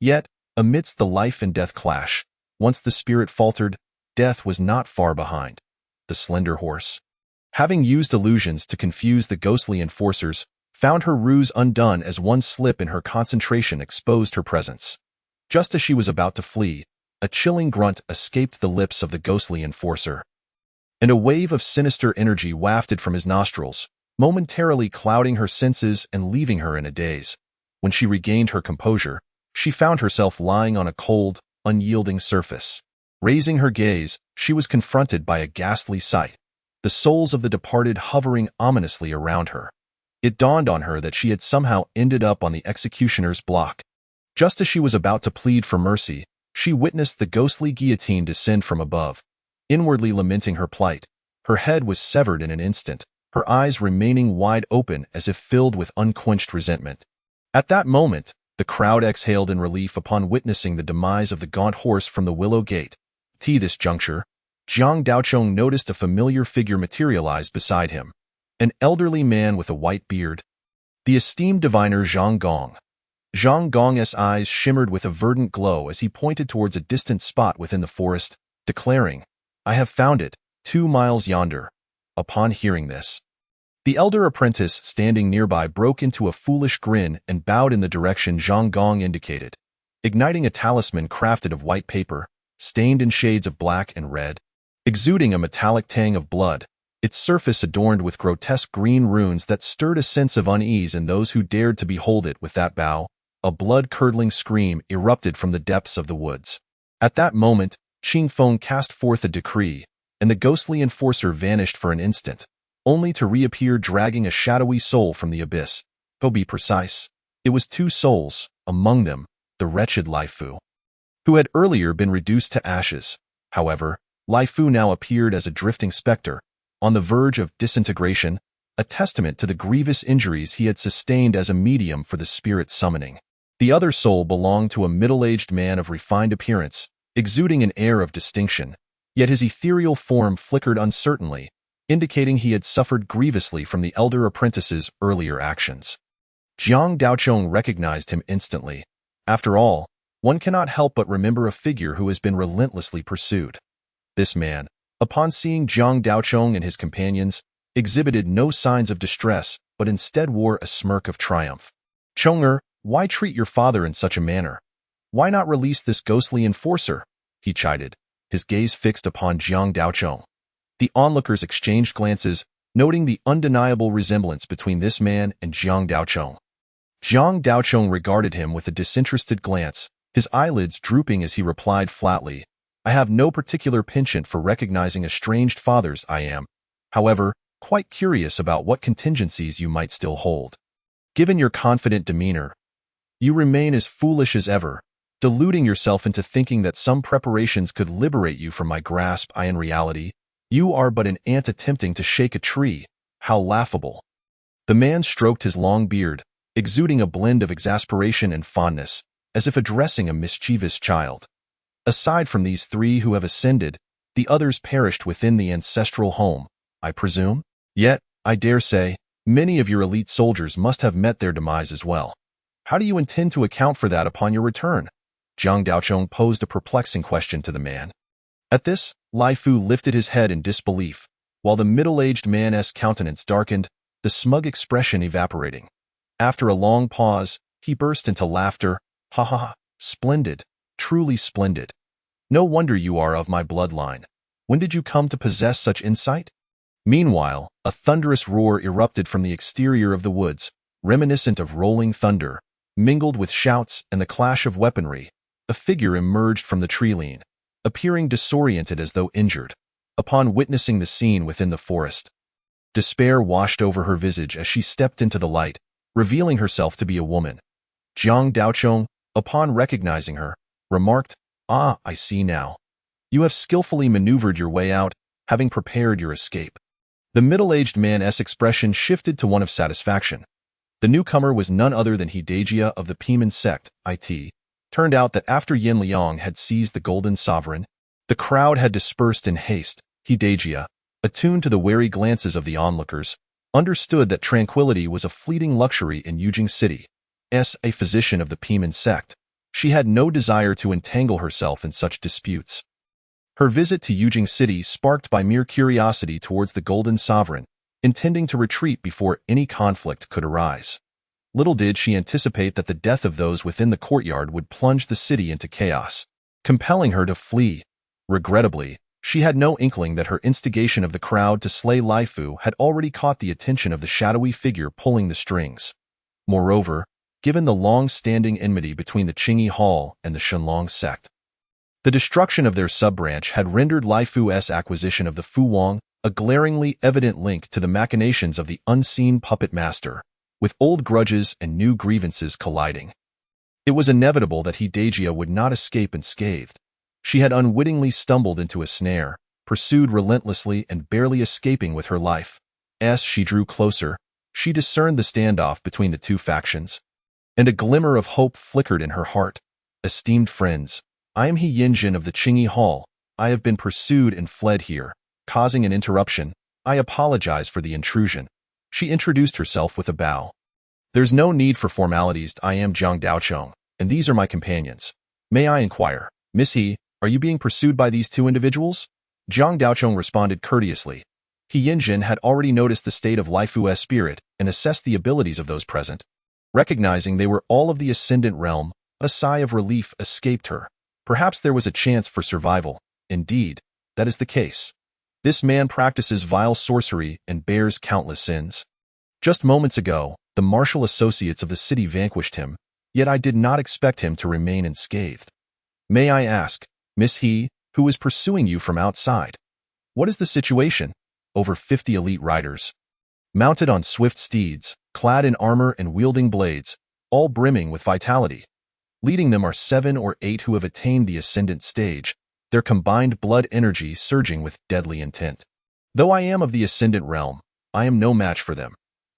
Yet, amidst the life-and-death clash, once the spirit faltered, death was not far behind. The slender horse, having used illusions to confuse the ghostly enforcers, found her ruse undone as one slip in her concentration exposed her presence. Just as she was about to flee, a chilling grunt escaped the lips of the ghostly enforcer, and a wave of sinister energy wafted from his nostrils, momentarily clouding her senses and leaving her in a daze. When she regained her composure, she found herself lying on a cold, unyielding surface. Raising her gaze, she was confronted by a ghastly sight, the souls of the departed hovering ominously around her. It dawned on her that she had somehow ended up on the executioner's block. Just as she was about to plead for mercy, she witnessed the ghostly guillotine descend from above. Inwardly lamenting her plight, her head was severed in an instant, her eyes remaining wide open as if filled with unquenched resentment. At that moment, the crowd exhaled in relief upon witnessing the demise of the gaunt horse from the Willow Gate. At this juncture, Jiang Daochong noticed a familiar figure materialize beside him, an elderly man with a white beard, the esteemed diviner Zhang Gong. Zhang Gong's eyes shimmered with a verdant glow as he pointed towards a distant spot within the forest, declaring, "I have found it, 2 miles yonder." Upon hearing this, the elder apprentice standing nearby broke into a foolish grin and bowed in the direction Zhang Gong indicated. Igniting a talisman crafted of white paper, stained in shades of black and red, exuding a metallic tang of blood, its surface adorned with grotesque green runes that stirred a sense of unease in those who dared to behold it. With that bow, a blood-curdling scream erupted from the depths of the woods. At that moment, Qing Feng cast forth a decree, and the ghostly enforcer vanished for an instant, only to reappear dragging a shadowy soul from the abyss. To be precise, it was 2 souls, among them, the wretched Lai Fu, who had earlier been reduced to ashes. However, Lai Fu now appeared as a drifting specter, on the verge of disintegration, a testament to the grievous injuries he had sustained as a medium for the spirit summoning. The other soul belonged to a middle-aged man of refined appearance, exuding an air of distinction, yet his ethereal form flickered uncertainly, indicating he had suffered grievously from the elder apprentice's earlier actions. Jiang Daochong recognized him instantly. After all, one cannot help but remember a figure who has been relentlessly pursued. This man, upon seeing Jiang Daochong and his companions, exhibited no signs of distress, but instead wore a smirk of triumph. "Chonger, why treat your father in such a manner? Why not release this ghostly enforcer?" he chided, his gaze fixed upon Jiang Daochong. The onlookers exchanged glances, noting the undeniable resemblance between this man and Jiang Daochong. Jiang Daochong regarded him with a disinterested glance, his eyelids drooping as he replied flatly, "I have no particular penchant for recognizing estranged fathers. I am, however, quite curious about what contingencies you might still hold. Given your confident demeanor, you remain as foolish as ever, deluding yourself into thinking that some preparations could liberate you from my grasp. In reality, you are but an ant attempting to shake a tree. How laughable." The man stroked his long beard, exuding a blend of exasperation and fondness, as if addressing a mischievous child. Aside from these 3 who have ascended, the others perished within the ancestral home, I presume? Yet, I dare say, many of your elite soldiers must have met their demise as well. How do you intend to account for that upon your return? Jiang Daochong posed a perplexing question to the man. At this, Lai Fu lifted his head in disbelief, while the middle-aged man's countenance darkened, the smug expression evaporating. After a long pause, he burst into laughter. Ha ha ha, splendid, truly splendid. No wonder you are of my bloodline. When did you come to possess such insight? Meanwhile, a thunderous roar erupted from the exterior of the woods, reminiscent of rolling thunder, mingled with shouts and the clash of weaponry. A figure emerged from the tree-line, appearing disoriented as though injured. Upon witnessing the scene within the forest, despair washed over her visage as she stepped into the light, revealing herself to be a woman. Jiang Daochong, upon recognizing her, remarked, "Ah, I see now. You have skillfully maneuvered your way out, having prepared your escape." The middle-aged man's expression shifted to one of satisfaction. The newcomer was none other than Hidejia of the Piman sect, it. Turned out that after Yin Liang had seized the Golden Sovereign, the crowd had dispersed in haste. Hidejia, attuned to the wary glances of the onlookers, understood that tranquility was a fleeting luxury in Yujing City. As a physician of the Piman sect, she had no desire to entangle herself in such disputes. Her visit to Yujing City sparked by mere curiosity towards the Golden Sovereign, intending to retreat before any conflict could arise. Little did she anticipate that the death of those within the courtyard would plunge the city into chaos, compelling her to flee. Regrettably, she had no inkling that her instigation of the crowd to slay Lai Fu had already caught the attention of the shadowy figure pulling the strings. Moreover, given the long-standing enmity between the Qingyi Hall and the Shenlong sect, the destruction of their sub-branch had rendered Lai Fu's acquisition of the Fu Wang a glaringly evident link to the machinations of the unseen puppet master, with old grudges and new grievances colliding. It was inevitable that Hidejia would not escape unscathed. She had unwittingly stumbled into a snare, pursued relentlessly and barely escaping with her life. As she drew closer, she discerned the standoff between the 2 factions, and a glimmer of hope flickered in her heart. Esteemed friends, I am He Yinjin of the Qingyi Hall. I have been pursued and fled here, causing an interruption. I apologize for the intrusion. She introduced herself with a bow. There's no need for formalities. I am Jiang Daochong, and these are my companions. May I inquire, Miss He, are you being pursued by these 2 individuals? Jiang Daochong responded courteously. He Yinjin had already noticed the state of Lai Fu's spirit and assessed the abilities of those present. Recognizing they were all of the ascendant realm, a sigh of relief escaped her. Perhaps there was a chance for survival. Indeed, that is the case. This man practices vile sorcery and bears countless sins. Just moments ago, the martial associates of the city vanquished him, yet I did not expect him to remain unscathed. May I ask, Miss He, who is pursuing you from outside? What is the situation? Over 50 elite riders, mounted on swift steeds, clad in armor and wielding blades, all brimming with vitality. Leading them are 7 or 8 who have attained the ascendant stage, their combined blood energy surging with deadly intent. Though I am of the ascendant realm, I am no match for them.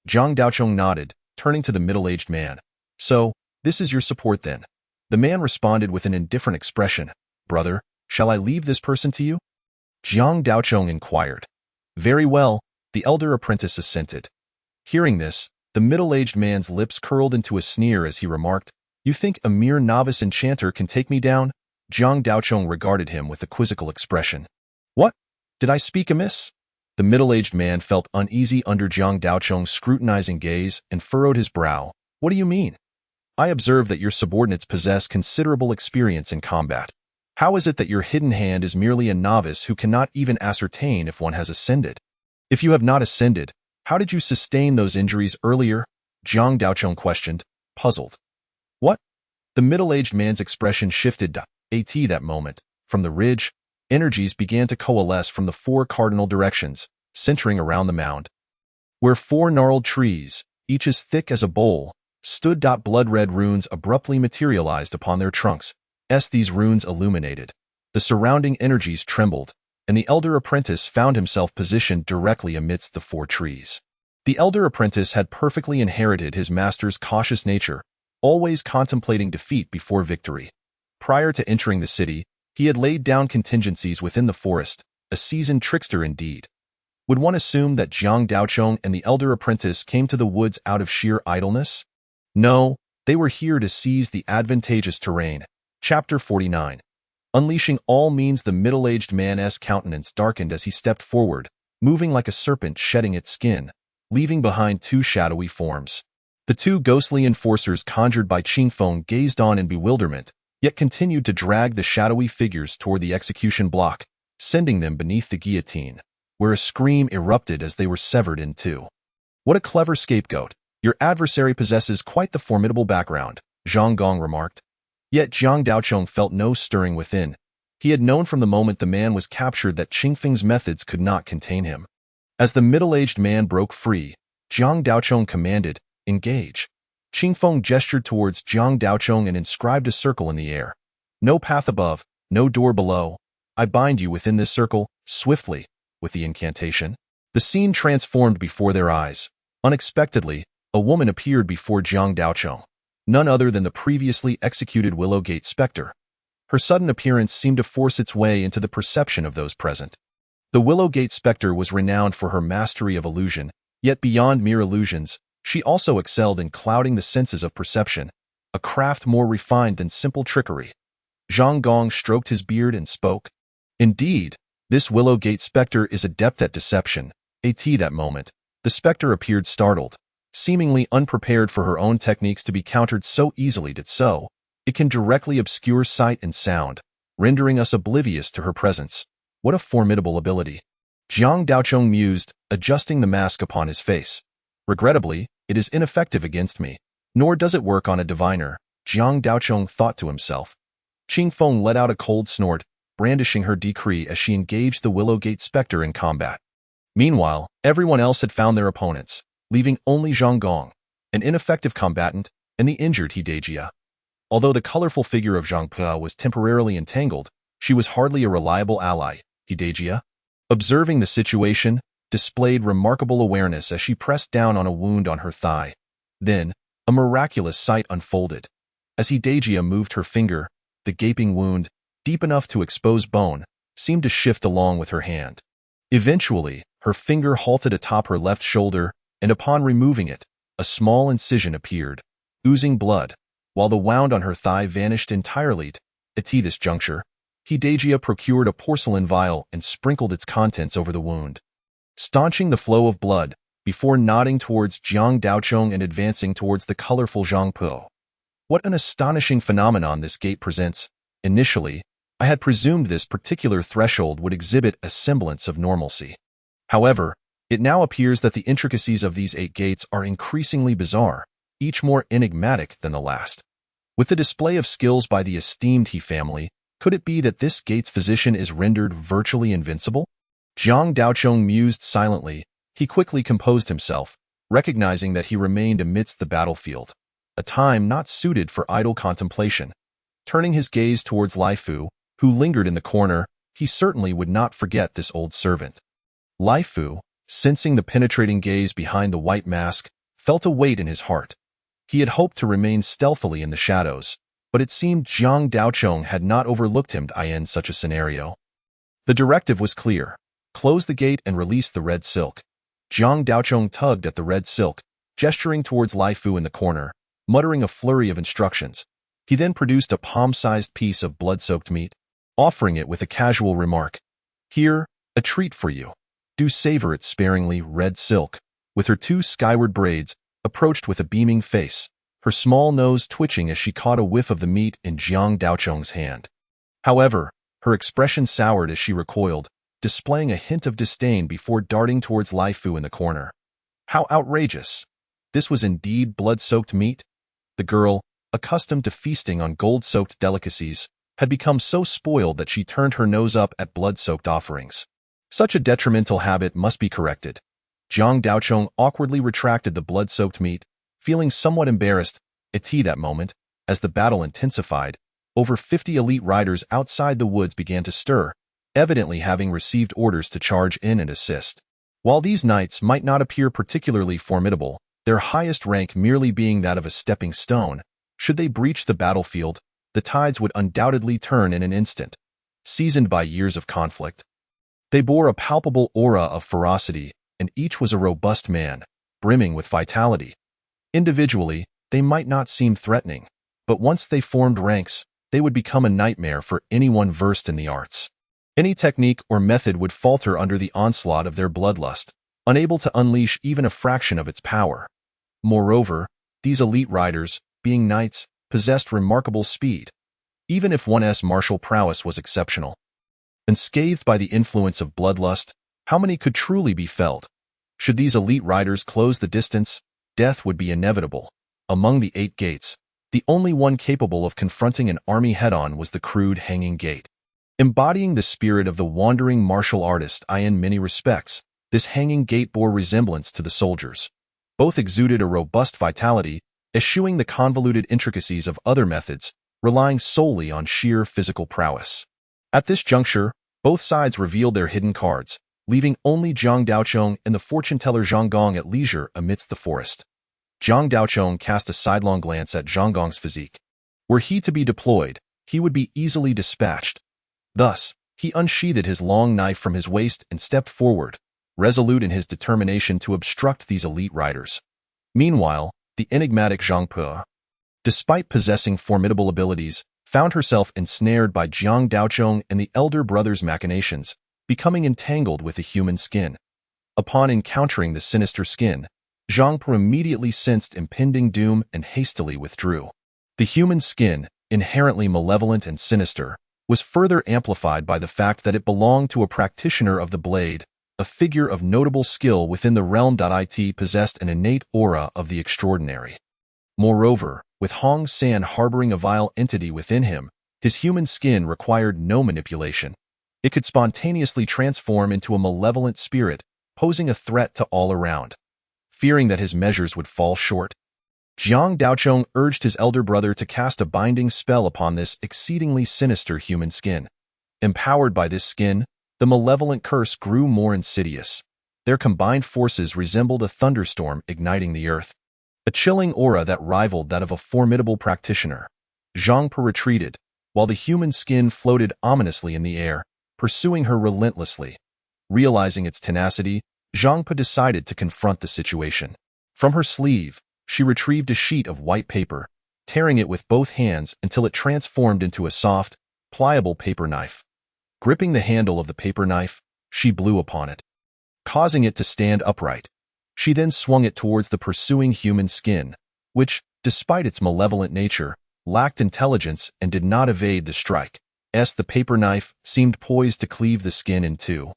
Jiang Daochong nodded, turning to the middle-aged man. So, this is your support then? The man responded with an indifferent expression. Brother, shall I leave this person to you? Jiang Daochong inquired. Very well, the elder apprentice assented. Hearing this, the middle-aged man's lips curled into a sneer as he remarked, You think a mere novice enchanter can take me down? Jiang Daochong regarded him with a quizzical expression. What? Did I speak amiss? The middle-aged man felt uneasy under Jiang Daochong's scrutinizing gaze and furrowed his brow. What do you mean? I observe that your subordinates possess considerable experience in combat. How is it that your hidden hand is merely a novice who cannot even ascertain if one has ascended? If you have not ascended, how did you sustain those injuries earlier? Jiang Daochong questioned, puzzled. What? The middle-aged man's expression shifted to that moment. From the ridge, energies began to coalesce from the 4 cardinal directions, centering around the mound, where 4 gnarled trees, each as thick as a bowl, stood. Blood-red runes abruptly materialized upon their trunks. As these runes illuminated, the surrounding energies trembled, and the elder apprentice found himself positioned directly amidst the 4 trees. The elder apprentice had perfectly inherited his master's cautious nature, always contemplating defeat before victory. Prior to entering the city, He had laid down contingencies within the forest, a seasoned trickster indeed. Would one assume that Jiang Daochong and the elder apprentice came to the woods out of sheer idleness? No, they were here to seize the advantageous terrain. Chapter 49. Unleashing all means. The middle-aged man's countenance darkened as he stepped forward, moving like a serpent shedding its skin, leaving behind two shadowy forms. The two ghostly enforcers conjured by Qingfeng gazed on in bewilderment, yet continued to drag the shadowy figures toward the execution block, sending them beneath the guillotine, where a scream erupted as they were severed in two. What a clever scapegoat! Your adversary possesses quite the formidable background, Zhang Gong remarked. Yet Jiang Daochong felt no stirring within. He had known from the moment the man was captured that Qingfeng's methods could not contain him. As the middle-aged man broke free, Jiang Daochong commanded, "Engage." Qingfeng gestured towards Jiang Daochong and inscribed a circle in the air. "No path above, no door below. I bind you within this circle, swiftly." With the incantation, the scene transformed before their eyes. Unexpectedly, a woman appeared before Jiang Daochong, none other than the previously executed Willowgate Spectre. Her sudden appearance seemed to force its way into the perception of those present. The Willowgate Spectre was renowned for her mastery of illusion, yet beyond mere illusions, she also excelled in clouding the senses of perception, a craft more refined than simple trickery. Zhang Gong stroked his beard and spoke. "Indeed, this Willowgate Spectre is adept at deception." At that moment, the Spectre appeared startled, seemingly unprepared for her own techniques to be countered so easily. It can directly obscure sight and sound, rendering us oblivious to her presence. What a formidable ability! Jiang Daochong mused, adjusting the mask upon his face. "Regrettably, it is ineffective against me, nor does it work on a diviner," Jiang Daochong thought to himself. Qingfeng let out a cold snort, brandishing her decree as she engaged the Willowgate Spectre in combat. Meanwhile, everyone else had found their opponents, leaving only Zhang Gong, an ineffective combatant, and the injured Hidejia. Although the colorful figure of Zhang Pe was temporarily entangled, she was hardly a reliable ally. Hidejia, observing the situation, displayed remarkable awareness as she pressed down on a wound on her thigh. Then, a miraculous sight unfolded. As Hidejia moved her finger, the gaping wound, deep enough to expose bone, seemed to shift along with her hand. Eventually, her finger halted atop her left shoulder, and upon removing it, a small incision appeared, oozing blood, while the wound on her thigh vanished entirely. At this juncture, Hidejia procured a porcelain vial and sprinkled its contents over the wound, staunching the flow of blood, before nodding towards Jiang Daochong and advancing towards the colorful Zhang Pe. "What an astonishing phenomenon this gate presents. Initially, I had presumed this particular threshold would exhibit a semblance of normalcy. However, it now appears that the intricacies of these 8 gates are increasingly bizarre, each more enigmatic than the last. With the display of skills by the esteemed He family, could it be that this gate's physician is rendered virtually invincible?" Jiang Daochong mused silently. He quickly composed himself, recognizing that he remained amidst the battlefield, a time not suited for idle contemplation. Turning his gaze towards Lai Fu, who lingered in the corner, he certainly would not forget this old servant. Lai Fu, sensing the penetrating gaze behind the white mask, felt a weight in his heart. He had hoped to remain stealthily in the shadows, but it seemed Jiang Daochong had not overlooked him in such a scenario. The directive was clear. Close the gate and release the red silk. Jiang Daochong tugged at the red silk, gesturing towards Lai Fu in the corner, muttering a flurry of instructions. He then produced a palm-sized piece of blood-soaked meat, offering it with a casual remark. "Here, a treat for you. Do savor it sparingly." Red silk, with her 2 skyward braids, approached with a beaming face, her small nose twitching as she caught a whiff of the meat in Jiang Daochong's hand. However, her expression soured as she recoiled, displaying a hint of disdain before darting towards Lai Fu in the corner. How outrageous! This was indeed blood-soaked meat? The girl, accustomed to feasting on gold-soaked delicacies, had become so spoiled that she turned her nose up at blood-soaked offerings. Such a detrimental habit must be corrected. Jiang Daochong awkwardly retracted the blood-soaked meat, feeling somewhat embarrassed. At that moment, as the battle intensified, over 50 elite riders outside the woods began to stir, evidently having received orders to charge in and assist. While these knights might not appear particularly formidable, their highest rank merely being that of a stepping stone, should they breach the battlefield, the tides would undoubtedly turn in an instant. seasoned by years of conflict. They bore a palpable aura of ferocity, and each was a robust man, brimming with vitality. Individually, they might not seem threatening, but once they formed ranks, they would become a nightmare for anyone versed in the arts. Any technique or method would falter under the onslaught of their bloodlust, unable to unleash even a fraction of its power. Moreover, these elite riders, being knights, possessed remarkable speed, even if one's martial prowess was exceptional. Unscathed by the influence of bloodlust, how many could truly be felled? Should these elite riders close the distance, death would be inevitable. Among the 8 gates, the only one capable of confronting an army head-on was the crude hanging gate. Embodying the spirit of the wandering martial artist, in many respects, this hanging gate bore resemblance to the soldiers. Both exuded a robust vitality, eschewing the convoluted intricacies of other methods, relying solely on sheer physical prowess. At this juncture, both sides revealed their hidden cards, leaving only Jiang Daochong and the fortune-teller Zhang Gong at leisure amidst the forest. Jiang Daochong cast a sidelong glance at Zhang Gong's physique. Were he to be deployed, he would be easily dispatched. Thus, he unsheathed his long knife from his waist and stepped forward, resolute in his determination to obstruct these elite riders. Meanwhile, the enigmatic Zhang Pe, despite possessing formidable abilities, found herself ensnared by Jiang Daochong and the elder brother's machinations, becoming entangled with the human skin. Upon encountering the sinister skin, Zhang Pe immediately sensed impending doom and hastily withdrew. The human skin, inherently malevolent and sinister, was further amplified by the fact that it belonged to a practitioner of the blade, a figure of notable skill within the realm. It possessed an innate aura of the extraordinary. Moreover, with Hong San harboring a vile entity within him, his human skin required no manipulation. It could spontaneously transform into a malevolent spirit, posing a threat to all around. Fearing that his measures would fall short, Jiang Daochong urged his elder brother to cast a binding spell upon this exceedingly sinister human skin. Empowered by this skin, the malevolent curse grew more insidious. Their combined forces resembled a thunderstorm igniting the earth. A chilling aura that rivaled that of a formidable practitioner. Zhang Pe retreated, while the human skin floated ominously in the air, pursuing her relentlessly. Realizing its tenacity, Zhang Pe decided to confront the situation. From her sleeve, she retrieved a sheet of white paper, tearing it with both hands until it transformed into a soft, pliable paper knife. Gripping the handle of the paper knife, she blew upon it, causing it to stand upright. She then swung it towards the pursuing human skin, which, despite its malevolent nature, lacked intelligence and did not evade the strike. The paper knife seemed poised to cleave the skin in two.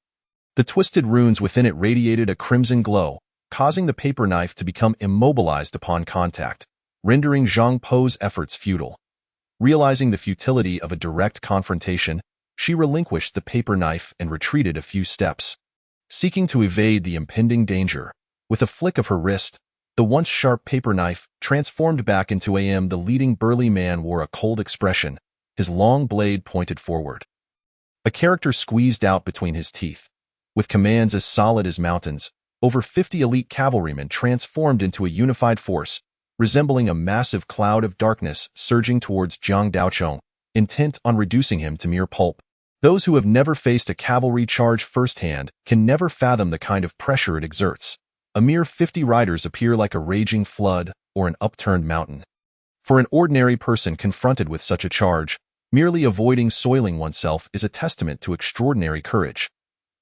The twisted runes within it radiated a crimson glow, causing the paper knife to become immobilized upon contact, rendering Zhang Pe's efforts futile. Realizing the futility of a direct confrontation, she relinquished the paper knife and retreated a few steps. Seeking to evade the impending danger, with a flick of her wrist, the once sharp paper knife transformed back into the leading burly man wore a cold expression, his long blade pointed forward. A character squeezed out between his teeth. With commands as solid as mountains, over 50 elite cavalrymen transformed into a unified force, resembling a massive cloud of darkness surging towards Jiang Daochong, intent on reducing him to mere pulp. Those who have never faced a cavalry charge firsthand can never fathom the kind of pressure it exerts. A mere 50 riders appear like a raging flood or an upturned mountain. For an ordinary person confronted with such a charge, merely avoiding soiling oneself is a testament to extraordinary courage.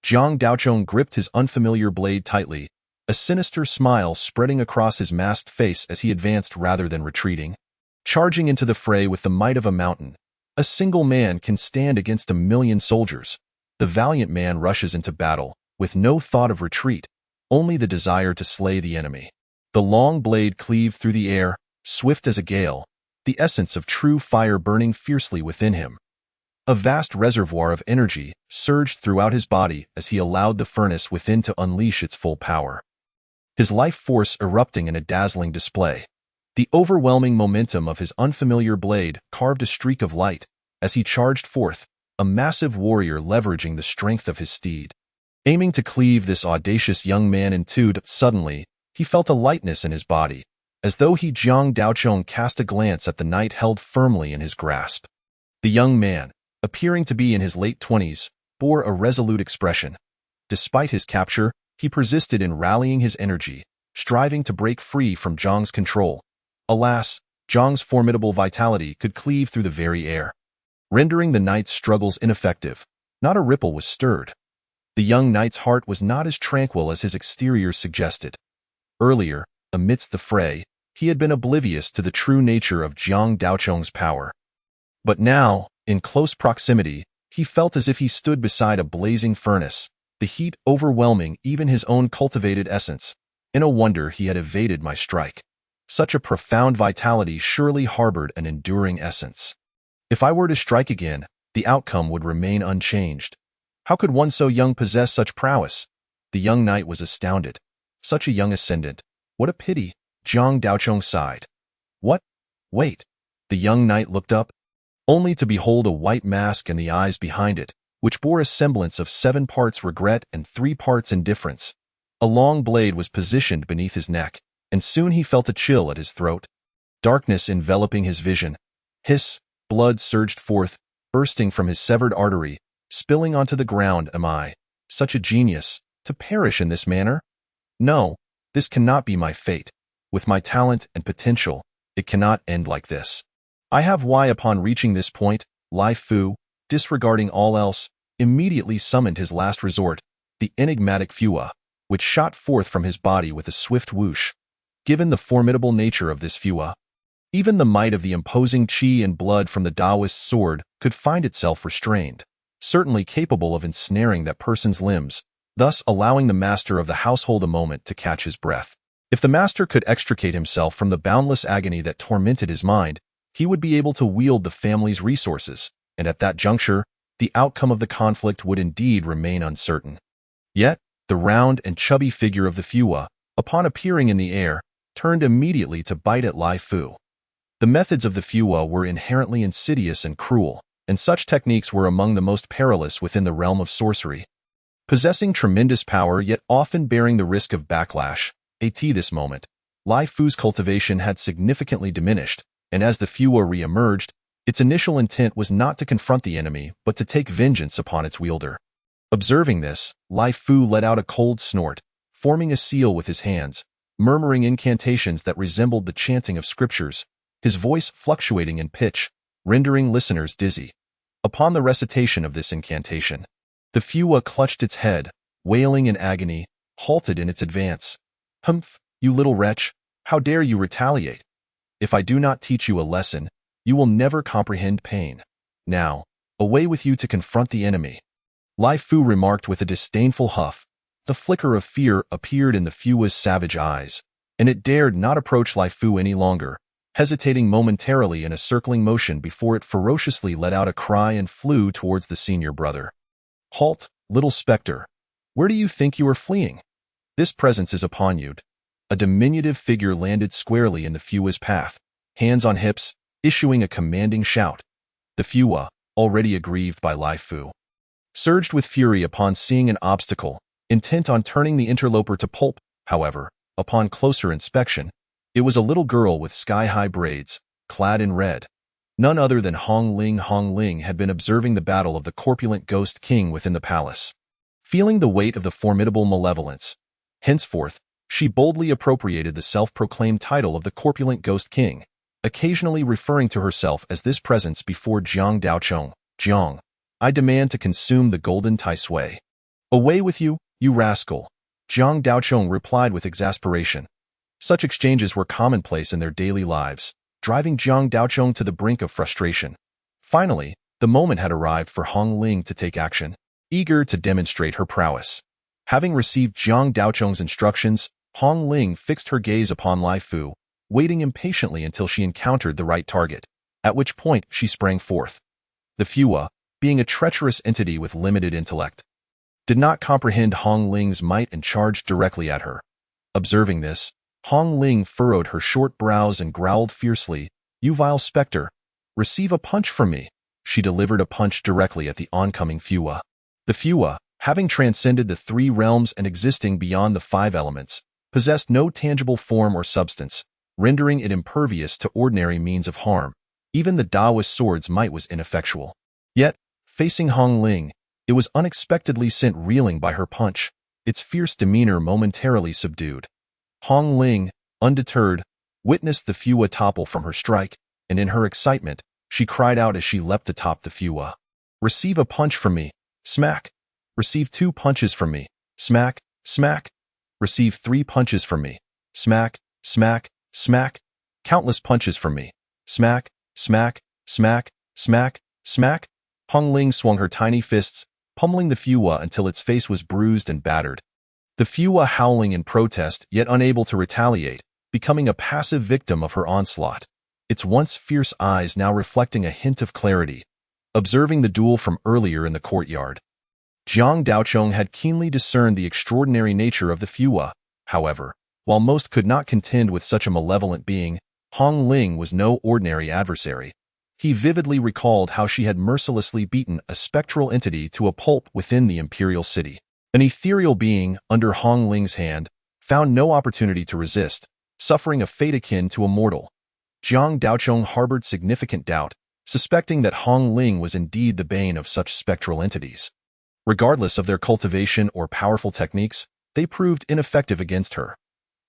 Jiang Daochong gripped his unfamiliar blade tightly, a sinister smile spreading across his masked face as he advanced rather than retreating. Charging into the fray with the might of a mountain, a single man can stand against 1,000,000 soldiers. The valiant man rushes into battle, with no thought of retreat, only the desire to slay the enemy. The long blade cleaved through the air, swift as a gale, the essence of true fire burning fiercely within him. A vast reservoir of energy surged throughout his body as he allowed the furnace within to unleash its full power. His life force erupting in a dazzling display. The overwhelming momentum of his unfamiliar blade carved a streak of light as he charged forth, a massive warrior leveraging the strength of his steed. Aiming to cleave this audacious young man in two, suddenly, he felt a lightness in his body, as though Jiang Daochong cast a glance at the knight held firmly in his grasp. The young man, appearing to be in his late 20s, bore a resolute expression. Despite his capture, he persisted in rallying his energy, striving to break free from Zhang's control. Alas, Zhang's formidable vitality could cleave through the very air, rendering the knight's struggles ineffective. Not a ripple was stirred. The young knight's heart was not as tranquil as his exterior suggested. Earlier, amidst the fray, he had been oblivious to the true nature of Jiang Daochong's power. But now, in close proximity, he felt as if he stood beside a blazing furnace, the heat overwhelming even his own cultivated essence. In a wonder he had evaded my strike. Such a profound vitality surely harbored an enduring essence. If I were to strike again, the outcome would remain unchanged. How could one so young possess such prowess? The young knight was astounded. Such a young ascendant. What a pity, Jiang Daochong sighed. What? Wait. The young knight looked up, only to behold a white mask and the eyes behind it, which bore a semblance of 7 parts regret and 3 parts indifference. A long blade was positioned beneath his neck, and soon he felt a chill at his throat. Darkness enveloping his vision. Hiss, blood surged forth, bursting from his severed artery, spilling onto the ground. Am I, such a genius, to perish in this manner? No, this cannot be my fate. With my talent and potential, it cannot end like this. I have why. Upon reaching this point, Lai Fu, disregarding all else, immediately summoned his last resort, the enigmatic Fua, which shot forth from his body with a swift whoosh. Given the formidable nature of this Fua, even the might of the imposing qi and blood from the Taoist sword could find itself restrained, certainly capable of ensnaring that person's limbs, thus allowing the master of the household a moment to catch his breath. If the master could extricate himself from the boundless agony that tormented his mind, he would be able to wield the family's resources, and at that juncture, the outcome of the conflict would indeed remain uncertain. Yet, the round and chubby figure of the Fua, upon appearing in the air, turned immediately to bite at Lai Fu. The methods of the Fua were inherently insidious and cruel, and such techniques were among the most perilous within the realm of sorcery. Possessing tremendous power yet often bearing the risk of backlash, at this moment, Lai Fu's cultivation had significantly diminished, and as the Fua re-emerged, its initial intent was not to confront the enemy but to take vengeance upon its wielder. Observing this, Lai Fu let out a cold snort, forming a seal with his hands, murmuring incantations that resembled the chanting of scriptures, his voice fluctuating in pitch, rendering listeners dizzy. Upon the recitation of this incantation, the Fua clutched its head, wailing in agony, halted in its advance. Humph, you little wretch, how dare you retaliate? If I do not teach you a lesson, you will never comprehend pain. Now, away with you to confront the enemy. Lai Fu remarked with a disdainful huff. The flicker of fear appeared in the Fua's savage eyes, and it dared not approach Lai Fu any longer, hesitating momentarily in a circling motion before it ferociously let out a cry and flew towards the senior brother. Halt, little spectre. Where do you think you are fleeing? This presence is upon you. A diminutive figure landed squarely in the Fua's path, hands on hips, issuing a commanding shout. The Fua, already aggrieved by Lai Fu, surged with fury upon seeing an obstacle, intent on turning the interloper to pulp. However, upon closer inspection, it was a little girl with sky-high braids, clad in red. None other than Hong Ling. Hong Ling had been observing the battle of the corpulent ghost king within the palace. Feeling the weight of the formidable malevolence, henceforth, she boldly appropriated the self-proclaimed title of the corpulent ghost king, occasionally referring to herself as this presence before Jiang Daochong. Jiang, I demand to consume the golden Tai Sui. Away with you, you rascal, Jiang Daochong replied with exasperation. Such exchanges were commonplace in their daily lives, driving Jiang Daochong to the brink of frustration. Finally, the moment had arrived for Hong Ling to take action, eager to demonstrate her prowess. Having received Jiang Daochong's instructions, Hong Ling fixed her gaze upon Lai Fu, waiting impatiently until she encountered the right target, at which point she sprang forth. The Fua, being a treacherous entity with limited intellect, did not comprehend Hong Ling's might and charged directly at her. Observing this, Hong Ling furrowed her short brows and growled fiercely, You vile spectre, receive a punch from me. She delivered a punch directly at the oncoming Fua. The Fua, having transcended the 3 realms and existing beyond the 5 elements, possessed no tangible form or substance, rendering it impervious to ordinary means of harm. Even the Taoist sword's might was ineffectual. Yet, Facing Hong Ling, it was unexpectedly sent reeling by her punch, its fierce demeanor momentarily subdued. Hong Ling, undeterred, witnessed the Fua topple from her strike, and in her excitement, she cried out as she leapt atop the Fua. "Receive a punch from me, smack! Receive 2 punches from me, smack, smack! Receive 3 punches from me, smack, smack, smack! Countless punches from me, smack, smack, smack, smack, smack!" Hong Ling swung her tiny fists, pummeling the Fua until its face was bruised and battered. The Fua howling in protest, yet unable to retaliate, becoming a passive victim of her onslaught, its once fierce eyes now reflecting a hint of clarity, observing the duel from earlier in the courtyard. Jiang Daochong had keenly discerned the extraordinary nature of the Fua. However, while most could not contend with such a malevolent being, Hong Ling was no ordinary adversary. He vividly recalled how she had mercilessly beaten a spectral entity to a pulp within the imperial city. An ethereal being, under Hong Ling's hand, found no opportunity to resist, suffering a fate akin to a mortal. Jiang Daochong harbored significant doubt, suspecting that Hong Ling was indeed the bane of such spectral entities. Regardless of their cultivation or powerful techniques, they proved ineffective against her.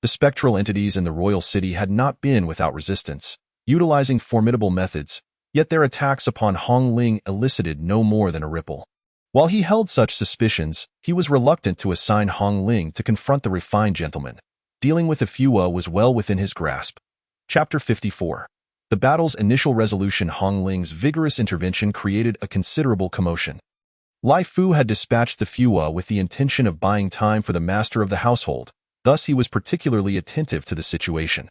The spectral entities in the royal city had not been without resistance, utilizing formidable methods, yet their attacks upon Hong Ling elicited no more than a ripple. While he held such suspicions, he was reluctant to assign Hong Ling to confront the refined gentleman. Dealing with the Fua was well within his grasp. Chapter 54. The battle's initial resolution. Hong Ling's vigorous intervention created a considerable commotion. Lai Fu had dispatched the Fua with the intention of buying time for the master of the household, thus he was particularly attentive to the situation.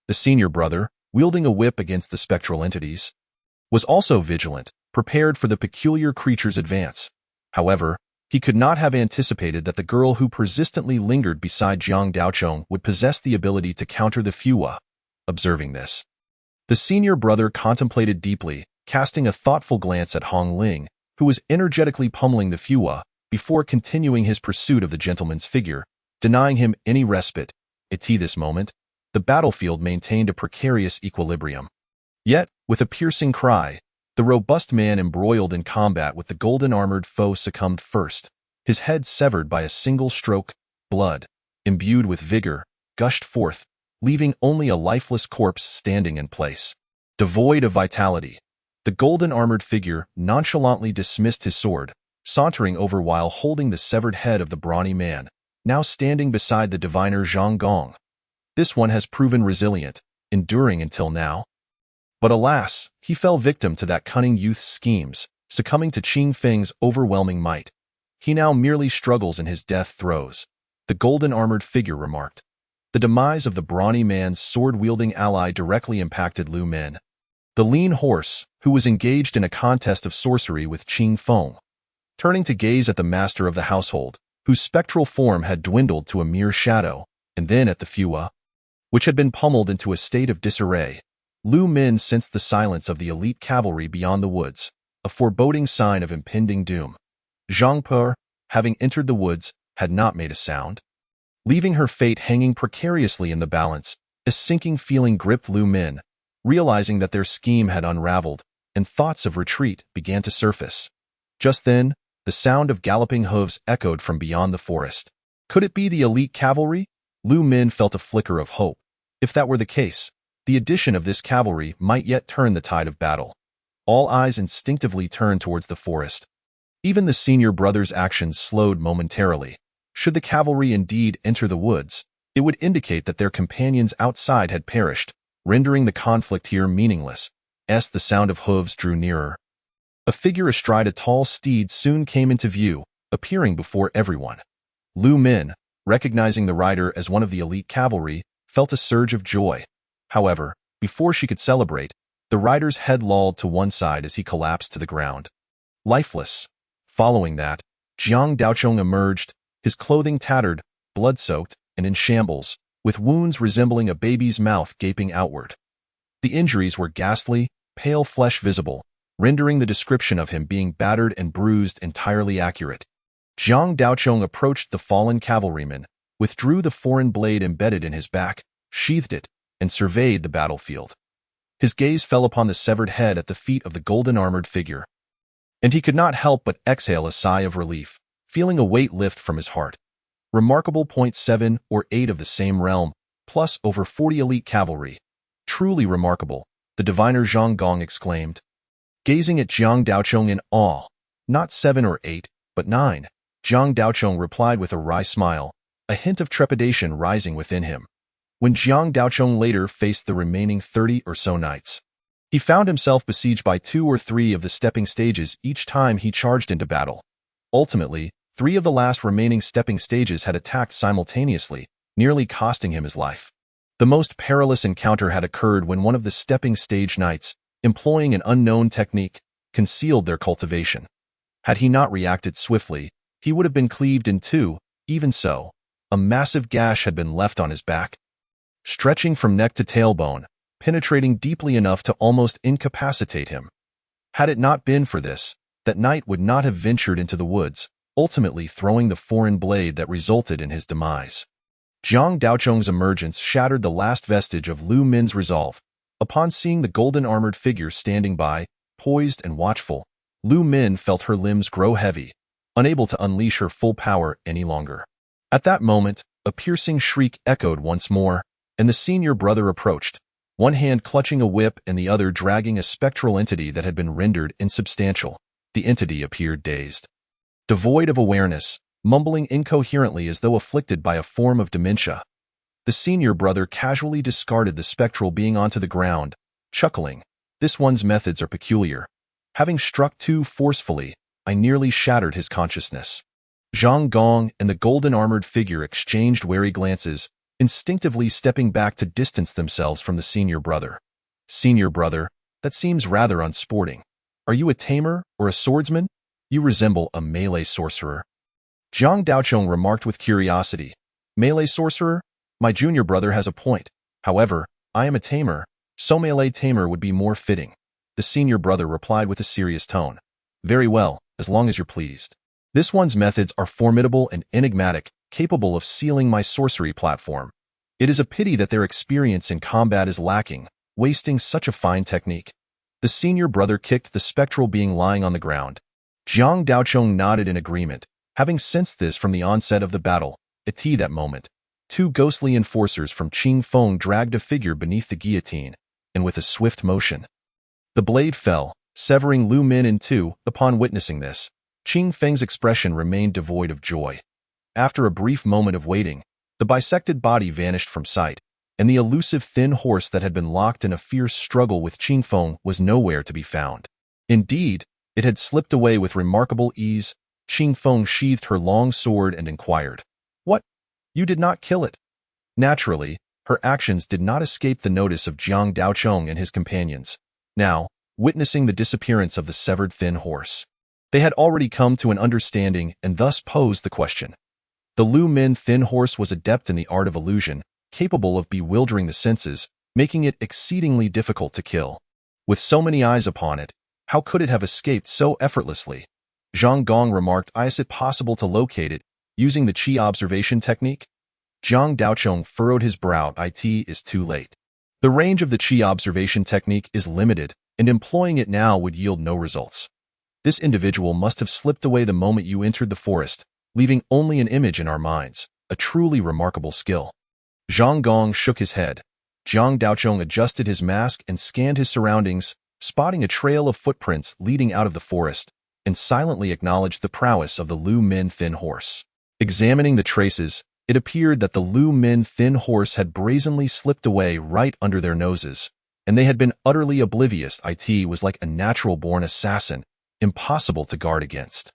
The senior brother, wielding a whip against the spectral entities, was also vigilant, prepared for the peculiar creature's advance. However, he could not have anticipated that the girl who persistently lingered beside Jiang Daochong would possess the ability to counter the Fua. Observing this, the senior brother contemplated deeply, casting a thoughtful glance at Hong Ling, who was energetically pummeling the Fua, before continuing his pursuit of the gentleman's figure, denying him any respite. At this moment, the battlefield maintained a precarious equilibrium. Yet, with a piercing cry, the robust man embroiled in combat with the golden-armored foe succumbed first. His head severed by a single stroke, blood, imbued with vigor, gushed forth, leaving only a lifeless corpse standing in place. Devoid of vitality, the golden-armored figure nonchalantly dismissed his sword, sauntering over while holding the severed head of the brawny man, now standing beside the diviner Zhang Gong. This one has proven resilient, enduring until now. But alas, he fell victim to that cunning youth's schemes, succumbing to Qing Feng's overwhelming might. He now merely struggles in his death throes, the golden-armored figure remarked. The demise of the brawny man's sword-wielding ally directly impacted Lu Men, the lean horse, who was engaged in a contest of sorcery with Qing Feng. Turning to gaze at the master of the household, whose spectral form had dwindled to a mere shadow, and then at the Fua, which had been pummeled into a state of disarray, Lu Men sensed the silence of the elite cavalry beyond the woods, a foreboding sign of impending doom. Zhang Per, having entered the woods, had not made a sound. Leaving her fate hanging precariously in the balance, a sinking feeling gripped Lu Men, realizing that their scheme had unraveled, and thoughts of retreat began to surface. Just then, the sound of galloping hooves echoed from beyond the forest. Could it be the elite cavalry? Lu Men felt a flicker of hope. If that were the case, the addition of this cavalry might yet turn the tide of battle. All eyes instinctively turned towards the forest. Even the senior brother's actions slowed momentarily. Should the cavalry indeed enter the woods, it would indicate that their companions outside had perished, rendering the conflict here meaningless. As the sound of hooves drew nearer, a figure astride a tall steed soon came into view, appearing before everyone. Lu Men, recognizing the rider as one of the elite cavalry, felt a surge of joy. However, before she could celebrate, the rider's head lolled to one side as he collapsed to the ground, lifeless. Following that, Jiang Daochong emerged, his clothing tattered, blood-soaked, and in shambles, with wounds resembling a baby's mouth gaping outward. The injuries were ghastly, pale flesh visible, rendering the description of him being battered and bruised entirely accurate. Jiang Daochong approached the fallen cavalryman, withdrew the foreign blade embedded in his back, sheathed it, and surveyed the battlefield. His gaze fell upon the severed head at the feet of the golden-armored figure. and he could not help but exhale a sigh of relief, feeling a weight lift from his heart. Remarkable. 7 or 8 of the same realm, plus over 40 elite cavalry. Truly remarkable, the diviner Zhang Gong exclaimed, gazing at Jiang Daochong in awe. Not 7 or 8, but 9, Jiang Daochong replied with a wry smile, a hint of trepidation rising within him. When Jiang Daochong later faced the remaining 30 or so knights, he found himself besieged by 2 or 3 of the stepping stages each time he charged into battle. Ultimately, 3 of the last remaining stepping stages had attacked simultaneously, nearly costing him his life. The most perilous encounter had occurred when one of the stepping stage knights, employing an unknown technique, concealed their cultivation. Had he not reacted swiftly, he would have been cleaved in two. Even so, a massive gash had been left on his back, stretching from neck to tailbone, penetrating deeply enough to almost incapacitate him. Had it not been for this, that knight would not have ventured into the woods, ultimately throwing the foreign blade that resulted in his demise. Jiang Daochong's emergence shattered the last vestige of Lu Min's resolve. Upon seeing the golden-armored figure standing by, poised and watchful, Lu Min felt her limbs grow heavy, unable to unleash her full power any longer. At that moment, a piercing shriek echoed once more, and the senior brother approached, one hand clutching a whip and the other dragging a spectral entity that had been rendered insubstantial. The entity appeared dazed, devoid of awareness, mumbling incoherently as though afflicted by a form of dementia. The senior brother casually discarded the spectral being onto the ground, chuckling, "This one's methods are peculiar. Having struck too forcefully, I nearly shattered his consciousness." Zhang Gong and the golden-armored figure exchanged wary glances, instinctively stepping back to distance themselves from the senior brother. "Senior brother, that seems rather unsporting. Are you a tamer or a swordsman? You resemble a melee sorcerer." Jiang Daochong remarked with curiosity. "Melee sorcerer? My junior brother has a point. However, I am a tamer, so melee tamer would be more fitting." The senior brother replied with a serious tone. "Very well, as long as you're pleased. This one's methods are formidable and enigmatic, capable of sealing my sorcery platform. It is a pity that their experience in combat is lacking, wasting such a fine technique." The senior brother kicked the spectral being lying on the ground. Jiang Daochong nodded in agreement, having sensed this from the onset of the battle. At that moment, 2 ghostly enforcers from Qing Feng dragged a figure beneath the guillotine, and with a swift motion, the blade fell, severing Lu Min in 2. Upon witnessing this, Qing Feng's expression remained devoid of joy. After a brief moment of waiting, the bisected body vanished from sight, and the elusive thin horse that had been locked in a fierce struggle with Qing Feng was nowhere to be found. Indeed, it had slipped away with remarkable ease. Qing Feng sheathed her long sword and inquired, "What? You did not kill it?" Naturally, her actions did not escape the notice of Jiang Daochong and his companions, now, witnessing the disappearance of the severed thin horse. They had already come to an understanding and thus posed the question. The Lu Min thin horse was adept in the art of illusion, capable of bewildering the senses, making it exceedingly difficult to kill. With so many eyes upon it, how could it have escaped so effortlessly? Zhang Gong remarked, "Is it possible to locate it, using the Qi observation technique?" Jiang Daochong furrowed his brow. "It is too late. The range of the Qi observation technique is limited, and employing it now would yield no results. This individual must have slipped away the moment you entered the forest, leaving only an image in our minds, a truly remarkable skill." Zhang Gong shook his head. Jiang Daochong adjusted his mask and scanned his surroundings, spotting a trail of footprints leading out of the forest, and silently acknowledged the prowess of the Lu Min thin horse. Examining the traces, it appeared that the Lu Min thin horse had brazenly slipped away right under their noses, and they had been utterly oblivious. It was like a natural-born assassin, impossible to guard against.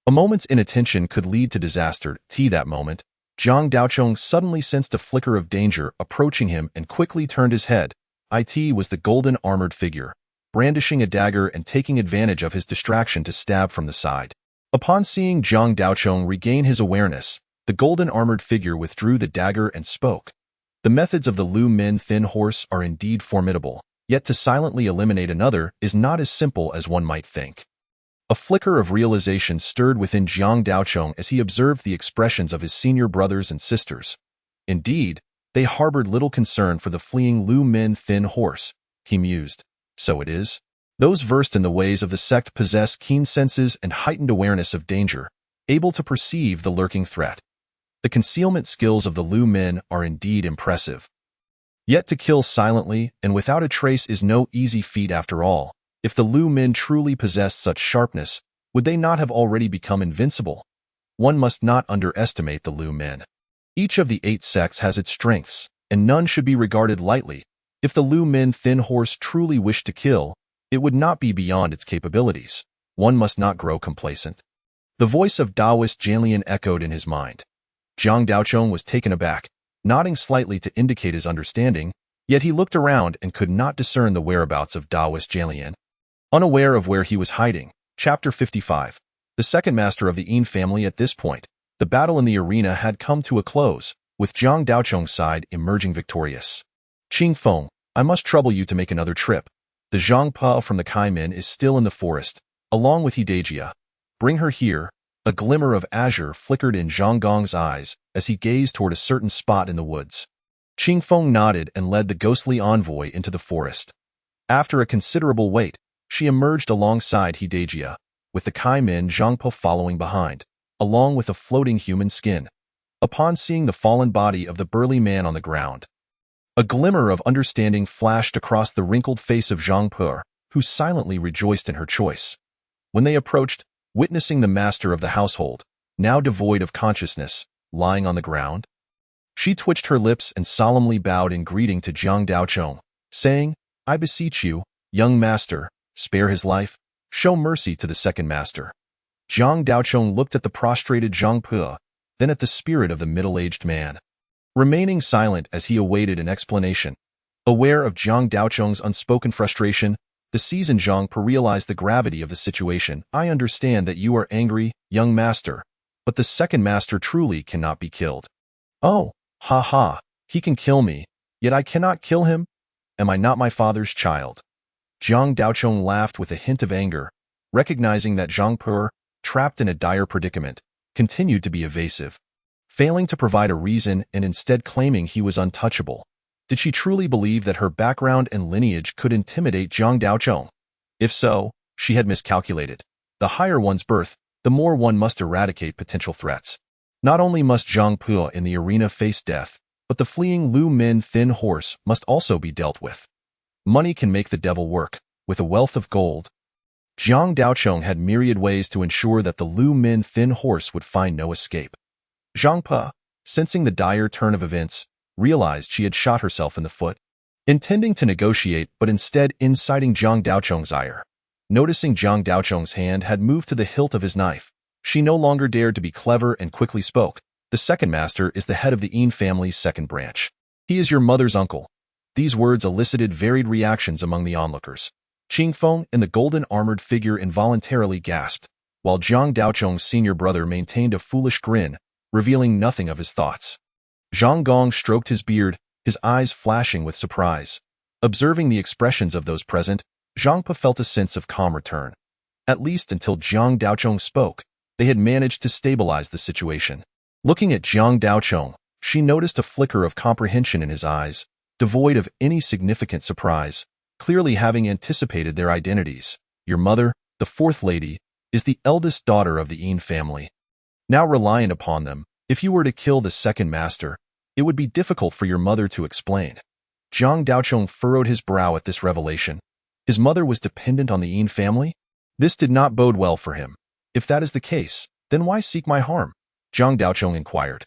A moment's inattention could lead to disaster. That moment, Jiang Daochong suddenly sensed a flicker of danger approaching him and quickly turned his head. It was the golden-armored figure, brandishing a dagger and taking advantage of his distraction to stab from the side. Upon seeing Jiang Daochong regain his awareness, the golden-armored figure withdrew the dagger and spoke. "The methods of the Lu Min thin horse are indeed formidable, yet to silently eliminate another is not as simple as one might think." A flicker of realization stirred within Jiang Daochong as he observed the expressions of his senior brothers and sisters. Indeed, they harbored little concern for the fleeing Lu Min thin horse. He mused, "So it is. Those versed in the ways of the sect possess keen senses and heightened awareness of danger, able to perceive the lurking threat. The concealment skills of the Lu men are indeed impressive. Yet to kill silently and without a trace is no easy feat after all. If the Lu men truly possessed such sharpness, would they not have already become invincible? One must not underestimate the Lu men. Each of the 8 sects has its strengths, and none should be regarded lightly. If the Lu men thin horse truly wished to kill, it would not be beyond its capabilities. One must not grow complacent. The voice of Taoist Jianlian echoed in his mind. Zhang Daochong was taken aback, nodding slightly to indicate his understanding, yet he looked around and could not discern the whereabouts of Taoist Jianlian. Unaware of where he was hiding. Chapter 55. The second master of the Yin family. At this point, the battle in the arena had come to a close, with Zhang Daochong's side emerging victorious. Qing Feng, I must trouble you to make another trip. The Zhang Pa from the Kaimin is still in the forest, along with Hidejia. Bring her here. A glimmer of azure flickered in Zhang Gong's eyes as he gazed toward a certain spot in the woods. Qing Feng nodded and led the ghostly envoy into the forest. After a considerable wait, she emerged alongside Hidejia, with the Kaimin Zhang Pa following behind, along with a floating human skin. Upon seeing the fallen body of the burly man on the ground, a glimmer of understanding flashed across the wrinkled face of Zhang Pa, who silently rejoiced in her choice. When they approached, witnessing the master of the household, now devoid of consciousness, lying on the ground, she twitched her lips and solemnly bowed in greeting to Zhang Daochong, saying, I beseech you, young master, spare his life, show mercy to the second master. Zhang Daochong looked at the prostrated Zhang Pa, then at the spirit of the middle-aged man, remaining silent as he awaited an explanation. Aware of Zhang Daochong's unspoken frustration, the seasoned Zhang Pa realized the gravity of the situation. I understand that you are angry, young master, but the second master truly cannot be killed. Oh, ha ha, he can kill me, yet I cannot kill him? Am I not my father's child? Zhang Daochong laughed with a hint of anger, recognizing that Zhang Pa, trapped in a dire predicament, continued to be evasive, failing to provide a reason and instead claiming he was untouchable. Did she truly believe that her background and lineage could intimidate Zhang Daochong? If so, she had miscalculated. The higher one's birth, the more one must eradicate potential threats. Not only must Zhang Pa in the arena face death, but the fleeing Lu men thin horse must also be dealt with. Money can make the devil work. With a wealth of gold, Zhang Daochong had myriad ways to ensure that the Lu men thin horse would find no escape. Zhang Pa, sensing the dire turn of events, realized she had shot herself in the foot, intending to negotiate but instead inciting Zhang Daochong's ire. Noticing Zhang Daochong's hand had moved to the hilt of his knife, she no longer dared to be clever and quickly spoke. The second master is the head of the Yin family's second branch. He is your mother's uncle. These words elicited varied reactions among the onlookers. Qing Feng and the golden-armored figure involuntarily gasped, while Zhang Daochong's senior brother maintained a foolish grin, revealing nothing of his thoughts. Zhang Gong stroked his beard, his eyes flashing with surprise. Observing the expressions of those present, Zhang Pa felt a sense of calm return. At least until Zhang Daochong spoke, they had managed to stabilize the situation. Looking at Zhang Daochong, she noticed a flicker of comprehension in his eyes, devoid of any significant surprise, clearly having anticipated their identities. Your mother, the fourth lady, is the eldest daughter of the Yin family. Now reliant upon them, if you were to kill the second master, it would be difficult for your mother to explain. Zhang Daochong furrowed his brow at this revelation. His mother was dependent on the Yin family? This did not bode well for him. If that is the case, then why seek my harm? Zhang Daochong inquired.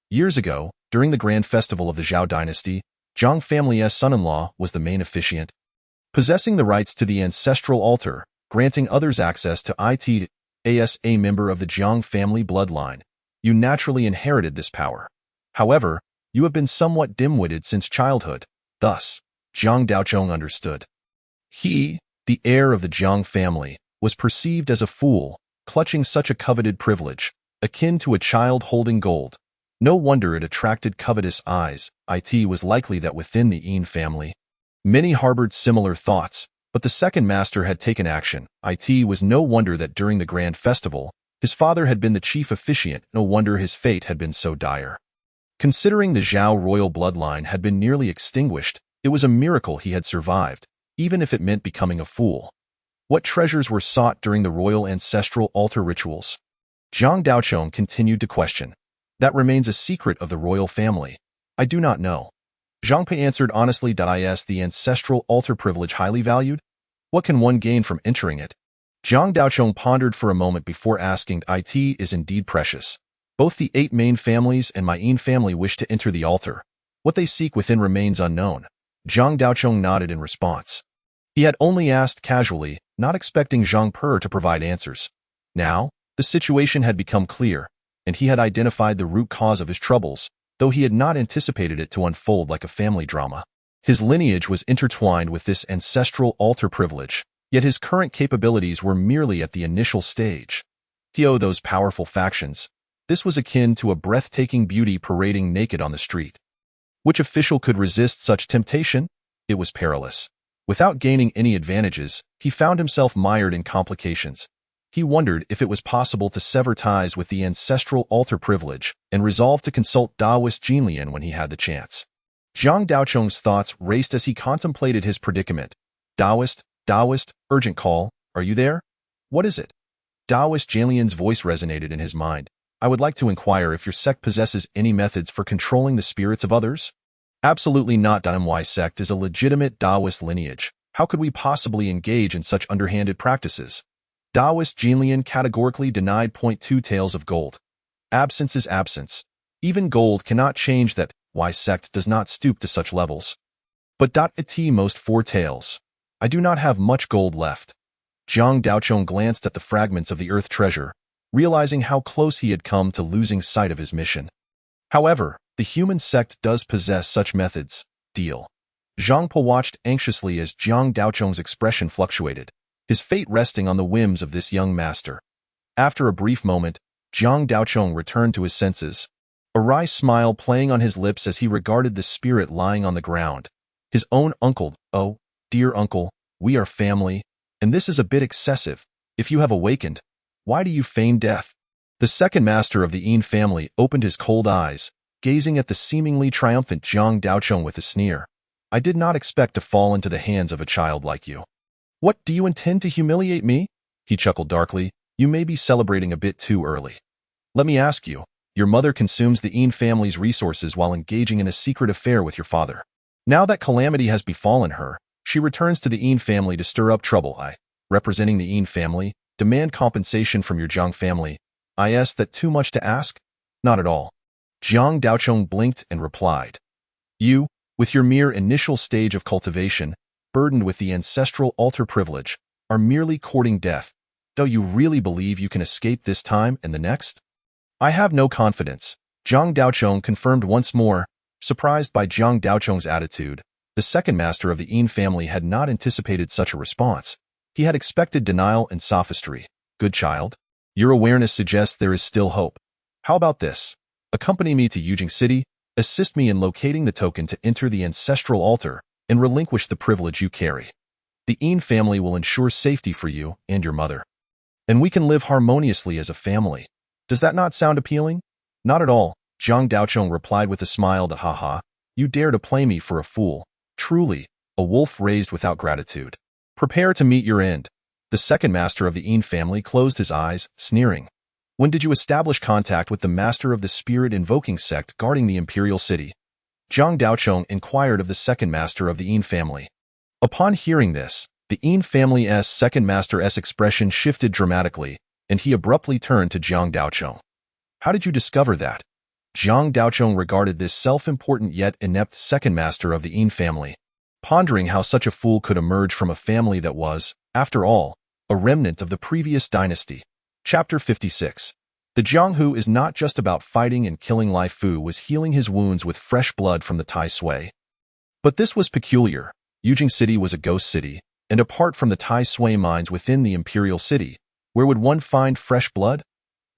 Years ago, during the grand festival of the Zhao dynasty, Zhang family's son-in-law was the main officiant, possessing the rights to the ancestral altar, granting others access to it. As a member of the Zhang family bloodline, you naturally inherited this power. However, you have been somewhat dim-witted since childhood. Thus, Zhang Daochong understood. He, the heir of the Zhang family, was perceived as a fool, clutching such a coveted privilege, akin to a child holding gold. No wonder it attracted covetous eyes. It was likely that within the Yin family, many harbored similar thoughts, but the second master had taken action. It was no wonder that during the grand festival, his father had been the chief officiant. No wonder his fate had been so dire. Considering the Zhao royal bloodline had been nearly extinguished, it was a miracle he had survived, even if it meant becoming a fool. What treasures were sought during the royal ancestral altar rituals? Zhang Daochong continued to question. That remains a secret of the royal family. I do not know. Zhang Pei answered honestly. Is the ancestral altar privilege highly valued? What can one gain from entering it? Zhang Daochong pondered for a moment before asking. It is indeed precious. Both the 8 main families and my Yin family wish to enter the altar. What they seek within remains unknown. Zhang Daochong nodded in response. He had only asked casually, not expecting Zhang Per to provide answers. Now, the situation had become clear, and he had identified the root cause of his troubles, though he had not anticipated it to unfold like a family drama. His lineage was intertwined with this ancestral altar privilege, yet his current capabilities were merely at the initial stage. Those powerful factions. This was akin to a breathtaking beauty parading naked on the street. Which official could resist such temptation? It was perilous. Without gaining any advantages, he found himself mired in complications. He wondered if it was possible to sever ties with the ancestral altar privilege and resolved to consult Taoist Jinlian when he had the chance. Zhang Daochong's thoughts raced as he contemplated his predicament. Taoist, urgent call, are you there? What is it? Taoist Jinlian's voice resonated in his mind. I would like to inquire if your sect possesses any methods for controlling the spirits of others? Absolutely not. My sect is a legitimate Taoist lineage. How could we possibly engage in such underhanded practices? Taoist Jinlian categorically denied. 2 Tails of gold. Absence is absence. Even gold cannot change that. Why sect does not stoop to such levels. But it most 4 tails. I do not have much gold left. Zhang Daochong glanced at the fragments of the earth treasure, realizing how close he had come to losing sight of his mission. However, the human sect does possess such methods. Deal. Zhang Po watched anxiously as Zhang Daochong's expression fluctuated, his fate resting on the whims of this young master. After a brief moment, Zhang Daochong returned to his senses, a wry smile playing on his lips as he regarded the spirit lying on the ground. His own uncle. Oh, dear uncle, we are family, and this is a bit excessive. If you have awakened, why do you feign death? The second master of the Yin family opened his cold eyes, gazing at the seemingly triumphant Zhang Daochong with a sneer. I did not expect to fall into the hands of a child like you. What, do you intend to humiliate me? He chuckled darkly. You may be celebrating a bit too early. Let me ask you, your mother consumes the Yin family's resources while engaging in a secret affair with your father. Now that calamity has befallen her, she returns to the Yin family to stir up trouble. I, representing the Yin family, demand compensation from your Zhang family. Is that too much to ask? Not at all. Zhang Daochong blinked and replied. You, with your mere initial stage of cultivation, burdened with the ancestral altar privilege, are merely courting death. Do you really believe you can escape this time and the next? I have no confidence. Zhang Daochong confirmed once more. Surprised by Zhang Daochong's attitude, the second master of the Yin family had not anticipated such a response. He had expected denial and sophistry. Good child. Your awareness suggests there is still hope. How about this? Accompany me to Yujing City, assist me in locating the token to enter the ancestral altar, and relinquish the privilege you carry. The Yin family will ensure safety for you and your mother. And we can live harmoniously as a family. Does that not sound appealing? Not at all, Zhang Daochong replied with a smile. Haha, you dare to play me for a fool. Truly, a wolf raised without gratitude. Prepare to meet your end. The second master of the Yin family closed his eyes, sneering. When did you establish contact with the master of the spirit-invoking sect guarding the imperial city? Zhang Daochong inquired of the second master of the Yin family. Upon hearing this, the Yin family's second master's expression shifted dramatically, and he abruptly turned to Zhang Daochong. How did you discover that? Zhang Daochong regarded this self-important yet inept second master of the Yin family, pondering how such a fool could emerge from a family that was, after all, a remnant of the previous dynasty. Chapter 56. The Jianghu is not just about fighting and killing. Lai Fu was healing his wounds with fresh blood from the Tai Sui. But this was peculiar. Yujing City was a ghost city, and apart from the Tai Sui mines within the imperial city, where would one find fresh blood?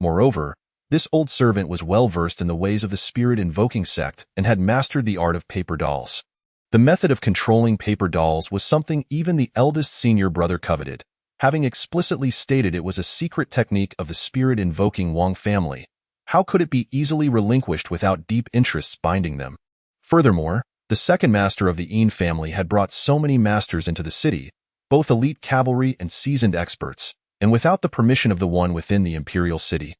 Moreover, this old servant was well versed in the ways of the spirit-invoking sect and had mastered the art of paper dolls. The method of controlling paper dolls was something even the eldest senior brother coveted, having explicitly stated it was a secret technique of the spirit-invoking Wang family. How could it be easily relinquished without deep interests binding them? Furthermore, the second master of the Yin family had brought so many masters into the city, both elite cavalry and seasoned experts, and without the permission of the one within the imperial city.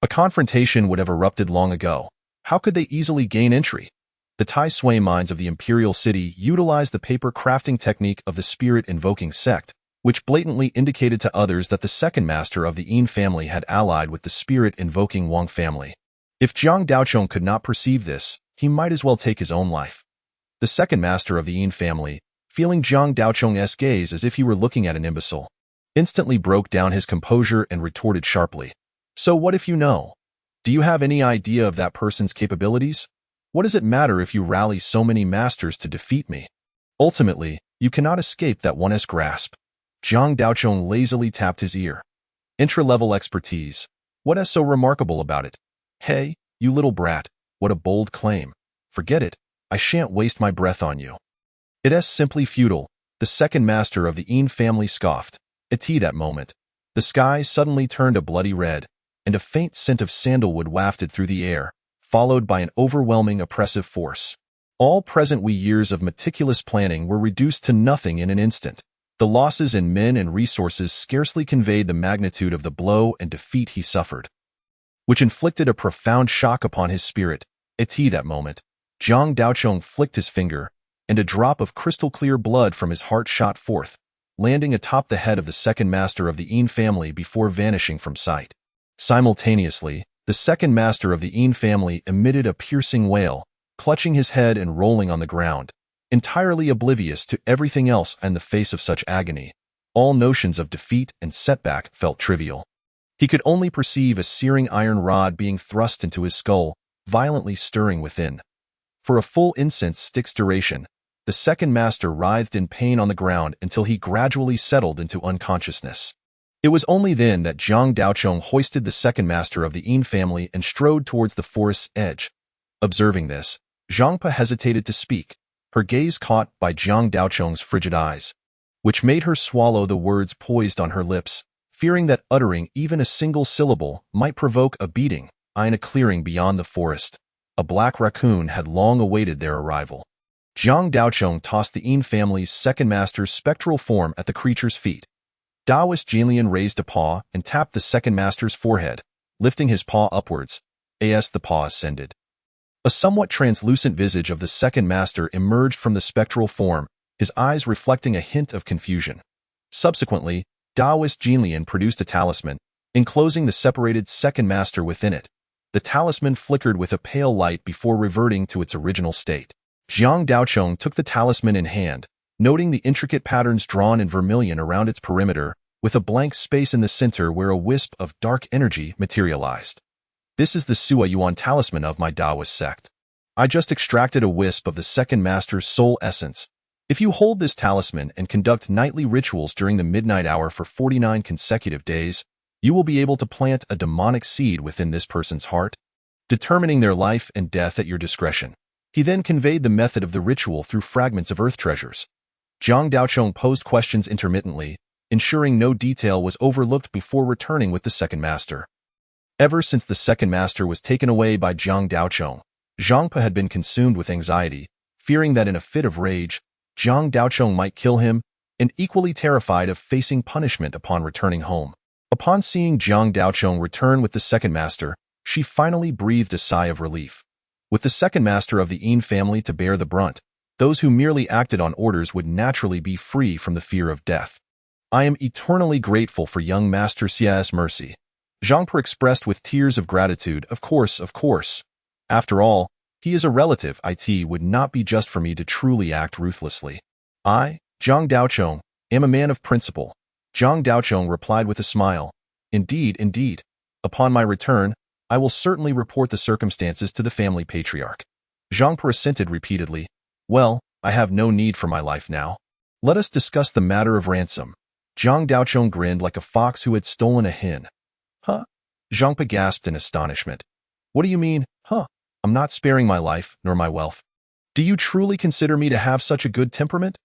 A confrontation would have erupted long ago. How could they easily gain entry? The Tai Sui mines of the imperial city utilized the paper crafting technique of the spirit-invoking sect, which blatantly indicated to others that the second master of the Yin family had allied with the spirit-invoking Wang family. If Jiang Daochong could not perceive this, he might as well take his own life. The second master of the Yin family, feeling Jiang Daochong's gaze as if he were looking at an imbecile, instantly broke down his composure and retorted sharply. So what if you know? Do you have any idea of that person's capabilities? What does it matter if you rally so many masters to defeat me? Ultimately, you cannot escape that one's grasp. Jiang Daochong lazily tapped his ear. Intra-level expertise. What is so remarkable about it? Hey, you little brat, what a bold claim. Forget it, I shan't waste my breath on you. It is simply futile, the second master of the Yin family scoffed. At that moment, the sky suddenly turned a bloody red, and a faint scent of sandalwood wafted through the air, followed by an overwhelming oppressive force. All present years of meticulous planning were reduced to nothing in an instant. The losses in men and resources scarcely conveyed the magnitude of the blow and defeat he suffered, which inflicted a profound shock upon his spirit. At that moment, Jiang Daochong flicked his finger, and a drop of crystal-clear blood from his heart shot forth, landing atop the head of the second master of the Yin family before vanishing from sight. Simultaneously, the second master of the Yin family emitted a piercing wail, clutching his head and rolling on the ground, entirely oblivious to everything else in the face of such agony. All notions of defeat and setback felt trivial. He could only perceive a searing iron rod being thrust into his skull, violently stirring within. For a full instant's duration, the second master writhed in pain on the ground until he gradually settled into unconsciousness. It was only then that Jiang Daochong hoisted the second master of the Yin family and strode towards the forest's edge. Observing this, Zhangpa hesitated to speak, her gaze caught by Jiang Daochong's frigid eyes, which made her swallow the words poised on her lips, fearing that uttering even a single syllable might provoke a beating. In a clearing beyond the forest, a black raccoon had long awaited their arrival. Jiang Daochong tossed the Yin family's second master's spectral form at the creature's feet. Taoist Jinlian raised a paw and tapped the second master's forehead, lifting his paw upwards, as the paw ascended. A somewhat translucent visage of the second master emerged from the spectral form, his eyes reflecting a hint of confusion. Subsequently, Taoist Jinlian produced a talisman, enclosing the separated second master within it. The talisman flickered with a pale light before reverting to its original state. Jiang Daochong took the talisman in hand, noting the intricate patterns drawn in vermilion around its perimeter, with a blank space in the center where a wisp of dark energy materialized. This is the Sua Yuan talisman of my Taoist sect. I just extracted a wisp of the second master's soul essence. If you hold this talisman and conduct nightly rituals during the midnight hour for 49 consecutive days, you will be able to plant a demonic seed within this person's heart, determining their life and death at your discretion. He then conveyed the method of the ritual through fragments of earth treasures. Jiang Daochong posed questions intermittently, ensuring no detail was overlooked before returning with the second master. Ever since the second master was taken away by Jiang Daochong, Zhangpa had been consumed with anxiety, fearing that in a fit of rage, Jiang Daochong might kill him, and equally terrified of facing punishment upon returning home. Upon seeing Jiang Daochong return with the second master, she finally breathed a sigh of relief. With the second master of the Yin family to bear the brunt, those who merely acted on orders would naturally be free from the fear of death. I am eternally grateful for young Master Xia's mercy. Zhangpa expressed with tears of gratitude. Of course. After all, he is a relative. It would not be just for me to truly act ruthlessly. I, Jiang Daochong, am a man of principle. Jiang Daochong replied with a smile. Indeed. Upon my return, I will certainly report the circumstances to the family patriarch. Zhangpa assented repeatedly. Well, I have no need for my life now. Let us discuss the matter of ransom. Jiang Daochong grinned like a fox who had stolen a hen. Huh? Zhangpa gasped in astonishment. What do you mean, huh? I'm not sparing my life, nor my wealth. Do you truly consider me to have such a good temperament?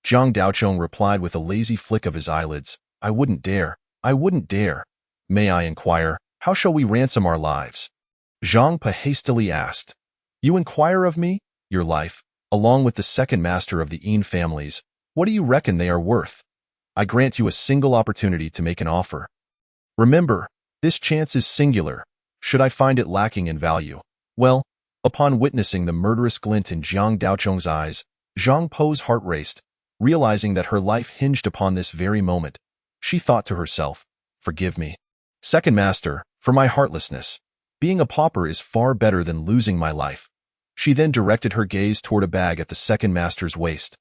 Jiang Daochong replied with a lazy flick of his eyelids. I wouldn't dare. May I inquire, how shall we ransom our lives? Zhangpa hastily asked. You inquire of me? Your life, along with the second master of the Yin families, what do you reckon they are worth? I grant you a single opportunity to make an offer. Remember, this chance is singular. Should I find it lacking in value? Well, upon witnessing the murderous glint in Jiang Daocheng's eyes, Zhang Po's heart raced, realizing that her life hinged upon this very moment. She thought to herself, forgive me, second master, for my heartlessness. Being a pauper is far better than losing my life. She then directed her gaze toward a bag at the second master's waist.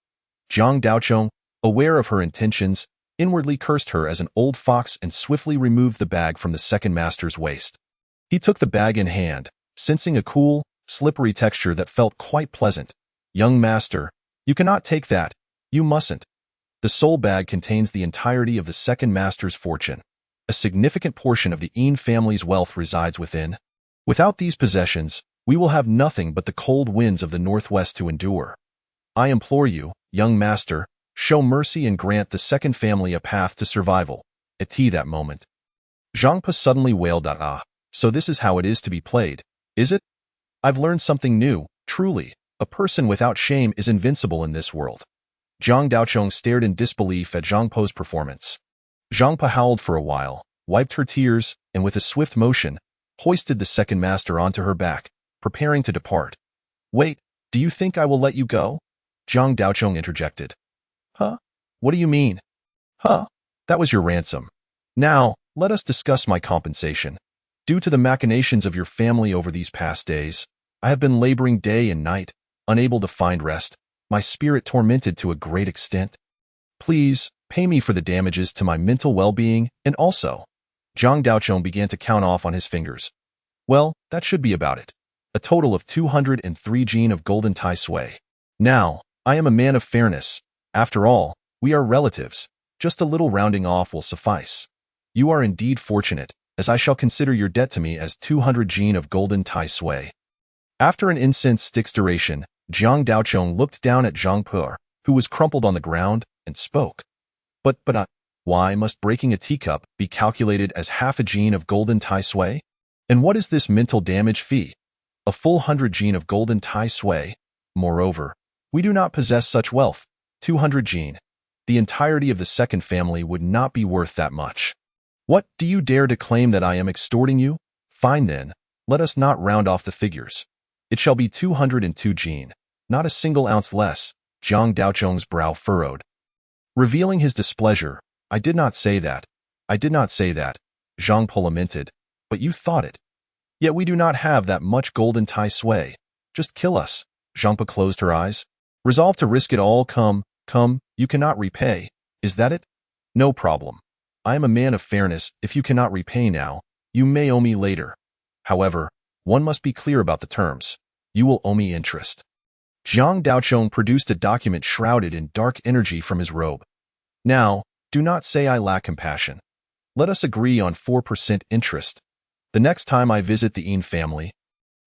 Jiang Daocheng, aware of her intentions, inwardly cursed her as an old fox and swiftly removed the bag from the second master's waist. He took the bag in hand, sensing a cool, slippery texture that felt quite pleasant. Young master, you cannot take that. You mustn't. The soul bag contains the entirety of the second master's fortune. A significant portion of the Yin family's wealth resides within. Without these possessions, we will have nothing but the cold winds of the northwest to endure. I implore you, young master, show mercy and grant the second family a path to survival. At that moment, Zhang Po suddenly wailed out, "Ah, so this is how it is to be played, is it? I've learned something new, truly. A person without shame is invincible in this world." Jiang Daocheng stared in disbelief at Zhang Po's performance. Zhang Po howled for a while, wiped her tears, and with a swift motion, hoisted the second master onto her back, preparing to depart. "Wait, do you think I will let you go?" Jiang Daocheng interjected. "Huh? What do you mean?" "Huh? That was your ransom. Now, let us discuss my compensation. Due to the machinations of your family over these past days, I have been laboring day and night, unable to find rest, my spirit tormented to a great extent. Please, pay me for the damages to my mental well-being, and also..." Jiang Daocheng began to count off on his fingers. "Well, that should be about it. A total of 203 jin of golden Tai Sui. Now, I am a man of fairness. After all, we are relatives. Just a little rounding off will suffice. You are indeed fortunate, as I shall consider your debt to me as 200 jin of golden Tai Sui." After an incense stick's duration, Jiang Daocheng looked down at Zhang Po, who was crumpled on the ground, and spoke. But, why must breaking a teacup be calculated as half a jin of golden Tai Sui? And what is this mental damage fee? A full 100 jin of golden Tai Sui? Moreover, we do not possess such wealth. 200 jin. The entirety of the second family would not be worth that much. What, do you dare to claim that I am extorting you? Fine then, let us not round off the figures. It shall be 202 jin, not a single ounce less. Jiang Daocheng's brow furrowed, revealing his displeasure. "I did not say that. I did not say that," Zhang Po lamented, "but you thought it. Yet we do not have that much golden Tai Sui. Just kill us." Zhang Po closed her eyes, resolved to risk it all. Come, you cannot repay. Is that it? No problem. I am a man of fairness. If you cannot repay now, you may owe me later. However, one must be clear about the terms. You will owe me interest. Jiang Daocheng produced a document shrouded in dark energy from his robe. "Now, do not say I lack compassion. Let us agree on 4% interest. The next time I visit the Yin family,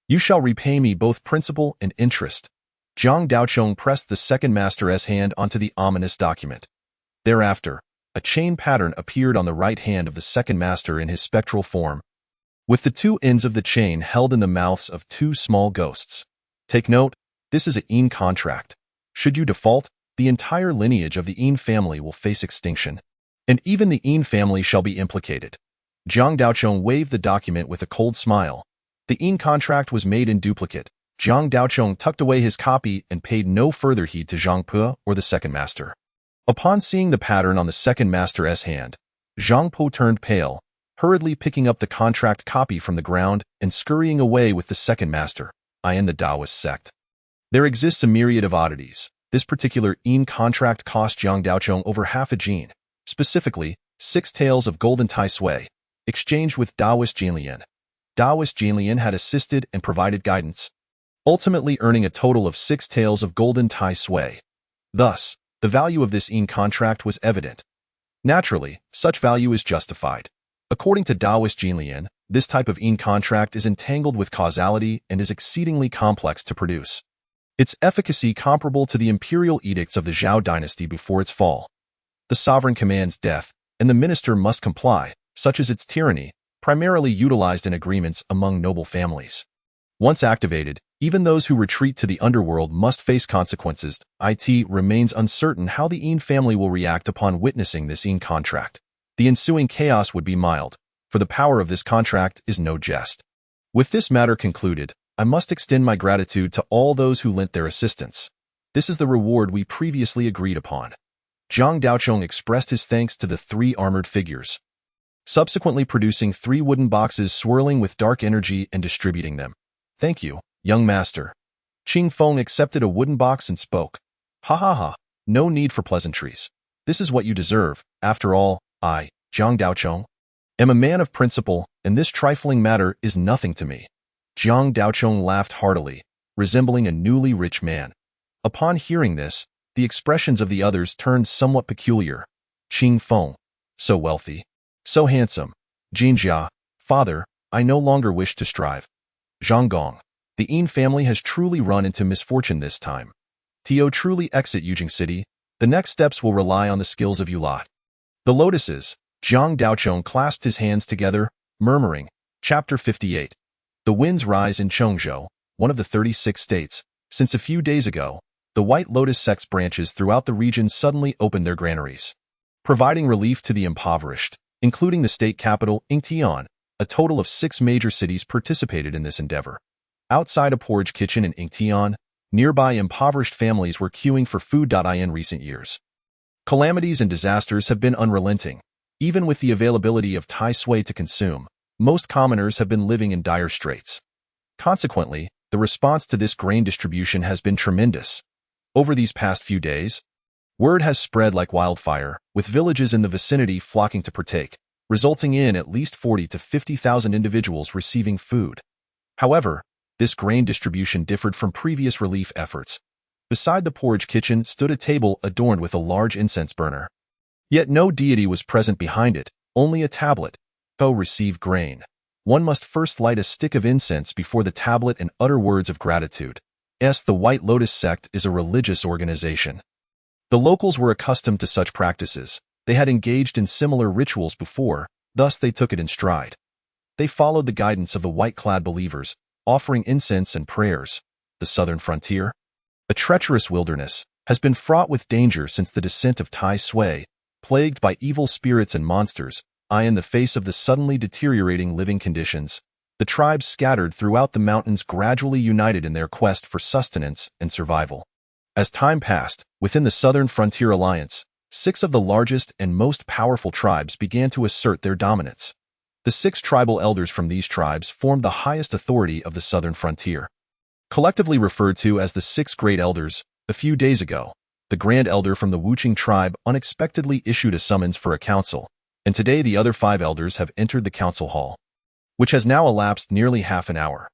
you shall repay me both principal and interest." Jiang Daocheng pressed the second master's hand onto the ominous document. Thereafter, a chain pattern appeared on the right hand of the second master in his spectral form, with the two ends of the chain held in the mouths of two small ghosts. Take note, this is a Yin contract. Should you default, the entire lineage of the Yin family will face extinction, and even the Yin family shall be implicated. Jiang Daocheng waved the document with a cold smile. The Yin contract was made in duplicate. Jiang Daocheng tucked away his copy and paid no further heed to Zhang Po or the second master. Upon seeing the pattern on the second master's hand, Zhang Po turned pale, hurriedly picking up the contract copy from the ground and scurrying away with the second master. I am the Taoist sect. There exists a myriad of oddities. This particular Yin contract cost Jiang Daocheng over half a jin, specifically 6 taels of golden Tai Sui, exchanged with Taoist Jinlian. Taoist Jinlian had assisted and provided guidance, ultimately earning a total of 6 taels of golden Tai Sui. Thus, the value of this Yin contract was evident. Naturally, such value is justified. According to Taoist Jinlian, this type of Yin contract is entangled with causality and is exceedingly complex to produce. Its efficacy comparable to the imperial edicts of the Zhao dynasty before its fall. The sovereign commands death, and the minister must comply, such as its tyranny, primarily utilized in agreements among noble families. Once activated, Even those who retreat to the underworld must face consequences. It remains uncertain how the Yin family will react upon witnessing this Yin contract. The ensuing chaos would be mild, for the power of this contract is no jest. With this matter concluded, I must extend my gratitude to all those who lent their assistance. This is the reward we previously agreed upon. Zhang Daochong expressed his thanks to the 3 armored figures, subsequently producing 3 wooden boxes swirling with dark energy and distributing them. Thank you, young master. Qing Feng accepted a wooden box and spoke. Ha ha ha, no need for pleasantries. This is what you deserve. After all, I, Zhang Daochong, am a man of principle, and this trifling matter is nothing to me. Zhang Daochong laughed heartily, resembling a newly rich man. Upon hearing this, the expressions of the others turned somewhat peculiar. Qing Feng, so wealthy, so handsome. Jinjia, father, I no longer wish to strive. Zhang Gong, the Yin family has truly run into misfortune this time. To truly exit Yujing City, the next steps will rely on the skills of you lot. The lotuses. Zhang Daochong clasped his hands together, murmuring. Chapter 58. The winds rise in Chongzhou, one of the 36 states. Since a few days ago, the White Lotus sect's branches throughout the region suddenly opened their granaries, providing relief to the impoverished, including the state capital, Yingtian. A total of 6 major cities participated in this endeavor. Outside a porridge kitchen in Yingtian, nearby impoverished families were queuing for food. In recent years, calamities and disasters have been unrelenting. Even with the availability of Tai Sui to consume, most commoners have been living in dire straits. Consequently, the response to this grain distribution has been tremendous. Over these past few days, word has spread like wildfire, with villages in the vicinity flocking to partake, resulting in at least 40 to 50,000 individuals receiving food. However, this grain distribution differed from previous relief efforts. Beside the porridge kitchen stood a table adorned with a large incense burner. Yet no deity was present behind it, only a tablet. To receive grain, one must first light a stick of incense before the tablet and utter words of gratitude. The White Lotus sect is a religious organization. The locals were accustomed to such practices. They had engaged in similar rituals before, thus they took it in stride. They followed the guidance of the white-clad believers, offering incense and prayers. The southern frontier, a treacherous wilderness, has been fraught with danger since the descent of Tai Sui, plagued by evil spirits and monsters. In the face of the suddenly deteriorating living conditions, the tribes scattered throughout the mountains gradually united in their quest for sustenance and survival. As time passed, within the Southern Frontier Alliance, 6 of the largest and most powerful tribes began to assert their dominance. The 6 tribal elders from these tribes formed the highest authority of the Southern Frontier. Collectively referred to as the 6 Great Elders, a few days ago, the Grand Elder from the Wuching tribe unexpectedly issued a summons for a council, and today the other 5 elders have entered the council hall, which has now elapsed nearly half an hour.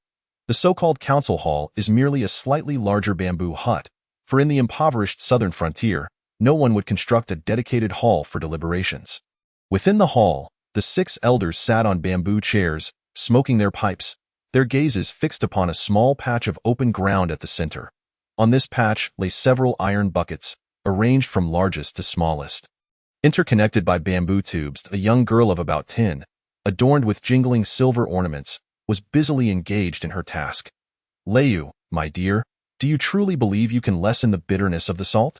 The so-called council hall is merely a slightly larger bamboo hut, for in the impoverished southern frontier, no one would construct a dedicated hall for deliberations. Within the hall, the 6 elders sat on bamboo chairs, smoking their pipes, their gazes fixed upon a small patch of open ground at the center. On this patch lay several iron buckets, arranged from largest to smallest. Interconnected by bamboo tubes, a young girl of about 10, adorned with jingling silver ornaments, was busily engaged in her task. Leiyu, my dear, do you truly believe you can lessen the bitterness of the salt?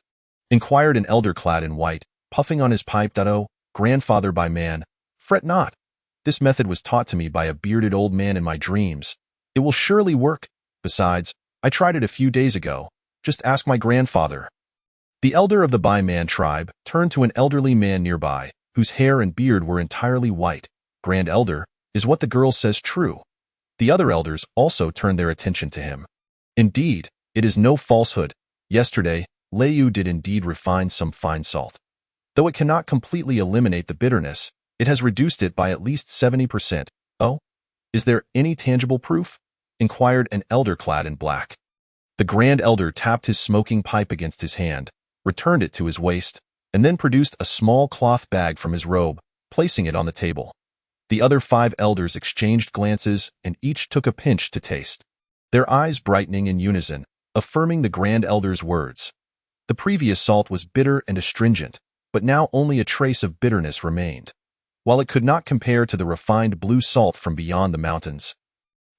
Inquired an elder clad in white, puffing on his pipe. Oh, grandfather by man, fret not. This method was taught to me by a bearded old man in my dreams. It will surely work. Besides, I tried it a few days ago. Just ask my grandfather. The elder of the Bai Man tribe turned to an elderly man nearby, whose hair and beard were entirely white. Grand Elder, is what the girl says true? The other elders also turned their attention to him. Indeed, it is no falsehood. Yesterday, Leiyu did indeed refine some fine salt. Though it cannot completely eliminate the bitterness, it has reduced it by at least 70%. Oh? Is there any tangible proof? Inquired an elder clad in black. The Grand Elder tapped his smoking pipe against his hand, returned it to his waist, and then produced a small cloth bag from his robe, placing it on the table. The other 5 elders exchanged glances and each took a pinch to taste, their eyes brightening in unison, affirming the Grand Elder's words. The previous salt was bitter and astringent, but now only a trace of bitterness remained. While it could not compare to the refined blue salt from beyond the mountains,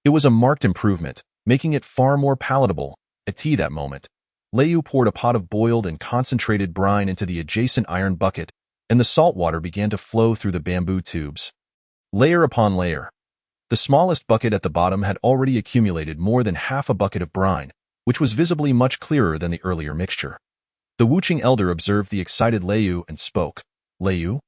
it was a marked improvement. making it far more palatable. At tea that moment, Leu poured a pot of boiled and concentrated brine into the adjacent iron bucket, and the salt water began to flow through the bamboo tubes. Layer upon layer. The smallest bucket at the bottom had already accumulated more than half a bucket of brine, which was visibly much clearer than the earlier mixture. The Wuching elder observed the excited Leu and spoke. Leu?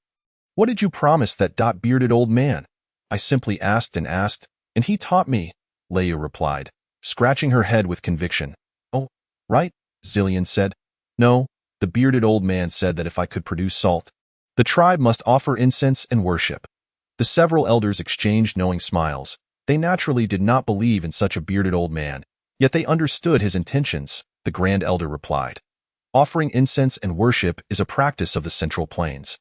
What did you promise that bearded old man? I simply asked, and he taught me, Leu replied, scratching her head with conviction. Oh, right, Zillion said. No, the bearded old man said that if I could produce salt, the tribe must offer incense and worship. The several elders exchanged knowing smiles. They naturally did not believe in such a bearded old man, yet they understood his intentions, the grand elder replied. Offering incense and worship is a practice of the Central Plains.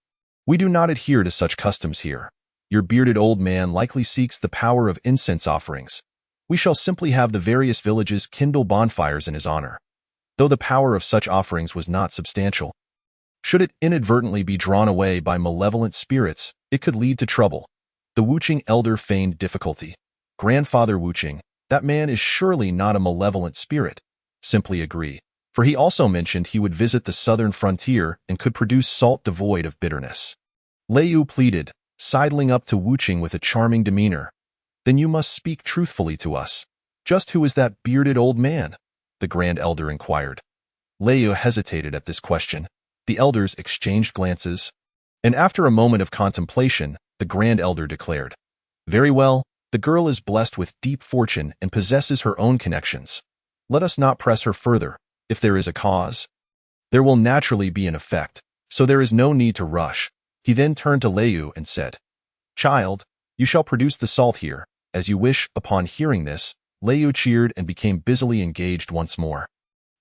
We do not adhere to such customs here. Your bearded old man likely seeks the power of incense offerings. We shall simply have the various villages kindle bonfires in his honor. Though the power of such offerings was not substantial, should it inadvertently be drawn away by malevolent spirits, it could lead to trouble. The Wuching elder feigned difficulty. Grandfather Wuching, that man is surely not a malevolent spirit. Simply agree, for he also mentioned he would visit the southern frontier and could produce salt devoid of bitterness. Leu pleaded, sidling up to Wuching with a charming demeanor. Then you must speak truthfully to us. Just who is that bearded old man? The grand elder inquired. Leu hesitated at this question. The elders exchanged glances, and after a moment of contemplation, the grand elder declared, Very well, the girl is blessed with deep fortune and possesses her own connections. Let us not press her further. If there is a cause, there will naturally be an effect, so there is no need to rush. He then turned to Leu and said, Child, you shall produce the salt here, as you wish. Upon hearing this, Leu cheered and became busily engaged once more.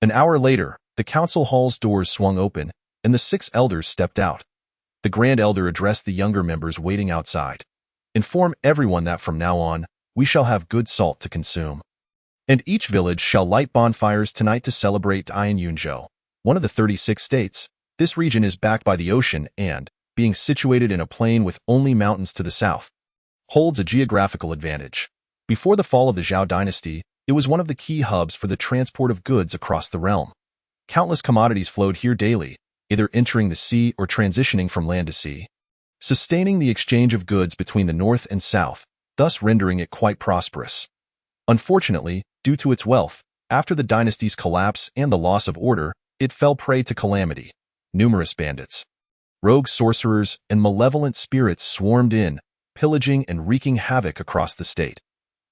An hour later, the council hall's doors swung open, and the 6 elders stepped out. The grand elder addressed the younger members waiting outside. Inform everyone that from now on, we shall have good salt to consume. And each village shall light bonfires tonight to celebrate Dian Yunzhou, one of the 36 states. This region is backed by the ocean and, being situated in a plain with only mountains to the south, holds a geographical advantage. Before the fall of the Zhao dynasty, it was one of the key hubs for the transport of goods across the realm. Countless commodities flowed here daily, either entering the sea or transitioning from land to sea, sustaining the exchange of goods between the north and south, thus rendering it quite prosperous. Unfortunately, due to its wealth, after the dynasty's collapse and the loss of order, it fell prey to calamity. Numerous bandits, rogue sorcerers, and malevolent spirits swarmed in, pillaging and wreaking havoc across the state.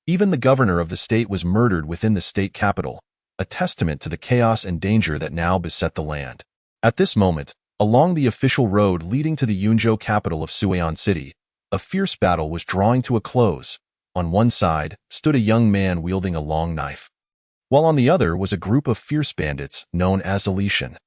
Even the governor of the state was murdered within the state capital, a testament to the chaos and danger that now beset the land. At this moment, along the official road leading to the Yunzhou capital of Suian City, a fierce battle was drawing to a close. On one side stood a young man wielding a long knife, while on the other was a group of fierce bandits known as Zalishan.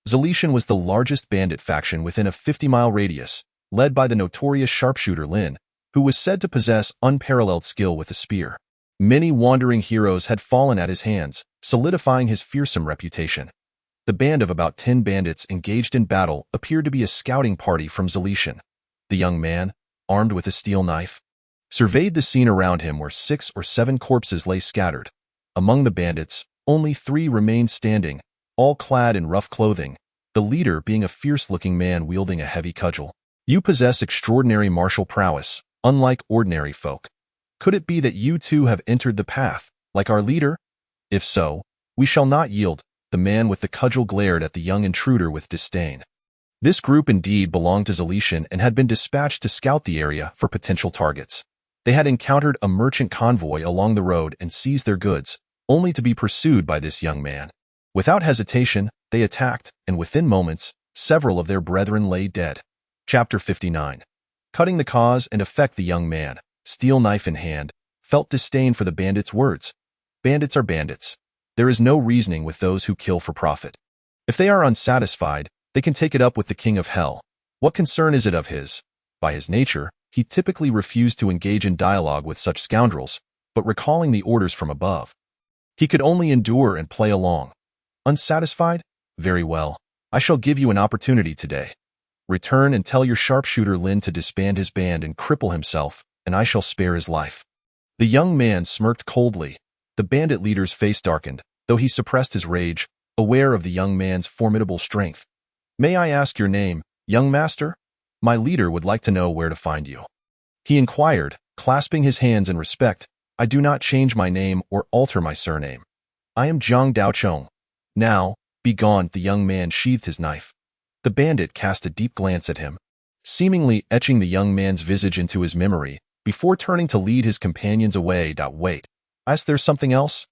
Zalishan was the largest bandit faction within a 50-mile radius, led by the notorious sharpshooter Lin, who was said to possess unparalleled skill with a spear. Many wandering heroes had fallen at his hands, solidifying his fearsome reputation. The band of about 10 bandits engaged in battle appeared to be a scouting party from Zalishan. The young man, armed with a steel knife, surveyed the scene around him where 6 or 7 corpses lay scattered. Among the bandits, only 3 remained standing, all clad in rough clothing, the leader being a fierce-looking man wielding a heavy cudgel. You possess extraordinary martial prowess, unlike ordinary folk. Could it be that you too have entered the path, like our leader? If so, we shall not yield. The man with the cudgel glared at the young intruder with disdain. This group indeed belonged to Zalishan and had been dispatched to scout the area for potential targets. They had encountered a merchant convoy along the road and seized their goods, only to be pursued by this young man. Without hesitation, they attacked, and within moments, several of their brethren lay dead. Chapter 59. Cutting the cause and effect. The young man, steel knife in hand, felt disdain for the bandits' words. Bandits are bandits. There is no reasoning with those who kill for profit. If they are unsatisfied, they can take it up with the king of hell. What concern is it of his? By his nature, he typically refused to engage in dialogue with such scoundrels, but recalling the orders from above, he could only endure and play along. Unsatisfied? Very well. I shall give you an opportunity today. Return and tell your sharpshooter Lin to disband his band and cripple himself, and I shall spare his life. The young man smirked coldly. The bandit leader's face darkened, though he suppressed his rage, aware of the young man's formidable strength. "May I ask your name, young master? My leader would like to know where to find you." He inquired, clasping his hands in respect. "I do not change my name or alter my surname. I am Zhang Daochong." "Now, be gone." The young man sheathed his knife. The bandit cast a deep glance at him, seemingly etching the young man's visage into his memory, before turning to lead his companions away. "Wait. Is there something else?"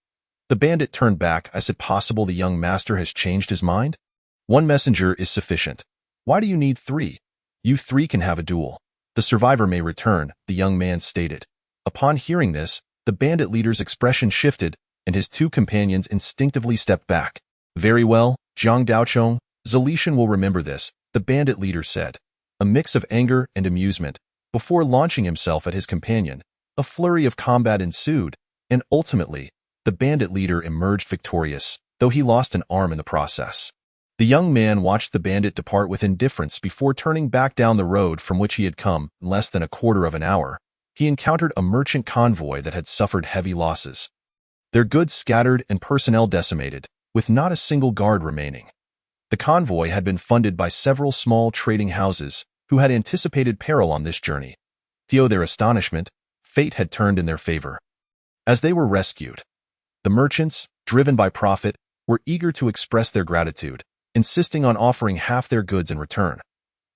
The bandit turned back. "Is it possible the young master has changed his mind? One messenger is sufficient. Why do you need 3? You 3 can have a duel. The survivor may return," the young man stated. Upon hearing this, the bandit leader's expression shifted, and his 2 companions instinctively stepped back. "Very well, Zhang Daochong, Zalishan will remember this," the bandit leader said. A mix of anger and amusement. Before launching himself at his companion, a flurry of combat ensued, and ultimately, the bandit leader emerged victorious, though he lost an arm in the process. The young man watched the bandit depart with indifference before turning back down the road from which he had come. In less than a quarter of an hour, he encountered a merchant convoy that had suffered heavy losses. Their goods scattered and personnel decimated, with not a single guard remaining. The convoy had been funded by several small trading houses who had anticipated peril on this journey. To their astonishment, fate had turned in their favor. As they were rescued, the merchants, driven by profit, were eager to express their gratitude, insisting on offering half their goods in return.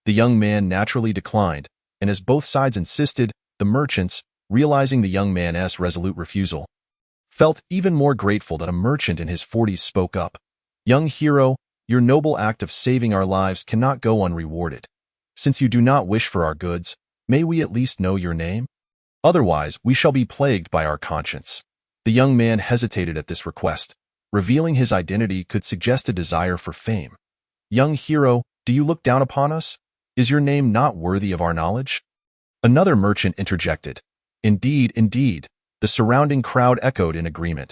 The young man naturally declined, and as both sides insisted, the merchants, realizing the young man's resolute refusal, felt even more grateful that a merchant in his 40s spoke up. "Young hero, your noble act of saving our lives cannot go unrewarded. Since you do not wish for our goods, may we at least know your name? Otherwise, we shall be plagued by our conscience." The young man hesitated at this request. Revealing his identity could suggest a desire for fame. "Young hero, do you look down upon us? Is your name not worthy of our knowledge?" Another merchant interjected. "Indeed, indeed," the surrounding crowd echoed in agreement.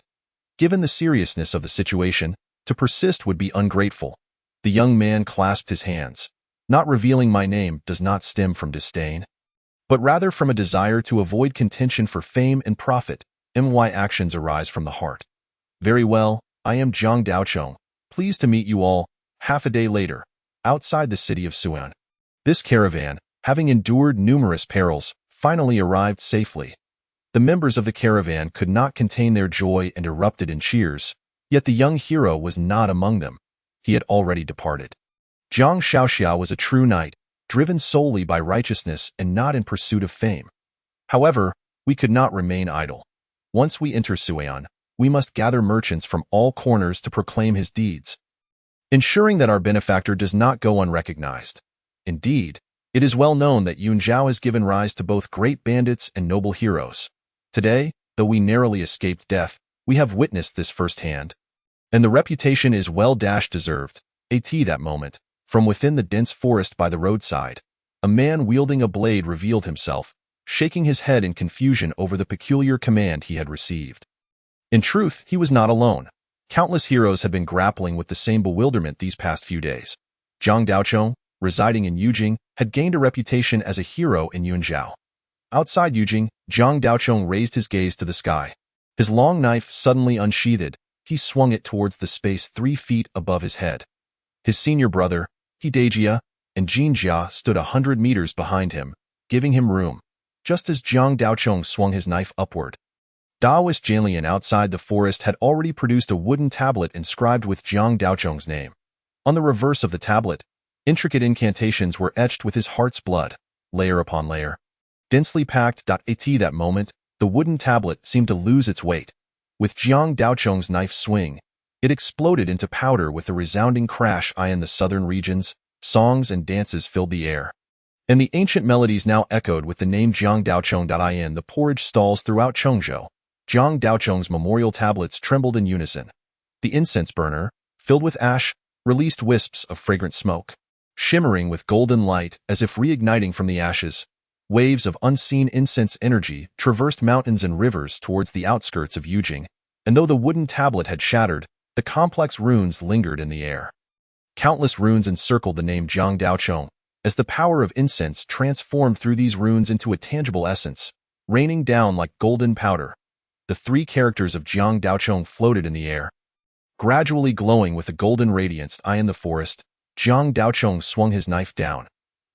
Given the seriousness of the situation, to persist would be ungrateful. The young man clasped his hands. "Not revealing my name does not stem from disdain, but rather from a desire to avoid contention for fame and profit. My actions arise from the heart." "Very well, I am Zhang Daochong. Pleased to meet you all." Half a day later, outside the city of Suan, this caravan, having endured numerous perils, finally arrived safely. The members of the caravan could not contain their joy and erupted in cheers, yet the young hero was not among them. He had already departed. Zhang Xiaoxia was a true knight, driven solely by righteousness and not in pursuit of fame. However, we could not remain idle. Once we enter Suan, we must gather merchants from all corners to proclaim his deeds, ensuring that our benefactor does not go unrecognized. Indeed, it is well known that Yunzhao has given rise to both great bandits and noble heroes. Today, though we narrowly escaped death, we have witnessed this firsthand. And the reputation is well deserved. That moment, from within the dense forest by the roadside, a man wielding a blade revealed himself, shaking his head in confusion over the peculiar command he had received. In truth, he was not alone. Countless heroes had been grappling with the same bewilderment these past few days. Zhang Daochong, residing in Yujing, had gained a reputation as a hero in Yunzhao. Outside Yujing, Zhang Daochong raised his gaze to the sky. His long knife suddenly unsheathed, he swung it towards the space 3 feet above his head. His senior brother, Hidejia, and Jinjia stood 100 meters behind him, giving him room. Just as Zhang Daochong swung his knife upward, Daoist Janlian outside the forest had already produced a wooden tablet inscribed with Zhang Daochong's name. On the reverse of the tablet, intricate incantations were etched with his heart's blood, layer upon layer, densely packed. At that moment, the wooden tablet seemed to lose its weight. With Zhang Daochong's knife swing, it exploded into powder with a resounding crash. In the southern regions, songs and dances filled the air, and the ancient melodies now echoed with the name Zhang Daochong. In the porridge stalls throughout Chongzhou, Zhang Daochong's memorial tablets trembled in unison. The incense burner, filled with ash, released wisps of fragrant smoke. Shimmering with golden light as if reigniting from the ashes, waves of unseen incense energy traversed mountains and rivers towards the outskirts of Yujing, and though the wooden tablet had shattered, the complex runes lingered in the air. Countless runes encircled the name Zhang Daochong, as the power of incense transformed through these runes into a tangible essence, raining down like golden powder. the three characters of Jiang Daochong floated in the air. Gradually glowing with a golden radiance eye in the forest, Jiang Daochong swung his knife down.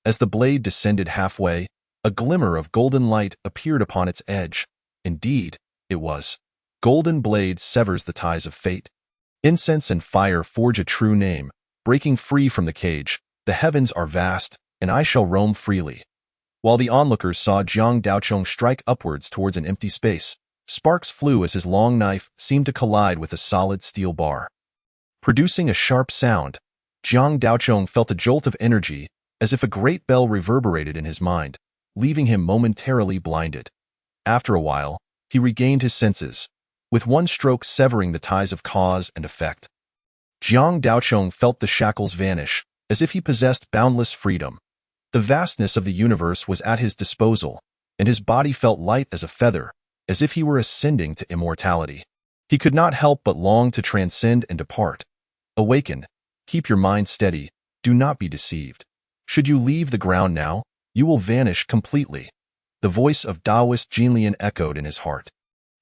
As the blade descended halfway, a glimmer of golden light appeared upon its edge. Indeed, it was. Golden blade severs the ties of fate. Incense and fire forge a true name. Breaking free from the cage, the heavens are vast, and I shall roam freely. While the onlookers saw Jiang Daochong strike upwards towards an empty space, sparks flew as his long knife seemed to collide with a solid steel bar. Producing a sharp sound, Jiang Daochong felt a jolt of energy, as if a great bell reverberated in his mind, leaving him momentarily blinded. After a while, he regained his senses, with one stroke severing the ties of cause and effect. Jiang Daochong felt the shackles vanish, as if he possessed boundless freedom. The vastness of the universe was at his disposal, and his body felt light as a feather, as if he were ascending to immortality. He could not help but long to transcend and depart. Awaken, keep your mind steady, do not be deceived. Should you leave the ground now, you will vanish completely. The voice of Taoist Jinlian echoed in his heart.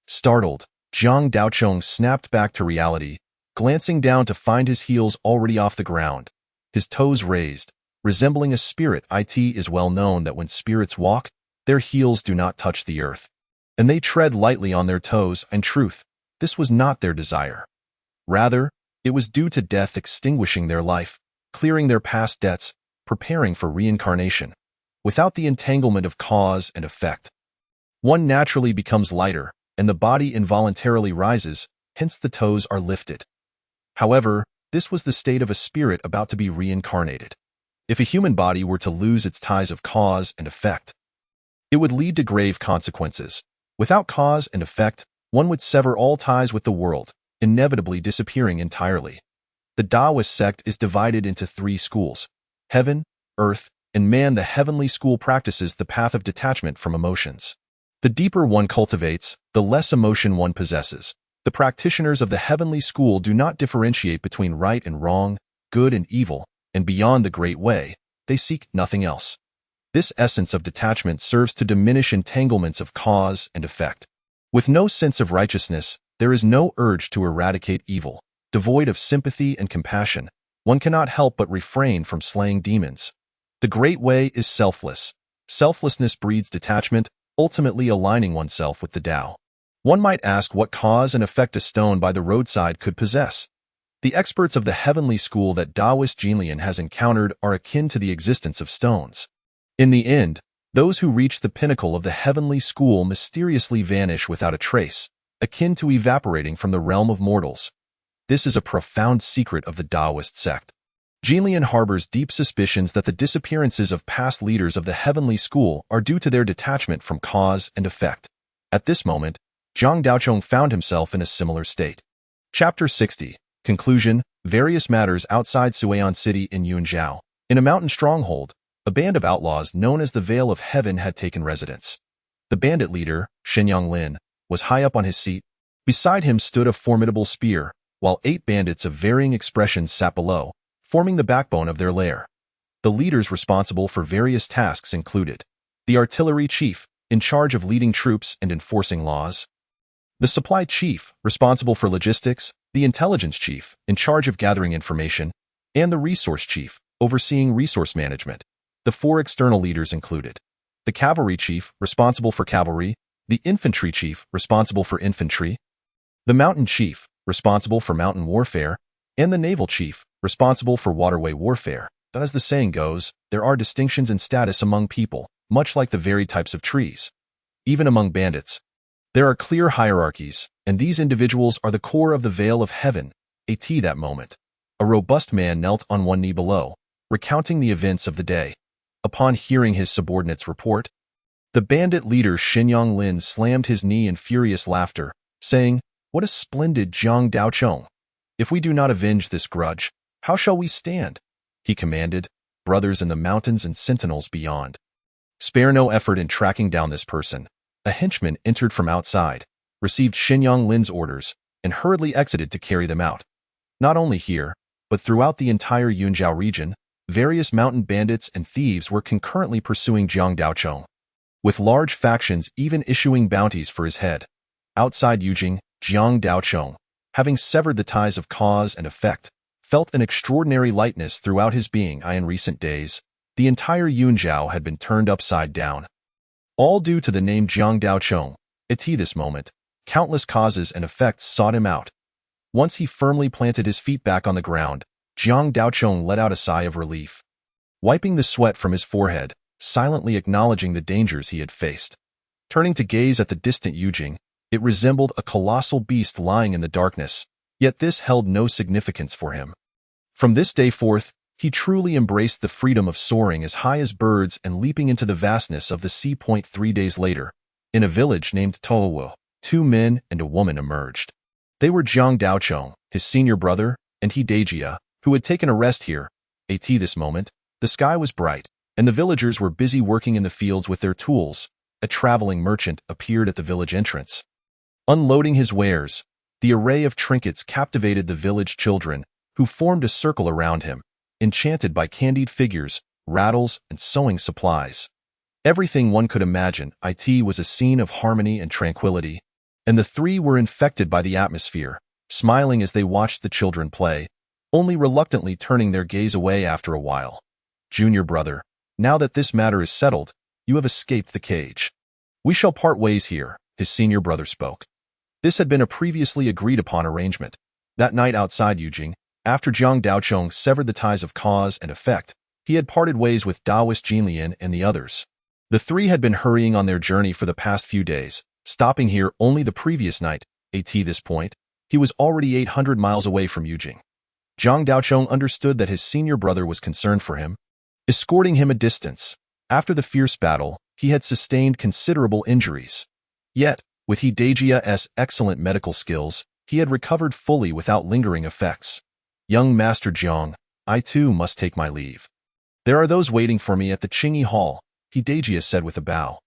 Startled, Jiang Daochong snapped back to reality, glancing down to find his heels already off the ground, his toes raised, resembling a spirit. It is well known that when spirits walk, their heels do not touch the earth, and they tread lightly on their toes. In truth, this was not their desire. Rather, it was due to death extinguishing their life, clearing their past debts, preparing for reincarnation. Without the entanglement of cause and effect, one naturally becomes lighter, and the body involuntarily rises, hence the toes are lifted. However, this was the state of a spirit about to be reincarnated. If a human body were to lose its ties of cause and effect, it would lead to grave consequences. Without cause and effect, one would sever all ties with the world, inevitably disappearing entirely. The Taoist sect is divided into three schools: heaven, earth, and man. The heavenly school practices the path of detachment from emotions. The deeper one cultivates, the less emotion one possesses. The practitioners of the heavenly school do not differentiate between right and wrong, good and evil, and beyond the great way, they seek nothing else. This essence of detachment serves to diminish entanglements of cause and effect. With no sense of righteousness, there is no urge to eradicate evil. Devoid of sympathy and compassion, one cannot help but refrain from slaying demons. The great way is selfless. Selflessness breeds detachment, ultimately aligning oneself with the Tao. One might ask what cause and effect a stone by the roadside could possess. The experts of the heavenly school that Taoist Jinlian has encountered are akin to the existence of stones. In the end, those who reach the pinnacle of the heavenly school mysteriously vanish without a trace, akin to evaporating from the realm of mortals. This is a profound secret of the Taoist sect. Jinlian harbors deep suspicions that the disappearances of past leaders of the heavenly school are due to their detachment from cause and effect. At this moment, Jiang Daochong found himself in a similar state. Chapter 60. Conclusion. Various matters outside Suian City in Yunzhou. In a mountain stronghold, a band of outlaws known as the Veil of Heaven had taken residence. The bandit leader, Shenyang Lin, was high up on his seat. Beside him stood a formidable spear, while 8 bandits of varying expressions sat below, forming the backbone of their lair. The leaders responsible for various tasks included the artillery chief, in charge of leading troops and enforcing laws; the supply chief, responsible for logistics; the intelligence chief, in charge of gathering information; and the resource chief, overseeing resource management. The 4 external leaders included the cavalry chief, responsible for cavalry; the infantry chief, responsible for infantry; the mountain chief, responsible for mountain warfare; and the naval chief, responsible for waterway warfare. But as the saying goes, there are distinctions in status among people, much like the varied types of trees. Even among bandits, there are clear hierarchies, and these individuals are the core of the Veil of Heaven. At that moment, a robust man knelt on one knee below, recounting the events of the day. Upon hearing his subordinates report, the bandit leader Shenyang Lin slammed his knee in furious laughter, saying, "What a splendid Jiang Daochong! If we do not avenge this grudge, how shall we stand?" He commanded, "Brothers in the mountains and sentinels beyond, spare no effort in tracking down this person." A henchman entered from outside, received Shenyang Lin's orders, and hurriedly exited to carry them out. Not only here, but throughout the entire Yunzhou region, various mountain bandits and thieves were concurrently pursuing Jiang Daochong, with large factions even issuing bounties for his head. Outside Yujing, Jiang Daochong, having severed the ties of cause and effect, felt an extraordinary lightness throughout his being. In recent days, the entire Yunjiao had been turned upside down. All due to the name Jiang Daochong. At this moment, countless causes and effects sought him out. Once he firmly planted his feet back on the ground, Jiang Daochong let out a sigh of relief. Wiping the sweat from his forehead, silently acknowledging the dangers he had faced. Turning to gaze at the distant Yujing, it resembled a colossal beast lying in the darkness, yet this held no significance for him. From this day forth, he truly embraced the freedom of soaring as high as birds and leaping into the vastness of the sea. 3 days later, in a village named Towo, 2 men and a woman emerged. They were Jiang Daochong, his senior brother, and he Dejia, who had taken a rest here. At this moment, the sky was bright, and the villagers were busy working in the fields with their tools. A traveling merchant appeared at the village entrance. Unloading his wares, the array of trinkets captivated the village children, who formed a circle around him, enchanted by candied figures, rattles, and sewing supplies. Everything one could imagine. It was a scene of harmony and tranquility, and the 3 were infected by the atmosphere, smiling as they watched the children play, only reluctantly turning their gaze away after a while. Junior brother, now that this matter is settled, you have escaped the cage. We shall part ways here, his senior brother spoke. This had been a previously agreed upon arrangement. That night outside Yujing, after Jiang Daochong severed the ties of cause and effect, he had parted ways with Daoist Jinlian and the others. The 3 had been hurrying on their journey for the past few days, stopping here only the previous night. At this point, he was already 800 miles away from Yujing. Jiang Daochong understood that his senior brother was concerned for him, escorting him a distance. After the fierce battle, he had sustained considerable injuries. Yet, with Dejia's excellent medical skills, he had recovered fully without lingering effects. Young Master Jiang, I too must take my leave. There are those waiting for me at the Qingyi Hall, Dejia said with a bow.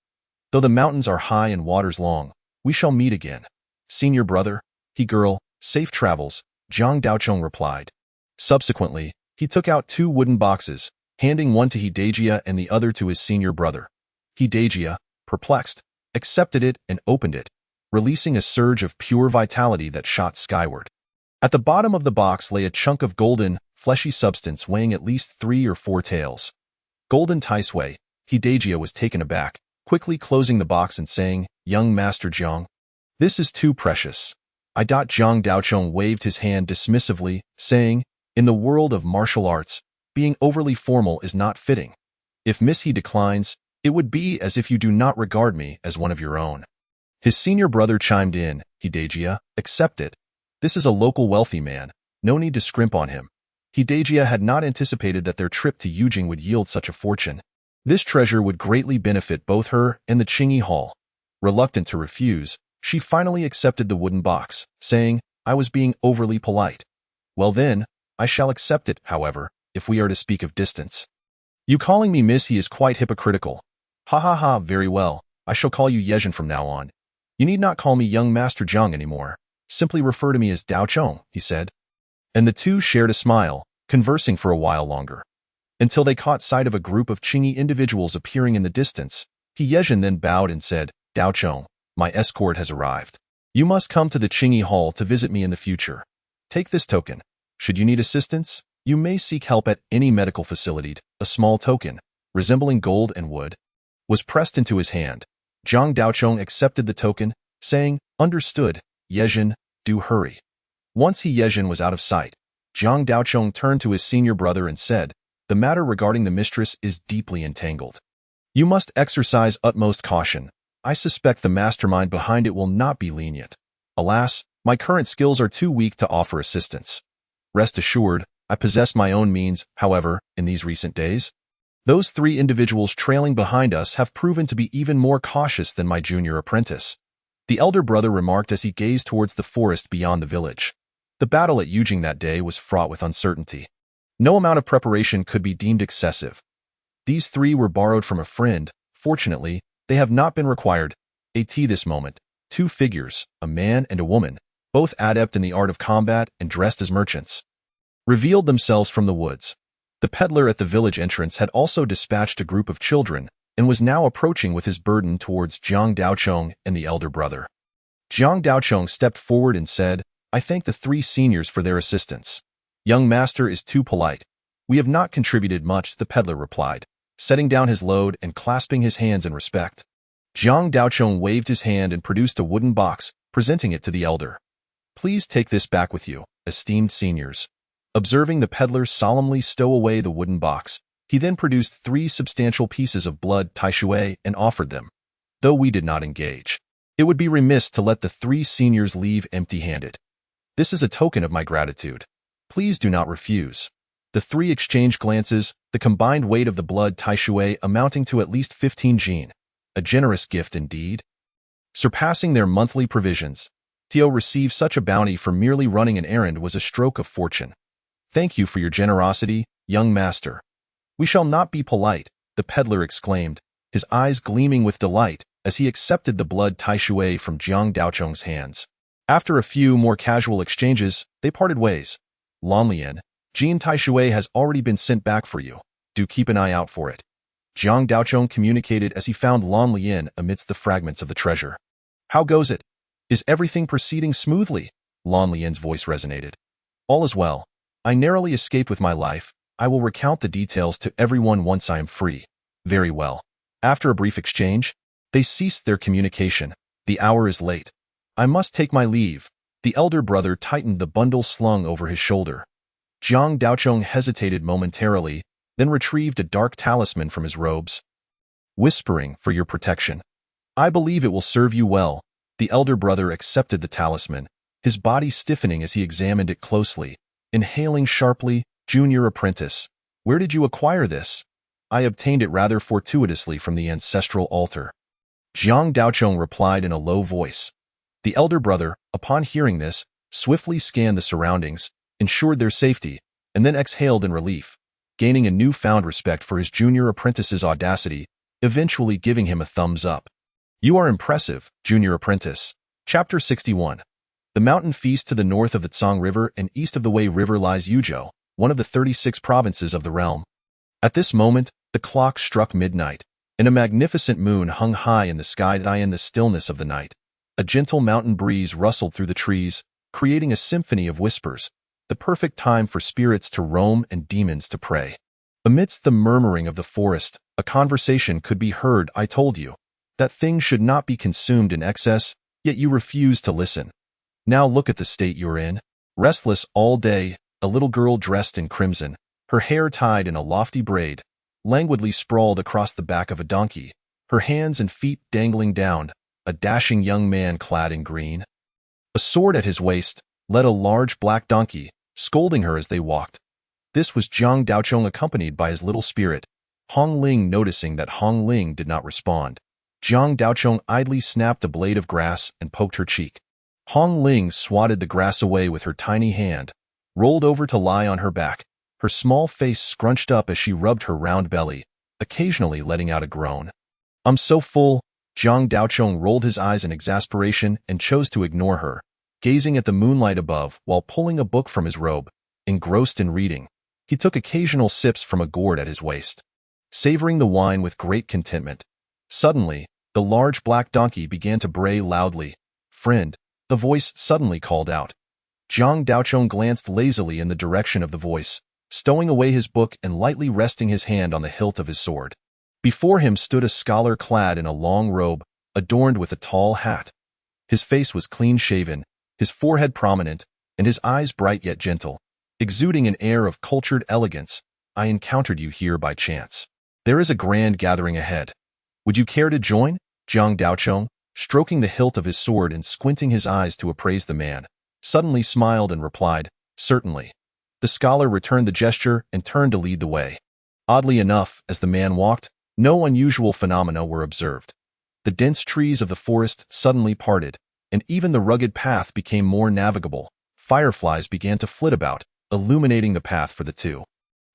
Though the mountains are high and waters long, we shall meet again. Senior brother, girl, safe travels, Jiang Daochong replied. Subsequently, he took out 2 wooden boxes, handing one to Dejia and the other to his senior brother. Dejia, perplexed, accepted it and opened it, releasing a surge of pure vitality that shot skyward. At the bottom of the box lay a chunk of golden, fleshy substance weighing at least 3 or 4 taels. Golden Tai Sui, Dejia was taken aback, quickly closing the box and saying, Young Master Jiang, this is too precious. Jiang Daochong waved his hand dismissively, saying, in the world of martial arts, being overly formal is not fitting. If Miss He declines, it would be as if you do not regard me as one of your own. His senior brother chimed in, Dejia, accept it. This is a local wealthy man, no need to scrimp on him. Dejia had not anticipated that their trip to Yujing would yield such a fortune. This treasure would greatly benefit both her and the Qingyi Hall. Reluctant to refuse, she finally accepted the wooden box, saying, I was being overly polite. Well then, I shall accept it, however, if we are to speak of distance. You calling me Miss He is quite hypocritical. Ha ha ha, very well, I shall call you Yejin from now on. You need not call me Young Master Jiang anymore. Simply refer to me as Daochong, he said. And the 2 shared a smile, conversing for a while longer, until they caught sight of a group of Qingyi individuals appearing in the distance. Yejin then bowed and said, Daochong, my escort has arrived. You must come to the Qingyi Hall to visit me in the future. Take this token. Should you need assistance, you may seek help at any medical facility. A small token, resembling gold and wood, was pressed into his hand. Jiang Daochong accepted the token, saying, Understood, Yejin, do hurry. Once Yejin was out of sight, Jiang Daochong turned to his senior brother and said, The matter regarding the mistress is deeply entangled. You must exercise utmost caution. I suspect the mastermind behind it will not be lenient. Alas, my current skills are too weak to offer assistance. Rest assured, I possess my own means, however, in these recent days. Those 3 individuals trailing behind us have proven to be even more cautious than my junior apprentice. The elder brother remarked as he gazed towards the forest beyond the village. The battle at Yujing that day was fraught with uncertainty. No amount of preparation could be deemed excessive. These 3 were borrowed from a friend. Fortunately, they have not been required. At this moment, 2 figures, a man and a woman, both adept in the art of combat and dressed as merchants, revealed themselves from the woods. The peddler at the village entrance had also dispatched a group of children and was now approaching with his burden towards Jiang Daochong and the elder brother. Jiang Daochong stepped forward and said, I thank the 3 seniors for their assistance. Young master is too polite. We have not contributed much, the peddler replied, setting down his load and clasping his hands in respect. Jiang Daochong waved his hand and produced a wooden box, presenting it to the elder. Please take this back with you, esteemed seniors. Observing the peddler solemnly stow away the wooden box, he then produced 3 substantial pieces of blood Tai Sui and offered them. Though we did not engage, it would be remiss to let the 3 seniors leave empty-handed. This is a token of my gratitude. Please do not refuse. The 3 exchanged glances, the combined weight of the blood Tai Sui amounting to at least 15 jin. A generous gift indeed. Surpassing their monthly provisions, Tio received such a bounty for merely running an errand was a stroke of fortune. Thank you for your generosity, young master. We shall not be polite, the peddler exclaimed, his eyes gleaming with delight as he accepted the blood Tai Sui from Jiang Daochong's hands. After a few more casual exchanges, they parted ways. Lanlian, Jin Tai Sui has already been sent back for you. Do keep an eye out for it. Jiang Daochong communicated as he found Lan Lian amidst the fragments of the treasure. How goes it? Is everything proceeding smoothly? Lan Lian's voice resonated. All is well. I narrowly escaped with my life. I will recount the details to everyone once I am free. Very well. After a brief exchange, they ceased their communication. The hour is late. I must take my leave. The elder brother tightened the bundle slung over his shoulder. Jiang Daochong hesitated momentarily, then retrieved a dark talisman from his robes. Whispering for your protection. I believe it will serve you well. The elder brother accepted the talisman, his body stiffening as he examined it closely, inhaling sharply, Junior apprentice. Where did you acquire this? I obtained it rather fortuitously from the ancestral altar. Jiang Daochong replied in a low voice. The elder brother, upon hearing this, swiftly scanned the surroundings, ensured their safety, and then exhaled in relief, gaining a newfound respect for his junior apprentice's audacity, eventually giving him a thumbs up. You are impressive, junior apprentice. Chapter 61. The mountain feast to the north of the Tsang River and east of the Wei River lies Yuzhou, one of the 36 provinces of the realm. At this moment, the clock struck midnight, and a magnificent moon hung high in the sky in the stillness of the night. A gentle mountain breeze rustled through the trees, creating a symphony of whispers, the perfect time for spirits to roam and demons to pray. Amidst the murmuring of the forest, a conversation could be heard. I told you that things should not be consumed in excess, yet you refuse to listen. Now look at the state you're in. Restless all day, a little girl dressed in crimson, her hair tied in a lofty braid, languidly sprawled across the back of a donkey, her hands and feet dangling down. A dashing young man clad in green, a sword at his waist, led a large black donkey, scolding her as they walked. This was Jiang Daochong accompanied by his little spirit. Hong Ling, noticing that Hong Ling did not respond, Jiang Daochong idly snapped a blade of grass and poked her cheek. Hong Ling swatted the grass away with her tiny hand, rolled over to lie on her back, her small face scrunched up as she rubbed her round belly, occasionally letting out a groan. I'm so full. Jiang Daochong rolled his eyes in exasperation and chose to ignore her, gazing at the moonlight above while pulling a book from his robe. Engrossed in reading, he took occasional sips from a gourd at his waist, savoring the wine with great contentment. Suddenly, the large black donkey began to bray loudly. Friend, the voice suddenly called out. Jiang Daochong glanced lazily in the direction of the voice, stowing away his book and lightly resting his hand on the hilt of his sword. Before him stood a scholar clad in a long robe, adorned with a tall hat. His face was clean-shaven, his forehead prominent, and his eyes bright yet gentle, exuding an air of cultured elegance. I encountered you here by chance. There is a grand gathering ahead. Would you care to join? Jiang Daochong, stroking the hilt of his sword and squinting his eyes to appraise the man, suddenly smiled and replied, Certainly. The scholar returned the gesture and turned to lead the way. Oddly enough, as the man walked, no unusual phenomena were observed. The dense trees of the forest suddenly parted, and even the rugged path became more navigable. Fireflies began to flit about, illuminating the path for the two.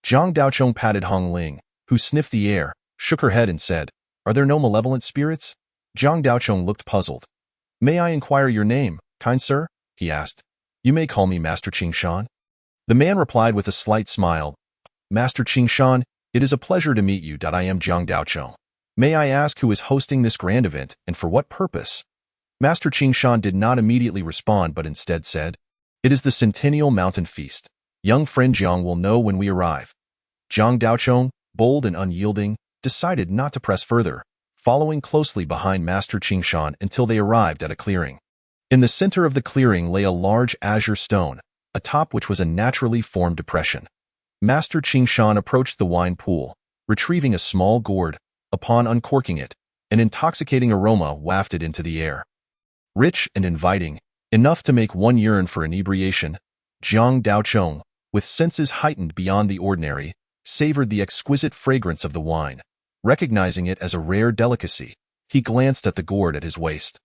Jiang Daochong patted Hong Ling, who sniffed the air, shook her head and said, Are there no malevolent spirits? Jiang Daochong looked puzzled. May I inquire your name, kind sir? He asked. You may call me Master Qingshan. The man replied with a slight smile. Master Qingshan, it is a pleasure to meet you. I am Jiang Daochong. May I ask who is hosting this grand event and for what purpose? Master Qingshan did not immediately respond but instead said, "It is the Centennial Mountain Feast. Young friend Jiang will know when we arrive." Jiang Daochong, bold and unyielding, decided not to press further, following closely behind Master Qingshan until they arrived at a clearing. In the center of the clearing lay a large azure stone, atop which was a naturally formed depression. Master Qingshan approached the wine pool, retrieving a small gourd. Upon uncorking it, an intoxicating aroma wafted into the air. Rich and inviting, enough to make one yearn for inebriation, Jiang Daochong, with senses heightened beyond the ordinary, savored the exquisite fragrance of the wine. Recognizing it as a rare delicacy, he glanced at the gourd at his waist.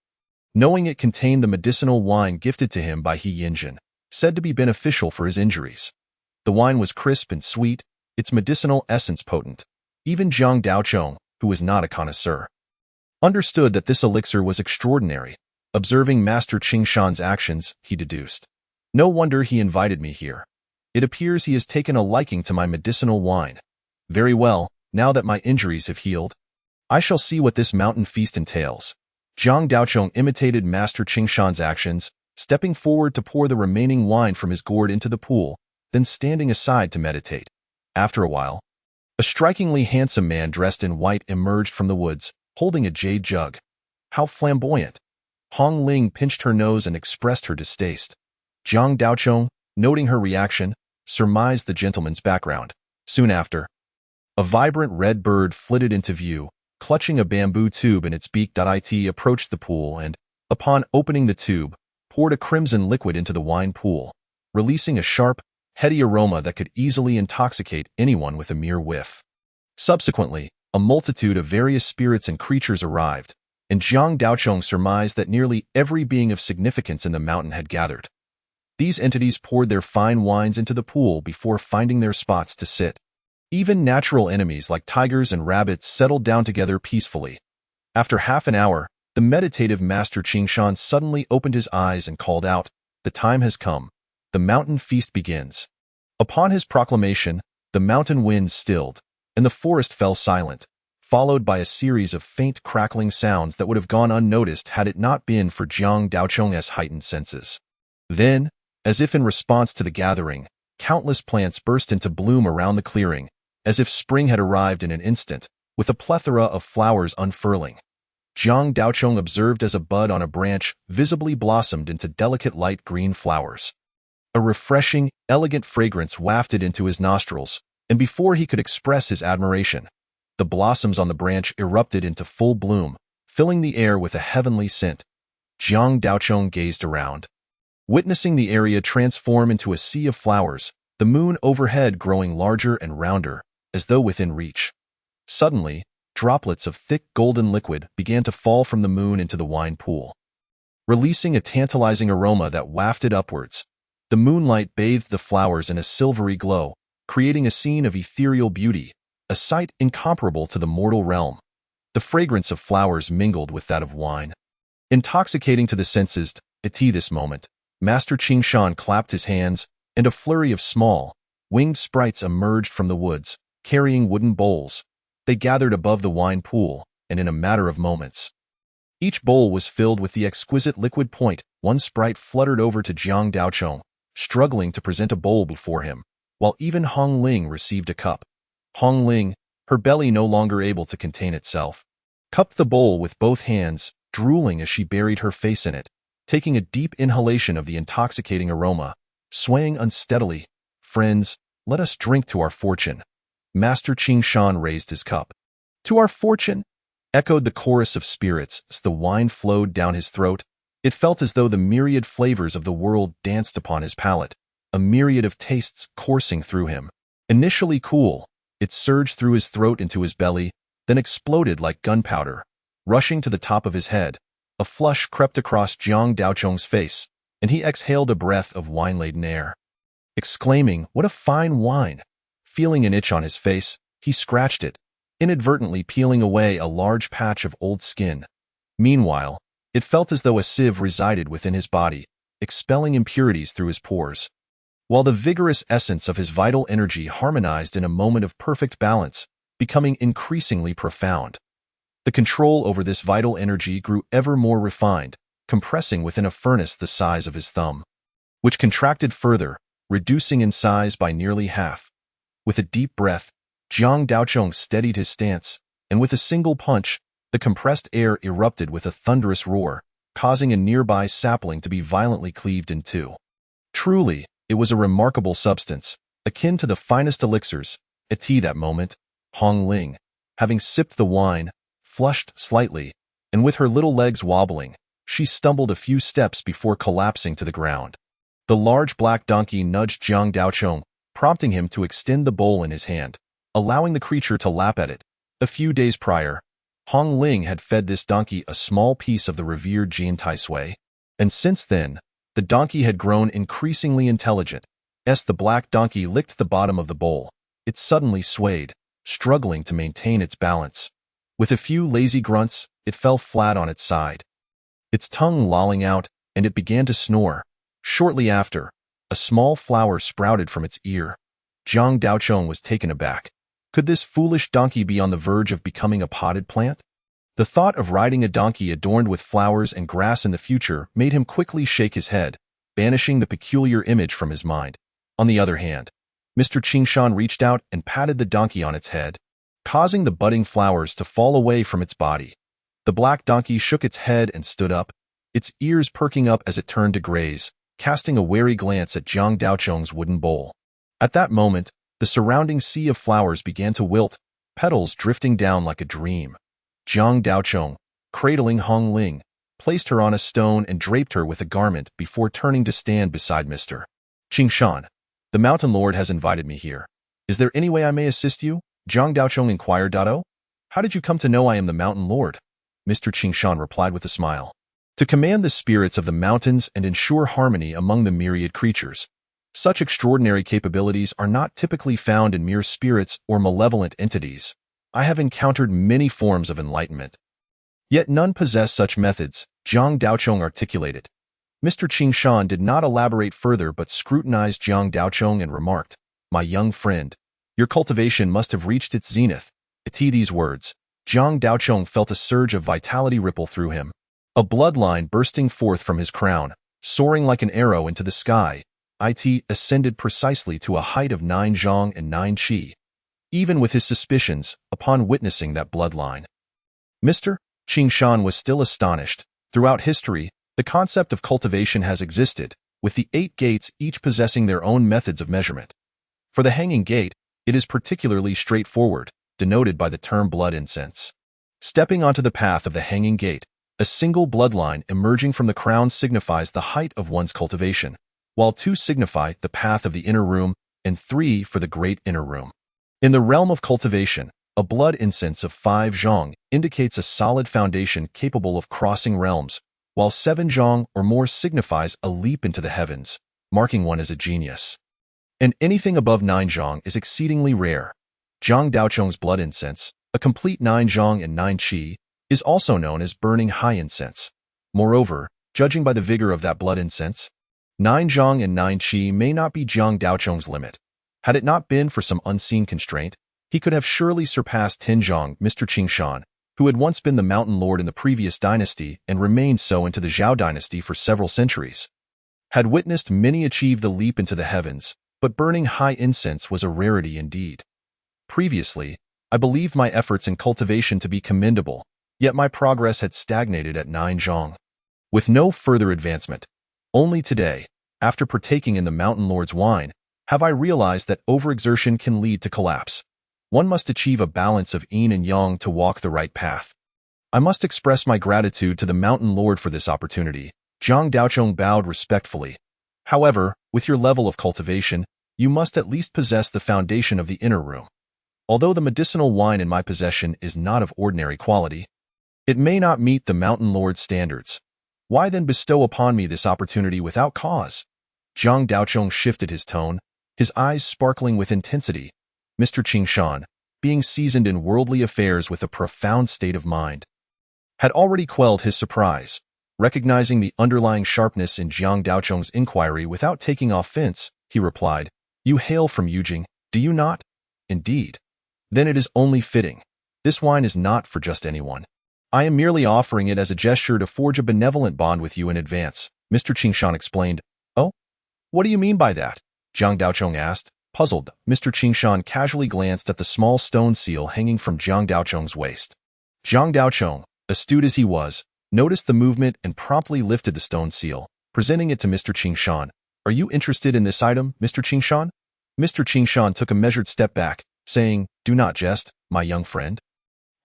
Knowing it contained the medicinal wine gifted to him by He Yinjin, said to be beneficial for his injuries. The wine was crisp and sweet, its medicinal essence potent. Even Jiang Daochong, who was not a connoisseur, understood that this elixir was extraordinary. Observing Master Qingshan's actions, he deduced, "No wonder he invited me here. It appears he has taken a liking to my medicinal wine. Very well, now that my injuries have healed, I shall see what this mountain feast entails." Jiang Daochong imitated Master Qingshan's actions, stepping forward to pour the remaining wine from his gourd into the pool, then standing aside to meditate. After a while, a strikingly handsome man dressed in white emerged from the woods, holding a jade jug. How flamboyant! Hong Ling pinched her nose and expressed her distaste. Jiang Daochong, noting her reaction, surmised the gentleman's background. Soon after, a vibrant red bird flitted into view, clutching a bamboo tube in its beak. It approached the pool and, upon opening the tube, poured a crimson liquid into the wine pool, releasing a sharp, heady aroma that could easily intoxicate anyone with a mere whiff. Subsequently, a multitude of various spirits and creatures arrived, and Jiang Daochong surmised that nearly every being of significance in the mountain had gathered. These entities poured their fine wines into the pool before finding their spots to sit. Even natural enemies like tigers and rabbits settled down together peacefully. After half an hour, the meditative Master Qingshan suddenly opened his eyes and called out, "The time has come. The mountain feast begins." Upon his proclamation, the mountain winds stilled, and the forest fell silent, followed by a series of faint crackling sounds that would have gone unnoticed had it not been for Jiang Daochong's heightened senses. Then, as if in response to the gathering, countless plants burst into bloom around the clearing, as if spring had arrived in an instant, with a plethora of flowers unfurling. Jiang Daochong observed as a bud on a branch visibly blossomed into delicate light green flowers. A refreshing, elegant fragrance wafted into his nostrils, and before he could express his admiration, the blossoms on the branch erupted into full bloom, filling the air with a heavenly scent. Jiang Daochong gazed around, witnessing the area transform into a sea of flowers, the moon overhead growing larger and rounder, as though within reach. Suddenly, droplets of thick golden liquid began to fall from the moon into the wine pool, releasing a tantalizing aroma that wafted upwards. The moonlight bathed the flowers in a silvery glow, creating a scene of ethereal beauty, a sight incomparable to the mortal realm. The fragrance of flowers mingled with that of wine, intoxicating to the senses. At this moment, Master Qingshan clapped his hands, and a flurry of small, winged sprites emerged from the woods, carrying wooden bowls. They gathered above the wine pool, and in a matter of moments, each bowl was filled with the exquisite liquid point. One sprite fluttered over to Jiang Daochong, struggling to present a bowl before him, while even Hong Ling received a cup. Hong Ling, her belly no longer able to contain itself, cupped the bowl with both hands, drooling as she buried her face in it, taking a deep inhalation of the intoxicating aroma, swaying unsteadily. "Friends, let us drink to our fortune." Master Qingshan raised his cup. "To our fortune?" echoed the chorus of spirits as the wine flowed down his throat. It felt as though the myriad flavors of the world danced upon his palate, a myriad of tastes coursing through him. Initially cool, it surged through his throat into his belly, then exploded like gunpowder. Rushing to the top of his head, a flush crept across Jiang Daochong's face, and he exhaled a breath of wine-laden air. Exclaiming, "What a fine wine!" Feeling an itch on his face, he scratched it, inadvertently peeling away a large patch of old skin. Meanwhile, it felt as though a sieve resided within his body, expelling impurities through his pores, while the vigorous essence of his vital energy harmonized in a moment of perfect balance, becoming increasingly profound. The control over this vital energy grew ever more refined, compressing within a furnace the size of his thumb, which contracted further, reducing in size by nearly half. With a deep breath, Jiang Daochong steadied his stance, and with a single punch, the compressed air erupted with a thunderous roar, causing a nearby sapling to be violently cleaved in two. Truly, it was a remarkable substance, akin to the finest elixirs. At that moment, Hong Ling, having sipped the wine, flushed slightly, and with her little legs wobbling, she stumbled a few steps before collapsing to the ground. The large black donkey nudged Jiang Daochong, prompting him to extend the bowl in his hand, allowing the creature to lap at it. A few days prior, Hong Ling had fed this donkey a small piece of the revered gene Tai Sui, and since then, the donkey had grown increasingly intelligent. As the black donkey licked the bottom of the bowl, it suddenly swayed, struggling to maintain its balance. With a few lazy grunts, it fell flat on its side, its tongue lolling out, and it began to snore. Shortly after, a small flower sprouted from its ear. Jiang Daochong was taken aback. Could this foolish donkey be on the verge of becoming a potted plant? The thought of riding a donkey adorned with flowers and grass in the future made him quickly shake his head, banishing the peculiar image from his mind. On the other hand, Mr. Qingshan reached out and patted the donkey on its head, causing the budding flowers to fall away from its body. The black donkey shook its head and stood up, its ears perking up as it turned to graze, casting a wary glance at Jiang Daochong's wooden bowl. At that moment, the surrounding sea of flowers began to wilt, petals drifting down like a dream. Jiang Daochong, cradling Hong Ling, placed her on a stone and draped her with a garment before turning to stand beside Mr. Qingshan. The Mountain Lord has invited me here. Is there any way I may assist you? Jiang Daochong inquired. How did you come to know I am the Mountain Lord? Mr. Qingshan replied with a smile. To command the spirits of the mountains and ensure harmony among the myriad creatures. Such extraordinary capabilities are not typically found in mere spirits or malevolent entities. I have encountered many forms of enlightenment, yet none possess such methods, Jiang Daochong articulated. Mr. Qingshan did not elaborate further but scrutinized Jiang Daochong and remarked, My young friend, your cultivation must have reached its zenith. At these words, Jiang Daochong felt a surge of vitality ripple through him, a bloodline bursting forth from his crown, soaring like an arrow into the sky. It ascended precisely to a height of 9 zhong and 9 qi. Even with his suspicions, upon witnessing that bloodline, Mr. Qingshan was still astonished. Throughout history, the concept of cultivation has existed, with the 8 gates each possessing their own methods of measurement. For the hanging gate, it is particularly straightforward, denoted by the term blood incense. Stepping onto the path of the hanging gate, a single bloodline emerging from the crown signifies the height of one's cultivation, while 2 signify the path of the inner room and 3 for the great inner room. In the realm of cultivation, a blood incense of 5 zhong indicates a solid foundation capable of crossing realms, while 7 zhong or more signifies a leap into the heavens, marking one as a genius. And anything above 9 zhong is exceedingly rare. Jiang Daochong's blood incense, a complete 9 zhong and 9 qi, is also known as burning high incense. Moreover, judging by the vigor of that blood incense, 9 zhong and 9 qi may not be Jiang Daochong's limit. Had it not been for some unseen constraint, he could have surely surpassed 10 zhong. Mr. Qingshan, who had once been the Mountain Lord in the previous dynasty and remained so into the Zhao dynasty for several centuries, had witnessed many achieve the leap into the heavens, but burning high incense was a rarity indeed. Previously, I believed my efforts in cultivation to be commendable, yet my progress had stagnated at 9 zhong. With no further advancement, only today, after partaking in the Mountain Lord's wine, have I realized that overexertion can lead to collapse. One must achieve a balance of yin and yang to walk the right path. I must express my gratitude to the Mountain Lord for this opportunity. Jiang Daochong bowed respectfully. However, with your level of cultivation, you must at least possess the foundation of the inner room. Although the medicinal wine in my possession is not of ordinary quality, it may not meet the Mountain Lord's standards. Why then bestow upon me this opportunity without cause? Jiang Daochong shifted his tone, his eyes sparkling with intensity. Mr. Qingshan, being seasoned in worldly affairs with a profound state of mind, had already quelled his surprise. Recognizing the underlying sharpness in Jiang Daochong's inquiry without taking offense, he replied, You hail from Yujing, do you not? Indeed. Then it is only fitting. This wine is not for just anyone. I am merely offering it as a gesture to forge a benevolent bond with you in advance, Mr. Qingshan explained. Oh? What do you mean by that? Jiang Daochong asked, puzzled. Mr. Qingshan casually glanced at the small stone seal hanging from Jiang Daochong's waist. Jiang Daochong, astute as he was, noticed the movement and promptly lifted the stone seal, presenting it to Mr. Qingshan. Are you interested in this item, Mr. Qingshan? Mr. Qingshan took a measured step back, saying, Do not jest, my young friend.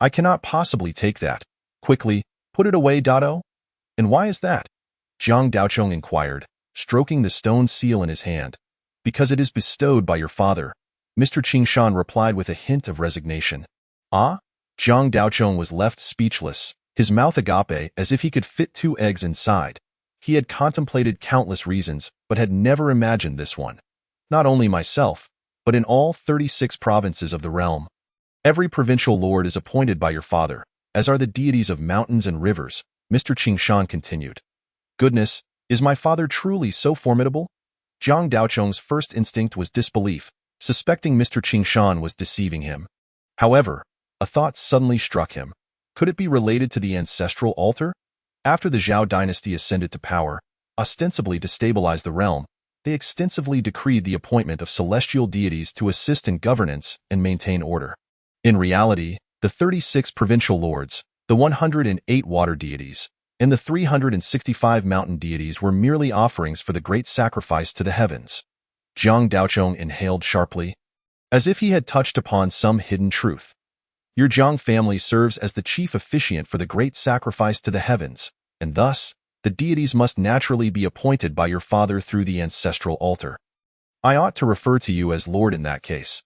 I cannot possibly take that. Quickly, put it away, Dado. And why is that? Jiang Daochong inquired, stroking the stone seal in his hand. Because it is bestowed by your father, Mr. Qingshan replied with a hint of resignation. Ah? Jiang Daochong was left speechless, his mouth agape as if he could fit 2 eggs inside. He had contemplated countless reasons, but had never imagined this one. Not only myself, but in all 36 provinces of the realm. Every provincial lord is appointed by your father, as are the deities of mountains and rivers, Mr. Qingshan continued. Goodness, is my father truly so formidable? Jiang Daochong's first instinct was disbelief, suspecting Mr. Qingshan was deceiving him. However, a thought suddenly struck him. Could it be related to the ancestral altar? After the Zhao dynasty ascended to power, ostensibly to stabilize the realm, they extensively decreed the appointment of celestial deities to assist in governance and maintain order. In reality, the 36 provincial lords, the 108 water deities, and the 365 mountain deities were merely offerings for the great sacrifice to the heavens. Jiang Daochong inhaled sharply, as if he had touched upon some hidden truth. Your Jiang family serves as the chief officiant for the great sacrifice to the heavens, and thus, the deities must naturally be appointed by your father through the ancestral altar. I ought to refer to you as Lord in that case.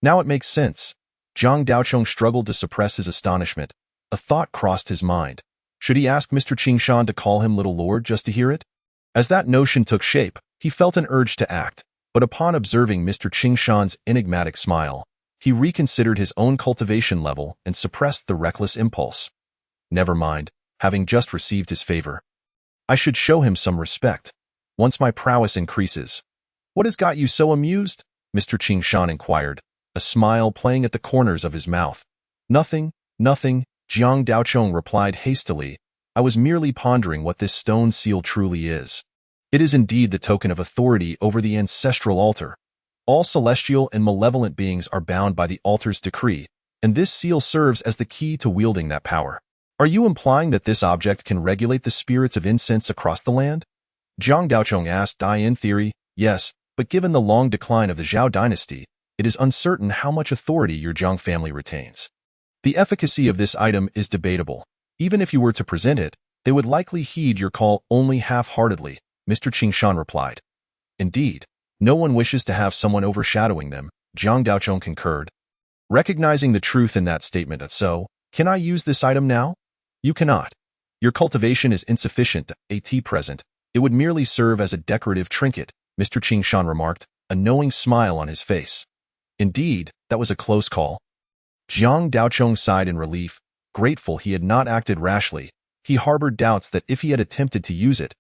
Now it makes sense. Jiang Daochong struggled to suppress his astonishment. A thought crossed his mind. Should he ask Mr. Qingshan to call him Little Lord just to hear it? As that notion took shape, he felt an urge to act, but upon observing Mr. Qingshan's enigmatic smile, he reconsidered his own cultivation level and suppressed the reckless impulse. Never mind, having just received his favor. I should show him some respect. Once my prowess increases. What has got you so amused? Mr. Qingshan inquired, a smile playing at the corners of his mouth. Nothing, nothing, Jiang Daochong replied hastily. I was merely pondering what this stone seal truly is. It is indeed the token of authority over the ancestral altar. All celestial and malevolent beings are bound by the altar's decree, and this seal serves as the key to wielding that power. Are you implying that this object can regulate the spirits of incense across the land? Jiang Daochong asked. In theory, yes, but given the long decline of the Zhao dynasty, it is uncertain how much authority your Jiang family retains. The efficacy of this item is debatable. Even if you were to present it, they would likely heed your call only half-heartedly, Mr. Qingshan replied. Indeed, no one wishes to have someone overshadowing them, Jiang Daochong concurred. Recognizing the truth in that statement, so, can I use this item now? You cannot. Your cultivation is insufficient at present. It would merely serve as a decorative trinket, Mr. Qingshan remarked, a knowing smile on his face. Indeed, that was a close call. Jiang Daochong sighed in relief, grateful he had not acted rashly. He harbored doubts that if he had attempted to use it,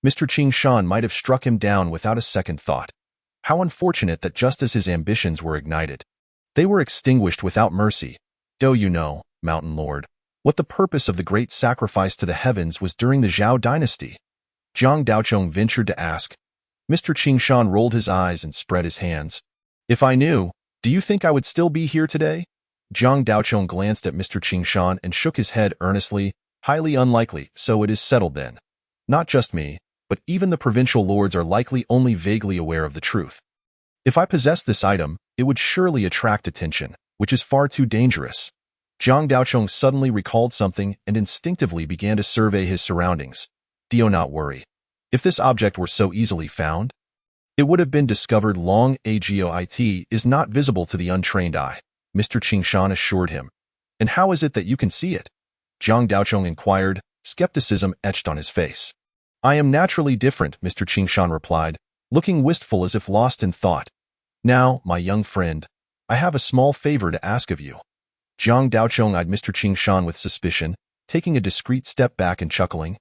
Mr. Qingshan might have struck him down without a second thought. How unfortunate that just as his ambitions were ignited, they were extinguished without mercy. Do you know, Mountain Lord, what the purpose of the great sacrifice to the heavens was during the Zhao dynasty? Jiang Daochong ventured to ask. Mr. Qingshan rolled his eyes and spread his hands. If I knew, do you think I would still be here today? Jiang Daochong glanced at Mr. Qingshan and shook his head earnestly. Highly unlikely, so it is settled then. Not just me, but even the provincial lords are likely only vaguely aware of the truth. If I possessed this item, it would surely attract attention, which is far too dangerous. Jiang Daochong suddenly recalled something and instinctively began to survey his surroundings. Do not worry. If this object were so easily found, it would have been discovered long ago. It is not visible to the untrained eye, Mr. Qingshan assured him. And how is it that you can see it? Jiang Daochong inquired, skepticism etched on his face. I am naturally different, Mr. Qingshan replied, looking wistful as if lost in thought. Now, my young friend, I have a small favor to ask of you. Jiang Daochong eyed Mr. Qingshan with suspicion, taking a discreet step back and chuckling.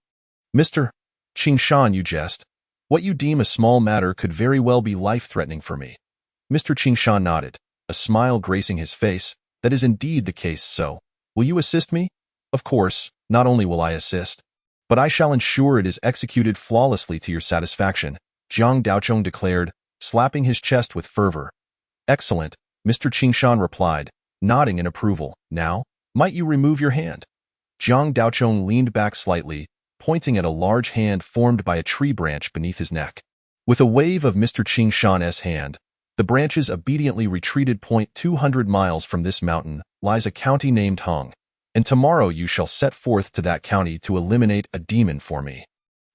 Mr. Qingshan, you jest. What you deem a small matter could very well be life-threatening for me. Mr. Qingshan nodded, a smile gracing his face. That is indeed the case, so. Will you assist me? Of course, Not only will I assist, but I shall ensure it is executed flawlessly to your satisfaction, Jiang Daochong declared, slapping his chest with fervor. Excellent, Mr. Qingshan replied, nodding in approval. Now, might you remove your hand? Jiang Daochong leaned back slightly, pointing at a large hand formed by a tree branch beneath his neck. With a wave of Mr. Qingshan's hand, the branches obediently retreated. 200 miles from this mountain lies a county named Hung, and tomorrow you shall set forth to that county to eliminate a demon for me.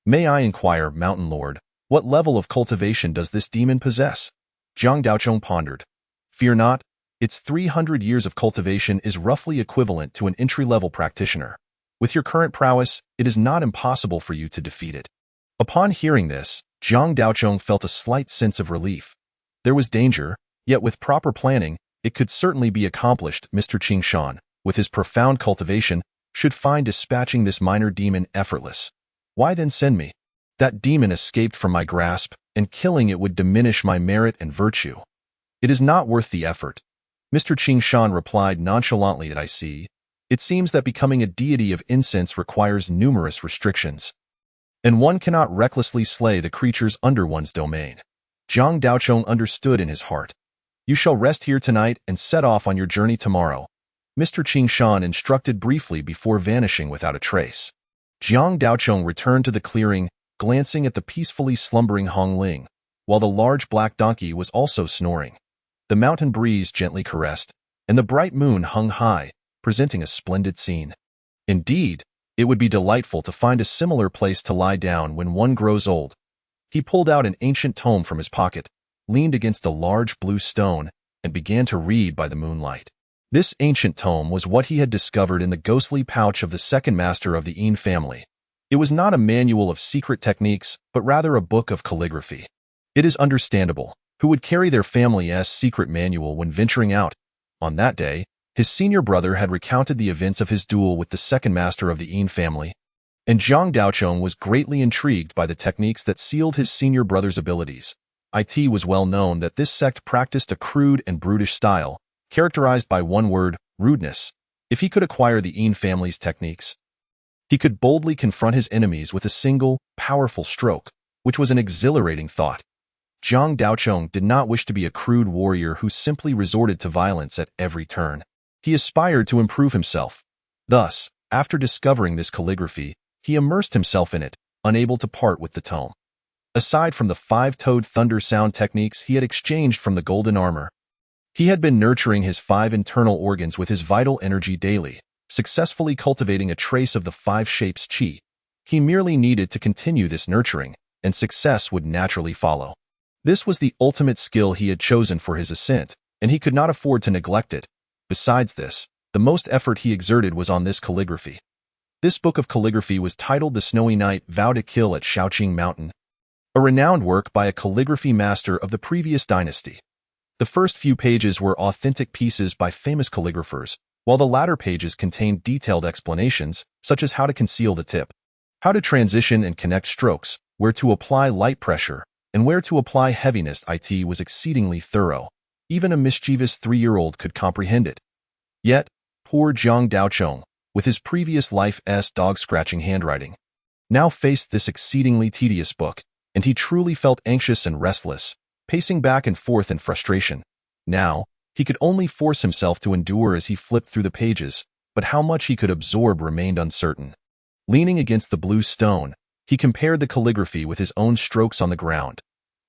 May I inquire, Mountain Lord, what level of cultivation does this demon possess? Jiang Daochong pondered. Fear not, its 300 years of cultivation is roughly equivalent to an entry-level practitioner. With your current prowess, it is not impossible for you to defeat it. Upon hearing this, Jiang Daochong felt a slight sense of relief. There was danger, yet with proper planning, it could certainly be accomplished. Mr. Qingshan, with his profound cultivation, should find dispatching this minor demon effortless. Why then send me? That demon escaped from my grasp, and killing it would diminish my merit and virtue. It is not worth the effort. Mr. Qingshan replied nonchalantly. I see. It seems that becoming a deity of incense requires numerous restrictions, and one cannot recklessly slay the creatures under one's domain. Jiang Daochong understood in his heart. You shall rest here tonight and set off on your journey tomorrow, Mr. Qingshan instructed briefly before vanishing without a trace. Jiang Daochong returned to the clearing, glancing at the peacefully slumbering Hong Ling, while the large black donkey was also snoring. The mountain breeze gently caressed, and the bright moon hung high, presenting a splendid scene. Indeed, it would be delightful to find a similar place to lie down when one grows old. He pulled out an ancient tome from his pocket, leaned against a large blue stone, and began to read by the moonlight. This ancient tome was what he had discovered in the ghostly pouch of the second master of the Yin family. It was not a manual of secret techniques, but rather a book of calligraphy. It is understandable. Who would carry their family's secret manual when venturing out? On that day, his senior brother had recounted the events of his duel with the second master of the Yin family, and Jiang Daochong was greatly intrigued by the techniques that sealed his senior brother's abilities. It was well known that this sect practiced a crude and brutish style, characterized by one word, rudeness. If he could acquire the Yin family's techniques, he could boldly confront his enemies with a single, powerful stroke, which was an exhilarating thought. Jiang Daochong did not wish to be a crude warrior who simply resorted to violence at every turn. He aspired to improve himself. Thus, after discovering this calligraphy, he immersed himself in it, unable to part with the tome. Aside from the five-toed thunder sound techniques he had exchanged from the golden armor, he had been nurturing his 5 internal organs with his vital energy daily, successfully cultivating a trace of the 5 shapes qi. He merely needed to continue this nurturing, and success would naturally follow. This was the ultimate skill he had chosen for his ascent, and he could not afford to neglect it. Besides this, the most effort he exerted was on this calligraphy. This book of calligraphy was titled The Snowy Knight Vow to Kill at Shaoqing Mountain, a renowned work by a calligraphy master of the previous dynasty. The first few pages were authentic pieces by famous calligraphers, while the latter pages contained detailed explanations, such as how to conceal the tip, how to transition and connect strokes, where to apply light pressure, and where to apply heaviness. It was exceedingly thorough. Even a mischievous 3-year-old could comprehend it. Yet, poor Jiang Daochong, with his previous life's dog-scratching handwriting, now faced this exceedingly tedious book, and he truly felt anxious and restless, pacing back and forth in frustration. Now, he could only force himself to endure as he flipped through the pages, but how much he could absorb remained uncertain. Leaning against the blue stone, he compared the calligraphy with his own strokes on the ground.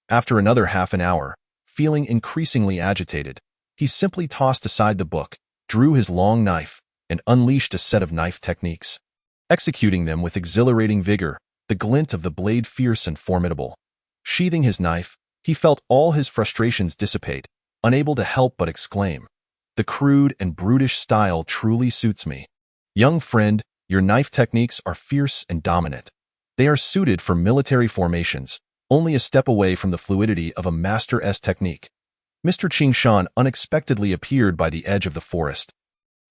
After another half an hour, feeling increasingly agitated, he simply tossed aside the book, drew his long knife, and unleashed a set of knife techniques. Executing them with exhilarating vigor, the glint of the blade fierce and formidable. Sheathing his knife, he felt all his frustrations dissipate, unable to help but exclaim, "The crude and brutish style truly suits me. Young friend, your knife techniques are fierce and dominant. They are suited for military formations, only a step away from the fluidity of a master's technique." Mr. Qingshan unexpectedly appeared by the edge of the forest.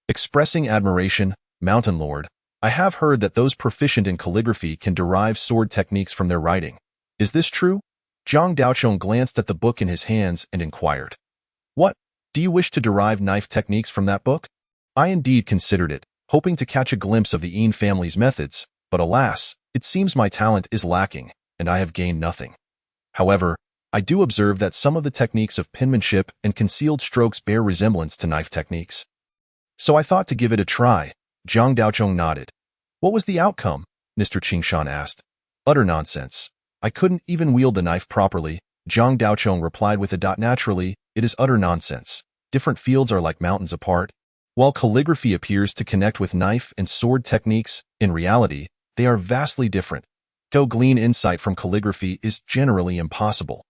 Expressing admiration, Mountain Lord, I have heard that those proficient in calligraphy can derive sword techniques from their writing. Is this true? Jiang Daochong glanced at the book in his hands and inquired. What? Do you wish to derive knife techniques from that book? I indeed considered it, hoping to catch a glimpse of the Yin family's methods, but alas, it seems my talent is lacking, and I have gained nothing. However, I do observe that some of the techniques of penmanship and concealed strokes bear resemblance to knife techniques. So I thought to give it a try. Jiang Daochong nodded. What was the outcome? Mr. Qingshan asked. Utter nonsense. I couldn't even wield the knife properly. Jiang Daochong replied with a dot. Naturally, it is utter nonsense. Different fields are like mountains apart. While calligraphy appears to connect with knife and sword techniques, in reality, they are vastly different. To glean insight from calligraphy is generally impossible.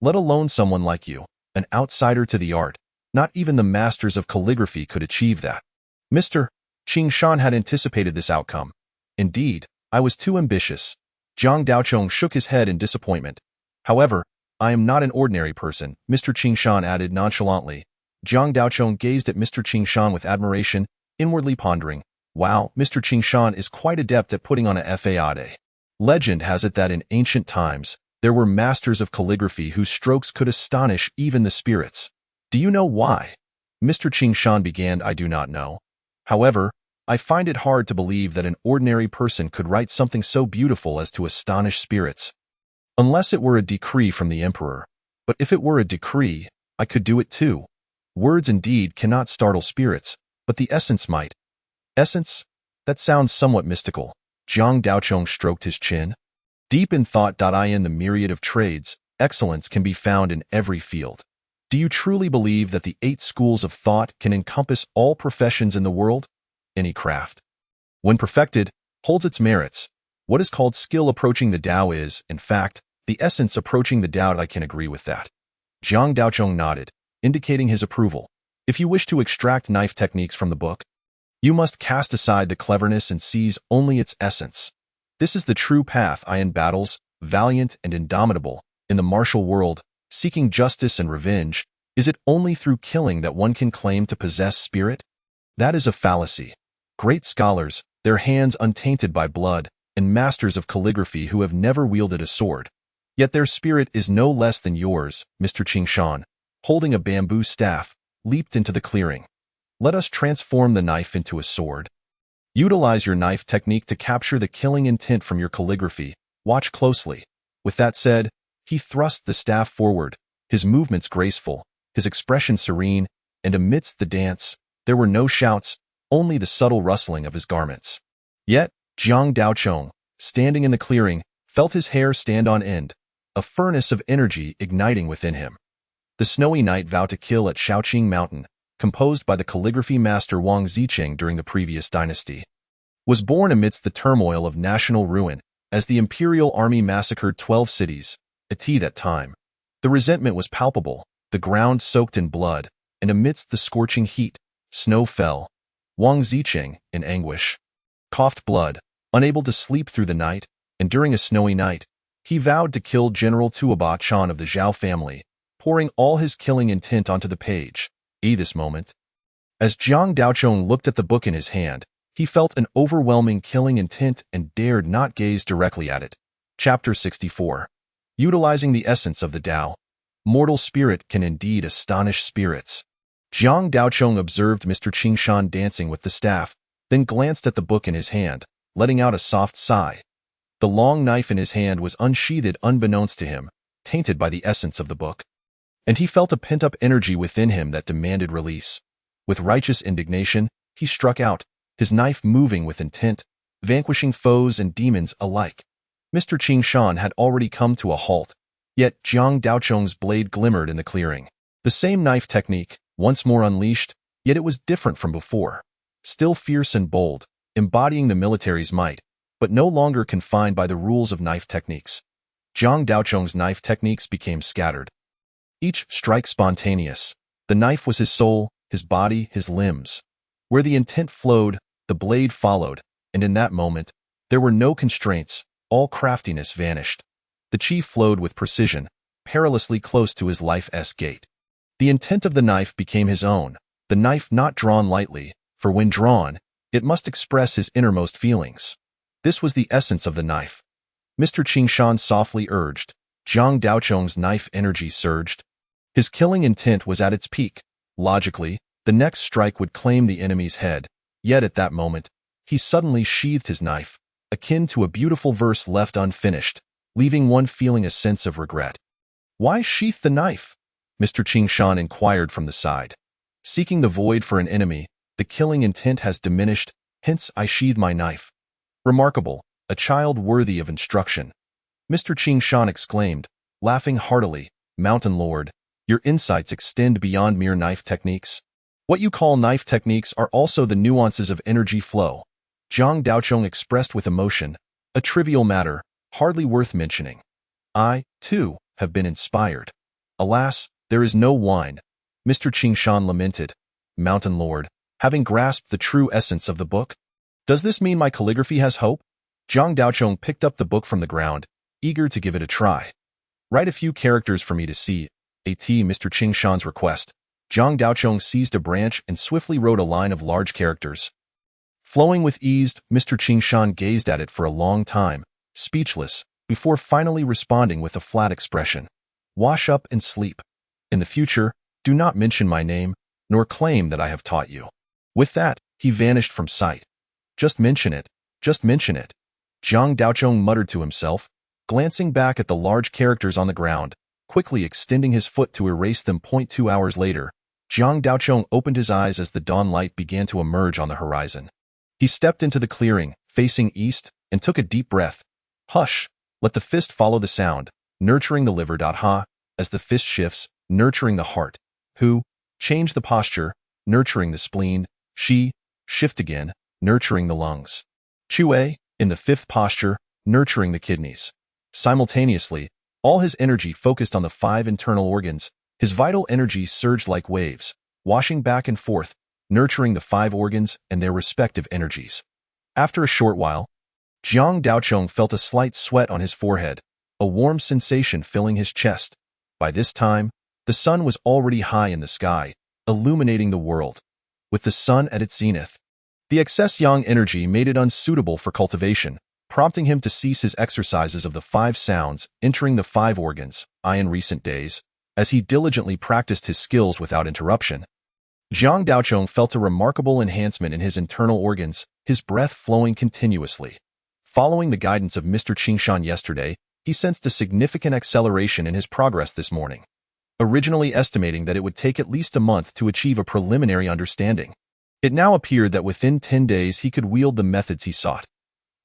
Let alone someone like you, an outsider to the art. Not even the masters of calligraphy could achieve that. Mr. Qingshan had anticipated this outcome. Indeed, I was too ambitious. Jiang Daochong shook his head in disappointment. However, I am not an ordinary person, Mr. Qingshan added nonchalantly. Jiang Daochong gazed at Mr. Qingshan with admiration, inwardly pondering, wow, Mr. Qingshan is quite adept at putting on a fade. Legend has it that in ancient times, there were masters of calligraphy whose strokes could astonish even the spirits. Do you know why? Mr. Qingshan began. I do not know. However, I find it hard to believe that an ordinary person could write something so beautiful as to astonish spirits. Unless it were a decree from the emperor. But if it were a decree, I could do it too. Words indeed cannot startle spirits, but the essence might. Essence? That sounds somewhat mystical. Jiang Daochong stroked his chin. Deep in thought. In the myriad of trades, excellence can be found in every field. Do you truly believe that the 8 schools of thought can encompass all professions in the world? Any craft, when perfected, holds its merits. What is called skill approaching the Tao is, in fact, the essence approaching the Tao. I can agree with that. Jiang Daochong nodded, indicating his approval. If you wish to extract knife techniques from the book, you must cast aside the cleverness and seize only its essence. This is the true path. In battles, valiant and indomitable, in the martial world, seeking justice and revenge, is it only through killing that one can claim to possess spirit? That is a fallacy. Great scholars, their hands untainted by blood, and masters of calligraphy who have never wielded a sword. Yet their spirit is no less than yours. Mr. Qingshan, holding a bamboo staff, leaped into the clearing. Let us transform the knife into a sword. Utilize your knife technique to capture the killing intent from your calligraphy. Watch closely. With that said, he thrust the staff forward, his movements graceful, his expression serene, and amidst the dance, there were no shouts, only the subtle rustling of his garments. Yet, Jiang Daochong, standing in the clearing, felt his hair stand on end, a furnace of energy igniting within him. The Snowy Night Vow to Kill at Shaoqing Mountain, composed by the calligraphy master Wang Zicheng during the previous dynasty, was born amidst the turmoil of national ruin, as the imperial army massacred 12 cities. At that time, the resentment was palpable, the ground soaked in blood, and amidst the scorching heat, snow fell. Wang Zicheng, in anguish, coughed blood, unable to sleep through the night, and during a snowy night, he vowed to kill General Tuoba Chan of the Zhao family, pouring all his killing intent onto the page. This moment, as Jiang Daochong looked at the book in his hand, he felt an overwhelming killing intent and dared not gaze directly at it. Chapter 64. Utilizing the essence of the Tao. Mortal spirit can indeed astonish spirits. Jiang Daochong observed Mr. Qingshan dancing with the staff, then glanced at the book in his hand, letting out a soft sigh. The long knife in his hand was unsheathed unbeknownst to him, tainted by the essence of the book. And he felt a pent-up energy within him that demanded release. With righteous indignation, he struck out, his knife moving with intent, vanquishing foes and demons alike. Mr. Qingshan had already come to a halt, yet Jiang Daochong's blade glimmered in the clearing. The same knife technique, once more unleashed, yet it was different from before. Still fierce and bold, embodying the military's might, but no longer confined by the rules of knife techniques. Jiang Daochong's knife techniques became scattered. Each strike spontaneous. The knife was his soul, his body, his limbs. Where the intent flowed, the blade followed, and in that moment, there were no constraints, all craftiness vanished. The chief flowed with precision, perilously close to his life's gate. The intent of the knife became his own, the knife not drawn lightly, for when drawn, it must express his innermost feelings. This was the essence of the knife. Mr. Qingshan softly urged. Jiang Daochong's knife energy surged. His killing intent was at its peak. Logically, the next strike would claim the enemy's head, Yet at that moment, he suddenly sheathed his knife, akin to a beautiful verse left unfinished, leaving one feeling a sense of regret. "Why sheath the knife?" Mr. Qingshan inquired from the side. "Seeking the void for an enemy, the killing intent has diminished, hence I sheathe my knife." "Remarkable, a child worthy of instruction," Mr. Qingshan exclaimed, laughing heartily. "Mountain Lord, your insights extend beyond mere knife techniques. What you call knife techniques are also the nuances of energy flow," Zhang Daochong expressed with emotion, "a trivial matter, hardly worth mentioning. I, too, have been inspired. Alas, there is no wine," Mr. Qingshan lamented. "Mountain Lord, having grasped the true essence of the book? Does this mean my calligraphy has hope?" Zhang Daochong picked up the book from the ground, eager to give it a try. "Write a few characters for me to see," Mr. Qingshan's request. Zhang Daochong seized a branch and swiftly wrote a line of large characters. Flowing with ease, Mr. Qingshan gazed at it for a long time, speechless, before finally responding with a flat expression. "Wash up and sleep. In the future, do not mention my name, nor claim that I have taught you." With that, he vanished from sight. "Just mention it, just mention it," Zhang Daochong muttered to himself, glancing back at the large characters on the ground, quickly extending his foot to erase them. 2 hours later, Zhang Daochong opened his eyes as the dawn light began to emerge on the horizon. He stepped into the clearing, facing east, and took a deep breath. Hush, let the fist follow the sound, nurturing the liver. Ha, as the fist shifts, nurturing the heart. Hu, change the posture, nurturing the spleen. Shi, shift again, nurturing the lungs. Chue, in the fifth posture, nurturing the kidneys. Simultaneously, all his energy focused on the 5 internal organs. His vital energy surged like waves, washing back and forth, nurturing the 5 organs and their respective energies. After a short while, Zhang Daochong felt a slight sweat on his forehead, a warm sensation filling his chest. By this time, the sun was already high in the sky, illuminating the world. With the sun at its zenith, the excess yang energy made it unsuitable for cultivation, prompting him to cease his exercises of the 5 sounds, entering the 5 organs. In recent days, as he diligently practiced his skills without interruption, Zhang Daochong felt a remarkable enhancement in his internal organs, his breath flowing continuously. Following the guidance of Mr. Qingshan yesterday, he sensed a significant acceleration in his progress this morning. Originally estimating that it would take at least a month to achieve a preliminary understanding, it now appeared that within 10 days he could wield the methods he sought.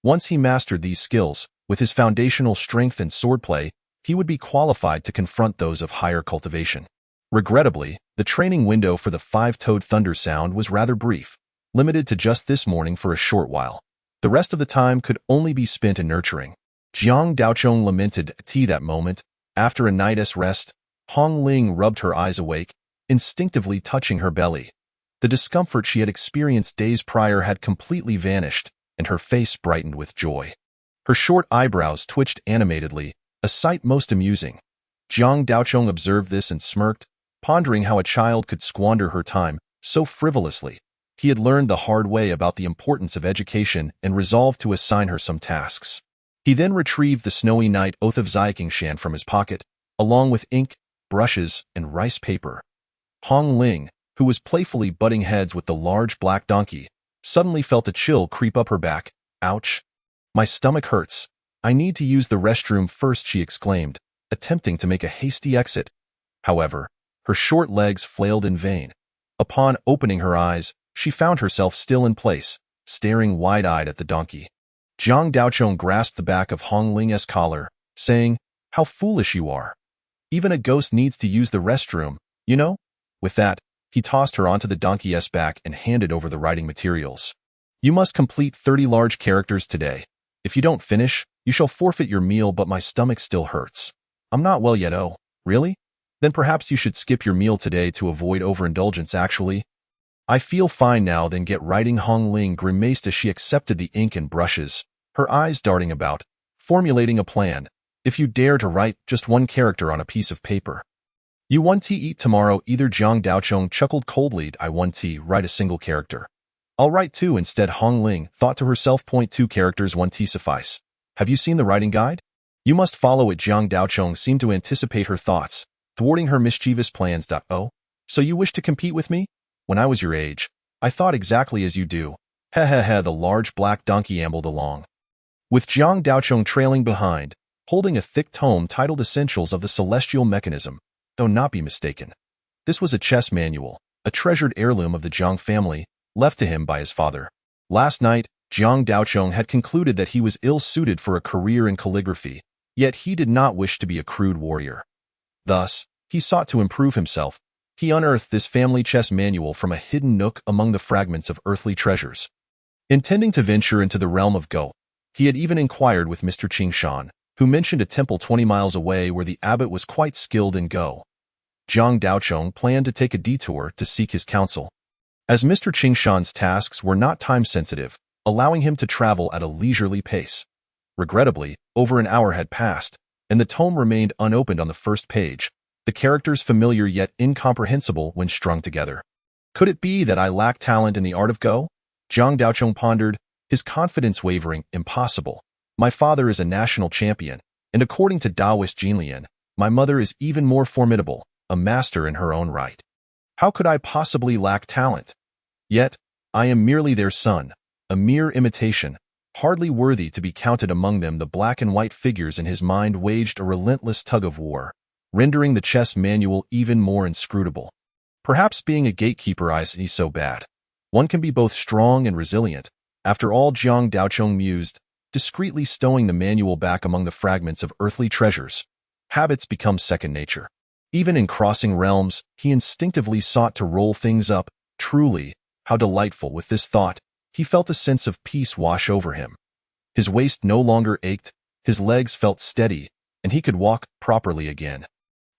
Once he mastered these skills, with his foundational strength and swordplay, he would be qualified to confront those of higher cultivation. Regrettably, the training window for the 5-toed thunder sound was rather brief, limited to just this morning for a short while. The rest of the time could only be spent in nurturing. Zhang Daochong lamented at that moment. After a night's rest, Hong Ling rubbed her eyes awake, instinctively touching her belly. The discomfort she had experienced days prior had completely vanished, and her face brightened with joy. Her short eyebrows twitched animatedly, a sight most amusing. Zhang Daochong observed this and smirked, pondering how a child could squander her time so frivolously. He had learned the hard way about the importance of education and resolved to assign her some tasks. He then retrieved the Snowy Night Oath of Xiaqingshan from his pocket, along with ink, brushes, and rice paper. Hong Ling, who was playfully butting heads with the large black donkey, suddenly felt a chill creep up her back. "Ouch! My stomach hurts. I need to use the restroom first," she exclaimed, attempting to make a hasty exit. However, her short legs flailed in vain. Upon opening her eyes, she found herself still in place, staring wide-eyed at the donkey. Zhang Daochong grasped the back of Hong Ling's collar, saying, "How foolish you are. Even a ghost needs to use the restroom, you know?" With that, he tossed her onto the donkey's back and handed over the writing materials. "You must complete 30 large characters today. If you don't finish, you shall forfeit your meal, but my stomach still hurts. I'm not well yet." "Oh, really? Then perhaps you should skip your meal today to avoid overindulgence. Actually, I feel fine now." "Then get writing." Hong Ling grimaced as she accepted the ink and brushes, her eyes darting about, formulating a plan. "If you dare to write just one character on a piece of paper, you won't eat tomorrow either." Zhang Daochong chuckled coldly. "I won't write a single character. I'll write 2 instead." Hong Ling thought to herself. "2 characters, 1 suffice. Have you seen the writing guide? You must follow it." Zhang Daochong seemed to anticipate her thoughts, thwarting her mischievous plans. "Oh, so you wish to compete with me? When I was your age, I thought exactly as you do. He he he, the large black donkey ambled along, with Jiang Daocheng trailing behind, holding a thick tome titled Essentials of the Celestial Mechanism. Though not be mistaken, this was a chess manual, a treasured heirloom of the Jiang family, left to him by his father. Last night, Jiang Daocheng had concluded that he was ill-suited for a career in calligraphy, yet he did not wish to be a crude warrior. Thus, he sought to improve himself. He unearthed this family chess manual from a hidden nook among the fragments of earthly treasures. Intending to venture into the realm of Go, he had even inquired with Mr. Qingshan, who mentioned a temple 20 miles away where the abbot was quite skilled in Go. Jiang Daocheng planned to take a detour to seek his counsel, as Mr. Qingshan's tasks were not time-sensitive, allowing him to travel at a leisurely pace. Regrettably, over an hour had passed, and the tome remained unopened on the first page, the characters familiar yet incomprehensible when strung together. Could it be that I lack talent in the art of Go? Jiang Daocheng pondered, his confidence wavering. Impossible. My father is a national champion, and according to Taoist Jinlian, my mother is even more formidable, a master in her own right. How could I possibly lack talent? Yet, I am merely their son, a mere imitation, hardly worthy to be counted among them. The black and white figures in his mind waged a relentless tug-of-war, rendering the chess manual even more inscrutable. Perhaps being a gatekeeper isn't so bad. One can be both strong and resilient. After all, Jiang Daocheng mused, discreetly stowing the manual back among the fragments of earthly treasures. Habits become second nature. Even in crossing realms, he instinctively sought to roll things up. Truly, how delightful! With this thought, he felt a sense of peace wash over him. His waist no longer ached, his legs felt steady, and he could walk properly again.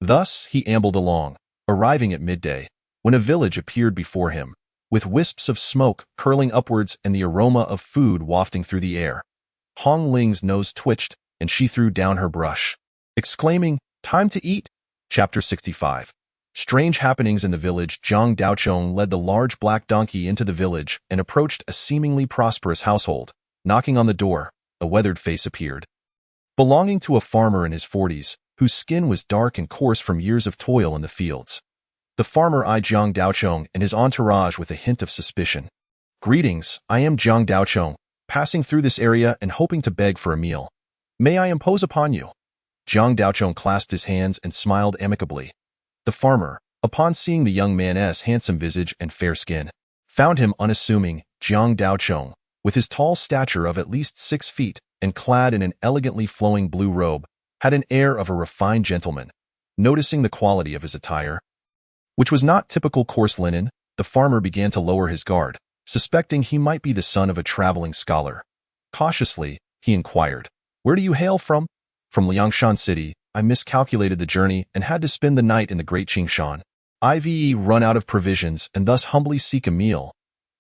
Thus he ambled along, arriving at midday, when a village appeared before him, with wisps of smoke curling upwards and the aroma of food wafting through the air. Hong Ling's nose twitched, and she threw down her brush, exclaiming, "Time to eat!" Chapter 65. Strange happenings in the village. Jiang Daocheng led the large black donkey into the village and approached a seemingly prosperous household. Knocking on the door, a weathered face appeared. Belonging to a farmer in his 40s, whose skin was dark and coarse from years of toil in the fields. The farmer eyed Jiang Daocheng and his entourage with a hint of suspicion. "Greetings, I am Jiang Daocheng, passing through this area and hoping to beg for a meal. May I impose upon you?" Jiang Daocheng clasped his hands and smiled amicably. The farmer, upon seeing the young man's handsome visage and fair skin, found him unassuming. Jiang Daocheng, with his tall stature of at least 6 feet and clad in an elegantly flowing blue robe, had an air of a refined gentleman. Noticing the quality of his attire, which was not typical coarse linen, the farmer began to lower his guard, suspecting he might be the son of a traveling scholar. Cautiously, he inquired, "Where do you hail from?" "From Liangshan City. I miscalculated the journey and had to spend the night in the Great Qingshan. I've run out of provisions and thus humbly seek a meal.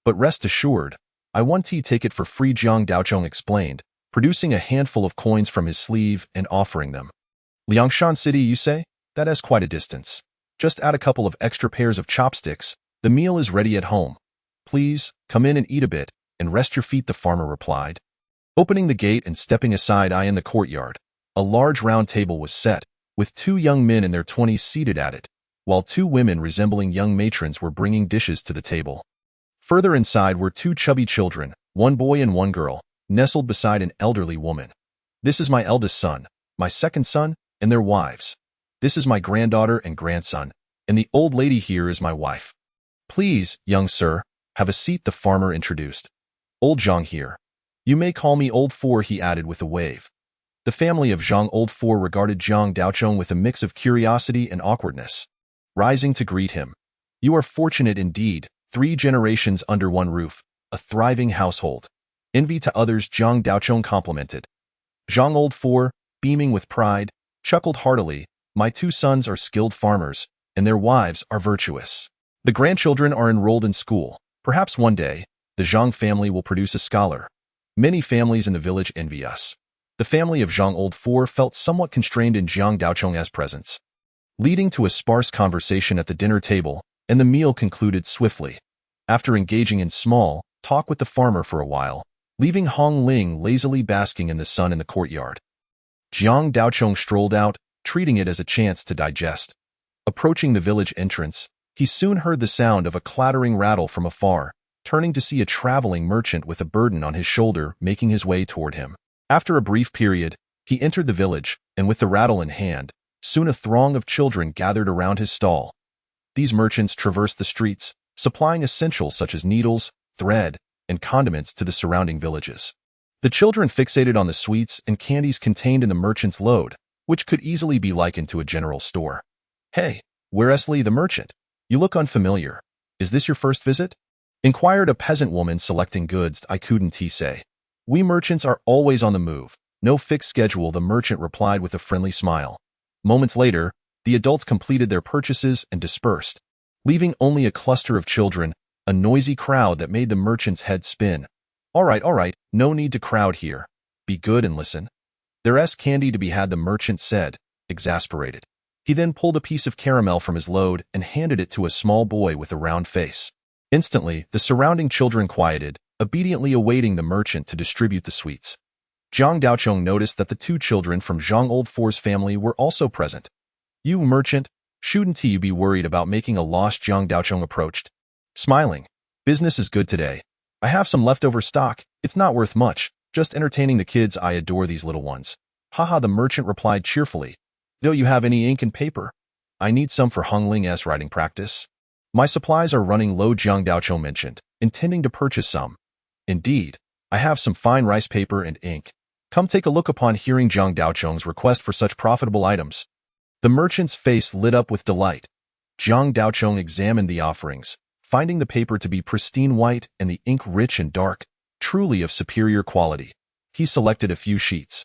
But rest assured, I want to take it for free," Jiang Daocheng explained, producing a handful of coins from his sleeve and offering them. "Liangshan City, you say? That is quite a distance. Just add a couple of extra pairs of chopsticks. The meal is ready at home. Please, come in and eat a bit, and rest your feet," the farmer replied. Opening the gate and stepping aside, in the courtyard, a large round table was set, with 2 young men in their 20s seated at it, while 2 women resembling young matrons were bringing dishes to the table. Further inside were 2 chubby children, 1 boy and 1 girl, nestled beside an elderly woman. "This is my eldest son, my second son, and their wives. This is my granddaughter and grandson, and the old lady here is my wife. Please, young sir, have a seat," the farmer introduced. "Old Zhang here. You may call me Old Four," he added with a wave. The family of Zhang Old Four regarded Jiang Daocheng with a mix of curiosity and awkwardness. Rising to greet him, "You are fortunate indeed, 3 generations under one roof, a thriving household. Envy to others," Jiang Daocheng complimented. Zhang Old Four, beaming with pride, chuckled heartily, "My 2 sons are skilled farmers, and their wives are virtuous. The grandchildren are enrolled in school. Perhaps one day, the Zhang family will produce a scholar. Many families in the village envy us." The family of Zhang Old Four felt somewhat constrained in Jiang Daocheng's presence, leading to a sparse conversation at the dinner table, and the meal concluded swiftly. After engaging in small talk with the farmer for a while, leaving Hong Ling lazily basking in the sun in the courtyard, Jiang Daocheng strolled out, treating it as a chance to digest. Approaching the village entrance, he soon heard the sound of a clattering rattle from afar. turning to see a traveling merchant with a burden on his shoulder making his way toward him. After a brief period, he entered the village, and with the rattle in hand, soon a throng of children gathered around his stall. These merchants traversed the streets, supplying essentials such as needles, thread, and condiments to the surrounding villages. The children fixated on the sweets and candies contained in the merchant's load, which could easily be likened to a general store. "Hey, Wesley the merchant, you look unfamiliar. Is this your first visit?" inquired a peasant woman selecting goods. "I couldn't say. We merchants are always on the move. No fixed schedule," the merchant replied with a friendly smile. Moments later, the adults completed their purchases and dispersed, leaving only a cluster of children, a noisy crowd that made the merchant's head spin. All right, no need to crowd here. Be good and listen. There's candy to be had," the merchant said, exasperated. He then pulled a piece of caramel from his load and handed it to a small boy with a round face. Instantly, the surrounding children quieted, obediently awaiting the merchant to distribute the sweets. Zhang Daochong noticed that the two children from Zhang Oldfour's family were also present. "You merchant, shouldn't you be worried about making a loss?" Zhang Daochong approached, smiling. "Business is good today. I have some leftover stock. It's not worth much, just entertaining the kids. I adore these little ones." "Haha," the merchant replied cheerfully. "Do you have any ink and paper? I need some for Hong Ling's writing practice. My supplies are running low," Zhang Daochong mentioned, intending to purchase some. "Indeed, I have some fine rice paper and ink. Come take a look." Upon hearing Zhang Daochong's request for such profitable items, the merchant's face lit up with delight. Zhang Daochong examined the offerings, finding the paper to be pristine white and the ink rich and dark, truly of superior quality. He selected a few sheets,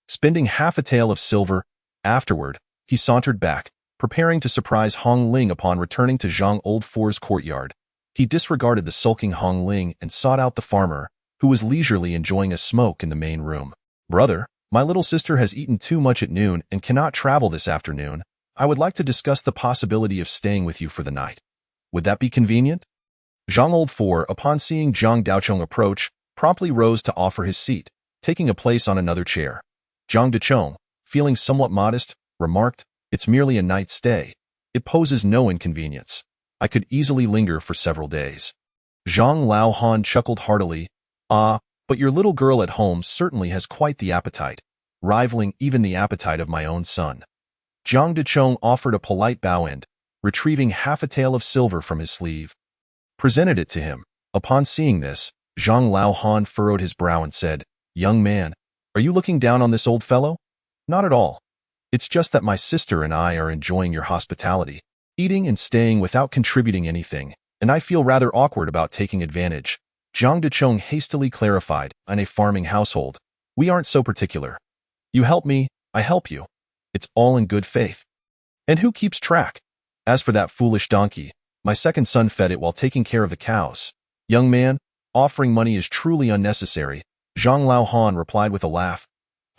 spending half a tael of silver. Afterward, he sauntered back, preparing to surprise Hong Ling. Upon returning to Zhang Oldfour's courtyard, he disregarded the sulking Hong Ling and sought out the farmer, who was leisurely enjoying a smoke in the main room. "Brother, my little sister has eaten too much at noon and cannot travel this afternoon. I would like to discuss the possibility of staying with you for the night. Would that be convenient?" Zhang Oldfour, upon seeing Zhang Daochong approach, promptly rose to offer his seat, taking a place on another chair. Zhang Daochong, feeling somewhat modest, remarked, "It's merely a night's stay. It poses no inconvenience. I could easily linger for several days." Zhang Laohan chuckled heartily. "Ah, but your little girl at home certainly has quite the appetite, rivaling even the appetite of my own son." Zhang Daochong offered a polite bow and, retrieving half a tael of silver from his sleeve, presented it to him. Upon seeing this, Zhang Laohan furrowed his brow and said, "Young man, are you looking down on this old fellow?" "Not at all. It's just that my sister and I are enjoying your hospitality, eating and staying without contributing anything, and I feel rather awkward about taking advantage." Zhang Daochong hastily clarified, "In a farming household, we aren't so particular. You help me, I help you. It's all in good faith. And who keeps track? As for that foolish donkey, my second son fed it while taking care of the cows. Young man, offering money is truly unnecessary." Zhang Laohan replied with a laugh.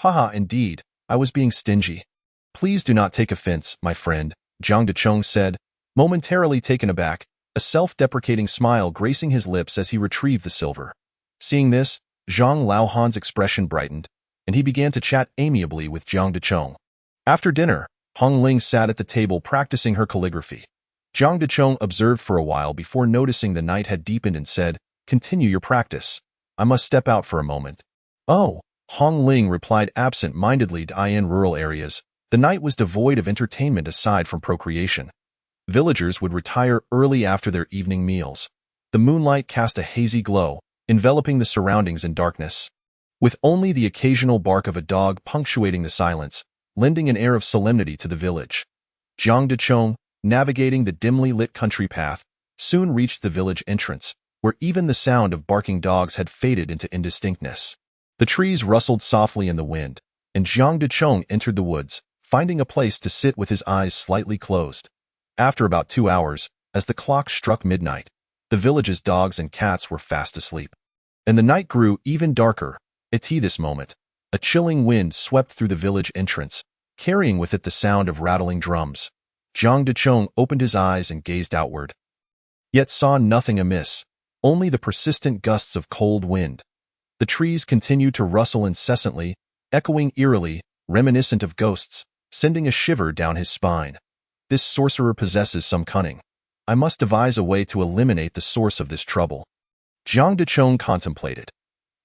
"Haha, indeed, I was being stingy." "Please do not take offense, my friend," Zhang Daochong said, momentarily taken aback, a self-deprecating smile gracing his lips as he retrieved the silver. Seeing this, Zhang Laohan's expression brightened, and he began to chat amiably with Zhang Daochong. After dinner, Hong Ling sat at the table practicing her calligraphy. Zhang Daochong observed for a while before noticing the night had deepened and said, "Continue your practice. I must step out for a moment." "Oh," Hong Ling replied absent-mindedly. In rural areas, the night was devoid of entertainment aside from procreation. Villagers would retire early after their evening meals. The moonlight cast a hazy glow, enveloping the surroundings in darkness, with only the occasional bark of a dog punctuating the silence, lending an air of solemnity to the village. Zhang Daochong, navigating the dimly lit country path, soon reached the village entrance, where even the sound of barking dogs had faded into indistinctness. The trees rustled softly in the wind, and Zhang Daochong entered the woods, finding a place to sit with his eyes slightly closed. After about 2 hours, as the clock struck midnight, the village's dogs and cats were fast asleep, and the night grew even darker. At this moment, a chilling wind swept through the village entrance, carrying with it the sound of rattling drums. Zhang Daochong opened his eyes and gazed outward, yet saw nothing amiss, only the persistent gusts of cold wind. The trees continued to rustle incessantly, echoing eerily, reminiscent of ghosts, sending a shiver down his spine. This sorcerer possesses some cunning. I must devise a way to eliminate the source of this trouble. Jiang Dechong contemplated.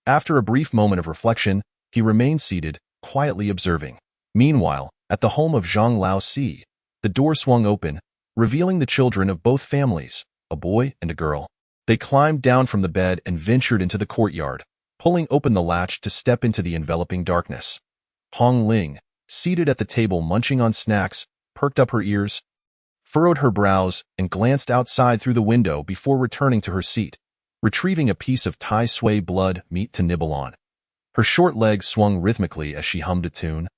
After a brief moment of reflection, he remained seated, quietly observing. Meanwhile, at the home of Zhang Lao Si, the door swung open, revealing the children of both families, a boy and a girl. They climbed down from the bed and ventured into the courtyard, pulling open the latch to step into the enveloping darkness. Hong Ling, seated at the table munching on snacks, perked up her ears, furrowed her brows, and glanced outside through the window before returning to her seat, retrieving a piece of Tai Sui blood meat to nibble on. Her short legs swung rhythmically as she hummed a tune.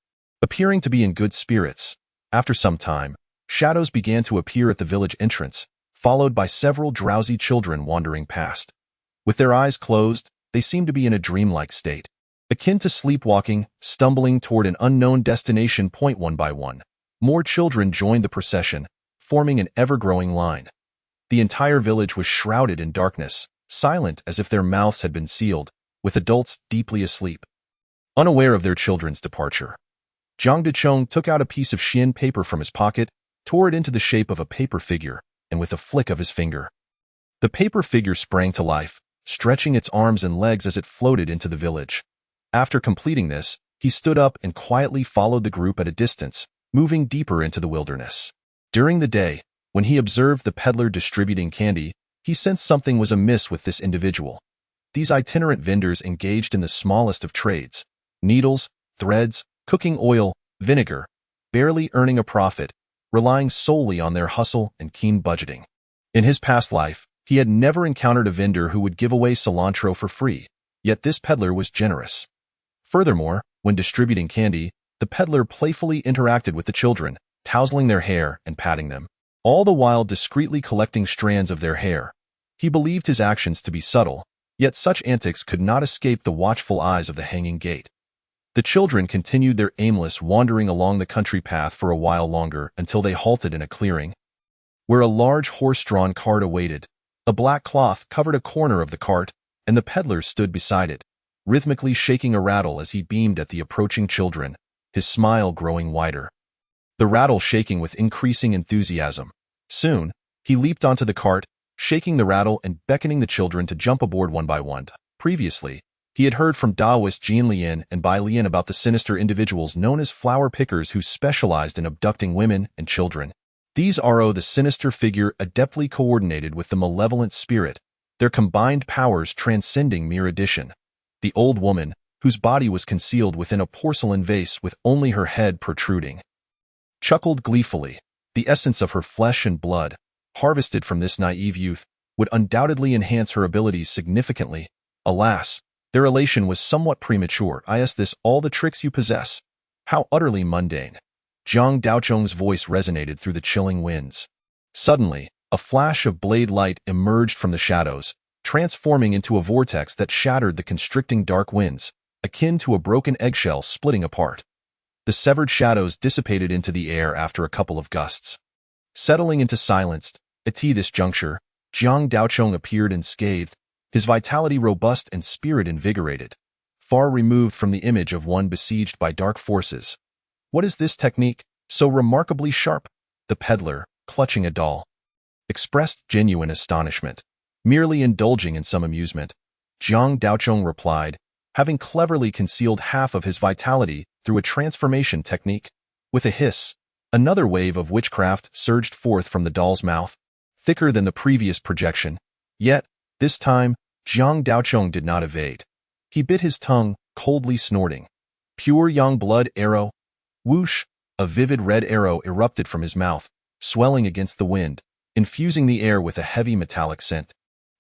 Appearing to be in good spirits, after some time, shadows began to appear at the village entrance, followed by several drowsy children wandering past. With their eyes closed, they seemed to be in a dreamlike state, akin to sleepwalking, stumbling toward an unknown destination. One by one, more children joined the procession, forming an ever-growing line. The entire village was shrouded in darkness, silent as if their mouths had been sealed, with adults deeply asleep. Unaware of their children's departure, Jiang Dechong took out a piece of Xian paper from his pocket, tore it into the shape of a paper figure, and with a flick of his finger, the paper figure sprang to life, stretching its arms and legs as it floated into the village. After completing this, he stood up and quietly followed the group at a distance, moving deeper into the wilderness. During the day, when he observed the peddler distributing candy, he sensed something was amiss with this individual. These itinerant vendors engaged in the smallest of trades, needles, threads, cooking oil, vinegar, barely earning a profit, relying solely on their hustle and keen budgeting. In his past life, he had never encountered a vendor who would give away cilantro for free, yet this peddler was generous. Furthermore, when distributing candy, the peddler playfully interacted with the children, tousling their hair and patting them, all the while discreetly collecting strands of their hair. He believed his actions to be subtle, yet such antics could not escape the watchful eyes of the hanging gate. The children continued their aimless wandering along the country path for a while longer until they halted in a clearing, where a large horse-drawn cart awaited. A black cloth covered a corner of the cart, and the peddler stood beside it, rhythmically shaking a rattle as he beamed at the approaching children, his smile growing wider. The rattle shaking with increasing enthusiasm. Soon, he leaped onto the cart, shaking the rattle and beckoning the children to jump aboard one by one. Previously, he had heard from Taoist Jian Lian and Bai Lian about the sinister individuals known as flower pickers who specialized in abducting women and children. These are the sinister figure adeptly coordinated with the malevolent spirit, their combined powers transcending mere addition. The old woman, whose body was concealed within a porcelain vase with only her head protruding, chuckled gleefully. The essence of her flesh and blood, harvested from this naive youth, would undoubtedly enhance her abilities significantly. Alas, their elation was somewhat premature. Is this all the tricks you possess? How utterly mundane. Jiang Daochong's voice resonated through the chilling winds. Suddenly, a flash of blade light emerged from the shadows, transforming into a vortex that shattered the constricting dark winds, akin to a broken eggshell splitting apart. The severed shadows dissipated into the air after a couple of gusts. Settling into silence, at this juncture, Jiang Daochong appeared unscathed, his vitality robust and spirit invigorated, far removed from the image of one besieged by dark forces. What is this technique, so remarkably sharp? The peddler, clutching a doll, expressed genuine astonishment. Merely indulging in some amusement, Jiang Daochong replied, having cleverly concealed half of his vitality through a transformation technique. With a hiss, another wave of witchcraft surged forth from the doll's mouth, thicker than the previous projection. Yet, this time, Jiang Daochong did not evade. He bit his tongue, coldly snorting. Pure yang blood arrow. Whoosh! A vivid red arrow erupted from his mouth, swelling against the wind, infusing the air with a heavy metallic scent.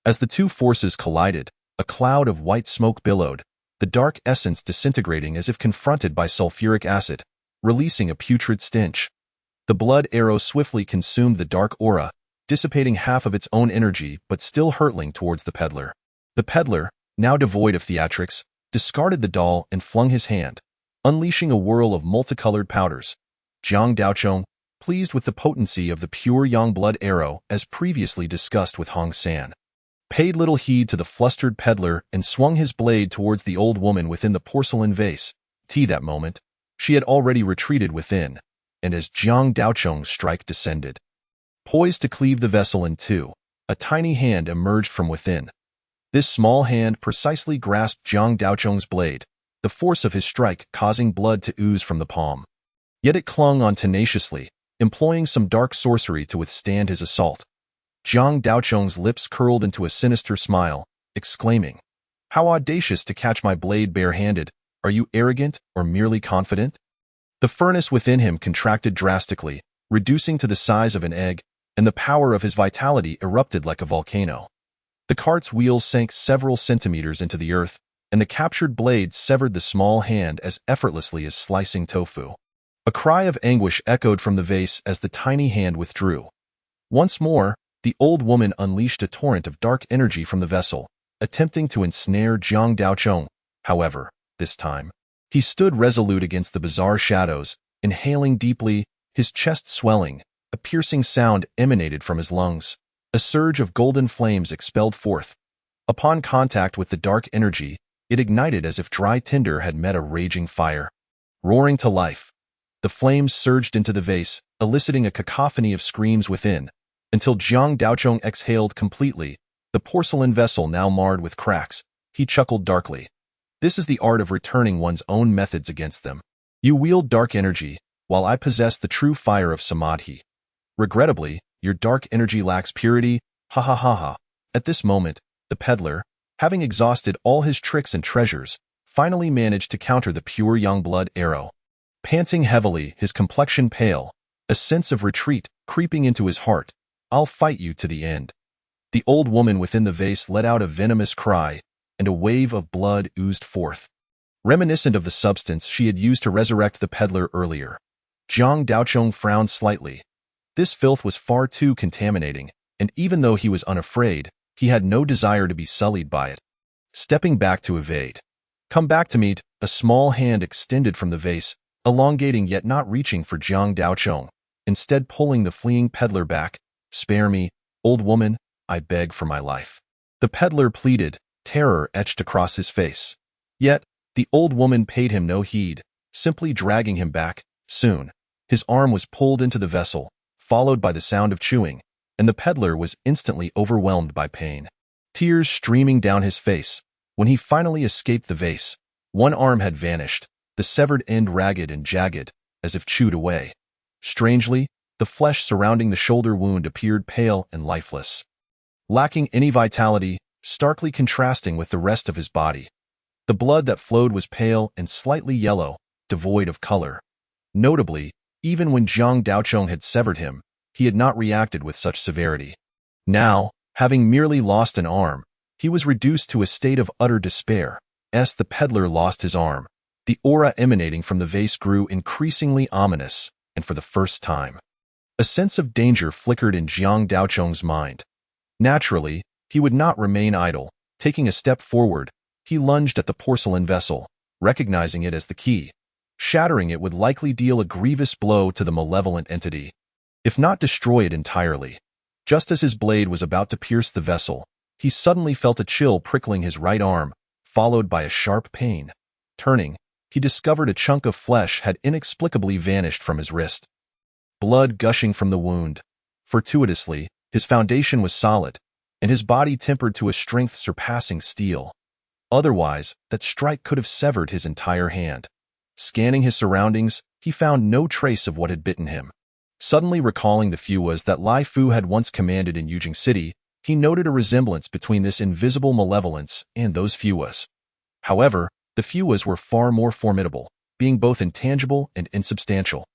As the two forces collided, a cloud of white smoke billowed, the dark essence disintegrating as if confronted by sulfuric acid, releasing a putrid stench. The blood arrow swiftly consumed the dark aura, dissipating half of its own energy but still hurtling towards the peddler. The peddler, now devoid of theatrics, discarded the doll and flung his hand, unleashing a whirl of multicolored powders. Jiang Daochong, pleased with the potency of the pure yang blood arrow as previously discussed with Hong San, paid little heed to the flustered peddler and swung his blade towards the old woman within the porcelain vase. That moment, she had already retreated within, and as Jiang Daochong's strike descended, poised to cleave the vessel in two, a tiny hand emerged from within. This small hand precisely grasped Jiang Daocheng's blade, the force of his strike causing blood to ooze from the palm. Yet it clung on tenaciously, employing some dark sorcery to withstand his assault. Jiang Daocheng's lips curled into a sinister smile, exclaiming, "How audacious to catch my blade bare-handed! Are you arrogant or merely confident?" The furnace within him contracted drastically, reducing to the size of an egg, and the power of his vitality erupted like a volcano. The cart's wheels sank several centimeters into the earth, and the captured blade severed the small hand as effortlessly as slicing tofu. A cry of anguish echoed from the vase as the tiny hand withdrew. Once more, the old woman unleashed a torrent of dark energy from the vessel, attempting to ensnare Jiang Daocheng. However, this time, he stood resolute against the bizarre shadows, inhaling deeply, his chest swelling. A piercing sound emanated from his lungs. A surge of golden flames expelled forth. Upon contact with the dark energy, it ignited as if dry tinder had met a raging fire. Roaring to life, the flames surged into the vase, eliciting a cacophony of screams within, until Jiang Daocheng exhaled completely, the porcelain vessel now marred with cracks. He chuckled darkly. This is the art of returning one's own methods against them. You wield dark energy, while I possess the true fire of Samadhi. Regrettably, your dark energy lacks purity, ha ha ha ha. At this moment, the peddler, having exhausted all his tricks and treasures, finally managed to counter the pure young blood arrow. Panting heavily, his complexion pale, a sense of retreat creeping into his heart. "I'll fight you to the end." The old woman within the vase let out a venomous cry, and a wave of blood oozed forth, reminiscent of the substance she had used to resurrect the peddler earlier. Jiang Daocheng frowned slightly. This filth was far too contaminating, and even though he was unafraid, he had no desire to be sullied by it. Stepping back to evade. "Come back to me." A small hand extended from the vase, elongating yet not reaching for Jiang Daocheng, instead pulling the fleeing peddler back. "Spare me, old woman, I beg for my life." The peddler pleaded, terror etched across his face. Yet, the old woman paid him no heed, simply dragging him back. Soon, his arm was pulled into the vessel, followed by the sound of chewing, and the peddler was instantly overwhelmed by pain. Tears streaming down his face. When he finally escaped the vase, one arm had vanished, the severed end ragged and jagged, as if chewed away. Strangely, the flesh surrounding the shoulder wound appeared pale and lifeless, lacking any vitality, starkly contrasting with the rest of his body. The blood that flowed was pale and slightly yellow, devoid of color. Notably, even when Jiang Daocheng had severed him, he had not reacted with such severity. Now, having merely lost an arm, he was reduced to a state of utter despair. As the peddler lost his arm, the aura emanating from the vase grew increasingly ominous, and for the first time, a sense of danger flickered in Jiang Daocheng's mind. Naturally, he would not remain idle. Taking a step forward, he lunged at the porcelain vessel, recognizing it as the key. Shattering it would likely deal a grievous blow to the malevolent entity, if not destroy it entirely. Just as his blade was about to pierce the vessel, he suddenly felt a chill prickling his right arm, followed by a sharp pain. Turning, he discovered a chunk of flesh had inexplicably vanished from his wrist. Blood gushing from the wound. Fortuitously, his foundation was solid, and his body tempered to a strength surpassing steel. Otherwise, that strike could have severed his entire hand. Scanning his surroundings, he found no trace of what had bitten him. Suddenly recalling the Fuas that Lai Fu had once commanded in Yujing City, he noted a resemblance between this invisible malevolence and those Fuas. However, the Fuas were far more formidable, being both intangible and insubstantial.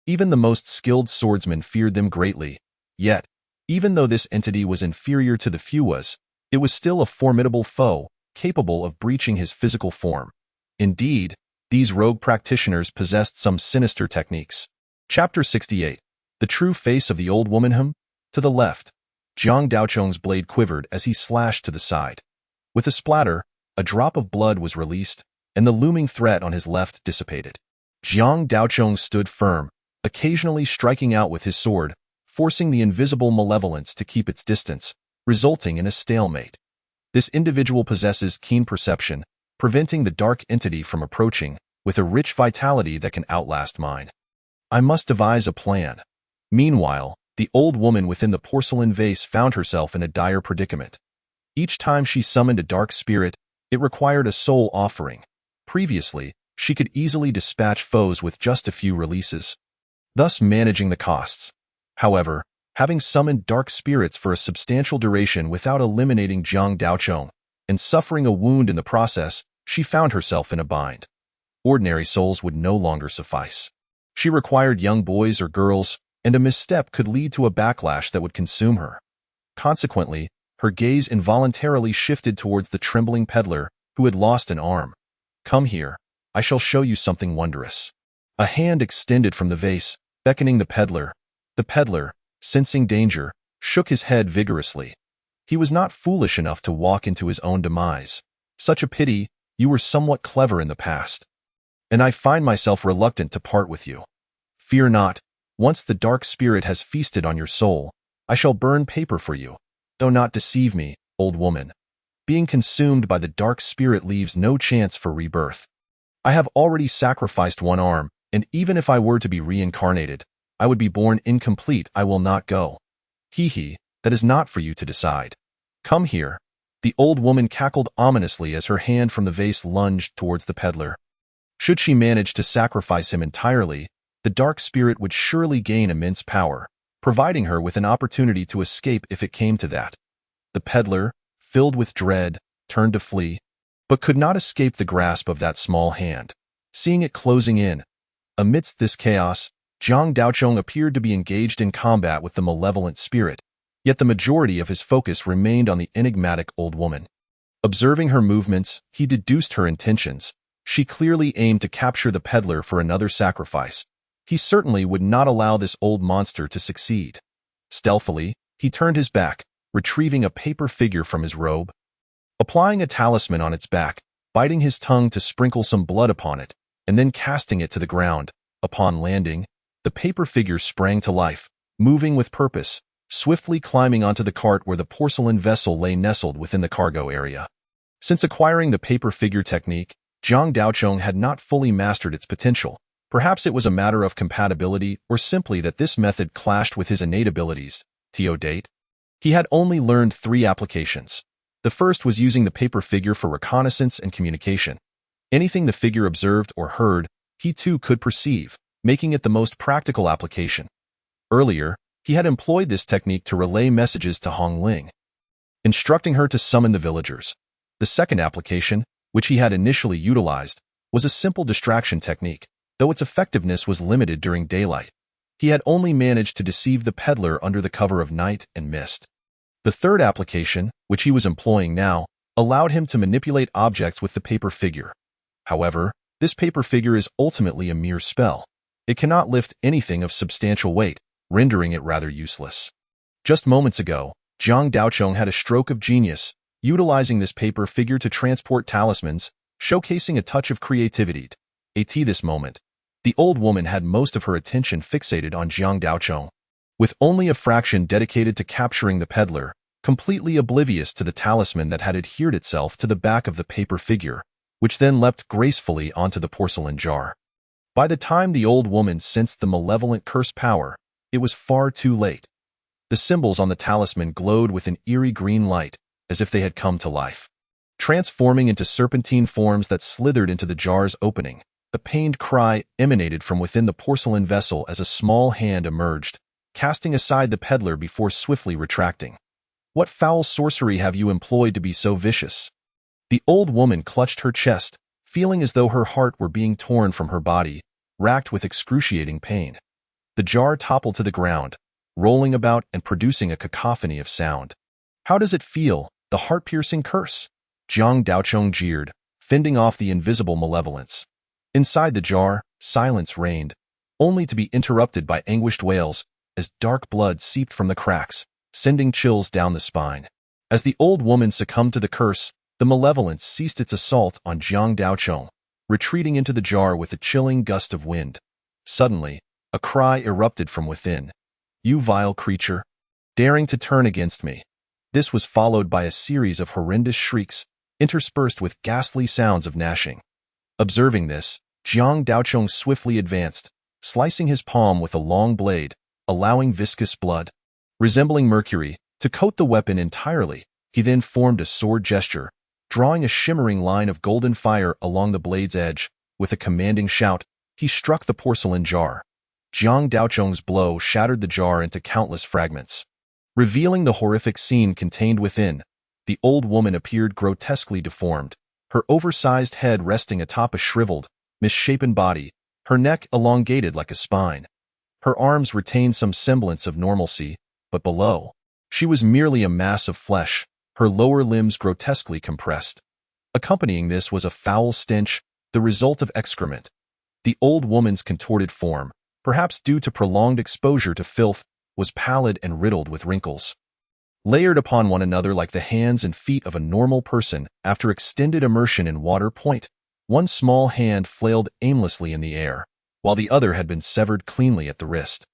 Even the most skilled swordsmen feared them greatly. Yet, even though this entity was inferior to the Fuas, it was still a formidable foe, capable of breaching his physical form. Indeed, these rogue practitioners possessed some sinister techniques. Chapter 68. The True Face of the Old Woman. To the left, Jiang Daocheng's blade quivered as he slashed to the side. With a splatter, a drop of blood was released, and the looming threat on his left dissipated. Jiang Daocheng stood firm, occasionally striking out with his sword, forcing the invisible malevolence to keep its distance, resulting in a stalemate. This individual possesses keen perception, preventing the dark entity from approaching, with a rich vitality that can outlast mine. I must devise a plan. Meanwhile, the old woman within the porcelain vase found herself in a dire predicament. Each time she summoned a dark spirit, it required a soul offering. Previously, she could easily dispatch foes with just a few releases, thus managing the costs. However, having summoned dark spirits for a substantial duration without eliminating Jiang Daochong and suffering a wound in the process, she found herself in a bind. Ordinary souls would no longer suffice. She required young boys or girls, and a misstep could lead to a backlash that would consume her. Consequently, her gaze involuntarily shifted towards the trembling peddler who had lost an arm. "Come here, I shall show you something wondrous." A hand extended from the vase, beckoning the peddler. The peddler, sensing danger, shook his head vigorously. He was not foolish enough to walk into his own demise. "Such a pity, you were somewhat clever in the past, and I find myself reluctant to part with you. Fear not, once the dark spirit has feasted on your soul, I shall burn paper for you. Though not deceive me, old woman. Being consumed by the dark spirit leaves no chance for rebirth. I have already sacrificed one arm, and even if I were to be reincarnated, I would be born incomplete. I will not go. Hee, that is not for you to decide. Come here." The old woman cackled ominously as her hand from the vase lunged towards the peddler. Should she manage to sacrifice him entirely, the dark spirit would surely gain immense power, providing her with an opportunity to escape if it came to that. The peddler, filled with dread, turned to flee, but could not escape the grasp of that small hand. Seeing it closing in, amidst this chaos, Jiang Daochong appeared to be engaged in combat with the malevolent spirit, yet the majority of his focus remained on the enigmatic old woman. Observing her movements, he deduced her intentions. She clearly aimed to capture the peddler for another sacrifice. He certainly would not allow this old monster to succeed. Stealthily, he turned his back, retrieving a paper figure from his robe. Applying a talisman on its back, biting his tongue to sprinkle some blood upon it, and then casting it to the ground. Upon landing, the paper figure sprang to life, moving with purpose, swiftly climbing onto the cart where the porcelain vessel lay nestled within the cargo area. Since acquiring the paper figure technique, Jiang Daochong had not fully mastered its potential. Perhaps it was a matter of compatibility or simply that this method clashed with his innate abilities. Teodate. He had only learned 3 applications. The first was using the paper figure for reconnaissance and communication. Anything the figure observed or heard, he too could perceive, making it the most practical application. Earlier, he had employed this technique to relay messages to Hong Ling, instructing her to summon the villagers. The second application, which he had initially utilized, was a simple distraction technique, though its effectiveness was limited during daylight. He had only managed to deceive the peddler under the cover of night and mist. The third application, which he was employing now, allowed him to manipulate objects with the paper figure. However, this paper figure is ultimately a mere spell. It cannot lift anything of substantial weight, rendering it rather useless. Just moments ago, Jiang Daochong had a stroke of genius, utilizing this paper figure to transport talismans, showcasing a touch of creativity. At this moment, the old woman had most of her attention fixated on Jiang Daochong, with only a fraction dedicated to capturing the peddler, completely oblivious to the talisman that had adhered itself to the back of the paper figure, which then leapt gracefully onto the porcelain jar. By the time the old woman sensed the malevolent curse power, it was far too late. The symbols on the talisman glowed with an eerie green light, as if they had come to life. Transforming into serpentine forms that slithered into the jar's opening, a pained cry emanated from within the porcelain vessel as a small hand emerged, casting aside the peddler before swiftly retracting. "What foul sorcery have you employed to be so vicious?" The old woman clutched her chest, feeling as though her heart were being torn from her body, racked with excruciating pain. The jar toppled to the ground, rolling about and producing a cacophony of sound. "How does it feel, the heart-piercing curse?" Jiang Daochong jeered, fending off the invisible malevolence. Inside the jar, silence reigned, only to be interrupted by anguished wails as dark blood seeped from the cracks, sending chills down the spine. As the old woman succumbed to the curse, the malevolence ceased its assault on Jiang Daochong, retreating into the jar with a chilling gust of wind. Suddenly, a cry erupted from within. "You vile creature! Daring to turn against me!" This was followed by a series of horrendous shrieks, interspersed with ghastly sounds of gnashing. Observing this, Jiang Daochong swiftly advanced, slicing his palm with a long blade, allowing viscous blood, resembling mercury, to coat the weapon entirely. He then formed a sword gesture, drawing a shimmering line of golden fire along the blade's edge. With a commanding shout, he struck the porcelain jar. Jiang Daochong's blow shattered the jar into countless fragments. Revealing the horrific scene contained within, the old woman appeared grotesquely deformed, her oversized head resting atop a shriveled, misshapen body, her neck elongated like a spine. Her arms retained some semblance of normalcy, but below, she was merely a mass of flesh, her lower limbs grotesquely compressed. Accompanying this was a foul stench, the result of excrement. The old woman's contorted form, perhaps due to prolonged exposure to filth, was pallid and riddled with wrinkles. Layered upon one another like the hands and feet of a normal person after extended immersion in water. One small hand flailed aimlessly in the air, while the other had been severed cleanly at the wrist.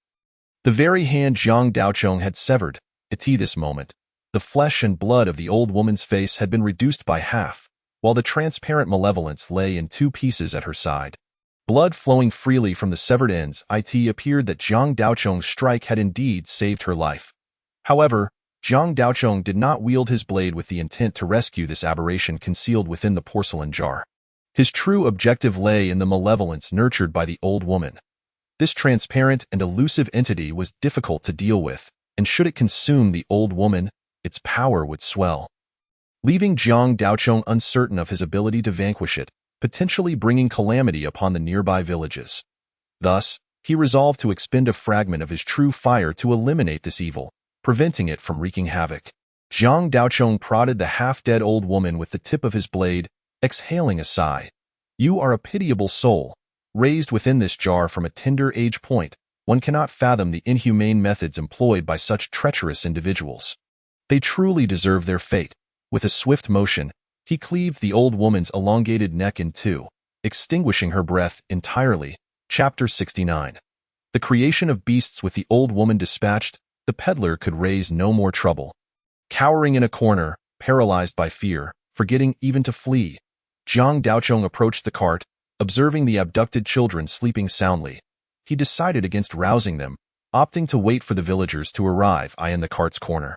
The very hand Jiang Daochong had severed, at this moment, the flesh and blood of the old woman's face had been reduced by half, while the transparent malevolence lay in two pieces at her side. Blood flowing freely from the severed ends, it appeared that Jiang Daochong's strike had indeed saved her life. However, Jiang Daochong did not wield his blade with the intent to rescue this aberration concealed within the porcelain jar. His true objective lay in the malevolence nurtured by the old woman. This transparent and elusive entity was difficult to deal with, and should it consume the old woman, its power would swell, leaving Jiang Daochong uncertain of his ability to vanquish it, potentially bringing calamity upon the nearby villages. Thus, he resolved to expend a fragment of his true fire to eliminate this evil, preventing it from wreaking havoc. Jiang Daochong prodded the half-dead old woman with the tip of his blade, exhaling a sigh. "You are a pitiable soul, raised within this jar from a tender age. One cannot fathom the inhumane methods employed by such treacherous individuals. They truly deserve their fate." With a swift motion, he cleaved the old woman's elongated neck in two, extinguishing her breath entirely. Chapter 69. The creation of beasts. With the old woman dispatched, the peddler could raise no more trouble. Cowering in a corner, paralyzed by fear, forgetting even to flee, Jiang Daochong approached the cart, observing the abducted children sleeping soundly. He decided against rousing them, opting to wait for the villagers to arrive. In the cart's corner,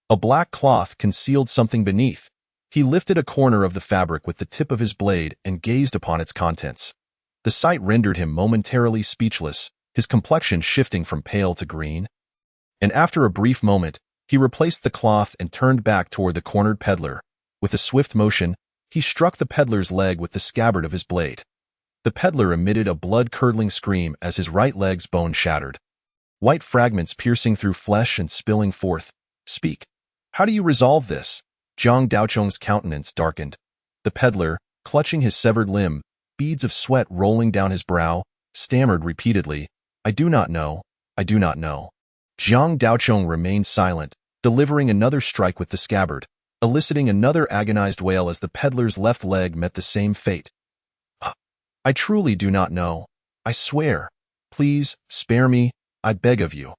a black cloth concealed something beneath. He lifted a corner of the fabric with the tip of his blade and gazed upon its contents. The sight rendered him momentarily speechless, his complexion shifting from pale to green. And after a brief moment, he replaced the cloth and turned back toward the cornered peddler. With a swift motion, he struck the peddler's leg with the scabbard of his blade. The peddler emitted a blood-curdling scream as his right leg's bone shattered, white fragments piercing through flesh and spilling forth. "Speak. How do you resolve this?" Jiang Daochong's countenance darkened. The peddler, clutching his severed limb, beads of sweat rolling down his brow, stammered repeatedly, "I do not know. I do not know." Jiang Daochong remained silent, delivering another strike with the scabbard, eliciting another agonized wail as the peddler's left leg met the same fate. "I truly do not know. I swear. Please, spare me, I beg of you."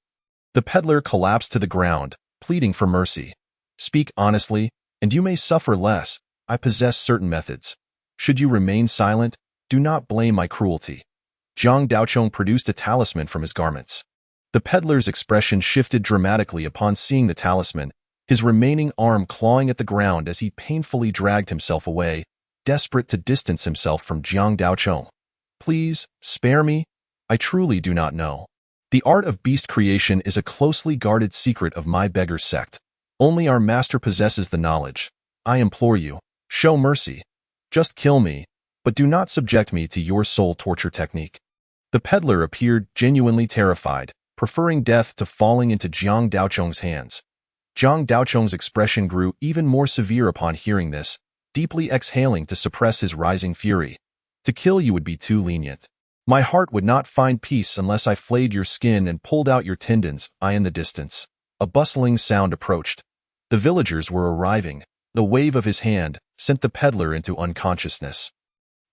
The peddler collapsed to the ground, pleading for mercy. "Speak honestly, and you may suffer less. I possess certain methods. Should you remain silent, do not blame my cruelty." Jiang Daochong produced a talisman from his garments. The peddler's expression shifted dramatically upon seeing the talisman, his remaining arm clawing at the ground as he painfully dragged himself away, desperate to distance himself from Jiang Daochong. "Please, spare me. I truly do not know. The art of beast creation is a closely guarded secret of my beggar sect. Only our master possesses the knowledge. I implore you, show mercy. Just kill me, but do not subject me to your soul torture technique." The peddler appeared genuinely terrified, preferring death to falling into Jiang Daochong's hands. Jiang Daochong's expression grew even more severe upon hearing this, deeply exhaling to suppress his rising fury. "To kill you would be too lenient. My heart would not find peace unless I flayed your skin and pulled out your tendons." In the distance, a bustling sound approached. The villagers were arriving. The wave of his hand sent the peddler into unconsciousness,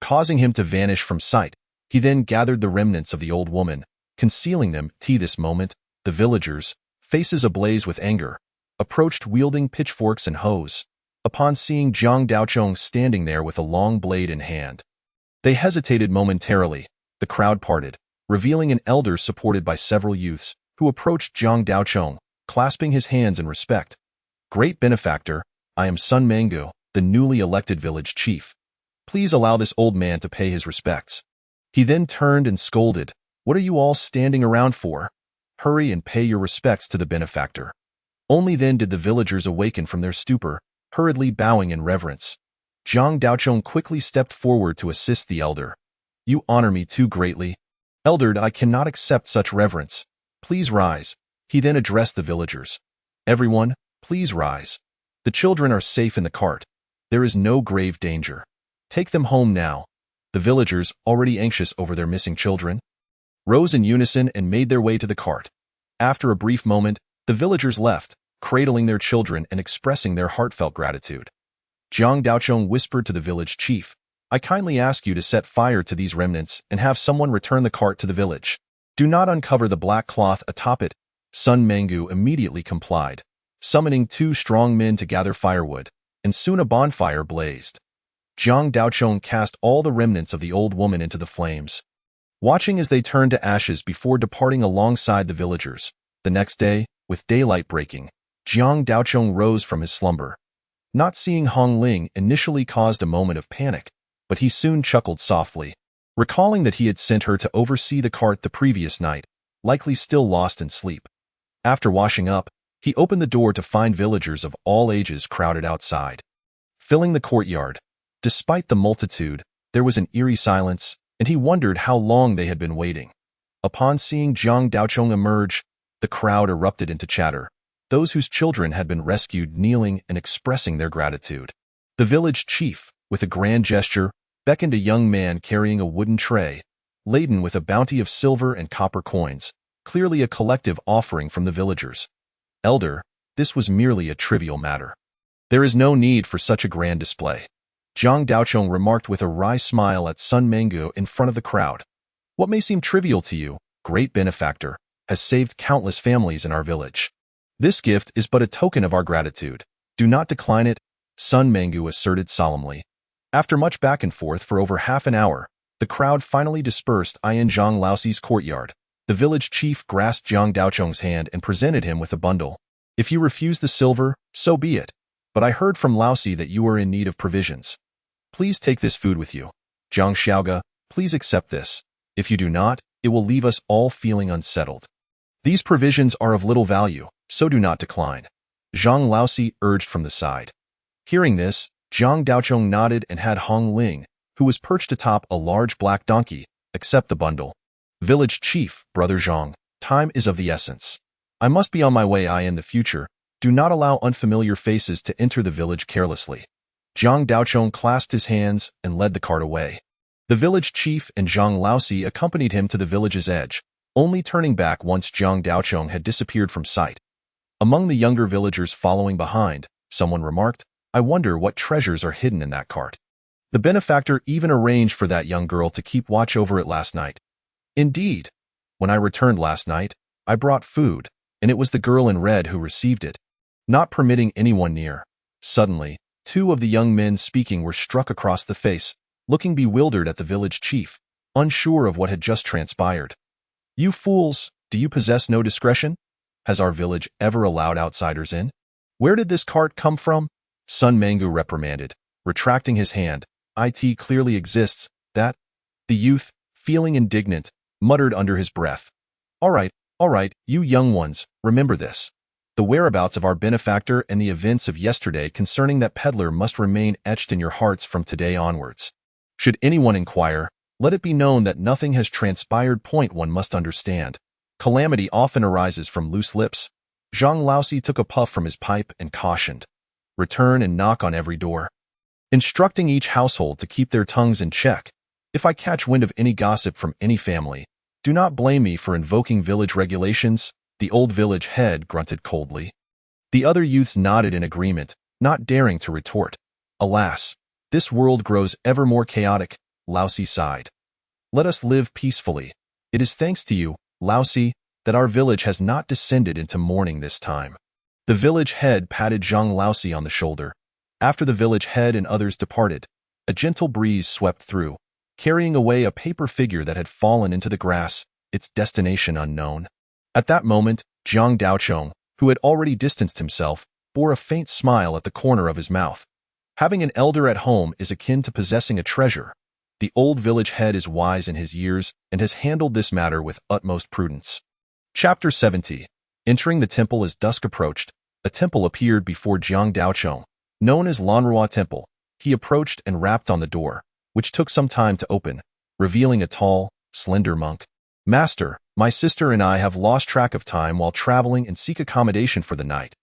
causing him to vanish from sight. He then gathered the remnants of the old woman, concealing them. This moment, the villagers, faces ablaze with anger, approached wielding pitchforks and hoes. Upon seeing Jiang Daochong standing there with a long blade in hand, they hesitated momentarily. The crowd parted, revealing an elder supported by several youths, who approached Jiang Daochong, clasping his hands in respect. "Great benefactor, I am Sun Mango, the newly elected village chief. Please allow this old man to pay his respects." He then turned and scolded, "What are you all standing around for? Hurry and pay your respects to the benefactor." Only then did the villagers awaken from their stupor, hurriedly bowing in reverence. Zhang Daochong quickly stepped forward to assist the elder. "You honor me too greatly. Elder, I cannot accept such reverence. Please rise." He then addressed the villagers. "Everyone, please rise. The children are safe in the cart. There is no grave danger. Take them home now." The villagers, already anxious over their missing children, rose in unison and made their way to the cart. After a brief moment, the villagers left, cradling their children and expressing their heartfelt gratitude. Zhang Daochong whispered to the village chief, "I kindly ask you to set fire to these remnants and have someone return the cart to the village. Do not uncover the black cloth atop it." Sun Mangu immediately complied, summoning 2 strong men to gather firewood, and soon a bonfire blazed. Zhang Daochong cast all the remnants of the old woman into the flames, watching as they turned to ashes before departing alongside the villagers. The next day, with daylight breaking, Zhang Daochong rose from his slumber. Not seeing Hong Ling initially caused a moment of panic, but he soon chuckled softly, recalling that he had sent her to oversee the cart the previous night, likely still lost in sleep. After washing up, he opened the door to find villagers of all ages crowded outside, filling the courtyard. Despite the multitude, there was an eerie silence, and he wondered how long they had been waiting. Upon seeing Zhang Daochong emerge, the crowd erupted into chatter, those whose children had been rescued kneeling and expressing their gratitude. The village chief, with a grand gesture, beckoned a young man carrying a wooden tray, laden with a bounty of silver and copper coins, clearly a collective offering from the villagers. "Elder, this was merely a trivial matter. There is no need for such a grand display." Zhang Daochong remarked with a wry smile at Sun Mango in front of the crowd. "What may seem trivial to you, great benefactor, has saved countless families in our village. This gift is but a token of our gratitude. Do not decline it," Sun Mangu asserted solemnly. After much back and forth for over half an hour, the crowd finally dispersed in Zhang Laoxi's courtyard. The village chief grasped Zhang Daochong's hand and presented him with a bundle. "If you refuse the silver, so be it. But I heard from Laoxi that you are in need of provisions. Please take this food with you. Zhang Xiaoga, please accept this. If you do not, it will leave us all feeling unsettled. These provisions are of little value, so do not decline," Zhang Laoxi urged from the side. Hearing this, Zhang Daochong nodded and had Hong Ling, who was perched atop a large black donkey, accept the bundle. "Village chief, brother Zhang, time is of the essence. I must be on my way in the future. Do not allow unfamiliar faces to enter the village carelessly." Zhang Daochong clasped his hands and led the cart away. The village chief and Zhang Laoxi accompanied him to the village's edge, only turning back once Zhang Daochong had disappeared from sight. Among the younger villagers following behind, someone remarked, "I wonder what treasures are hidden in that cart. The benefactor even arranged for that young girl to keep watch over it last night." "Indeed. When I returned last night, I brought food, and it was the girl in red who received it." Not permitting anyone near, suddenly, 2 of the young men speaking were struck across the face, looking bewildered at the village chief, unsure of what had just transpired. "You fools, do you possess no discretion? Has our village ever allowed outsiders in? Where did this cart come from?" Sun Mangu reprimanded, retracting his hand. "It clearly exists, that." The youth, feeling indignant, muttered under his breath, all right, you young ones, remember this. The whereabouts of our benefactor and the events of yesterday concerning that peddler must remain etched in your hearts from today onwards. Should anyone inquire, let it be known that nothing has transpired. One must understand. Calamity often arises from loose lips." Zhang Laoxi took a puff from his pipe and cautioned, "Return and knock on every door, instructing each household to keep their tongues in check. If I catch wind of any gossip from any family, do not blame me for invoking village regulations." The old village head grunted coldly. The other youths nodded in agreement, not daring to retort. "Alas, this world grows ever more chaotic," Laoxi sighed. "Let us live peacefully. It is thanks to you, Laoxi, that our village has not descended into mourning this time." The village head patted Zhang Laoxi on the shoulder. After the village head and others departed, a gentle breeze swept through, carrying away a paper figure that had fallen into the grass, its destination unknown. At that moment, Zhang Daochong, who had already distanced himself, bore a faint smile at the corner of his mouth. Having an elder at home is akin to possessing a treasure. The old village head is wise in his years and has handled this matter with utmost prudence. Chapter 70. Entering the temple as dusk approached, a temple appeared before Jiang Daochong, known as Lanrua Temple. He approached and rapped on the door, which took some time to open, revealing a tall, slender monk. "Master, my sister and I have lost track of time while traveling and seek accommodation for the night.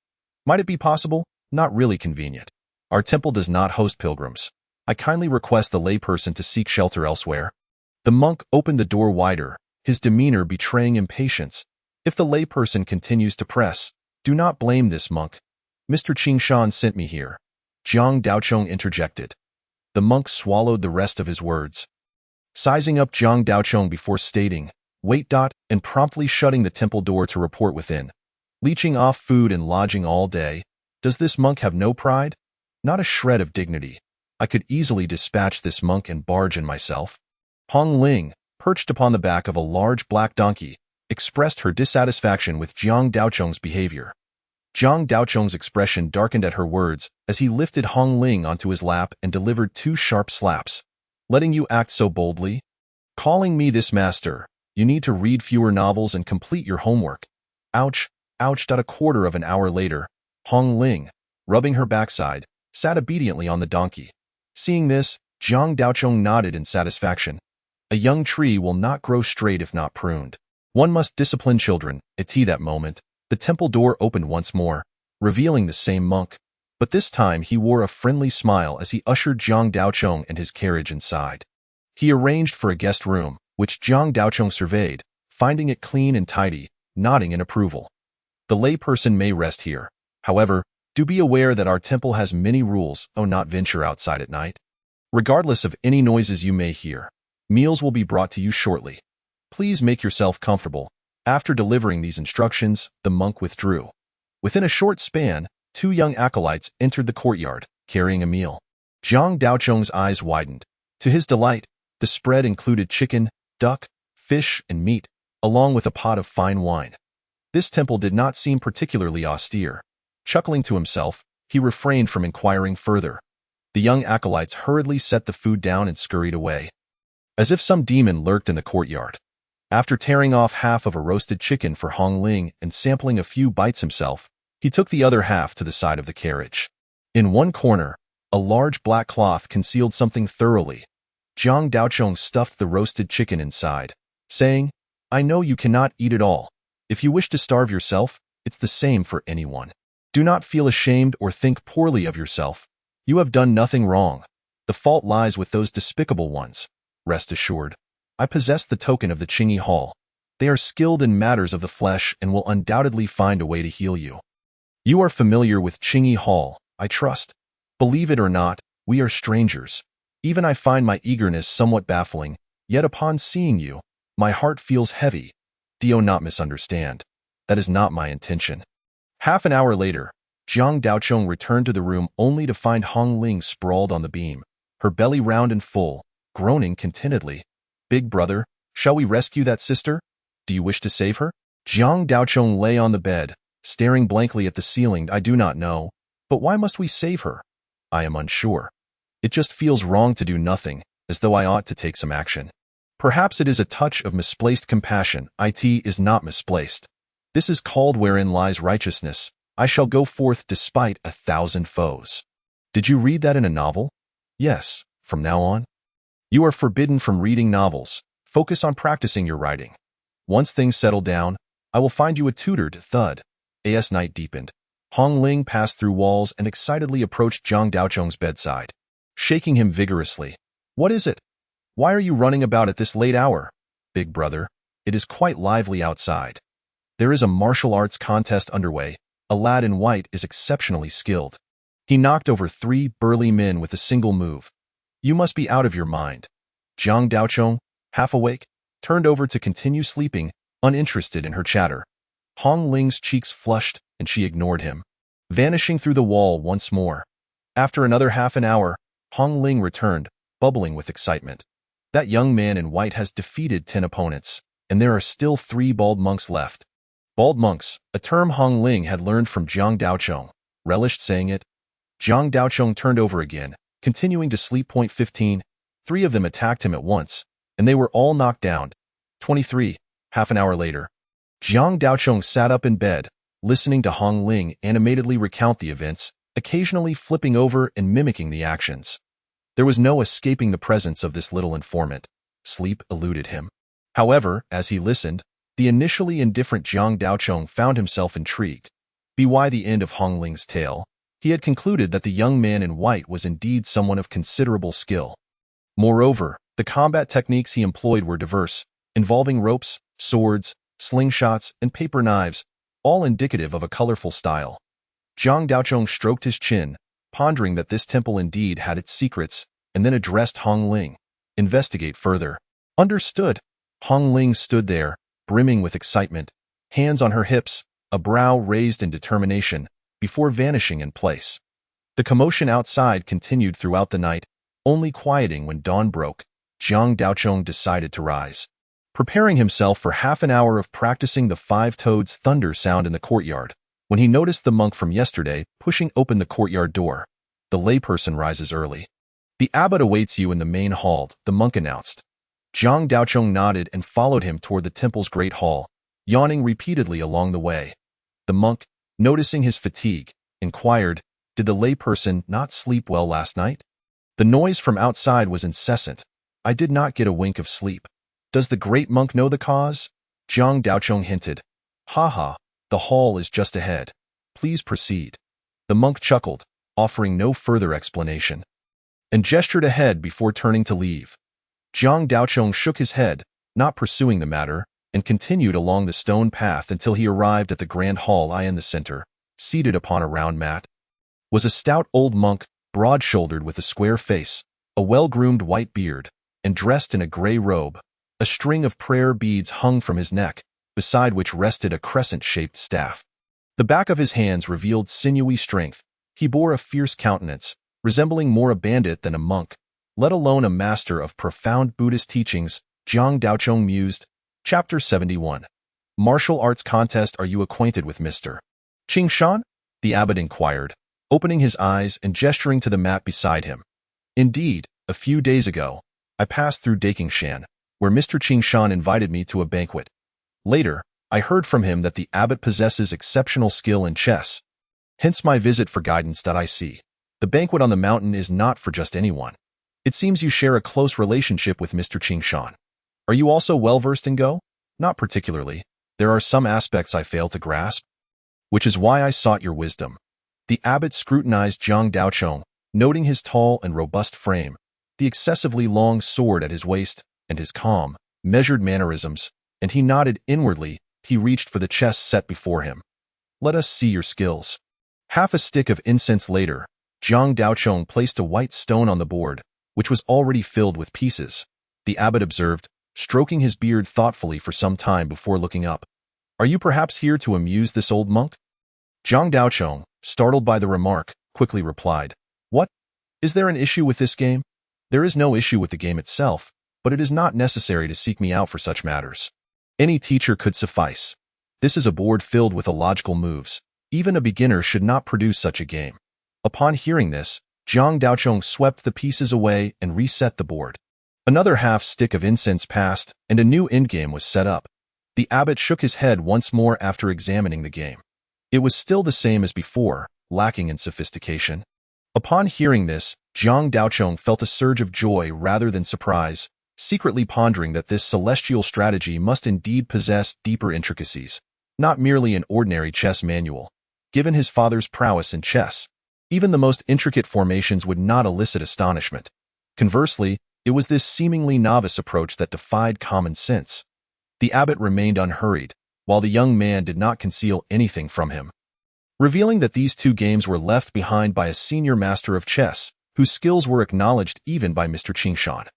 Might it be possible? Not really convenient. Our temple does not host pilgrims. I kindly request the layperson to seek shelter elsewhere." The monk opened the door wider, his demeanor betraying impatience. "If the layperson continues to press, do not blame this monk. Mr. Qingshan sent me here." Jiang Daochong interjected. The monk swallowed the rest of his words, sizing up Jiang Daochong before stating, "Wait. And promptly shutting the temple door to report within. Leeching off food and lodging all day. Does this monk have no pride? Not a shred of dignity. I could easily dispatch this monk and barge in myself." Hong Ling, perched upon the back of a large black donkey, expressed her dissatisfaction with Jiang Daochong's behavior. Jiang Daochong's expression darkened at her words as he lifted Hong Ling onto his lap and delivered 2 sharp slaps. "Letting you act so boldly? Calling me this master? You need to read fewer novels and complete your homework." Ouch, ouch. A quarter of an hour later, Hong Ling, rubbing her backside, sat obediently on the donkey. Seeing this, Jiang Daochong nodded in satisfaction. A young tree will not grow straight if not pruned. One must discipline children. At that moment, the temple door opened once more, revealing the same monk, but this time he wore a friendly smile as he ushered Jiang Daochong and his carriage inside. He arranged for a guest room, which Jiang Daochong surveyed, finding it clean and tidy, nodding in approval. "The layperson may rest here. However, do be aware that our temple has many rules. Not venture outside at night. Regardless of any noises you may hear, meals will be brought to you shortly. Please make yourself comfortable." After delivering these instructions, the monk withdrew. Within a short span, 2 young acolytes entered the courtyard, carrying a meal. Jiang Daochong's eyes widened. To his delight, the spread included chicken, duck, fish, and meat, along with a pot of fine wine. This temple did not seem particularly austere. Chuckling to himself, he refrained from inquiring further. The young acolytes hurriedly set the food down and scurried away, as if some demon lurked in the courtyard. After tearing off half of a roasted chicken for Hong Ling and sampling a few bites himself, he took the other half to the side of the carriage. In one corner, a large black cloth concealed something thoroughly. Jiang Daochong stuffed the roasted chicken inside, saying, "I know you cannot eat it all. If you wish to starve yourself, it's the same for anyone. Do not feel ashamed or think poorly of yourself. You have done nothing wrong. The fault lies with those despicable ones. Rest assured, I possess the token of the Qingyi Hall. They are skilled in matters of the flesh and will undoubtedly find a way to heal you. You are familiar with Qingyi Hall, I trust. Believe it or not, we are strangers. Even I find my eagerness somewhat baffling, yet upon seeing you, my heart feels heavy. Do not misunderstand. That is not my intention." Half an hour later, Jiang Daochong returned to the room only to find Hong Ling sprawled on the beam, her belly round and full, groaning contentedly. "Big brother, shall we rescue that sister? Do you wish to save her?" Jiang Daochong lay on the bed, staring blankly at the ceiling. "I do not know, but why must we save her? I am unsure. It just feels wrong to do nothing, as though I ought to take some action. Perhaps it is a touch of misplaced compassion. It is not misplaced. This is called wherein lies righteousness. I shall go forth despite 1,000 foes." Did you read that in a novel? Yes, from now on. You are forbidden from reading novels. Focus on practicing your writing. Once things settle down, I will find you a tutored thud. As night deepened, Hong Ling passed through walls and excitedly approached Jiang Daochong's bedside, shaking him vigorously. "What is it? Why are you running about at this late hour?" "Big brother, it is quite lively outside. There is a martial arts contest underway. A lad in white is exceptionally skilled. He knocked over 3 burly men with a single move. You must be out of your mind." Jiang Daochong, half awake, turned over to continue sleeping, uninterested in her chatter. Hong Ling's cheeks flushed, and she ignored him, vanishing through the wall once more. After another half an hour, Hong Ling returned, bubbling with excitement. "That young man in white has defeated 10 opponents, and there are still 3 bald monks left." Bald monks, a term Hong Ling had learned from Jiang Daochong. relished saying it. Jiang Daochong turned over again, continuing to sleep. 15. 3 of them attacked him at once, and they were all knocked down. 23. Half an hour later, Jiang Daochong sat up in bed, listening to Hong Ling animatedly recount the events, occasionally flipping over and mimicking the actions. There was no escaping the presence of this little informant. Sleep eluded him. However, as he listened, the initially indifferent Jiang Daochong found himself intrigued. By the end of Hong Ling's tale, he had concluded that the young man in white was indeed someone of considerable skill. Moreover, the combat techniques he employed were diverse, involving ropes, swords, slingshots, and paper knives, all indicative of a colorful style. Jiang Daochong stroked his chin, pondering that this temple indeed had its secrets, and then addressed Hong Ling. Investigate further. Understood. Hong Ling stood there, brimming with excitement, hands on her hips, a brow raised in determination, before vanishing in place. The commotion outside continued throughout the night, only quieting when dawn broke. Jiang Daochong decided to rise, preparing himself for half an hour of practicing the 5 toads thunder sound in the courtyard, when he noticed the monk from yesterday pushing open the courtyard door. The layperson rises early. The abbot awaits you in the main hall, the monk announced. Jiang Daochong nodded and followed him toward the temple's great hall, yawning repeatedly along the way. The monk, noticing his fatigue, inquired, "Did the layperson not sleep well last night?" The noise from outside was incessant. "I did not get a wink of sleep." "Does the great monk know the cause?" Jiang Daochong hinted. "Ha ha, the hall is just ahead. Please proceed." The monk chuckled, offering no further explanation, and gestured ahead before turning to leave. Jiang Daochong shook his head, not pursuing the matter, and continued along the stone path until he arrived at the grand hall. In the center, seated upon a round mat, was a stout old monk, broad-shouldered with a square face, a well-groomed white beard, and dressed in a gray robe. A string of prayer beads hung from his neck, beside which rested a crescent-shaped staff. The back of his hands revealed sinewy strength. He bore a fierce countenance, resembling more a bandit than a monk, let alone a master of profound Buddhist teachings. Jiang Daochong mused. Chapter 71. Martial Arts Contest. Are you acquainted with Mr. Qingshan? The abbot inquired, opening his eyes and gesturing to the mat beside him. Indeed, a few days ago, I passed through Dakingshan, where Mr. Qingshan invited me to a banquet. Later, I heard from him that the abbot possesses exceptional skill in chess. Hence my visit for guidance. I see. The banquet on the mountain is not for just anyone. It seems you share a close relationship with Mr. Qingshan. Are you also well-versed in Go? Not particularly. There are some aspects I fail to grasp, which is why I sought your wisdom. The abbot scrutinized Jiang Daochong, noting his tall and robust frame, the excessively long sword at his waist, and his calm, measured mannerisms, and he nodded inwardly. He reached for the chess set before him. Let us see your skills. Half a stick of incense later, Jiang Daochong placed a white stone on the board, which was already filled with pieces. The abbot observed, stroking his beard thoughtfully for some time before looking up. Are you perhaps here to amuse this old monk? Jiang Daochong, startled by the remark, quickly replied, What? Is there an issue with this game? There is no issue with the game itself, but it is not necessary to seek me out for such matters. Any teacher could suffice. This is a board filled with illogical moves. Even a beginner should not produce such a game. Upon hearing this, Jiang Daochong swept the pieces away and reset the board. Another half-stick of incense passed, and a new endgame was set up. The abbot shook his head once more after examining the game. It was still the same as before, lacking in sophistication. Upon hearing this, Jiang Daochong felt a surge of joy rather than surprise, secretly pondering that this celestial strategy must indeed possess deeper intricacies, not merely an ordinary chess manual. Given his father's prowess in chess, even the most intricate formations would not elicit astonishment. Conversely, it was this seemingly novice approach that defied common sense. The abbot remained unhurried, while the young man did not conceal anything from him, revealing that these two games were left behind by a senior master of chess, whose skills were acknowledged even by Mr. Qingshan.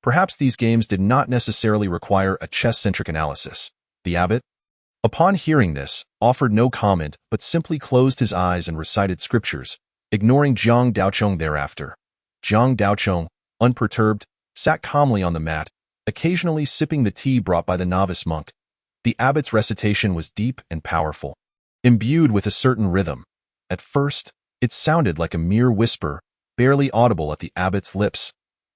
Perhaps these games did not necessarily require a chess-centric analysis. The abbot, upon hearing this, offered no comment but simply closed his eyes and recited scriptures, ignoring Jiang Daochong thereafter. Jiang Daochong, unperturbed, sat calmly on the mat, occasionally sipping the tea brought by the novice monk. The abbot's recitation was deep and powerful, imbued with a certain rhythm. At first, It sounded like a mere whisper, barely audible at the abbot's lips.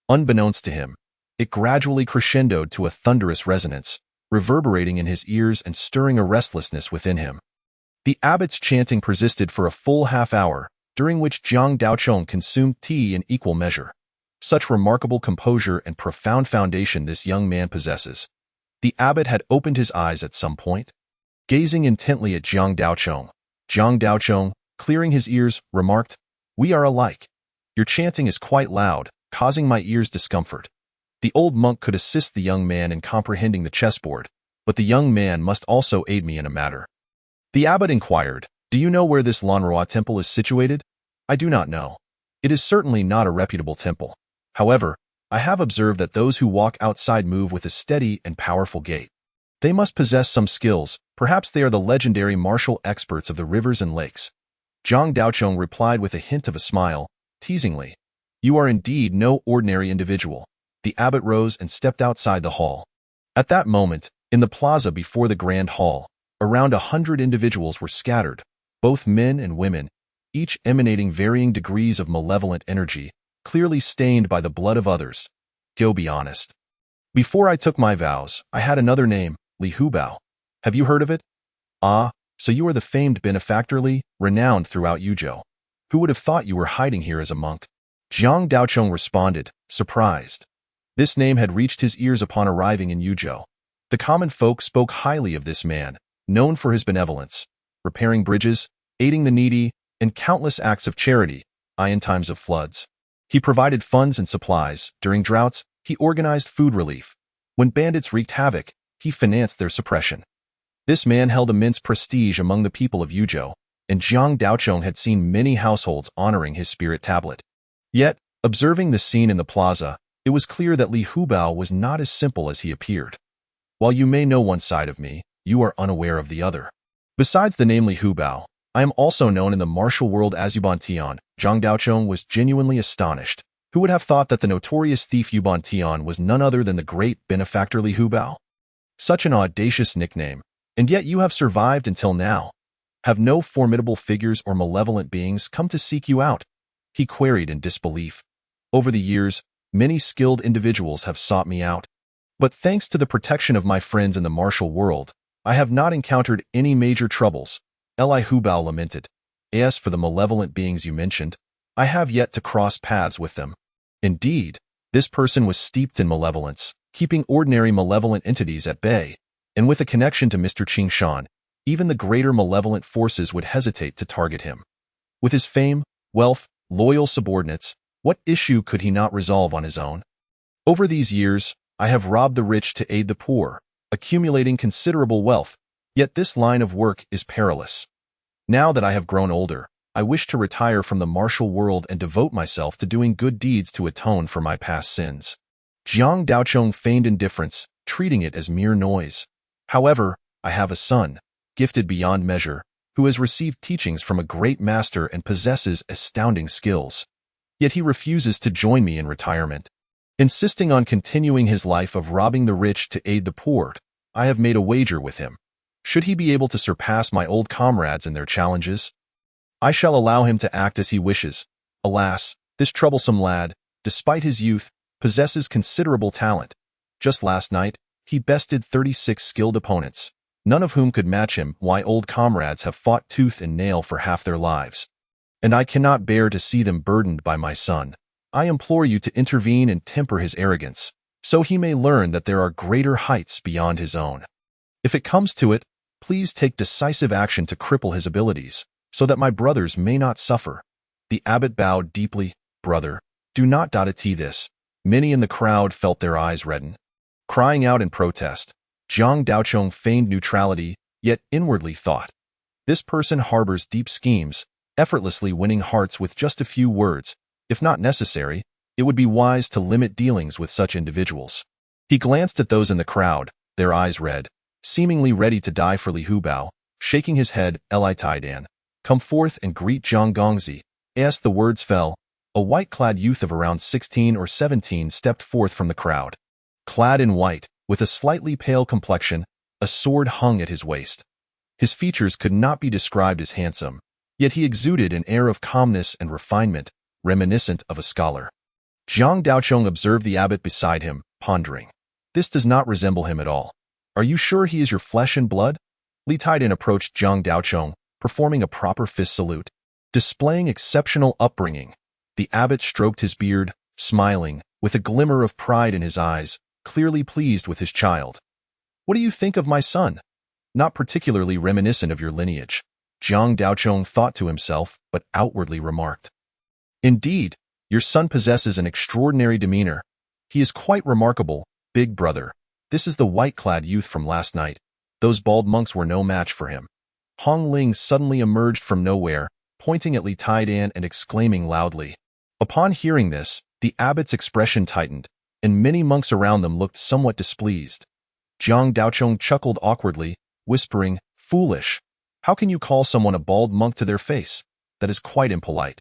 Unbeknownst to him, it gradually crescendoed to a thunderous resonance, reverberating in his ears and stirring a restlessness within him. The abbot's chanting persisted for a full half-hour, during which Jiang Daochong consumed tea in equal measure. Such remarkable composure and profound foundation this young man possesses. The abbot had opened his eyes at some point. Gazing intently at Jiang Daochong, clearing his ears, remarked, "We are alike. Your chanting is quite loud, causing my ears discomfort." The old monk could assist the young man in comprehending the chessboard, but the young man must also aid me in a matter. The abbot inquired, "Do you know where this Lanrua temple is situated?" "I do not know. It is certainly not a reputable temple. However, I have observed that those who walk outside move with a steady and powerful gait. They must possess some skills, perhaps they are the legendary martial experts of the rivers and lakes." Jiang Daochong replied with a hint of a smile, teasingly, "You are indeed no ordinary individual." The abbot rose and stepped outside the hall. At that moment, in the plaza before the grand hall, around 100 individuals were scattered, both men and women, each emanating varying degrees of malevolent energy, clearly stained by the blood of others. Go be honest. Before I took my vows, I had another name, Li Hubao. Have you heard of it? Ah, so you are the famed benefactor Li, renowned throughout Yuzhou. Who would have thought you were hiding here as a monk? Jiang Daochong responded, surprised. This name had reached his ears upon arriving in Yuzhou. The common folk spoke highly of this man, known for his benevolence, repairing bridges, aiding the needy, and countless acts of charity, in times of floods. He provided funds and supplies. During droughts, he organized food relief. When bandits wreaked havoc, he financed their suppression. This man held immense prestige among the people of Yuzhou, and Jiang Daochong had seen many households honoring his spirit tablet. Yet, observing the scene in the plaza, it was clear that Li Hubao was not as simple as he appeared. While you may know one side of me, you are unaware of the other. Besides the name Li Hubao, I am also known in the martial world as Yuban Tian. Jiang Daochong was genuinely astonished. Who would have thought that the notorious thief Yuban Tian was none other than the great benefactor Li Hubao? Such an audacious nickname, and yet you have survived until now. Have no formidable figures or malevolent beings come to seek you out? He queried in disbelief. Over the years, many skilled individuals have sought me out. But thanks to the protection of my friends in the martial world, I have not encountered any major troubles. Li Hubao lamented. As for the malevolent beings you mentioned, I have yet to cross paths with them. Indeed, this person was steeped in malevolence, keeping ordinary malevolent entities at bay, and with a connection to Mr. Qing Shan, even the greater malevolent forces would hesitate to target him. With his fame, wealth, loyal subordinates, what issue could he not resolve on his own? Over these years, I have robbed the rich to aid the poor, accumulating considerable wealth, yet this line of work is perilous. Now that I have grown older, I wish to retire from the martial world and devote myself to doing good deeds to atone for my past sins. Jiang Daochong feigned indifference, treating it as mere noise. However, I have a son, gifted beyond measure, who has received teachings from a great master and possesses astounding skills. Yet he refuses to join me in retirement. Insisting on continuing his life of robbing the rich to aid the poor, I have made a wager with him. Should he be able to surpass my old comrades in their challenges, I shall allow him to act as he wishes. Alas, this troublesome lad, despite his youth, possesses considerable talent. Just last night, he bested 36 skilled opponents, none of whom could match him. My old comrades have fought tooth and nail for half their lives, and I cannot bear to see them burdened by my son. I implore you to intervene and temper his arrogance, so he may learn that there are greater heights beyond his own. If it comes to it, please take decisive action to cripple his abilities, so that my brothers may not suffer." The abbot bowed deeply. "Brother, do not doubt this." Many in the crowd felt their eyes redden. Crying out in protest, Jiang Daochong feigned neutrality, yet inwardly thought, "This person harbors deep schemes, effortlessly winning hearts with just a few words. If not necessary, it would be wise to limit dealings with such individuals." He glanced at those in the crowd, their eyes red, seemingly ready to die for Li Hubao, shaking his head. "Li Taidan, come forth and greet Zhang Gongzi." As the words fell, a white-clad youth of around 16 or 17 stepped forth from the crowd. Clad in white, with a slightly pale complexion, a sword hung at his waist. His features could not be described as handsome, Yet he exuded an air of calmness and refinement, reminiscent of a scholar. Jiang Daochong observed the abbot beside him, pondering. This does not resemble him at all. Are you sure he is your flesh and blood? Li Taidan approached Jiang Daochong, performing a proper fist salute. Displaying exceptional upbringing, the abbot stroked his beard, smiling, with a glimmer of pride in his eyes, clearly pleased with his child. What do you think of my son? Not particularly reminiscent of your lineage, Jiang Daochong thought to himself, but outwardly remarked. Indeed, your son possesses an extraordinary demeanor. He is quite remarkable, big brother. This is the white-clad youth from last night. Those bald monks were no match for him. Hong Ling suddenly emerged from nowhere, pointing at Li Taidan and exclaiming loudly. Upon hearing this, the abbot's expression tightened, and many monks around them looked somewhat displeased. Jiang Daochong chuckled awkwardly, whispering, Foolish! How can you call someone a bald monk to their face? That is quite impolite.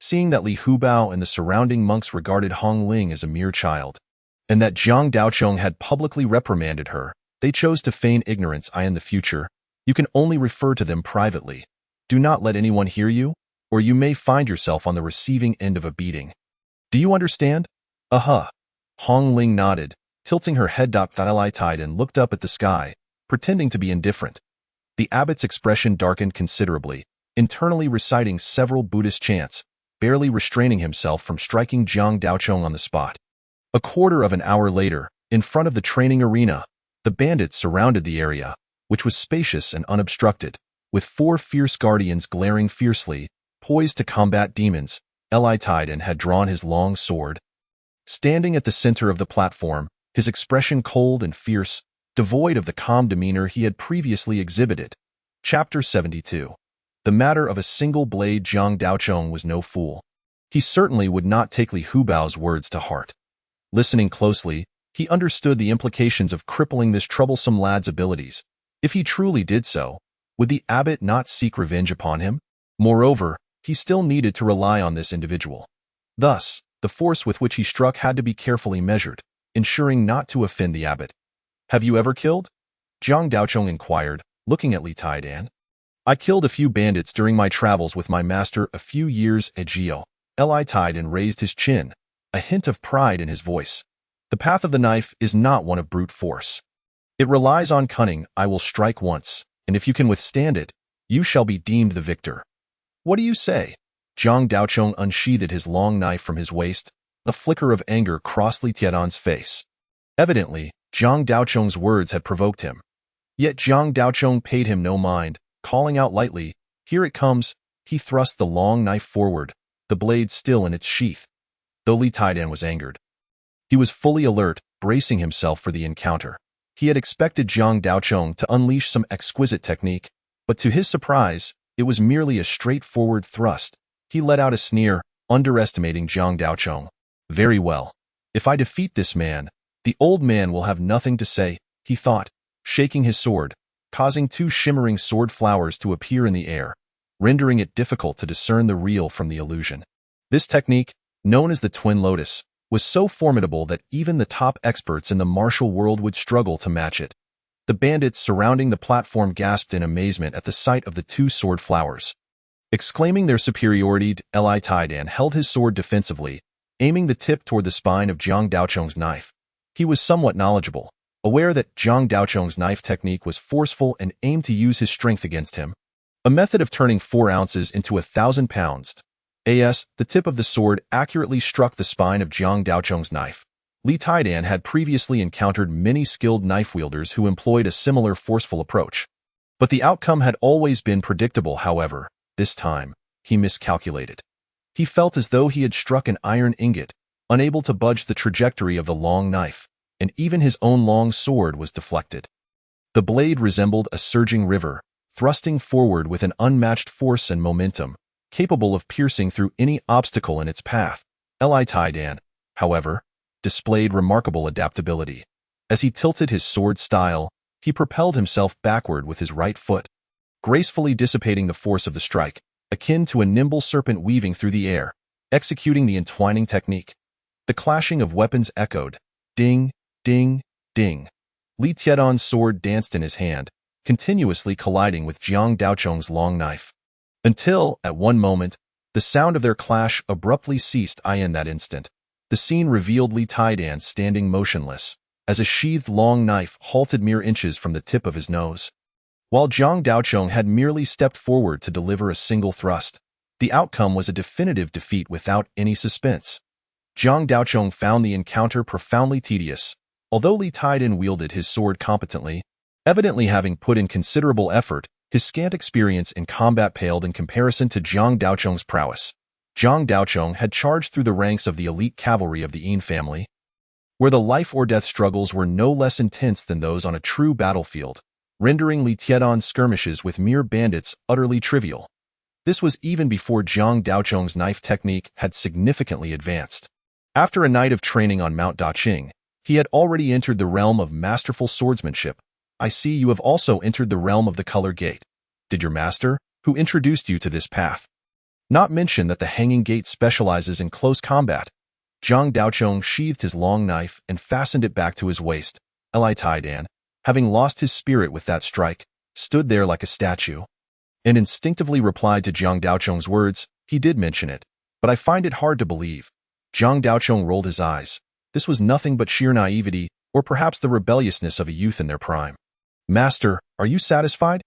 Seeing that Li Hubao and the surrounding monks regarded Hong Ling as a mere child, and that Jiang Daochong had publicly reprimanded her, they chose to feign ignorance. In the future, you can only refer to them privately. Do not let anyone hear you, or you may find yourself on the receiving end of a beating. Do you understand? Hong Ling nodded, tilting her head. Li Taidan looked up at the sky, pretending to be indifferent. The abbot's expression darkened considerably, internally reciting several Buddhist chants, barely restraining himself from striking Jiang Daochong on the spot. A quarter of an hour later, in front of the training arena, the bandits surrounded the area, which was spacious and unobstructed, with 4 fierce guardians glaring fiercely, poised to combat demons. Li Taidan had drawn his long sword. Standing at the center of the platform, his expression cold and fierce, devoid of the calm demeanor he had previously exhibited. Chapter 72. The matter of a single blade. Jiang Daochong was no fool. He certainly would not take Li Hubao's words to heart. Listening closely, he understood the implications of crippling this troublesome lad's abilities. If he truly did so, would the abbot not seek revenge upon him? Moreover, he still needed to rely on this individual. Thus, the force with which he struck had to be carefully measured, ensuring not to offend the abbot. Have you ever killed? Jiang Daochong inquired, looking at Li Taidan. I killed a few bandits during my travels with my master a few years ago. Li Taidan raised his chin, a hint of pride in his voice. The path of the knife is not one of brute force. It relies on cunning. I will strike once, and if you can withstand it, you shall be deemed the victor. What do you say? Jiang Daochong unsheathed his long knife from his waist. A flicker of anger crossed Li Taidan's face. Evidently, Jiang Daochong's words had provoked him. Yet Jiang Daochong paid him no mind, calling out lightly, Here it comes. He thrust the long knife forward, the blade still in its sheath. Though Li Taidan was angered, he was fully alert, bracing himself for the encounter. He had expected Jiang Daochong to unleash some exquisite technique, but to his surprise, it was merely a straightforward thrust. He let out a sneer, underestimating Jiang Daochong. Very well. If I defeat this man, the old man will have nothing to say, he thought, shaking his sword, causing 2 shimmering sword flowers to appear in the air, rendering it difficult to discern the real from the illusion. This technique, known as the Twin Lotus, was so formidable that even the top experts in the martial world would struggle to match it. The bandits surrounding the platform gasped in amazement at the sight of the 2 sword flowers. Exclaiming their superiority, Li Taidan held his sword defensively, aiming the tip toward the spine of Jiang Daochong's knife. He was somewhat knowledgeable, aware that Jiang Daochong's knife technique was forceful and aimed to use his strength against him. A method of turning 4 ounces into 1,000 pounds. The tip of the sword accurately struck the spine of Jiang Daochong's knife. Li Taidan had previously encountered many skilled knife wielders who employed a similar forceful approach. But the outcome had always been predictable. However, this time, he miscalculated. He felt as though he had struck an iron ingot, unable to budge the trajectory of the long knife, and even his own long sword was deflected. The blade resembled a surging river, thrusting forward with an unmatched force and momentum, capable of piercing through any obstacle in its path. Li Taidan, however, displayed remarkable adaptability. As he tilted his sword style, he propelled himself backward with his right foot, gracefully dissipating the force of the strike, akin to a nimble serpent weaving through the air, executing the entwining technique. The clashing of weapons echoed. Ding, ding, ding. Li Taidan's sword danced in his hand, continuously colliding with Jiang Daochong's long knife. Until, at one moment, the sound of their clash abruptly ceased. In that instant, the scene revealed Li Taidan standing motionless, as a sheathed long knife halted mere inches from the tip of his nose. While Zhang Daocheng had merely stepped forward to deliver a single thrust, the outcome was a definitive defeat without any suspense. Zhang Daocheng found the encounter profoundly tedious, although Li Taidan wielded his sword competently, evidently having put in considerable effort. His scant experience in combat paled in comparison to Zhang Daocheng's prowess. Zhang Daocheng had charged through the ranks of the elite cavalry of the Yin family, where the life-or-death struggles were no less intense than those on a true battlefield, rendering Li Tiedan's skirmishes with mere bandits utterly trivial. This was even before Zhang Daocheng's knife technique had significantly advanced. After a night of training on Mount Daqing, he had already entered the realm of masterful swordsmanship. I see you have also entered the realm of the Color Gate. Did your master, who introduced you to this path, not mention that the Hanging Gate specializes in close combat? Zhang Daocheng sheathed his long knife and fastened it back to his waist. Li Taidan, having lost his spirit with that strike, stood there like a statue, and instinctively replied to Zhang Daocheng's words. He did mention it, but I find it hard to believe. Zhang Daocheng rolled his eyes. This was nothing but sheer naivety, or perhaps the rebelliousness of a youth in their prime. Master, are you satisfied?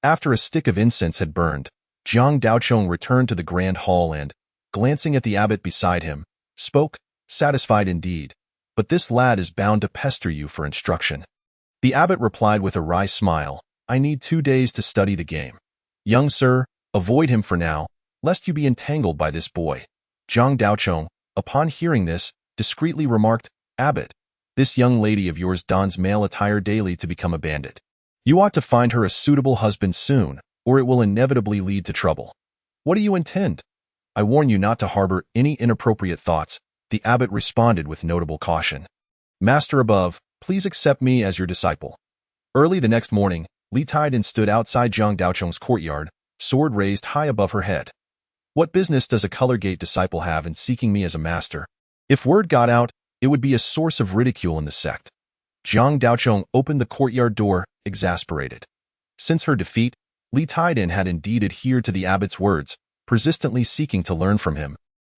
After a stick of incense had burned, Zhang Daocheng returned to the grand hall and, glancing at the abbot beside him, spoke, satisfied indeed, but this lad is bound to pester you for instruction. The abbot replied with a wry smile, I need 2 days to study the game. Young sir, avoid him for now, lest you be entangled by this boy. Zhang Daocheng, upon hearing this, discreetly remarked, Abbot, this young lady of yours dons male attire daily to become a bandit. You ought to find her a suitable husband soon, or it will inevitably lead to trouble. What do you intend? I warn you not to harbor any inappropriate thoughts, the abbot responded with notable caution. Master above, please accept me as your disciple. Early the next morning, Li Taidan stood outside Zhang Daocheng's courtyard, sword raised high above her head. What business does a Color Gate disciple have in seeking me as a master? If word got out, it would be a source of ridicule in the sect. Zhang Daocheng opened the courtyard door, exasperated. Since her defeat, Li Taidan had indeed adhered to the abbot's words, persistently seeking to learn from him.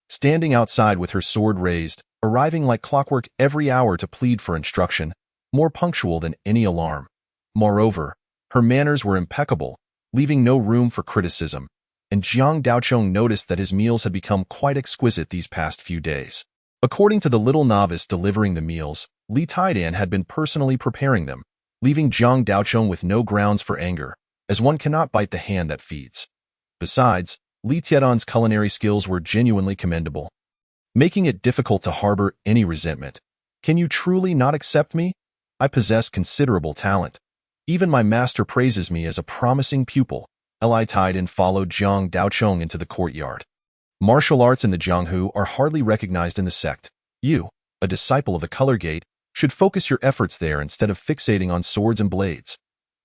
Standing outside with her sword raised, arriving like clockwork every hour to plead for instruction, more punctual than any alarm. Moreover, her manners were impeccable, leaving no room for criticism, and Zhang Daocheng noticed that his meals had become quite exquisite these past few days. According to the little novice delivering the meals, Li Taidan had been personally preparing them, leaving Zhang Daocheng with no grounds for anger, as one cannot bite the hand that feeds. Besides, Li Tiedan's culinary skills were genuinely commendable, making it difficult to harbor any resentment. Can you truly not accept me? I possess considerable talent. Even my master praises me as a promising pupil. Li Taidan followed Zhang Daocheng into the courtyard. Martial arts in the Jianghu are hardly recognized in the sect. You, a disciple of the Color Gate, should focus your efforts there instead of fixating on swords and blades.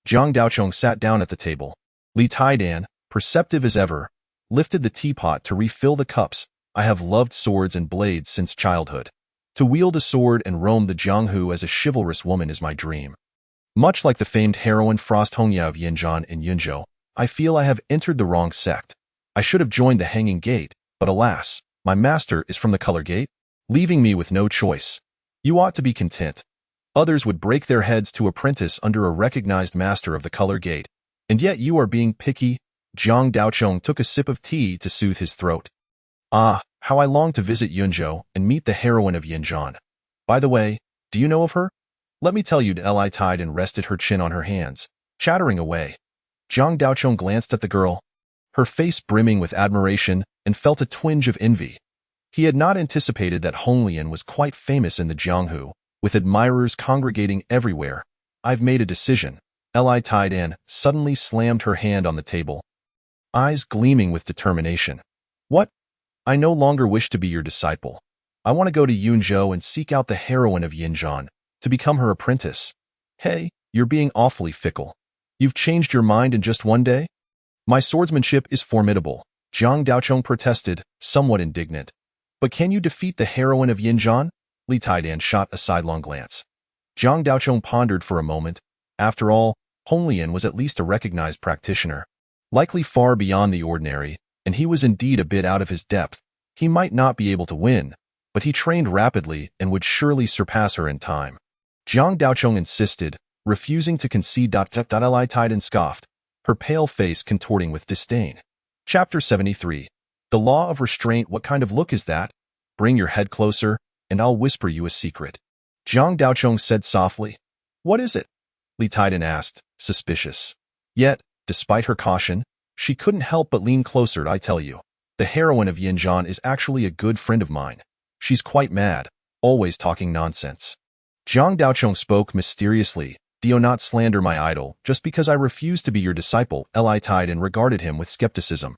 Zhang Daocheng sat down at the table. Li Taidan, perceptive as ever, lifted the teapot to refill the cups. I have loved swords and blades since childhood. To wield a sword and roam the Jianghu as a chivalrous woman is my dream. Much like the famed heroine Frost Hongya of Yanjian and Yunzhou, I feel I have entered the wrong sect. I should have joined the Hanging Gate, but alas, my master is from the Color Gate, leaving me with no choice. You ought to be content. Others would break their heads to apprentice under a recognized master of the Color Gate, and yet you are being picky. Zhang Daocheng took a sip of tea to soothe his throat. Ah, how I long to visit Yunzhou and meet the heroine of Yanjian. By the way, do you know of her? Let me tell you. Li Taidan rested her chin on her hands, chattering away. Zhang Daocheng glanced at the girl, her face brimming with admiration, and felt a twinge of envy. He had not anticipated that Honglian was quite famous in the Jianghu, with admirers congregating everywhere. I've made a decision. Li Taidan suddenly slammed her hand on the table, eyes gleaming with determination. What? I no longer wish to be your disciple. I want to go to Yunzhou and seek out the heroine of Yanjian, to become her apprentice. Hey, you're being awfully fickle. You've changed your mind in just one day? My swordsmanship is formidable, Zhang Daocheng protested, somewhat indignant. But can you defeat the heroine of Yanjian? Li Taidan shot a sidelong glance. Zhang Daocheng pondered for a moment. After all, Honglian was at least a recognized practitioner. likely far beyond the ordinary, and he was indeed a bit out of his depth. He might not be able to win, but he trained rapidly and would surely surpass her in time. Jiang Daochong insisted, refusing to concede. Li Taidan scoffed, her pale face contorting with disdain. Chapter 73. The Law of Restraint. What kind of look is that? Bring your head closer, and I'll whisper you a secret. Jiang Daochong said softly. What is it? Li Taidan asked, suspicious. Yet, despite her caution, she couldn't help but lean closer. I tell you, the heroine of Yinzhan is actually a good friend of mine. She's quite mad, always talking nonsense. Jiang Daochong spoke mysteriously. Do not slander my idol, just because I refuse to be your disciple. Li Taidan regarded him with skepticism.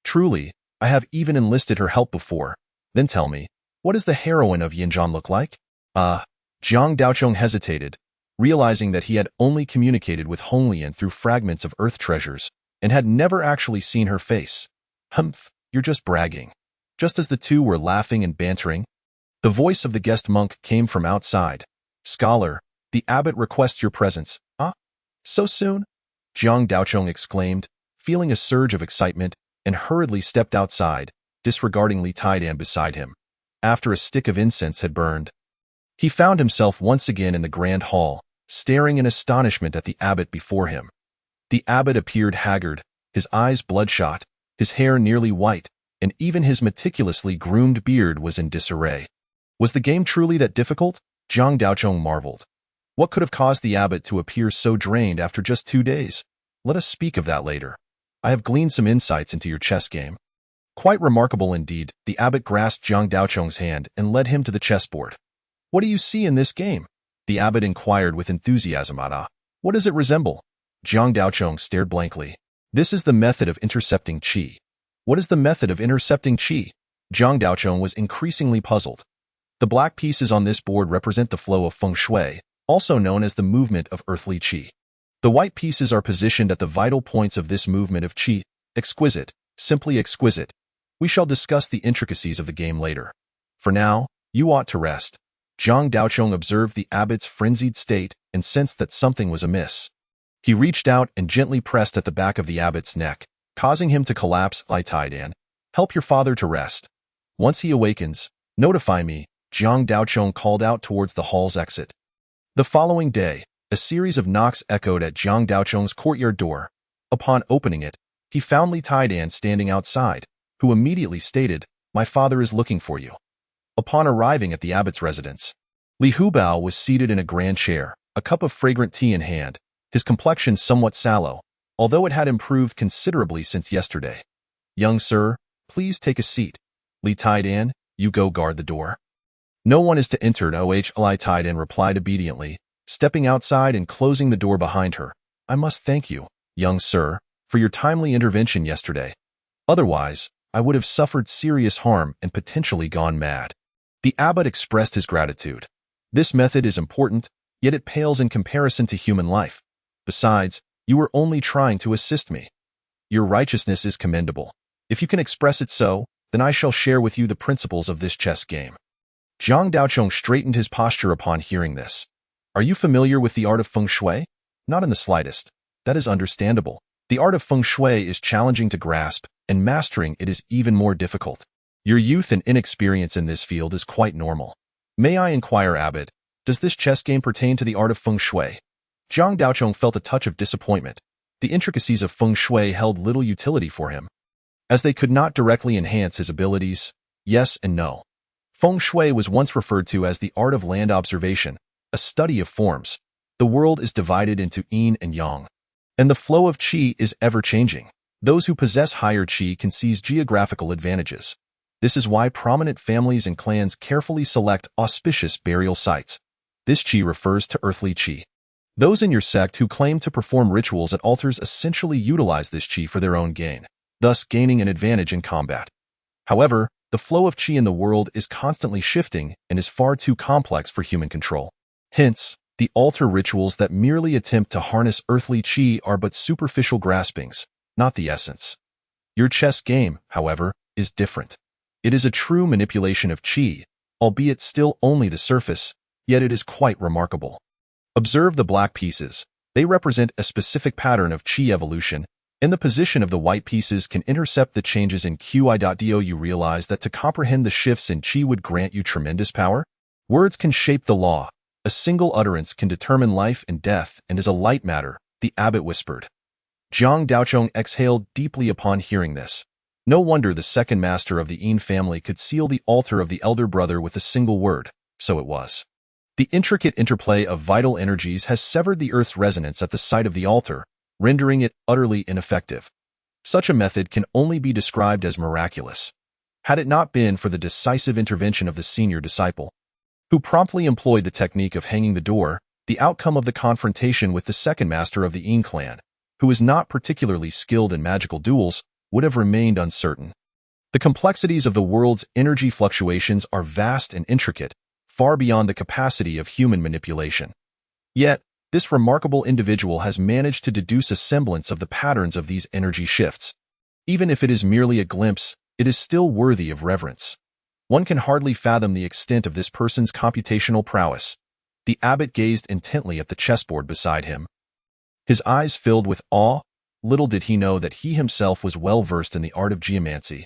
Truly, I have even enlisted her help before. Then tell me, what does the heroine of Yinzhan look like? Jiang Daochong hesitated, realizing that he had only communicated with Honglian through fragments of earth treasures, and had never actually seen her face. Humph, you're just bragging. Just as the two were laughing and bantering, the voice of the guest monk came from outside. Scholar, the abbot requests your presence. Ah? So soon? Jiang Daochong exclaimed, feeling a surge of excitement, and hurriedly stepped outside, disregarding Li Taidan beside him. After a stick of incense had burned, he found himself once again in the grand hall, staring in astonishment at the abbot before him. The abbot appeared haggard, his eyes bloodshot, his hair nearly white, and even his meticulously groomed beard was in disarray. Was the game truly that difficult? Jiang Daochong marveled. What could have caused the abbot to appear so drained after just 2 days? Let us speak of that later. I have gleaned some insights into your chess game. Quite remarkable indeed. The abbot grasped Jiang Daochong's hand and led him to the chessboard. What do you see in this game? The abbot inquired with enthusiasm. What does it resemble? Jiang Daochong stared blankly. This is the method of intercepting qi. What is the method of intercepting qi? Jiang Daochong was increasingly puzzled. The black pieces on this board represent the flow of feng shui, also known as the movement of earthly qi. The white pieces are positioned at the vital points of this movement of qi. Exquisite, simply exquisite. We shall discuss the intricacies of the game later. For now, you ought to rest. Jiang Daochong observed the abbot's frenzied state and sensed that something was amiss. He reached out and gently pressed at the back of the abbot's neck, causing him to collapse. Li Taidan, help your father to rest. Once he awakens, notify me, Jiang Daochong called out towards the hall's exit. The following day, a series of knocks echoed at Jiang Daochong's courtyard door. Upon opening it, he found Li Taidan standing outside, who immediately stated, My father is looking for you. Upon arriving at the abbot's residence, Li Hubao was seated in a grand chair, a cup of fragrant tea in hand, his complexion somewhat sallow, although it had improved considerably since yesterday. Young sir, please take a seat. Li Taidan, you go guard the door. No one is to enter. Li Taidan replied obediently, stepping outside and closing the door behind her. I must thank you, young sir, for your timely intervention yesterday. Otherwise, I would have suffered serious harm and potentially gone mad. The abbot expressed his gratitude. This method is important, yet it pales in comparison to human life. Besides, you were only trying to assist me. Your righteousness is commendable. If you can express it so, then I shall share with you the principles of this chess game. Jiang Daochong straightened his posture upon hearing this. Are you familiar with the art of feng shui? Not in the slightest. That is understandable. The art of feng shui is challenging to grasp, and mastering it is even more difficult. Your youth and inexperience in this field is quite normal. May I inquire, abbot, does this chess game pertain to the art of feng shui? Jiang Daochong felt a touch of disappointment. The intricacies of feng shui held little utility for him, as they could not directly enhance his abilities. Yes and no. Feng shui was once referred to as the art of land observation, a study of forms. The world is divided into yin and yang, and the flow of qi is ever-changing. Those who possess higher qi can seize geographical advantages. This is why prominent families and clans carefully select auspicious burial sites. This qi refers to earthly qi. Those in your sect who claim to perform rituals at altars essentially utilize this qi for their own gain, thus gaining an advantage in combat. However, the flow of qi in the world is constantly shifting and is far too complex for human control. Hence, the altar rituals that merely attempt to harness earthly qi are but superficial graspings, not the essence. Your chess game, however, is different. It is a true manipulation of qi, albeit still only the surface, yet it is quite remarkable. Observe the black pieces. They represent a specific pattern of qi evolution, And the position of the white pieces can intercept the changes in Qi. Do you realize that to comprehend the shifts in Qi would grant you tremendous power? Words can shape the law. A single utterance can determine life and death and is a light matter, the abbot whispered. Jiang Daochong exhaled deeply upon hearing this. No wonder the second master of the Yin family could seal the altar of the elder brother with a single word. So it was. The intricate interplay of vital energies has severed the earth's resonance at the site of the altar, rendering it utterly ineffective. Such a method can only be described as miraculous. Had it not been for the decisive intervention of the senior disciple, who promptly employed the technique of hanging the door, the outcome of the confrontation with the second master of the Yin clan, who is not particularly skilled in magical duels, would have remained uncertain. The complexities of the world's energy fluctuations are vast and intricate, far beyond the capacity of human manipulation. Yet, this remarkable individual has managed to deduce a semblance of the patterns of these energy shifts. Even if it is merely a glimpse, it is still worthy of reverence. One can hardly fathom the extent of this person's computational prowess. The abbot gazed intently at the chessboard beside him. His eyes filled with awe. Little did he know that he himself was well versed in the art of geomancy.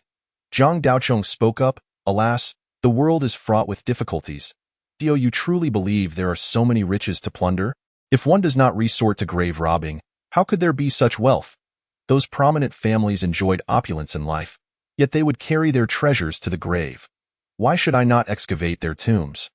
Jiang Daochong spoke up, "Alas, the world is fraught with difficulties. Do you truly believe there are so many riches to plunder? If one does not resort to grave robbing, how could there be such wealth? Those prominent families enjoyed opulence in life, yet they would carry their treasures to the grave. Why should I not excavate their tombs?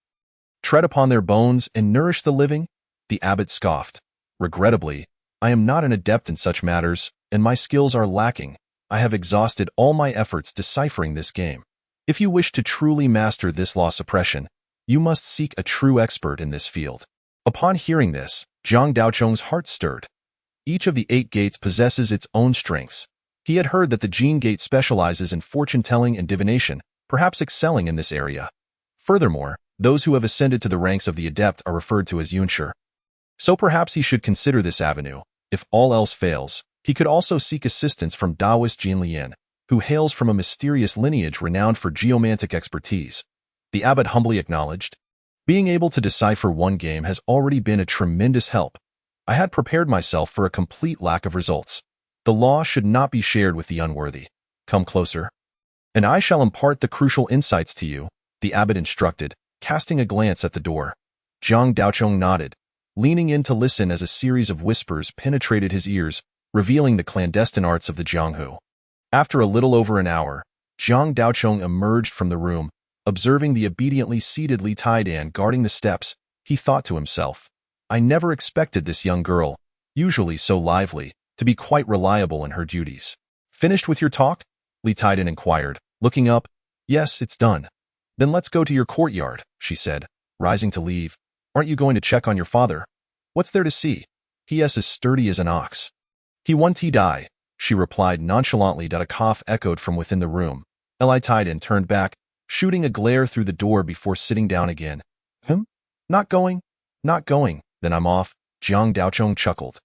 Tread upon their bones and nourish the living?" The abbot scoffed. "Regrettably, I am not an adept in such matters, and my skills are lacking. I have exhausted all my efforts deciphering this game. If you wish to truly master this law suppression, you must seek a true expert in this field." Upon hearing this, Jiang Daochong's heart stirred. Each of the 8 gates possesses its own strengths. He had heard that the Jin Gate specializes in fortune-telling and divination, perhaps excelling in this area. Furthermore, those who have ascended to the ranks of the adept are referred to as Yunshi. So perhaps he should consider this avenue. If all else fails, he could also seek assistance from Taoist Jin Lian, who hails from a mysterious lineage renowned for geomantic expertise. The abbot humbly acknowledged, "Being able to decipher one game has already been a tremendous help. I had prepared myself for a complete lack of results. The law should not be shared with the unworthy. Come closer, and I shall impart the crucial insights to you," the abbot instructed, casting a glance at the door. Jiang Daochong nodded, leaning in to listen as a series of whispers penetrated his ears, revealing the clandestine arts of the Jianghu. After a little over an hour, Jiang Daochong emerged from the room. Observing the obediently seated Li Taidan guarding the steps, he thought to himself, "I never expected this young girl, usually so lively, to be quite reliable in her duties." "Finished with your talk?" Li Taidan inquired, looking up. "Yes, it's done." "Then let's go to your courtyard," she said, rising to leave. "Aren't you going to check on your father? What's there to see? He is as sturdy as an ox." "He won't die," she replied nonchalantly. A cough echoed from within the room. Li Taidan turned back, shooting a glare through the door before sitting down again. Not going? Not going, then I'm off," Jiang Daochong chuckled.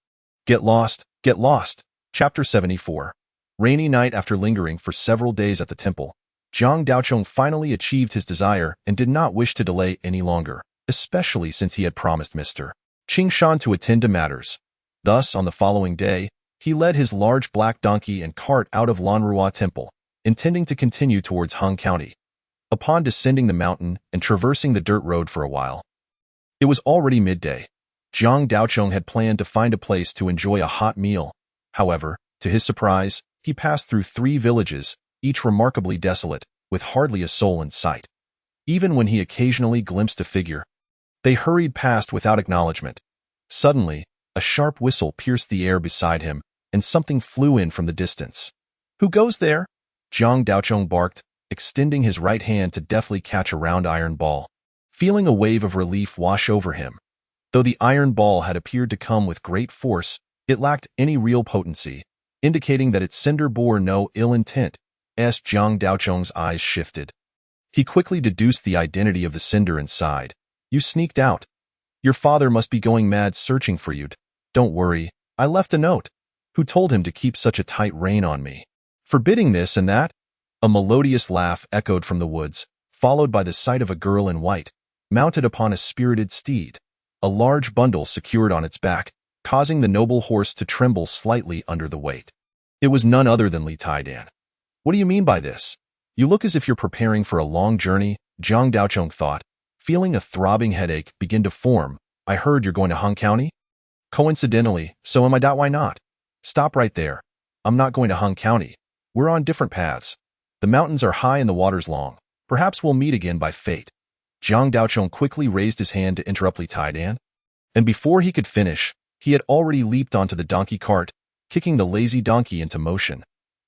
Get lost, get lost. Chapter 74. Rainy night. After lingering for several days at the temple, Jiang Daochong finally achieved his desire and did not wish to delay any longer, especially since he had promised Mr. Qingshan to attend to matters. Thus, on the following day, he led his large black donkey and cart out of Lanrua Temple, intending to continue towards Hung County. Upon descending the mountain and traversing the dirt road for a while, it was already midday. Jiang Daochong had planned to find a place to enjoy a hot meal. However, to his surprise, he passed through 3 villages, each remarkably desolate, with hardly a soul in sight. Even when he occasionally glimpsed a figure, they hurried past without acknowledgement. Suddenly, a sharp whistle pierced the air beside him, and something flew in from the distance. "Who goes there?" Jiang Daochong barked, extending his right hand to deftly catch a round iron ball. Feeling a wave of relief wash over him. Though the iron ball had appeared to come with great force, it lacked any real potency, indicating that its sender bore no ill intent. As Jiang Daochong's eyes shifted, he quickly deduced the identity of the sender and sighed. "You sneaked out. Your father must be going mad searching for you. Don't worry, I left a note. Who told him to keep such a tight rein on me? Forbidding this and that?" A melodious laugh echoed from the woods, followed by the sight of a girl in white, mounted upon a spirited steed, a large bundle secured on its back, causing the noble horse to tremble slightly under the weight. It was none other than Li Taidan. What do you mean by this? You look as if you're preparing for a long journey, Zhang Daochong thought, feeling a throbbing headache begin to form. I heard you're going to Hung County? Coincidentally, so am I. Why not? Stop right there. I'm not going to Hung County. We're on different paths. The mountains are high and the water's long. Perhaps we'll meet again by fate. Zhang Daochong quickly raised his hand to interrupt Li Taidan, and before he could finish, he had already leaped onto the donkey cart, kicking the lazy donkey into motion.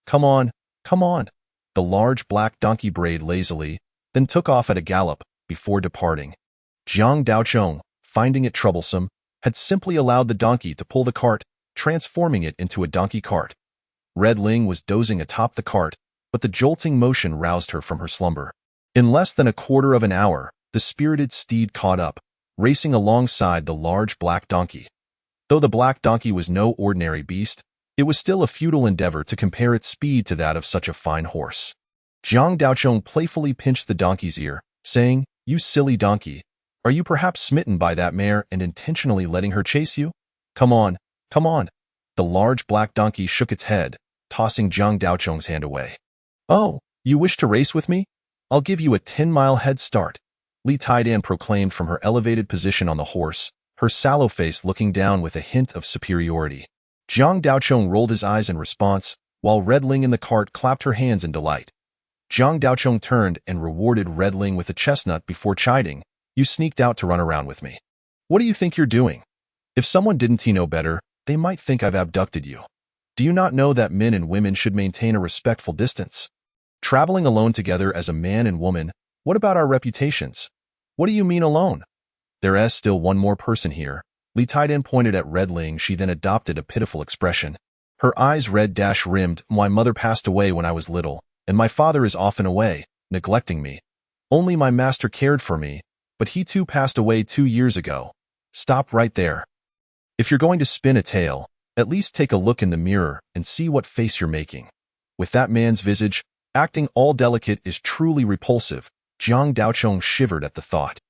Come on, come on. The large black donkey brayed lazily, then took off at a gallop before departing. Zhang Daochong, finding it troublesome, had simply allowed the donkey to pull the cart, transforming it into a donkey cart. Red Ling was dozing atop the cart, but the jolting motion roused her from her slumber. In less than a quarter of an hour, the spirited steed caught up, racing alongside the large black donkey. Though the black donkey was no ordinary beast, it was still a futile endeavor to compare its speed to that of such a fine horse. Zhang Daochong playfully pinched the donkey's ear, saying, "You silly donkey, are you perhaps smitten by that mare and intentionally letting her chase you? Come on, come on." The large black donkey shook its head, tossing Zhang Daochong's hand away. "Oh, you wish to race with me? I'll give you a 10-mile head start," Li Taidan proclaimed from her elevated position on the horse, her sallow face looking down with a hint of superiority. Zhang Daochong rolled his eyes in response, while Red Ling in the cart clapped her hands in delight. Zhang Daochong turned and rewarded Red Ling with a chestnut before chiding, "You sneaked out to run around with me. What do you think you're doing? If someone didn't know better, they might think I've abducted you. Do you not know that men and women should maintain a respectful distance? Traveling alone together as a man and woman, what about our reputations? What do you mean alone? There's still one more person here." Li Taidan pointed at Red Ling. She then adopted a pitiful expression. Her eyes red-rimmed. "My mother passed away when I was little, and my father is often away, neglecting me. Only my master cared for me, but he too passed away 2 years ago." Stop right there. If you're going to spin a tale, at least take a look in the mirror and see what face you're making. With that man's visage, acting all delicate is truly repulsive. Zhang Daochong shivered at the thought.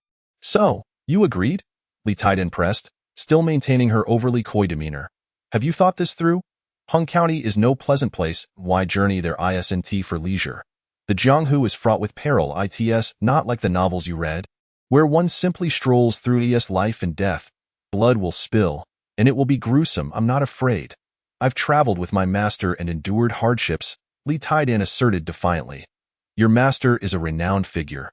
"So, you agreed?" Li Taidan pressed, still maintaining her overly coy demeanor. "Have you thought this through? Hung County is no pleasant place. Why journey there isn't for leisure? The Jianghu is fraught with peril. It's not like the novels you read, where one simply strolls through life and death. Blood will spill, and it will be gruesome. I'm not afraid. I've traveled with my master and endured hardships," Li Taidan asserted defiantly. "Your master is a renowned figure.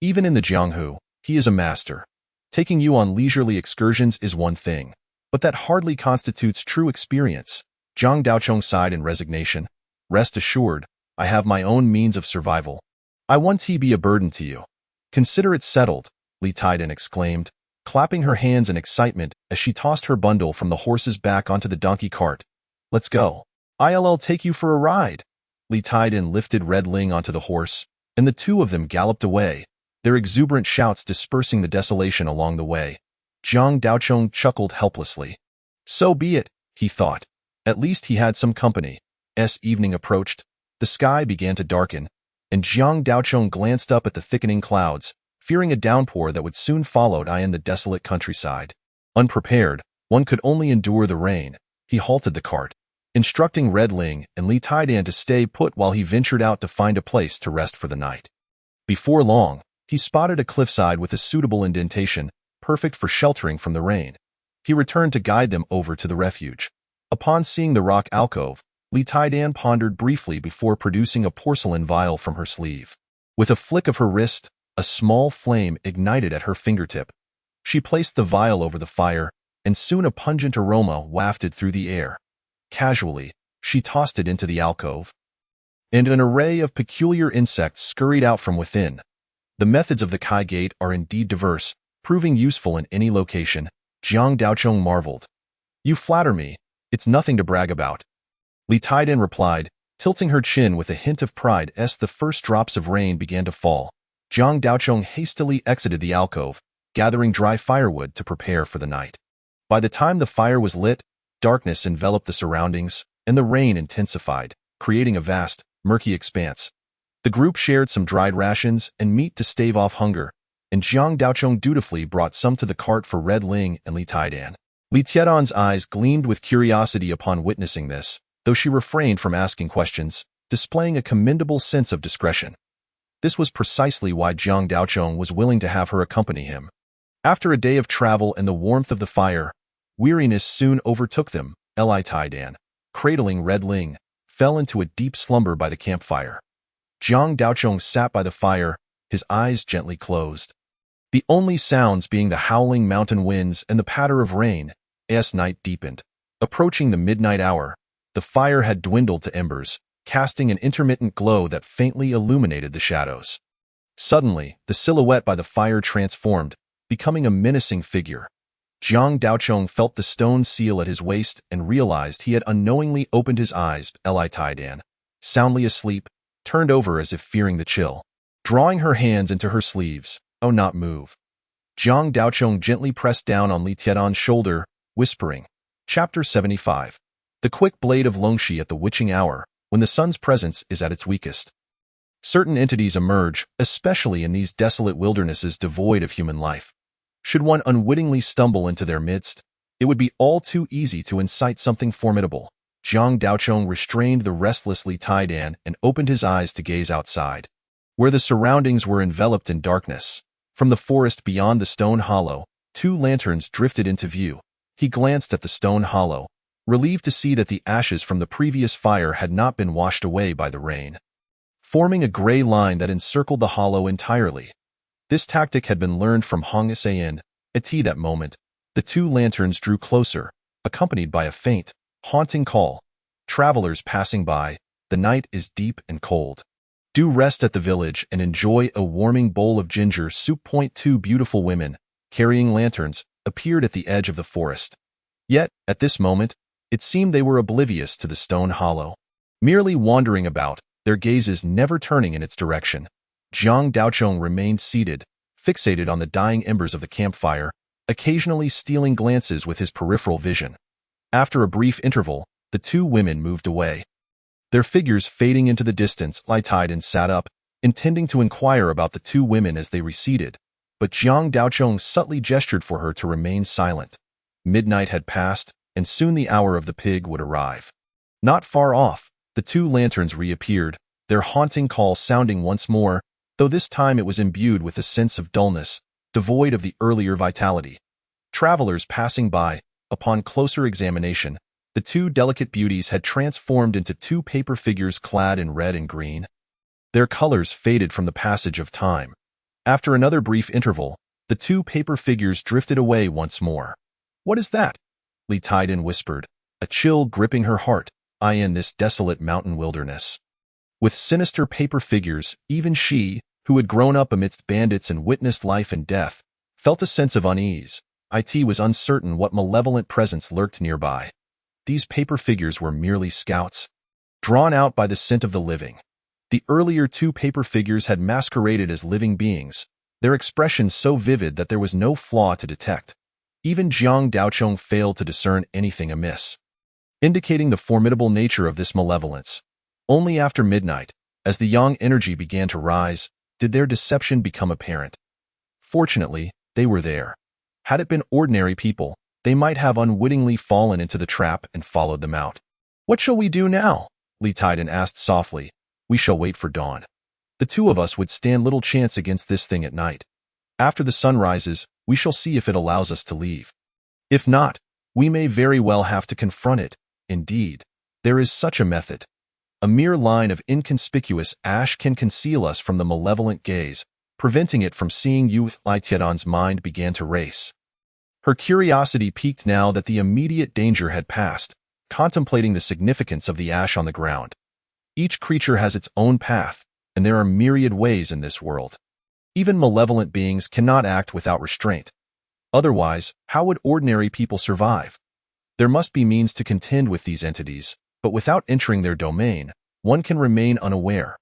Even in the Jianghu, he is a master. Taking you on leisurely excursions is one thing, but that hardly constitutes true experience." Zhang Daochong sighed in resignation. "Rest assured, I have my own means of survival. I won't be a burden to you." "Consider it settled," Li Taidan exclaimed, clapping her hands in excitement as she tossed her bundle from the horse's back onto the donkey cart. "Let's go. I'll take you for a ride." Li Taidan lifted Red Ling onto the horse, and the two of them galloped away, their exuberant shouts dispersing the desolation along the way. Zhang Daochong chuckled helplessly. So be it, he thought. At least he had some company. As evening approached, the sky began to darken, and Zhang Daochong glanced up at the thickening clouds, fearing a downpour that would soon follow in the desolate countryside. Unprepared, one could only endure the rain. He halted the cart, instructing Red Ling and Li Taidan to stay put while he ventured out to find a place to rest for the night. Before long, he spotted a cliffside with a suitable indentation, perfect for sheltering from the rain. He returned to guide them over to the refuge. Upon seeing the rock alcove, Li Taidan pondered briefly before producing a porcelain vial from her sleeve. With a flick of her wrist, a small flame ignited at her fingertip. She placed the vial over the fire, and soon a pungent aroma wafted through the air. Casually, she tossed it into the alcove, and an array of peculiar insects scurried out from within. The methods of the Kai Gate are indeed diverse, proving useful in any location. Zhang Daochong marveled. You flatter me. It's nothing to brag about. Li Taidan replied, tilting her chin with a hint of pride as the first drops of rain began to fall. Zhang Daochong hastily exited the alcove, gathering dry firewood to prepare for the night. By the time the fire was lit, darkness enveloped the surroundings, and the rain intensified, creating a vast, murky expanse. The group shared some dried rations and meat to stave off hunger, and Zhang Daochong dutifully brought some to the cart for Red Ling and Li Taidan. Li Taidan's eyes gleamed with curiosity upon witnessing this, though she refrained from asking questions, displaying a commendable sense of discretion. This was precisely why Jiang Daochong was willing to have her accompany him. After a day of travel and the warmth of the fire, weariness soon overtook them. Li Taidan, cradling Red Ling, fell into a deep slumber by the campfire. Jiang Daochong sat by the fire, his eyes gently closed. The only sounds being the howling mountain winds and the patter of rain. As night deepened, approaching the midnight hour, the fire had dwindled to embers, casting an intermittent glow that faintly illuminated the shadows. Suddenly, the silhouette by the fire transformed, becoming a menacing figure. Jiang Daochong felt the stone seal at his waist and realized he had unknowingly opened his eyes. Li Taidan, soundly asleep, turned over as if fearing the chill. Drawing her hands into her sleeves, "Oh, not move." Jiang Daochong gently pressed down on Li Tiedan's shoulder, whispering. Chapter 75. The quick blade of Longxi at the witching hour, when the sun's presence is at its weakest. Certain entities emerge, especially in these desolate wildernesses devoid of human life. Should one unwittingly stumble into their midst, it would be all too easy to incite something formidable. Jiang Daochong restrained the restless Li Taidan and opened his eyes to gaze outside, where the surroundings were enveloped in darkness. From the forest beyond the stone hollow, 2 lanterns drifted into view. He glanced at the stone hollow, relieved to see that the ashes from the previous fire had not been washed away by the rain, forming a gray line that encircled the hollow entirely. This tactic had been learned from Hong Sayin. At that moment, the 2 lanterns drew closer, accompanied by a faint, haunting call. Travelers passing by, the night is deep and cold. Do rest at the village and enjoy a warming bowl of ginger soup. 2 beautiful women, carrying lanterns, appeared at the edge of the forest. Yet, at this moment, it seemed they were oblivious to the stone hollow, merely wandering about, their gazes never turning in its direction. Jiang Daochong remained seated, fixated on the dying embers of the campfire, occasionally stealing glances with his peripheral vision. After a brief interval, the 2 women moved away. Their figures fading into the distance, Li Taidan sat up, intending to inquire about the 2 women as they receded, but Jiang Daochong subtly gestured for her to remain silent. Midnight had passed, and soon the hour of the pig would arrive. Not far off, the 2 lanterns reappeared, their haunting call sounding once more, though this time it was imbued with a sense of dullness, devoid of the earlier vitality. Travelers passing by, upon closer examination, the 2 delicate beauties had transformed into 2 paper figures clad in red and green. Their colors faded from the passage of time. After another brief interval, the 2 paper figures drifted away once more. "What is that?" Li Taidan whispered, a chill gripping her heart. "I in this desolate mountain wilderness." With sinister paper figures, even she, who had grown up amidst bandits and witnessed life and death, felt a sense of unease. It was uncertain what malevolent presence lurked nearby. These paper figures were merely scouts, drawn out by the scent of the living. The earlier 2 paper figures had masqueraded as living beings, their expressions so vivid that there was no flaw to detect. Even Jiang Daochong failed to discern anything amiss, indicating the formidable nature of this malevolence. Only after midnight, as the yang energy began to rise, did their deception become apparent. Fortunately, they were there. Had it been ordinary people, they might have unwittingly fallen into the trap and followed them out. "What shall we do now?" Li Taidan asked softly. "We shall wait for dawn. The 2 of us would stand little chance against this thing at night. After the sun rises, we shall see if it allows us to leave. If not, we may very well have to confront it. Indeed, there is such a method. A mere line of inconspicuous ash can conceal us from the malevolent gaze, preventing it from seeing you." Li Tiedan's mind began to race. Her curiosity piqued now that the immediate danger had passed, contemplating the significance of the ash on the ground. Each creature has its own path, and there are myriad ways in this world. Even malevolent beings cannot act without restraint. Otherwise, how would ordinary people survive? There must be means to contend with these entities, but without entering their domain, one can remain unaware.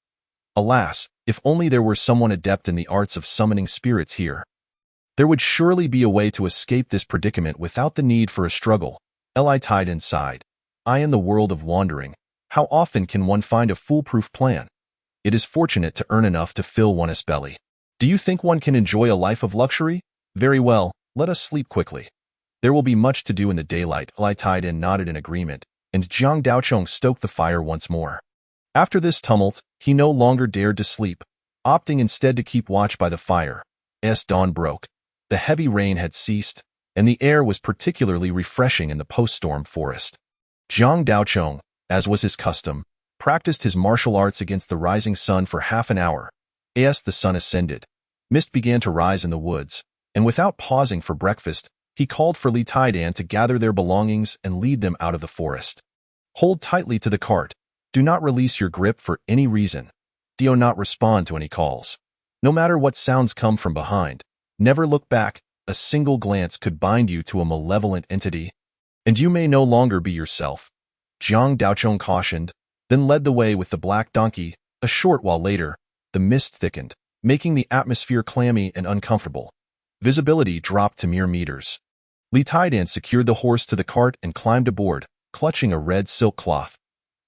Alas, if only there were someone adept in the arts of summoning spirits here. There would surely be a way to escape this predicament without the need for a struggle. Li Taidan sighed. "I in the world of wandering, how often can one find a foolproof plan? It is fortunate to earn enough to fill one's belly. Do you think one can enjoy a life of luxury? Very well, let us sleep quickly. There will be much to do in the daylight." Li Taidan nodded in agreement, and Jiang Daochong stoked the fire once more. After this tumult, he no longer dared to sleep, opting instead to keep watch by the fire. As dawn broke, the heavy rain had ceased, and the air was particularly refreshing in the post-storm forest. Jiang Daochong, as was his custom, practiced his martial arts against the rising sun for half an hour. As the sun ascended, mist began to rise in the woods, and without pausing for breakfast, he called for Li Taidan to gather their belongings and lead them out of the forest. Hold tightly to the cart. Do not release your grip for any reason. Do not respond to any calls. No matter what sounds come from behind, never look back. A single glance could bind you to a malevolent entity, and you may no longer be yourself. Jiang Daochong cautioned, then led the way with the black donkey. A short while later, the mist thickened, making the atmosphere clammy and uncomfortable. Visibility dropped to mere meters. Li Taidan secured the horse to the cart and climbed aboard, clutching a red silk cloth.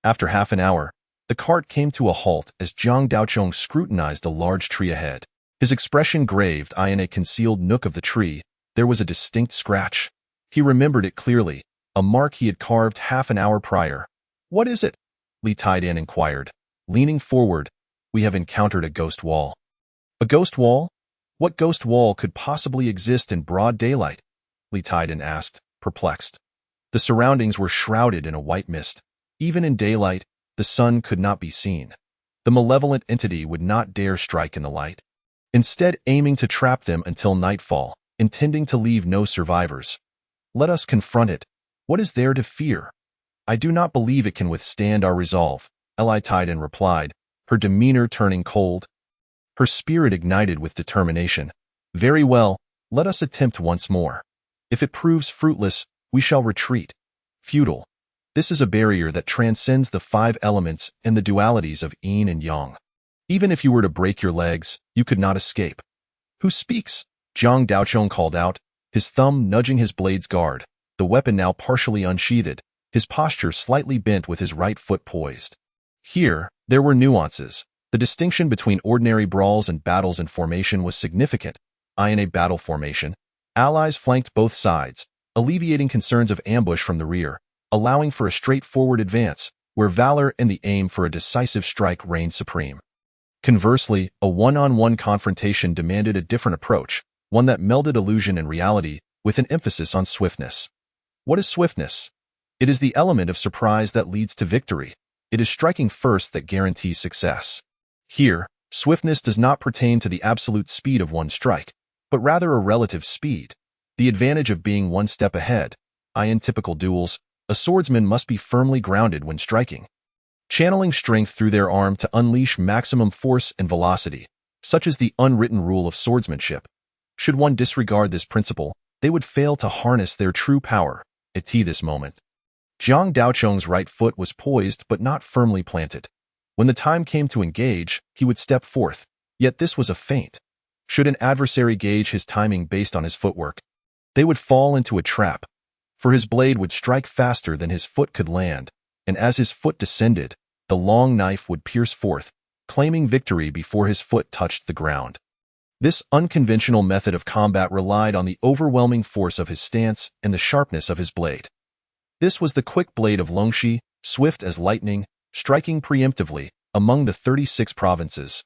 After half an hour, the cart came to a halt as Jiang Daochong scrutinized a large tree ahead. His expression graved in a concealed nook of the tree. There was a distinct scratch. He remembered it clearly, a mark he had carved half an hour prior. "What is it?" Li Taidan inquired, leaning forward. "We have encountered a ghost wall." "A ghost wall? What ghost wall could possibly exist in broad daylight?" Li Taidan asked, perplexed. The surroundings were shrouded in a white mist. Even in daylight, the sun could not be seen. The malevolent entity would not dare strike in the light, instead aiming to trap them until nightfall, intending to leave no survivors. "Let us confront it. What is there to fear?" "I do not believe it can withstand our resolve," Li Taidan replied, her demeanor turning cold. Her spirit ignited with determination. "Very well, let us attempt once more. If it proves fruitless, we shall retreat." Futile. This is a barrier that transcends the 5 elements and the dualities of yin and yang. Even if you were to break your legs, you could not escape. "Who speaks?" Jiang Daochong called out, his thumb nudging his blade's guard, the weapon now partially unsheathed, his posture slightly bent with his right foot poised. Here, there were nuances. The distinction between ordinary brawls and battles in formation was significant. In a battle formation, allies flanked both sides, alleviating concerns of ambush from the rear, allowing for a straightforward advance, where valor and the aim for a decisive strike reigned supreme. Conversely, a one-on-one confrontation demanded a different approach, one that melded illusion and reality, with an emphasis on swiftness. What is swiftness? It is the element of surprise that leads to victory. It is striking first that guarantees success. Here, swiftness does not pertain to the absolute speed of one strike, but rather a relative speed, the advantage of being one step ahead. In typical duels, a swordsman must be firmly grounded when striking, channeling strength through their arm to unleash maximum force and velocity, such is the unwritten rule of swordsmanship. Should one disregard this principle, they would fail to harness their true power. At this moment, Jiang Daochong's right foot was poised but not firmly planted. When the time came to engage, he would step forth, yet this was a feint. Should an adversary gauge his timing based on his footwork, they would fall into a trap, for his blade would strike faster than his foot could land, and as his foot descended, the long knife would pierce forth, claiming victory before his foot touched the ground. This unconventional method of combat relied on the overwhelming force of his stance and the sharpness of his blade. This was the quick blade of Longxi, swift as lightning, striking preemptively among the 36 provinces.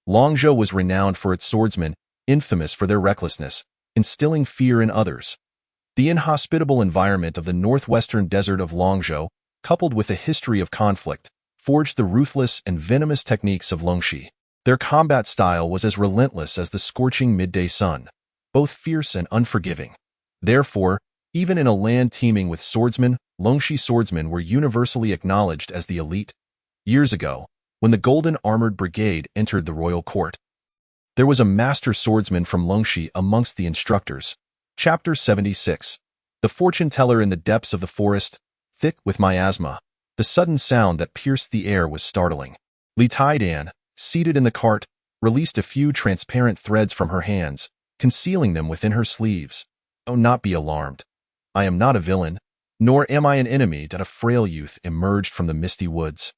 Longzhou was renowned for its swordsmen, infamous for their recklessness, instilling fear in others. The inhospitable environment of the northwestern desert of Longzhou, coupled with a history of conflict, forged the ruthless and venomous techniques of Longxi. Their combat style was as relentless as the scorching midday sun, both fierce and unforgiving. Therefore, even in a land teeming with swordsmen, Longxi swordsmen were universally acknowledged as the elite. Years ago, when the Golden Armored Brigade entered the royal court, there was a master swordsman from Longxi amongst the instructors. Chapter 76. The fortune teller in the depths of the forest, thick with miasma. The sudden sound that pierced the air was startling. Li Taidan, seated in the cart, released a few transparent threads from her hands, concealing them within her sleeves. "Oh, not be alarmed. I am not a villain, nor am I an enemy," that a frail youth emerged from the misty woods.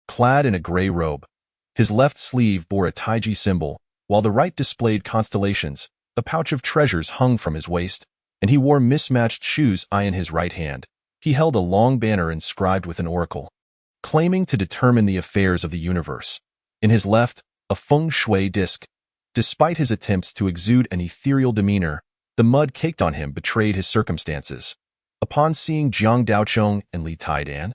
Clad in a gray robe, his left sleeve bore a taiji symbol, while the right displayed constellations. A pouch of treasures hung from his waist, and he wore mismatched shoes in his right hand. He held a long banner inscribed with an oracle, claiming to determine the affairs of the universe. In his left, a feng shui disc. Despite his attempts to exude an ethereal demeanor, the mud caked on him betrayed his circumstances. Upon seeing Jiang Daochong and Li Taidan,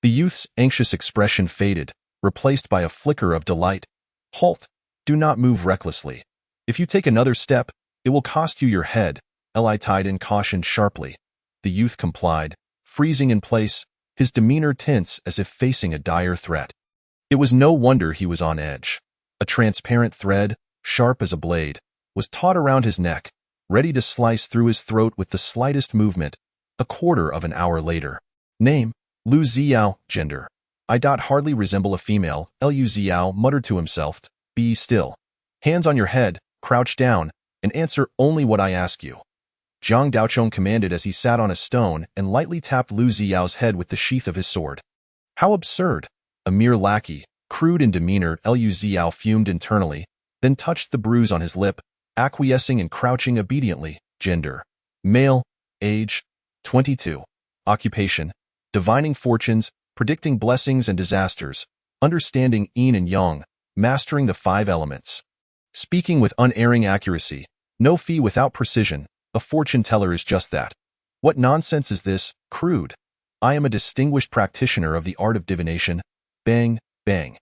the youth's anxious expression faded, replaced by a flicker of delight. Halt! Do not move recklessly. If you take another step, it will cost you your head, Li Taidan cautioned sharply. The youth complied, freezing in place, his demeanor tense as if facing a dire threat. It was no wonder he was on edge. A transparent thread, sharp as a blade, was taut around his neck, ready to slice through his throat with the slightest movement. A quarter of an hour later. Name, Lu Ziao. Gender, I. Hardly resemble a female, Lu Ziao muttered to himself. Be still. Hands on your head, crouch down, and answer only what I ask you. Jiang Daochong commanded as he sat on a stone and lightly tapped Lu Ziao's head with the sheath of his sword. How absurd! A mere lackey, crude in demeanor, Lu Ziao fumed internally, then touched the bruise on his lip, acquiescing and crouching obediently. Gender, male. Age, 22. Occupation, divining fortunes, predicting blessings and disasters, understanding yin and yang, mastering the 5 elements. Speaking with unerring accuracy, no fee without precision, a fortune teller is just that. What nonsense is this, crude? I am a distinguished practitioner of the art of divination. Bang, bang.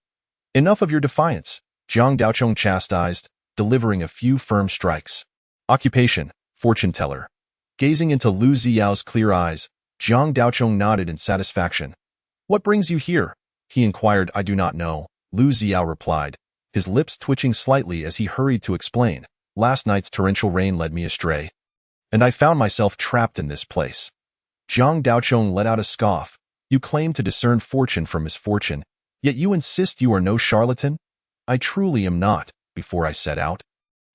Enough of your defiance, Jiang Daochong chastised, delivering a few firm strikes. Occupation, fortune teller. Gazing into Lu Ziao's clear eyes, Jiang Daochong nodded in satisfaction. What brings you here? He inquired. I do not know, Lu Ziao replied, his lips twitching slightly as he hurried to explain. Last night's torrential rain led me astray, and I found myself trapped in this place. Jiang Daochong let out a scoff. You claim to discern fortune from misfortune, yet you insist you are no charlatan? I truly am not. Before I set out,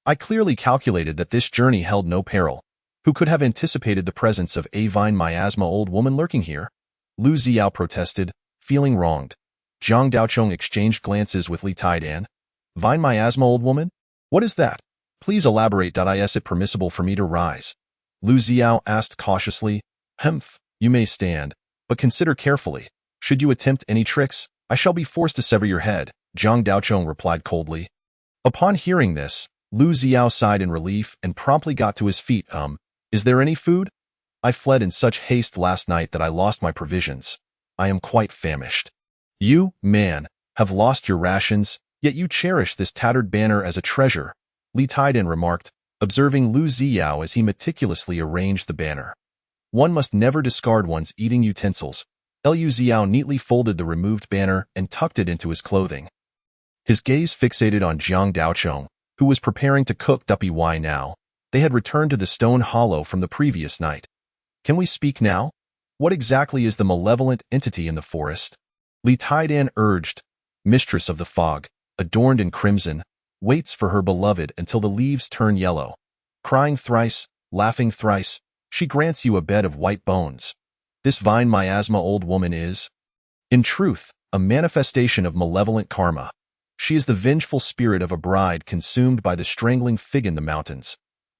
I clearly calculated that this journey held no peril. Who could have anticipated the presence of a vine miasma old woman lurking here? Lu Ziao protested, feeling wronged. Jiang Daochong exchanged glances with Li Taidan. Vine miasma old woman? What is that? Please elaborate. Is it permissible for me to rise? Lu Ziao asked cautiously. Humph, you may stand, but consider carefully. Should you attempt any tricks, I shall be forced to sever your head, Jiang Daochong replied coldly. Upon hearing this, Lu Ziao sighed in relief and promptly got to his feet. Is there any food? I fled in such haste last night that I lost my provisions. I am quite famished. You, man, have lost your rations, yet you cherish this tattered banner as a treasure, Li Taidan remarked, observing Lu Ziao as he meticulously arranged the banner. One must never discard one's eating utensils. Lu Ziao neatly folded the removed banner and tucked it into his clothing. His gaze fixated on Jiang Daochong, who was preparing to cook. Why now? They had returned to the stone hollow from the previous night. Can we speak now? What exactly is the malevolent entity in the forest? Li Taidan urged. Mistress of the fog, adorned in crimson, waits for her beloved until the leaves turn yellow. Crying thrice, laughing thrice, she grants you a bed of white bones. This vine miasma old woman is, in truth, a manifestation of malevolent karma. She is the vengeful spirit of a bride consumed by the strangling fig in the mountains.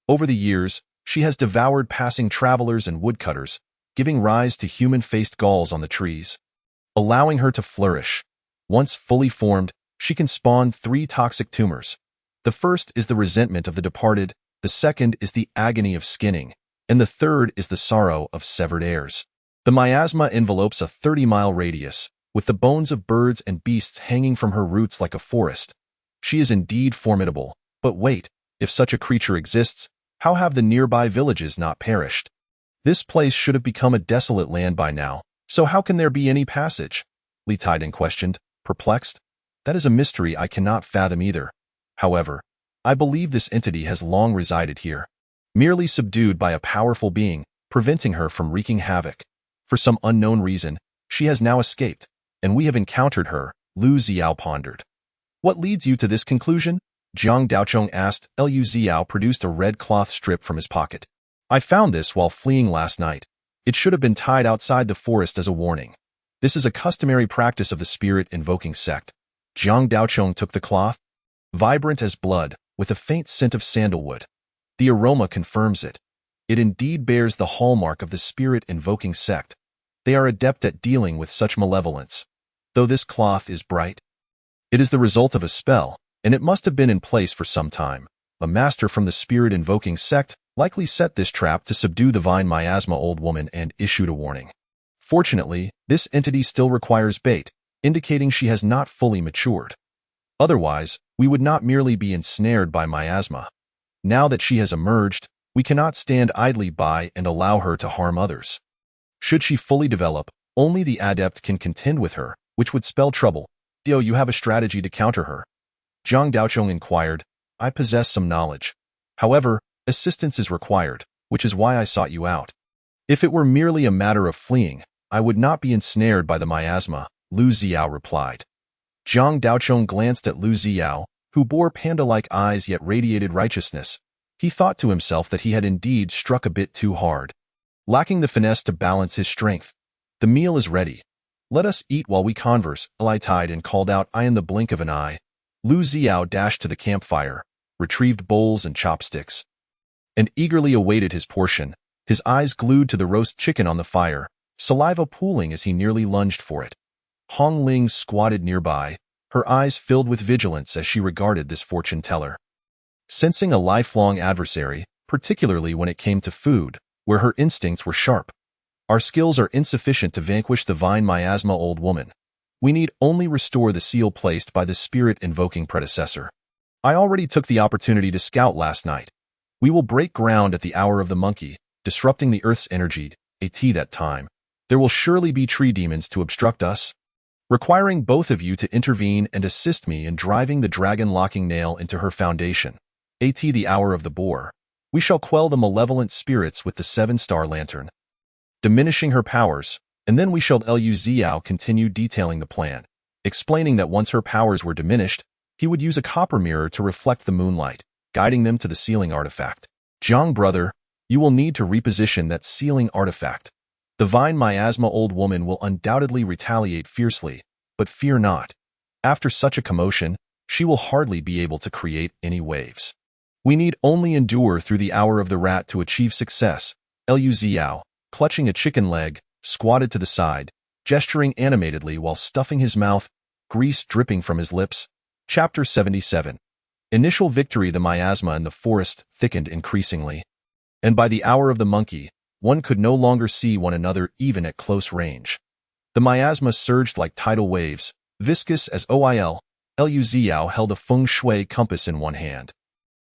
Over the years, she has devoured passing travelers and woodcutters, giving rise to human-faced galls on the trees, allowing her to flourish. Once fully formed, she can spawn 3 toxic tumors. The first is the resentment of the departed, the second is the agony of skinning, and the third is the sorrow of severed heirs. The miasma envelopes a 30-mile radius, with the bones of birds and beasts hanging from her roots like a forest. She is indeed formidable, but wait, if such a creature exists, how have the nearby villages not perished? This place should have become a desolate land by now, so how can there be any passage? Li Taidan questioned, perplexed. That is a mystery I cannot fathom either. However, I believe this entity has long resided here, merely subdued by a powerful being, preventing her from wreaking havoc. For some unknown reason, she has now escaped, and we have encountered her, Lu Ziao pondered. What leads you to this conclusion? Jiang Daochong asked. Lu Ziao produced a red cloth strip from his pocket. I found this while fleeing last night. It should have been tied outside the forest as a warning. This is a customary practice of the spirit-invoking sect. Jiang Daochong took the cloth, vibrant as blood, with a faint scent of sandalwood. The aroma confirms it. It indeed bears the hallmark of the spirit-invoking sect. They are adept at dealing with such malevolence. Though this cloth is bright, it is the result of a spell, and it must have been in place for some time. A master from the spirit-invoking sect likely set this trap to subdue the vine miasma old woman and issued a warning. Fortunately, this entity still requires bait, indicating she has not fully matured. Otherwise, we would not merely be ensnared by miasma. Now that she has emerged, we cannot stand idly by and allow her to harm others. Should she fully develop, only the adept can contend with her, which would spell trouble. Do you have a strategy to counter her? Zhang Daochong inquired. I possess some knowledge. However, assistance is required, which is why I sought you out. If it were merely a matter of fleeing, I would not be ensnared by the miasma, Lu Ziao replied. Zhang Daochong glanced at Lu Ziao, who bore panda-like eyes yet radiated righteousness. He thought to himself that he had indeed struck a bit too hard, lacking the finesse to balance his strength. The meal is ready. Let us eat while we converse, Li tied and called out I in the blink of an eye. Lu Ziao dashed to the campfire, retrieved bowls and chopsticks, and eagerly awaited his portion, his eyes glued to the roast chicken on the fire, saliva pooling as he nearly lunged for it. Hong Ling squatted nearby, her eyes filled with vigilance as she regarded this fortune-teller. Sensing a lifelong adversary, particularly when it came to food, where her instincts were sharp. Our skills are insufficient to vanquish the vine miasma old woman. We need only restore the seal placed by the spirit-invoking predecessor. I already took the opportunity to scout last night. We will break ground at the hour of the monkey, disrupting the earth's energy. At that time, there will surely be tree demons to obstruct us, requiring both of you to intervene and assist me in driving the dragon-locking nail into her foundation. At the hour of the boar, we shall quell the malevolent spirits with the 7-star lantern, diminishing her powers, and then we shall Lu Ziao continue detailing the plan, explaining that once her powers were diminished, he would use a copper mirror to reflect the moonlight, guiding them to the sealing artifact. Zhang brother, you will need to reposition that sealing artifact. The vine miasma old woman will undoubtedly retaliate fiercely, but fear not. After such a commotion, she will hardly be able to create any waves. We need only endure through the hour of the rat to achieve success. Lu Ziao, clutching a chicken leg, squatted to the side, gesturing animatedly while stuffing his mouth, grease dripping from his lips. Chapter 77. Initial victory. The miasma in the forest thickened increasingly, and by the hour of the monkey, one could no longer see one another even at close range. The miasma surged like tidal waves, viscous as oil. Lu Ziao held a feng shui compass in one hand,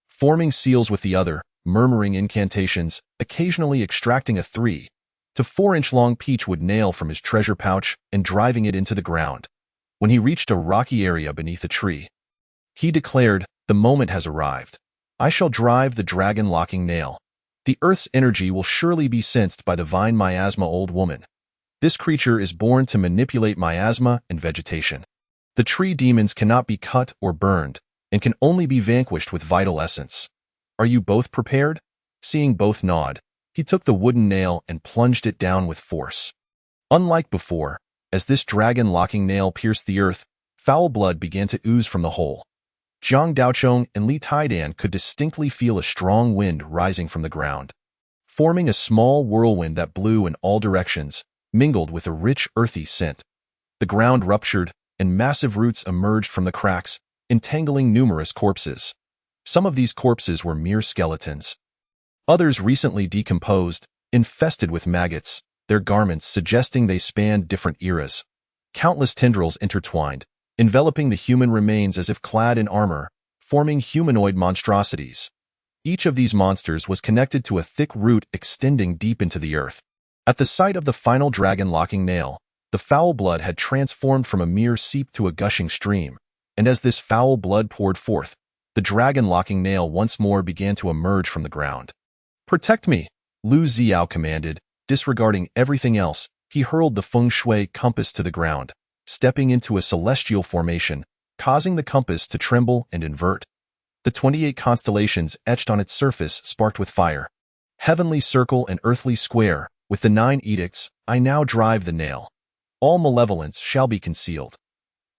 forming seals with the other, murmuring incantations, occasionally extracting a 3 to 4-inch long peachwood nail from his treasure pouch and driving it into the ground. When he reached a rocky area beneath a tree, he declared, the moment has arrived. I shall drive the dragon-locking nail. The earth's energy will surely be sensed by the vine miasma old woman. This creature is born to manipulate miasma and vegetation. The tree demons cannot be cut or burned, and can only be vanquished with vital essence. Are you both prepared? Seeing both nod, he took the wooden nail and plunged it down with force. Unlike before, as this dragon-locking nail pierced the earth, foul blood began to ooze from the hole. Zhang Daochong and Li Taidan could distinctly feel a strong wind rising from the ground, forming a small whirlwind that blew in all directions, mingled with a rich earthy scent. The ground ruptured, and massive roots emerged from the cracks, entangling numerous corpses. Some of these corpses were mere skeletons. Others recently decomposed, infested with maggots, their garments suggesting they spanned different eras. Countless tendrils intertwined, enveloping the human remains as if clad in armor, forming humanoid monstrosities. Each of these monsters was connected to a thick root extending deep into the earth. At the sight of the final dragon-locking nail, the foul blood had transformed from a mere seep to a gushing stream, and as this foul blood poured forth, the dragon-locking nail once more began to emerge from the ground. Protect me, Lu Ziao commanded. Disregarding everything else, he hurled the feng shui compass to the ground, stepping into a celestial formation, causing the compass to tremble and invert. The 28 constellations etched on its surface sparked with fire. Heavenly circle and earthly square, with the 9 edicts, I now drive the nail. All malevolence shall be concealed.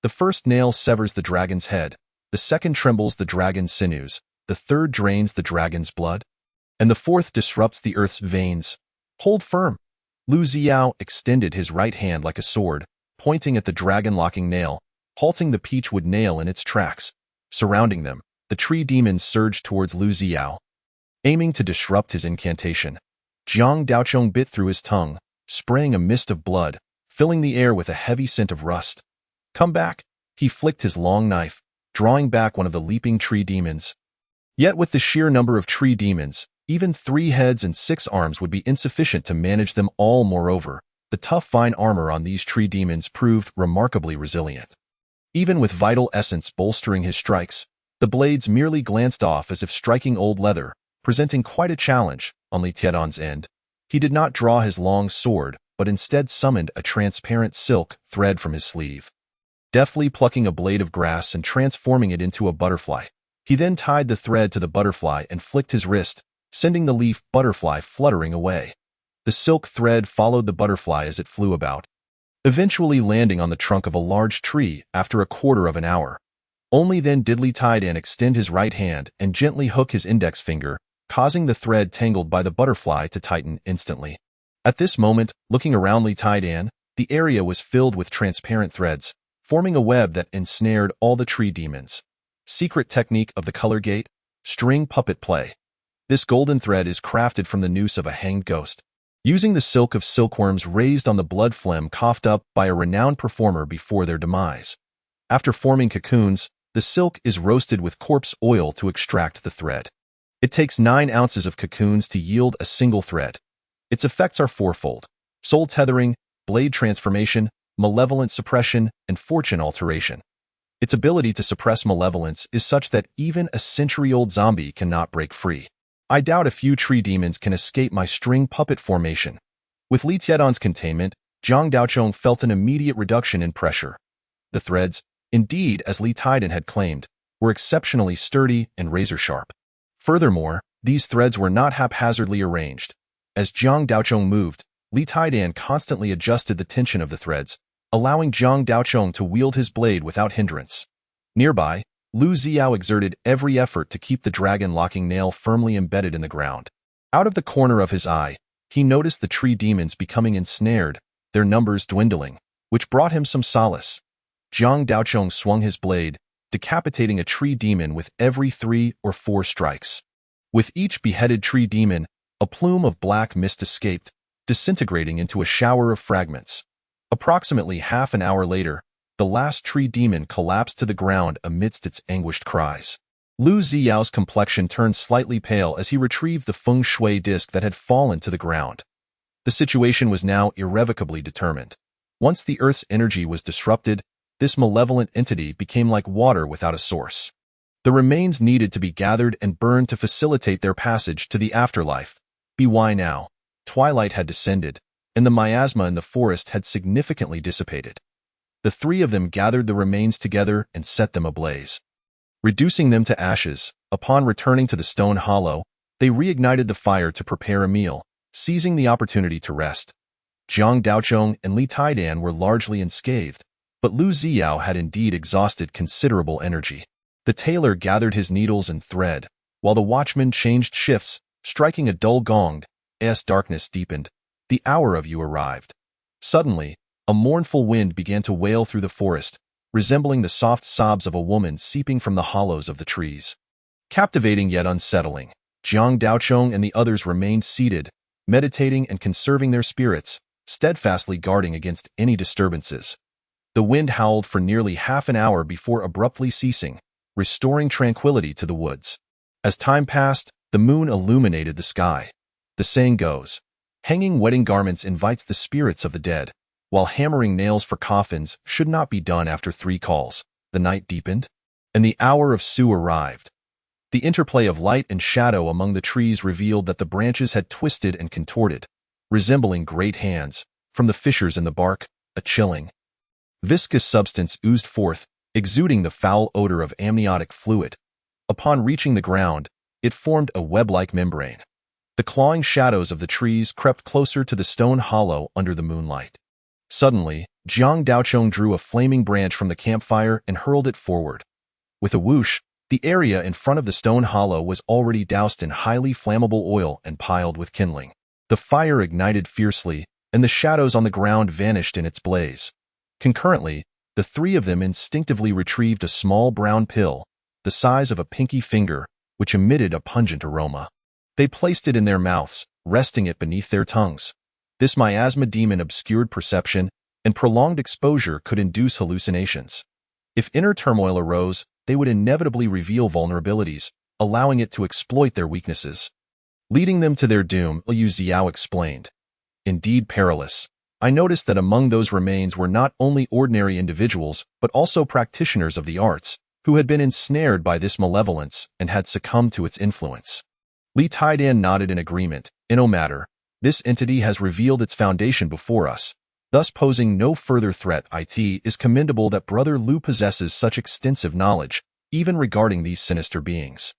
The first nail severs the dragon's head, the second trembles the dragon's sinews, the third drains the dragon's blood, and the fourth disrupts the earth's veins. Hold firm. Lu Ziao extended his right hand like a sword, pointing at the dragon-locking nail, halting the peachwood nail in its tracks. Surrounding them, the tree demons surged towards Lu Ziao, aiming to disrupt his incantation. Jiang Daochong bit through his tongue, spraying a mist of blood, filling the air with a heavy scent of rust. "Come back!" He flicked his long knife, drawing back one of the leaping tree demons. Yet with the sheer number of tree demons, even 3 heads and 6 arms would be insufficient to manage them all. Moreover, the tough fine armor on these tree demons proved remarkably resilient. Even with vital essence bolstering his strikes, the blades merely glanced off as if striking old leather, presenting quite a challenge. On Li Tiedan's end, he did not draw his long sword, but instead summoned a transparent silk thread from his sleeve. Deftly plucking a blade of grass and transforming it into a butterfly, he then tied the thread to the butterfly and flicked his wrist, sending the leaf butterfly fluttering away. The silk thread followed the butterfly as it flew about, eventually landing on the trunk of a large tree after a quarter of an hour. Only then did Li Taidan extend his right hand and gently hook his index finger, causing the thread tangled by the butterfly to tighten instantly. At this moment, looking around Li Taidan, the area was filled with transparent threads, forming a web that ensnared all the tree demons. Secret technique of the color gate: string puppet play. This golden thread is crafted from the noose of a hanged ghost, using the silk of silkworms raised on the blood phlegm coughed up by a renowned performer before their demise. After forming cocoons, the silk is roasted with corpse oil to extract the thread. It takes 9 ounces of cocoons to yield a single thread. Its effects are fourfold: soul tethering, blade transformation, malevolent suppression, and fortune alteration. Its ability to suppress malevolence is such that even a century-old zombie cannot break free. I doubt a few tree demons can escape my string puppet formation. With Li Tiedan's containment, Jiang Daochong felt an immediate reduction in pressure. The threads, indeed, as Li Taidan had claimed, were exceptionally sturdy and razor-sharp. Furthermore, these threads were not haphazardly arranged. As Jiang Daochong moved, Li Taidan constantly adjusted the tension of the threads, allowing Jiang Daochong to wield his blade without hindrance. Nearby, Lu Ziao exerted every effort to keep the dragon-locking nail firmly embedded in the ground. Out of the corner of his eye, he noticed the tree demons becoming ensnared, their numbers dwindling, which brought him some solace. Jiang Daochong swung his blade, decapitating a tree demon with every 3 or 4 strikes. With each beheaded tree demon, a plume of black mist escaped, disintegrating into a shower of fragments. Approximately half an hour later, the last tree demon collapsed to the ground amidst its anguished cries. Lu Ziyao's complexion turned slightly pale as he retrieved the feng shui disc that had fallen to the ground. The situation was now irrevocably determined. Once the Earth's energy was disrupted, this malevolent entity became like water without a source. The remains needed to be gathered and burned to facilitate their passage to the afterlife. By now, twilight had descended, and the miasma in the forest had significantly dissipated. The 3 of them gathered the remains together and set them ablaze. Reducing them to ashes, upon returning to the stone hollow, they reignited the fire to prepare a meal, seizing the opportunity to rest. Jiang Daochong and Li Taidan were largely unscathed, but Lu Ziyao had indeed exhausted considerable energy. The tailor gathered his needles and thread, while the watchman changed shifts, striking a dull gong. As darkness deepened, the hour of you arrived. Suddenly, a mournful wind began to wail through the forest, resembling the soft sobs of a woman seeping from the hollows of the trees. Captivating yet unsettling, Jiang Daochong and the others remained seated, meditating and conserving their spirits, steadfastly guarding against any disturbances. The wind howled for nearly half an hour before abruptly ceasing, restoring tranquility to the woods. As time passed, the moon illuminated the sky. The saying goes, hanging wedding garments invites the spirits of the dead, while hammering nails for coffins should not be done after 3 calls. The night deepened, and the hour of Su arrived. The interplay of light and shadow among the trees revealed that the branches had twisted and contorted, resembling great hands. From the fissures in the bark, a chilling, viscous substance oozed forth, exuding the foul odor of amniotic fluid. Upon reaching the ground, it formed a web-like membrane. The clawing shadows of the trees crept closer to the stone hollow under the moonlight. Suddenly, Jiang Daochong drew a flaming branch from the campfire and hurled it forward. With a whoosh, the area in front of the stone hollow was already doused in highly flammable oil and piled with kindling. The fire ignited fiercely, and the shadows on the ground vanished in its blaze. Concurrently, the three of them instinctively retrieved a small brown pill, the size of a pinky finger, which emitted a pungent aroma. They placed it in their mouths, resting it beneath their tongues. This miasma demon obscured perception, and prolonged exposure could induce hallucinations. If inner turmoil arose, they would inevitably reveal vulnerabilities, allowing it to exploit their weaknesses. Leading them to their doom, Liu Xiao explained. Indeed perilous. I noticed that among those remains were not only ordinary individuals, but also practitioners of the arts, who had been ensnared by this malevolence and had succumbed to its influence. Li Taidan nodded in agreement. In no matter, this entity has revealed its foundation before us, thus posing no further threat. It is commendable that Brother Liu possesses such extensive knowledge, even regarding these sinister beings.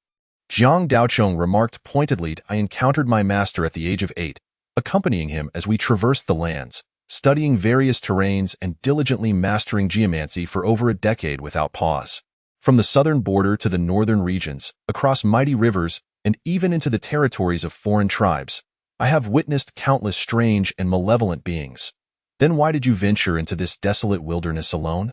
Jiang Daochong remarked pointedly, I encountered my master at the age of 8, accompanying him as we traversed the lands, studying various terrains and diligently mastering geomancy for over a decade without pause. From the southern border to the northern regions, across mighty rivers, and even into the territories of foreign tribes, I have witnessed countless strange and malevolent beings. Then why did you venture into this desolate wilderness alone?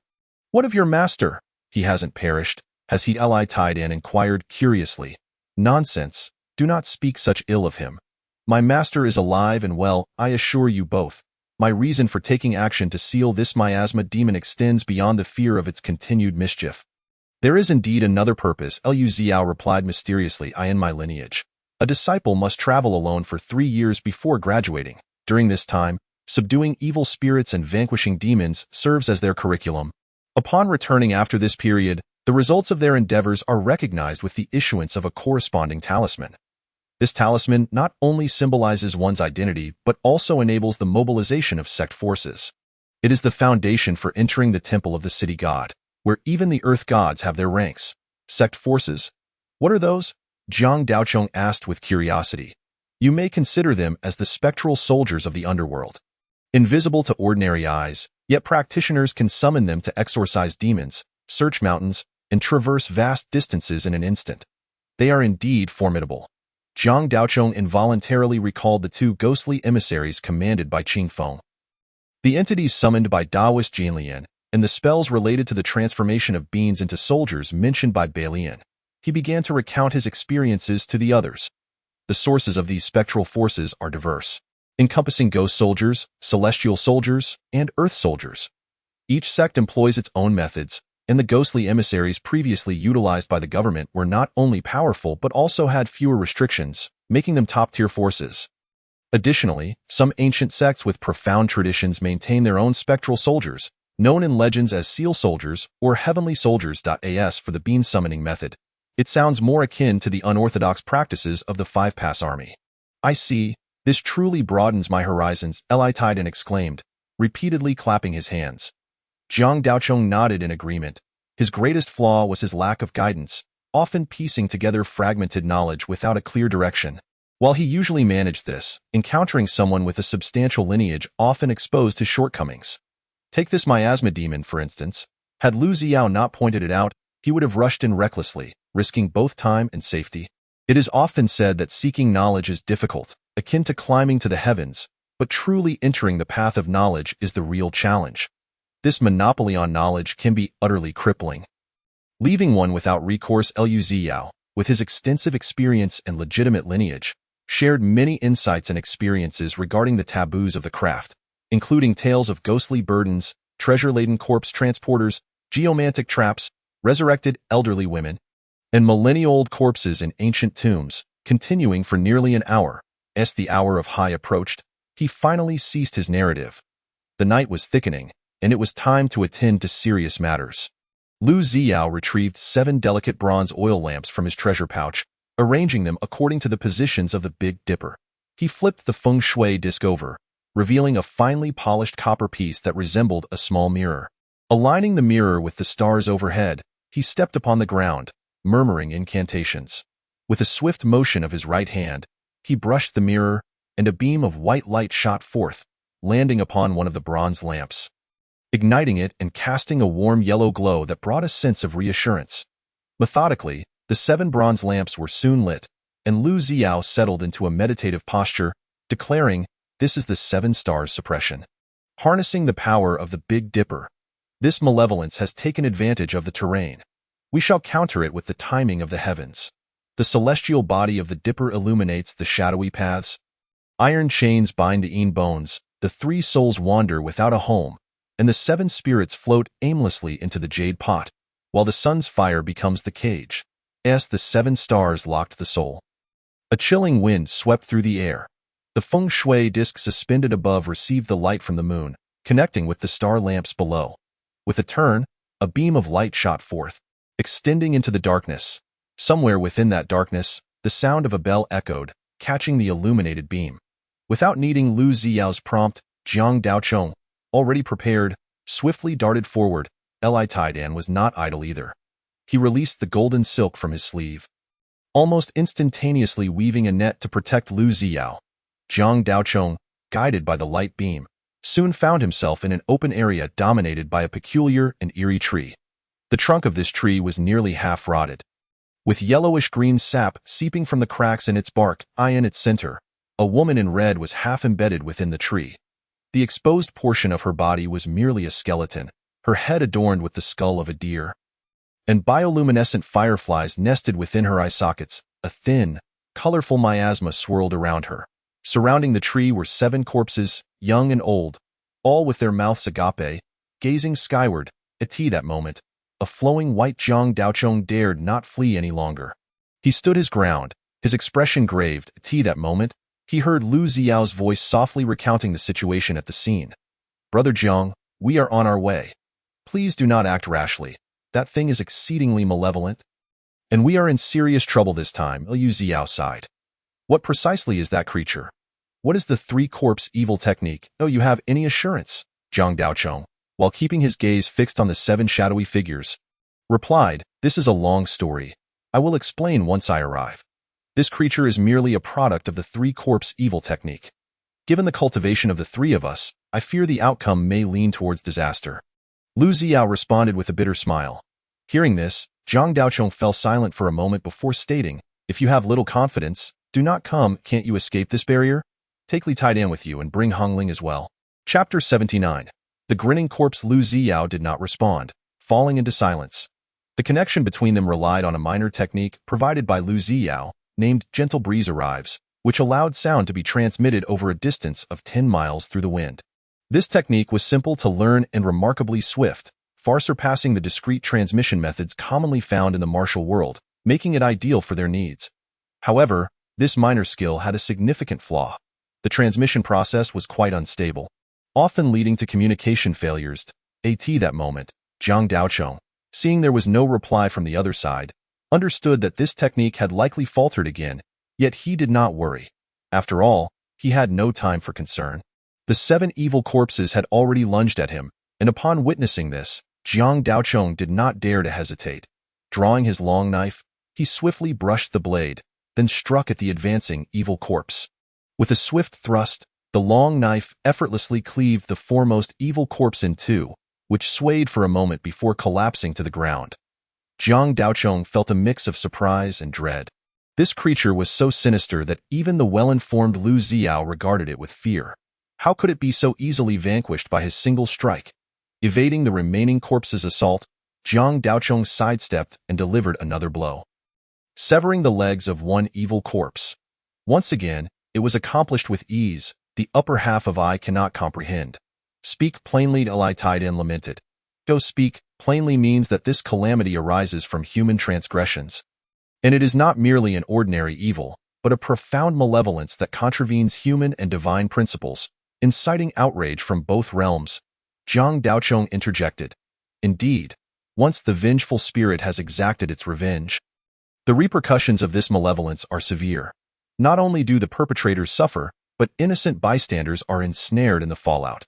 What of your master? He hasn't perished, has he? Li Taidan inquired curiously. Nonsense, do not speak such ill of him. My master is alive and well, I assure you both. My reason for taking action to seal this miasma demon extends beyond the fear of its continued mischief. There is indeed another purpose, Liu Xiao replied mysteriously. I in my lineage. A disciple must travel alone for 3 years before graduating. During this time, subduing evil spirits and vanquishing demons serves as their curriculum. Upon returning after this period, the results of their endeavors are recognized with the issuance of a corresponding talisman. This talisman not only symbolizes one's identity, but also enables the mobilization of sect forces. It is the foundation for entering the temple of the city god, where even the earth gods have their ranks. Sect forces? What are those? Jiang Daochong asked with curiosity. You may consider them as the spectral soldiers of the underworld. Invisible to ordinary eyes, yet practitioners can summon them to exorcise demons, search mountains, and traverse vast distances in an instant. They are indeed formidable. Jiang Daochong involuntarily recalled the 2 ghostly emissaries commanded by Qing Feng. The entities summoned by Taoist Jianlian, and the spells related to the transformation of beings into soldiers mentioned by Beilian. He began to recount his experiences to the others. The sources of these spectral forces are diverse, encompassing ghost soldiers, celestial soldiers, and earth soldiers. Each sect employs its own methods, and the ghostly emissaries previously utilized by the government were not only powerful but also had fewer restrictions, making them top-tier forces. Additionally, some ancient sects with profound traditions maintain their own spectral soldiers, known in legends as seal soldiers or heavenly soldiers. As for the bean summoning method, it sounds more akin to the unorthodox practices of the Five-Pass Army. I see, this truly broadens my horizons, Li Taidan exclaimed, repeatedly clapping his hands. Jiang Daochong nodded in agreement. His greatest flaw was his lack of guidance, often piecing together fragmented knowledge without a clear direction. While he usually managed this, encountering someone with a substantial lineage often exposed his shortcomings. Take this miasma demon, for instance. Had Liu Xiao not pointed it out, he would have rushed in recklessly, risking both time and safety. It is often said that seeking knowledge is difficult, akin to climbing to the heavens, but truly entering the path of knowledge is the real challenge. This monopoly on knowledge can be utterly crippling, leaving one without recourse. Liu Xiao, with his extensive experience and legitimate lineage, shared many insights and experiences regarding the taboos of the craft, including tales of ghostly burdens, treasure-laden corpse transporters, geomantic traps, resurrected elderly women, and millennia-old corpses in ancient tombs. Continuing for nearly an hour, as the hour of high approached, he finally ceased his narrative. The night was thickening, and it was time to attend to serious matters. Liu Xiao retrieved 7 delicate bronze oil lamps from his treasure pouch, arranging them according to the positions of the Big Dipper. He flipped the feng shui disc over, revealing a finely polished copper piece that resembled a small mirror. Aligning the mirror with the stars overhead, he stepped upon the ground, murmuring incantations. With a swift motion of his right hand, he brushed the mirror, and a beam of white light shot forth, landing upon one of the bronze lamps, igniting it and casting a warm yellow glow that brought a sense of reassurance. Methodically, the 7 bronze lamps were soon lit, and Liu Xiao settled into a meditative posture, declaring, this is the 7 stars suppression. Harnessing the power of the Big Dipper, this malevolence has taken advantage of the terrain. We shall counter it with the timing of the heavens. The celestial body of the Dipper illuminates the shadowy paths. Iron chains bind the bones, the 3 souls wander without a home, and the 7 spirits float aimlessly into the jade pot, while the sun's fire becomes the cage. The 7 stars locked the soul. A chilling wind swept through the air. The feng shui disc suspended above received the light from the moon, connecting with the star lamps below. With a turn, a beam of light shot forth, extending into the darkness. Somewhere within that darkness, the sound of a bell echoed, catching the illuminated beam. Without needing Lu Ziyao's prompt, Jiang Daochong, already prepared, swiftly darted forward. Li Taidan was not idle either. He released the golden silk from his sleeve, almost instantaneously weaving a net to protect Lu Ziyao. Jiang Daochong, guided by the light beam, soon found himself in an open area dominated by a peculiar and eerie tree. The trunk of this tree was nearly half rotted, with yellowish-green sap seeping from the cracks in its bark. In its center, a woman in red was half embedded within the tree. The exposed portion of her body was merely a skeleton, her head adorned with the skull of a deer, and bioluminescent fireflies nested within her eye sockets. A thin, colorful miasma swirled around her. Surrounding the tree were 7 corpses, young and old, all with their mouths agape, gazing skyward. At that moment, a flowing white Jiang Daochong dared not flee any longer. He stood his ground, his expression graved. At that moment, he heard Lu Ziyao's voice softly recounting the situation at the scene. "Brother Jiang, we are on our way. Please do not act rashly. That thing is exceedingly malevolent, and we are in serious trouble this time." Lu Ziyao sighed. "What precisely is that creature? What is the 3-corpse evil technique? Oh, you have any assurance?" Jiang Daochong, while keeping his gaze fixed on the 7 shadowy figures, replied, "This is a long story. I will explain once I arrive. This creature is merely a product of the 3-corpse evil technique. Given the cultivation of the 3 of us, I fear the outcome may lean towards disaster." Lu Ziao responded with a bitter smile. Hearing this, Jiang Daochong fell silent for a moment before stating, "If you have little confidence, do not come. Can't you escape this barrier? Take Li Taidan with you and bring Hongling as well." Chapter 79. The grinning corpse. Lu Ziyao did not respond, falling into silence. The connection between them relied on a minor technique provided by Lu Ziyao, named Gentle Breeze Arrives, which allowed sound to be transmitted over a distance of 10 miles through the wind. This technique was simple to learn and remarkably swift, far surpassing the discrete transmission methods commonly found in the martial world, making it ideal for their needs. However, this minor skill had a significant flaw. The transmission process was quite unstable, often leading to communication failures. At that moment, Jiang Daochong, seeing there was no reply from the other side, understood that this technique had likely faltered again, yet he did not worry. After all, he had no time for concern. The 7 evil corpses had already lunged at him, and upon witnessing this, Jiang Daochong did not dare to hesitate. Drawing his long knife, he swiftly brushed the blade, then struck at the advancing evil corpse. With a swift thrust, the long knife effortlessly cleaved the foremost evil corpse in 2, which swayed for a moment before collapsing to the ground. Jiang Daochong felt a mix of surprise and dread. This creature was so sinister that even the well-informed Lu Ziyao regarded it with fear. How could it be so easily vanquished by his single strike? Evading the remaining corpse's assault, Jiang Daochong sidestepped and delivered another blow, severing the legs of 1 evil corpse. Once again, it was accomplished with ease. The upper half of I cannot comprehend. "Speak plainly," Li Taidan lamented. "Go speak plainly" means that this calamity arises from human transgressions. And it is not merely an ordinary evil, but a profound malevolence that contravenes human and divine principles, inciting outrage from both realms. Jiang Daochong interjected. "Indeed, once the vengeful spirit has exacted its revenge, the repercussions of this malevolence are severe. Not only do the perpetrators suffer, but innocent bystanders are ensnared in the fallout.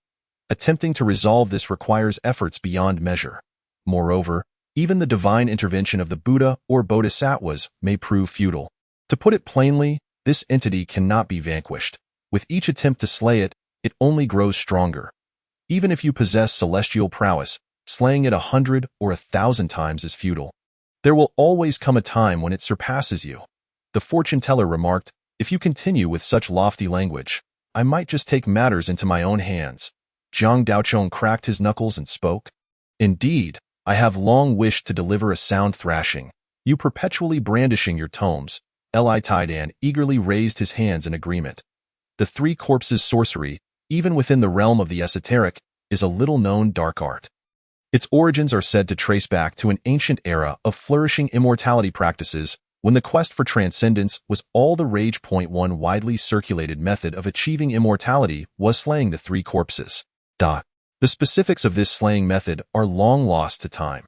Attempting to resolve this requires efforts beyond measure. Moreover, even the divine intervention of the Buddha or Bodhisattvas may prove futile. To put it plainly, this entity cannot be vanquished. With each attempt to slay it, it only grows stronger. Even if you possess celestial prowess, slaying it 100 or 1,000 times is futile. There will always come a time when it surpasses you." The fortune teller remarked, "If you continue with such lofty language, I might just take matters into my own hands. Jiang Daochong cracked his knuckles and spoke. Indeed, I have long wished to deliver a sound thrashing. You perpetually brandishing your tomes. Li Taidan eagerly raised his hands in agreement. The three corpses sorcery, even within the realm of the esoteric, is a little-known dark art. Its origins are said to trace back to an ancient era of flourishing immortality practices when the quest for transcendence was all the rage. One widely circulated method of achieving immortality was slaying the three corpses. The specifics of this slaying method are long lost to time.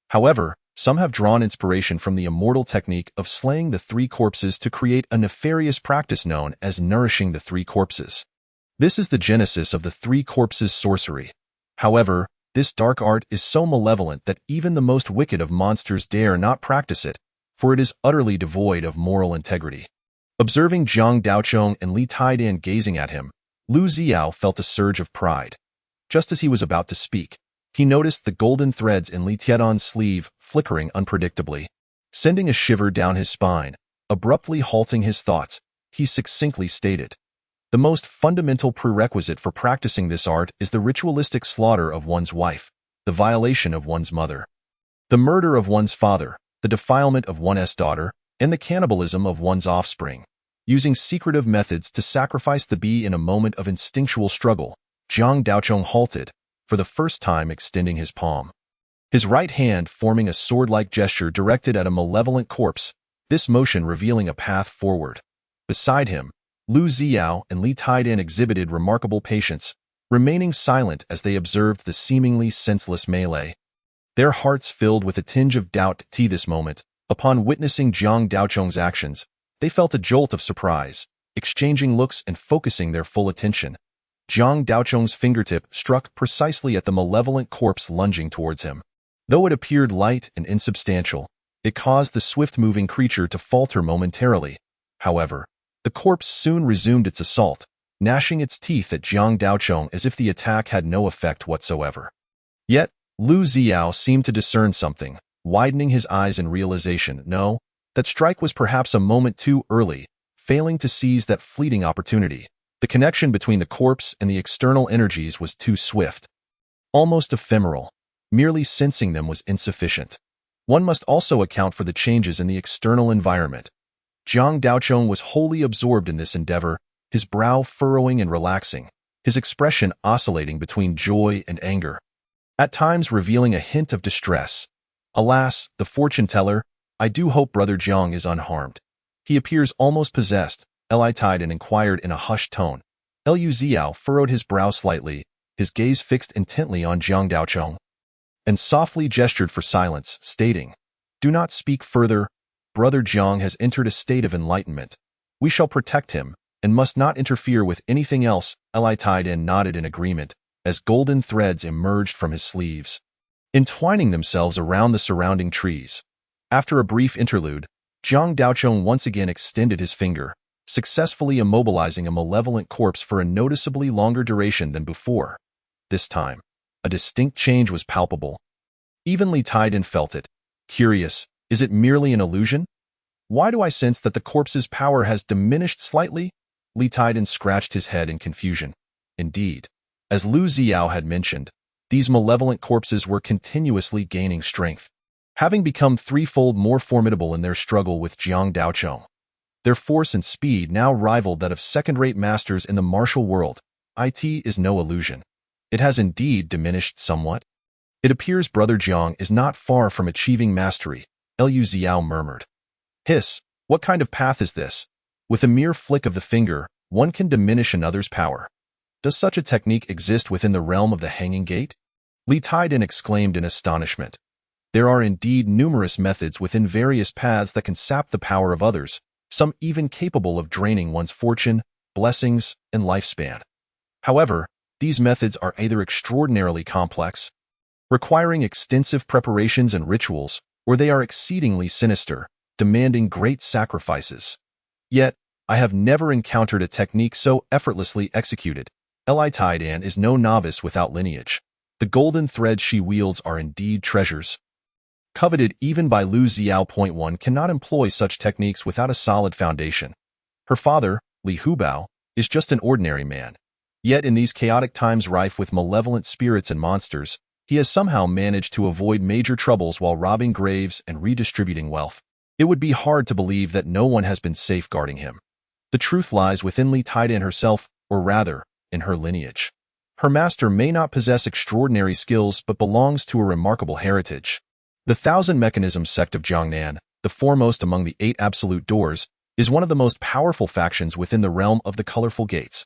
However, some have drawn inspiration from the immortal technique of slaying the three corpses to create a nefarious practice known as nourishing the three corpses. This is the genesis of the three corpses sorcery. However, this dark art is so malevolent that even the most wicked of monsters dare not practice it, for it is utterly devoid of moral integrity. Observing Jiang Daochong and Li Taidan gazing at him, Lu Ziao felt a surge of pride. Just as he was about to speak, he noticed the golden threads in Li Tiedan's sleeve flickering unpredictably, sending a shiver down his spine. Abruptly halting his thoughts, he succinctly stated, "The most fundamental prerequisite for practicing this art is the ritualistic slaughter of one's wife, the violation of one's mother, the murder of one's father, the defilement of one's daughter, and the cannibalism of one's offspring. Using secretive methods to sacrifice the bee in a moment of instinctual struggle." Jiang Daochong halted, for the first time extending his palm. His right hand forming a sword-like gesture directed at a malevolent corpse, this motion revealing a path forward. Beside him, Lu Ziao and Li Taidan exhibited remarkable patience, remaining silent as they observed the seemingly senseless melee. Their hearts filled with a tinge of doubt at this moment. Upon witnessing Jiang Daochong's actions, they felt a jolt of surprise, exchanging looks and focusing their full attention. Jiang Daochong's fingertip struck precisely at the malevolent corpse lunging towards him. Though it appeared light and insubstantial, it caused the swift-moving creature to falter momentarily. However, the corpse soon resumed its assault, gnashing its teeth at Jiang Daochong as if the attack had no effect whatsoever. Yet, Lu Ziao seemed to discern something, widening his eyes in realization. No, that strike was perhaps a moment too early, failing to seize that fleeting opportunity. The connection between the corpse and the external energies was too swift, almost ephemeral. Merely sensing them was insufficient. One must also account for the changes in the external environment. Jiang Daochong was wholly absorbed in this endeavor, his brow furrowing and relaxing, his expression oscillating between joy and anger, at times revealing a hint of distress. Alas, the fortune teller, I do hope Brother Jiang is unharmed. He appears almost possessed, Li Taidan inquired in a hushed tone. Lu Ziao furrowed his brow slightly, his gaze fixed intently on Jiang Daochong, and softly gestured for silence, stating, "Do not speak further. Brother Jiang has entered a state of enlightenment. We shall protect him, and must not interfere with anything else." Li Taidan nodded in agreement, as golden threads emerged from his sleeves, entwining themselves around the surrounding trees. After a brief interlude, Jiang Daochong once again extended his finger, successfully immobilizing a malevolent corpse for a noticeably longer duration than before. This time, a distinct change was palpable. Even Li Taidan felt it. Curious, is it merely an illusion? Why do I sense that the corpse's power has diminished slightly? Li Taidan scratched his head in confusion. Indeed, as Lu Ziao had mentioned, these malevolent corpses were continuously gaining strength, having become threefold more formidable in their struggle with Jiang Daochong. Their force and speed now rivaled that of second-rate masters in the martial world. It is no illusion. It has indeed diminished somewhat. It appears Brother Jiang is not far from achieving mastery, Lu Ziao murmured. Hiss, what kind of path is this? With a mere flick of the finger, one can diminish another's power. Does such a technique exist within the realm of the Hanging Gate? Li Taidan exclaimed in astonishment. There are indeed numerous methods within various paths that can sap the power of others, some even capable of draining one's fortune, blessings, and lifespan. However, these methods are either extraordinarily complex, requiring extensive preparations and rituals, or they are exceedingly sinister, demanding great sacrifices. Yet, I have never encountered a technique so effortlessly executed. Li Taidan is no novice without lineage. The golden threads she wields are indeed treasures, coveted even by Lu Ziao. One cannot employ such techniques without a solid foundation. Her father, Li Hubao, is just an ordinary man. Yet in these chaotic times rife with malevolent spirits and monsters, he has somehow managed to avoid major troubles while robbing graves and redistributing wealth. It would be hard to believe that no one has been safeguarding him. The truth lies within Li Taidan herself, or rather, in her lineage. Her master may not possess extraordinary skills but belongs to a remarkable heritage. The Thousand Mechanisms sect of Jiangnan, the foremost among the 8 absolute doors, is one of the most powerful factions within the realm of the colorful gates.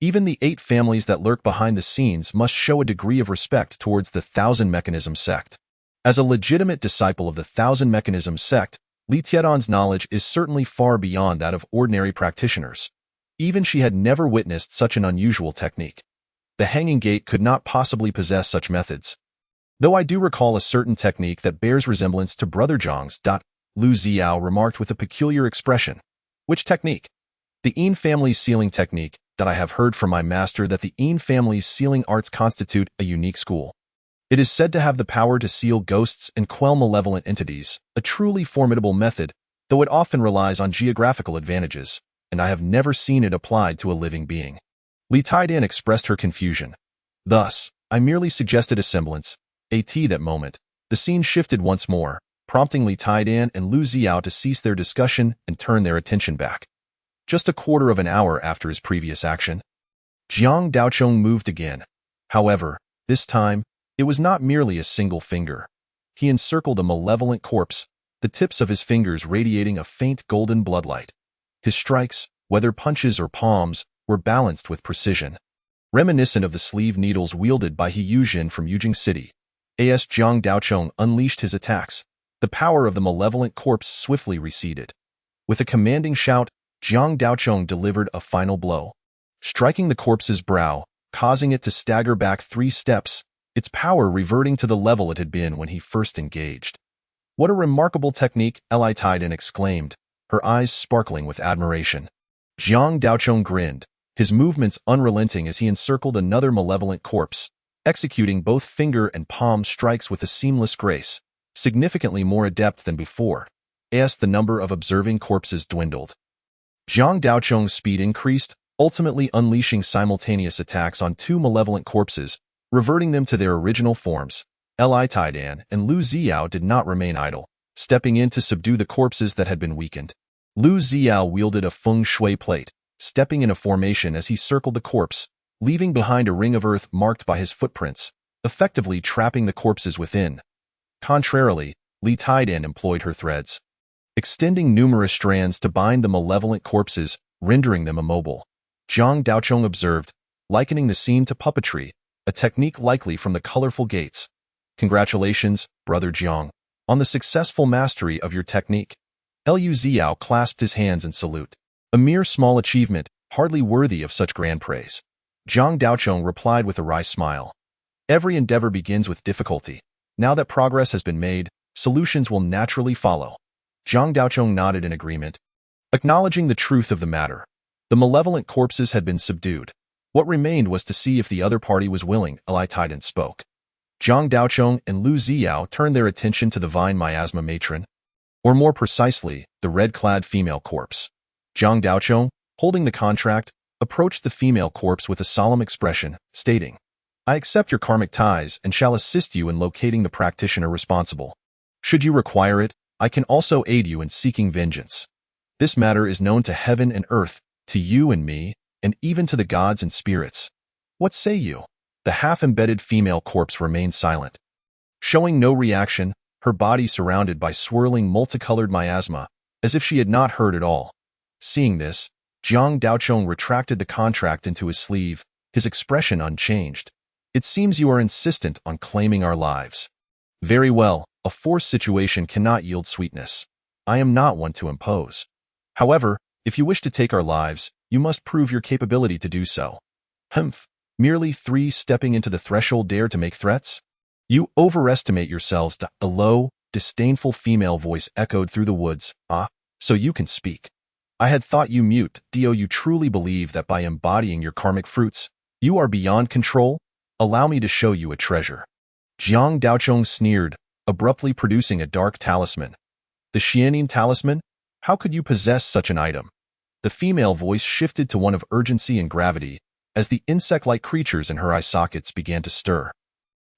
Even the 8 families that lurk behind the scenes must show a degree of respect towards the Thousand Mechanisms sect. As a legitimate disciple of the Thousand Mechanisms sect, Li Tiedan's knowledge is certainly far beyond that of ordinary practitioners. Even she had never witnessed such an unusual technique. The hanging gate could not possibly possess such methods. Though I do recall a certain technique that bears resemblance to Brother Zhang's. Lu Xiao remarked with a peculiar expression. Which technique? The Yin family's sealing technique. I have heard from my master that the Yin family's sealing arts constitute a unique school. It is said to have the power to seal ghosts and quell malevolent entities, a truly formidable method, though it often relies on geographical advantages, and I have never seen it applied to a living being. Li Taidan expressed her confusion. Thus, I merely suggested a semblance. At that moment, the scene shifted once more, prompting Li Taidan and Lu Xiao to cease their discussion and turn their attention back. Just a quarter of an hour after his previous action, Jiang Daochong moved again. However, this time, it was not merely a single finger. He encircled a malevolent corpse, the tips of his fingers radiating a faint golden bloodlight. His strikes, whether punches or palms, were balanced with precision. Reminiscent of the sleeve needles wielded by He Yujin from Yujing City, as Jiang Daochong unleashed his attacks, the power of the malevolent corpse swiftly receded. With a commanding shout, Jiang Daochong delivered a final blow, striking the corpse's brow, causing it to stagger back 3 steps, its power reverting to the level it had been when he first engaged. What a remarkable technique, Li Taidan exclaimed, her eyes sparkling with admiration. Jiang Daochong grinned, his movements unrelenting as he encircled another malevolent corpse, executing both finger and palm strikes with a seamless grace, significantly more adept than before, as the number of observing corpses dwindled. Jiang Daochong's speed increased, ultimately unleashing simultaneous attacks on 2 malevolent corpses, reverting them to their original forms. Li Taidan and Lu Xiao did not remain idle, stepping in to subdue the corpses that had been weakened. Lu Xiao wielded a feng shui plate, stepping in a formation as he circled the corpse, leaving behind a ring of earth marked by his footprints, effectively trapping the corpses within. Contrarily, Li Taidan employed her threads, extending numerous strands to bind the malevolent corpses, rendering them immobile. Jiang Daochong observed, likening the scene to puppetry, a technique likely from the colorful gates. Congratulations, Brother Jiang, on the successful mastery of your technique. Lu Xiao clasped his hands in salute. A mere small achievement, hardly worthy of such grand praise. Jiang Daochong replied with a wry smile. Every endeavor begins with difficulty. Now that progress has been made, solutions will naturally follow. Jiang Daochong nodded in agreement, acknowledging the truth of the matter. The malevolent corpses had been subdued. What remained was to see if the other party was willing. Li Taidan spoke. Jiang Daochong and Lu Xiao turned their attention to the Vine Miasma matron, or more precisely, the red-clad female corpse. Jiang Daochong, holding the contract, approached the female corpse with a solemn expression, stating, I accept your karmic ties and shall assist you in locating the practitioner responsible. Should you require it, I can also aid you in seeking vengeance. This matter is known to heaven and earth, to you and me, and even to the gods and spirits. What say you? The half-embedded female corpse remained silent. Showing no reaction, her body surrounded by swirling multicolored miasma, as if she had not heard at all. Seeing this, Jiang Daochong retracted the contract into his sleeve, his expression unchanged. It seems you are insistent on claiming our lives. Very well, a forced situation cannot yield sweetness. I am not one to impose. However, if you wish to take our lives, you must prove your capability to do so. Humph, merely 3 stepping into the threshold dare to make threats? You overestimate yourselves. A low, disdainful female voice echoed through the woods. Ah, so you can speak. I had thought you mute. Do you truly believe that by embodying your karmic fruits, you are beyond control? Allow me to show you a treasure. Jiang Daochong sneered, abruptly producing a dark talisman. The Xianin talisman? How could you possess such an item? The female voice shifted to one of urgency and gravity as the insect-like creatures in her eye sockets began to stir.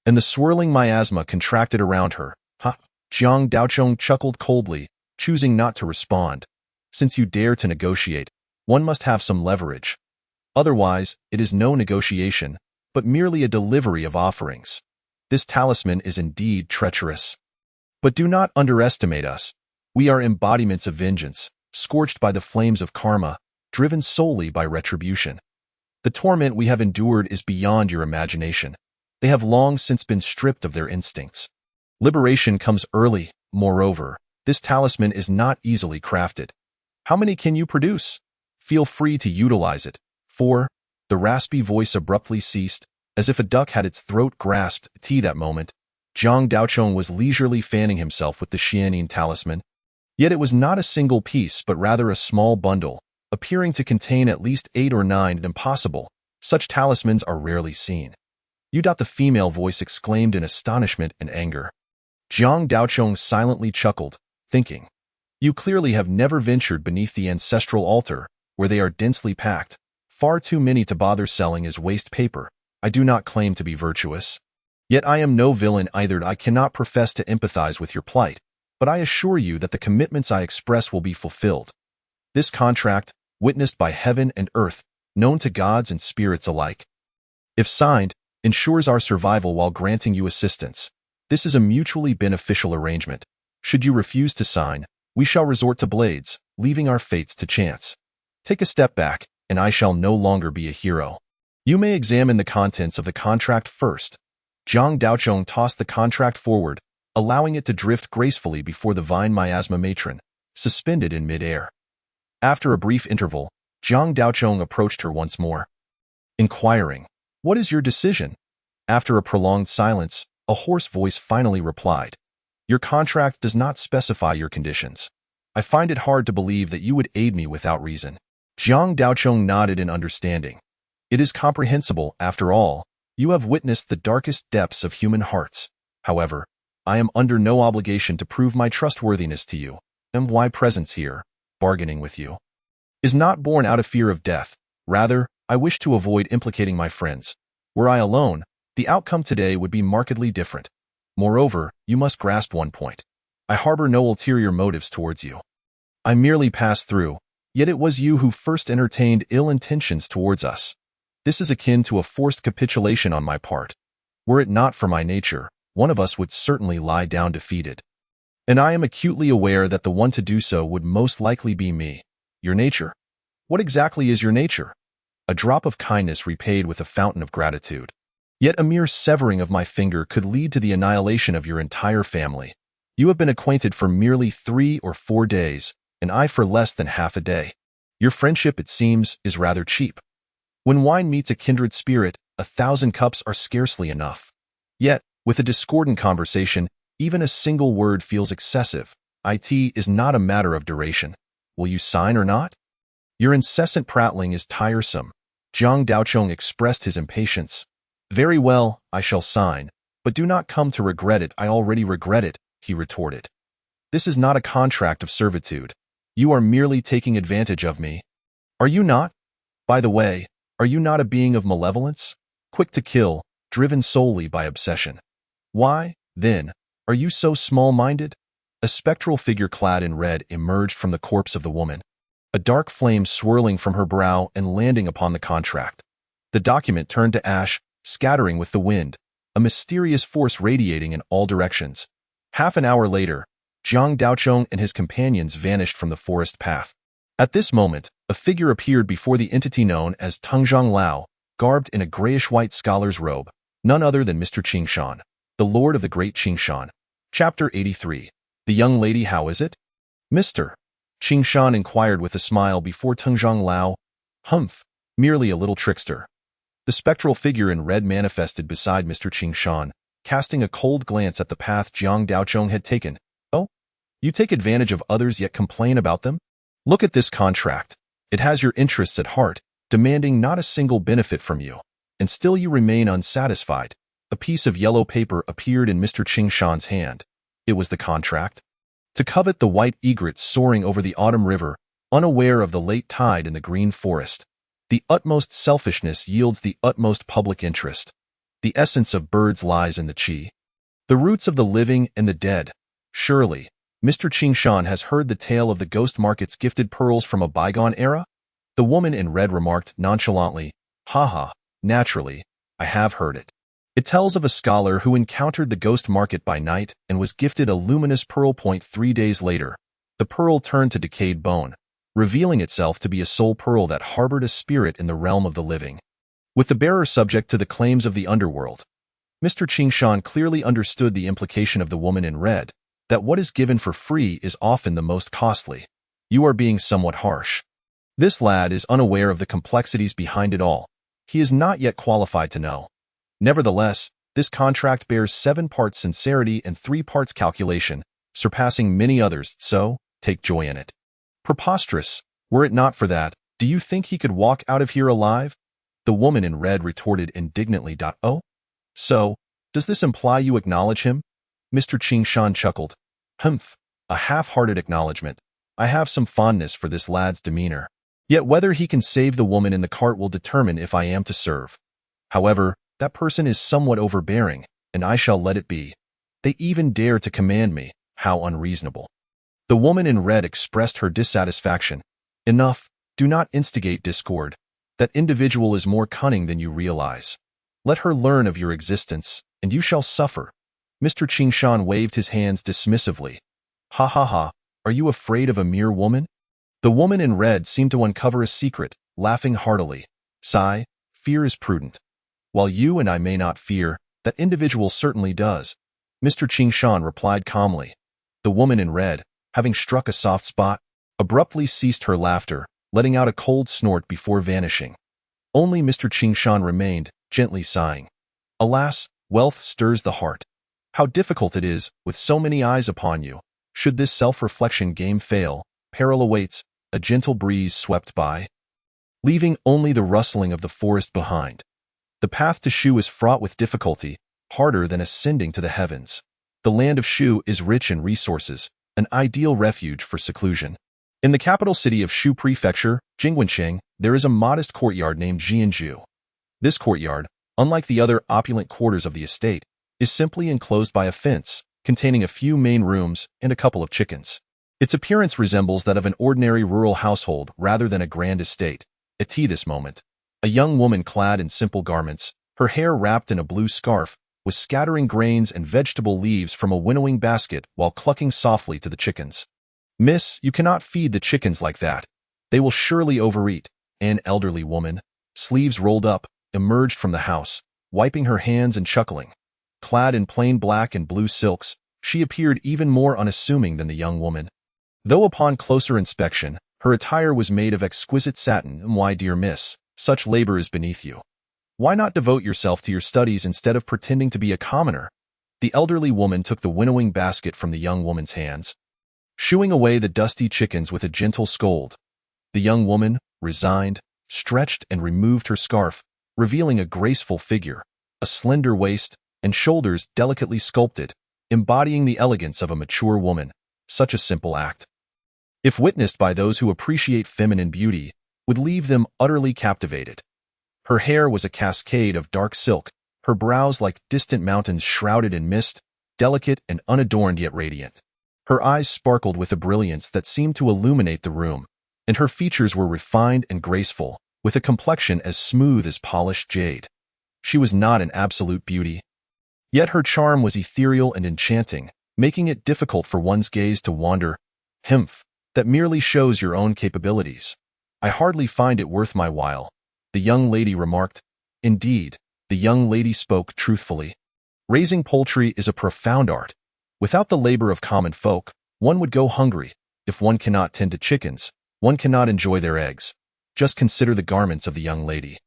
And the swirling miasma contracted around her. Ha! Jiang Daochong chuckled coldly, choosing not to respond. Since you dare to negotiate, one must have some leverage. Otherwise, it is no negotiation, but merely a delivery of offerings. This talisman is indeed treacherous. But do not underestimate us. We are embodiments of vengeance, scorched by the flames of karma, driven solely by retribution. The torment we have endured is beyond your imagination. They have long since been stripped of their instincts. Liberation comes early. Moreover, this talisman is not easily crafted. How many can you produce? Feel free to utilize it. For, the raspy voice abruptly ceased, as if a duck had its throat grasped. That moment, Jiang Daochong was leisurely fanning himself with the Xianin talisman. Yet it was not a single piece, but rather a small bundle, appearing to contain at least 8 or 9. Impossible. Such talismans are rarely seen. The female voice exclaimed in astonishment and anger. Jiang Daochong silently chuckled, thinking, you clearly have never ventured beneath the ancestral altar, where they are densely packed. Far too many to bother selling as waste paper. I do not claim to be virtuous. Yet I am no villain either. I cannot profess to empathize with your plight, but I assure you that the commitments I express will be fulfilled. This contract, witnessed by heaven and earth, known to gods and spirits alike, if signed, ensures our survival while granting you assistance. This is a mutually beneficial arrangement. Should you refuse to sign, we shall resort to blades, leaving our fates to chance. Take a step back, and I shall no longer be a hero. You may examine the contents of the contract first. Jiang Daochong tossed the contract forward, allowing it to drift gracefully before the vine miasma matron, suspended in midair. After a brief interval, Jiang Daochong approached her once more, inquiring, what is your decision? After a prolonged silence, a hoarse voice finally replied, your contract does not specify your conditions. I find it hard to believe that you would aid me without reason. Jiang Daochong nodded in understanding. It is comprehensible, after all. You have witnessed the darkest depths of human hearts. However, I am under no obligation to prove my trustworthiness to you, and my presence here, bargaining with you, is not born out of fear of death. Rather, I wish to avoid implicating my friends. Were I alone, the outcome today would be markedly different. Moreover, you must grasp one point. I harbor no ulterior motives towards you. I merely passed through, yet it was you who first entertained ill intentions towards us. This is akin to a forced capitulation on my part. Were it not for my nature, one of us would certainly lie down defeated. And I am acutely aware that the one to do so would most likely be me. Your nature? What exactly is your nature? A drop of kindness repaid with a fountain of gratitude. Yet a mere severing of my finger could lead to the annihilation of your entire family. You have been acquainted for merely 3 or 4 days, and I for less than half a day. Your friendship, it seems, is rather cheap. When wine meets a kindred spirit, 1,000 cups are scarcely enough. Yet, with a discordant conversation, even a single word feels excessive. It is not a matter of duration. Will you sign or not? Your incessant prattling is tiresome. Jiang Daochong expressed his impatience. Very well, I shall sign, but do not come to regret it. I already regret it, he retorted. This is not a contract of servitude. You are merely taking advantage of me. Are you not? By the way, are you not a being of malevolence? Quick to kill, driven solely by obsession. Why, then, are you so small-minded? A spectral figure clad in red emerged from the corpse of the woman, a dark flame swirling from her brow and landing upon the contract. The document turned to ash, scattering with the wind, a mysterious force radiating in all directions. Half an hour later, Jiang Daochong and his companions vanished from the forest path. At this moment, a figure appeared before the entity known as Tengzhang Lao, garbed in a grayish-white scholar's robe, none other than Mr. Qingshan, the lord of the great Qingshan. Chapter 83. The young lady, how is it? Mr. Qingshan inquired with a smile before Tengzhang Lao. Humph, merely a little trickster. The spectral figure in red manifested beside Mr. Qingshan, casting a cold glance at the path Jiang Daochong had taken. Oh? You take advantage of others yet complain about them? Look at this contract. It has your interests at heart, demanding not a single benefit from you. And still you remain unsatisfied. A piece of yellow paper appeared in Mr. Qingshan's hand. It was the contract. To covet the white egret soaring over the autumn river, unaware of the late tide in the green forest. The utmost selfishness yields the utmost public interest. The essence of birds lies in the chi. The roots of the living and the dead. Surely, Mr. Qingshan has heard the tale of the ghost market's gifted pearls from a bygone era? The woman in red remarked nonchalantly, "Haha, naturally, I have heard it. It tells of a scholar who encountered the ghost market by night and was gifted a luminous pearl point 3 days later. The pearl turned to decayed bone, revealing itself to be a soul pearl that harbored a spirit in the realm of the living. With the bearer subject to the claims of the underworld, Mr. Qingshan clearly understood the implication of the woman in red, that what is given for free is often the most costly. You are being somewhat harsh. This lad is unaware of the complexities behind it all. He is not yet qualified to know. Nevertheless, this contract bears 7 parts sincerity and 3 parts calculation, surpassing many others, so take joy in it." "Preposterous! Were it not for that, do you think he could walk out of here alive?" The woman in red retorted indignantly. "Oh? So, does this imply you acknowledge him?" Mr. Qingshan chuckled. "Humph, a half-hearted acknowledgement. I have some fondness for this lad's demeanor. Yet whether he can save the woman in the cart will determine if I am to serve. However, that person is somewhat overbearing, and I shall let it be. They even dare to command me. How unreasonable." The woman in red expressed her dissatisfaction. "Enough, do not instigate discord. That individual is more cunning than you realize. Let her learn of your existence, and you shall suffer." Mr. Qingshan waved his hands dismissively. "Ha ha ha, are you afraid of a mere woman?" The woman in red seemed to uncover a secret, laughing heartily. "Sigh, fear is prudent. While you and I may not fear, that individual certainly does." Mr. Qingshan replied calmly. The woman in red, having struck a soft spot, abruptly ceased her laughter, letting out a cold snort before vanishing. Only Mr. Qingshan remained, gently sighing. Alas, wealth stirs the heart. How difficult it is, with so many eyes upon you. Should this self-reflection game fail, peril awaits. A gentle breeze swept by, leaving only the rustling of the forest behind. The path to Shu is fraught with difficulty, harder than ascending to the heavens. The land of Shu is rich in resources, an ideal refuge for seclusion. In the capital city of Shu Prefecture, Jingwensheng, there is a modest courtyard named Jianzhu. This courtyard, unlike the other opulent quarters of the estate, is simply enclosed by a fence, containing a few main rooms and a couple of chickens. Its appearance resembles that of an ordinary rural household rather than a grand estate. At tea this moment, a young woman clad in simple garments, her hair wrapped in a blue scarf, was scattering grains and vegetable leaves from a winnowing basket while clucking softly to the chickens. "Miss, you cannot feed the chickens like that. They will surely overeat." An elderly woman, sleeves rolled up, emerged from the house, wiping her hands and chuckling. Clad in plain black and blue silks, she appeared even more unassuming than the young woman. Though upon closer inspection, her attire was made of exquisite satin. "Why, dear miss, such labor is beneath you. Why not devote yourself to your studies instead of pretending to be a commoner?" The elderly woman took the winnowing basket from the young woman's hands, shooing away the dusty chickens with a gentle scold. The young woman, resigned, stretched and removed her scarf, revealing a graceful figure, a slender waist, and shoulders delicately sculpted, embodying the elegance of a mature woman. Such a simple act, if witnessed by those who appreciate feminine beauty, would leave them utterly captivated. Her hair was a cascade of dark silk, her brows like distant mountains shrouded in mist, delicate and unadorned yet radiant. Her eyes sparkled with a brilliance that seemed to illuminate the room, and her features were refined and graceful, with a complexion as smooth as polished jade. She was not an absolute beauty, yet her charm was ethereal and enchanting, making it difficult for one's gaze to wander. "Humph, that merely shows your own capabilities. I hardly find it worth my while," the young lady remarked. Indeed, the young lady spoke truthfully. Raising poultry is a profound art. Without the labor of common folk, one would go hungry. If one cannot tend to chickens, one cannot enjoy their eggs. Just consider the garments of the young lady.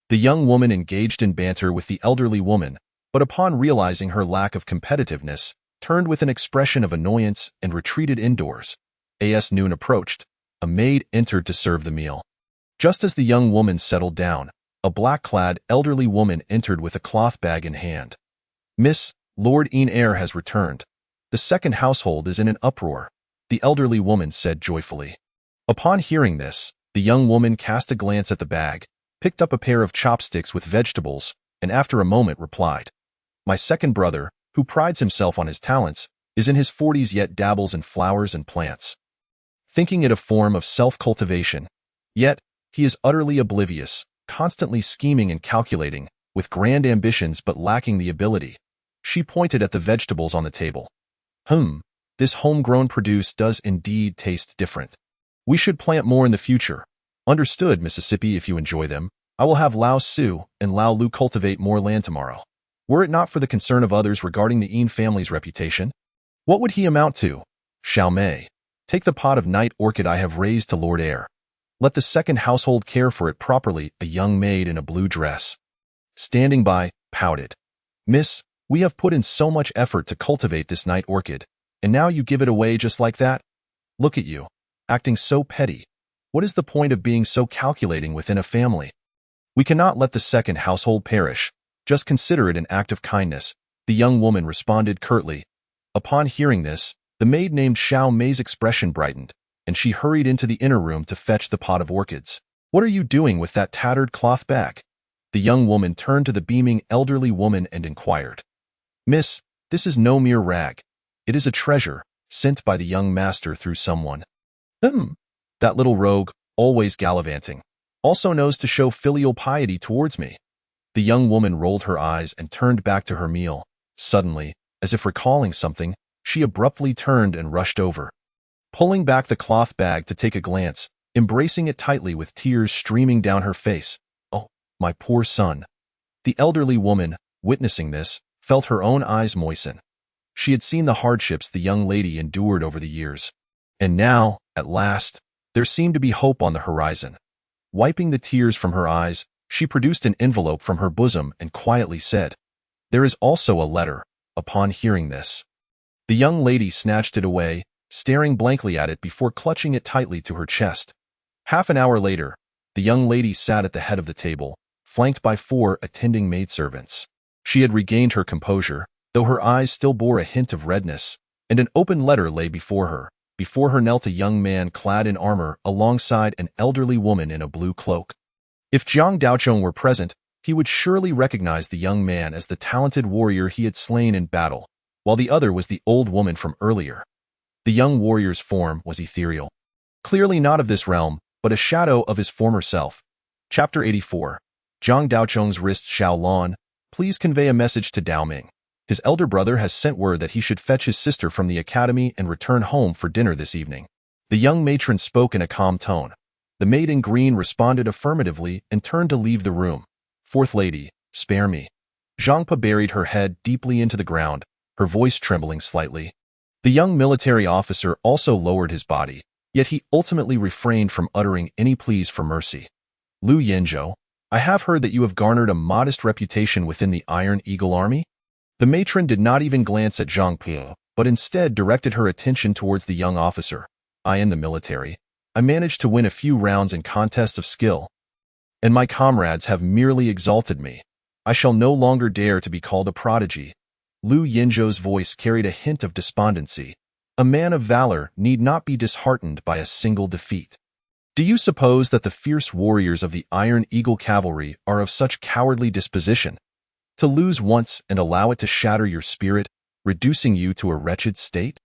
The young woman engaged in banter with the elderly woman, but upon realizing her lack of competitiveness, turned with an expression of annoyance and retreated indoors. As noon approached, a maid entered to serve the meal. Just as the young woman settled down, a black-clad elderly woman entered with a cloth bag in hand. "Miss, Lord Heir has returned. The second household is in an uproar," the elderly woman said joyfully. Upon hearing this, the young woman cast a glance at the bag, picked up a pair of chopsticks with vegetables, and after a moment replied, "My second brother, who prides himself on his talents, is in his 40s yet dabbles in flowers and plants, thinking it a form of self-cultivation. Yet, he is utterly oblivious, constantly scheming and calculating, with grand ambitions but lacking the ability." She pointed at the vegetables on the table. This homegrown produce does indeed taste different. We should plant more in the future. Understood, Mississippi, if you enjoy them. I will have Lao Su and Lao Lu cultivate more land tomorrow. Were it not for the concern of others regarding the Yin family's reputation, what would he amount to? Xiao Mei, take the pot of night orchid I have raised to Lord Heir. Let the second household care for it properly. A young maid in a blue dress, standing by, pouted. Miss, we have put in so much effort to cultivate this night orchid, and now you give it away just like that? Look at you, acting so petty. What is the point of being so calculating within a family? We cannot let the second household perish. Just consider it an act of kindness, the young woman responded curtly. Upon hearing this, the maid named Xiao Mei's expression brightened, and she hurried into the inner room to fetch the pot of orchids. What are you doing with that tattered cloth bag? The young woman turned to the beaming elderly woman and inquired. Miss, this is no mere rag. It is a treasure, sent by the young master through someone. That little rogue, always gallivanting, also knows to show filial piety towards me. The young woman rolled her eyes and turned back to her meal. Suddenly, as if recalling something, she abruptly turned and rushed over, pulling back the cloth bag to take a glance, embracing it tightly with tears streaming down her face. Oh, my poor son. The elderly woman, witnessing this, felt her own eyes moisten. She had seen the hardships the young lady endured over the years. And now, at last, there seemed to be hope on the horizon. Wiping the tears from her eyes, she produced an envelope from her bosom and quietly said, "There is also a letter." Upon hearing this, the young lady snatched it away, staring blankly at it before clutching it tightly to her chest. Half an hour later, the young lady sat at the head of the table, flanked by 4 attending maidservants. She had regained her composure, though her eyes still bore a hint of redness, and an open letter lay before her. Before her knelt a young man clad in armor alongside an elderly woman in a blue cloak. If Jiang Daochong were present, he would surely recognize the young man as the talented warrior he had slain in battle, while the other was the old woman from earlier. The young warrior's form was ethereal, clearly not of this realm, but a shadow of his former self. Chapter 84. Jiang Daochong's wrist. Xiao Lan, please convey a message to Dao Ming. His elder brother has sent word that he should fetch his sister from the academy and return home for dinner this evening. The young matron spoke in a calm tone. The maid in green responded affirmatively and turned to leave the room. Fourth lady, spare me. Zhang Pa buried her head deeply into the ground, her voice trembling slightly. The young military officer also lowered his body, yet he ultimately refrained from uttering any pleas for mercy. Lu Yinzhou, I have heard that you have garnered a modest reputation within the Iron Eagle Army? The matron did not even glance at Zhang Pa, but instead directed her attention towards the young officer. I in the military. I managed to win a few rounds in contests of skill, and my comrades have merely exalted me. I shall no longer dare to be called a prodigy. Lu Yinzhou's voice carried a hint of despondency. A man of valor need not be disheartened by a single defeat. Do you suppose that the fierce warriors of the Iron Eagle Cavalry are of such cowardly disposition? To lose once and allow it to shatter your spirit, reducing you to a wretched state?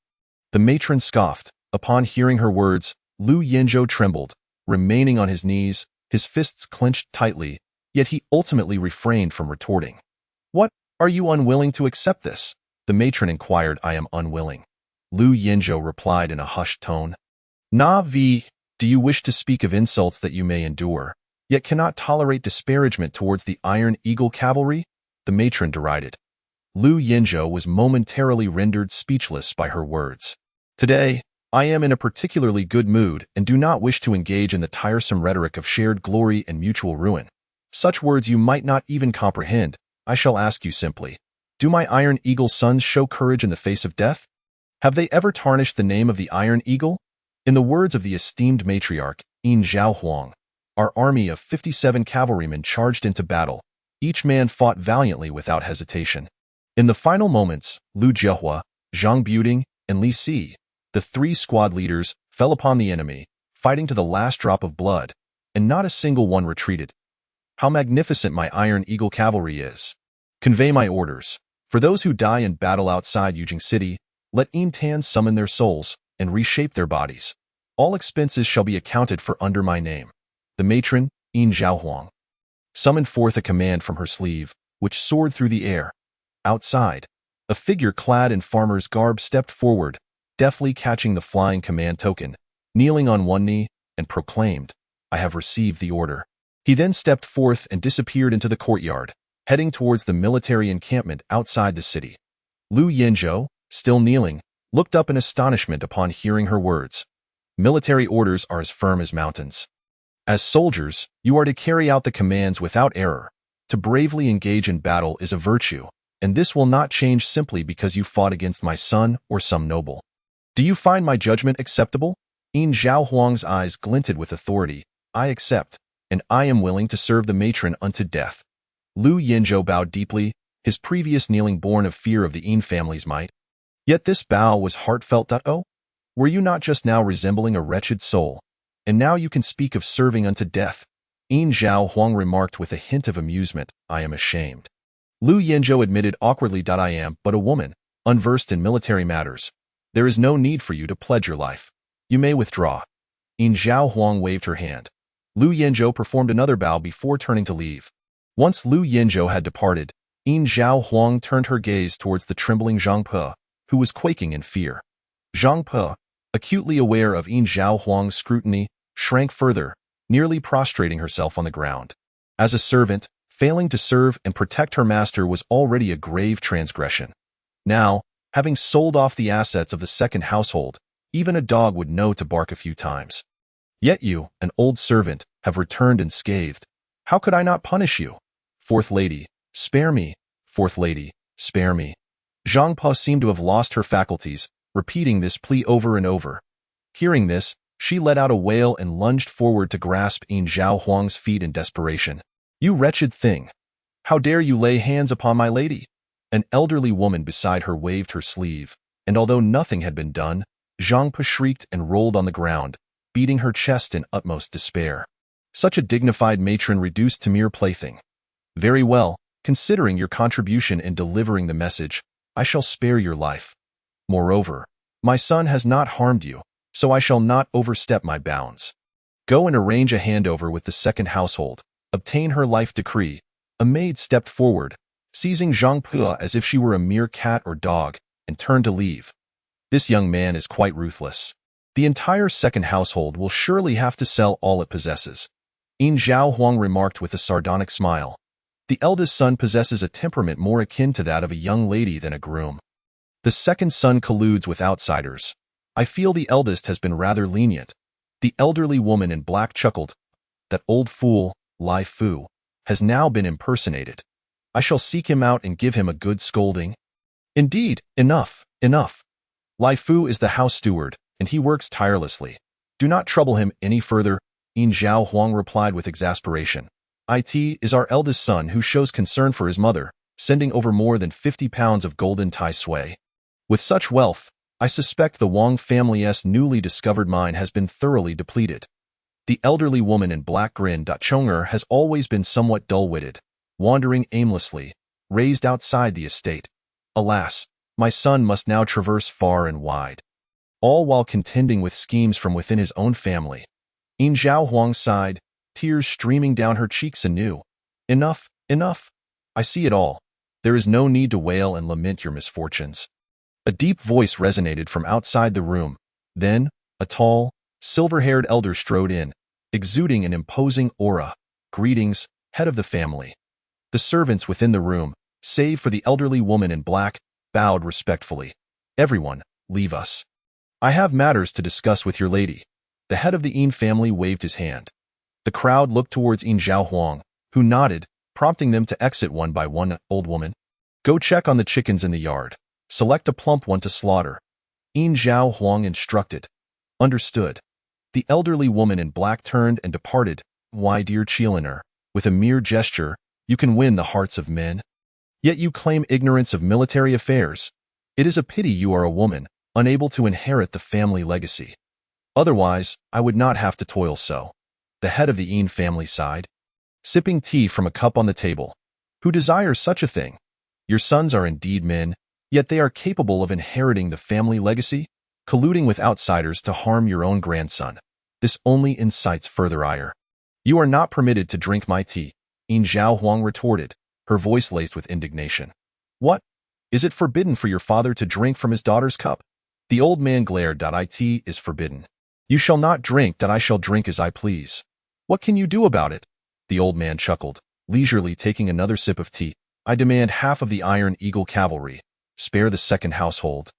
The matron scoffed. Upon hearing her words, Lu Yinzhou trembled, remaining on his knees, his fists clenched tightly, yet he ultimately refrained from retorting. What, are you unwilling to accept this? The matron inquired. I am unwilling. Lu Yinzhou replied in a hushed tone. Na vi, do you wish to speak of insults that you may endure, yet cannot tolerate disparagement towards the Iron Eagle Cavalry? The matron derided. Lu Yinzhou was momentarily rendered speechless by her words. Today, I am in a particularly good mood and do not wish to engage in the tiresome rhetoric of shared glory and mutual ruin. Such words you might not even comprehend. I shall ask you simply, do my Iron Eagle sons show courage in the face of death? Have they ever tarnished the name of the Iron Eagle? In the words of the esteemed matriarch, Yin Zhaohuang, our army of 57 cavalrymen charged into battle. Each man fought valiantly without hesitation. In the final moments, Lu Jiehua, Zhang Buding, and Li Si, the 3 squad leaders, fell upon the enemy, fighting to the last drop of blood, and not a single one retreated. How magnificent my Iron Eagle cavalry is! Convey my orders. For those who die in battle outside Yujing City, let Yin Tan summon their souls and reshape their bodies. All expenses shall be accounted for under my name. The matron, Yin Zhaohuang, summoned forth a command from her sleeve, which soared through the air. Outside, a figure clad in farmer's garb stepped forward, deftly catching the flying command token, kneeling on one knee, and proclaimed, "I have received the order." He then stepped forth and disappeared into the courtyard, heading towards the military encampment outside the city. Lu Yinzhou, still kneeling, looked up in astonishment upon hearing her words. Military orders are as firm as mountains. As soldiers, you are to carry out the commands without error. To bravely engage in battle is a virtue, and this will not change simply because you fought against my son or some noble. Do you find my judgment acceptable? Yin Zhaohuang's eyes glinted with authority. I accept, and I am willing to serve the matron unto death. Lu Yinzhou bowed deeply, his previous kneeling born of fear of the Yin family's might. Yet this bow was heartfelt. Oh, were you not just now resembling a wretched soul? And now you can speak of serving unto death. Yin Zhaohuang remarked with a hint of amusement. I am ashamed. Lu Yinzhou admitted awkwardly. I am but a woman, unversed in military matters. There is no need for you to pledge your life. You may withdraw. Yin Zhaohuang waved her hand. Lu Yinzhou performed another bow before turning to leave. Once Lu Yinzhou had departed, Yin Zhaohuang turned her gaze towards the trembling Zhang Pe, who was quaking in fear. Zhang Pe, acutely aware of Yin Zhaohuang's scrutiny, shrank further, nearly prostrating herself on the ground. As a servant, failing to serve and protect her master was already a grave transgression. Now, having sold off the assets of the second household, even a dog would know to bark a few times. Yet you, an old servant, have returned unscathed. How could I not punish you? Fourth lady, spare me. Fourth lady, spare me. Zhang Pa seemed to have lost her faculties, repeating this plea over and over. Hearing this, she let out a wail and lunged forward to grasp Yin Zhaohuang's feet in desperation. You wretched thing! How dare you lay hands upon my lady? An elderly woman beside her waved her sleeve, and although nothing had been done, Zhang Pa shrieked and rolled on the ground, beating her chest in utmost despair. Such a dignified matron reduced to mere plaything. Very well, considering your contribution in delivering the message, I shall spare your life. Moreover, my son has not harmed you, so I shall not overstep my bounds. Go and arrange a handover with the second household. Obtain her life decree. A maid stepped forward, seizing Zhang Pe as if she were a mere cat or dog, and turned to leave. This young man is quite ruthless. The entire second household will surely have to sell all it possesses. Yin Zhaohuang remarked with a sardonic smile. The eldest son possesses a temperament more akin to that of a young lady than a groom. The second son colludes with outsiders. I feel the eldest has been rather lenient. The elderly woman in black chuckled. That old fool, Lai Fu, has now been impersonated. I shall seek him out and give him a good scolding. Indeed, enough, enough. Lai Fu is the house steward, and he works tirelessly. Do not trouble him any further, Yin Zhaohuang replied with exasperation. It is our eldest son who shows concern for his mother, sending over more than 50 pounds of golden Tai Sui. With such wealth, I suspect the Wang family's newly discovered mine has been thoroughly depleted. The elderly woman in black grinned. Chong'er has always been somewhat dull-witted, wandering aimlessly, raised outside the estate. Alas, my son must now traverse far and wide, all while contending with schemes from within his own family. Yin Zhaohuang sighed, tears streaming down her cheeks anew. Enough, enough. I see it all. There is no need to wail and lament your misfortunes. A deep voice resonated from outside the room. Then, a tall, silver-haired elder strode in, exuding an imposing aura. Greetings, head of the family. The servants within the room, save for the elderly woman in black, bowed respectfully. Everyone, leave us. I have matters to discuss with your lady. The head of the Yin family waved his hand. The crowd looked towards Yin Zhaohuang, who nodded, prompting them to exit one by one. Old woman, go check on the chickens in the yard. Select a plump one to slaughter. Yin Zhaohuang instructed. Understood. The elderly woman in black turned and departed. Why, dear Chieliner, with a mere gesture, you can win the hearts of men. Yet you claim ignorance of military affairs. It is a pity you are a woman, unable to inherit the family legacy. Otherwise, I would not have to toil so. The head of the Yin family sighed, sipping tea from a cup on the table. Who desires such a thing? Your sons are indeed men, yet they are capable of inheriting the family legacy, colluding with outsiders to harm your own grandson. This only incites further ire. You are not permitted to drink my tea, Yin Zhao Huang retorted, her voice laced with indignation. What? Is it forbidden for your father to drink from his daughter's cup? The old man glared. It is forbidden. You shall not drink. I shall drink as I please. What can you do about it? The old man chuckled, leisurely taking another sip of tea. I demand half of the Iron Eagle cavalry. Spare the second household.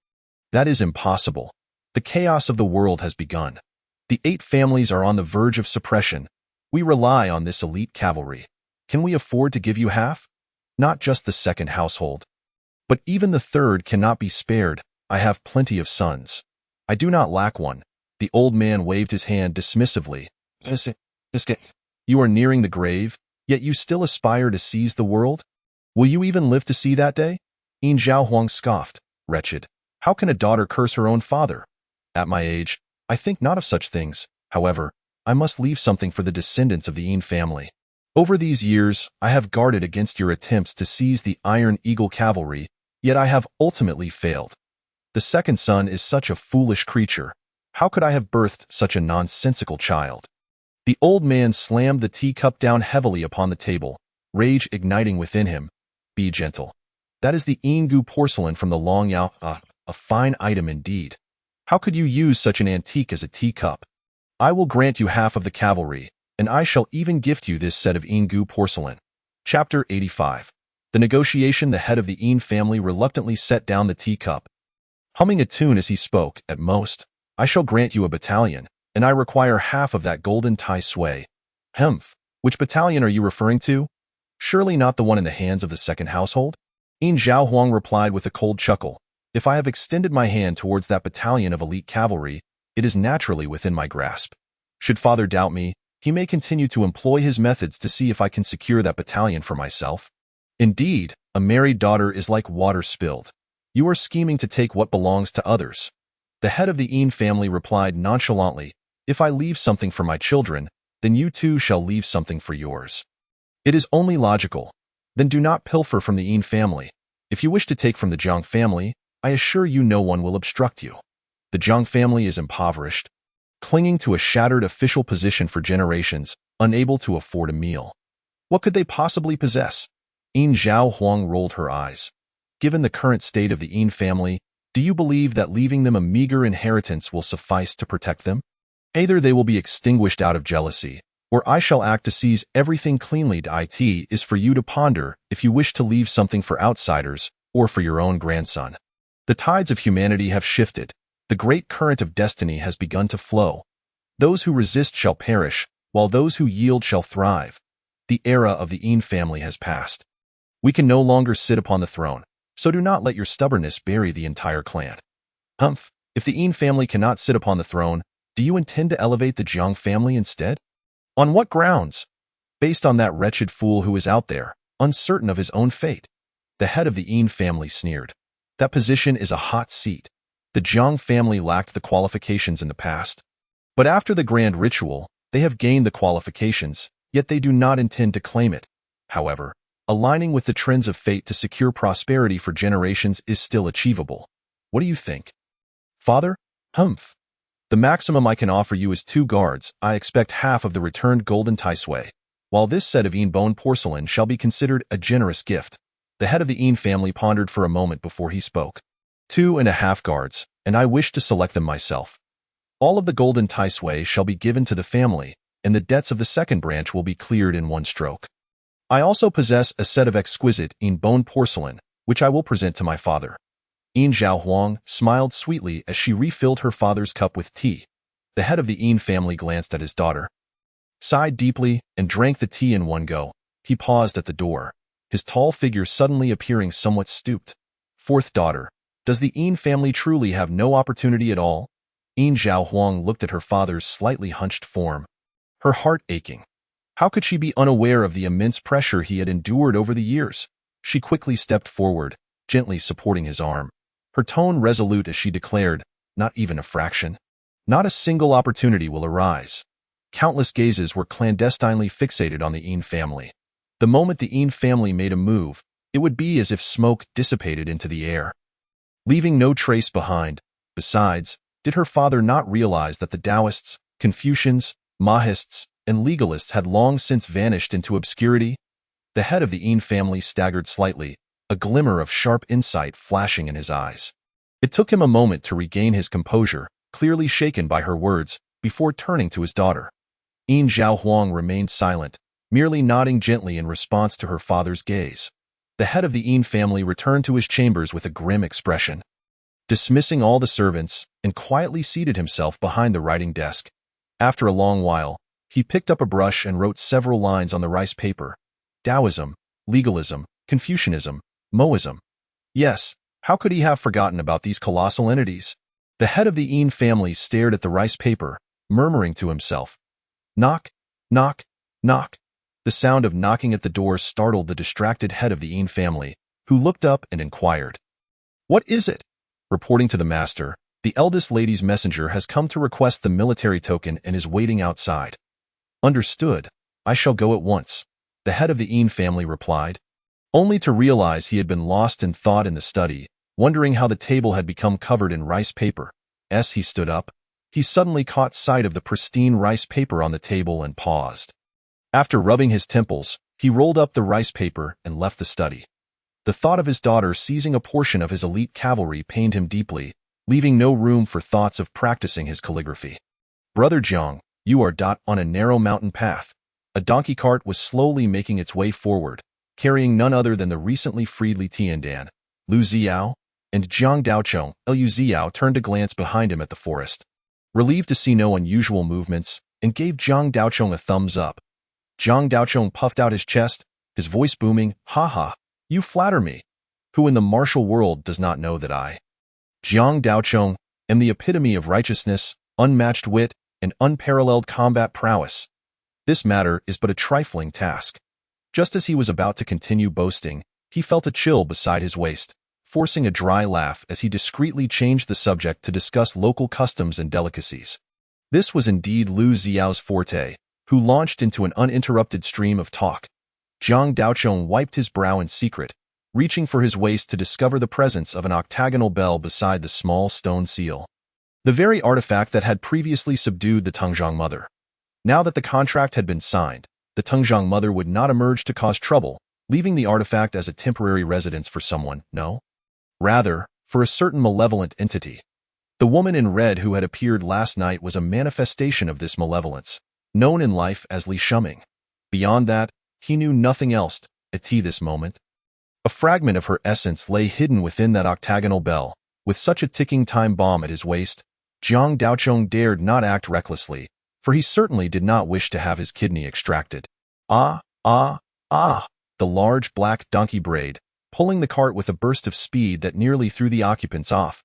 That is impossible. The chaos of the world has begun. The 8 families are on the verge of suppression. We rely on this elite cavalry. Can we afford to give you half? Not just the second household. But even the third cannot be spared. I have plenty of sons. I do not lack one. The old man waved his hand dismissively. You are nearing the grave, yet you still aspire to seize the world? Will you even live to see that day? Yin Zhao Huang scoffed. Wretched. How can a daughter curse her own father? At my age, I think not of such things. However, I must leave something for the descendants of the Yin family. Over these years, I have guarded against your attempts to seize the Iron Eagle cavalry, yet I have ultimately failed. The second son is such a foolish creature. How could I have birthed such a nonsensical child? The old man slammed the teacup down heavily upon the table, rage igniting within him. Be gentle. That is the Yinggu porcelain from the Long Yao. A fine item indeed. How could you use such an antique as a teacup? I will grant you half of the cavalry, and I shall even gift you this set of Yinggu porcelain. Chapter 85. The negotiation. The head of the Yin family reluctantly set down the teacup, humming a tune as he spoke. At most, I shall grant you a battalion, and I require half of that golden Tai Sui. Humph. Which battalion are you referring to? Surely not the one in the hands of the second household? Yin Zhao Huang replied with a cold chuckle. If I have extended my hand towards that battalion of elite cavalry, it is naturally within my grasp. Should father doubt me, he may continue to employ his methods to see if I can secure that battalion for myself. Indeed, a married daughter is like water spilled. You are scheming to take what belongs to others. The head of the Yin family replied nonchalantly, If I leave something for my children, then you too shall leave something for yours. It is only logical. Then do not pilfer from the Yin family. If you wish to take from the Jiang family, I assure you no one will obstruct you. The Jiang family is impoverished, clinging to a shattered official position for generations, unable to afford a meal. What could they possibly possess? Yin Zhao Huang rolled her eyes. Given the current state of the Yin family, do you believe that leaving them a meager inheritance will suffice to protect them? Either they will be extinguished out of jealousy, or I shall act to seize everything cleanly. It is for you to ponder if you wish to leave something for outsiders or for your own grandson. The tides of humanity have shifted. The great current of destiny has begun to flow. Those who resist shall perish, while those who yield shall thrive. The era of the Yin family has passed. We can no longer sit upon the throne, so do not let your stubbornness bury the entire clan. Humph, if the Yin family cannot sit upon the throne, do you intend to elevate the Jiang family instead? On what grounds? Based on that wretched fool who is out there, uncertain of his own fate. The head of the Yin family sneered. That position is a hot seat. The Jiang family lacked the qualifications in the past. But after the grand ritual, they have gained the qualifications, yet they do not intend to claim it. However, aligning with the trends of fate to secure prosperity for generations is still achievable. What do you think? Father? Humph. The maximum I can offer you is 2 guards. I expect half of the returned golden Tai Sui, while this set of Yin bone porcelain shall be considered a generous gift. The head of the Yin family pondered for a moment before he spoke. 2.5 guards, and I wish to select them myself. All of the golden Tai Sui shall be given to the family, and the debts of the second branch will be cleared in one stroke. I also possess a set of exquisite Yin bone porcelain, which I will present to my father. Yin Zhao Huang smiled sweetly as she refilled her father's cup with tea. The head of the Yin family glanced at his daughter, sighed deeply, and drank the tea in one go. He paused at the door, his tall figure suddenly appearing somewhat stooped. Fourth daughter, does the Yin family truly have no opportunity at all? Yin Zhao Huang looked at her father's slightly hunched form, her heart aching. How could she be unaware of the immense pressure he had endured over the years? She quickly stepped forward, gently supporting his arm, her tone resolute as she declared, not even a fraction. Not a single opportunity will arise. Countless gazes were clandestinely fixated on the Yin family. The moment the Yin family made a move, it would be as if smoke dissipated into the air, leaving no trace behind. Besides, did her father not realize that the Taoists, Confucians, Mahists, and legalists had long since vanished into obscurity? The head of the Yin family staggered slightly, a glimmer of sharp insight flashing in his eyes. It took him a moment to regain his composure, clearly shaken by her words, before turning to his daughter. Yin Zhaohuang remained silent, merely nodding gently in response to her father's gaze. The head of the Yin family returned to his chambers with a grim expression. Dismissing all the servants, and quietly seated himself behind the writing desk. After a long while, he picked up a brush and wrote several lines on the rice paper. Taoism, legalism, Confucianism, Moism. Yes, how could he have forgotten about these colossal entities? The head of the Yin family stared at the rice paper, murmuring to himself. Knock, knock, knock. The sound of knocking at the door startled the distracted head of the Yin family, who looked up and inquired. What is it? Reporting to the master, the eldest lady's messenger has come to request the military token and is waiting outside. Understood. I shall go at once, the head of the Yin family replied, only to realize he had been lost in thought in the study, wondering how the table had become covered in rice paper. As he stood up, he suddenly caught sight of the pristine rice paper on the table and paused. After rubbing his temples, he rolled up the rice paper and left the study. The thought of his daughter seizing a portion of his elite cavalry pained him deeply, leaving no room for thoughts of practicing his calligraphy. Brother Jiang, you are on a narrow mountain path. A donkey cart was slowly making its way forward, carrying none other than the recently freed Li Tiandan, Lu Ziao, and Jiang Daochong. Lu Ziao turned to glance behind him at the forest, relieved to see no unusual movements, and gave Jiang Daochong a thumbs up. Jiang Daochong puffed out his chest, his voice booming, "Ha ha, you flatter me. Who in the martial world does not know that I, Jiang Daochong, am the epitome of righteousness, unmatched wit, and unparalleled combat prowess? This matter is but a trifling task." Just as he was about to continue boasting, he felt a chill beside his waist, forcing a dry laugh as he discreetly changed the subject to discuss local customs and delicacies. This was indeed Lu Ziao's forte, who launched into an uninterrupted stream of talk. Jiang Daochong wiped his brow in secret, reaching for his waist to discover the presence of an octagonal bell beside the small stone seal. The very artifact that had previously subdued the Tengzhang mother. Now that the contract had been signed, the Tengzhang mother would not emerge to cause trouble, leaving the artifact as a temporary residence for someone, no? Rather, for a certain malevolent entity. The woman in red who had appeared last night was a manifestation of this malevolence, known in life as Li Shuming. Beyond that, he knew nothing else at this moment. A fragment of her essence lay hidden within that octagonal bell. With such a ticking time bomb at his waist, Jiang Daochong dared not act recklessly, for he certainly did not wish to have his kidney extracted. Ah, ah, ah! The large black donkey brayed, pulling the cart with a burst of speed that nearly threw the occupants off.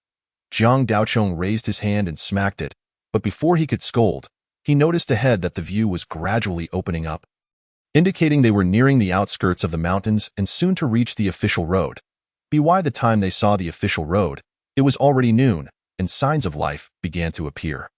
Jiang Daochong raised his hand and smacked it, but before he could scold, he noticed ahead that the view was gradually opening up, indicating they were nearing the outskirts of the mountains and soon to reach the official road. By the time they saw the official road, it was already noon, and signs of life began to appear.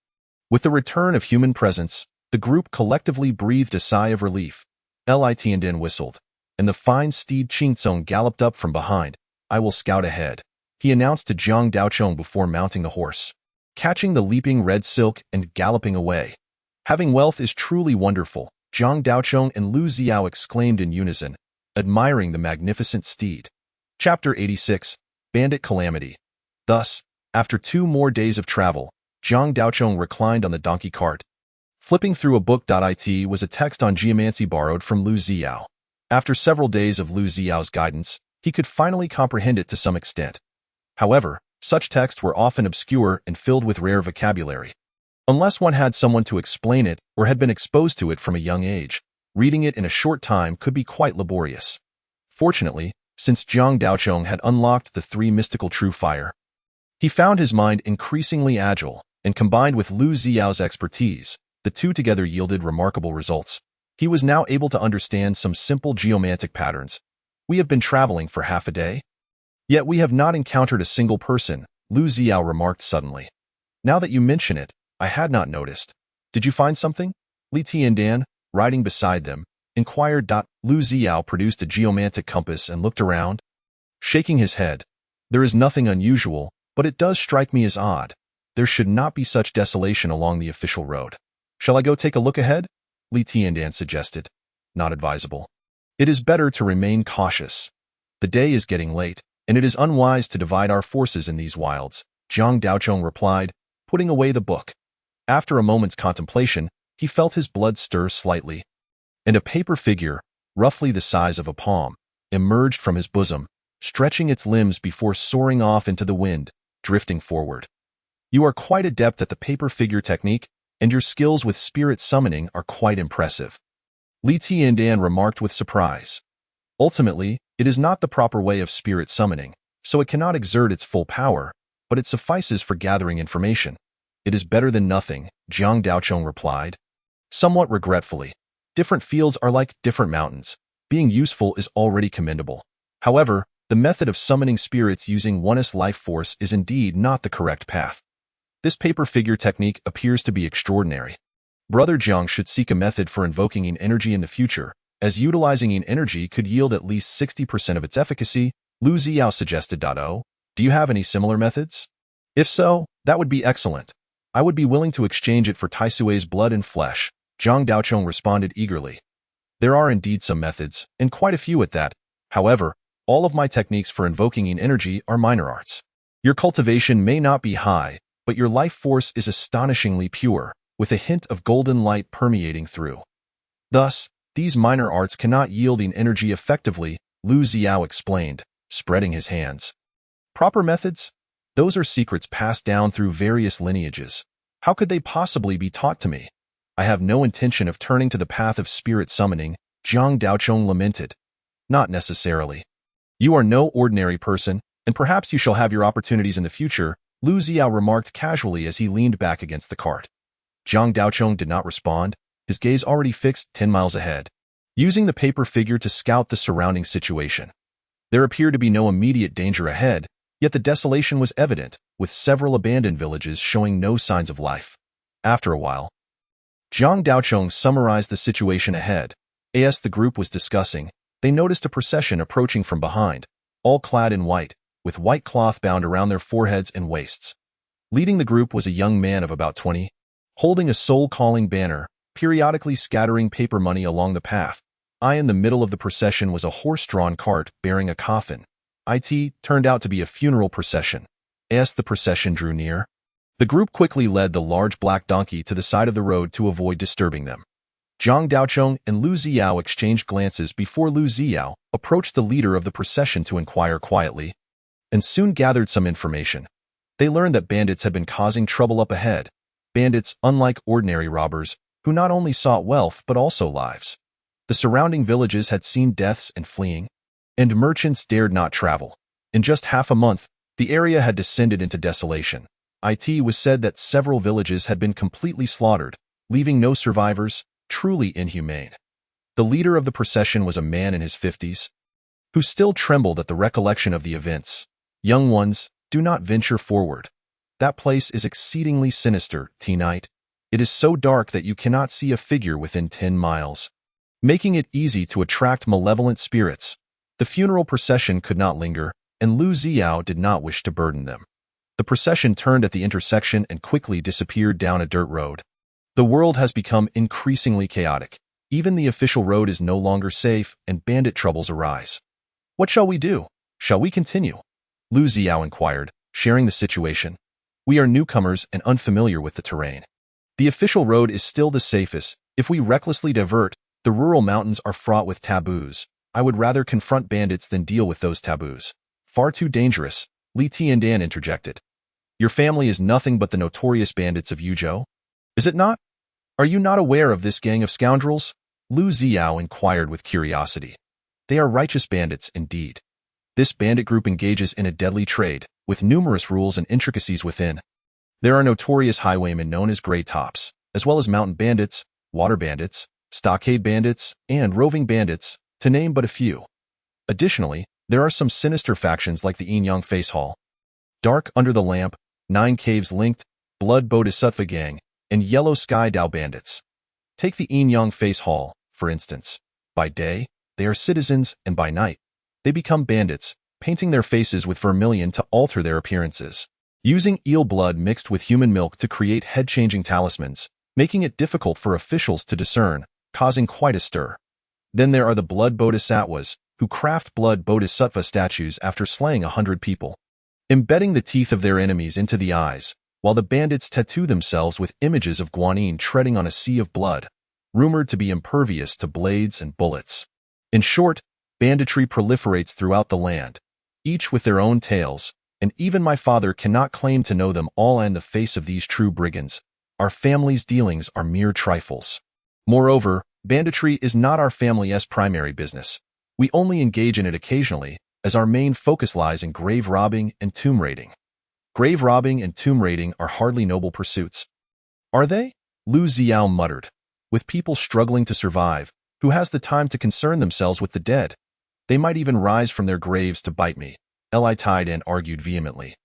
With the return of human presence, the group collectively breathed a sigh of relief. Li Tiandan whistled, and the fine steed Qingzong galloped up from behind. "I will scout ahead," he announced to Jiang Daochong before mounting the horse, catching the leaping red silk and galloping away. Having wealth is truly wonderful, Jiang Daochong and Lu Ziao exclaimed in unison, admiring the magnificent steed. Chapter 86, Bandit Calamity. Thus, after 2 more days of travel, Jiang Daochong reclined on the donkey cart. Flipping through a book. It was a text on geomancy borrowed from Lu Ziao. After several days of Lu Ziao's guidance, he could finally comprehend it to some extent. However, such texts were often obscure and filled with rare vocabulary. Unless one had someone to explain it or had been exposed to it from a young age, reading it in a short time could be quite laborious. Fortunately, since Jiang Daochong had unlocked the 3 mystical true fire, he found his mind increasingly agile, and combined with Lu Ziao's expertise, the two together yielded remarkable results. He was now able to understand some simple geomantic patterns. "We have been traveling for half a day, yet we have not encountered a single person," Lu Ziao remarked suddenly. "Now that you mention it, I had not noticed. Did you find something? Li Tiandan, riding beside them, inquired. Lu Ziao produced a geomantic compass and looked around, shaking his head. There is nothing unusual, but it does strike me as odd. There should not be such desolation along the official road. Shall I go take a look ahead? Li Tiandan suggested. Not advisable. It is better to remain cautious. The day is getting late, and it is unwise to divide our forces in these wilds, Zhang Daochong replied, putting away the book. After a moment's contemplation, he felt his blood stir slightly, and a paper figure, roughly the size of a palm, emerged from his bosom, stretching its limbs before soaring off into the wind, drifting forward. You are quite adept at the paper figure technique, and your skills with spirit summoning are quite impressive. Li Tiandan remarked with surprise. Ultimately, it is not the proper way of spirit summoning, so it cannot exert its full power, but it suffices for gathering information. It is better than nothing, Zhang Daochong replied. Somewhat regretfully, different fields are like different mountains. Being useful is already commendable. However, the method of summoning spirits using one's life force is indeed not the correct path. This paper figure technique appears to be extraordinary. Brother Jiang should seek a method for invoking yin energy in the future, as utilizing yin energy could yield at least 60% of its efficacy, Lu Ziao suggested. Do you have any similar methods? If so, that would be excellent. I would be willing to exchange it for Tai Sui's blood and flesh, Zhang Daochong responded eagerly. There are indeed some methods, and quite a few at that. However, all of my techniques for invoking yin energy are minor arts. Your cultivation may not be high, but your life force is astonishingly pure, with a hint of golden light permeating through. Thus, these minor arts cannot yield yin energy effectively, Lu Ziao explained, spreading his hands. Proper methods? Those are secrets passed down through various lineages. How could they possibly be taught to me? I have no intention of turning to the path of spirit summoning, Zhang Daochong lamented. Not necessarily. You are no ordinary person, and perhaps you shall have your opportunities in the future, Lu Ziao remarked casually as he leaned back against the cart. Zhang Daochong did not respond, his gaze already fixed 10 miles ahead, using the paper figure to scout the surrounding situation. There appeared to be no immediate danger ahead, yet the desolation was evident, with several abandoned villages showing no signs of life. After a while, Zhang Daochong summarized the situation ahead. As the group was discussing, they noticed a procession approaching from behind, all clad in white, with white cloth bound around their foreheads and waists. Leading the group was a young man of about 20, holding a soul-calling banner, periodically scattering paper money along the path. In the middle of the procession was a horse-drawn cart bearing a coffin. It turned out to be a funeral procession. As the procession drew near, the group quickly led the large black donkey to the side of the road to avoid disturbing them. Zhang Daochong and Lu Ziao exchanged glances before Lu Ziao approached the leader of the procession to inquire quietly, and soon gathered some information. They learned that bandits had been causing trouble up ahead. Bandits, unlike ordinary robbers, who not only sought wealth but also lives. The surrounding villages had seen deaths and fleeing, and merchants dared not travel. In just half a month, the area had descended into desolation. It was said that several villages had been completely slaughtered, leaving no survivors, truly inhumane. The leader of the procession was a man in his 50s, who still trembled at the recollection of the events. Young ones, do not venture forward. That place is exceedingly sinister, T-Night. It is so dark that you cannot see a figure within 10 miles, making it easy to attract malevolent spirits. The funeral procession could not linger, and Lu Ziao did not wish to burden them. The procession turned at the intersection and quickly disappeared down a dirt road. The world has become increasingly chaotic. Even the official road is no longer safe, and bandit troubles arise. What shall we do? Shall we continue? Lu Ziao inquired, sharing the situation. We are newcomers and unfamiliar with the terrain. The official road is still the safest. If we recklessly divert, the rural mountains are fraught with taboos. I would rather confront bandits than deal with those taboos. Far too dangerous, Li Tiandan interjected. Your family is nothing but the notorious bandits of Yuzhou? Is it not? Are you not aware of this gang of scoundrels? Lu Ziao inquired with curiosity. They are righteous bandits indeed. This bandit group engages in a deadly trade, with numerous rules and intricacies within. There are notorious highwaymen known as Grey Tops, as well as mountain bandits, water bandits, stockade bandits, and roving bandits, to name but a few. Additionally, there are some sinister factions like the Yin-Yang Face Hall, Dark Under the Lamp, 9 Caves Linked, Blood Bodhisattva Gang, and yellow sky Dao bandits. Take the Yin-Yang Face Hall, for instance. By day, they are citizens, and by night, they become bandits, painting their faces with vermilion to alter their appearances. Using eel blood mixed with human milk to create head-changing talismans, making it difficult for officials to discern, causing quite a stir. Then there are the blood bodhisattvas, who craft blood bodhisattva statues after slaying 100 people, embedding the teeth of their enemies into the eyes, while the bandits tattoo themselves with images of guanyin treading on a sea of blood, rumored to be impervious to blades and bullets. In short, banditry proliferates throughout the land, each with their own tales, and even my father cannot claim to know them all. And the face of these true brigands, our family's dealings are mere trifles. Moreover, banditry is not our family's primary business. We only engage in it occasionally, as our main focus lies in grave robbing and tomb raiding. Grave robbing and tomb raiding are hardly noble pursuits. Are they? Lu Xiao muttered. With people struggling to survive, who has the time to concern themselves with the dead? They might even rise from their graves to bite me, Li Taidan argued vehemently.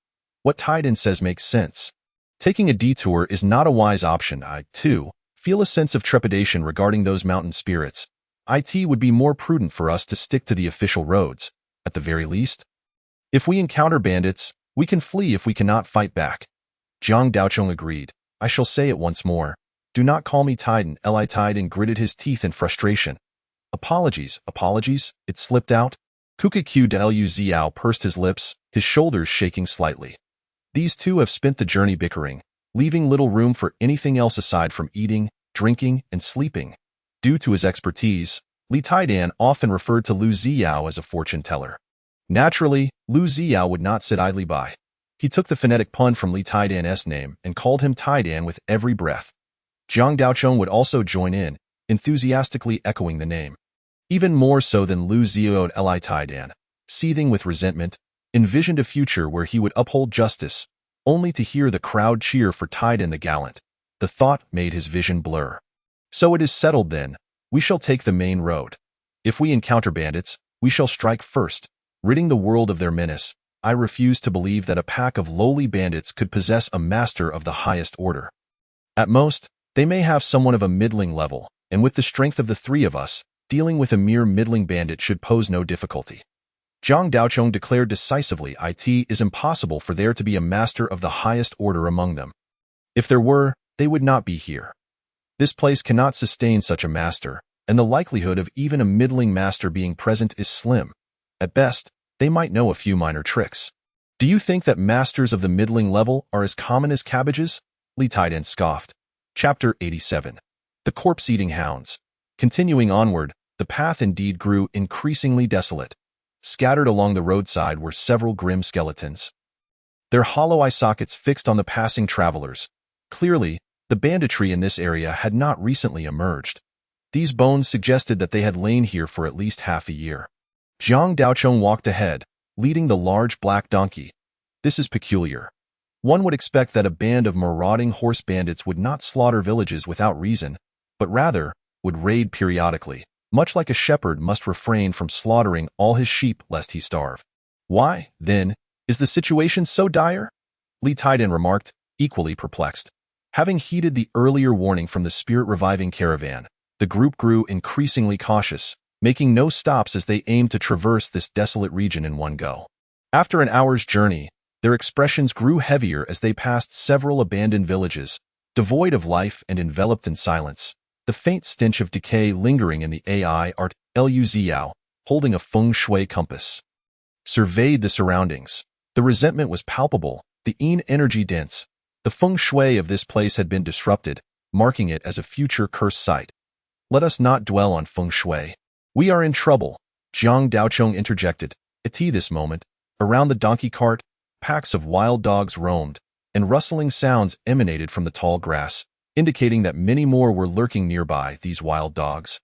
What Taidan says makes sense. Taking a detour is not a wise option. I, too, feel a sense of trepidation regarding those mountain spirits. It would be more prudent for us to stick to the official roads, at the very least. If we encounter bandits, we can flee if we cannot fight back. Jiang Daochong agreed. I shall say it once more. Do not call me Taidan. Li Taidan gritted his teeth in frustration. Apologies, it slipped out. Kukikyu Lu Xiao pursed his lips, his shoulders shaking slightly. These two have spent the journey bickering, leaving little room for anything else aside from eating, drinking, and sleeping. Due to his expertise, Li Taidan often referred to Lu Xiao as a fortune teller. Naturally, Lu Xiao would not sit idly by. He took the phonetic pun from Li Taidan's name and called him Taidan with every breath. Jiang Daochong would also join in, enthusiastically echoing the name. Even more so than Lu Xiao, Li Taidan, seething with resentment, envisioned a future where he would uphold justice, only to hear the crowd cheer for Taidan the Gallant. The thought made his vision blur. So it is settled then, we shall take the main road. If we encounter bandits, we shall strike first, ridding the world of their menace. I refuse to believe that a pack of lowly bandits could possess a master of the highest order. At most, they may have someone of a middling level, and with the strength of the three of us, dealing with a mere middling bandit should pose no difficulty. Jiang Daochong declared decisively it is impossible for there to be a master of the highest order among them. If there were, they would not be here. This place cannot sustain such a master, and the likelihood of even a middling master being present is slim. At best, they might know a few minor tricks. Do you think that masters of the middling level are as common as cabbages? Li Taidan scoffed. Chapter 87. The Corpse-Eating Hounds. Continuing onward, the path indeed grew increasingly desolate. Scattered along the roadside were several grim skeletons, their hollow eye sockets fixed on the passing travelers. Clearly, the banditry in this area had not recently emerged. These bones suggested that they had lain here for at least half a year. Jiang Daochong walked ahead, leading the large black donkey. This is peculiar. One would expect that a band of marauding horse bandits would not slaughter villages without reason, but rather would raid periodically, much like a shepherd must refrain from slaughtering all his sheep lest he starve. Why, then, is the situation so dire? Li Taidan remarked, equally perplexed. Having heeded the earlier warning from the spirit-reviving caravan, the group grew increasingly cautious, making no stops as they aimed to traverse this desolate region in one go. After an hour's journey, their expressions grew heavier as they passed several abandoned villages, devoid of life and enveloped in silence. The faint stench of decay lingering in the AI art. Lu Xiao, holding a feng shui compass, surveyed the surroundings. The resentment was palpable, the yin energy dense. The feng shui of this place had been disrupted, marking it as a future cursed site. Let us not dwell on feng shui. We are in trouble, Jiang Daochong interjected. At this moment, around the donkey cart, packs of wild dogs roamed, and rustling sounds emanated from the tall grass, indicating that many more were lurking nearby. These wild dogs,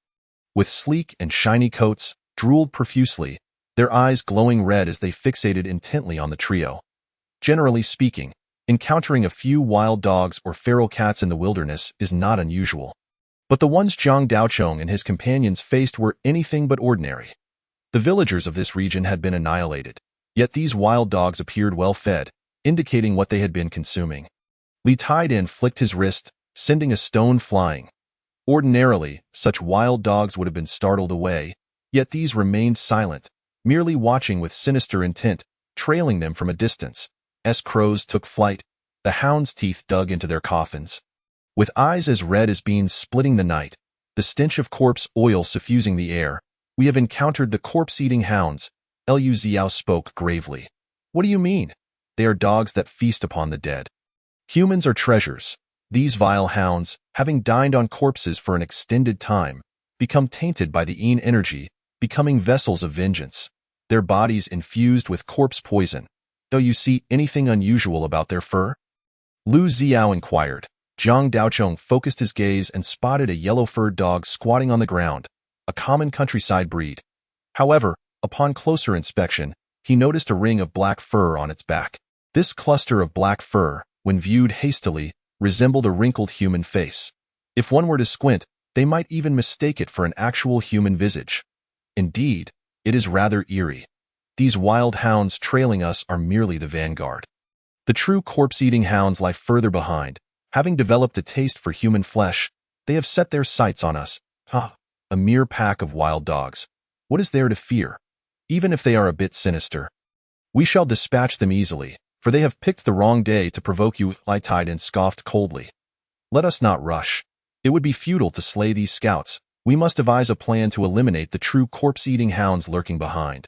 with sleek and shiny coats, drooled profusely, their eyes glowing red as they fixated intently on the trio. Generally speaking, encountering a few wild dogs or feral cats in the wilderness is not unusual. But the ones Jiang Daochong and his companions faced were anything but ordinary. The villagers of this region had been annihilated, yet these wild dogs appeared well fed, indicating what they had been consuming. Li Taidan flicked his wrist, sending a stone flying. Ordinarily, such wild dogs would have been startled away, yet these remained silent, merely watching with sinister intent, trailing them from a distance. As crows took flight, the hounds' teeth dug into their coffins. With eyes as red as beans splitting the night, the stench of corpse oil suffusing the air, we have encountered the corpse-eating hounds, Liu Xiao spoke gravely. What do you mean? They are dogs that feast upon the dead. Humans are treasures. These vile hounds, having dined on corpses for an extended time, become tainted by the Yin energy, becoming vessels of vengeance, their bodies infused with corpse poison. Do you see anything unusual about their fur? Lu Xiao inquired. Zhang Daochong focused his gaze and spotted a yellow-furred dog squatting on the ground, a common countryside breed. However, upon closer inspection, he noticed a ring of black fur on its back. This cluster of black fur, when viewed hastily, resembled a wrinkled human face. If one were to squint, they might even mistake it for an actual human visage. Indeed, it is rather eerie. These wild hounds trailing us are merely the vanguard. The true corpse-eating hounds lie further behind. Having developed a taste for human flesh, they have set their sights on us. A mere pack of wild dogs. What is there to fear? Even if they are a bit sinister, we shall dispatch them easily, for they have picked the wrong day to provoke you, Li Taidan scoffed coldly. Let us not rush. It would be futile to slay these scouts. We must devise a plan to eliminate the true corpse-eating hounds lurking behind.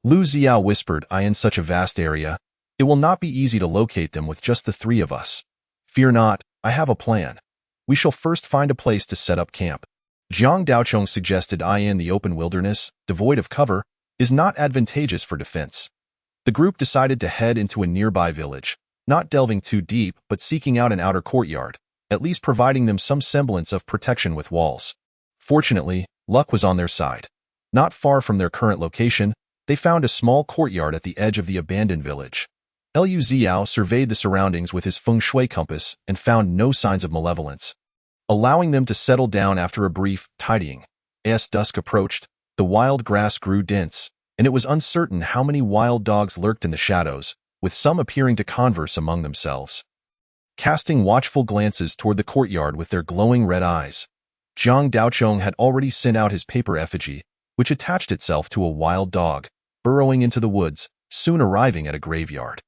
Lu Xiao whispered, in such a vast area, it will not be easy to locate them with just the three of us. Fear not, I have a plan. We shall first find a place to set up camp. Zhang Daochong suggested the open wilderness, devoid of cover, is not advantageous for defense. The group decided to head into a nearby village, not delving too deep but seeking out an outer courtyard, at least providing them some semblance of protection with walls. Fortunately, luck was on their side. Not far from their current location, they found a small courtyard at the edge of the abandoned village. Liu Xiao surveyed the surroundings with his feng shui compass and found no signs of malevolence. Allowing them to settle down after a brief tidying, as dusk approached, the wild grass grew dense, and it was uncertain how many wild dogs lurked in the shadows, with some appearing to converse among themselves. Casting watchful glances toward the courtyard with their glowing red eyes, Zhang Daochong had already sent out his paper effigy, which attached itself to a wild dog, burrowing into the woods, soon arriving at a graveyard.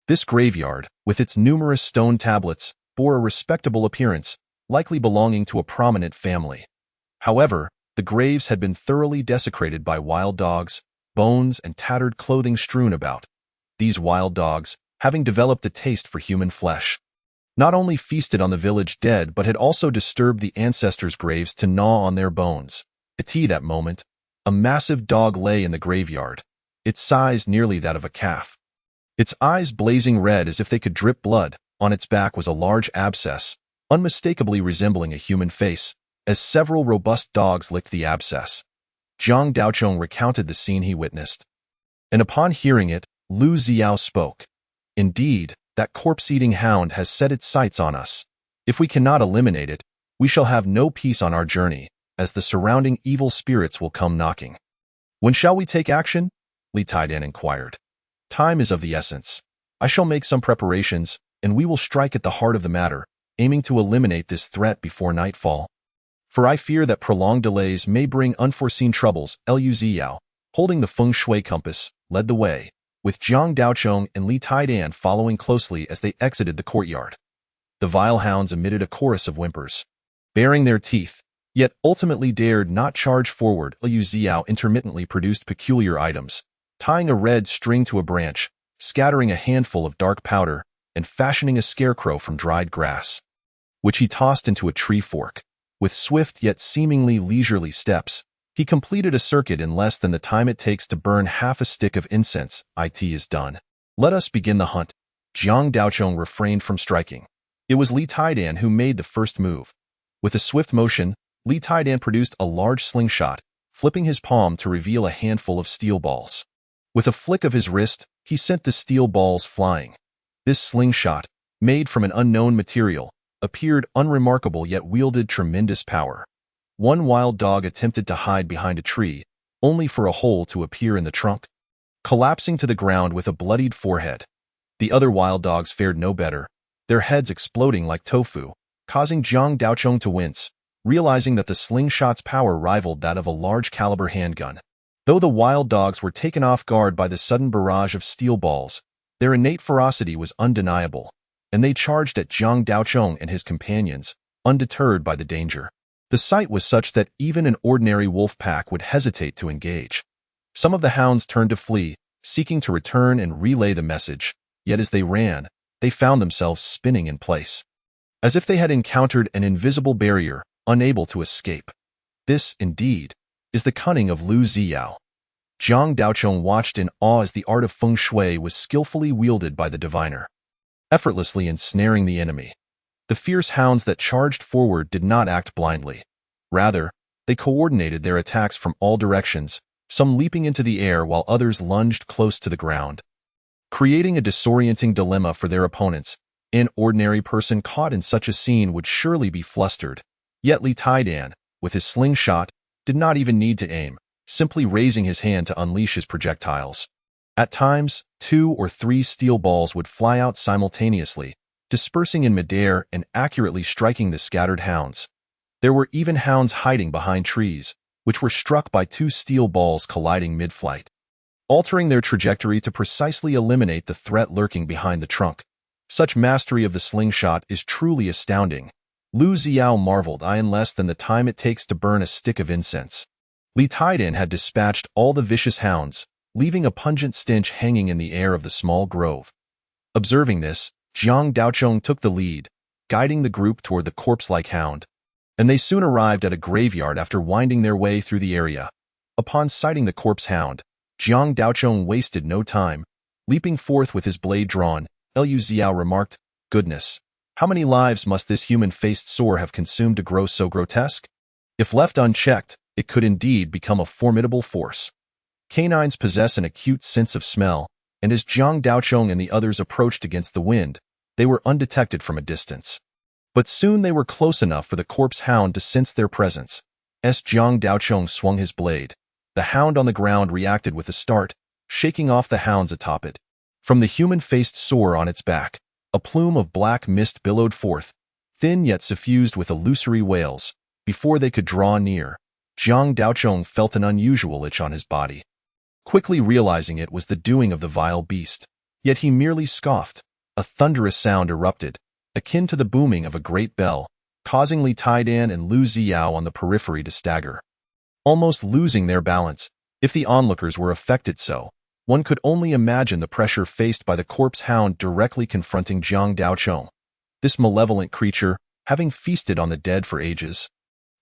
This graveyard, with its numerous stone tablets, bore a respectable appearance, likely belonging to a prominent family. However, the graves had been thoroughly desecrated by wild dogs, bones and tattered clothing strewn about. These wild dogs, having developed a taste for human flesh, not only feasted on the village dead but had also disturbed the ancestors' graves to gnaw on their bones. At that moment, a massive dog lay in the graveyard, its size nearly that of a calf. Its eyes blazing red as if they could drip blood. On its back was a large abscess, unmistakably resembling a human face, as several robust dogs licked the abscess. Zhang Daochong recounted the scene he witnessed. And upon hearing it, Lu Xiao spoke. Indeed, that corpse-eating hound has set its sights on us. If we cannot eliminate it, we shall have no peace on our journey, as the surrounding evil spirits will come knocking. When shall we take action? Li Taidan inquired. Time is of the essence. I shall make some preparations, and we will strike at the heart of the matter, aiming to eliminate this threat before nightfall. For I fear that prolonged delays may bring unforeseen troubles. Liu Xiao, holding the feng shui compass, led the way, with Zhang Daochong and Li Taidan following closely as they exited the courtyard. The vile hounds emitted a chorus of whimpers, baring their teeth, yet ultimately dared not charge forward. Liu Xiao intermittently produced peculiar items, tying a red string to a branch, scattering a handful of dark powder, and fashioning a scarecrow from dried grass, which he tossed into a tree fork. With swift yet seemingly leisurely steps, he completed a circuit in less than the time it takes to burn half a stick of incense. It is done. Let us begin the hunt. Zhang Daochong refrained from striking. It was Li Taidan who made the first move. With a swift motion, Li Taidan produced a large slingshot, flipping his palm to reveal a handful of steel balls. With a flick of his wrist, he sent the steel balls flying. This slingshot, made from an unknown material, appeared unremarkable yet wielded tremendous power. One wild dog attempted to hide behind a tree, only for a hole to appear in the trunk, collapsing to the ground with a bloodied forehead. The other wild dogs fared no better, their heads exploding like tofu, causing Jiang Daochong to wince, realizing that the slingshot's power rivaled that of a large-caliber handgun. Though the wild dogs were taken off guard by the sudden barrage of steel balls, their innate ferocity was undeniable, and they charged at Jiang Daochong and his companions, undeterred by the danger. The sight was such that even an ordinary wolf pack would hesitate to engage. Some of the hounds turned to flee, seeking to return and relay the message, yet as they ran, they found themselves spinning in place, as if they had encountered an invisible barrier, unable to escape. This, indeed, is the cunning of Lu Ziyao. Jiang Daochong watched in awe as the art of feng shui was skillfully wielded by the diviner, effortlessly ensnaring the enemy. The fierce hounds that charged forward did not act blindly. Rather, they coordinated their attacks from all directions, some leaping into the air while others lunged close to the ground, creating a disorienting dilemma for their opponents. An ordinary person caught in such a scene would surely be flustered. Yet Li Taidan, with his slingshot, did not even need to aim, simply raising his hand to unleash his projectiles. At times, 2 or 3 steel balls would fly out simultaneously, dispersing in midair and accurately striking the scattered hounds. There were even hounds hiding behind trees, which were struck by 2 steel balls colliding mid-flight, altering their trajectory to precisely eliminate the threat lurking behind the trunk. Such mastery of the slingshot is truly astounding. Lu Ziyao marveled in less than the time it takes to burn a stick of incense. Li Taidan had dispatched all the vicious hounds, leaving a pungent stench hanging in the air of the small grove. Observing this, Jiang Daochong took the lead, guiding the group toward the corpse-like hound, and they soon arrived at a graveyard after winding their way through the area. Upon sighting the corpse hound, Jiang Daochong wasted no time. Leaping forth with his blade drawn, Lu Ziyao remarked, "Goodness, how many lives must this human-faced soar have consumed to grow so grotesque? If left unchecked, it could indeed become a formidable force." Canines possess an acute sense of smell, and as Jiang Daochong and the others approached against the wind, they were undetected from a distance. But soon they were close enough for the corpse hound to sense their presence. As Jiang Daochong swung his blade, the hound on the ground reacted with a start, shaking off the hounds atop it. From the human-faced soar on its back, a plume of black mist billowed forth, thin yet suffused with illusory wails. Before they could draw near, Jiang Daochong felt an unusual itch on his body, quickly realizing it was the doing of the vile beast. Yet he merely scoffed. A thunderous sound erupted, akin to the booming of a great bell, causing Li Taidan and Lu Ziyao on the periphery to stagger, almost losing their balance. If the onlookers were affected so, one could only imagine the pressure faced by the corpse hound directly confronting Jiang Daochong. This malevolent creature, having feasted on the dead for ages,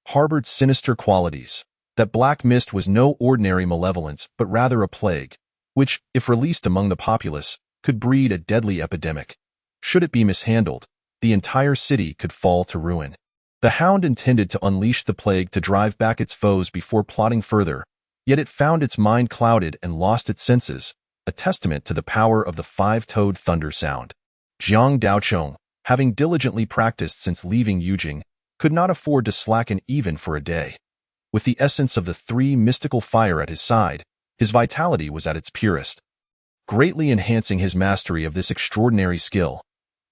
harbored sinister qualities. That black mist was no ordinary malevolence, but rather a plague, which, if released among the populace, could breed a deadly epidemic. Should it be mishandled, the entire city could fall to ruin. The hound intended to unleash the plague to drive back its foes before plotting further, yet it found its mind clouded and lost its senses, a testament to the power of the 5-toed thunder sound. Jiang Daochong, having diligently practiced since leaving Yujing, could not afford to slacken even for a day. With the essence of the 3 mystical fire at his side, his vitality was at its purest, greatly enhancing his mastery of this extraordinary skill.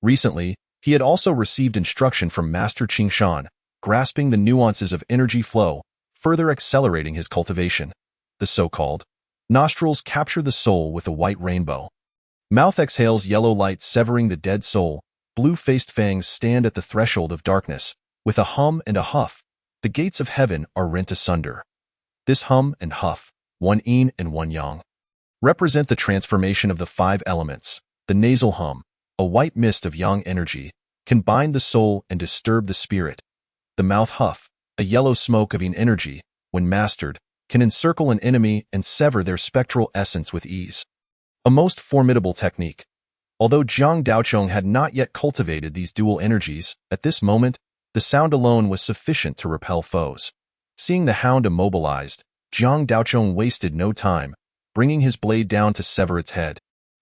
Recently, he had also received instruction from Master Qingshan, grasping the nuances of energy flow, further accelerating his cultivation. The so-called nostrils capture the soul with a white rainbow. Mouth exhales yellow light severing the dead soul. Blue-faced fangs stand at the threshold of darkness. With a hum and a huff, the gates of heaven are rent asunder. This hum and huff, one yin and one yang, represent the transformation of the 5 elements. The nasal hum, a white mist of yang energy, can bind the soul and disturb the spirit. The mouth huff, a yellow smoke of yin energy, when mastered, can encircle an enemy and sever their spectral essence with ease. A most formidable technique. Although Jiang Daochong had not yet cultivated these dual energies, at this moment, the sound alone was sufficient to repel foes. Seeing the hound immobilized, Jiang Daochong wasted no time, bringing his blade down to sever its head.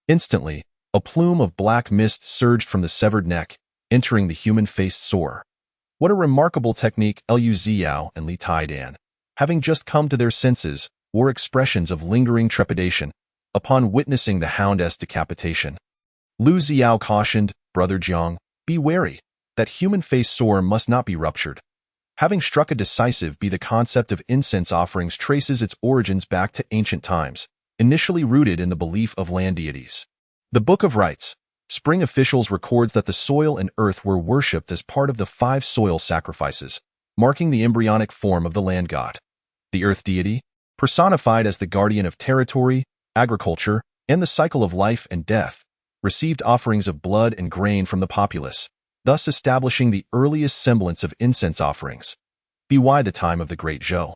Instantly, a plume of black mist surged from the severed neck, entering the human-faced soar. What a remarkable technique! Lu Ziyao and Li Taidan, having just come to their senses, wore expressions of lingering trepidation upon witnessing the hound's decapitation. Lu Ziyao cautioned, "Brother Jiang, be wary. that human face sore must not be ruptured. Having struck a decisive blow, the concept of incense offerings traces its origins back to ancient times, initially rooted in the belief of land deities. The Book of Rites, Spring Officials records that the soil and earth were worshipped as part of the 5 soil sacrifices, marking the embryonic form of the land god. The earth deity, personified as the guardian of territory, agriculture, and the cycle of life and death, received offerings of blood and grain from the populace, thus establishing the earliest semblance of incense offerings. By the time of the Great Zhou,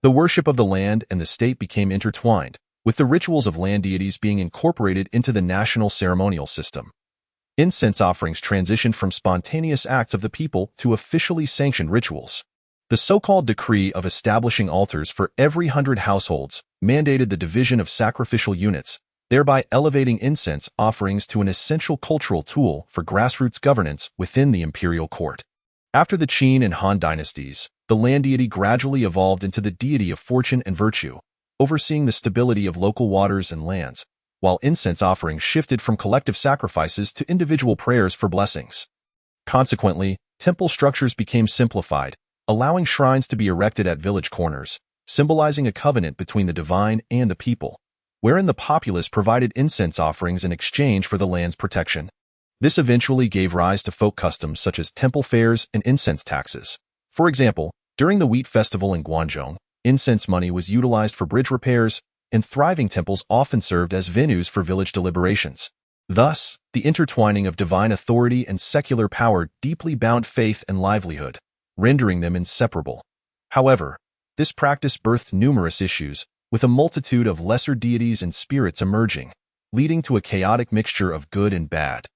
the worship of the land and the state became intertwined, with the rituals of land deities being incorporated into the national ceremonial system. Incense offerings transitioned from spontaneous acts of the people to officially sanctioned rituals. The so-called decree of establishing altars for every 100 households mandated the division of sacrificial units, thereby elevating incense offerings to an essential cultural tool for grassroots governance within the imperial court. After the Qin and Han dynasties, the land deity gradually evolved into the deity of fortune and virtue, overseeing the stability of local waters and lands, while incense offerings shifted from collective sacrifices to individual prayers for blessings. Consequently, temple structures became simplified, allowing shrines to be erected at village corners, symbolizing a covenant between the divine and the people, wherein the populace provided incense offerings in exchange for the land's protection. This eventually gave rise to folk customs such as temple fairs and incense taxes. For example, during the wheat festival in Guangzhou, incense money was utilized for bridge repairs, and thriving temples often served as venues for village deliberations. Thus, the intertwining of divine authority and secular power deeply bound faith and livelihood, rendering them inseparable. However, this practice birthed numerous issues, with a multitude of lesser deities and spirits emerging, leading to a chaotic mixture of good and bad,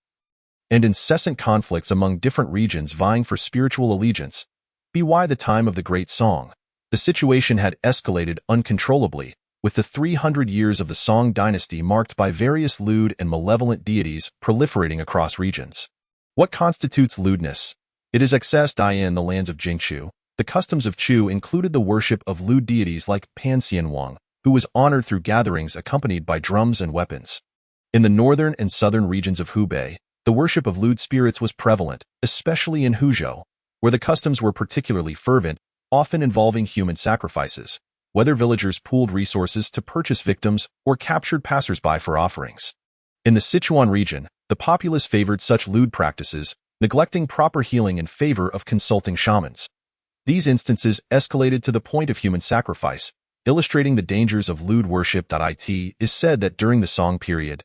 and incessant conflicts among different regions vying for spiritual allegiance. By the time of the Great Song, the situation had escalated uncontrollably, with the 300 years of the Song dynasty marked by various lewd and malevolent deities proliferating across regions. What constitutes lewdness? It is accessed in the lands of Jingchu. The customs of Chu included the worship of lewd deities like Pan Xianwang, who was honored through gatherings accompanied by drums and weapons. In the northern and southern regions of Hubei, the worship of lewd spirits was prevalent, especially in Huzhou, where the customs were particularly fervent, often involving human sacrifices, whether villagers pooled resources to purchase victims or captured passersby for offerings. In the Sichuan region, the populace favored such lewd practices, neglecting proper healing in favor of consulting shamans. These instances escalated to the point of human sacrifice, illustrating the dangers of lewd worship. It is said that during the Song period,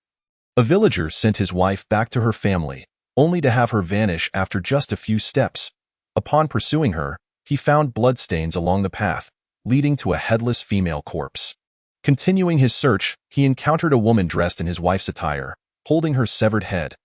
a villager sent his wife back to her family, only to have her vanish after just a few steps. Upon pursuing her, he found bloodstains along the path, leading to a headless female corpse. Continuing his search, he encountered a woman dressed in his wife's attire, holding her severed head.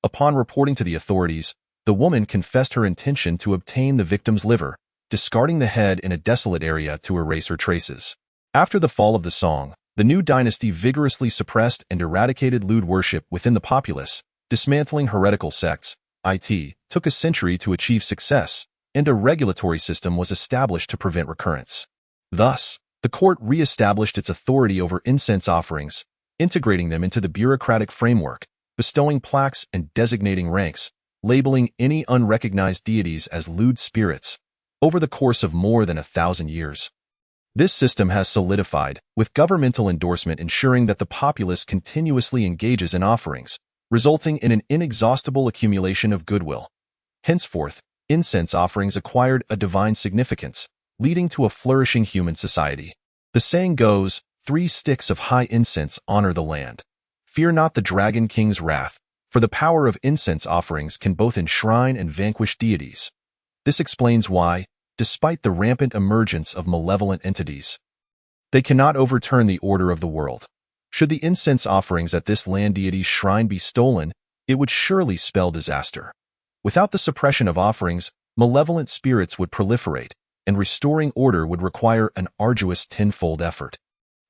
Upon reporting to the authorities, the woman confessed her intention to obtain the victim's liver, discarding the head in a desolate area to erase her traces. After the fall of the Song, the new dynasty vigorously suppressed and eradicated lewd worship within the populace, dismantling heretical sects. It took a century to achieve success, and a regulatory system was established to prevent recurrence. Thus, the court re-established its authority over incense offerings, integrating them into the bureaucratic framework, bestowing plaques and designating ranks, labeling any unrecognized deities as lewd spirits, over the course of more than 1,000 years. This system has solidified, with governmental endorsement ensuring that the populace continuously engages in offerings, resulting in an inexhaustible accumulation of goodwill. Henceforth, incense offerings acquired a divine significance, leading to a flourishing human society. The saying goes, 3 sticks of high incense honor the land. Fear not the Dragon King's wrath, for the power of incense offerings can both enshrine and vanquish deities. This explains why, despite the rampant emergence of malevolent entities, they cannot overturn the order of the world. Should the incense offerings at this land deity's shrine be stolen, it would surely spell disaster. Without the suppression of offerings, malevolent spirits would proliferate, and restoring order would require an arduous tenfold effort.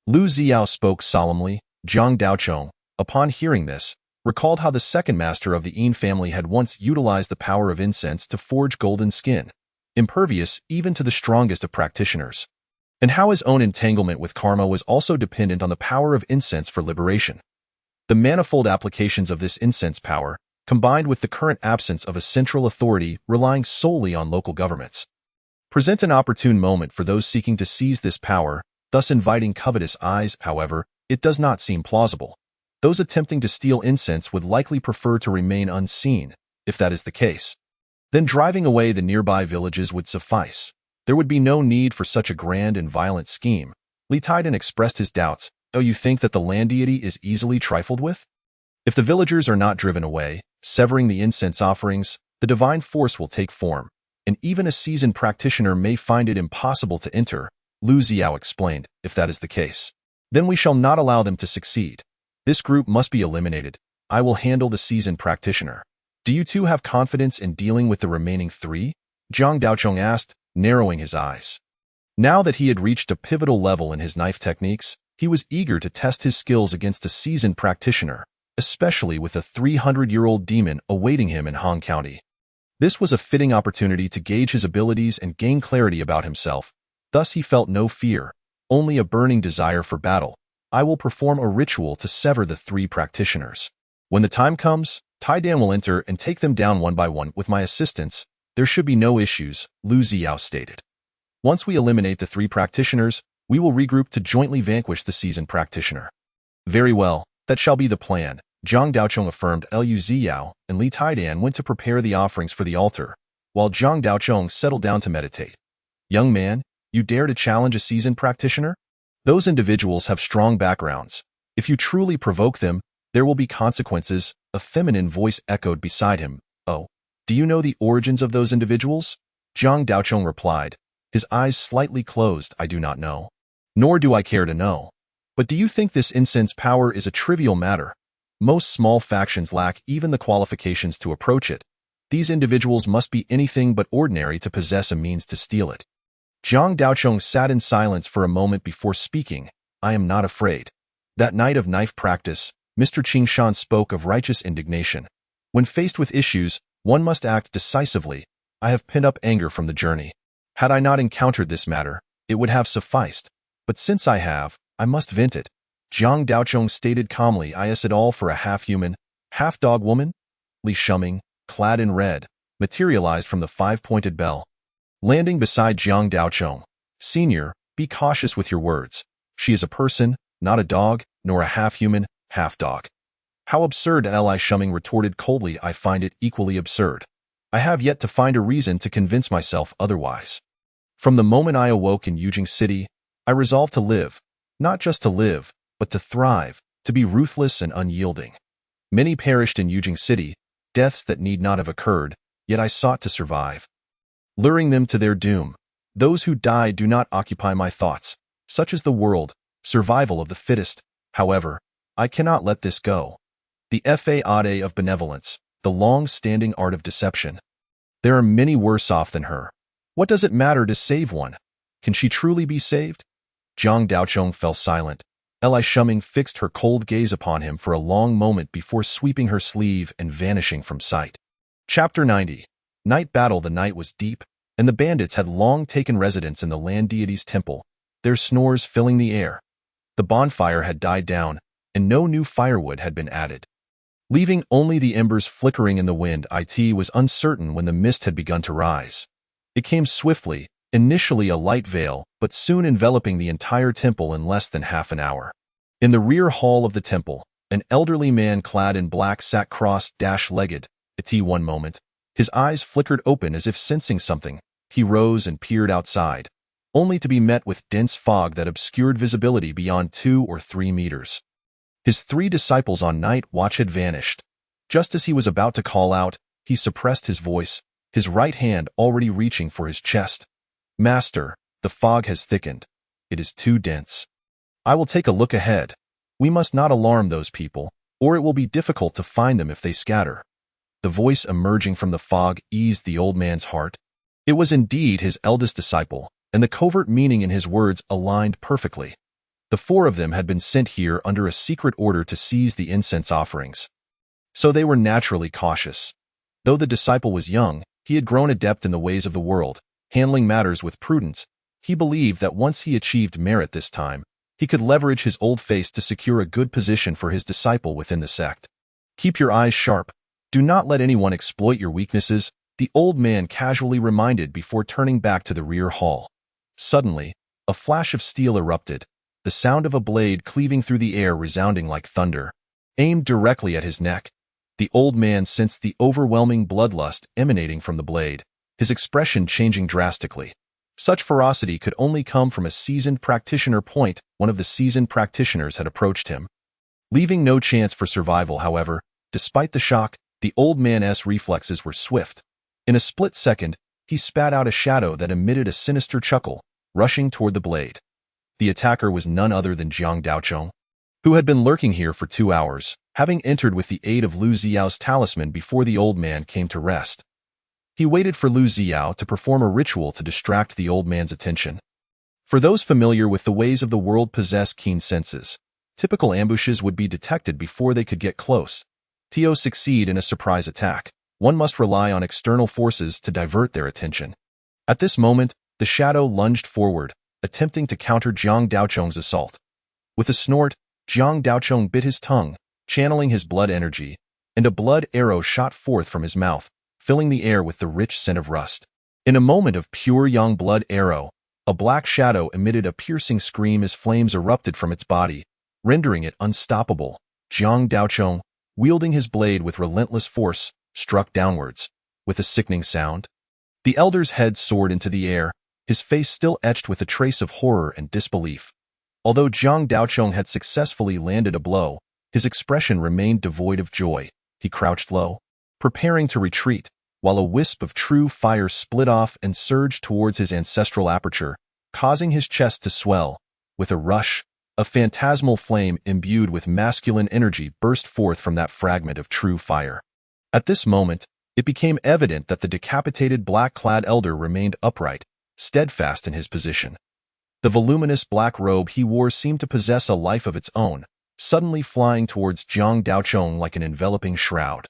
Lu Ziao spoke solemnly. Zhang Daochong, upon hearing this, recalled how the second master of the Yin family had once utilized the power of incense to forge golden skin, impervious even to the strongest of practitioners, and how his own entanglement with karma was also dependent on the power of incense for liberation. The manifold applications of this incense power, combined with the current absence of a central authority relying solely on local governments, present an opportune moment for those seeking to seize this power, thus inviting covetous eyes. However, it does not seem plausible. Those attempting to steal incense would likely prefer to remain unseen. If that is the case, then driving away the nearby villages would suffice. There would be no need for such a grand and violent scheme. Li Taidan expressed his doubts. Oh, you think that the land deity is easily trifled with? If the villagers are not driven away, severing the incense offerings, the divine force will take form, and even a seasoned practitioner may find it impossible to enter, Lu Xiao explained. If that is the case, then we shall not allow them to succeed. This group must be eliminated. I will handle the seasoned practitioner. Do you two have confidence in dealing with the remaining three? Zhang Daochong asked, narrowing his eyes. Now that he had reached a pivotal level in his knife techniques, he was eager to test his skills against a seasoned practitioner, especially with a 300-year-old demon awaiting him in Han County. This was a fitting opportunity to gauge his abilities and gain clarity about himself. Thus he felt no fear, only a burning desire for battle. I will perform a ritual to sever the three practitioners. When the time comes, Taidan will enter and take them down one by one with my assistance. There should be no issues, Lu Xiao stated. Once we eliminate the three practitioners, we will regroup to jointly vanquish the seasoned practitioner. Very well, that shall be the plan, Zhang Daochong affirmed. Lu Xiao and Li Taidan went to prepare the offerings for the altar, while Zhang Daochong settled down to meditate. Young man, you dare to challenge a seasoned practitioner? Those individuals have strong backgrounds. If you truly provoke them, there will be consequences, a feminine voice echoed beside him. Oh, do you know the origins of those individuals? Zhang Daochong replied, his eyes slightly closed. I do not know. Nor do I care to know. But do you think this incense power is a trivial matter? Most small factions lack even the qualifications to approach it. These individuals must be anything but ordinary to possess a means to steal it. Zhang Daochong sat in silence for a moment before speaking. I am not afraid. That night of knife practice, Mr. Qingshan spoke of righteous indignation. When faced with issues, one must act decisively. I have pent up anger from the journey. Had I not encountered this matter, it would have sufficed. But since I have, I must vent it. Zhang Daochong stated calmly. Is it all for a half-human, half-dog woman? Li Shuming, clad in red, materialized from the five-pointed bell. Landing beside Zhang Daochong. Senior, be cautious with your words. She is a person, not a dog, nor a half-human, half-dog. How absurd, Li Shuming retorted coldly. I find it equally absurd. I have yet to find a reason to convince myself otherwise. From the moment I awoke in Yujing City, I resolved to live, not just to live, but to thrive, to be ruthless and unyielding. Many perished in Yujing City, deaths that need not have occurred, yet I sought to survive. Luring them to their doom, those who die do not occupy my thoughts, such as the world, survival of the fittest. However, I cannot let this go. The fade of benevolence, the long-standing art of deception. There are many worse off than her. What does it matter to save one? Can she truly be saved? Zhang Daochong fell silent. Li Shuming fixed her cold gaze upon him for a long moment before sweeping her sleeve and vanishing from sight. Chapter 90. Night battle. The night was deep, and the bandits had long taken residence in the land deity's temple, their snores filling the air. The bonfire had died down, and no new firewood had been added, leaving only the embers flickering in the wind. It was uncertain when the mist had begun to rise. It came swiftly, initially a light veil, but soon enveloping the entire temple in less than half an hour. In the rear hall of the temple, an elderly man clad in black sat cross-legged. One moment, his eyes flickered open as if sensing something. He rose and peered outside, only to be met with dense fog that obscured visibility beyond 2 or 3 meters. His 3 disciples on night watch had vanished. Just as he was about to call out, he suppressed his voice, his right hand already reaching for his chest. Master, the fog has thickened. It is too dense. I will take a look ahead. We must not alarm those people, or it will be difficult to find them if they scatter. The voice emerging from the fog eased the old man's heart. It was indeed his eldest disciple, and the covert meaning in his words aligned perfectly. The 4 of them had been sent here under a secret order to seize the incense offerings. So they were naturally cautious. Though the disciple was young, he had grown adept in the ways of the world, handling matters with prudence. He believed that once he achieved merit this time, he could leverage his old face to secure a good position for his disciple within the sect. Keep your eyes sharp. Do not let anyone exploit your weaknesses, the old man casually reminded before turning back to the rear hall. Suddenly, a flash of steel erupted, the sound of a blade cleaving through the air resounding like thunder. Aimed directly at his neck, the old man sensed the overwhelming bloodlust emanating from the blade, his expression changing drastically. Such ferocity could only come from a seasoned practitioner. One of the seasoned practitioners had approached him. Leaving no chance for survival, however, despite the shock, the old man's reflexes were swift. In a split second, he spat out a shadow that emitted a sinister chuckle, rushing toward the blade. The attacker was none other than Jiang Daochong, who had been lurking here for 2 hours, having entered with the aid of Lu Xiao's talisman before the old man came to rest. He waited for Lu Xiao to perform a ritual to distract the old man's attention. For those familiar with the ways of the world possess keen senses. Typical ambushes would be detected before they could get close. To succeed in a surprise attack, one must rely on external forces to divert their attention. At this moment, the shadow lunged forward, attempting to counter Jiang Daochong's assault. With a snort, Jiang Daochong bit his tongue, channeling his blood energy, and a blood arrow shot forth from his mouth, filling the air with the rich scent of rust. In a moment of pure young blood arrow, a black shadow emitted a piercing scream as flames erupted from its body, rendering it unstoppable. Jiang Daochong, wielding his blade with relentless force, struck downwards. With a sickening sound, the elder's head soared into the air, his face still etched with a trace of horror and disbelief. Although Jiang Daochong had successfully landed a blow, his expression remained devoid of joy. He crouched low, preparing to retreat, while a wisp of true fire split off and surged towards his ancestral aperture, causing his chest to swell. With a rush, a phantasmal flame imbued with masculine energy burst forth from that fragment of true fire. At this moment, it became evident that the decapitated black-clad elder remained upright, steadfast in his position. The voluminous black robe he wore seemed to possess a life of its own, suddenly flying towards Jiang Daochong like an enveloping shroud.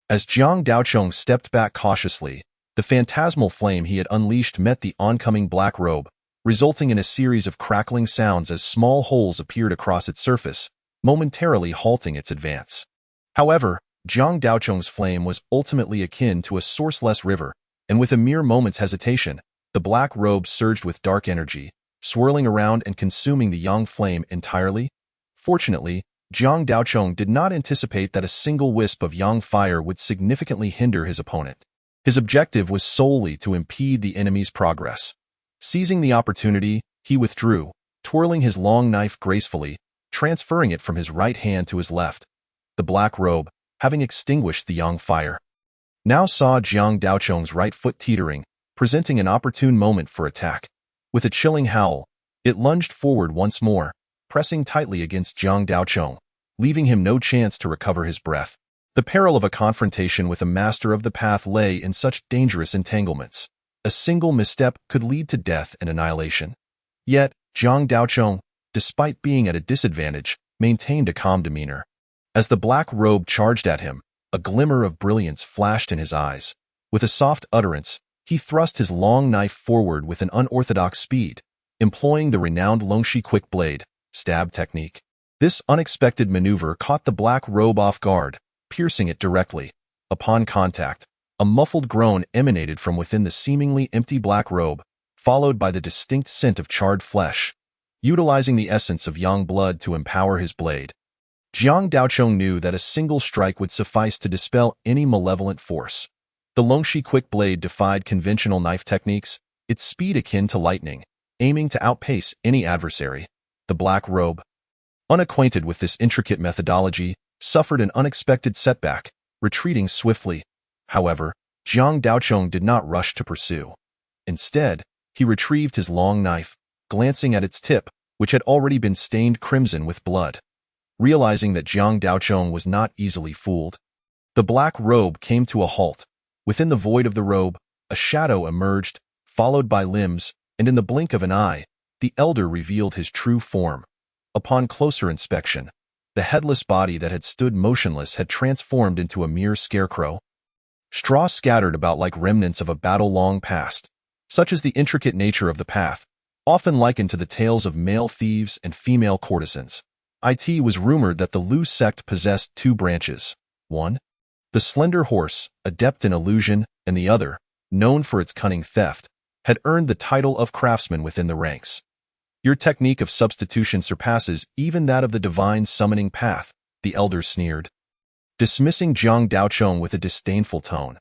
As Jiang Daochong stepped back cautiously, the phantasmal flame he had unleashed met the oncoming black robe, resulting in a series of crackling sounds as small holes appeared across its surface, momentarily halting its advance. However, Jiang Daochong's flame was ultimately akin to a sourceless river, and with a mere moment's hesitation, the black robe surged with dark energy, swirling around and consuming the yang flame entirely. Fortunately, Jiang Daochong did not anticipate that a single wisp of yang fire would significantly hinder his opponent. His objective was solely to impede the enemy's progress. Seizing the opportunity, he withdrew, twirling his long knife gracefully, transferring it from his right hand to his left. The black robe, having extinguished the yang fire, now saw Jiang Daochong's right foot teetering, presenting an opportune moment for attack. With a chilling howl, it lunged forward once more, pressing tightly against Jiang Daochong, leaving him no chance to recover his breath. The peril of a confrontation with a master of the path lay in such dangerous entanglements. A single misstep could lead to death and annihilation. Yet, Jiang Daochong, despite being at a disadvantage, maintained a calm demeanor. As the black robe charged at him, a glimmer of brilliance flashed in his eyes. With a soft utterance, he thrust his long knife forward with an unorthodox speed, employing the renowned Longshi quick blade stab technique. This unexpected maneuver caught the black robe off guard, piercing it directly. Upon contact, a muffled groan emanated from within the seemingly empty black robe, followed by the distinct scent of charred flesh. Utilizing the essence of yang blood to empower his blade, Jiang Daochong knew that a single strike would suffice to dispel any malevolent force. The Longshi quick blade defied conventional knife techniques, its speed akin to lightning, aiming to outpace any adversary. The black robe, unacquainted with this intricate methodology, suffered an unexpected setback, retreating swiftly. However, Jiang Daochong did not rush to pursue. Instead, he retrieved his long knife, glancing at its tip, which had already been stained crimson with blood. Realizing that Jiang Daochong was not easily fooled, the black robe came to a halt. Within the void of the robe, a shadow emerged, followed by limbs, and in the blink of an eye, the elder revealed his true form. Upon closer inspection, the headless body that had stood motionless had transformed into a mere scarecrow. Straw scattered about like remnants of a battle long past. Such is the intricate nature of the path, often likened to the tales of male thieves and female courtesans. It was rumored that the Lu sect possessed 2 branches. 1. The slender horse, adept in illusion, and the other, known for its cunning theft, had earned the title of craftsman within the ranks. Your technique of substitution surpasses even that of the divine summoning path, the elder sneered, dismissing Jiang Daochong with a disdainful tone.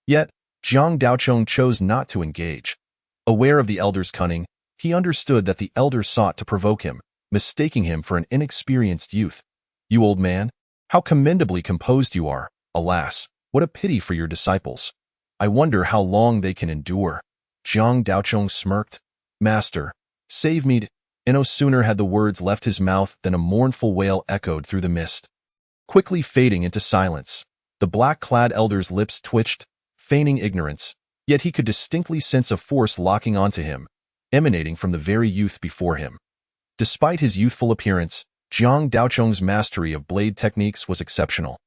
Yet, Jiang Daochong chose not to engage. Aware of the elder's cunning, he understood that the elder sought to provoke him, mistaking him for an inexperienced youth. You old man, how commendably composed you are. Alas, what a pity for your disciples. I wonder how long they can endure. Jiang Daochong smirked. Master, save me. And no sooner had the words left his mouth than a mournful wail echoed through the mist. Quickly fading into silence, the black-clad elder's lips twitched, feigning ignorance, yet he could distinctly sense a force locking onto him, emanating from the very youth before him. Despite his youthful appearance, Jiang Daochong's mastery of blade techniques was exceptional.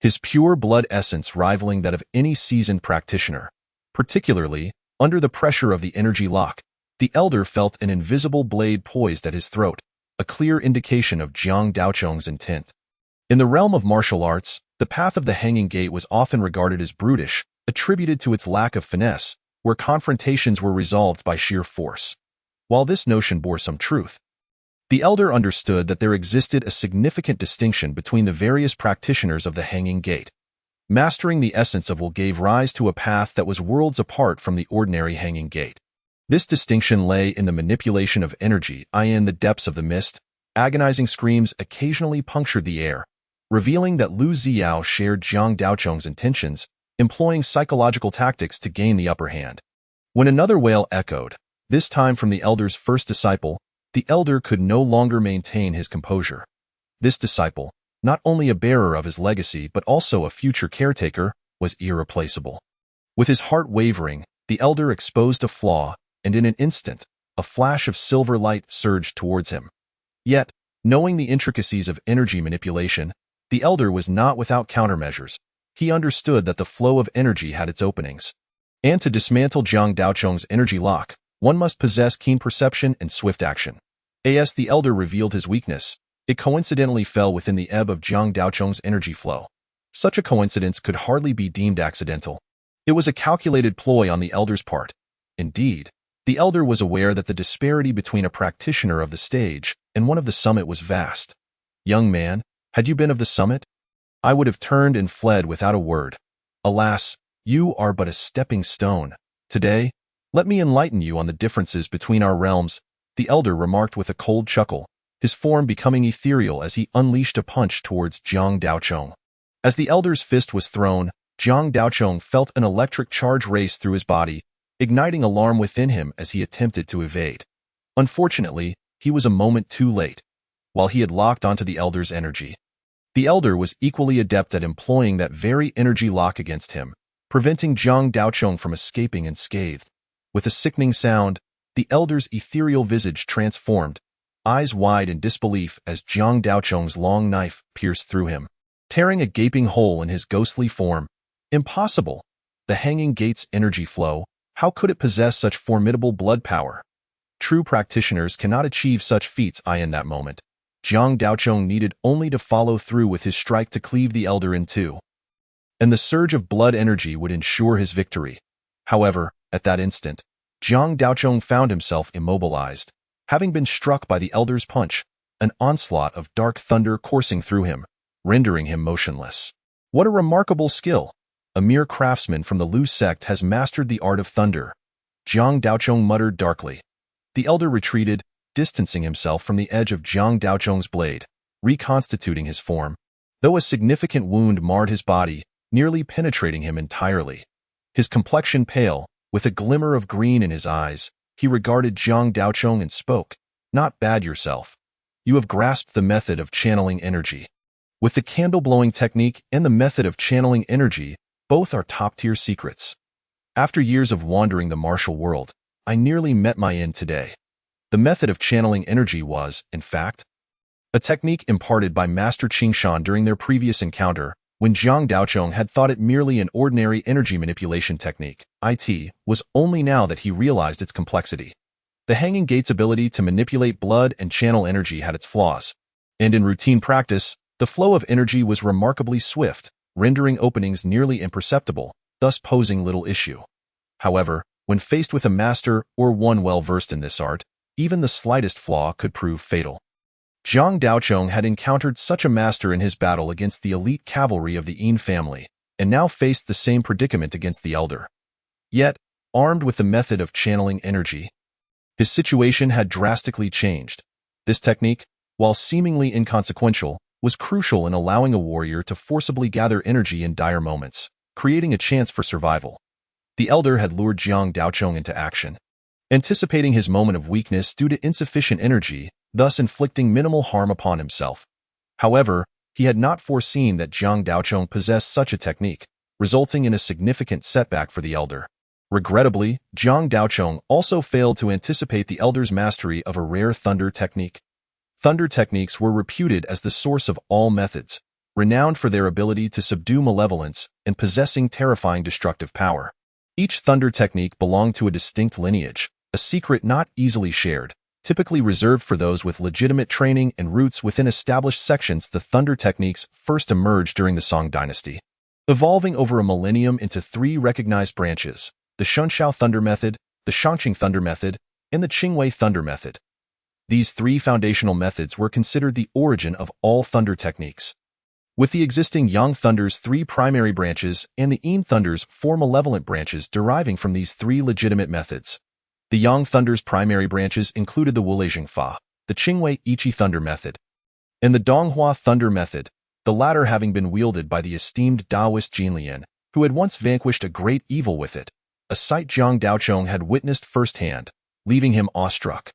His pure blood essence rivaling that of any seasoned practitioner. Particularly, under the pressure of the energy lock, the elder felt an invisible blade poised at his throat, a clear indication of Jiang Daochong's intent. In the realm of martial arts, the path of the hanging gate was often regarded as brutish, attributed to its lack of finesse, where confrontations were resolved by sheer force. While this notion bore some truth, the elder understood that there existed a significant distinction between the various practitioners of the hanging gate. Mastering the essence of will gave rise to a path that was worlds apart from the ordinary hanging gate. This distinction lay in the manipulation of energy, i.e. in the depths of the mist. Agonizing screams occasionally punctured the air, revealing that Lu Ziao shared Jiang Daochong's intentions, employing psychological tactics to gain the upper hand. When another wail echoed, this time from the elder's first disciple, the elder could no longer maintain his composure. This disciple, not only a bearer of his legacy but also a future caretaker, was irreplaceable. With his heart wavering, the elder exposed a flaw, and in an instant, a flash of silver light surged towards him. Yet, knowing the intricacies of energy manipulation, the elder was not without countermeasures. He understood that the flow of energy had its openings. And to dismantle Jiang Daochong's energy lock, one must possess keen perception and swift action. As the elder revealed his weakness, it coincidentally fell within the ebb of Jiang Daochong's energy flow. Such a coincidence could hardly be deemed accidental. It was a calculated ploy on the elder's part. Indeed, the elder was aware that the disparity between a practitioner of the stage and one of the summit was vast. Young man, had you been of the summit, I would have turned and fled without a word. Alas, you are but a stepping stone. Today, let me enlighten you on the differences between our realms, the elder remarked with a cold chuckle, his form becoming ethereal as he unleashed a punch towards Jiang Daochong. As the elder's fist was thrown, Jiang Daochong felt an electric charge race through his body, igniting alarm within him as he attempted to evade. Unfortunately, he was a moment too late. While he had locked onto the elder's energy, the elder was equally adept at employing that very energy lock against him, preventing Jiang Daochong from escaping unscathed. With a sickening sound, the elder's ethereal visage transformed, eyes wide in disbelief as Jiang Daochong's long knife pierced through him, tearing a gaping hole in his ghostly form. Impossible! The hanging gate's energy flow, how could it possess such formidable blood power? True practitioners cannot achieve such feats. In that moment, Jiang Daochong needed only to follow through with his strike to cleave the elder in two, and the surge of blood energy would ensure his victory. However, at that instant, Jiang Daochong found himself immobilized, having been struck by the elder's punch, an onslaught of dark thunder coursing through him, rendering him motionless. What a remarkable skill! A mere craftsman from the Lu sect has mastered the art of thunder. Jiang Daochong muttered darkly. The elder retreated, distancing himself from the edge of Jiang Daochong's blade, reconstituting his form, though a significant wound marred his body, nearly penetrating him entirely. His complexion pale, with a glimmer of green in his eyes, he regarded Jiang Daochong and spoke, "Not bad yourself. You have grasped the method of channeling energy. With the candle-blowing technique and the method of channeling energy, both are top-tier secrets. After years of wandering the martial world, I nearly met my end today." The method of channeling energy was, in fact, a technique imparted by Master Qingshan during their previous encounter, when Jiang Daochong had thought it merely an ordinary energy manipulation technique. It was only now that he realized its complexity. The Hanging Gate's ability to manipulate blood and channel energy had its flaws, and in routine practice, the flow of energy was remarkably swift, rendering openings nearly imperceptible, thus posing little issue. However, when faced with a master or one well-versed in this art, even the slightest flaw could prove fatal. Zhang Daochong had encountered such a master in his battle against the elite cavalry of the Yin family, and now faced the same predicament against the elder. Yet, armed with the method of channeling energy, his situation had drastically changed. This technique, while seemingly inconsequential, was crucial in allowing a warrior to forcibly gather energy in dire moments, creating a chance for survival. The elder had lured Zhang Daochong into action, anticipating his moment of weakness due to insufficient energy, thus inflicting minimal harm upon himself. However, he had not foreseen that Zhang Daochong possessed such a technique, resulting in a significant setback for the elder. Regrettably, Zhang Daochong also failed to anticipate the elder's mastery of a rare thunder technique. Thunder techniques were reputed as the source of all methods, renowned for their ability to subdue malevolence and possessing terrifying destructive power. Each thunder technique belonged to a distinct lineage, a secret not easily shared, typically reserved for those with legitimate training and roots within established sections. The thunder techniques first emerged during the Song dynasty, evolving over a millennium into three recognized branches: the Shunshao thunder method, the Shangqing thunder method, and the Qingwei thunder method. These three foundational methods were considered the origin of all thunder techniques. With the existing Yang thunder's three primary branches and the Yin thunder's four malevolent branches deriving from these three legitimate methods. The Yang thunder's primary branches included the Wulejing Fa, the Qingwei Ichi thunder method, and the Donghua thunder method, the latter having been wielded by the esteemed Taoist Jinlian, who had once vanquished a great evil with it, a sight Zhang Daochong had witnessed firsthand, leaving him awestruck.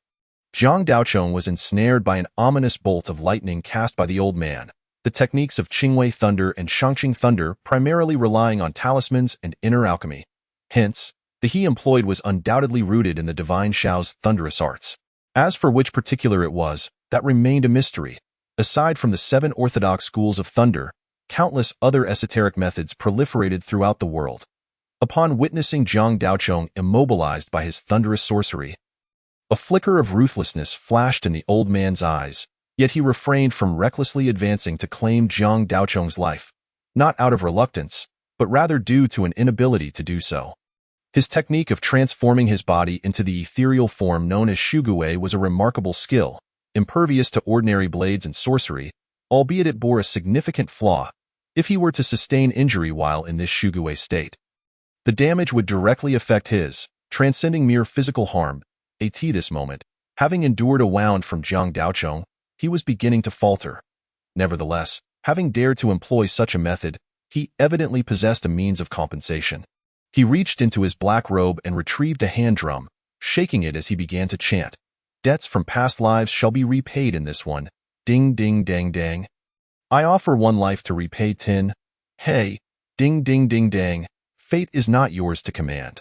Zhang Daochong was ensnared by an ominous bolt of lightning cast by the old man, the techniques of Qingwei thunder and Shangqing thunder primarily relying on talismans and inner alchemy. Hence, the he employed was undoubtedly rooted in the divine Shao's thunderous arts. As for which particular it was, that remained a mystery. Aside from the 7 orthodox schools of thunder, countless other esoteric methods proliferated throughout the world. Upon witnessing Zhang Daochong immobilized by his thunderous sorcery, a flicker of ruthlessness flashed in the old man's eyes, yet he refrained from recklessly advancing to claim Zhang Daochong's life, not out of reluctance, but rather due to an inability to do so. His technique of transforming his body into the ethereal form known as Shugui was a remarkable skill, impervious to ordinary blades and sorcery, albeit it bore a significant flaw. If he were to sustain injury while in this Shugui state, the damage would directly affect his, transcending mere physical harm. At this moment, having endured a wound from Zhang Daochong, he was beginning to falter. Nevertheless, having dared to employ such a method, he evidently possessed a means of compensation. He reached into his black robe and retrieved a hand drum, shaking it as he began to chant, "Debts from past lives shall be repaid in this one. Ding ding dang dang. I offer one life to repay 10. Hey, ding ding ding dang. Fate is not yours to command.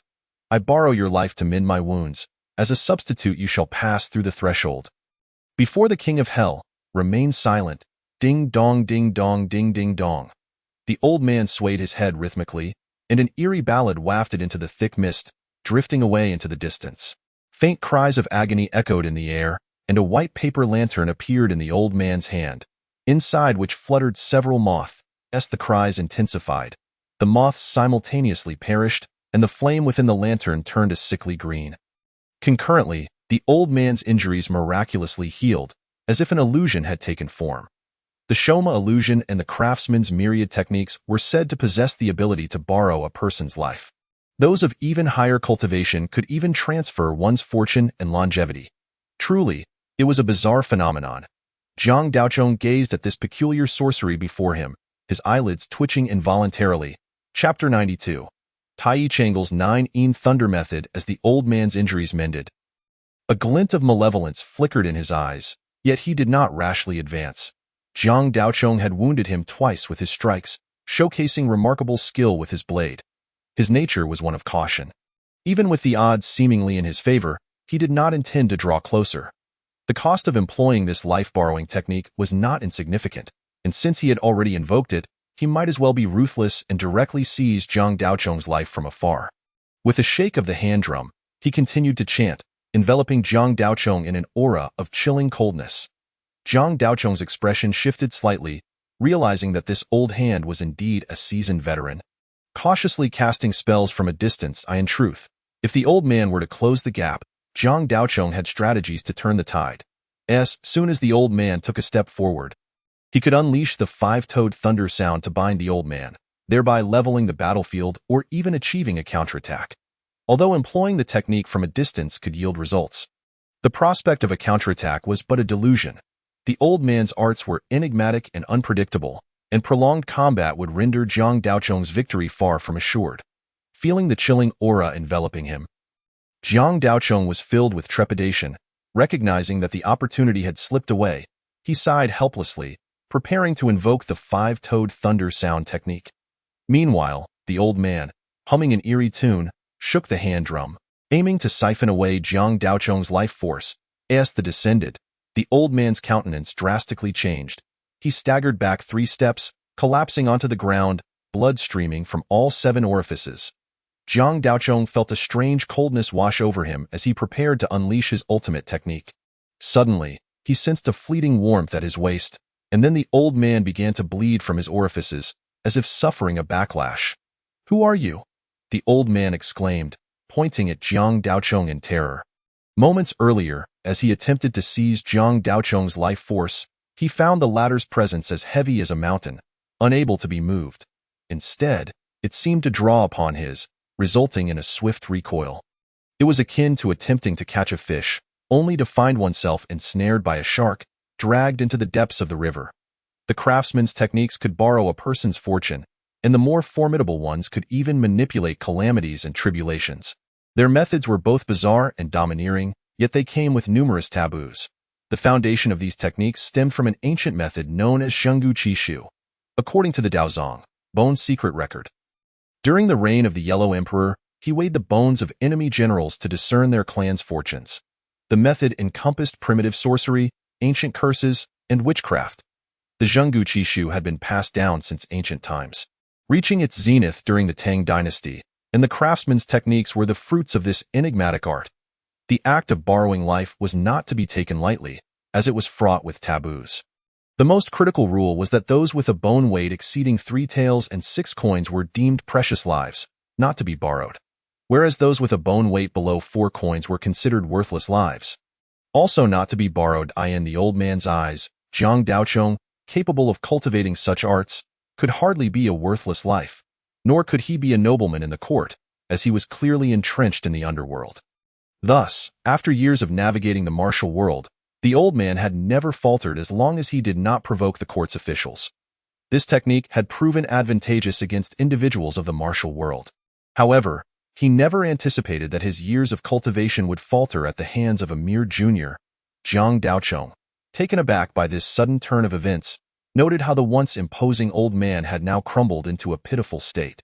I borrow your life to mend my wounds. As a substitute you shall pass through the threshold. Before the king of hell, remain silent. Ding dong ding dong ding ding dong." The old man swayed his head rhythmically, and an eerie ballad wafted into the thick mist, drifting away into the distance. Faint cries of agony echoed in the air, and a white paper lantern appeared in the old man's hand, inside which fluttered several moths. As the cries intensified, the moths simultaneously perished, and the flame within the lantern turned a sickly green. Concurrently, the old man's injuries miraculously healed, as if an illusion had taken form. The Shoma illusion and the craftsman's myriad techniques were said to possess the ability to borrow a person's life. Those of even higher cultivation could even transfer one's fortune and longevity. Truly, it was a bizarre phenomenon. Zhang Daochong gazed at this peculiar sorcery before him, his eyelids twitching involuntarily. Chapter 92. Tai Changle's 9 Yin Thunder Method. As the old man's injuries mended, a glint of malevolence flickered in his eyes, yet he did not rashly advance. Zhang Daochong had wounded him twice with his strikes, showcasing remarkable skill with his blade. His nature was one of caution. Even with the odds seemingly in his favor, he did not intend to draw closer. The cost of employing this life-borrowing technique was not insignificant, and since he had already invoked it, he might as well be ruthless and directly seize Zhang Daochong's life from afar. With a shake of the hand drum, he continued to chant, enveloping Zhang Daochong in an aura of chilling coldness. Zhang Daochong's expression shifted slightly, realizing that this old hand was indeed a seasoned veteran. Cautiously casting spells from a distance, in truth, if the old man were to close the gap, Jiang Daochong had strategies to turn the tide. As soon as the old man took a step forward, he could unleash the five-toed thunder sound to bind the old man, thereby leveling the battlefield or even achieving a counterattack. Although employing the technique from a distance could yield results, the prospect of a counterattack was but a delusion. The old man's arts were enigmatic and unpredictable, and prolonged combat would render Jiang Daochong's victory far from assured. Feeling the chilling aura enveloping him, Jiang Daochong was filled with trepidation. Recognizing that the opportunity had slipped away, he sighed helplessly, preparing to invoke the five-toed thunder sound technique. Meanwhile, the old man, humming an eerie tune, shook the hand drum, aiming to siphon away Jiang Daochong's life force. As the descended, the old man's countenance drastically changed. He staggered back 3 steps, collapsing onto the ground, blood streaming from all 7 orifices. Jiang Daochong felt a strange coldness wash over him as he prepared to unleash his ultimate technique. Suddenly, he sensed a fleeting warmth at his waist, and then the old man began to bleed from his orifices, as if suffering a backlash. "Who are you?" the old man exclaimed, pointing at Jiang Daochong in terror. Moments earlier, as he attempted to seize Jiang Daochong's life force, he found the latter's presence as heavy as a mountain, unable to be moved. Instead, it seemed to draw upon his, resulting in a swift recoil. It was akin to attempting to catch a fish, only to find oneself ensnared by a shark, dragged into the depths of the river. The craftsman's techniques could borrow a person's fortune, and the more formidable ones could even manipulate calamities and tribulations. Their methods were both bizarre and domineering, yet they came with numerous taboos. The foundation of these techniques stemmed from an ancient method known as Shenggu Qishu. According to the Daozong, Bone's secret record, during the reign of the Yellow Emperor, he weighed the bones of enemy generals to discern their clan's fortunes. The method encompassed primitive sorcery, ancient curses, and witchcraft. The Shenggu Qishu had been passed down since ancient times, reaching its zenith during the Tang dynasty, and the craftsman's techniques were the fruits of this enigmatic art. The act of borrowing life was not to be taken lightly, as it was fraught with taboos. The most critical rule was that those with a bone weight exceeding 3 taels and 6 coins were deemed precious lives, not to be borrowed, whereas those with a bone weight below 4 coins were considered worthless lives. Also not to be borrowed. In the old man's eyes, Jiang Daochong, capable of cultivating such arts, could hardly be a worthless life, nor could he be a nobleman in the court, as he was clearly entrenched in the underworld. Thus, after years of navigating the martial world, the old man had never faltered as long as he did not provoke the court's officials. This technique had proven advantageous against individuals of the martial world. However, he never anticipated that his years of cultivation would falter at the hands of a mere junior. Jiang Daochong, taken aback by this sudden turn of events, noted how the once imposing old man had now crumbled into a pitiful state.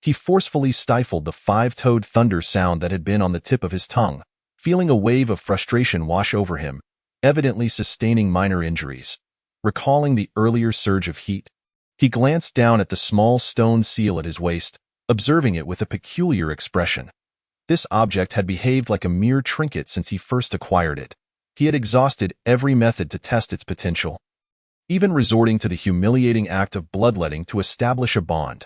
He forcefully stifled the 5-toed thunder sound that had been on the tip of his tongue, feeling a wave of frustration wash over him, evidently sustaining minor injuries. Recalling the earlier surge of heat, he glanced down at the small stone seal at his waist, observing it with a peculiar expression. This object had behaved like a mere trinket since he first acquired it. He had exhausted every method to test its potential, even resorting to the humiliating act of bloodletting to establish a bond.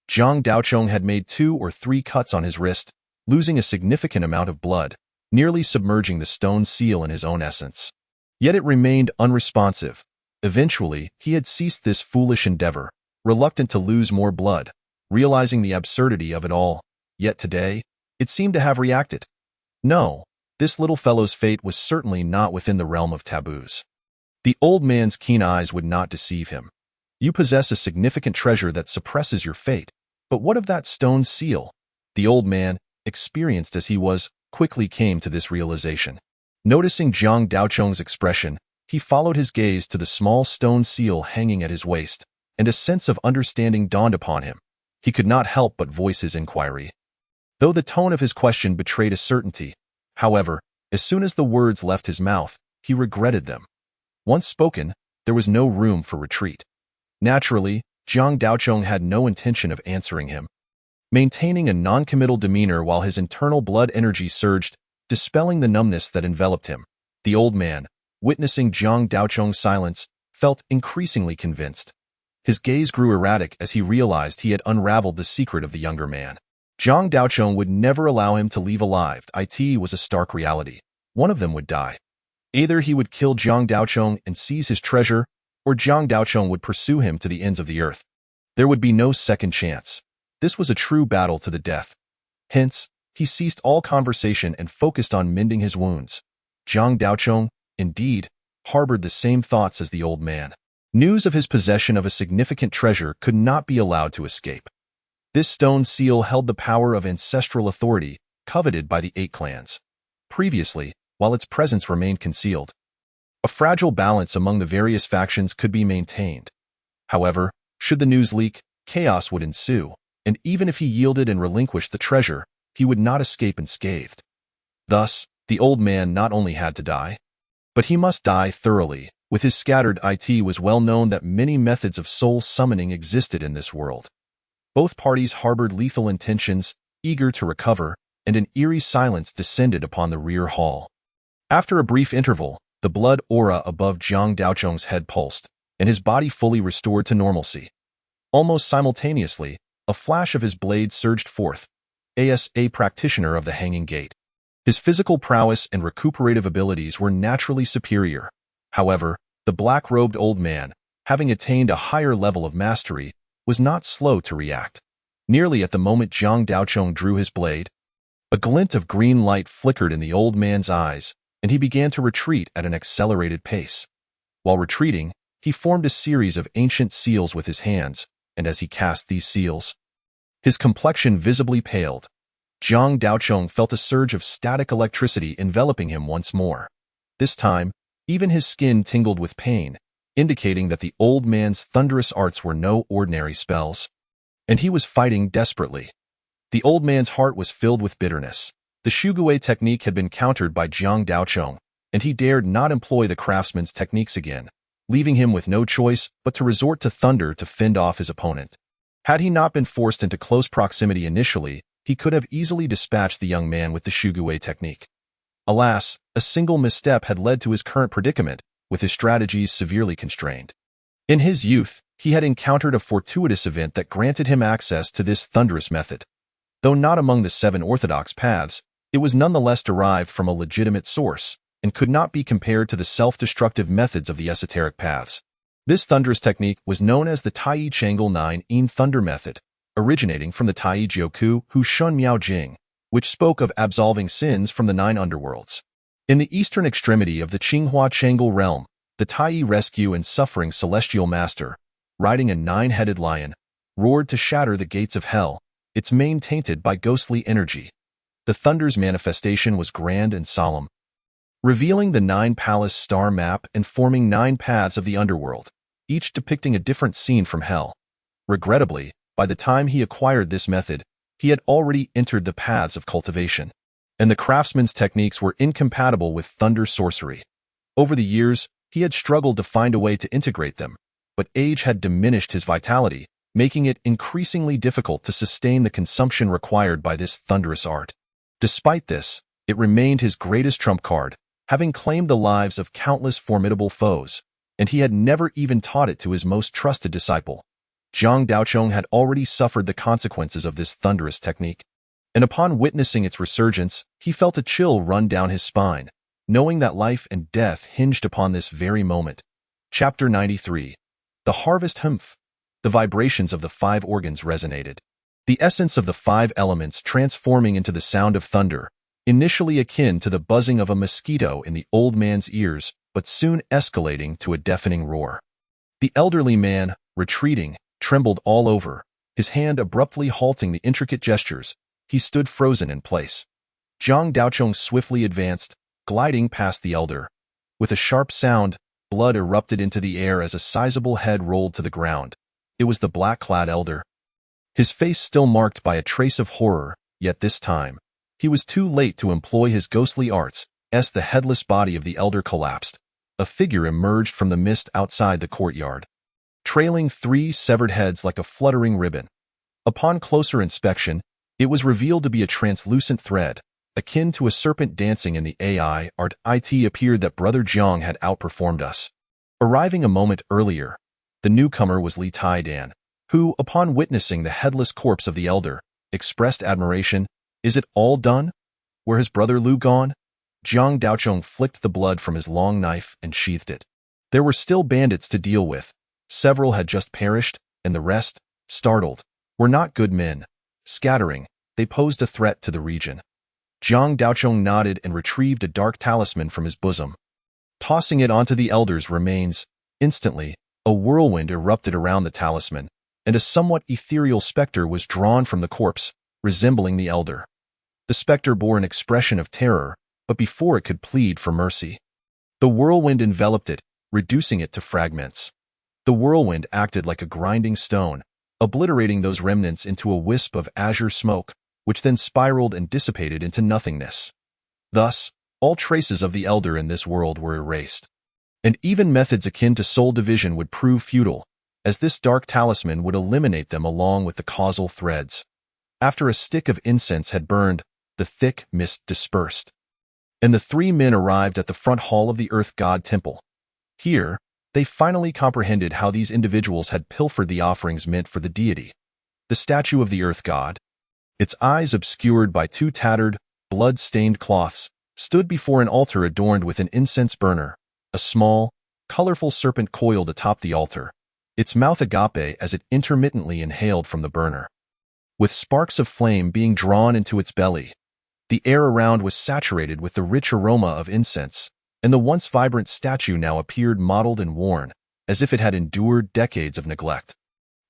Jiang Daochong had made 2 or 3 cuts on his wrist, losing a significant amount of blood, nearly submerging the stone seal in his own essence. Yet it remained unresponsive. Eventually, he had ceased this foolish endeavor, reluctant to lose more blood, realizing the absurdity of it all. Yet today, it seemed to have reacted. No, this little fellow's fate was certainly not within the realm of taboos. The old man's keen eyes would not deceive him. You possess a significant treasure that suppresses your fate. But what of that stone seal? The old man, experienced as he was, quickly came to this realization. Noticing Jiang Daochong's expression, he followed his gaze to the small stone seal hanging at his waist, and a sense of understanding dawned upon him. He could not help but voice his inquiry, though the tone of his question betrayed a certainty. However, as soon as the words left his mouth, he regretted them. Once spoken, there was no room for retreat. Naturally, Jiang Daochong had no intention of answering him. Maintaining a non-committal demeanor while his internal blood energy surged, dispelling the numbness that enveloped him, the old man, witnessing Jiang Daochong's silence, felt increasingly convinced. His gaze grew erratic as he realized he had unraveled the secret of the younger man. Zhang Daocheng would never allow him to leave alive. It was a stark reality. One of them would die. Either he would kill Zhang Daocheng and seize his treasure, or Zhang Daocheng would pursue him to the ends of the earth. There would be no second chance. This was a true battle to the death. Hence, he ceased all conversation and focused on mending his wounds. Zhang Daocheng, indeed, harbored the same thoughts as the old man. News of his possession of a significant treasure could not be allowed to escape. This stone seal held the power of ancestral authority, coveted by the 8 clans. Previously, while its presence remained concealed, a fragile balance among the various factions could be maintained. However, should the news leak, chaos would ensue, and even if he yielded and relinquished the treasure, he would not escape unscathed. Thus, the old man not only had to die, but he must die thoroughly. With his scattered it was well known that many methods of soul summoning existed in this world. Both parties harbored lethal intentions, eager to recover, and an eerie silence descended upon the rear hall. After a brief interval, the blood aura above Zhang Daocheng's head pulsed, and his body fully restored to normalcy. Almost simultaneously, a flash of his blade surged forth, as a practitioner of the Hanging Gate. His physical prowess and recuperative abilities were naturally superior. However, the black-robed old man, having attained a higher level of mastery, was not slow to react. Nearly at the moment Zhang Daocheng drew his blade, a glint of green light flickered in the old man's eyes, and he began to retreat at an accelerated pace. While retreating, he formed a series of ancient seals with his hands, and as he cast these seals, his complexion visibly paled. Zhang Daocheng felt a surge of static electricity enveloping him once more. This time, even his skin tingled with pain, indicating that the old man's thunderous arts were no ordinary spells. And he was fighting desperately. The old man's heart was filled with bitterness. The Shugue technique had been countered by Zhang Daocheng, and he dared not employ the craftsman's techniques again, leaving him with no choice but to resort to thunder to fend off his opponent. Had he not been forced into close proximity initially, he could have easily dispatched the young man with the Shugue technique. Alas, a single misstep had led to his current predicament, with his strategies severely constrained. In his youth, he had encountered a fortuitous event that granted him access to this thunderous method. Though not among the 7 orthodox paths, it was nonetheless derived from a legitimate source, and could not be compared to the self-destructive methods of the esoteric paths. This thunderous technique was known as the Tai Changel 9 Thunder Method, originating from the Tai Jioku Hu Shun Miao Jing, which spoke of absolving sins from the 9 underworlds. In the eastern extremity of the Qinghua Changel realm, the Tai rescue and suffering celestial master, riding a 9-headed lion, roared to shatter the gates of hell, its mane tainted by ghostly energy. The thunder's manifestation was grand and solemn, revealing the 9-palace star map and forming 9 paths of the underworld, each depicting a different scene from hell. Regrettably, by the time he acquired this method, he had already entered the paths of cultivation, and the craftsman's techniques were incompatible with thunder sorcery. Over the years, he had struggled to find a way to integrate them, but age had diminished his vitality, making it increasingly difficult to sustain the consumption required by this thunderous art. Despite this, it remained his greatest trump card, having claimed the lives of countless formidable foes, and he had never even taught it to his most trusted disciple. Zhang Daocheng had already suffered the consequences of this thunderous technique, and upon witnessing its resurgence, he felt a chill run down his spine, knowing that life and death hinged upon this very moment. Chapter 93. The Harvest Humph. The vibrations of the 5 organs resonated. The essence of the 5 elements transforming into the sound of thunder, initially akin to the buzzing of a mosquito in the old man's ears, but soon escalating to a deafening roar. The elderly man, retreating, trembled all over, his hand abruptly halting the intricate gestures. He stood frozen in place. Zhang Daocheng swiftly advanced, gliding past the elder. With a sharp sound, blood erupted into the air as a sizable head rolled to the ground. It was the black-clad elder. His face still marked by a trace of horror, yet this time, he was too late to employ his ghostly arts, as the headless body of the elder collapsed. A figure emerged from the mist outside the courtyard, trailing 3 severed heads like a fluttering ribbon. Upon closer inspection, it was revealed to be a translucent thread, akin to a serpent dancing in the AI art. It appeared that Brother Jiang had outperformed us. Arriving a moment earlier, The newcomer was Li Tai-dan, who, upon witnessing the headless corpse of the elder, expressed admiration. "Is it all done? Where has brother Lu gone?" Jiang Daochong flicked the blood from his long knife and sheathed it. There were still bandits to deal with. Several had just perished, and the rest, startled, were not good men. Scattering, they posed a threat to the region. Jiang Daochong nodded and retrieved a dark talisman from his bosom. Tossing it onto the elder's remains, instantly, a whirlwind erupted around the talisman, and a somewhat ethereal specter was drawn from the corpse, resembling the elder. The specter bore an expression of terror, but before it could plead for mercy, the whirlwind enveloped it, reducing it to fragments. The whirlwind acted like a grinding stone, obliterating those remnants into a wisp of azure smoke, which then spiraled and dissipated into nothingness. Thus, all traces of the elder in this world were erased. And even methods akin to soul division would prove futile, as this dark talisman would eliminate them along with the causal threads. After a stick of incense had burned, the thick mist dispersed, and the three men arrived at the front hall of the Earth God Temple. Here, they finally comprehended how these individuals had pilfered the offerings meant for the deity. The statue of the Earth God, its eyes obscured by two tattered, blood-stained cloths, stood before an altar adorned with an incense burner, a small, colorful serpent coiled atop the altar, its mouth agape as it intermittently inhaled from the burner, with sparks of flame being drawn into its belly. The air around was saturated with the rich aroma of incense, and the once vibrant statue now appeared mottled and worn, as if it had endured decades of neglect.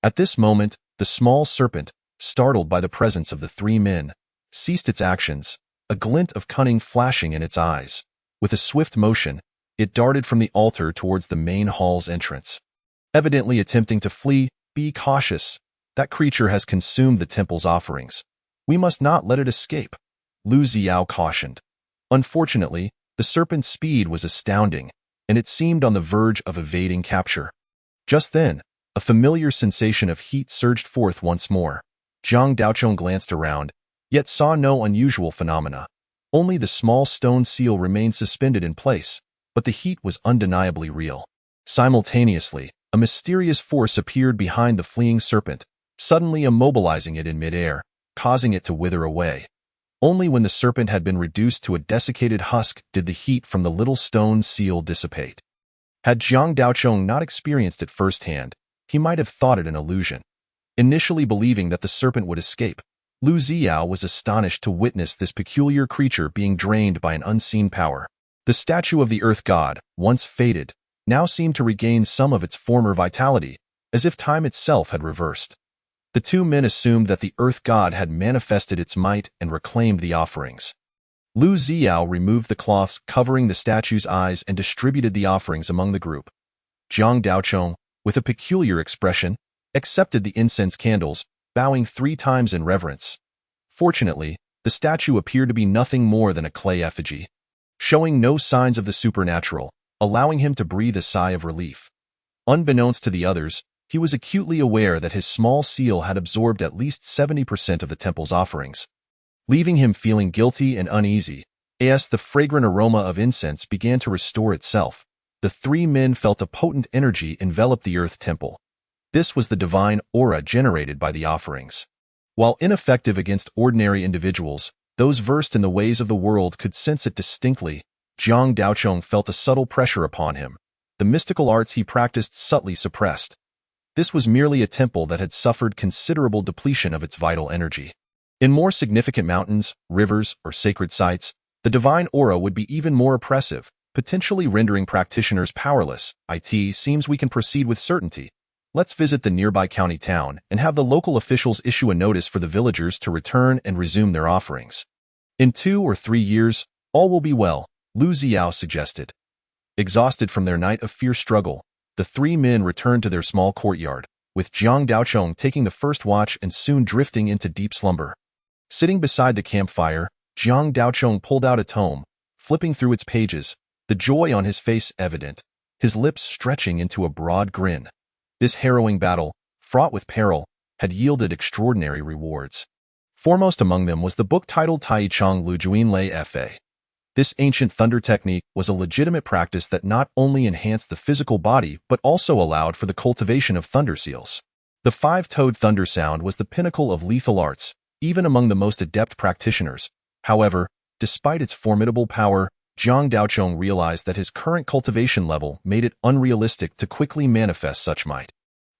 At this moment, the small serpent, startled by the presence of the three men, ceased its actions, a glint of cunning flashing in its eyes. With a swift motion, it darted from the altar towards the main hall's entrance, evidently attempting to flee. "Be cautious. That creature has consumed the temple's offerings. We must not let it escape," Lu Ziao cautioned. Unfortunately, the serpent's speed was astounding, and it seemed on the verge of evading capture. Just then, a familiar sensation of heat surged forth once more. Jiang Daochong glanced around, yet saw no unusual phenomena. Only the small stone seal remained suspended in place, but the heat was undeniably real. Simultaneously, a mysterious force appeared behind the fleeing serpent, suddenly immobilizing it in midair, causing it to wither away. Only when the serpent had been reduced to a desiccated husk did the heat from the little stone seal dissipate. Had Jiang Daochong not experienced it firsthand, he might have thought it an illusion. Initially believing that the serpent would escape, Lu Ziao was astonished to witness this peculiar creature being drained by an unseen power. The statue of the Earth God, once faded, now seemed to regain some of its former vitality, as if time itself had reversed. The two men assumed that the Earth God had manifested its might and reclaimed the offerings. Lu Ziao removed the cloths covering the statue's eyes and distributed the offerings among the group. Jiang Daochong, with a peculiar expression, accepted the incense candles, bowing 3 times in reverence. Fortunately, the statue appeared to be nothing more than a clay effigy, showing no signs of the supernatural, allowing him to breathe a sigh of relief. Unbeknownst to the others, he was acutely aware that his small seal had absorbed at least 70% of the temple's offerings, leaving him feeling guilty and uneasy. As the fragrant aroma of incense began to restore itself, the three men felt a potent energy envelop the Earth Temple. This was the divine aura generated by the offerings. While ineffective against ordinary individuals, those versed in the ways of the world could sense it distinctly. Jiang Daochong felt a subtle pressure upon him, the mystical arts he practiced subtly suppressed. This was merely a temple that had suffered considerable depletion of its vital energy. In more significant mountains, rivers, or sacred sites, the divine aura would be even more oppressive, potentially rendering practitioners powerless. It seems we can proceed with certainty. Let's visit the nearby county town and have the local officials issue a notice for the villagers to return and resume their offerings. In 2 or 3 years, all will be well, Lu Ziao suggested. Exhausted from their night of fierce struggle, the three men returned to their small courtyard, with Jiang Daochong taking the first watch and soon drifting into deep slumber. Sitting beside the campfire, Jiang Daochong pulled out a tome, flipping through its pages, the joy on his face evident, his lips stretching into a broad grin. This harrowing battle, fraught with peril, had yielded extraordinary rewards. Foremost among them was the book titled Tai Chong Lu Juin Lei Fa. This ancient thunder technique was a legitimate practice that not only enhanced the physical body but also allowed for the cultivation of thunder seals. The five-toed thunder sound was the pinnacle of lethal arts, even among the most adept practitioners. However, despite its formidable power, Zhang Daochong realized that his current cultivation level made it unrealistic to quickly manifest such might.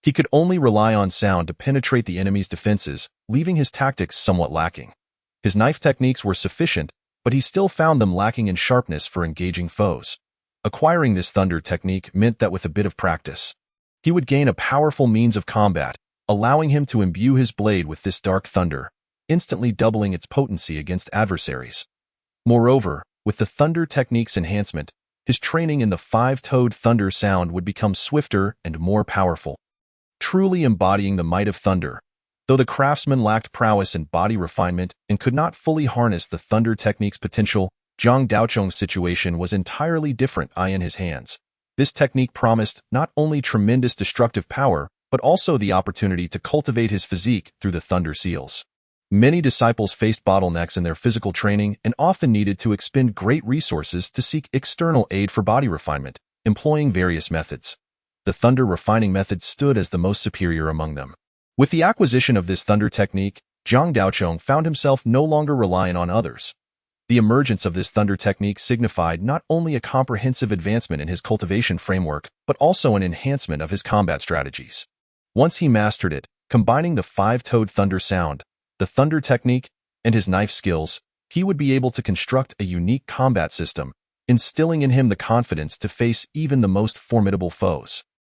He could only rely on sound to penetrate the enemy's defenses, leaving his tactics somewhat lacking. His knife techniques were sufficient, but he still found them lacking in sharpness for engaging foes. Acquiring this thunder technique meant that with a bit of practice, he would gain a powerful means of combat, allowing him to imbue his blade with this dark thunder, instantly doubling its potency against adversaries. Moreover, with the thunder technique's enhancement, his training in the five-toed thunder sound would become swifter and more powerful, truly embodying the might of thunder. Though the craftsman lacked prowess and body refinement and could not fully harness the thunder technique's potential, Zhang Daochong's situation was entirely different in his hands. This technique promised not only tremendous destructive power, but also the opportunity to cultivate his physique through the thunder seals. Many disciples faced bottlenecks in their physical training and often needed to expend great resources to seek external aid for body refinement, employing various methods. The thunder refining method stood as the most superior among them. With the acquisition of this thunder technique, Zhang Daochong found himself no longer reliant on others. The emergence of this thunder technique signified not only a comprehensive advancement in his cultivation framework, but also an enhancement of his combat strategies. Once he mastered it, combining the five-toed thunder sound, the thunder technique, and his knife skills, he would be able to construct a unique combat system, instilling in him the confidence to face even the most formidable foes.